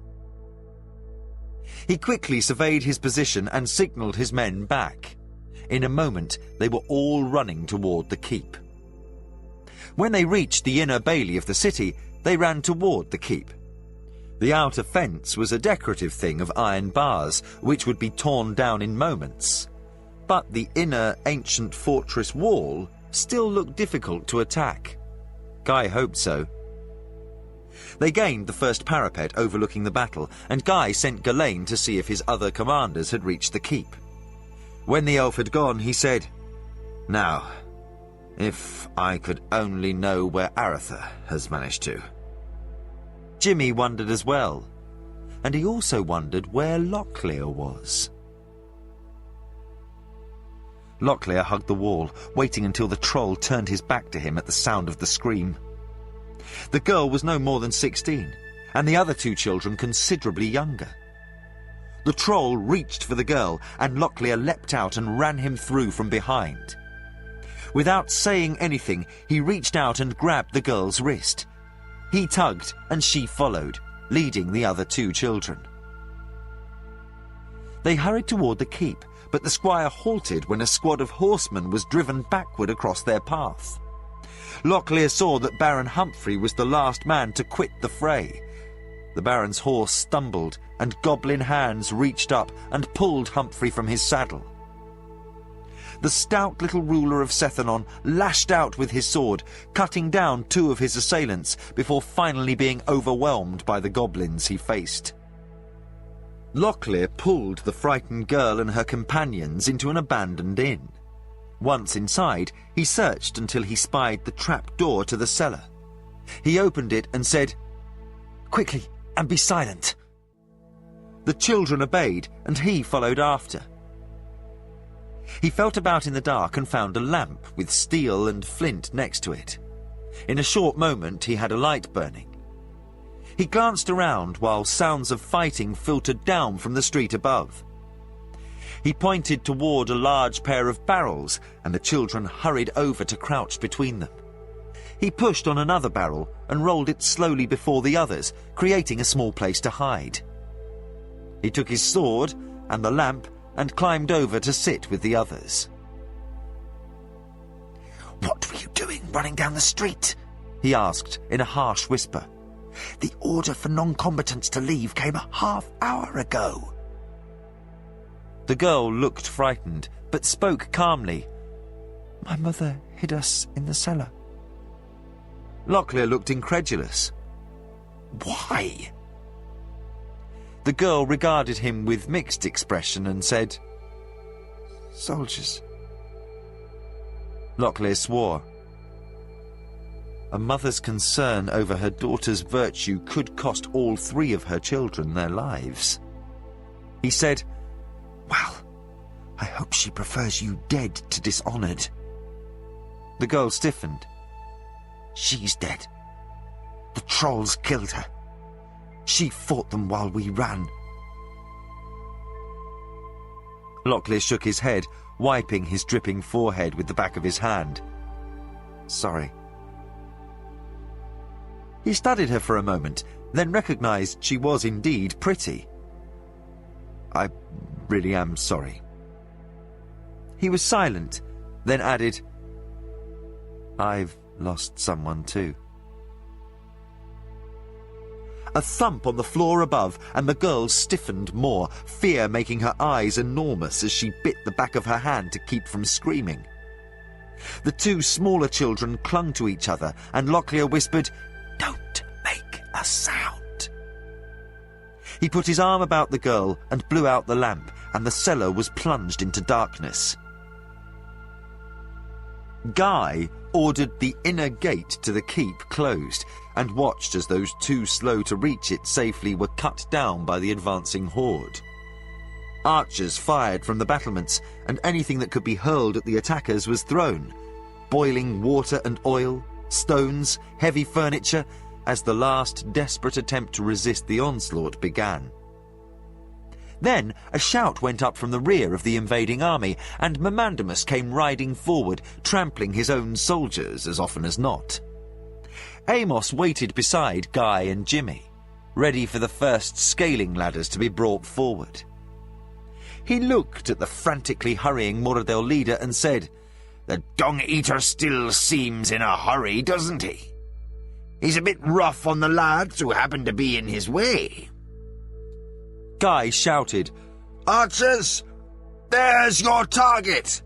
He quickly surveyed his position and signalled his men back. In a moment, they were all running toward the keep. When they reached the inner bailey of the city, they ran toward the keep. The outer fence was a decorative thing of iron bars, which would be torn down in moments. But the inner ancient fortress wall still looked difficult to attack. Guy hoped so. They gained the first parapet overlooking the battle, and Guy sent Ghislaine to see if his other commanders had reached the keep. When the elf had gone, he said, "Now, if I could only know where Aretha has managed to." Jimmy wondered as well, and he also wondered where Locklear was. Locklear hugged the wall, waiting until the troll turned his back to him at the sound of the scream. The girl was no more than 16, and the other two children considerably younger. The troll reached for the girl, and Locklear leapt out and ran him through from behind. Without saying anything, he reached out and grabbed the girl's wrist. He tugged, and she followed, leading the other two children. They hurried toward the keep, but the squire halted when a squad of horsemen was driven backward across their path. Locklear saw that Baron Humphrey was the last man to quit the fray. The Baron's horse stumbled, and goblin hands reached up and pulled Humphrey from his saddle. The stout little ruler of Sethanon lashed out with his sword, cutting down two of his assailants before finally being overwhelmed by the goblins he faced. Locklear pulled the frightened girl and her companions into an abandoned inn. Once inside, he searched until he spied the trap door to the cellar. He opened it and said, "Quickly, and be silent." The children obeyed, and he followed after. He felt about in the dark and found a lamp with steel and flint next to it. In a short moment, he had a light burning. He glanced around while sounds of fighting filtered down from the street above. He pointed toward a large pair of barrels, and the children hurried over to crouch between them. He pushed on another barrel and rolled it slowly before the others, creating a small place to hide. He took his sword and the lamp and climbed over to sit with the others. "What were you doing running down the street?" he asked in a harsh whisper. "The order for non-combatants to leave came a half-hour ago." The girl looked frightened, but spoke calmly. "My mother hid us in the cellar." Locklear looked incredulous. "Why?" The girl regarded him with mixed expression and said, "Soldiers." Locklear swore. A mother's concern over her daughter's virtue could cost all three of her children their lives. He said, "Well, I hope she prefers you dead to dishonoured." The girl stiffened. "She's dead. The trolls killed her. She fought them while we ran." Locklear shook his head, wiping his dripping forehead with the back of his hand. "Sorry." He studied her for a moment, then recognized she was indeed pretty. "I really am sorry." He was silent, then added, "I've lost someone too." A thump on the floor above, and the girl stiffened more, fear making her eyes enormous as she bit the back of her hand to keep from screaming. The two smaller children clung to each other, and Locklear whispered, "Don't make a sound." He put his arm about the girl and blew out the lamp, and the cellar was plunged into darkness. Guy ordered the inner gate to the keep closed, and watched as those too slow to reach it safely were cut down by the advancing horde. Archers fired from the battlements, and anything that could be hurled at the attackers was thrown. Boiling water and oil, stones, heavy furniture, as the last desperate attempt to resist the onslaught began. Then a shout went up from the rear of the invading army, and Memandamus came riding forward, trampling his own soldiers as often as not. Amos waited beside Guy and Jimmy, ready for the first scaling ladders to be brought forward. He looked at the frantically hurrying Moradel leader and said, "The dung-eater still seems in a hurry, doesn't he? He's a bit rough on the lads who happen to be in his way." Guy shouted, "Archers, there's your target!"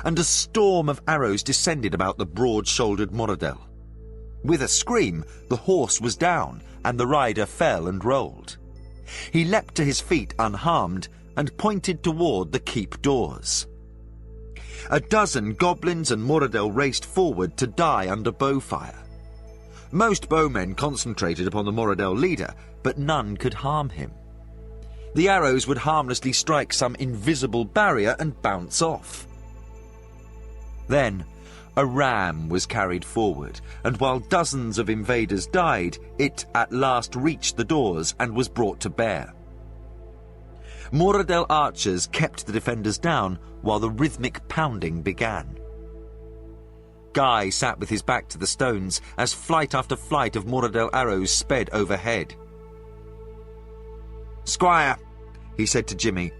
and a storm of arrows descended about the broad-shouldered Moradel. With a scream, the horse was down, and the rider fell and rolled. He leapt to his feet unharmed, and pointed toward the keep doors. A dozen goblins and Moradel raced forward to die under bowfire. Most bowmen concentrated upon the Moradel leader, but none could harm him. The arrows would harmlessly strike some invisible barrier and bounce off. Then a ram was carried forward, and while dozens of invaders died, it at last reached the doors and was brought to bear. Moradel archers kept the defenders down while the rhythmic pounding began. Guy sat with his back to the stones as flight after flight of Moradel arrows sped overhead. "Squire," he said to Jimmy,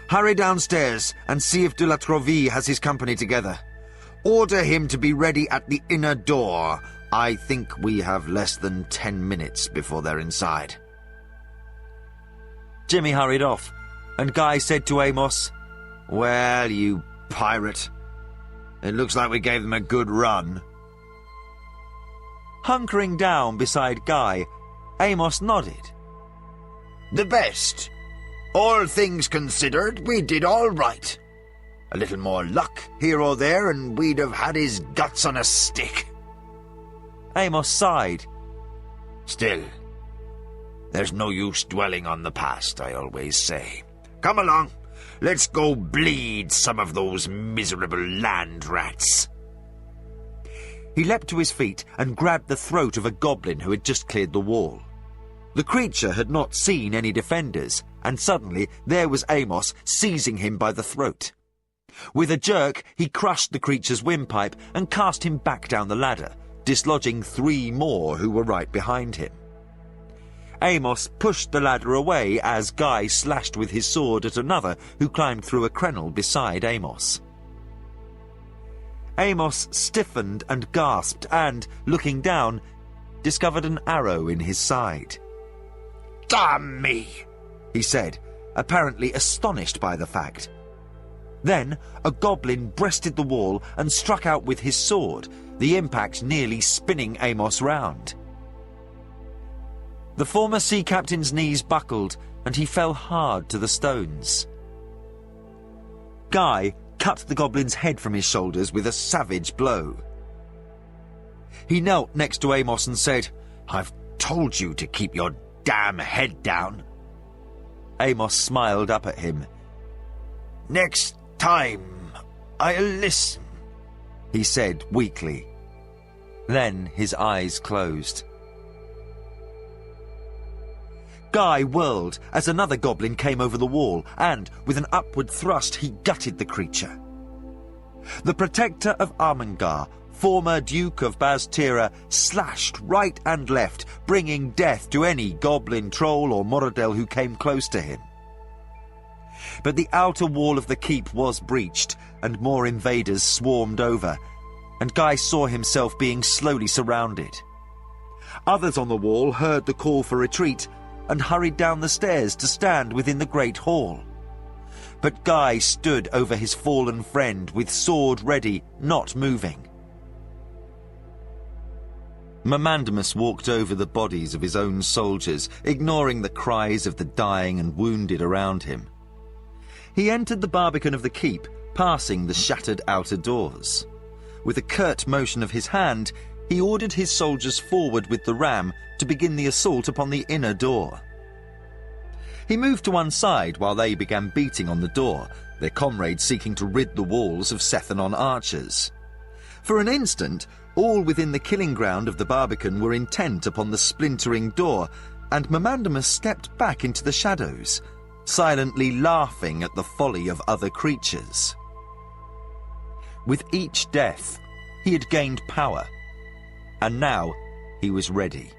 "hurry downstairs and see if de la Troville has his company together. Order him to be ready at the inner door. I think we have less than 10 minutes before they're inside." Jimmy hurried off, and Guy said to Amos, "Well, you pirate, it looks like we gave them a good run." Hunkering down beside Guy, Amos nodded. "The best. All things considered, we did all right. A little more luck here or there, and we'd have had his guts on a stick." Amos sighed. "Still, there's no use dwelling on the past, I always say. Come along, let's go bleed some of those miserable land rats." He leapt to his feet and grabbed the throat of a goblin who had just cleared the wall. The creature had not seen any defenders, and suddenly there was Amos seizing him by the throat. With a jerk, he crushed the creature's windpipe and cast him back down the ladder, dislodging 3 more who were right behind him. Amos pushed the ladder away as Guy slashed with his sword at another who climbed through a crenel beside Amos. Amos stiffened and gasped and, looking down, discovered an arrow in his side. "Damn me!" he said, apparently astonished by the fact. Then a goblin breasted the wall and struck out with his sword, the impact nearly spinning Amos round. The former sea captain's knees buckled, and he fell hard to the stones. Guy cut the goblin's head from his shoulders with a savage blow. He knelt next to Amos and said, "I've told you to keep your damn head down." Amos smiled up at him. "Next time, I'll listen," he said weakly. Then his eyes closed. Guy whirled as another goblin came over the wall, and, with an upward thrust, he gutted the creature. The protector of Armengar, former Duke of Baz-Tira, slashed right and left, bringing death to any goblin, troll or Moradel who came close to him. But the outer wall of the keep was breached, and more invaders swarmed over, and Guy saw himself being slowly surrounded. Others on the wall heard the call for retreat and hurried down the stairs to stand within the great hall. but Guy stood over his fallen friend with sword ready, not moving. Memandamus walked over the bodies of his own soldiers, ignoring the cries of the dying and wounded around him. He entered the barbican of the keep, passing the shattered outer doors. With a curt motion of his hand, he ordered his soldiers forward with the ram to begin the assault upon the inner door. He moved to one side while they began beating on the door, their comrades seeking to rid the walls of Sethanon archers. For an instant, all within the killing ground of the barbican were intent upon the splintering door, and Memandamus stepped back into the shadows, silently laughing at the folly of other creatures. With each death, he had gained power, and now he was ready.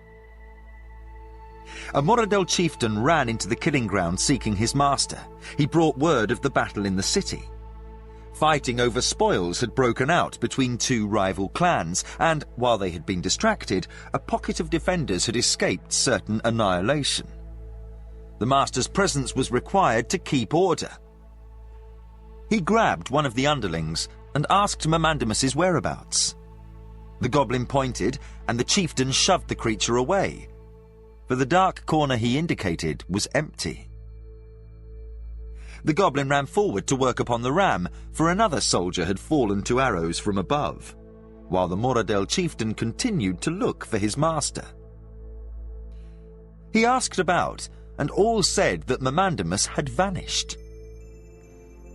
A Moradel chieftain ran into the killing ground seeking his master. He brought word of the battle in the city. Fighting over spoils had broken out between two rival clans, and, while they had been distracted, a pocket of defenders had escaped certain annihilation. The master's presence was required to keep order. He grabbed one of the underlings and asked Memandamus's whereabouts. The goblin pointed, and the chieftain shoved the creature away, for the dark corner he indicated was empty. The goblin ran forward to work upon the ram, for another soldier had fallen to arrows from above, while the Moradel chieftain continued to look for his master. He asked about, and all said that Memandamus had vanished.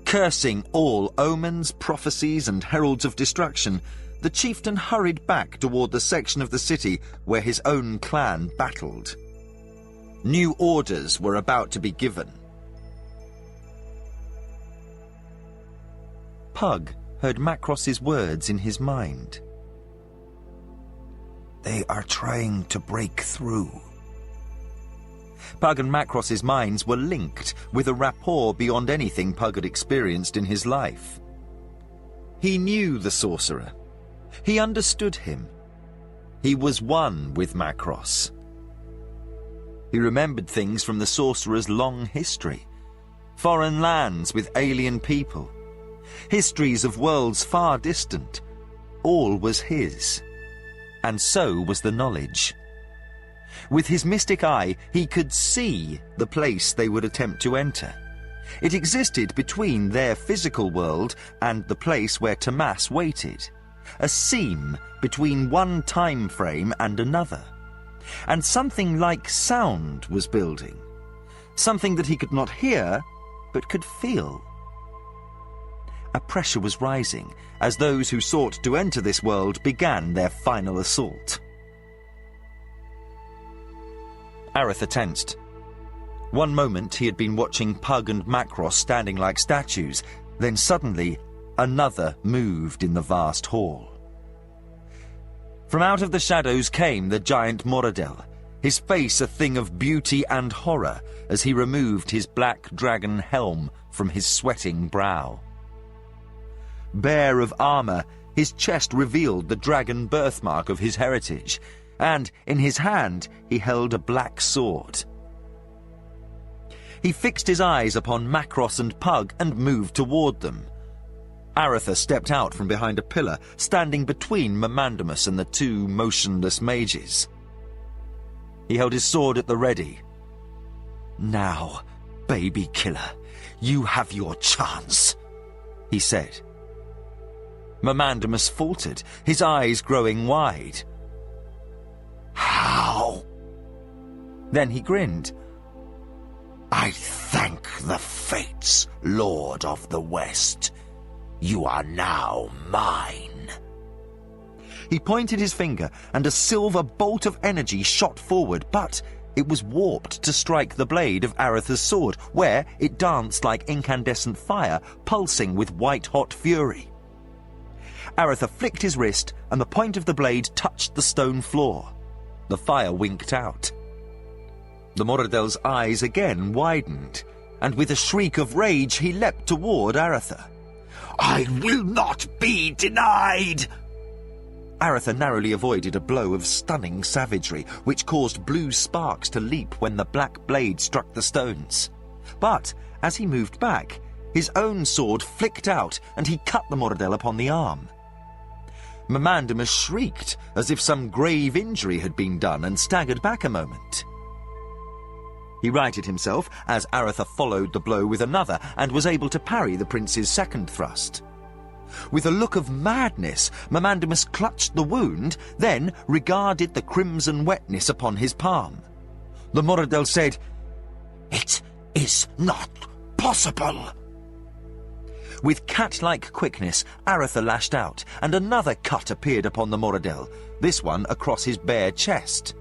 Cursing all omens, prophecies, and heralds of destruction, the chieftain hurried back toward the section of the city where his own clan battled. New orders were about to be given. Pug heard Macross's words in his mind. They are trying to break through. Pug and Macross's minds were linked with a rapport beyond anything Pug had experienced in his life. He knew the sorcerer. He understood him. He was one with Macross. He remembered things from the sorcerer's long history. Foreign lands with alien people. Histories of worlds far distant. All was his. And so was the knowledge. With his mystic eye, he could see the place they would attempt to enter. It existed between their physical world and the place where Tomas waited. A seam between one time frame and another. And something like sound was building. Something that he could not hear, but could feel. A pressure was rising as those who sought to enter this world began their final assault. Aretha tensed. One moment he had been watching Pug and Macross standing like statues, then suddenly another moved in the vast hall. From out of the shadows came the giant Moradel, his face a thing of beauty and horror as he removed his black dragon helm from his sweating brow. Bare of armor, his chest revealed the dragon birthmark of his heritage, and in his hand he held a black sword. He fixed his eyes upon Macross and Pug and moved toward them. Aretha stepped out from behind a pillar, standing between Memandamus and the two motionless mages. He held his sword at the ready. "Now, baby killer, you have your chance," he said. Memandamus faltered, his eyes growing wide. How? Then he grinned. I thank the fates, Lord of the West. You are now mine. He pointed his finger, and a silver bolt of energy shot forward, but it was warped to strike the blade of Aretha's sword, where it danced like incandescent fire, pulsing with white-hot fury. Aretha flicked his wrist, and the point of the blade touched the stone floor. The fire winked out. The Moradel's eyes again widened, and with a shriek of rage he leapt toward Aretha. I will not be denied! Aretha narrowly avoided a blow of stunning savagery, which caused blue sparks to leap when the black blade struck the stones. But, as he moved back, his own sword flicked out and he cut the Moradel upon the arm. Mamandamus shrieked as if some grave injury had been done and staggered back a moment. He righted himself as Aratha followed the blow with another and was able to parry the prince's second thrust. With a look of madness, Mamandamus clutched the wound, then regarded the crimson wetness upon his palm. The Moradel said, "It is not possible." With cat-like quickness, Aratha lashed out, and another cut appeared upon the Moradel, this one across his bare chest.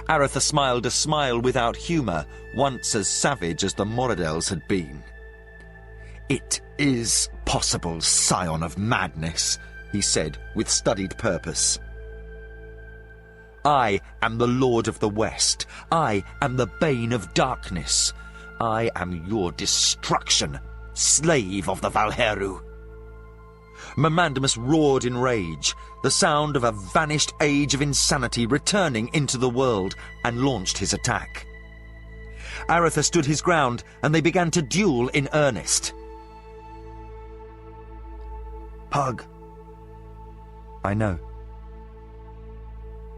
Aratha smiled a smile without humour, once as savage as the Moradel's had been. "It is possible, scion of madness," he said with studied purpose. "I am the Lord of the West. I am the Bane of Darkness. I am your destruction, slave of the Valheru." Mamandamus roared in rage, the sound of a vanished age of insanity returning into the world, and launched his attack. Aratha stood his ground, and they began to duel in earnest. Pug. I know.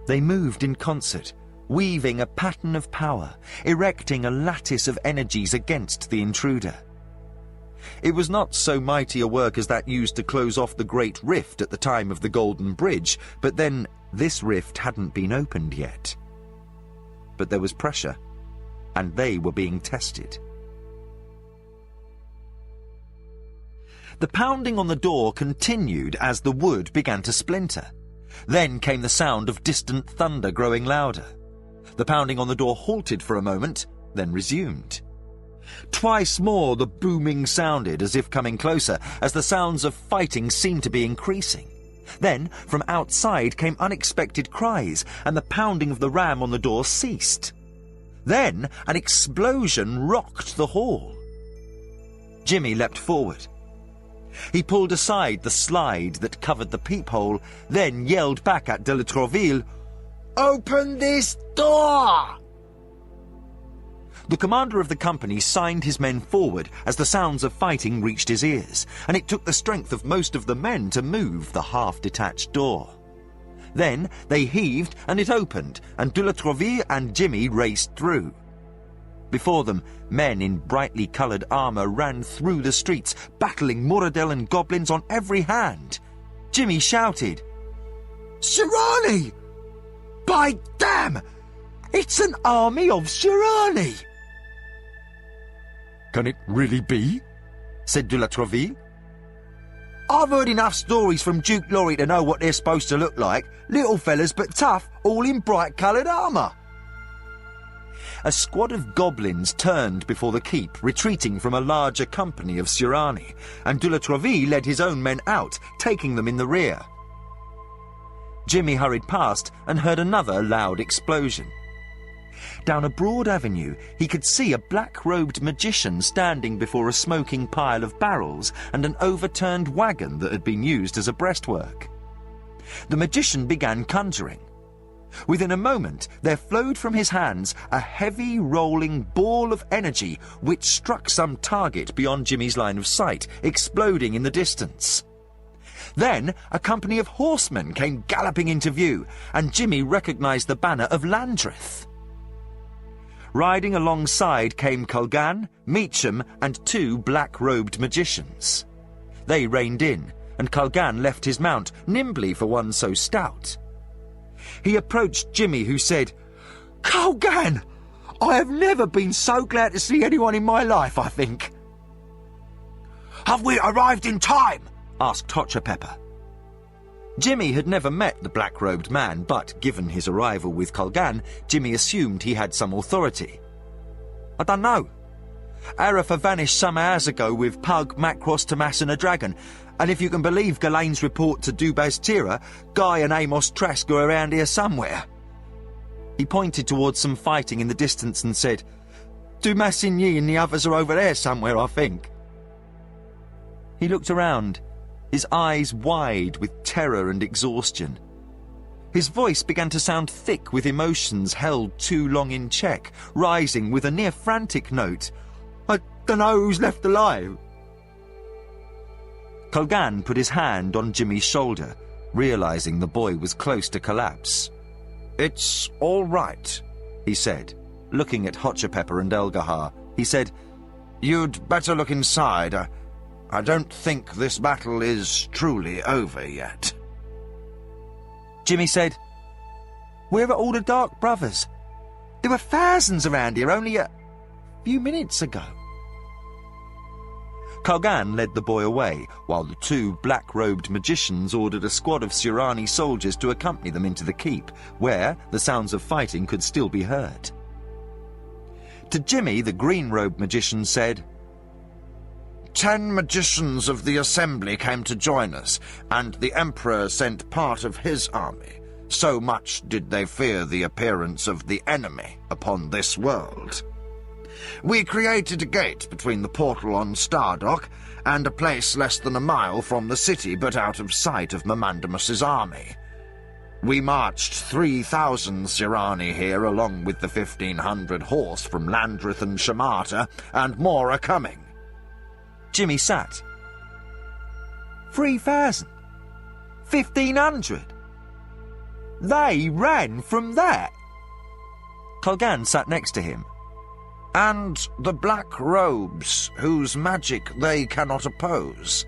They moved in concert, weaving a pattern of power, erecting a lattice of energies against the intruder. It was not so mighty a work as that used to close off the Great Rift at the time of the Golden Bridge, but then this rift hadn't been opened yet. But there was pressure, and they were being tested. The pounding on the door continued as the wood began to splinter. Then came the sound of distant thunder growing louder. The pounding on the door halted for a moment, then resumed. Twice more the booming sounded, as if coming closer, as the sounds of fighting seemed to be increasing. Then, from outside came unexpected cries, and the pounding of the ram on the door ceased. Then an explosion rocked the hall. Jimmy leapt forward. He pulled aside the slide that covered the peephole, then yelled back at de la Trouville, "Open this door!" The commander of the company signed his men forward as the sounds of fighting reached his ears, and it took the strength of most of the men to move the half-detached door. Then they heaved and it opened, and de la Trouville and Jimmy raced through. Before them, men in brightly coloured armour ran through the streets, battling Moradel and goblins on every hand. Jimmy shouted, "Shirani! By damn! It's an army of Shirani!" Can it really be? said de la Trouville. "I've heard enough stories from Duke Laurie to know what they're supposed to look like. Little fellas but tough, all in bright coloured armour." A squad of goblins turned before the keep, retreating from a larger company of Shirani, and de la Trouville led his own men out, taking them in the rear. Jimmy hurried past and heard another loud explosion. Down a broad avenue, he could see a black-robed magician standing before a smoking pile of barrels and an overturned wagon that had been used as a breastwork. The magician began conjuring. Within a moment, there flowed from his hands a heavy, rolling ball of energy which struck some target beyond Jimmy's line of sight, exploding in the distance. Then a company of horsemen came galloping into view, and Jimmy recognized the banner of Landreth. Riding alongside came Colgan, Meacham, and two black-robed magicians. They reined in, and Colgan left his mount, nimbly for one so stout. He approached Jimmy, who said, "Colgan! I have never been so glad to see anyone in my life, I think." "Have we arrived in time?" asked Hotchapepper. Jimmy had never met the black-robed man, but given his arrival with Colgan, Jimmy assumed he had some authority. "I don't know. Aratha vanished some hours ago with Pug, Macross, Tomas and a dragon, and if you can believe Ghislaine's report to Dubaz Tira, Guy and Amos Trask are around here somewhere." He pointed towards some fighting in the distance and said, "Dumas and Yi and the others are over there somewhere, I think." He looked around, his eyes wide with terror and exhaustion. His voice began to sound thick with emotions held too long in check, rising with a near-frantic note. "I don't know who's left alive. Colgan put his hand on Jimmy's shoulder, realizing the boy was close to collapse. It's all right, he said, looking at Hotchapepper and Elgahar. He said, "You'd better look inside. I don't think this battle is truly over yet." Jimmy said, "Where are all the Dark Brothers? There were thousands around here only a few minutes ago." Colgan led the boy away, while the two black-robed magicians ordered a squad of Sirani soldiers to accompany them into the keep, where the sounds of fighting could still be heard. To Jimmy, the green-robed magician said, 10 magicians of the assembly came to join us, and the Emperor sent part of his army. So much did they fear the appearance of the enemy upon this world. We created a gate between the portal on Stardock and a place less than a mile from the city, but out of sight of Mamandamus's army. We marched 3,000 Sirani here, along with the 1,500 horse from Landreth and Shamarta, and more are coming. Jimmy sat. 3,000? 1,500? They ran from that? Colgan sat next to him. And the black robes, whose magic they cannot oppose.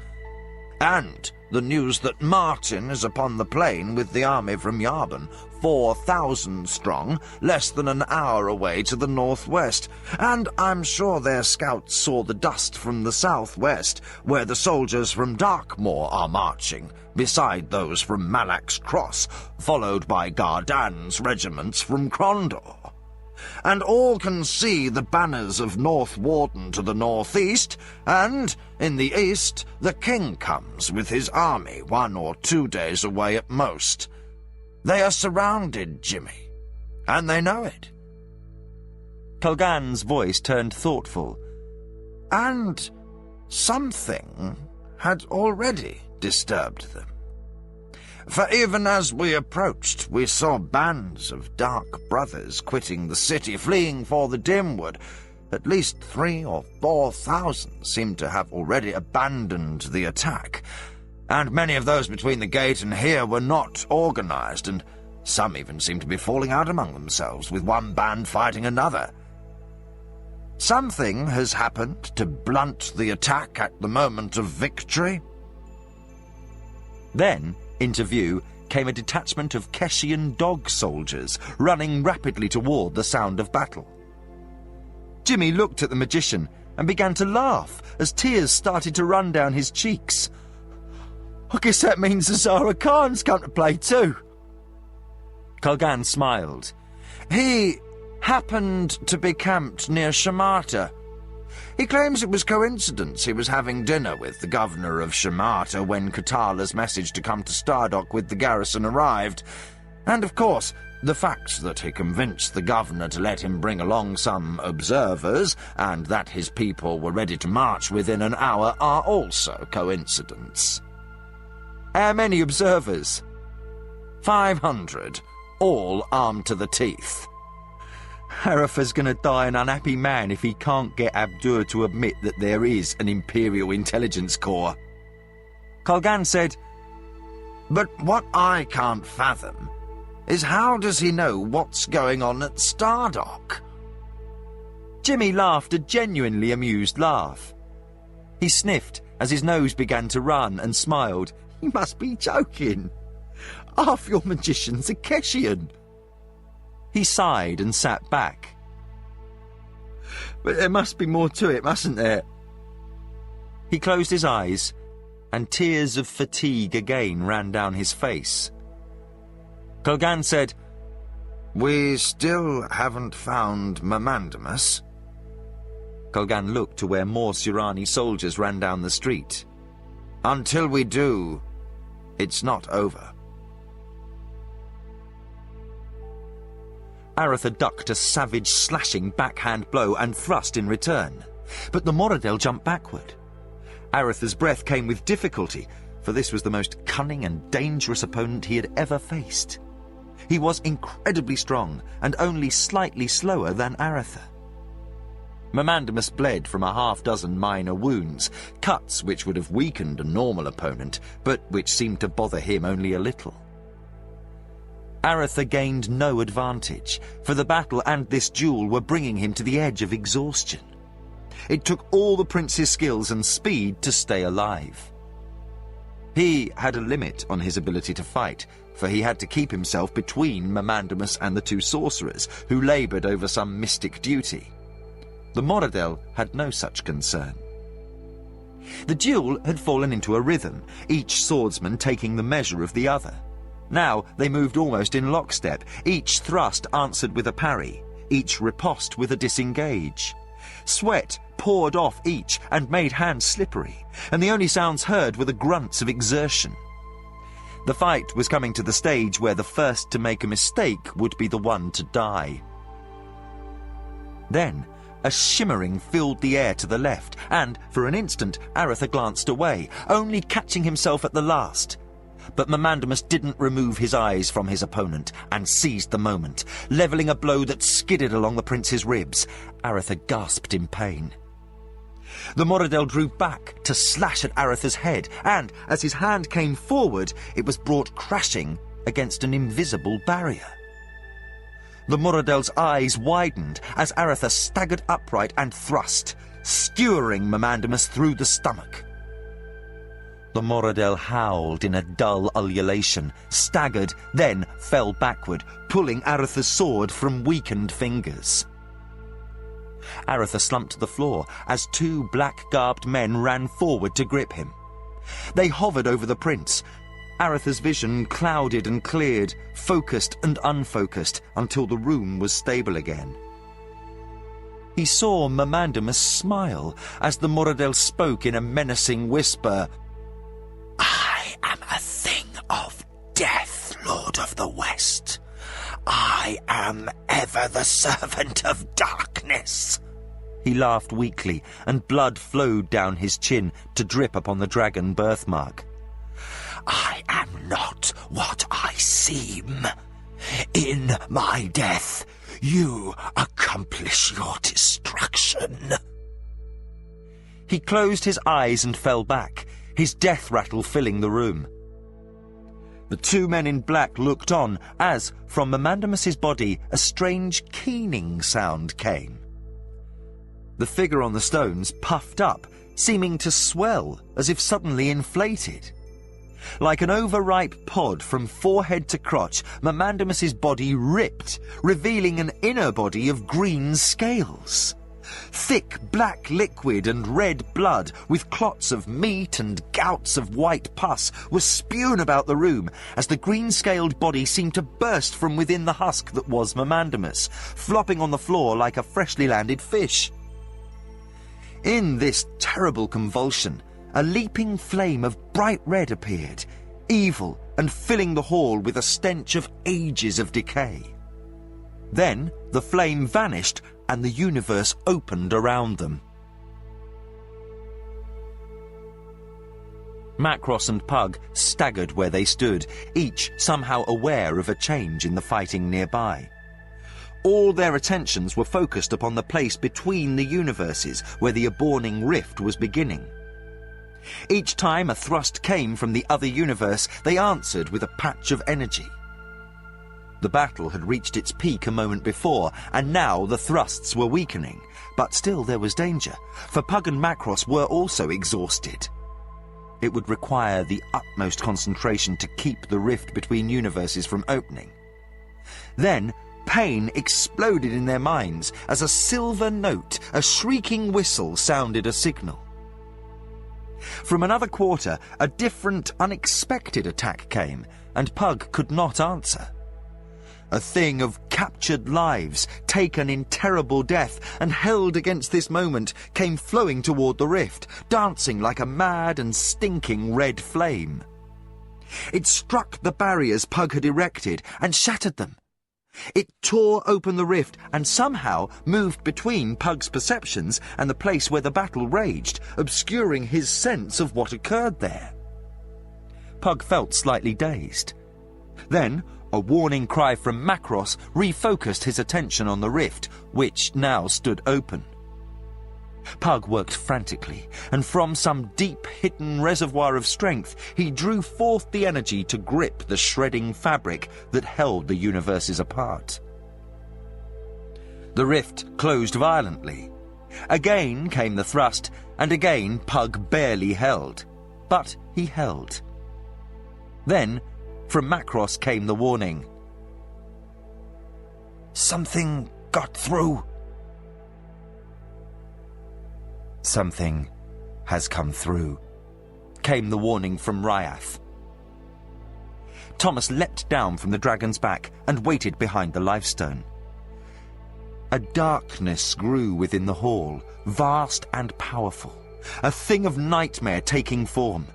And the news that Martin is upon the plain with the army from Yarbon, 4,000 strong, less than an hour away to the northwest. And I'm sure their scouts saw the dust from the southwest, where the soldiers from Darkmoor are marching, beside those from Malak's Cross, followed by Gardan's regiments from Crondor. And all can see the banners of North Warden to the northeast, and, in the east, the king comes with his army 1 or 2 days away at most. They are surrounded, Jimmy, and they know it." Colgan's voice turned thoughtful. And something had already disturbed them. For even as we approached, we saw bands of Dark Brothers quitting the city, fleeing for the Dimwood. At least 3,000 or 4,000 seemed to have already abandoned the attack, and many of those between the gate and here were not organized, and some even seemed to be falling out among themselves, with one band fighting another. Something has happened to blunt the attack at the moment of victory. Then, into view, came a detachment of Keshian dog soldiers, running rapidly toward the sound of battle. Jimmy looked at the magician and began to laugh as tears started to run down his cheeks. "I guess that means the Zara Khan's come to play too." Colgan smiled. He happened to be camped near Shamarta. He claims it was coincidence he was having dinner with the governor of Shamarta when Katala's message to come to Stardock with the garrison arrived, and of course the fact that he convinced the governor to let him bring along some observers, and that his people were ready to march within an hour, are also coincidence. "How many observers?" 500, all armed to the teeth. Harifa's gonna die an unhappy man if he can't get Abdur to admit that there is an Imperial Intelligence Corps. Colgan said, "But what I can't fathom is how does he know what's going on at Stardock?" Jimmy laughed a genuinely amused laugh. He sniffed as his nose began to run and smiled. "You must be joking. Half your magicians are Keshian." He sighed and sat back. "But there must be more to it, mustn't there?" He closed his eyes, and tears of fatigue again ran down his face. Colgan said, "We still haven't found Mamandamus." Colgan looked to where more Sirani soldiers ran down the street. "Until we do, it's not over." Aratha ducked a savage slashing backhand blow and thrust in return, but the Moradel jumped backward. Aratha's breath came with difficulty, for this was the most cunning and dangerous opponent he had ever faced. He was incredibly strong and only slightly slower than Aratha. Mamandamus bled from a half-dozen minor wounds, cuts which would have weakened a normal opponent, but which seemed to bother him only a little. Aretha gained no advantage, for the battle and this duel were bringing him to the edge of exhaustion. It took all the prince's skills and speed to stay alive. He had a limit on his ability to fight, for he had to keep himself between Mamandamus and the two sorcerers, who laboured over some mystic duty. The Moradel had no such concern. The duel had fallen into a rhythm, each swordsman taking the measure of the other. Now they moved almost in lockstep, each thrust answered with a parry, each riposte with a disengage. Sweat poured off each and made hands slippery, and the only sounds heard were the grunts of exertion. The fight was coming to the stage where the first to make a mistake would be the one to die. Then a shimmering filled the air to the left, and for an instant Aretha glanced away, only catching himself at the last. But Mamandamus didn't remove his eyes from his opponent and seized the moment, levelling a blow that skidded along the prince's ribs. Aretha gasped in pain. The Moradel drew back to slash at Aretha's head, and as his hand came forward, it was brought crashing against an invisible barrier. The Moradel's eyes widened as Aretha staggered upright and thrust, skewering Mamandamus through the stomach. The Moradel howled in a dull ululation, staggered, then fell backward, pulling Aretha's sword from weakened fingers. Aretha slumped to the floor as two black-garbed men ran forward to grip him. They hovered over the prince. Aretha's vision clouded and cleared, focused and unfocused, until the room was stable again. He saw Mamandamus smile as the Moradel spoke in a menacing whisper. I am a thing of death, Lord of the West. I am ever the servant of darkness. He laughed weakly, and blood flowed down his chin to drip upon the dragon birthmark. I am not what I seem. In my death, you accomplish your destruction. He closed his eyes and fell back, his death rattle filling the room. The two men in black looked on as, from Mamandamus's body, a strange keening sound came. The figure on the stones puffed up, seeming to swell, as if suddenly inflated. Like an overripe pod from forehead to crotch, Mamandamus's body ripped, revealing an inner body of green scales. Thick black liquid and red blood, with clots of meat and gouts of white pus, was spewed about the room as the green-scaled body seemed to burst from within the husk that was Mamandamus, flopping on the floor like a freshly landed fish. In this terrible convulsion, a leaping flame of bright red appeared, evil and filling the hall with a stench of ages of decay. Then the flame vanished and the universe opened around them. Macross and Pug staggered where they stood, each somehow aware of a change in the fighting nearby. All their attentions were focused upon the place between the universes where the aborning rift was beginning. Each time a thrust came from the other universe, they answered with a patch of energy. The battle had reached its peak a moment before, and now the thrusts were weakening, but still there was danger, for Pug and Macross were also exhausted. It would require the utmost concentration to keep the rift between universes from opening. Then pain exploded in their minds as a silver note, a shrieking whistle, sounded a signal. From another quarter, a different, unexpected attack came, and Pug could not answer. A thing of captured lives, taken in terrible death, and held against this moment, came flowing toward the rift, dancing like a mad and stinking red flame. It struck the barriers Pug had erected and shattered them. It tore open the rift and somehow moved between Pug's perceptions and the place where the battle raged, obscuring his sense of what occurred there. Pug felt slightly dazed. Then a warning cry from Macross refocused his attention on the rift, which now stood open. Pug worked frantically, and from some deep-hidden reservoir of strength, he drew forth the energy to grip the shredding fabric that held the universes apart. The rift closed violently. Again came the thrust, and again Pug barely held. But he held. Then, from Macross came the warning. Something got through. Something has come through, came the warning from Ryath. Thomas leapt down from the dragon's back and waited behind the lifestone. A darkness grew within the hall, vast and powerful, a thing of nightmare taking form.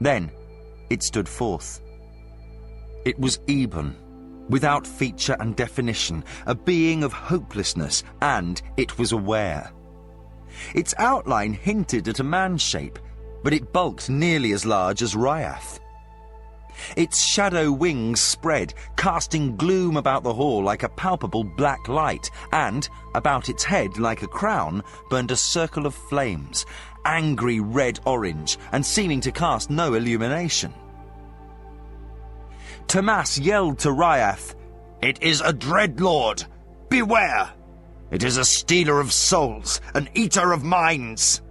Then it stood forth. It was Eben, without feature and definition, a being of hopelessness, and it was aware. Its outline hinted at a man's shape, but it bulked nearly as large as Ryath. Its shadow wings spread, casting gloom about the hall like a palpable black light, and, about its head like a crown, burned a circle of flames, angry red-orange, and seeming to cast no illumination. Tomas yelled to Ryath, "It is a Dreadlord! Beware! It is a stealer of souls, an eater of minds!"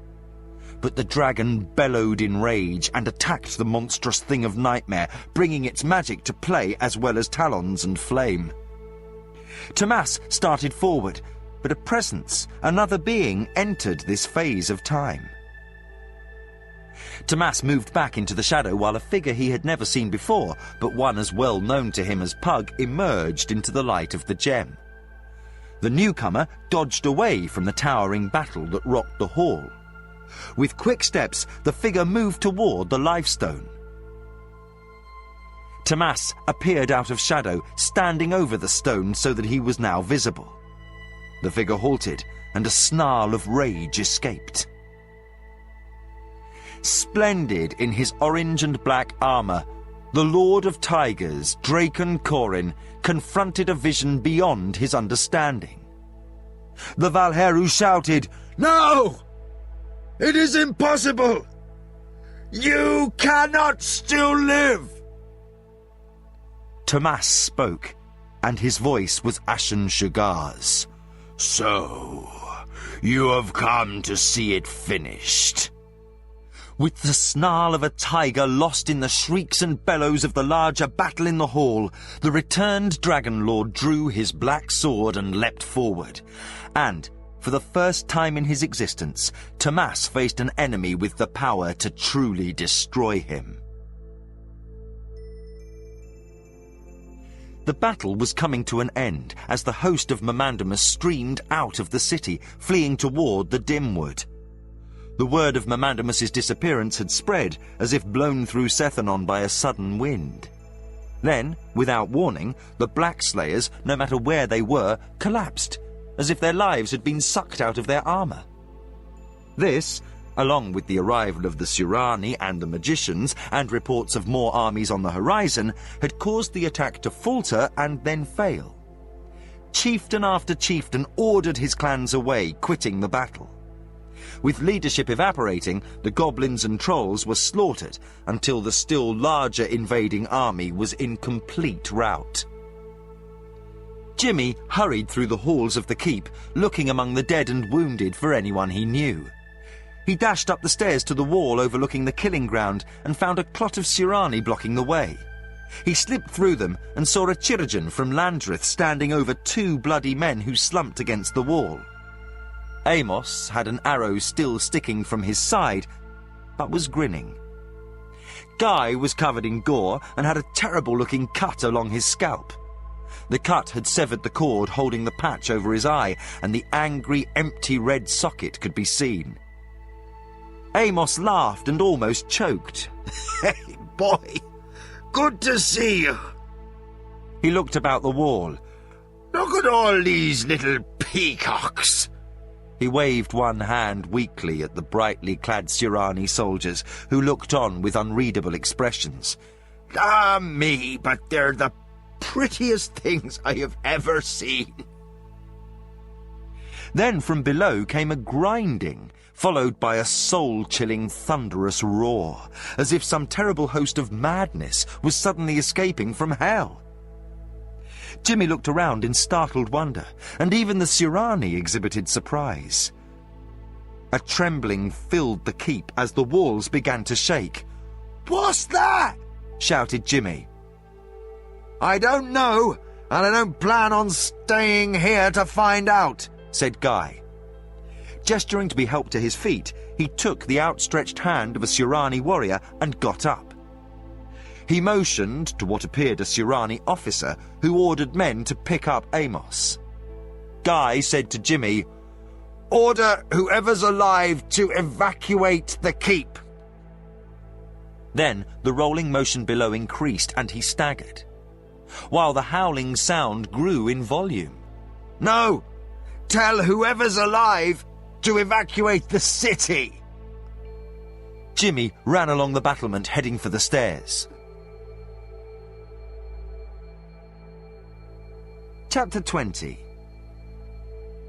But the dragon bellowed in rage and attacked the monstrous thing of nightmare, bringing its magic to play as well as talons and flame. Tomas started forward, but a presence, another being, entered this phase of time. Tomas moved back into the shadow while a figure he had never seen before, but one as well known to him as Pug, emerged into the light of the gem. The newcomer dodged away from the towering battle that rocked the hall. With quick steps, the figure moved toward the lifestone. Tomas appeared out of shadow, standing over the stone so that he was now visible. The figure halted, and a snarl of rage escaped. Splendid in his orange and black armour, the Lord of Tigers, Draken Corin, confronted a vision beyond his understanding. The Valheru shouted, "No! It is impossible! You cannot still live!" Tomas spoke, and his voice was Ashen Shugar's. "So, you have come to see it finished." With the snarl of a tiger lost in the shrieks and bellows of the larger battle in the hall, the returned Dragon Lord drew his black sword and leapt forward. And, for the first time in his existence, Tomas faced an enemy with the power to truly destroy him. The battle was coming to an end as the host of Mamandamus streamed out of the city, fleeing toward the Dimwood. The word of Mamandamus's disappearance had spread, as if blown through Sethanon by a sudden wind. Then, without warning, the Black Slayers, no matter where they were, collapsed, as if their lives had been sucked out of their armour. This, along with the arrival of the Surani and the magicians, and reports of more armies on the horizon, had caused the attack to falter and then fail. Chieftain after chieftain ordered his clans away, quitting the battle. With leadership evaporating, the goblins and trolls were slaughtered until the still larger invading army was in complete rout. Jimmy hurried through the halls of the keep, looking among the dead and wounded for anyone he knew. He dashed up the stairs to the wall overlooking the killing ground and found a clot of Surani blocking the way. He slipped through them and saw a Chirurgeon from Landreth standing over two bloody men who slumped against the wall. Amos had an arrow still sticking from his side, but was grinning. Guy was covered in gore and had a terrible-looking cut along his scalp. The cut had severed the cord holding the patch over his eye, and the angry, empty red socket could be seen. Amos laughed and almost choked. "Hey, boy! Good to see you!" He looked about the wall. "Look at all these little peacocks!" He waved one hand weakly at the brightly clad Surani soldiers, who looked on with unreadable expressions. "Ah, me, but they're the prettiest things I have ever seen." Then from below came a grinding, followed by a soul-chilling, thunderous roar, as if some terrible host of madness was suddenly escaping from hell. Jimmy looked around in startled wonder, and even the Sirani exhibited surprise. A trembling filled the keep as the walls began to shake. "What's that?" shouted Jimmy. "I don't know, and I don't plan on staying here to find out," said Guy. Gesturing to be helped to his feet, he took the outstretched hand of a Sirani warrior and got up. He motioned to what appeared a Sirani officer who ordered men to pick up Amos. Guy said to Jimmy, "Order whoever's alive to evacuate the keep." Then the rolling motion below increased and he staggered, while the howling sound grew in volume. "No! Tell whoever's alive to evacuate the city!" Jimmy ran along the battlement heading for the stairs. Chapter 20.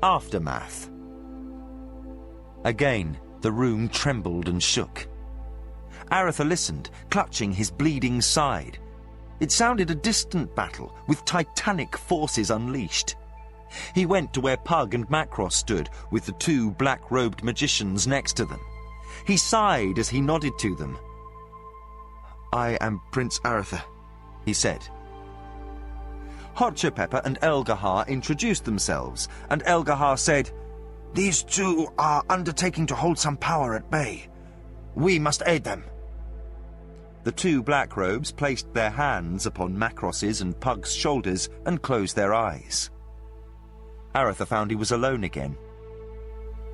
Aftermath. Again, the room trembled and shook. Aretha listened, clutching his bleeding side. It sounded a distant battle, with titanic forces unleashed. He went to where Pug and Macross stood, with the two black-robed magicians next to them. He sighed as he nodded to them. "I am Prince Aretha," he said. Hotchapepper and Elgahar introduced themselves, and Elgahar said, "These two are undertaking to hold some power at bay. We must aid them." The two Blackrobes placed their hands upon Macross's and Pug's shoulders and closed their eyes. Aretha found he was alone again.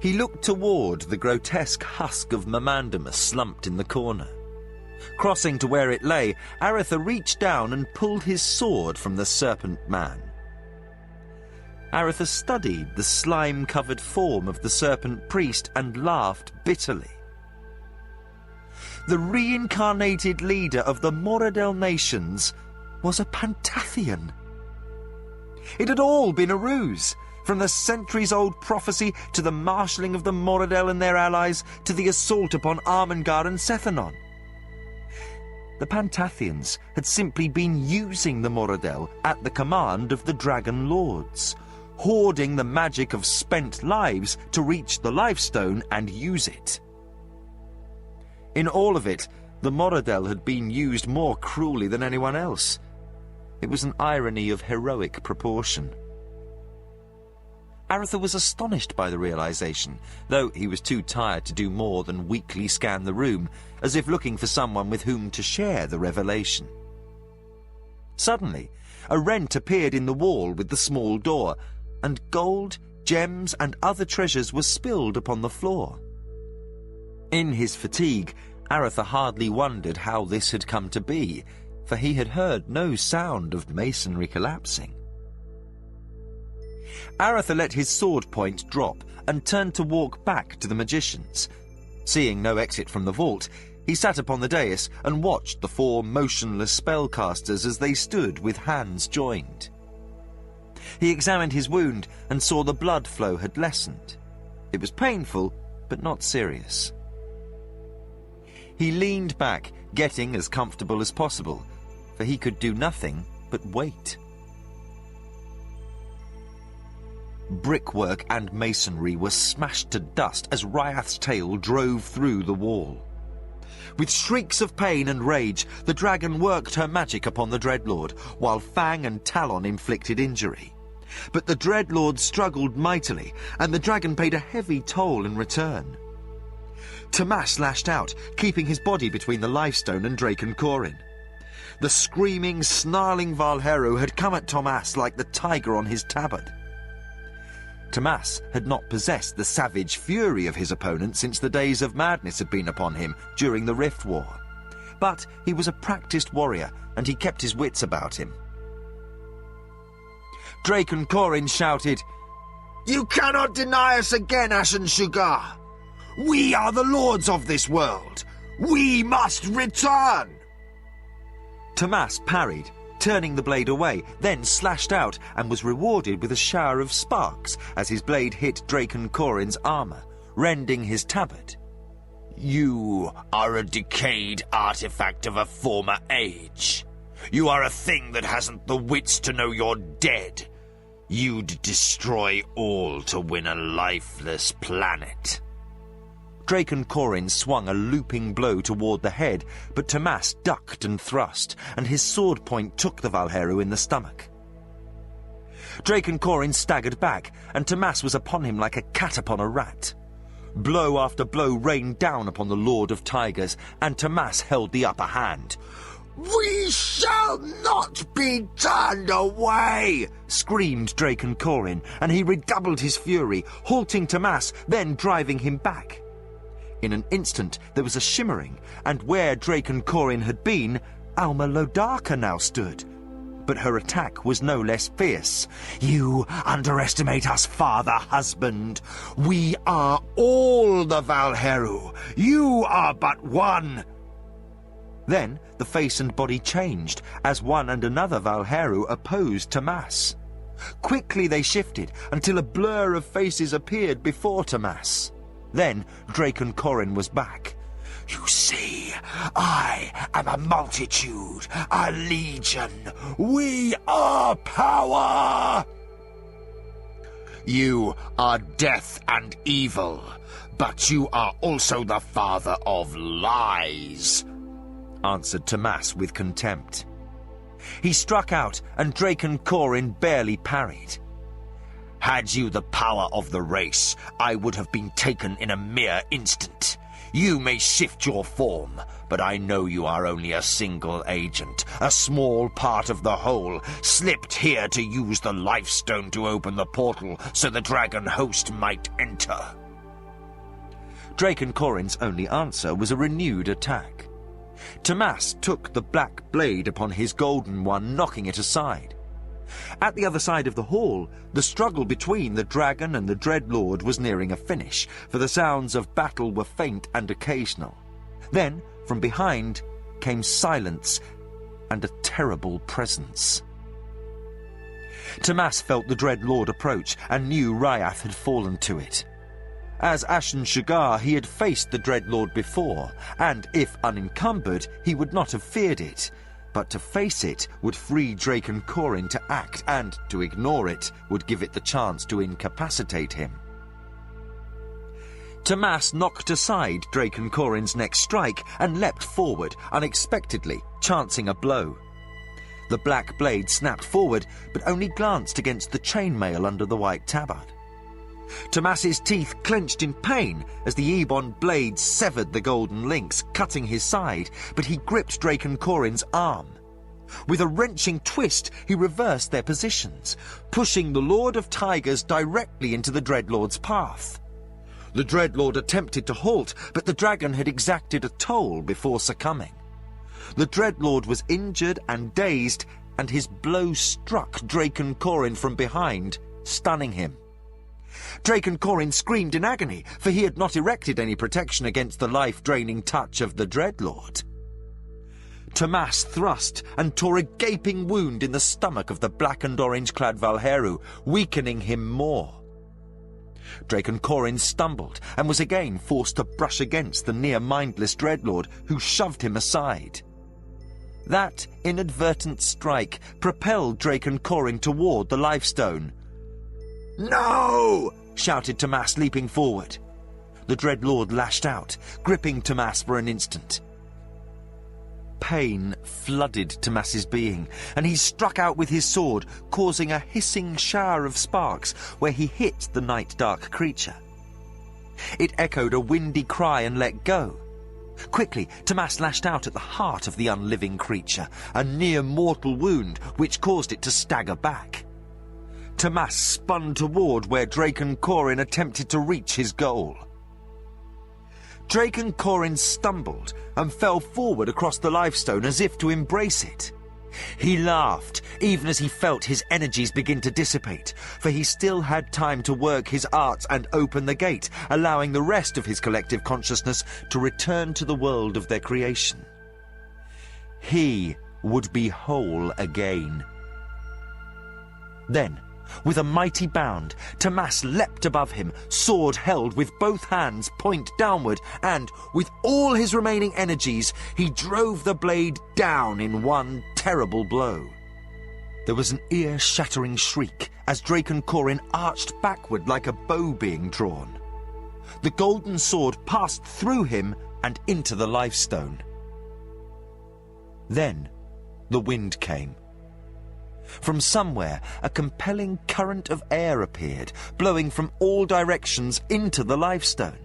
He looked toward the grotesque husk of Mamandamus slumped in the corner. Crossing to where it lay, Aretha reached down and pulled his sword from the serpent man. Aretha studied the slime-covered form of the serpent priest and laughed bitterly. The reincarnated leader of the Moradel nations was a Pantathian. It had all been a ruse, from the centuries-old prophecy to the marshalling of the Moradel and their allies to the assault upon Armengar and Sethanon. The Pantathians had simply been using the Moradel at the command of the Dragon Lords, hoarding the magic of spent lives to reach the Lifestone and use it. In all of it, the Moradel had been used more cruelly than anyone else. It was an irony of heroic proportion. Aretha was astonished by the realization, though he was too tired to do more than weakly scan the room, as if looking for someone with whom to share the revelation. Suddenly, a rent appeared in the wall with the small door, and gold, gems, and other treasures were spilled upon the floor. In his fatigue, Aretha hardly wondered how this had come to be, for he had heard no sound of masonry collapsing. Aretha let his sword point drop and turned to walk back to the magicians. Seeing no exit from the vault, he sat upon the dais and watched the four motionless spellcasters as they stood with hands joined. He examined his wound and saw the blood flow had lessened. It was painful, but not serious. He leaned back, getting as comfortable as possible, for he could do nothing but wait. Brickwork and masonry were smashed to dust as Ryath's tail drove through the wall. With shrieks of pain and rage, the dragon worked her magic upon the Dreadlord, while Fang and Talon inflicted injury. But the Dreadlord struggled mightily, and the dragon paid a heavy toll in return. Tomas lashed out, keeping his body between the Lifestone and Draken Corin. The screaming, snarling Valhero had come at Tomas like the tiger on his tabard. Tomas had not possessed the savage fury of his opponent since the days of madness had been upon him during the Rift War. But he was a practiced warrior, and he kept his wits about him. Draken Corin shouted, "You cannot deny us again, Ashen Shugar! We are the lords of this world! We must return!" Tomas parried, turning the blade away, then slashed out and was rewarded with a shower of sparks as his blade hit Draken Corin's armor, rending his tabard. You are a decayed artifact of a former age. You are a thing that hasn't the wits to know you're dead. You'd destroy all to win a lifeless planet. Draken Corin swung a looping blow toward the head, but Tomas ducked and thrust, and his sword point took the Valheru in the stomach. Draken Corin staggered back, and Tomas was upon him like a cat upon a rat. Blow after blow rained down upon the Lord of Tigers, and Tomas held the upper hand. "We shall not be turned away!" screamed Draken Corin, and he redoubled his fury, halting Tomas, then driving him back. In an instant there was a shimmering, and where Draken Corin had been, Alma Lodaka now stood. But her attack was no less fierce. You underestimate us, father, husband. We are all the Valheru. You are but one. Then the face and body changed, as one and another Valheru opposed Tomas. Quickly they shifted, until a blur of faces appeared before Tomas. Then Draken Corin was back. You see, I am a multitude, a legion. We are power! You are death and evil, but you are also the father of lies, answered Tomas with contempt. He struck out, and Draken Corin barely parried. Had you the power of the race, I would have been taken in a mere instant. You may shift your form, but I know you are only a single agent, a small part of the whole, slipped here to use the life stone to open the portal so the dragon host might enter. Draken Corin's only answer was a renewed attack. Tomas took the black blade upon his golden one, knocking it aside. At the other side of the hall, the struggle between the dragon and the Dreadlord was nearing a finish, for the sounds of battle were faint and occasional. Then, from behind, came silence and a terrible presence. Tomas felt the Dreadlord approach and knew Ryath had fallen to it. As Ashen Shugar, he had faced the Dreadlord before, and if unencumbered, he would not have feared it. But to face it would free Draken Corin to act, and to ignore it would give it the chance to incapacitate him. Tomas knocked aside Draken Corin's next strike and leapt forward, unexpectedly, chancing a blow. The black blade snapped forward, but only glanced against the chainmail under the white tabard. Tomas's teeth clenched in pain as the ebon blade severed the golden links, cutting his side, but he gripped Draken Corin's arm. With a wrenching twist, he reversed their positions, pushing the Lord of Tigers directly into the Dreadlord's path. The Dreadlord attempted to halt, but the dragon had exacted a toll before succumbing. The Dreadlord was injured and dazed, and his blow struck Draken Corin from behind, stunning him. Draken Corin screamed in agony, for he had not erected any protection against the life-draining touch of the Dreadlord. Tomas thrust and tore a gaping wound in the stomach of the black and orange-clad Valheru, weakening him more. Draken Corin stumbled and was again forced to brush against the near-mindless Dreadlord, who shoved him aside. That inadvertent strike propelled Draken Corin toward the Lifestone. "No!" shouted Tomas, leaping forward. The Dreadlord lashed out, gripping Tomas for an instant. Pain flooded Tomas's being, and he struck out with his sword, causing a hissing shower of sparks where he hit the night-dark creature. It echoed a windy cry and let go. Quickly, Tomas lashed out at the heart of the unliving creature, a near-mortal wound which caused it to stagger back. Tomas spun toward where Draken Corin attempted to reach his goal. Draken Corin stumbled and fell forward across the Lifestone as if to embrace it. He laughed, even as he felt his energies begin to dissipate, for he still had time to work his arts and open the gate, allowing the rest of his collective consciousness to return to the world of their creation. He would be whole again. Then, with a mighty bound, Tomas leapt above him, sword held with both hands point downward, and, with all his remaining energies, he drove the blade down in one terrible blow. There was an ear-shattering shriek as Draken Corin arched backward like a bow being drawn. The golden sword passed through him and into the lifestone. Then the wind came. From somewhere, a compelling current of air appeared, blowing from all directions into the lifestone.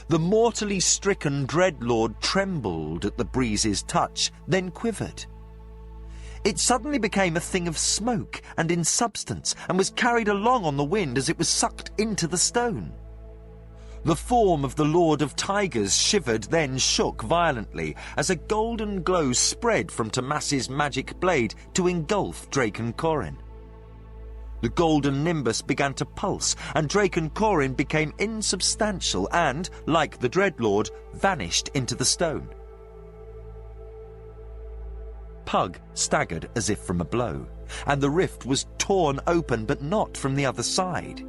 The mortally stricken Dreadlord trembled at the breeze's touch, then quivered. It suddenly became a thing of smoke and in substance, and was carried along on the wind as it was sucked into the stone. The form of the Lord of Tigers shivered, then shook violently, as a golden glow spread from Tomas's magic blade to engulf Draken Corin. The golden nimbus began to pulse, and Draken Corin became insubstantial and, like the Dreadlord, vanished into the stone. Pug staggered as if from a blow, and the rift was torn open, but not from the other side.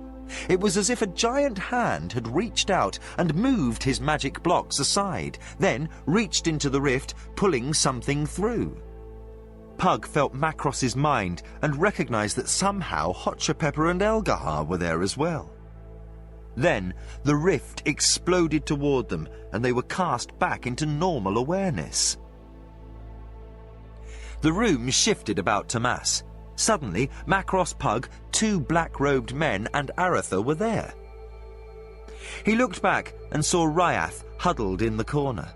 It was as if a giant hand had reached out and moved his magic blocks aside, then reached into the rift, pulling something through. Pug felt Macross's mind and recognized that somehow Hotchapepper and Elgahar were there as well. Then the rift exploded toward them, and they were cast back into normal awareness. The room shifted about Tomas. Suddenly, Macross, Pug, two black-robed men, and Aratha were there. He looked back and saw Ryath huddled in the corner,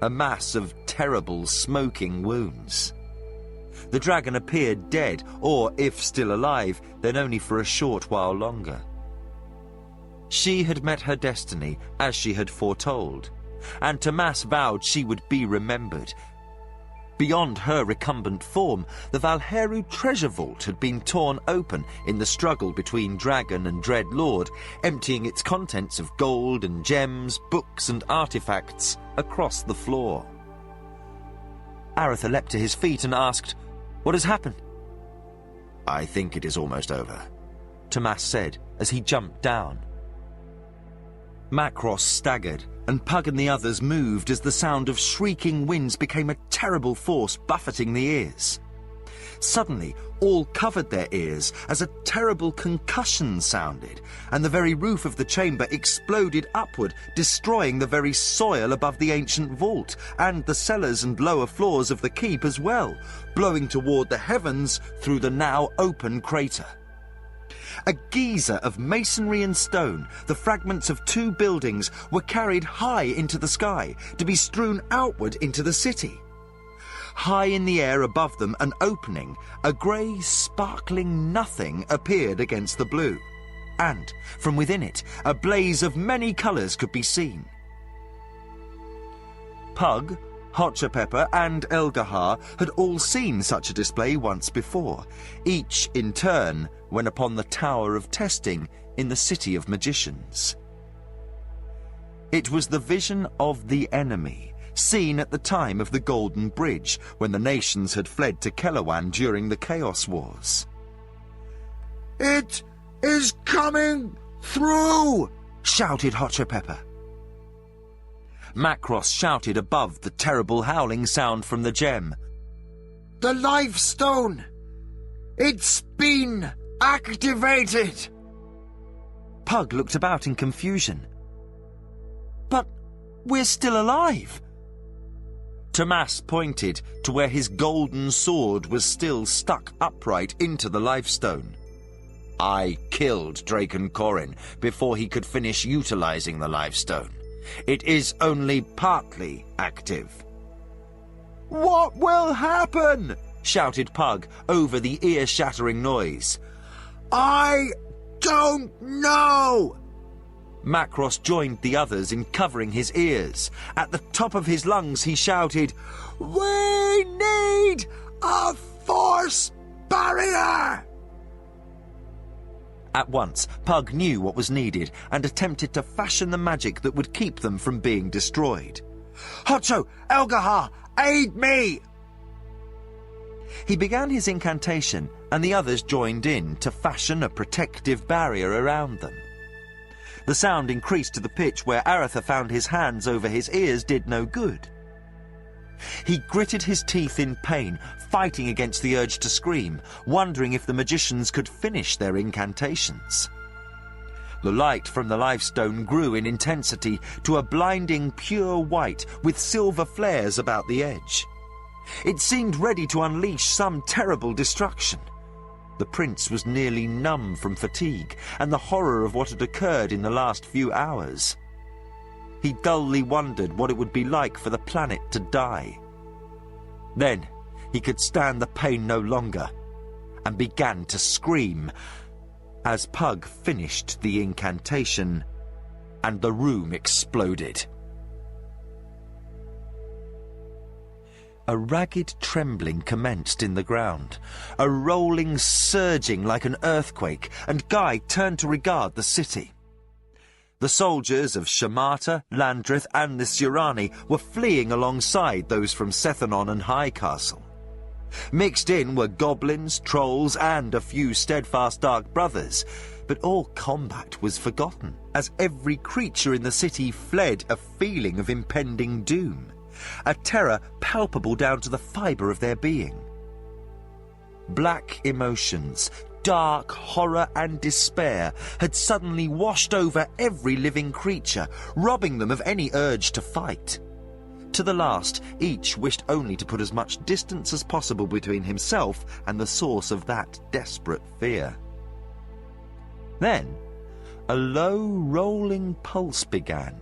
a mass of terrible, smoking wounds. The dragon appeared dead, or, if still alive, then only for a short while longer. She had met her destiny, as she had foretold, and Tomas vowed she would be remembered. Beyond her recumbent form, the Valheru treasure vault had been torn open in the struggle between dragon and Dreadlord, emptying its contents of gold and gems, books and artifacts across the floor. Aratha leapt to his feet and asked, "What has happened?" "I think it is almost over," Tomas said as he jumped down. Macross staggered, and Pug and the others moved as the sound of shrieking winds became a terrible force buffeting the ears. Suddenly, all covered their ears as a terrible concussion sounded, and the very roof of the chamber exploded upward, destroying the very soil above the ancient vault, and the cellars and lower floors of the keep as well, blowing toward the heavens through the now open crater. A geyser of masonry and stone, the fragments of two buildings, were carried high into the sky, to be strewn outward into the city. High in the air above them, an opening, a grey, sparkling nothing appeared against the blue, and, from within it, a blaze of many colours could be seen. Pug, Hotchapepper and Elgahar had all seen such a display once before, each in turn when upon the Tower of Testing in the City of Magicians. It was the vision of the enemy, seen at the time of the Golden Bridge, when the nations had fled to Kellowan during the Chaos Wars. "It is coming through!" shouted Hotchapepper. Macross shouted above the terrible howling sound from the gem. "The Life Stone! It's been activated!" Pug looked about in confusion. "But we're still alive!" Tomas pointed to where his golden sword was still stuck upright into the Life Stone. "I killed Draken Corin before he could finish utilizing the Life Stone. It is only partly active." "What will happen?" shouted Pug over the ear-shattering noise. "I don't know!" Macross joined the others in covering his ears. At the top of his lungs he shouted, "We need a force barrier!" At once, Pug knew what was needed and attempted to fashion the magic that would keep them from being destroyed. "Hotcho! Elgahar! Aid me!" He began his incantation, and the others joined in to fashion a protective barrier around them. The sound increased to the pitch where Aratha found his hands over his ears did no good. He gritted his teeth in pain, fighting against the urge to scream, wondering if the magicians could finish their incantations. The light from the lifestone grew in intensity to a blinding pure white with silver flares about the edge. It seemed ready to unleash some terrible destruction. The prince was nearly numb from fatigue and the horror of what had occurred in the last few hours. He dully wondered what it would be like for the planet to die. Then he could stand the pain no longer and began to scream as Pug finished the incantation and the room exploded. A ragged trembling commenced in the ground, a rolling surging like an earthquake, and Guy turned to regard the city. The soldiers of Shamata, Landrith and the Surani were fleeing alongside those from Sethanon and High Castle. Mixed in were goblins, trolls and a few steadfast dark brothers, but all combat was forgotten as every creature in the city fled a feeling of impending doom, a terror palpable down to the fibre of their being. Black emotions, dark horror and despair had suddenly washed over every living creature, robbing them of any urge to fight. To the last, each wished only to put as much distance as possible between himself and the source of that desperate fear. Then, a low, rolling pulse began,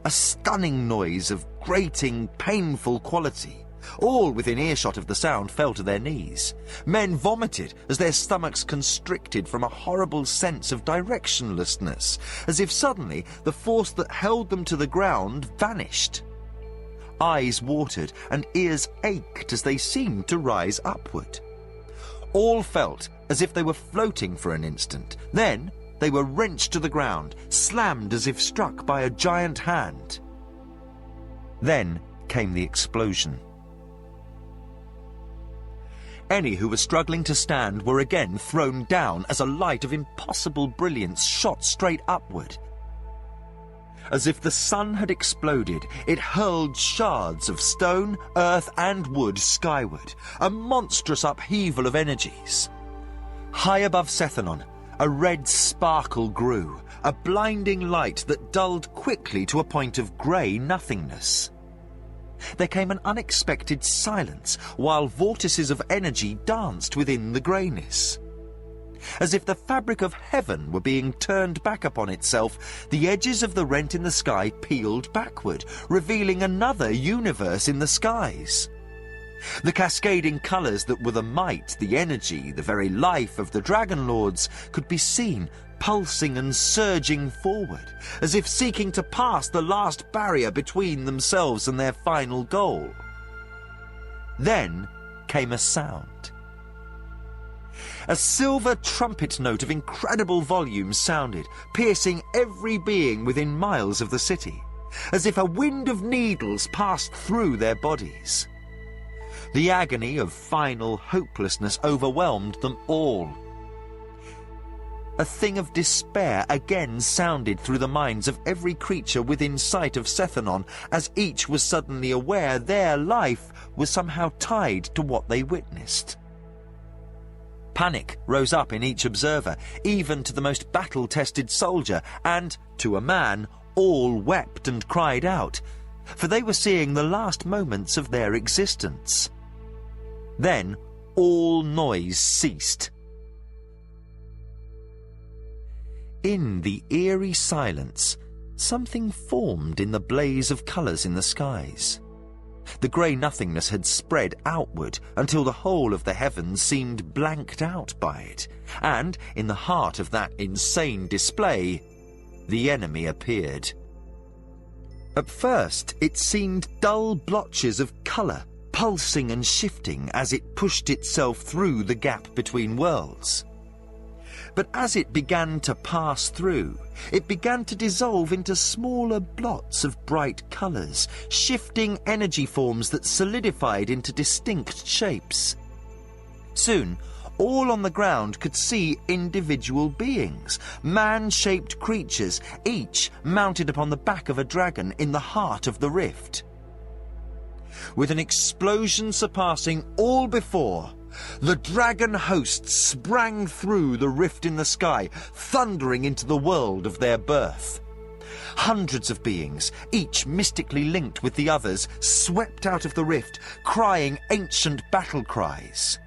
a stunning noise of grating, painful quality. All within earshot of the sound fell to their knees. Men vomited as their stomachs constricted from a horrible sense of directionlessness, as if suddenly the force that held them to the ground vanished. Eyes watered and ears ached as they seemed to rise upward. All felt as if they were floating for an instant. Then they were wrenched to the ground, slammed as if struck by a giant hand. Then came the explosion. Any who were struggling to stand were again thrown down as a light of impossible brilliance shot straight upward. As if the sun had exploded, it hurled shards of stone, earth and wood skyward, a monstrous upheaval of energies. High above Sethanon, a red sparkle grew, a blinding light that dulled quickly to a point of grey nothingness. There came an unexpected silence, while vortices of energy danced within the greyness. As if the fabric of heaven were being turned back upon itself, the edges of the rent in the sky peeled backward, revealing another universe in the skies. The cascading colours that were the might, the energy, the very life of the Dragon Lords could be seen, pulsing and surging forward, as if seeking to pass the last barrier between themselves and their final goal. Then came a sound. A silver trumpet note of incredible volume sounded, piercing every being within miles of the city, as if a wind of needles passed through their bodies. The agony of final hopelessness overwhelmed them all. A thing of despair again sounded through the minds of every creature within sight of Sethanon, as each was suddenly aware their life was somehow tied to what they witnessed. Panic rose up in each observer, even to the most battle-tested soldier, and, to a man, all wept and cried out, for they were seeing the last moments of their existence. Then all noise ceased. In the eerie silence, something formed in the blaze of colours in the skies. The grey nothingness had spread outward until the whole of the heavens seemed blanked out by it, and in the heart of that insane display, the enemy appeared. At first, it seemed dull blotches of colour, pulsing and shifting as it pushed itself through the gap between worlds. But as it began to pass through, it began to dissolve into smaller blots of bright colours, shifting energy forms that solidified into distinct shapes. Soon, all on the ground could see individual beings, man-shaped creatures, each mounted upon the back of a dragon in the heart of the rift. With an explosion surpassing all before, the dragon host sprang through the rift in the sky, thundering into the world of their birth. Hundreds of beings, each mystically linked with the others, swept out of the rift, crying ancient battle cries.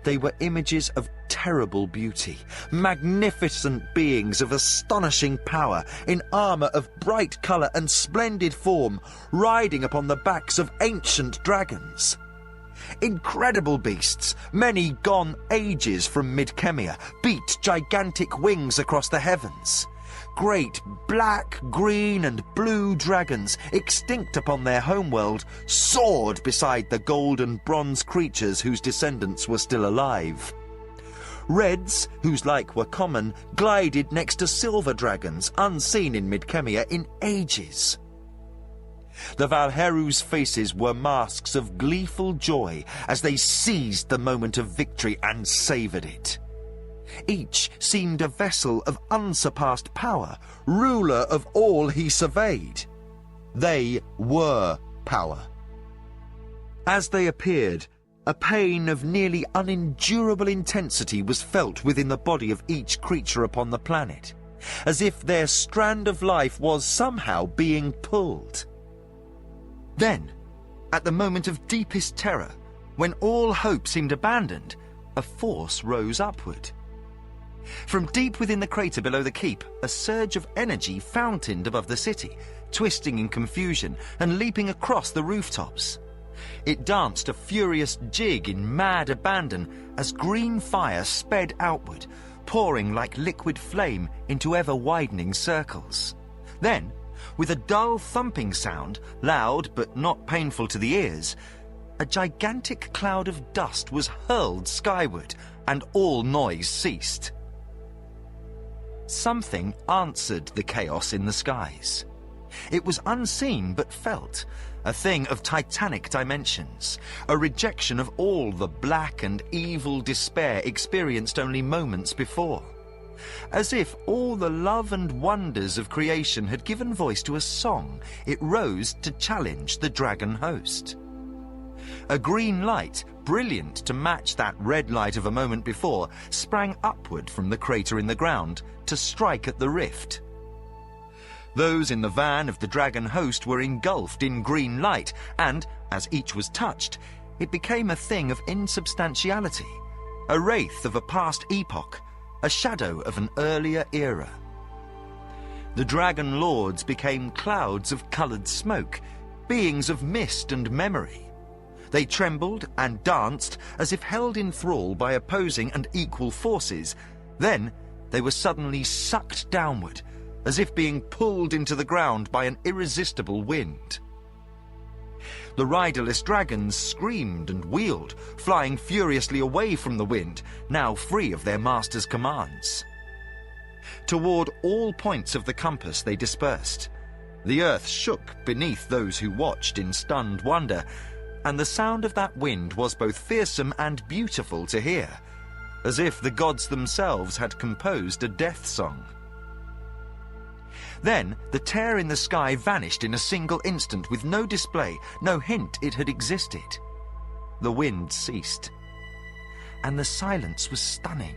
They were images of terrible beauty, magnificent beings of astonishing power, in armour of bright colour and splendid form, riding upon the backs of ancient dragons. Incredible beasts, many gone ages from Midkemia, beat gigantic wings across the heavens. Great black, green and blue dragons, extinct upon their homeworld, soared beside the gold and bronze creatures whose descendants were still alive. Reds, whose like were common, glided next to silver dragons, unseen in Midkemia in ages. The Valheru's faces were masks of gleeful joy as they seized the moment of victory and savoured it. Each seemed a vessel of unsurpassed power, ruler of all he surveyed. They were power. As they appeared, a pain of nearly unendurable intensity was felt within the body of each creature upon the planet, as if their strand of life was somehow being pulled. Then, at the moment of deepest terror, when all hope seemed abandoned, a force rose upward. From deep within the crater below the keep, a surge of energy fountained above the city, twisting in confusion and leaping across the rooftops. It danced a furious jig in mad abandon as green fire sped outward, pouring like liquid flame into ever-widening circles. Then, with a dull thumping sound, loud but not painful to the ears, a gigantic cloud of dust was hurled skyward, and all noise ceased. Something answered the chaos in the skies. It was unseen but felt, a thing of titanic dimensions, a rejection of all the black and evil despair experienced only moments before. As if all the love and wonders of creation had given voice to a song, it rose to challenge the dragon host. A green light, brilliant to match that red light of a moment before, sprang upward from the crater in the ground to strike at the rift. Those in the van of the dragon host were engulfed in green light, and, as each was touched, it became a thing of insubstantiality, a wraith of a past epoch, a shadow of an earlier era. The dragon lords became clouds of coloured smoke, beings of mist and memory. They trembled and danced as if held in thrall by opposing and equal forces. Then they were suddenly sucked downward, as if being pulled into the ground by an irresistible wind. The riderless dragons screamed and wheeled, flying furiously away from the wind, now free of their master's commands. Toward all points of the compass they dispersed. The earth shook beneath those who watched in stunned wonder, and the sound of that wind was both fearsome and beautiful to hear, as if the gods themselves had composed a death song. Then the tear in the sky vanished in a single instant with no display, no hint it had existed. The wind ceased, and the silence was stunning.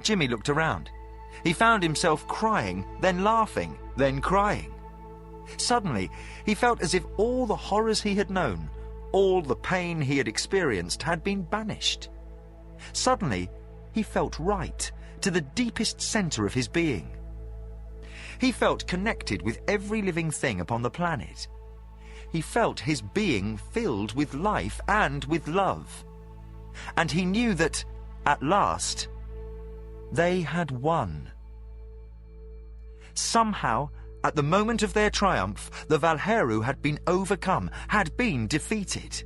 Jimmy looked around. He found himself crying, then laughing, then crying. Suddenly, he felt as if all the horrors he had known, all the pain he had experienced had been banished. Suddenly, he felt right, to the deepest centre of his being. He felt connected with every living thing upon the planet. He felt his being filled with life and with love. And he knew that, at last, they had won. Somehow, at the moment of their triumph, the Valheru had been overcome, had been defeated.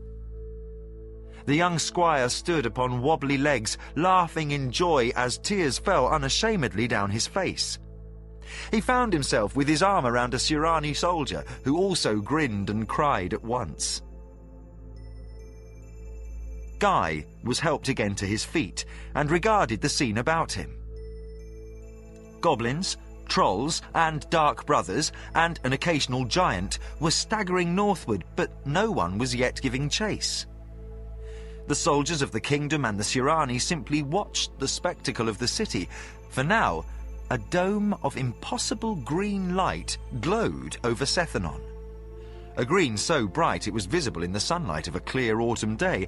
The young squire stood upon wobbly legs, laughing in joy as tears fell unashamedly down his face. He found himself with his arm around a Surani soldier, who also grinned and cried at once. Guy was helped again to his feet and regarded the scene about him. Goblins, trolls and dark brothers and an occasional giant were staggering northward, but no one was yet giving chase. The soldiers of the kingdom and the Sirani simply watched the spectacle of the city, for now a dome of impossible green light glowed over Sethanon. A green so bright it was visible in the sunlight of a clear autumn day,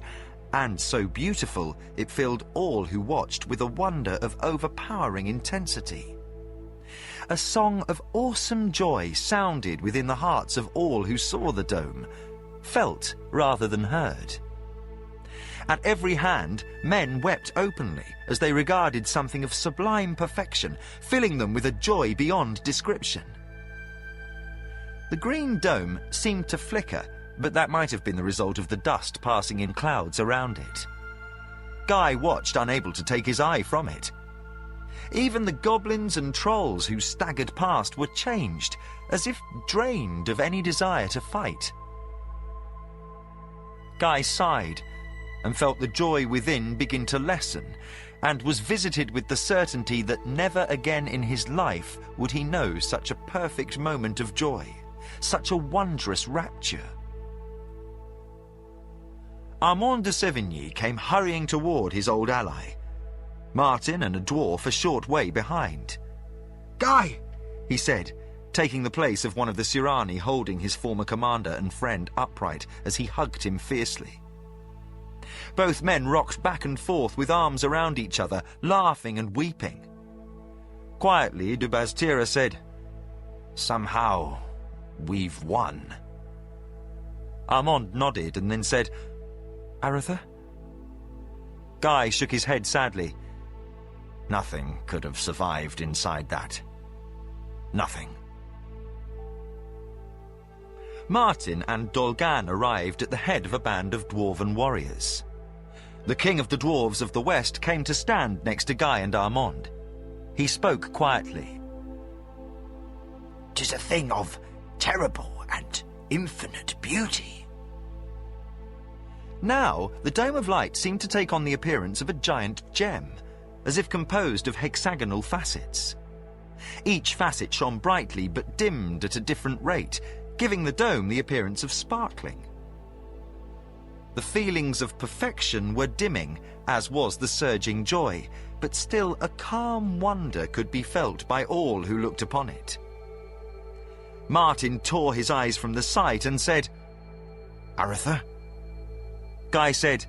and so beautiful it filled all who watched with a wonder of overpowering intensity. A song of awesome joy sounded within the hearts of all who saw the dome, felt rather than heard. At every hand, men wept openly as they regarded something of sublime perfection, filling them with a joy beyond description. The green dome seemed to flicker, but that might have been the result of the dust passing in clouds around it. Guy watched, unable to take his eye from it. Even the goblins and trolls who staggered past were changed, as if drained of any desire to fight. Guy sighed and felt the joy within begin to lessen, and was visited with the certainty that never again in his life would he know such a perfect moment of joy, such a wondrous rapture. Armand de Sévigny came hurrying toward his old ally, Martin and a dwarf a short way behind. Guy, he said, taking the place of one of the Sirani, holding his former commander and friend upright as he hugged him fiercely. Both men rocked back and forth with arms around each other, laughing and weeping. Quietly, de Bastira said, "Somehow, we've won." Armand nodded and then said, "Aretha?" Guy shook his head sadly. Nothing could have survived inside that. Nothing. Martin and Dolgan arrived at the head of a band of dwarven warriors. The king of the dwarves of the west came to stand next to Guy and Armand. He spoke quietly. "'Tis a thing of terrible and infinite beauty." Now, the Dome of Light seemed to take on the appearance of a giant gem, as if composed of hexagonal facets. Each facet shone brightly but dimmed at a different rate, giving the dome the appearance of sparkling. The feelings of perfection were dimming, as was the surging joy, but still a calm wonder could be felt by all who looked upon it. Martin tore his eyes from the sight and said, "Aretha?" Guy said,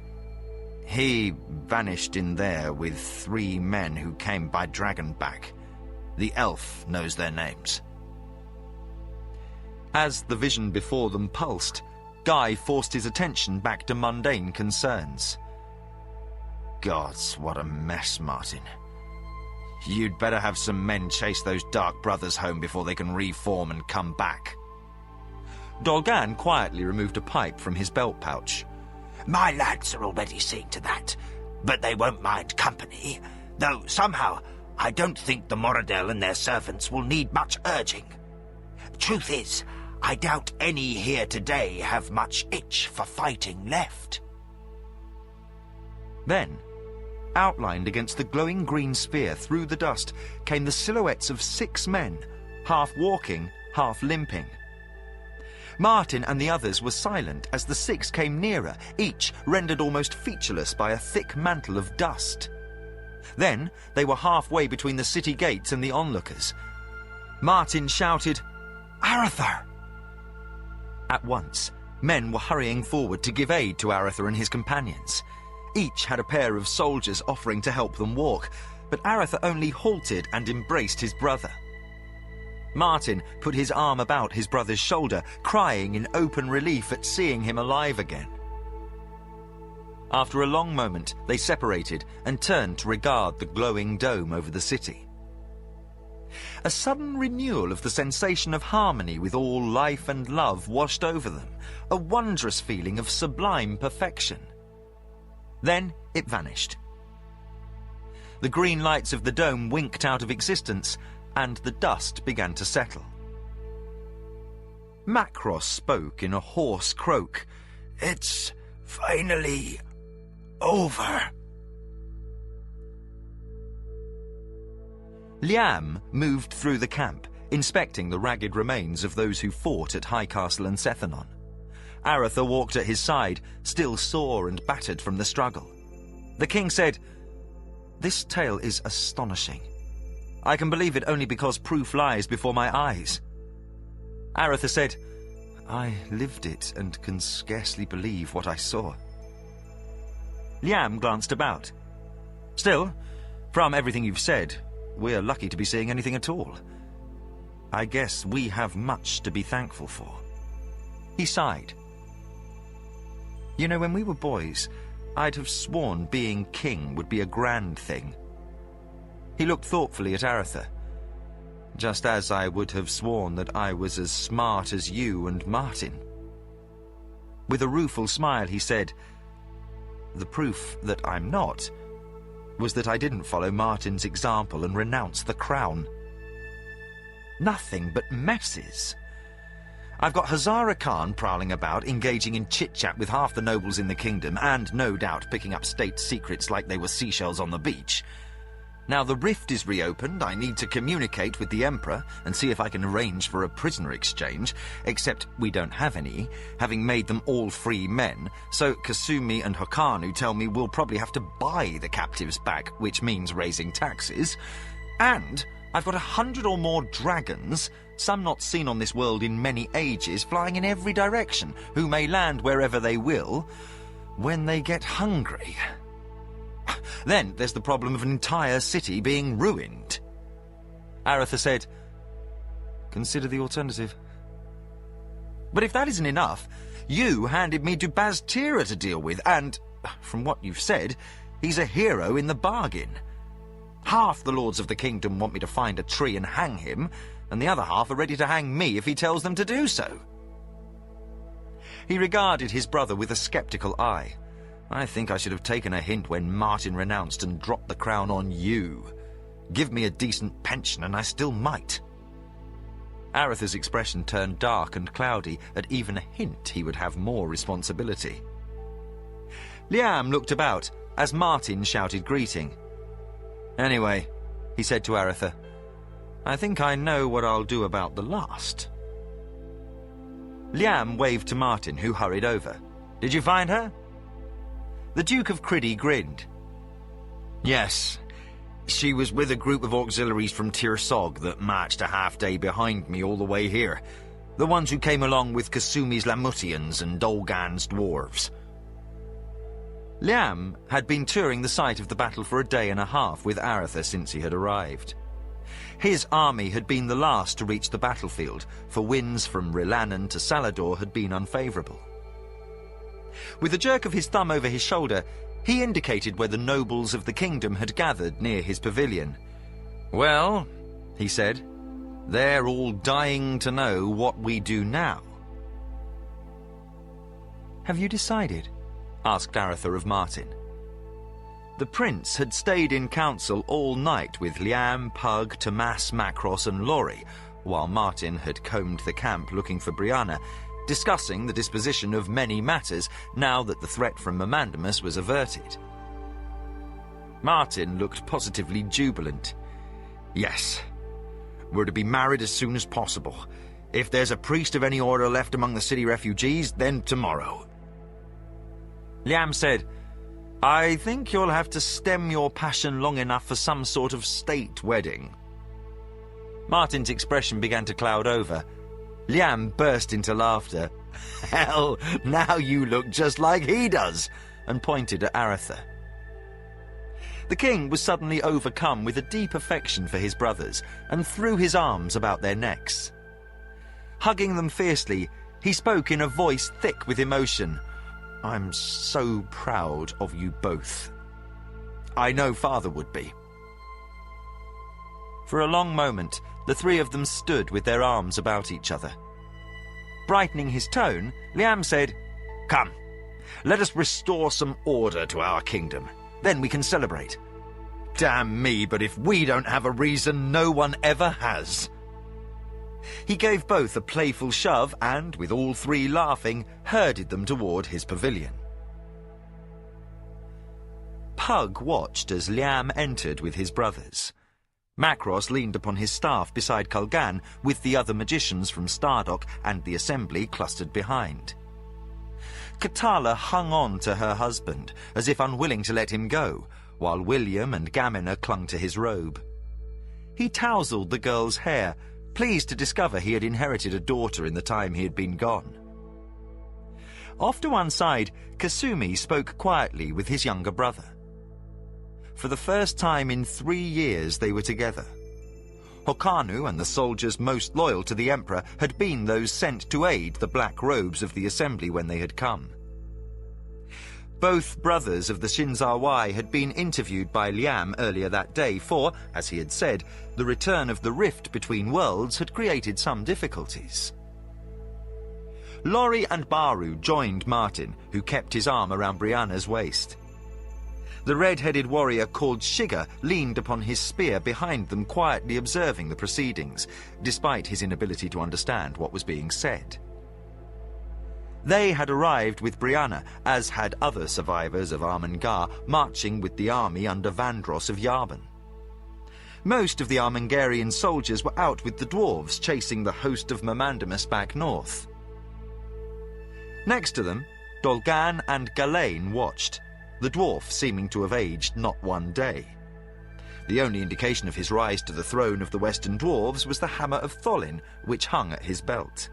"He vanished in there with 3 men who came by dragonback. The elf knows their names." As the vision before them pulsed, Guy forced his attention back to mundane concerns. Gods, what a mess, Martin. You'd better have some men chase those dark brothers home before they can reform and come back. Dolgan quietly removed a pipe from his belt pouch. "My lads are already seeing to that, but they won't mind company, though somehow I don't think the Moradel and their servants will need much urging. Truth is, I doubt any here today have much itch for fighting left." Then, outlined against the glowing green spear through the dust, came the silhouettes of 6 men, half walking, half limping. Martin and the others were silent as the 6 came nearer, each rendered almost featureless by a thick mantle of dust. Then they were halfway between the city gates and the onlookers. Martin shouted, "Aretha!" At once, men were hurrying forward to give aid to Aretha and his companions. Each had a pair of soldiers offering to help them walk, but Aretha only halted and embraced his brother. Martin put his arm about his brother's shoulder, crying in open relief at seeing him alive again. After a long moment, they separated and turned to regard the glowing dome over the city. A sudden renewal of the sensation of harmony with all life and love washed over them, a wondrous feeling of sublime perfection. Then it vanished. The green lights of the dome winked out of existence, and the dust began to settle. Macross spoke in a hoarse croak. "It's finally over. Liam moved through the camp, inspecting the ragged remains of those who fought at High Castle and Sethanon. Aratha walked at his side, still sore and battered from the struggle. The king said, "This tale is astonishing. I can believe it only because proof lies before my eyes." Aratha said, "I lived it and can scarcely believe what I saw." Liam glanced about. "Still, from everything you've said, we're lucky to be seeing anything at all. I guess we have much to be thankful for." He sighed. "You know, when we were boys, I'd have sworn being king would be a grand thing." He looked thoughtfully at Aratha. "Just as I would have sworn that I was as smart as you and Martin." With a rueful smile, he said, "The proof that I'm not was that I didn't follow Martin's example and renounce the crown. Nothing but messes. I've got Hazara Khan prowling about, engaging in chit-chat with half the nobles in the kingdom, and no doubt picking up state secrets like they were seashells on the beach. Now the rift is reopened, I need to communicate with the Emperor and see if I can arrange for a prisoner exchange, except we don't have any, having made them all free men, so Kasumi and Hokanu tell me we'll probably have to buy the captives back, which means raising taxes. And I've got 100 or more dragons, some not seen on this world in many ages, flying in every direction, who may land wherever they will when they get hungry. Then there's the problem of an entire city being ruined." Aratha said, "Consider the alternative." "But if that isn't enough, you handed me to Baztira to deal with, and, from what you've said, he's a hero in the bargain. Half the lords of the kingdom want me to find a tree and hang him, and the other half are ready to hang me if he tells them to do so." He regarded his brother with a sceptical eye. "I think I should have taken a hint when Martin renounced and dropped the crown on you. Give me a decent pension and I still might." Aratha's expression turned dark and cloudy at even a hint he would have more responsibility. Liam looked about as Martin shouted greeting. "Anyway," he said to Aratha, "I think I know what I'll do about the last." Liam waved to Martin, who hurried over. "Did you find her?" The Duke of Criddy grinned. "Yes. She was with a group of auxiliaries from Tirsog that marched a half-day behind me all the way here. The ones who came along with Kasumi's Lamutians and Dolgan's dwarves." Liam had been touring the site of the battle for a day and a half with Aratha since he had arrived. His army had been the last to reach the battlefield, for winds from Rilannan to Salador had been unfavourable. With a jerk of his thumb over his shoulder, he indicated where the nobles of the kingdom had gathered near his pavilion. "Well," he said, "they're all dying to know what we do now." "Have you decided?" asked Aratha of Martin. The prince had stayed in council all night with Liam, Pug, Tomas, Macross and Laurie, while Martin had combed the camp looking for Brianna, discussing the disposition of many matters now that the threat from Mamandamus was averted. Martin looked positively jubilant. "Yes. We're to be married as soon as possible. If there's a priest of any order left among the city refugees, then tomorrow." Liam said, "I think you'll have to stem your passion long enough for some sort of state wedding." Martin's expression began to cloud over. Liam burst into laughter. "Hell, now you look just like he does," and pointed at Aratha. The king was suddenly overcome with a deep affection for his brothers and threw his arms about their necks. Hugging them fiercely, he spoke in a voice thick with emotion. "I'm so proud of you both. I know Father would be." For a long moment, the three of them stood with their arms about each other. Brightening his tone, Liam said, "Come, let us restore some order to our kingdom. Then we can celebrate. Damn me, but if we don't have a reason, no one ever has." He gave both a playful shove and, with all three laughing, herded them toward his pavilion. Pug watched as Liam entered with his brothers. Macross leaned upon his staff beside Culgan, with the other magicians from Stardock and the Assembly clustered behind. Katala hung on to her husband, as if unwilling to let him go, while William and Gamina clung to his robe. He tousled the girl's hair, pleased to discover he had inherited a daughter in the time he had been gone. Off to one side, Kasumi spoke quietly with his younger brother. For the first time in 3 years they were together. Hokanu and the soldiers most loyal to the Emperor had been those sent to aid the Black Robes of the Assembly when they had come. Both brothers of the Shinzawai had been interviewed by Liam earlier that day for, as he had said, the return of the rift between worlds had created some difficulties. Lori and Baru joined Martin, who kept his arm around Brianna's waist. The red-headed warrior called Shiga leaned upon his spear behind them, quietly observing the proceedings, despite his inability to understand what was being said. They had arrived with Brianna, as had other survivors of Armengar, marching with the army under Vandross of Yavin. Most of the Armengarian soldiers were out with the dwarves, chasing the host of Mamandamus back north. Next to them, Dolgan and Galain watched, the dwarf seeming to have aged not 1 day. The only indication of his rise to the throne of the Western Dwarves was the hammer of Tholin, which hung at his belt.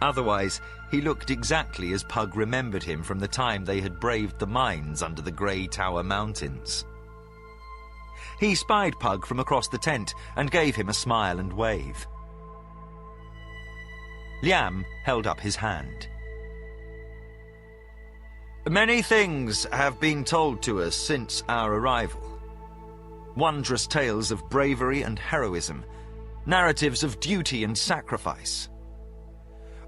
Otherwise, he looked exactly as Pug remembered him from the time they had braved the mines under the Grey Tower Mountains. He spied Pug from across the tent and gave him a smile and wave. Liam held up his hand. Many things have been told to us since our arrival. Wondrous tales of bravery and heroism, narratives of duty and sacrifice.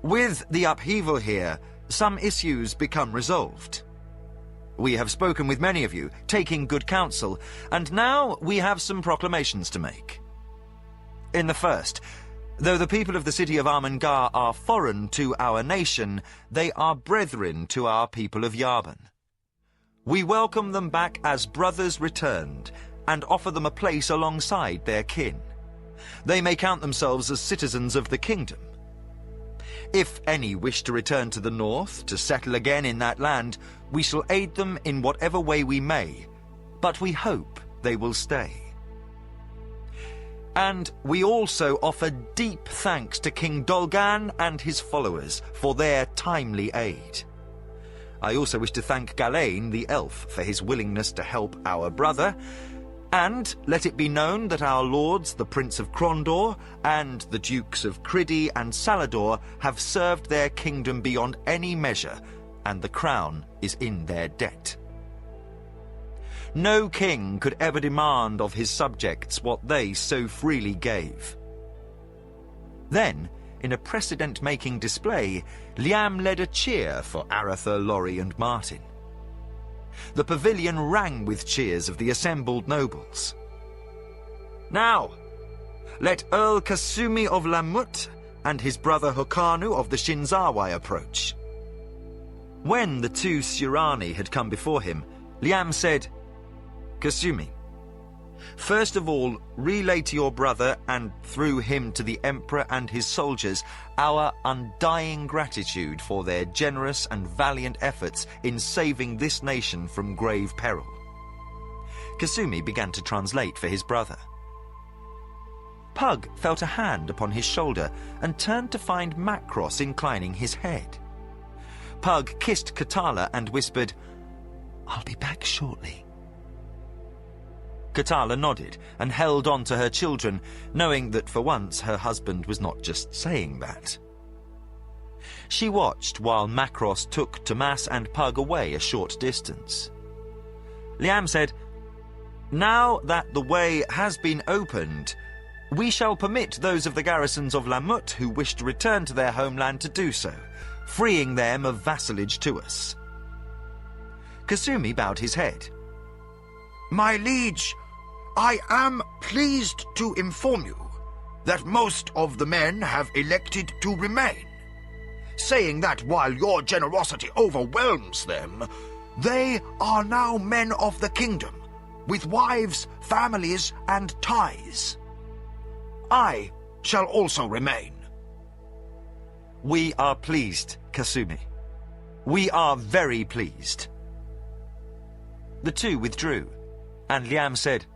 With the upheaval here, some issues become resolved. We have spoken with many of you, taking good counsel, and now we have some proclamations to make. In the first, though the people of the city of Armengar are foreign to our nation, they are brethren to our people of Yavin. We welcome them back as brothers returned, and offer them a place alongside their kin. They may count themselves as citizens of the kingdom. If any wish to return to the north, to settle again in that land, we shall aid them in whatever way we may, but we hope they will stay. And we also offer deep thanks to King Dolgan and his followers for their timely aid. I also wish to thank Galain the elf for his willingness to help our brother, and let it be known that our lords, the Prince of Krondor, and the Dukes of Criddy and Salador, have served their kingdom beyond any measure, and the crown is in their debt. No king could ever demand of his subjects what they so freely gave. Then, in a precedent-making display, Liam led a cheer for Aratha, Lori, and Martin. The pavilion rang with cheers of the assembled nobles. Now, let Earl Kasumi of Lamut and his brother Hokanu of the Shinzawai approach. When the two Surani had come before him, Liam said, Kasumi, first of all, relay to your brother and through him to the Emperor and his soldiers our undying gratitude for their generous and valiant efforts in saving this nation from grave peril. Kasumi began to translate for his brother. Pug felt a hand upon his shoulder and turned to find Macross inclining his head. Pug kissed Katala and whispered, "I'll be back shortly." Katala nodded and held on to her children, knowing that for once her husband was not just saying that. She watched while Macross took Tomas and Pug away a short distance. Liam said, "Now that the way has been opened, we shall permit those of the garrisons of Lamut who wish to return to their homeland to do so, freeing them of vassalage to us." Kasumi bowed his head. My liege, I am pleased to inform you that most of the men have elected to remain, saying that while your generosity overwhelms them, They are now men of the kingdom, with wives, families, and ties. I shall also remain. We are pleased, Kasumi. We are very pleased. The two withdrew, and Liam said,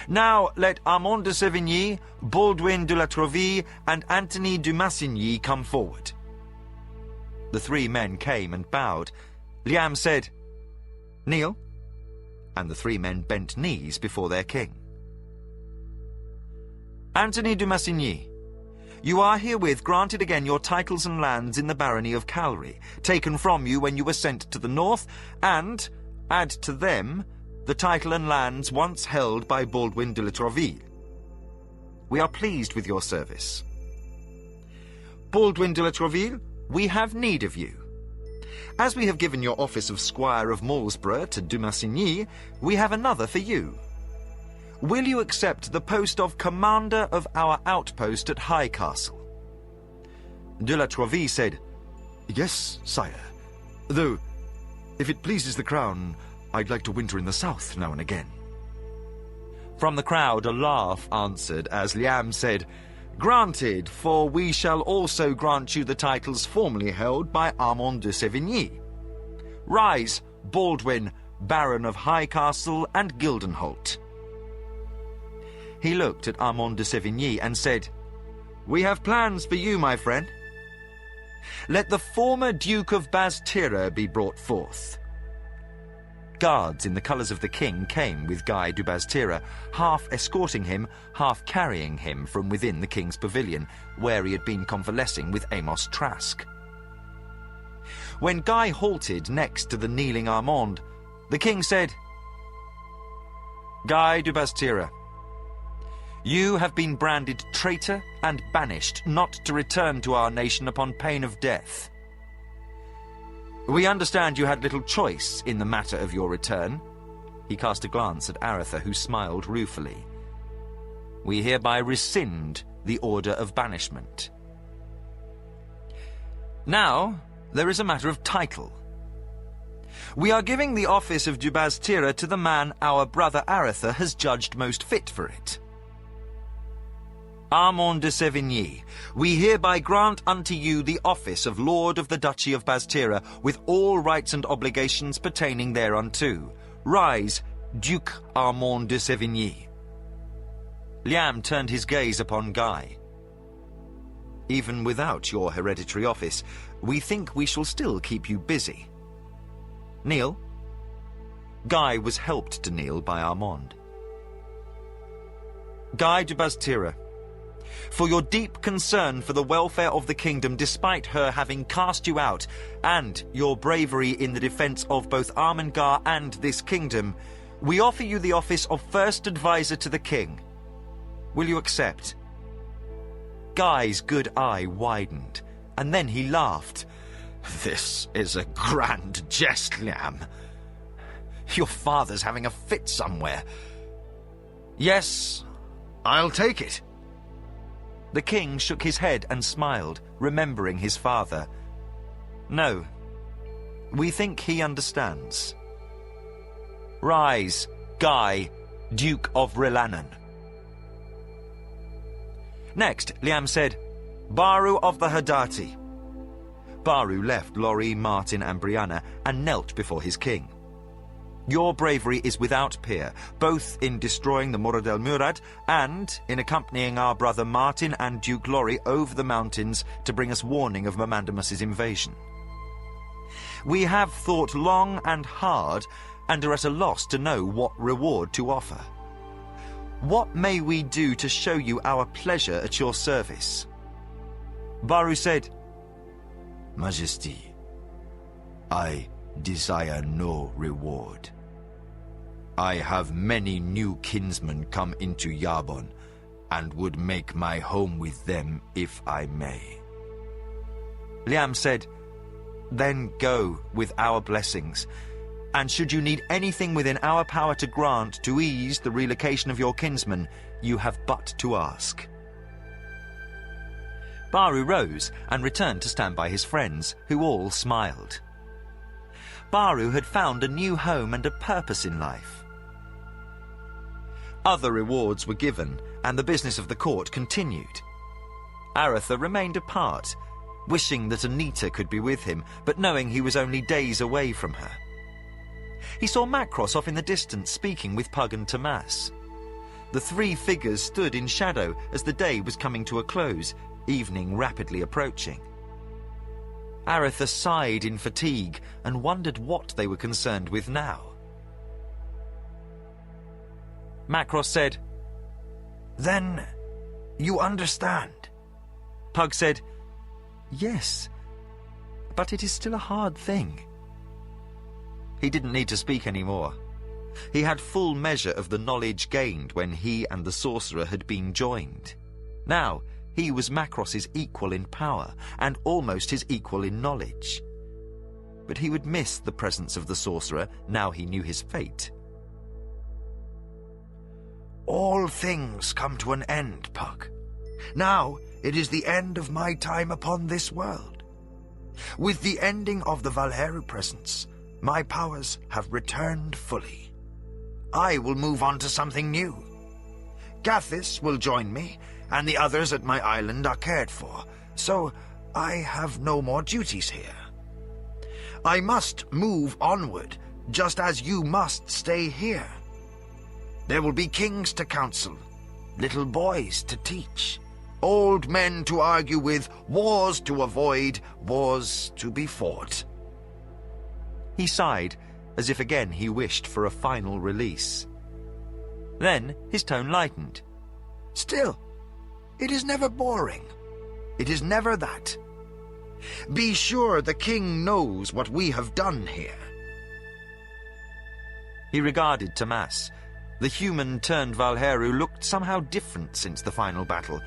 "Now let Armand de Sévigny, Baldwin de la Trouville, and Anthony de Massigny come forward." The three men came and bowed. Liam said, "Kneel," and the three men bent knees before their king. "Anthony de Massigny, you are herewith granted again your titles and lands in the barony of Calry, taken from you when you were sent to the north, and add to them the title and lands once held by Baldwin de la Trouville. We are pleased with your service. Baldwin de la Trouville, we have need of you. As we have given your office of Squire of Malsborough to de Massigny, we have another for you. Will you accept the post of commander of our outpost at High Castle?" De la Trouville said, "Yes, sire. Though, if it pleases the crown, I'd like to winter in the south now and again." From the crowd a laugh answered as Liam said, "Granted, for we shall also grant you the titles formerly held by Armand de Sévigny. Rise, Baldwin, Baron of High Castle and Gildenholt." He looked at Armand de Sévigny and said, "We have plans for you, my friend. Let the former Duke of Bastira be brought forth." Guards in the colours of the king came with Guy du Bastira, half escorting him, half carrying him from within the king's pavilion, where he had been convalescing with Amos Trask. When Guy halted next to the kneeling Armand, the king said, "Guy du Bastira, you have been branded traitor and banished not to return to our nation upon pain of death. We understand you had little choice in the matter of your return." He cast a glance at Aretha, who smiled ruefully. "We hereby rescind the order of banishment. Now, there is a matter of title. We are giving the office of du Bastira to the man our brother Aretha has judged most fit for it. Armand de Sévigny, we hereby grant unto you the office of Lord of the Duchy of Bastira, with all rights and obligations pertaining thereunto. Rise, Duke Armand de Sévigny." Liam turned his gaze upon Guy. "Even without your hereditary office, we think we shall still keep you busy. Kneel." Guy was helped to kneel by Armand. "Guy de Bastira, for your deep concern for the welfare of the kingdom despite her having cast you out, and your bravery in the defence of both Armengar and this kingdom, we offer you the office of First Advisor to the King. Will you accept?" Guy's good eye widened, and then he laughed. "This is a grand jest, Liam. Your father's having a fit somewhere." "Yes, I'll take it." The king shook his head and smiled, remembering his father. "No, we think he understands. Rise, Guy, Duke of Rilannon." Next, Liam said, "Baru of the Hadati." Baru left Laurie, Martin and Brianna and knelt before his king. "Your bravery is without peer, both in destroying the Murad el-Murad and in accompanying our brother Martin and Duke Laurie over the mountains to bring us warning of Mamandamus's invasion. We have thought long and hard and are at a loss to know what reward to offer. What may we do to show you our pleasure at your service?" Baru said, "Majesty, I desire no reward. I have many new kinsmen come into Yarbon, and would make my home with them if I may." Liam said, "Then go with our blessings, and should you need anything within our power to grant to ease the relocation of your kinsmen, you have but to ask." Baru rose and returned to stand by his friends, who all smiled. Baru had found a new home and a purpose in life. Other rewards were given, and the business of the court continued. Aretha remained apart, wishing that Anita could be with him, but knowing he was only days away from her. He saw Macross off in the distance speaking with Pug and Tomas. The three figures stood in shadow as the day was coming to a close, evening rapidly approaching. Aretha sighed in fatigue and wondered what they were concerned with now. Macross said, "Then you understand?" Pug said, "Yes, but it is still a hard thing." He didn't need to speak anymore. He had full measure of the knowledge gained when he and the sorcerer had been joined. Now, he was Macross's equal in power, and almost his equal in knowledge. But he would miss the presence of the sorcerer now he knew his fate. "All things come to an end, Pug. Now it is the end of my time upon this world. With the ending of the Valheru presence, my powers have returned fully. I will move on to something new. Gathis will join me, and the others at my island are cared for, so I have no more duties here. I must move onward, just as you must stay here. There will be kings to counsel, little boys to teach, old men to argue with, wars to avoid, wars to be fought." He sighed, as if again he wished for a final release. Then his tone lightened. "Still, it is never boring. It is never that. Be sure the king knows what we have done here." He regarded Tomas. The human-turned Valheru looked somehow different since the final battle,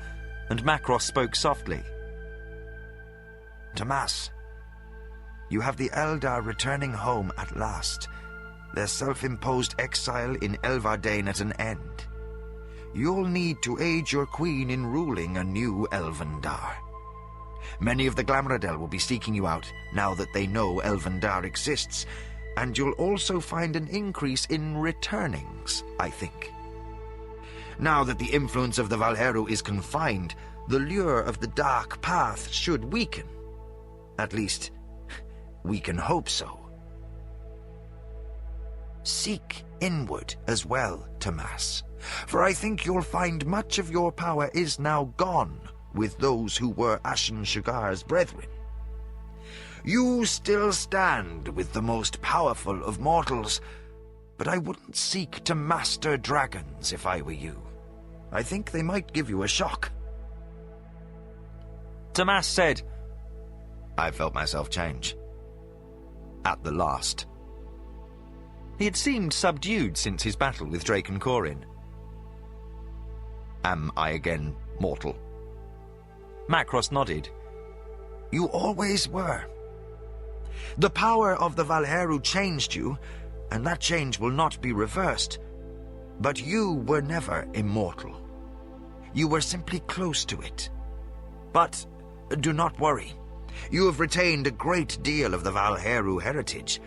and Macross spoke softly. "Tomas, you have the Eldar returning home at last, their self-imposed exile in Elvardane at an end. You'll need to aid your queen in ruling a new Elvendar. Many of the Glamradel will be seeking you out now that they know Elvendar exists, and you'll also find an increase in returnings, I think. Now that the influence of the Valheru is confined, the lure of the Dark Path should weaken. At least, we can hope so. Seek inward as well, Tomas, for I think you'll find much of your power is now gone with those who were Ashen Shugar's brethren. You still stand with the most powerful of mortals, but I wouldn't seek to master dragons if I were you. I think they might give you a shock." Tomas said, I felt myself change. At the last. He had seemed subdued since his battle with Draken Corin. Am I again mortal? Macross nodded. You always were. The power of the Valheru changed you, and that change will not be reversed. But you were never immortal. You were simply close to it. But do not worry. You have retained a great deal of the Valheru heritage.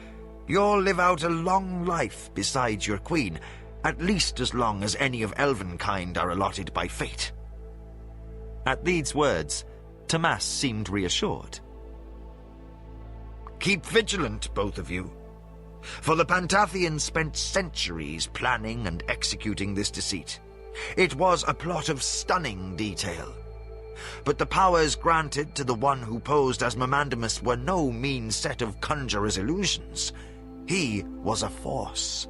You'll live out a long life beside your queen, at least as long as any of Elvenkind are allotted by fate. At these words, Tomas seemed reassured. Keep vigilant, both of you. For the Pantathians spent centuries planning and executing this deceit. It was a plot of stunning detail. But the powers granted to the one who posed as Mamandamus were no mean set of conjurer's illusions. He was a force.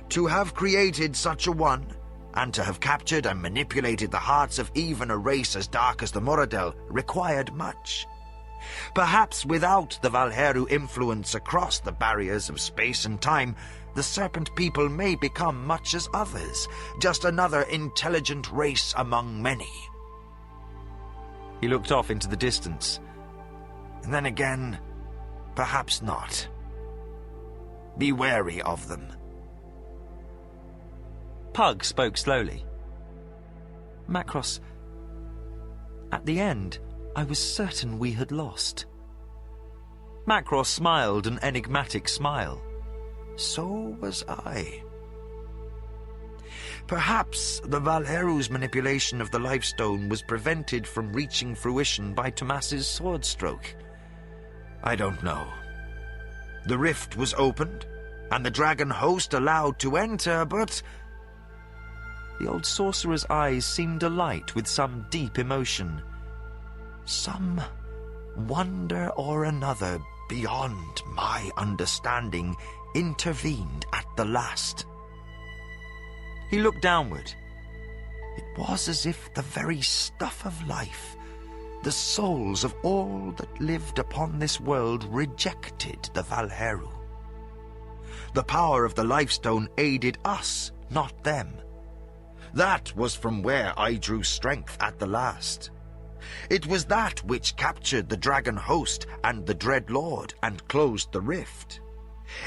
To have created such a one, and to have captured and manipulated the hearts of even a race as dark as the Moradel, required much. Perhaps without the Valheru influence across the barriers of space and time, the Serpent People may become much as others, just another intelligent race among many. He looked off into the distance. And then again, perhaps not. Be wary of them. Pug spoke slowly. Macross, at the end, I was certain we had lost. Macross smiled an enigmatic smile. So was I. Perhaps the Valheru's manipulation of the Lifestone was prevented from reaching fruition by Tomas's sword stroke. I don't know. The rift was opened, and the dragon host allowed to enter, but... The old sorcerer's eyes seemed alight with some deep emotion. Some wonder or another beyond my understanding intervened at the last. He looked downward. It was as if the very stuff of life, the souls of all that lived upon this world, rejected the Valheru. The power of the Lifestone aided us, not them. That was from where I drew strength at the last. It was that which captured the dragon host and the Dread Lord and closed the rift.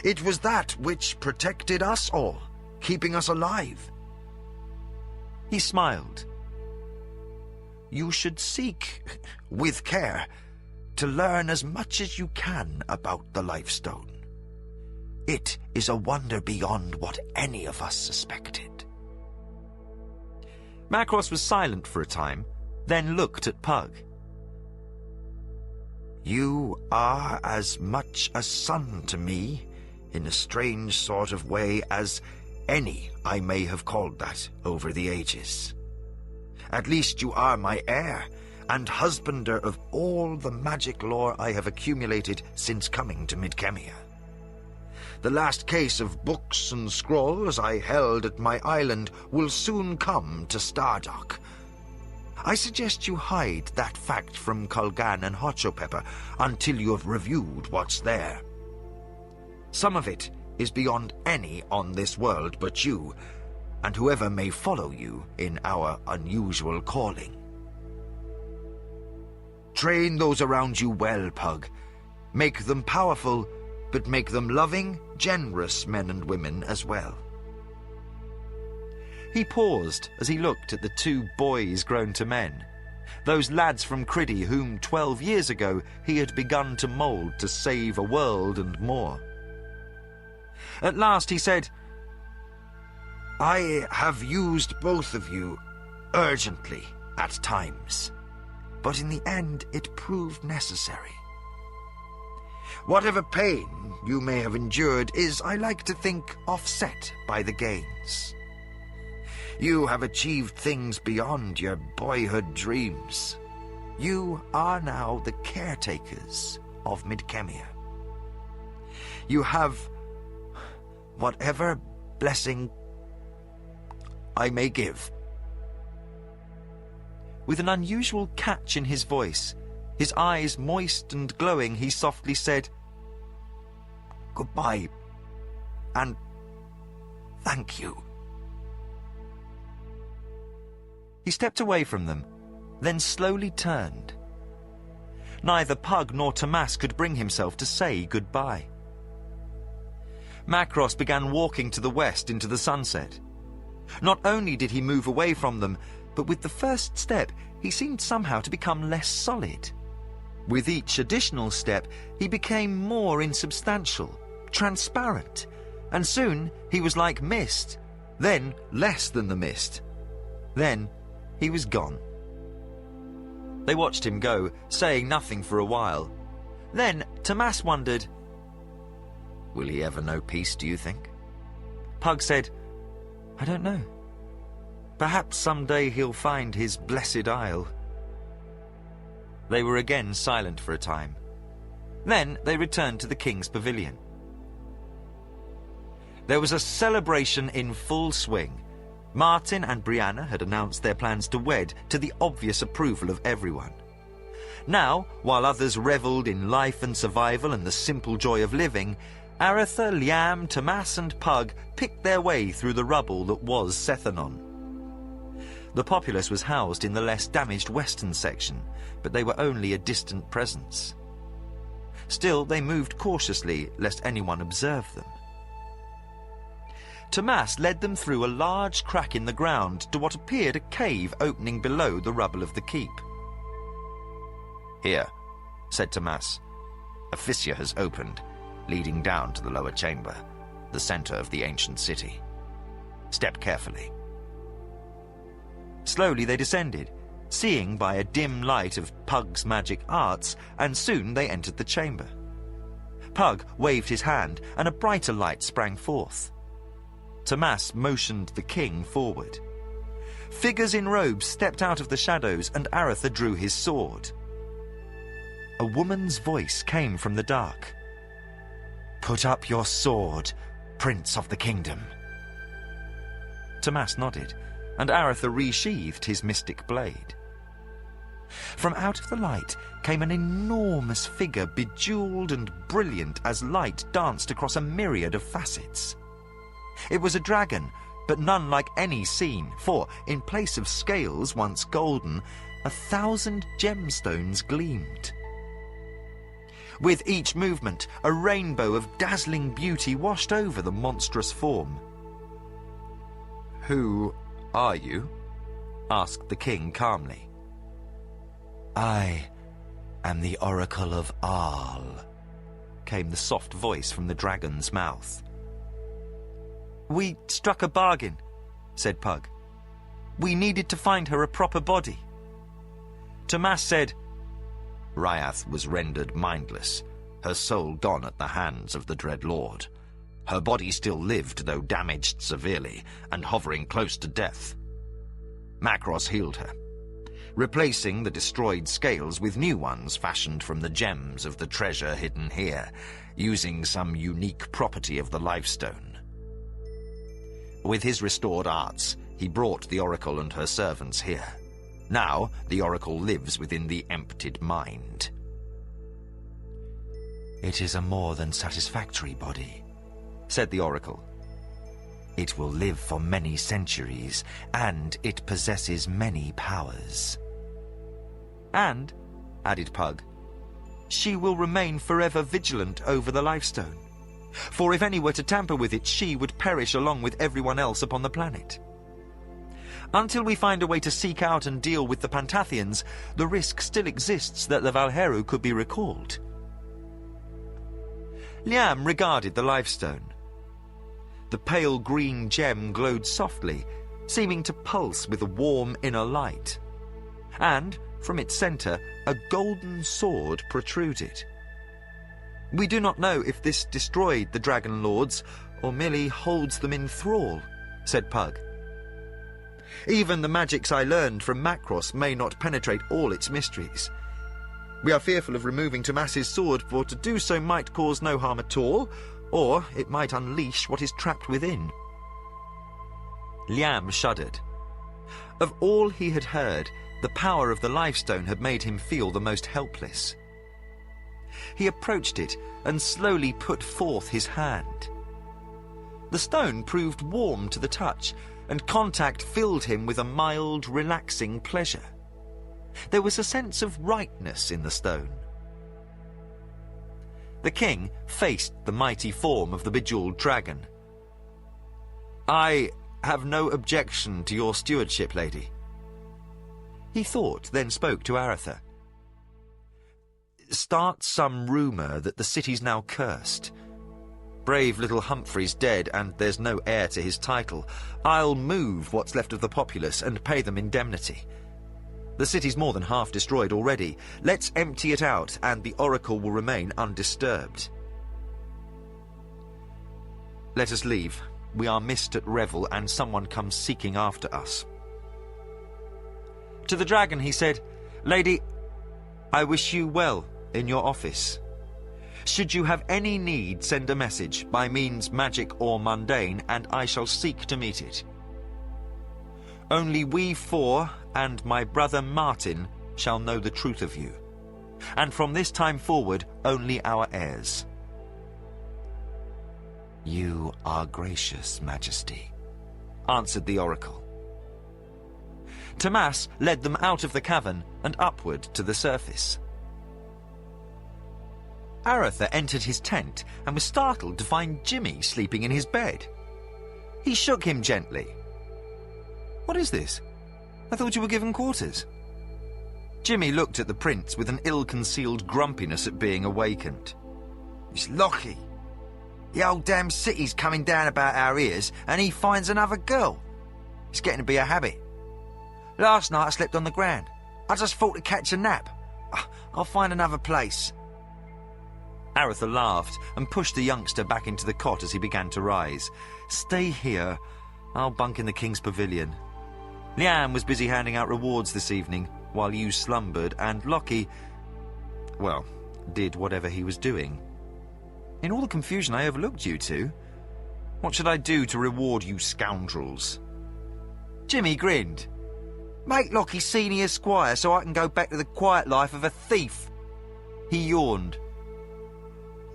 It was that which protected us all, keeping us alive. He smiled. You should seek, with care, to learn as much as you can about the Lifestone. It is a wonder beyond what any of us suspected. Macross was silent for a time, then looked at Pug. You are as much a son to me, in a strange sort of way, as any I may have called that over the ages. At least you are my heir, and husbander of all the magic lore I have accumulated since coming to Midkemia. The last case of books and scrolls I held at my island will soon come to Stardock. I suggest you hide that fact from Kulgan and Hotchopepper until you have reviewed what's there. Some of it is beyond any on this world but you, and whoever may follow you in our unusual calling. Train those around you well, Pug. Make them powerful, but make them loving, generous men and women as well. He paused as he looked at the two boys grown to men, those lads from Criddy whom 12 years ago he had begun to mould to save a world and more. At last he said, I have used both of you urgently at times, but in the end it proved necessary. Whatever pain you may have endured is, I like to think, offset by the gains. You have achieved things beyond your boyhood dreams. You are now the caretakers of Midkemia. You have whatever blessing I may give. With an unusual catch in his voice, his eyes moist and glowing, he softly said, Goodbye, and thank you. He stepped away from them, then slowly turned. Neither Pug nor Tomas could bring himself to say goodbye. Macross began walking to the west into the sunset. Not only did he move away from them, but with the first step he seemed somehow to become less solid. With each additional step he became more insubstantial, transparent, and soon he was like mist, then less than the mist. Then he was gone. They watched him go, saying nothing for a while. Then Tomas wondered, will he ever know peace, do you think? Pug said, I don't know. Perhaps someday he'll find his blessed isle. They were again silent for a time. Then they returned to the king's pavilion. There was a celebration in full swing. Martin and Brianna had announced their plans to wed, to the obvious approval of everyone. Now, while others revelled in life and survival and the simple joy of living, Aretha, Liam, Tomas and Pug picked their way through the rubble that was Sethanon. The populace was housed in the less damaged western section, but they were only a distant presence. Still, they moved cautiously, lest anyone observe them. Tomas led them through a large crack in the ground to what appeared a cave opening below the rubble of the keep. Here, said Tomas. A fissure has opened, leading down to the lower chamber, the center of the ancient city. Step carefully. Slowly they descended, seeing by a dim light of Pug's magic arts, and soon they entered the chamber. Pug waved his hand, and a brighter light sprang forth. Tomas motioned the king forward. Figures in robes stepped out of the shadows, and Aretha drew his sword. A woman's voice came from the dark. "Put up your sword, Prince of the Kingdom." Tomas nodded, and Aretha resheathed his mystic blade. From out of the light came an enormous figure, bejeweled and brilliant as light danced across a myriad of facets. It was a dragon, but none like any seen, for, in place of scales once golden, 1,000 gemstones gleamed. With each movement, a rainbow of dazzling beauty washed over the monstrous form. "Who are you?" asked the king calmly. "I am the Oracle of Arl," came the soft voice from the dragon's mouth. "We struck a bargain," said Pug. "We needed to find her a proper body." Tomas said, Ryath was rendered mindless, her soul gone at the hands of the Dread Lord. Her body still lived, though damaged severely, and hovering close to death. Macross healed her, replacing the destroyed scales with new ones fashioned from the gems of the treasure hidden here, using some unique property of the Lifestone. With his restored arts, he brought the Oracle and her servants here. Now, the Oracle lives within the emptied mind. "It is a more than satisfactory body," said the Oracle. "It will live for many centuries, and it possesses many powers." "And," added Pug, "she will remain forever vigilant over the Lifestone. For if any were to tamper with it, she would perish along with everyone else upon the planet. Until we find a way to seek out and deal with the Pantathians, the risk still exists that the Valheru could be recalled." Liam regarded the Lifestone. The pale green gem glowed softly, seeming to pulse with a warm inner light. And, from its centre, a golden sword protruded. "We do not know if this destroyed the Dragon Lords, or merely holds them in thrall," said Pug. "Even the magics I learned from Macross may not penetrate all its mysteries. We are fearful of removing Tomas's sword, for to do so might cause no harm at all, or it might unleash what is trapped within." Liam shuddered. Of all he had heard, the power of the Lifestone had made him feel the most helpless. He approached it and slowly put forth his hand. The stone proved warm to the touch, and contact filled him with a mild, relaxing pleasure. There was a sense of rightness in the stone. The king faced the mighty form of the bejeweled dragon. "I have no objection to your stewardship, lady." He thought, then spoke to Aretha. "Start some rumour that the city's now cursed. Brave little Humphrey's dead, and there's no heir to his title. I'll move what's left of the populace and pay them indemnity. The city's more than half destroyed already. Let's empty it out, and the Oracle will remain undisturbed. Let us leave. We are missed at revel, and someone comes seeking after us." To the dragon he said, "Lady, I wish you well in your office. Should you have any need, send a message, by means magic or mundane, and I shall seek to meet it. Only we four and my brother Martin shall know the truth of you, and from this time forward only our heirs." "You are gracious, Majesty," answered the Oracle. Tomas led them out of the cavern and upward to the surface. Aretha entered his tent and was startled to find Jimmy sleeping in his bed. He shook him gently. "What is this? I thought you were given quarters." Jimmy looked at the prince with an ill-concealed grumpiness at being awakened. It's Lockie. The old damn city's coming down about our ears, and he finds another girl. It's getting to be a habit. Last night I slept on the ground. I just thought to catch a nap. I'll find another place. Aretha laughed and pushed the youngster back into the cot as he began to rise. Stay here. I'll bunk in the King's Pavilion. Liam was busy handing out rewards this evening, while you slumbered, and Lockie, well, did whatever he was doing. In all the confusion, I overlooked you two. What should I do to reward you scoundrels? Jimmy grinned. Make Lockie senior squire so I can go back to the quiet life of a thief. He yawned.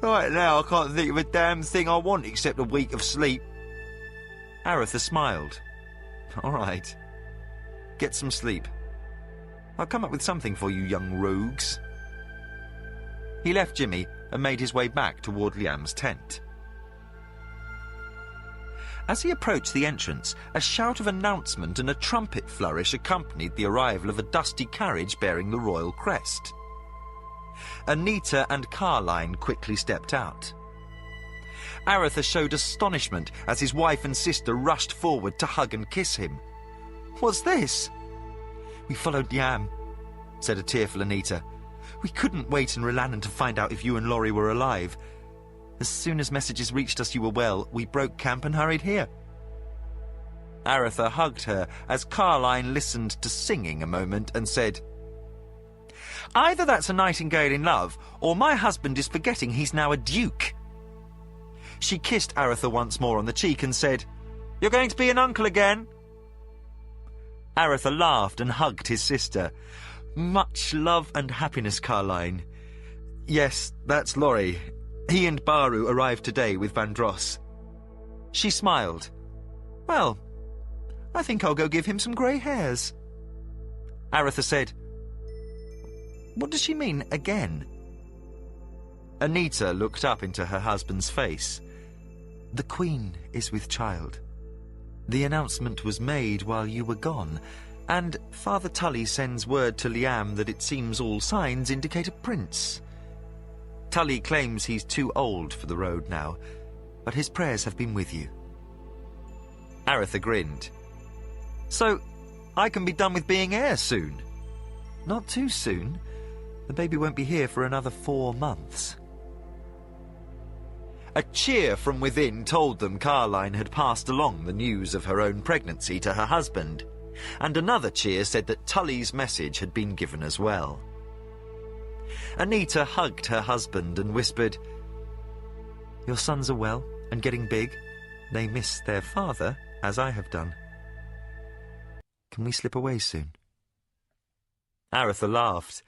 Right now I can't think of a damn thing I want except a week of sleep. Aretha smiled. All right. Get some sleep. I'll come up with something for you young rogues. He left Jimmy and made his way back toward Liam's tent. As he approached the entrance, a shout of announcement and a trumpet flourish accompanied the arrival of a dusty carriage bearing the royal crest. Anita and Carline quickly stepped out. Aretha showed astonishment as his wife and sister rushed forward to hug and kiss him. "What's this?" "We followed Liam," said a tearful Anita. "We couldn't wait in Relannon to find out if you and Laurie were alive. As soon as messages reached us you were well, we broke camp and hurried here." Aretha hugged her as Carline listened to singing a moment and said, "Either that's a nightingale in love, or my husband is forgetting he's now a duke." She kissed Aretha once more on the cheek and said, "You're going to be an uncle again?" Aretha laughed and hugged his sister. "Much love and happiness, Carline. Yes, that's Laurie. He and Baru arrived today with Vandross." She smiled. "Well, I think I'll go give him some grey hairs." Aretha said, "What does she mean, again?" Anita looked up into her husband's face. "The Queen is with child. The announcement was made while you were gone, and Father Tully sends word to Liam that it seems all signs indicate a prince. Tully claims he's too old for the road now, but his prayers have been with you." Aretha grinned. "So, I can be done with being heir soon?" "Not too soon. The baby won't be here for another 4 months." A cheer from within told them Carline had passed along the news of her own pregnancy to her husband, and another cheer said that Tully's message had been given as well. Anita hugged her husband and whispered, "Your sons are well and getting big. They miss their father, as I have done. Can we slip away soon?" Aretha laughed.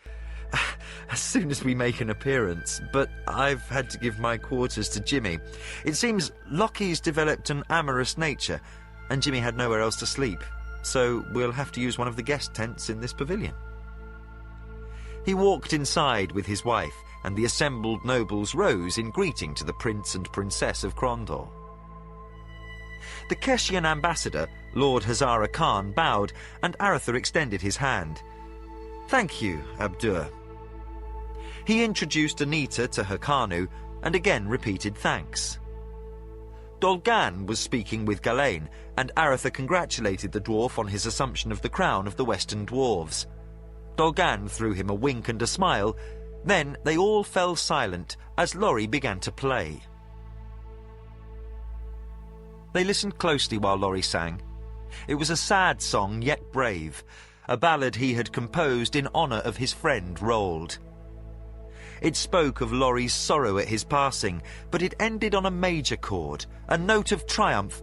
"As soon as we make an appearance, but I've had to give my quarters to Jimmy. It seems Lockie's developed an amorous nature, and Jimmy had nowhere else to sleep, so we'll have to use one of the guest tents in this pavilion." He walked inside with his wife, and the assembled nobles rose in greeting to the Prince and Princess of Krondor. The Keshian ambassador, Lord Hazara Khan, bowed, and Aretha extended his hand. "Thank you, Abdur." He introduced Anita to her Kanu, and again repeated thanks. Dolgan was speaking with Galain, and Aretha congratulated the dwarf on his assumption of the crown of the Western Dwarves. Dolgan threw him a wink and a smile. Then they all fell silent as Laurie began to play. They listened closely while Laurie sang. It was a sad song, yet brave, a ballad he had composed in honour of his friend Roald. It spoke of Laurie's sorrow at his passing, but it ended on a major chord, a note of triumph,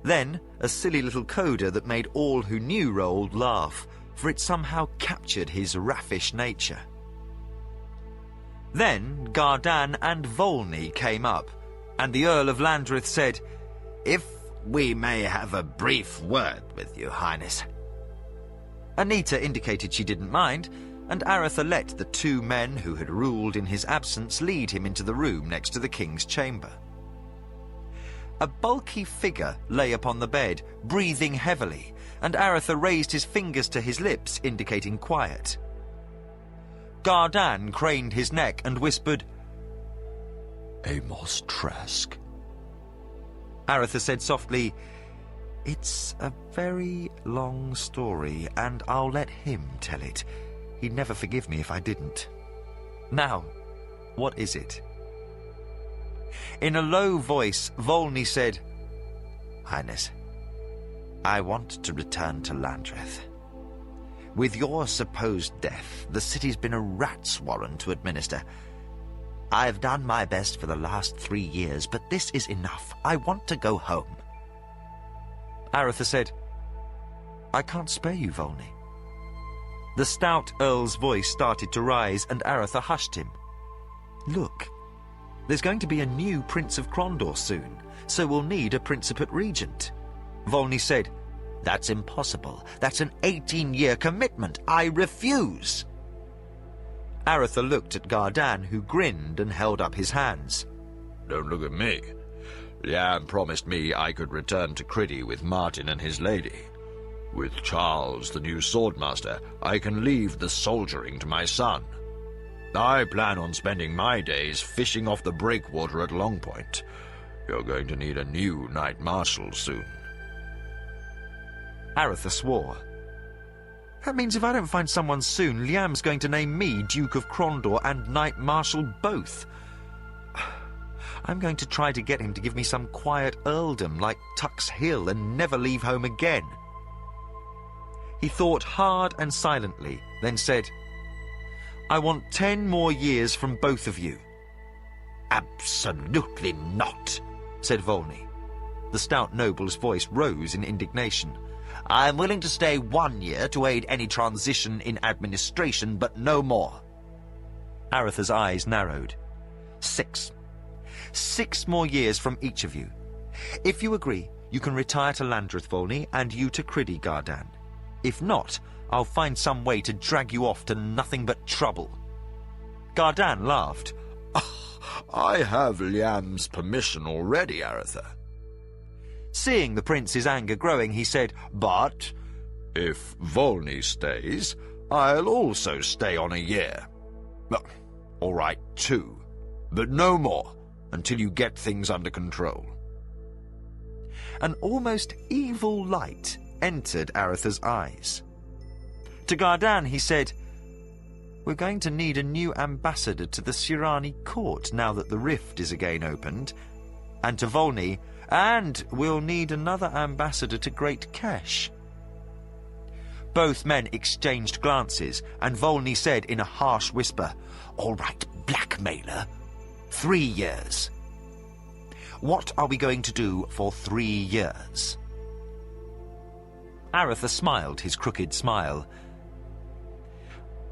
then a silly little coda that made all who knew Roald laugh, for it somehow captured his raffish nature. Then Gardan and Volney came up, and the Earl of Landreth said, "If we may have a brief word with you, Highness." Anita indicated she didn't mind, and Aretha let the 2 men who had ruled in his absence lead him into the room next to the king's chamber. A bulky figure lay upon the bed, breathing heavily, and Aretha raised his fingers to his lips, indicating quiet. Gardan craned his neck and whispered, Amos Trask? Aretha said softly, "It's a very long story, and I'll let him tell it. He'd never forgive me if I didn't. Now, what is it?" In a low voice, Volney said, "Highness, I want to return to Landreth. With your supposed death, the city's been a rat's warren to administer. I've done my best for the last 3 years, but this is enough. I want to go home." Aretha said, "I can't spare you, Volney." The stout Earl's voice started to rise, and Aretha hushed him. "Look, there's going to be a new Prince of Crondor soon, so we'll need a Principate Regent." Volney said, "That's impossible. That's an 18-year commitment. I refuse." Aretha looked at Gardan, who grinned and held up his hands. Don't look at me. Liam promised me I could return to Criddy with Martin and his lady. With Charles, the new swordmaster, I can leave the soldiering to my son. I plan on spending my days fishing off the breakwater at Longpoint. You're going to need a new Knight Marshal soon. Aretha swore. "That means if I don't find someone soon, Liam's going to name me Duke of Crondor and Knight Marshal both. I'm going to try to get him to give me some quiet earldom like Tuck's Hill and never leave home again." He thought hard and silently, then said, "I want 10 more years from both of you." "Absolutely not," said Volney. The stout noble's voice rose in indignation. "I'm willing to stay 1 year to aid any transition in administration, but no more." Aretha's eyes narrowed. 6. 6 more years from each of you. If you agree, you can retire to Landreth, Volney, and you to Criddy, Gardan. If not, I'll find some way to drag you off to nothing but trouble. Gardan laughed. I have Liam's permission already, Aretha. Seeing the prince's anger growing, he said, "But if Volney stays, I'll also stay on a year. Well, all right, 2, but no more until you get things under control." An almost evil light entered Aretha's eyes. To Gardan he said, "We're going to need a new ambassador to the Sirani court now that the rift is again opened." And to Volney, "And we'll need another ambassador to Great Kesh." Both men exchanged glances, and Volney said in a harsh whisper, "All right, blackmailer. 3 years. What are we going to do for 3 years? Aretha smiled his crooked smile.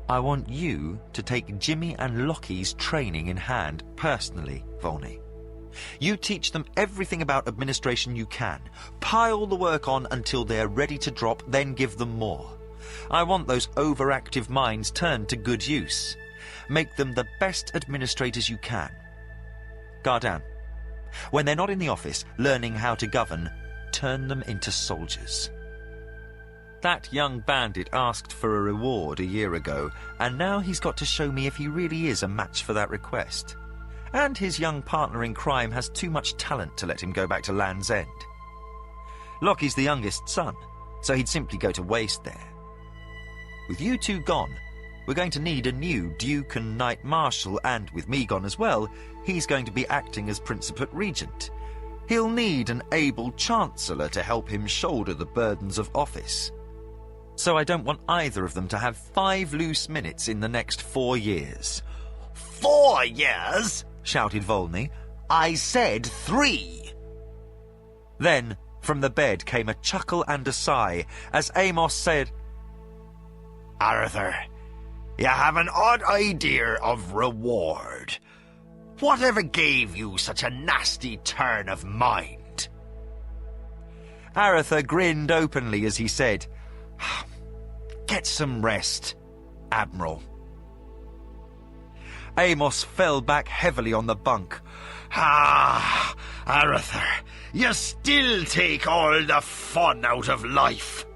"I want you to take Jimmy and Lockie's training in hand personally, Volney. You teach them everything about administration you can. Pile the work on until they're ready to drop, then give them more. I want those overactive minds turned to good use. Make them the best administrators you can. Gardan, when they're not in the office learning how to govern, turn them into soldiers." That young bandit asked for a reward a year ago, and now he's got to show me if he really is a match for that request. And his young partner in crime has too much talent to let him go back to Land's End. Lockie's the youngest son, so he'd simply go to waste there. With you two gone, we're going to need a new Duke and Knight Marshal, and with me gone as well, he's going to be acting as Principate Regent. He'll need an able Chancellor to help him shoulder the burdens of office. So I don't want either of them to have 5 loose minutes in the next 4 years. 4 years? Shouted Volney. I said 3. Then, from the bed came a chuckle and a sigh, as Amos said, "Arthur, you have an odd idea of reward. Whatever gave you such a nasty turn of mind?" Aretha grinned openly as he said, "Get some rest, Admiral." Amos fell back heavily on the bunk. "Ah, Arthur, you still take all the fun out of life."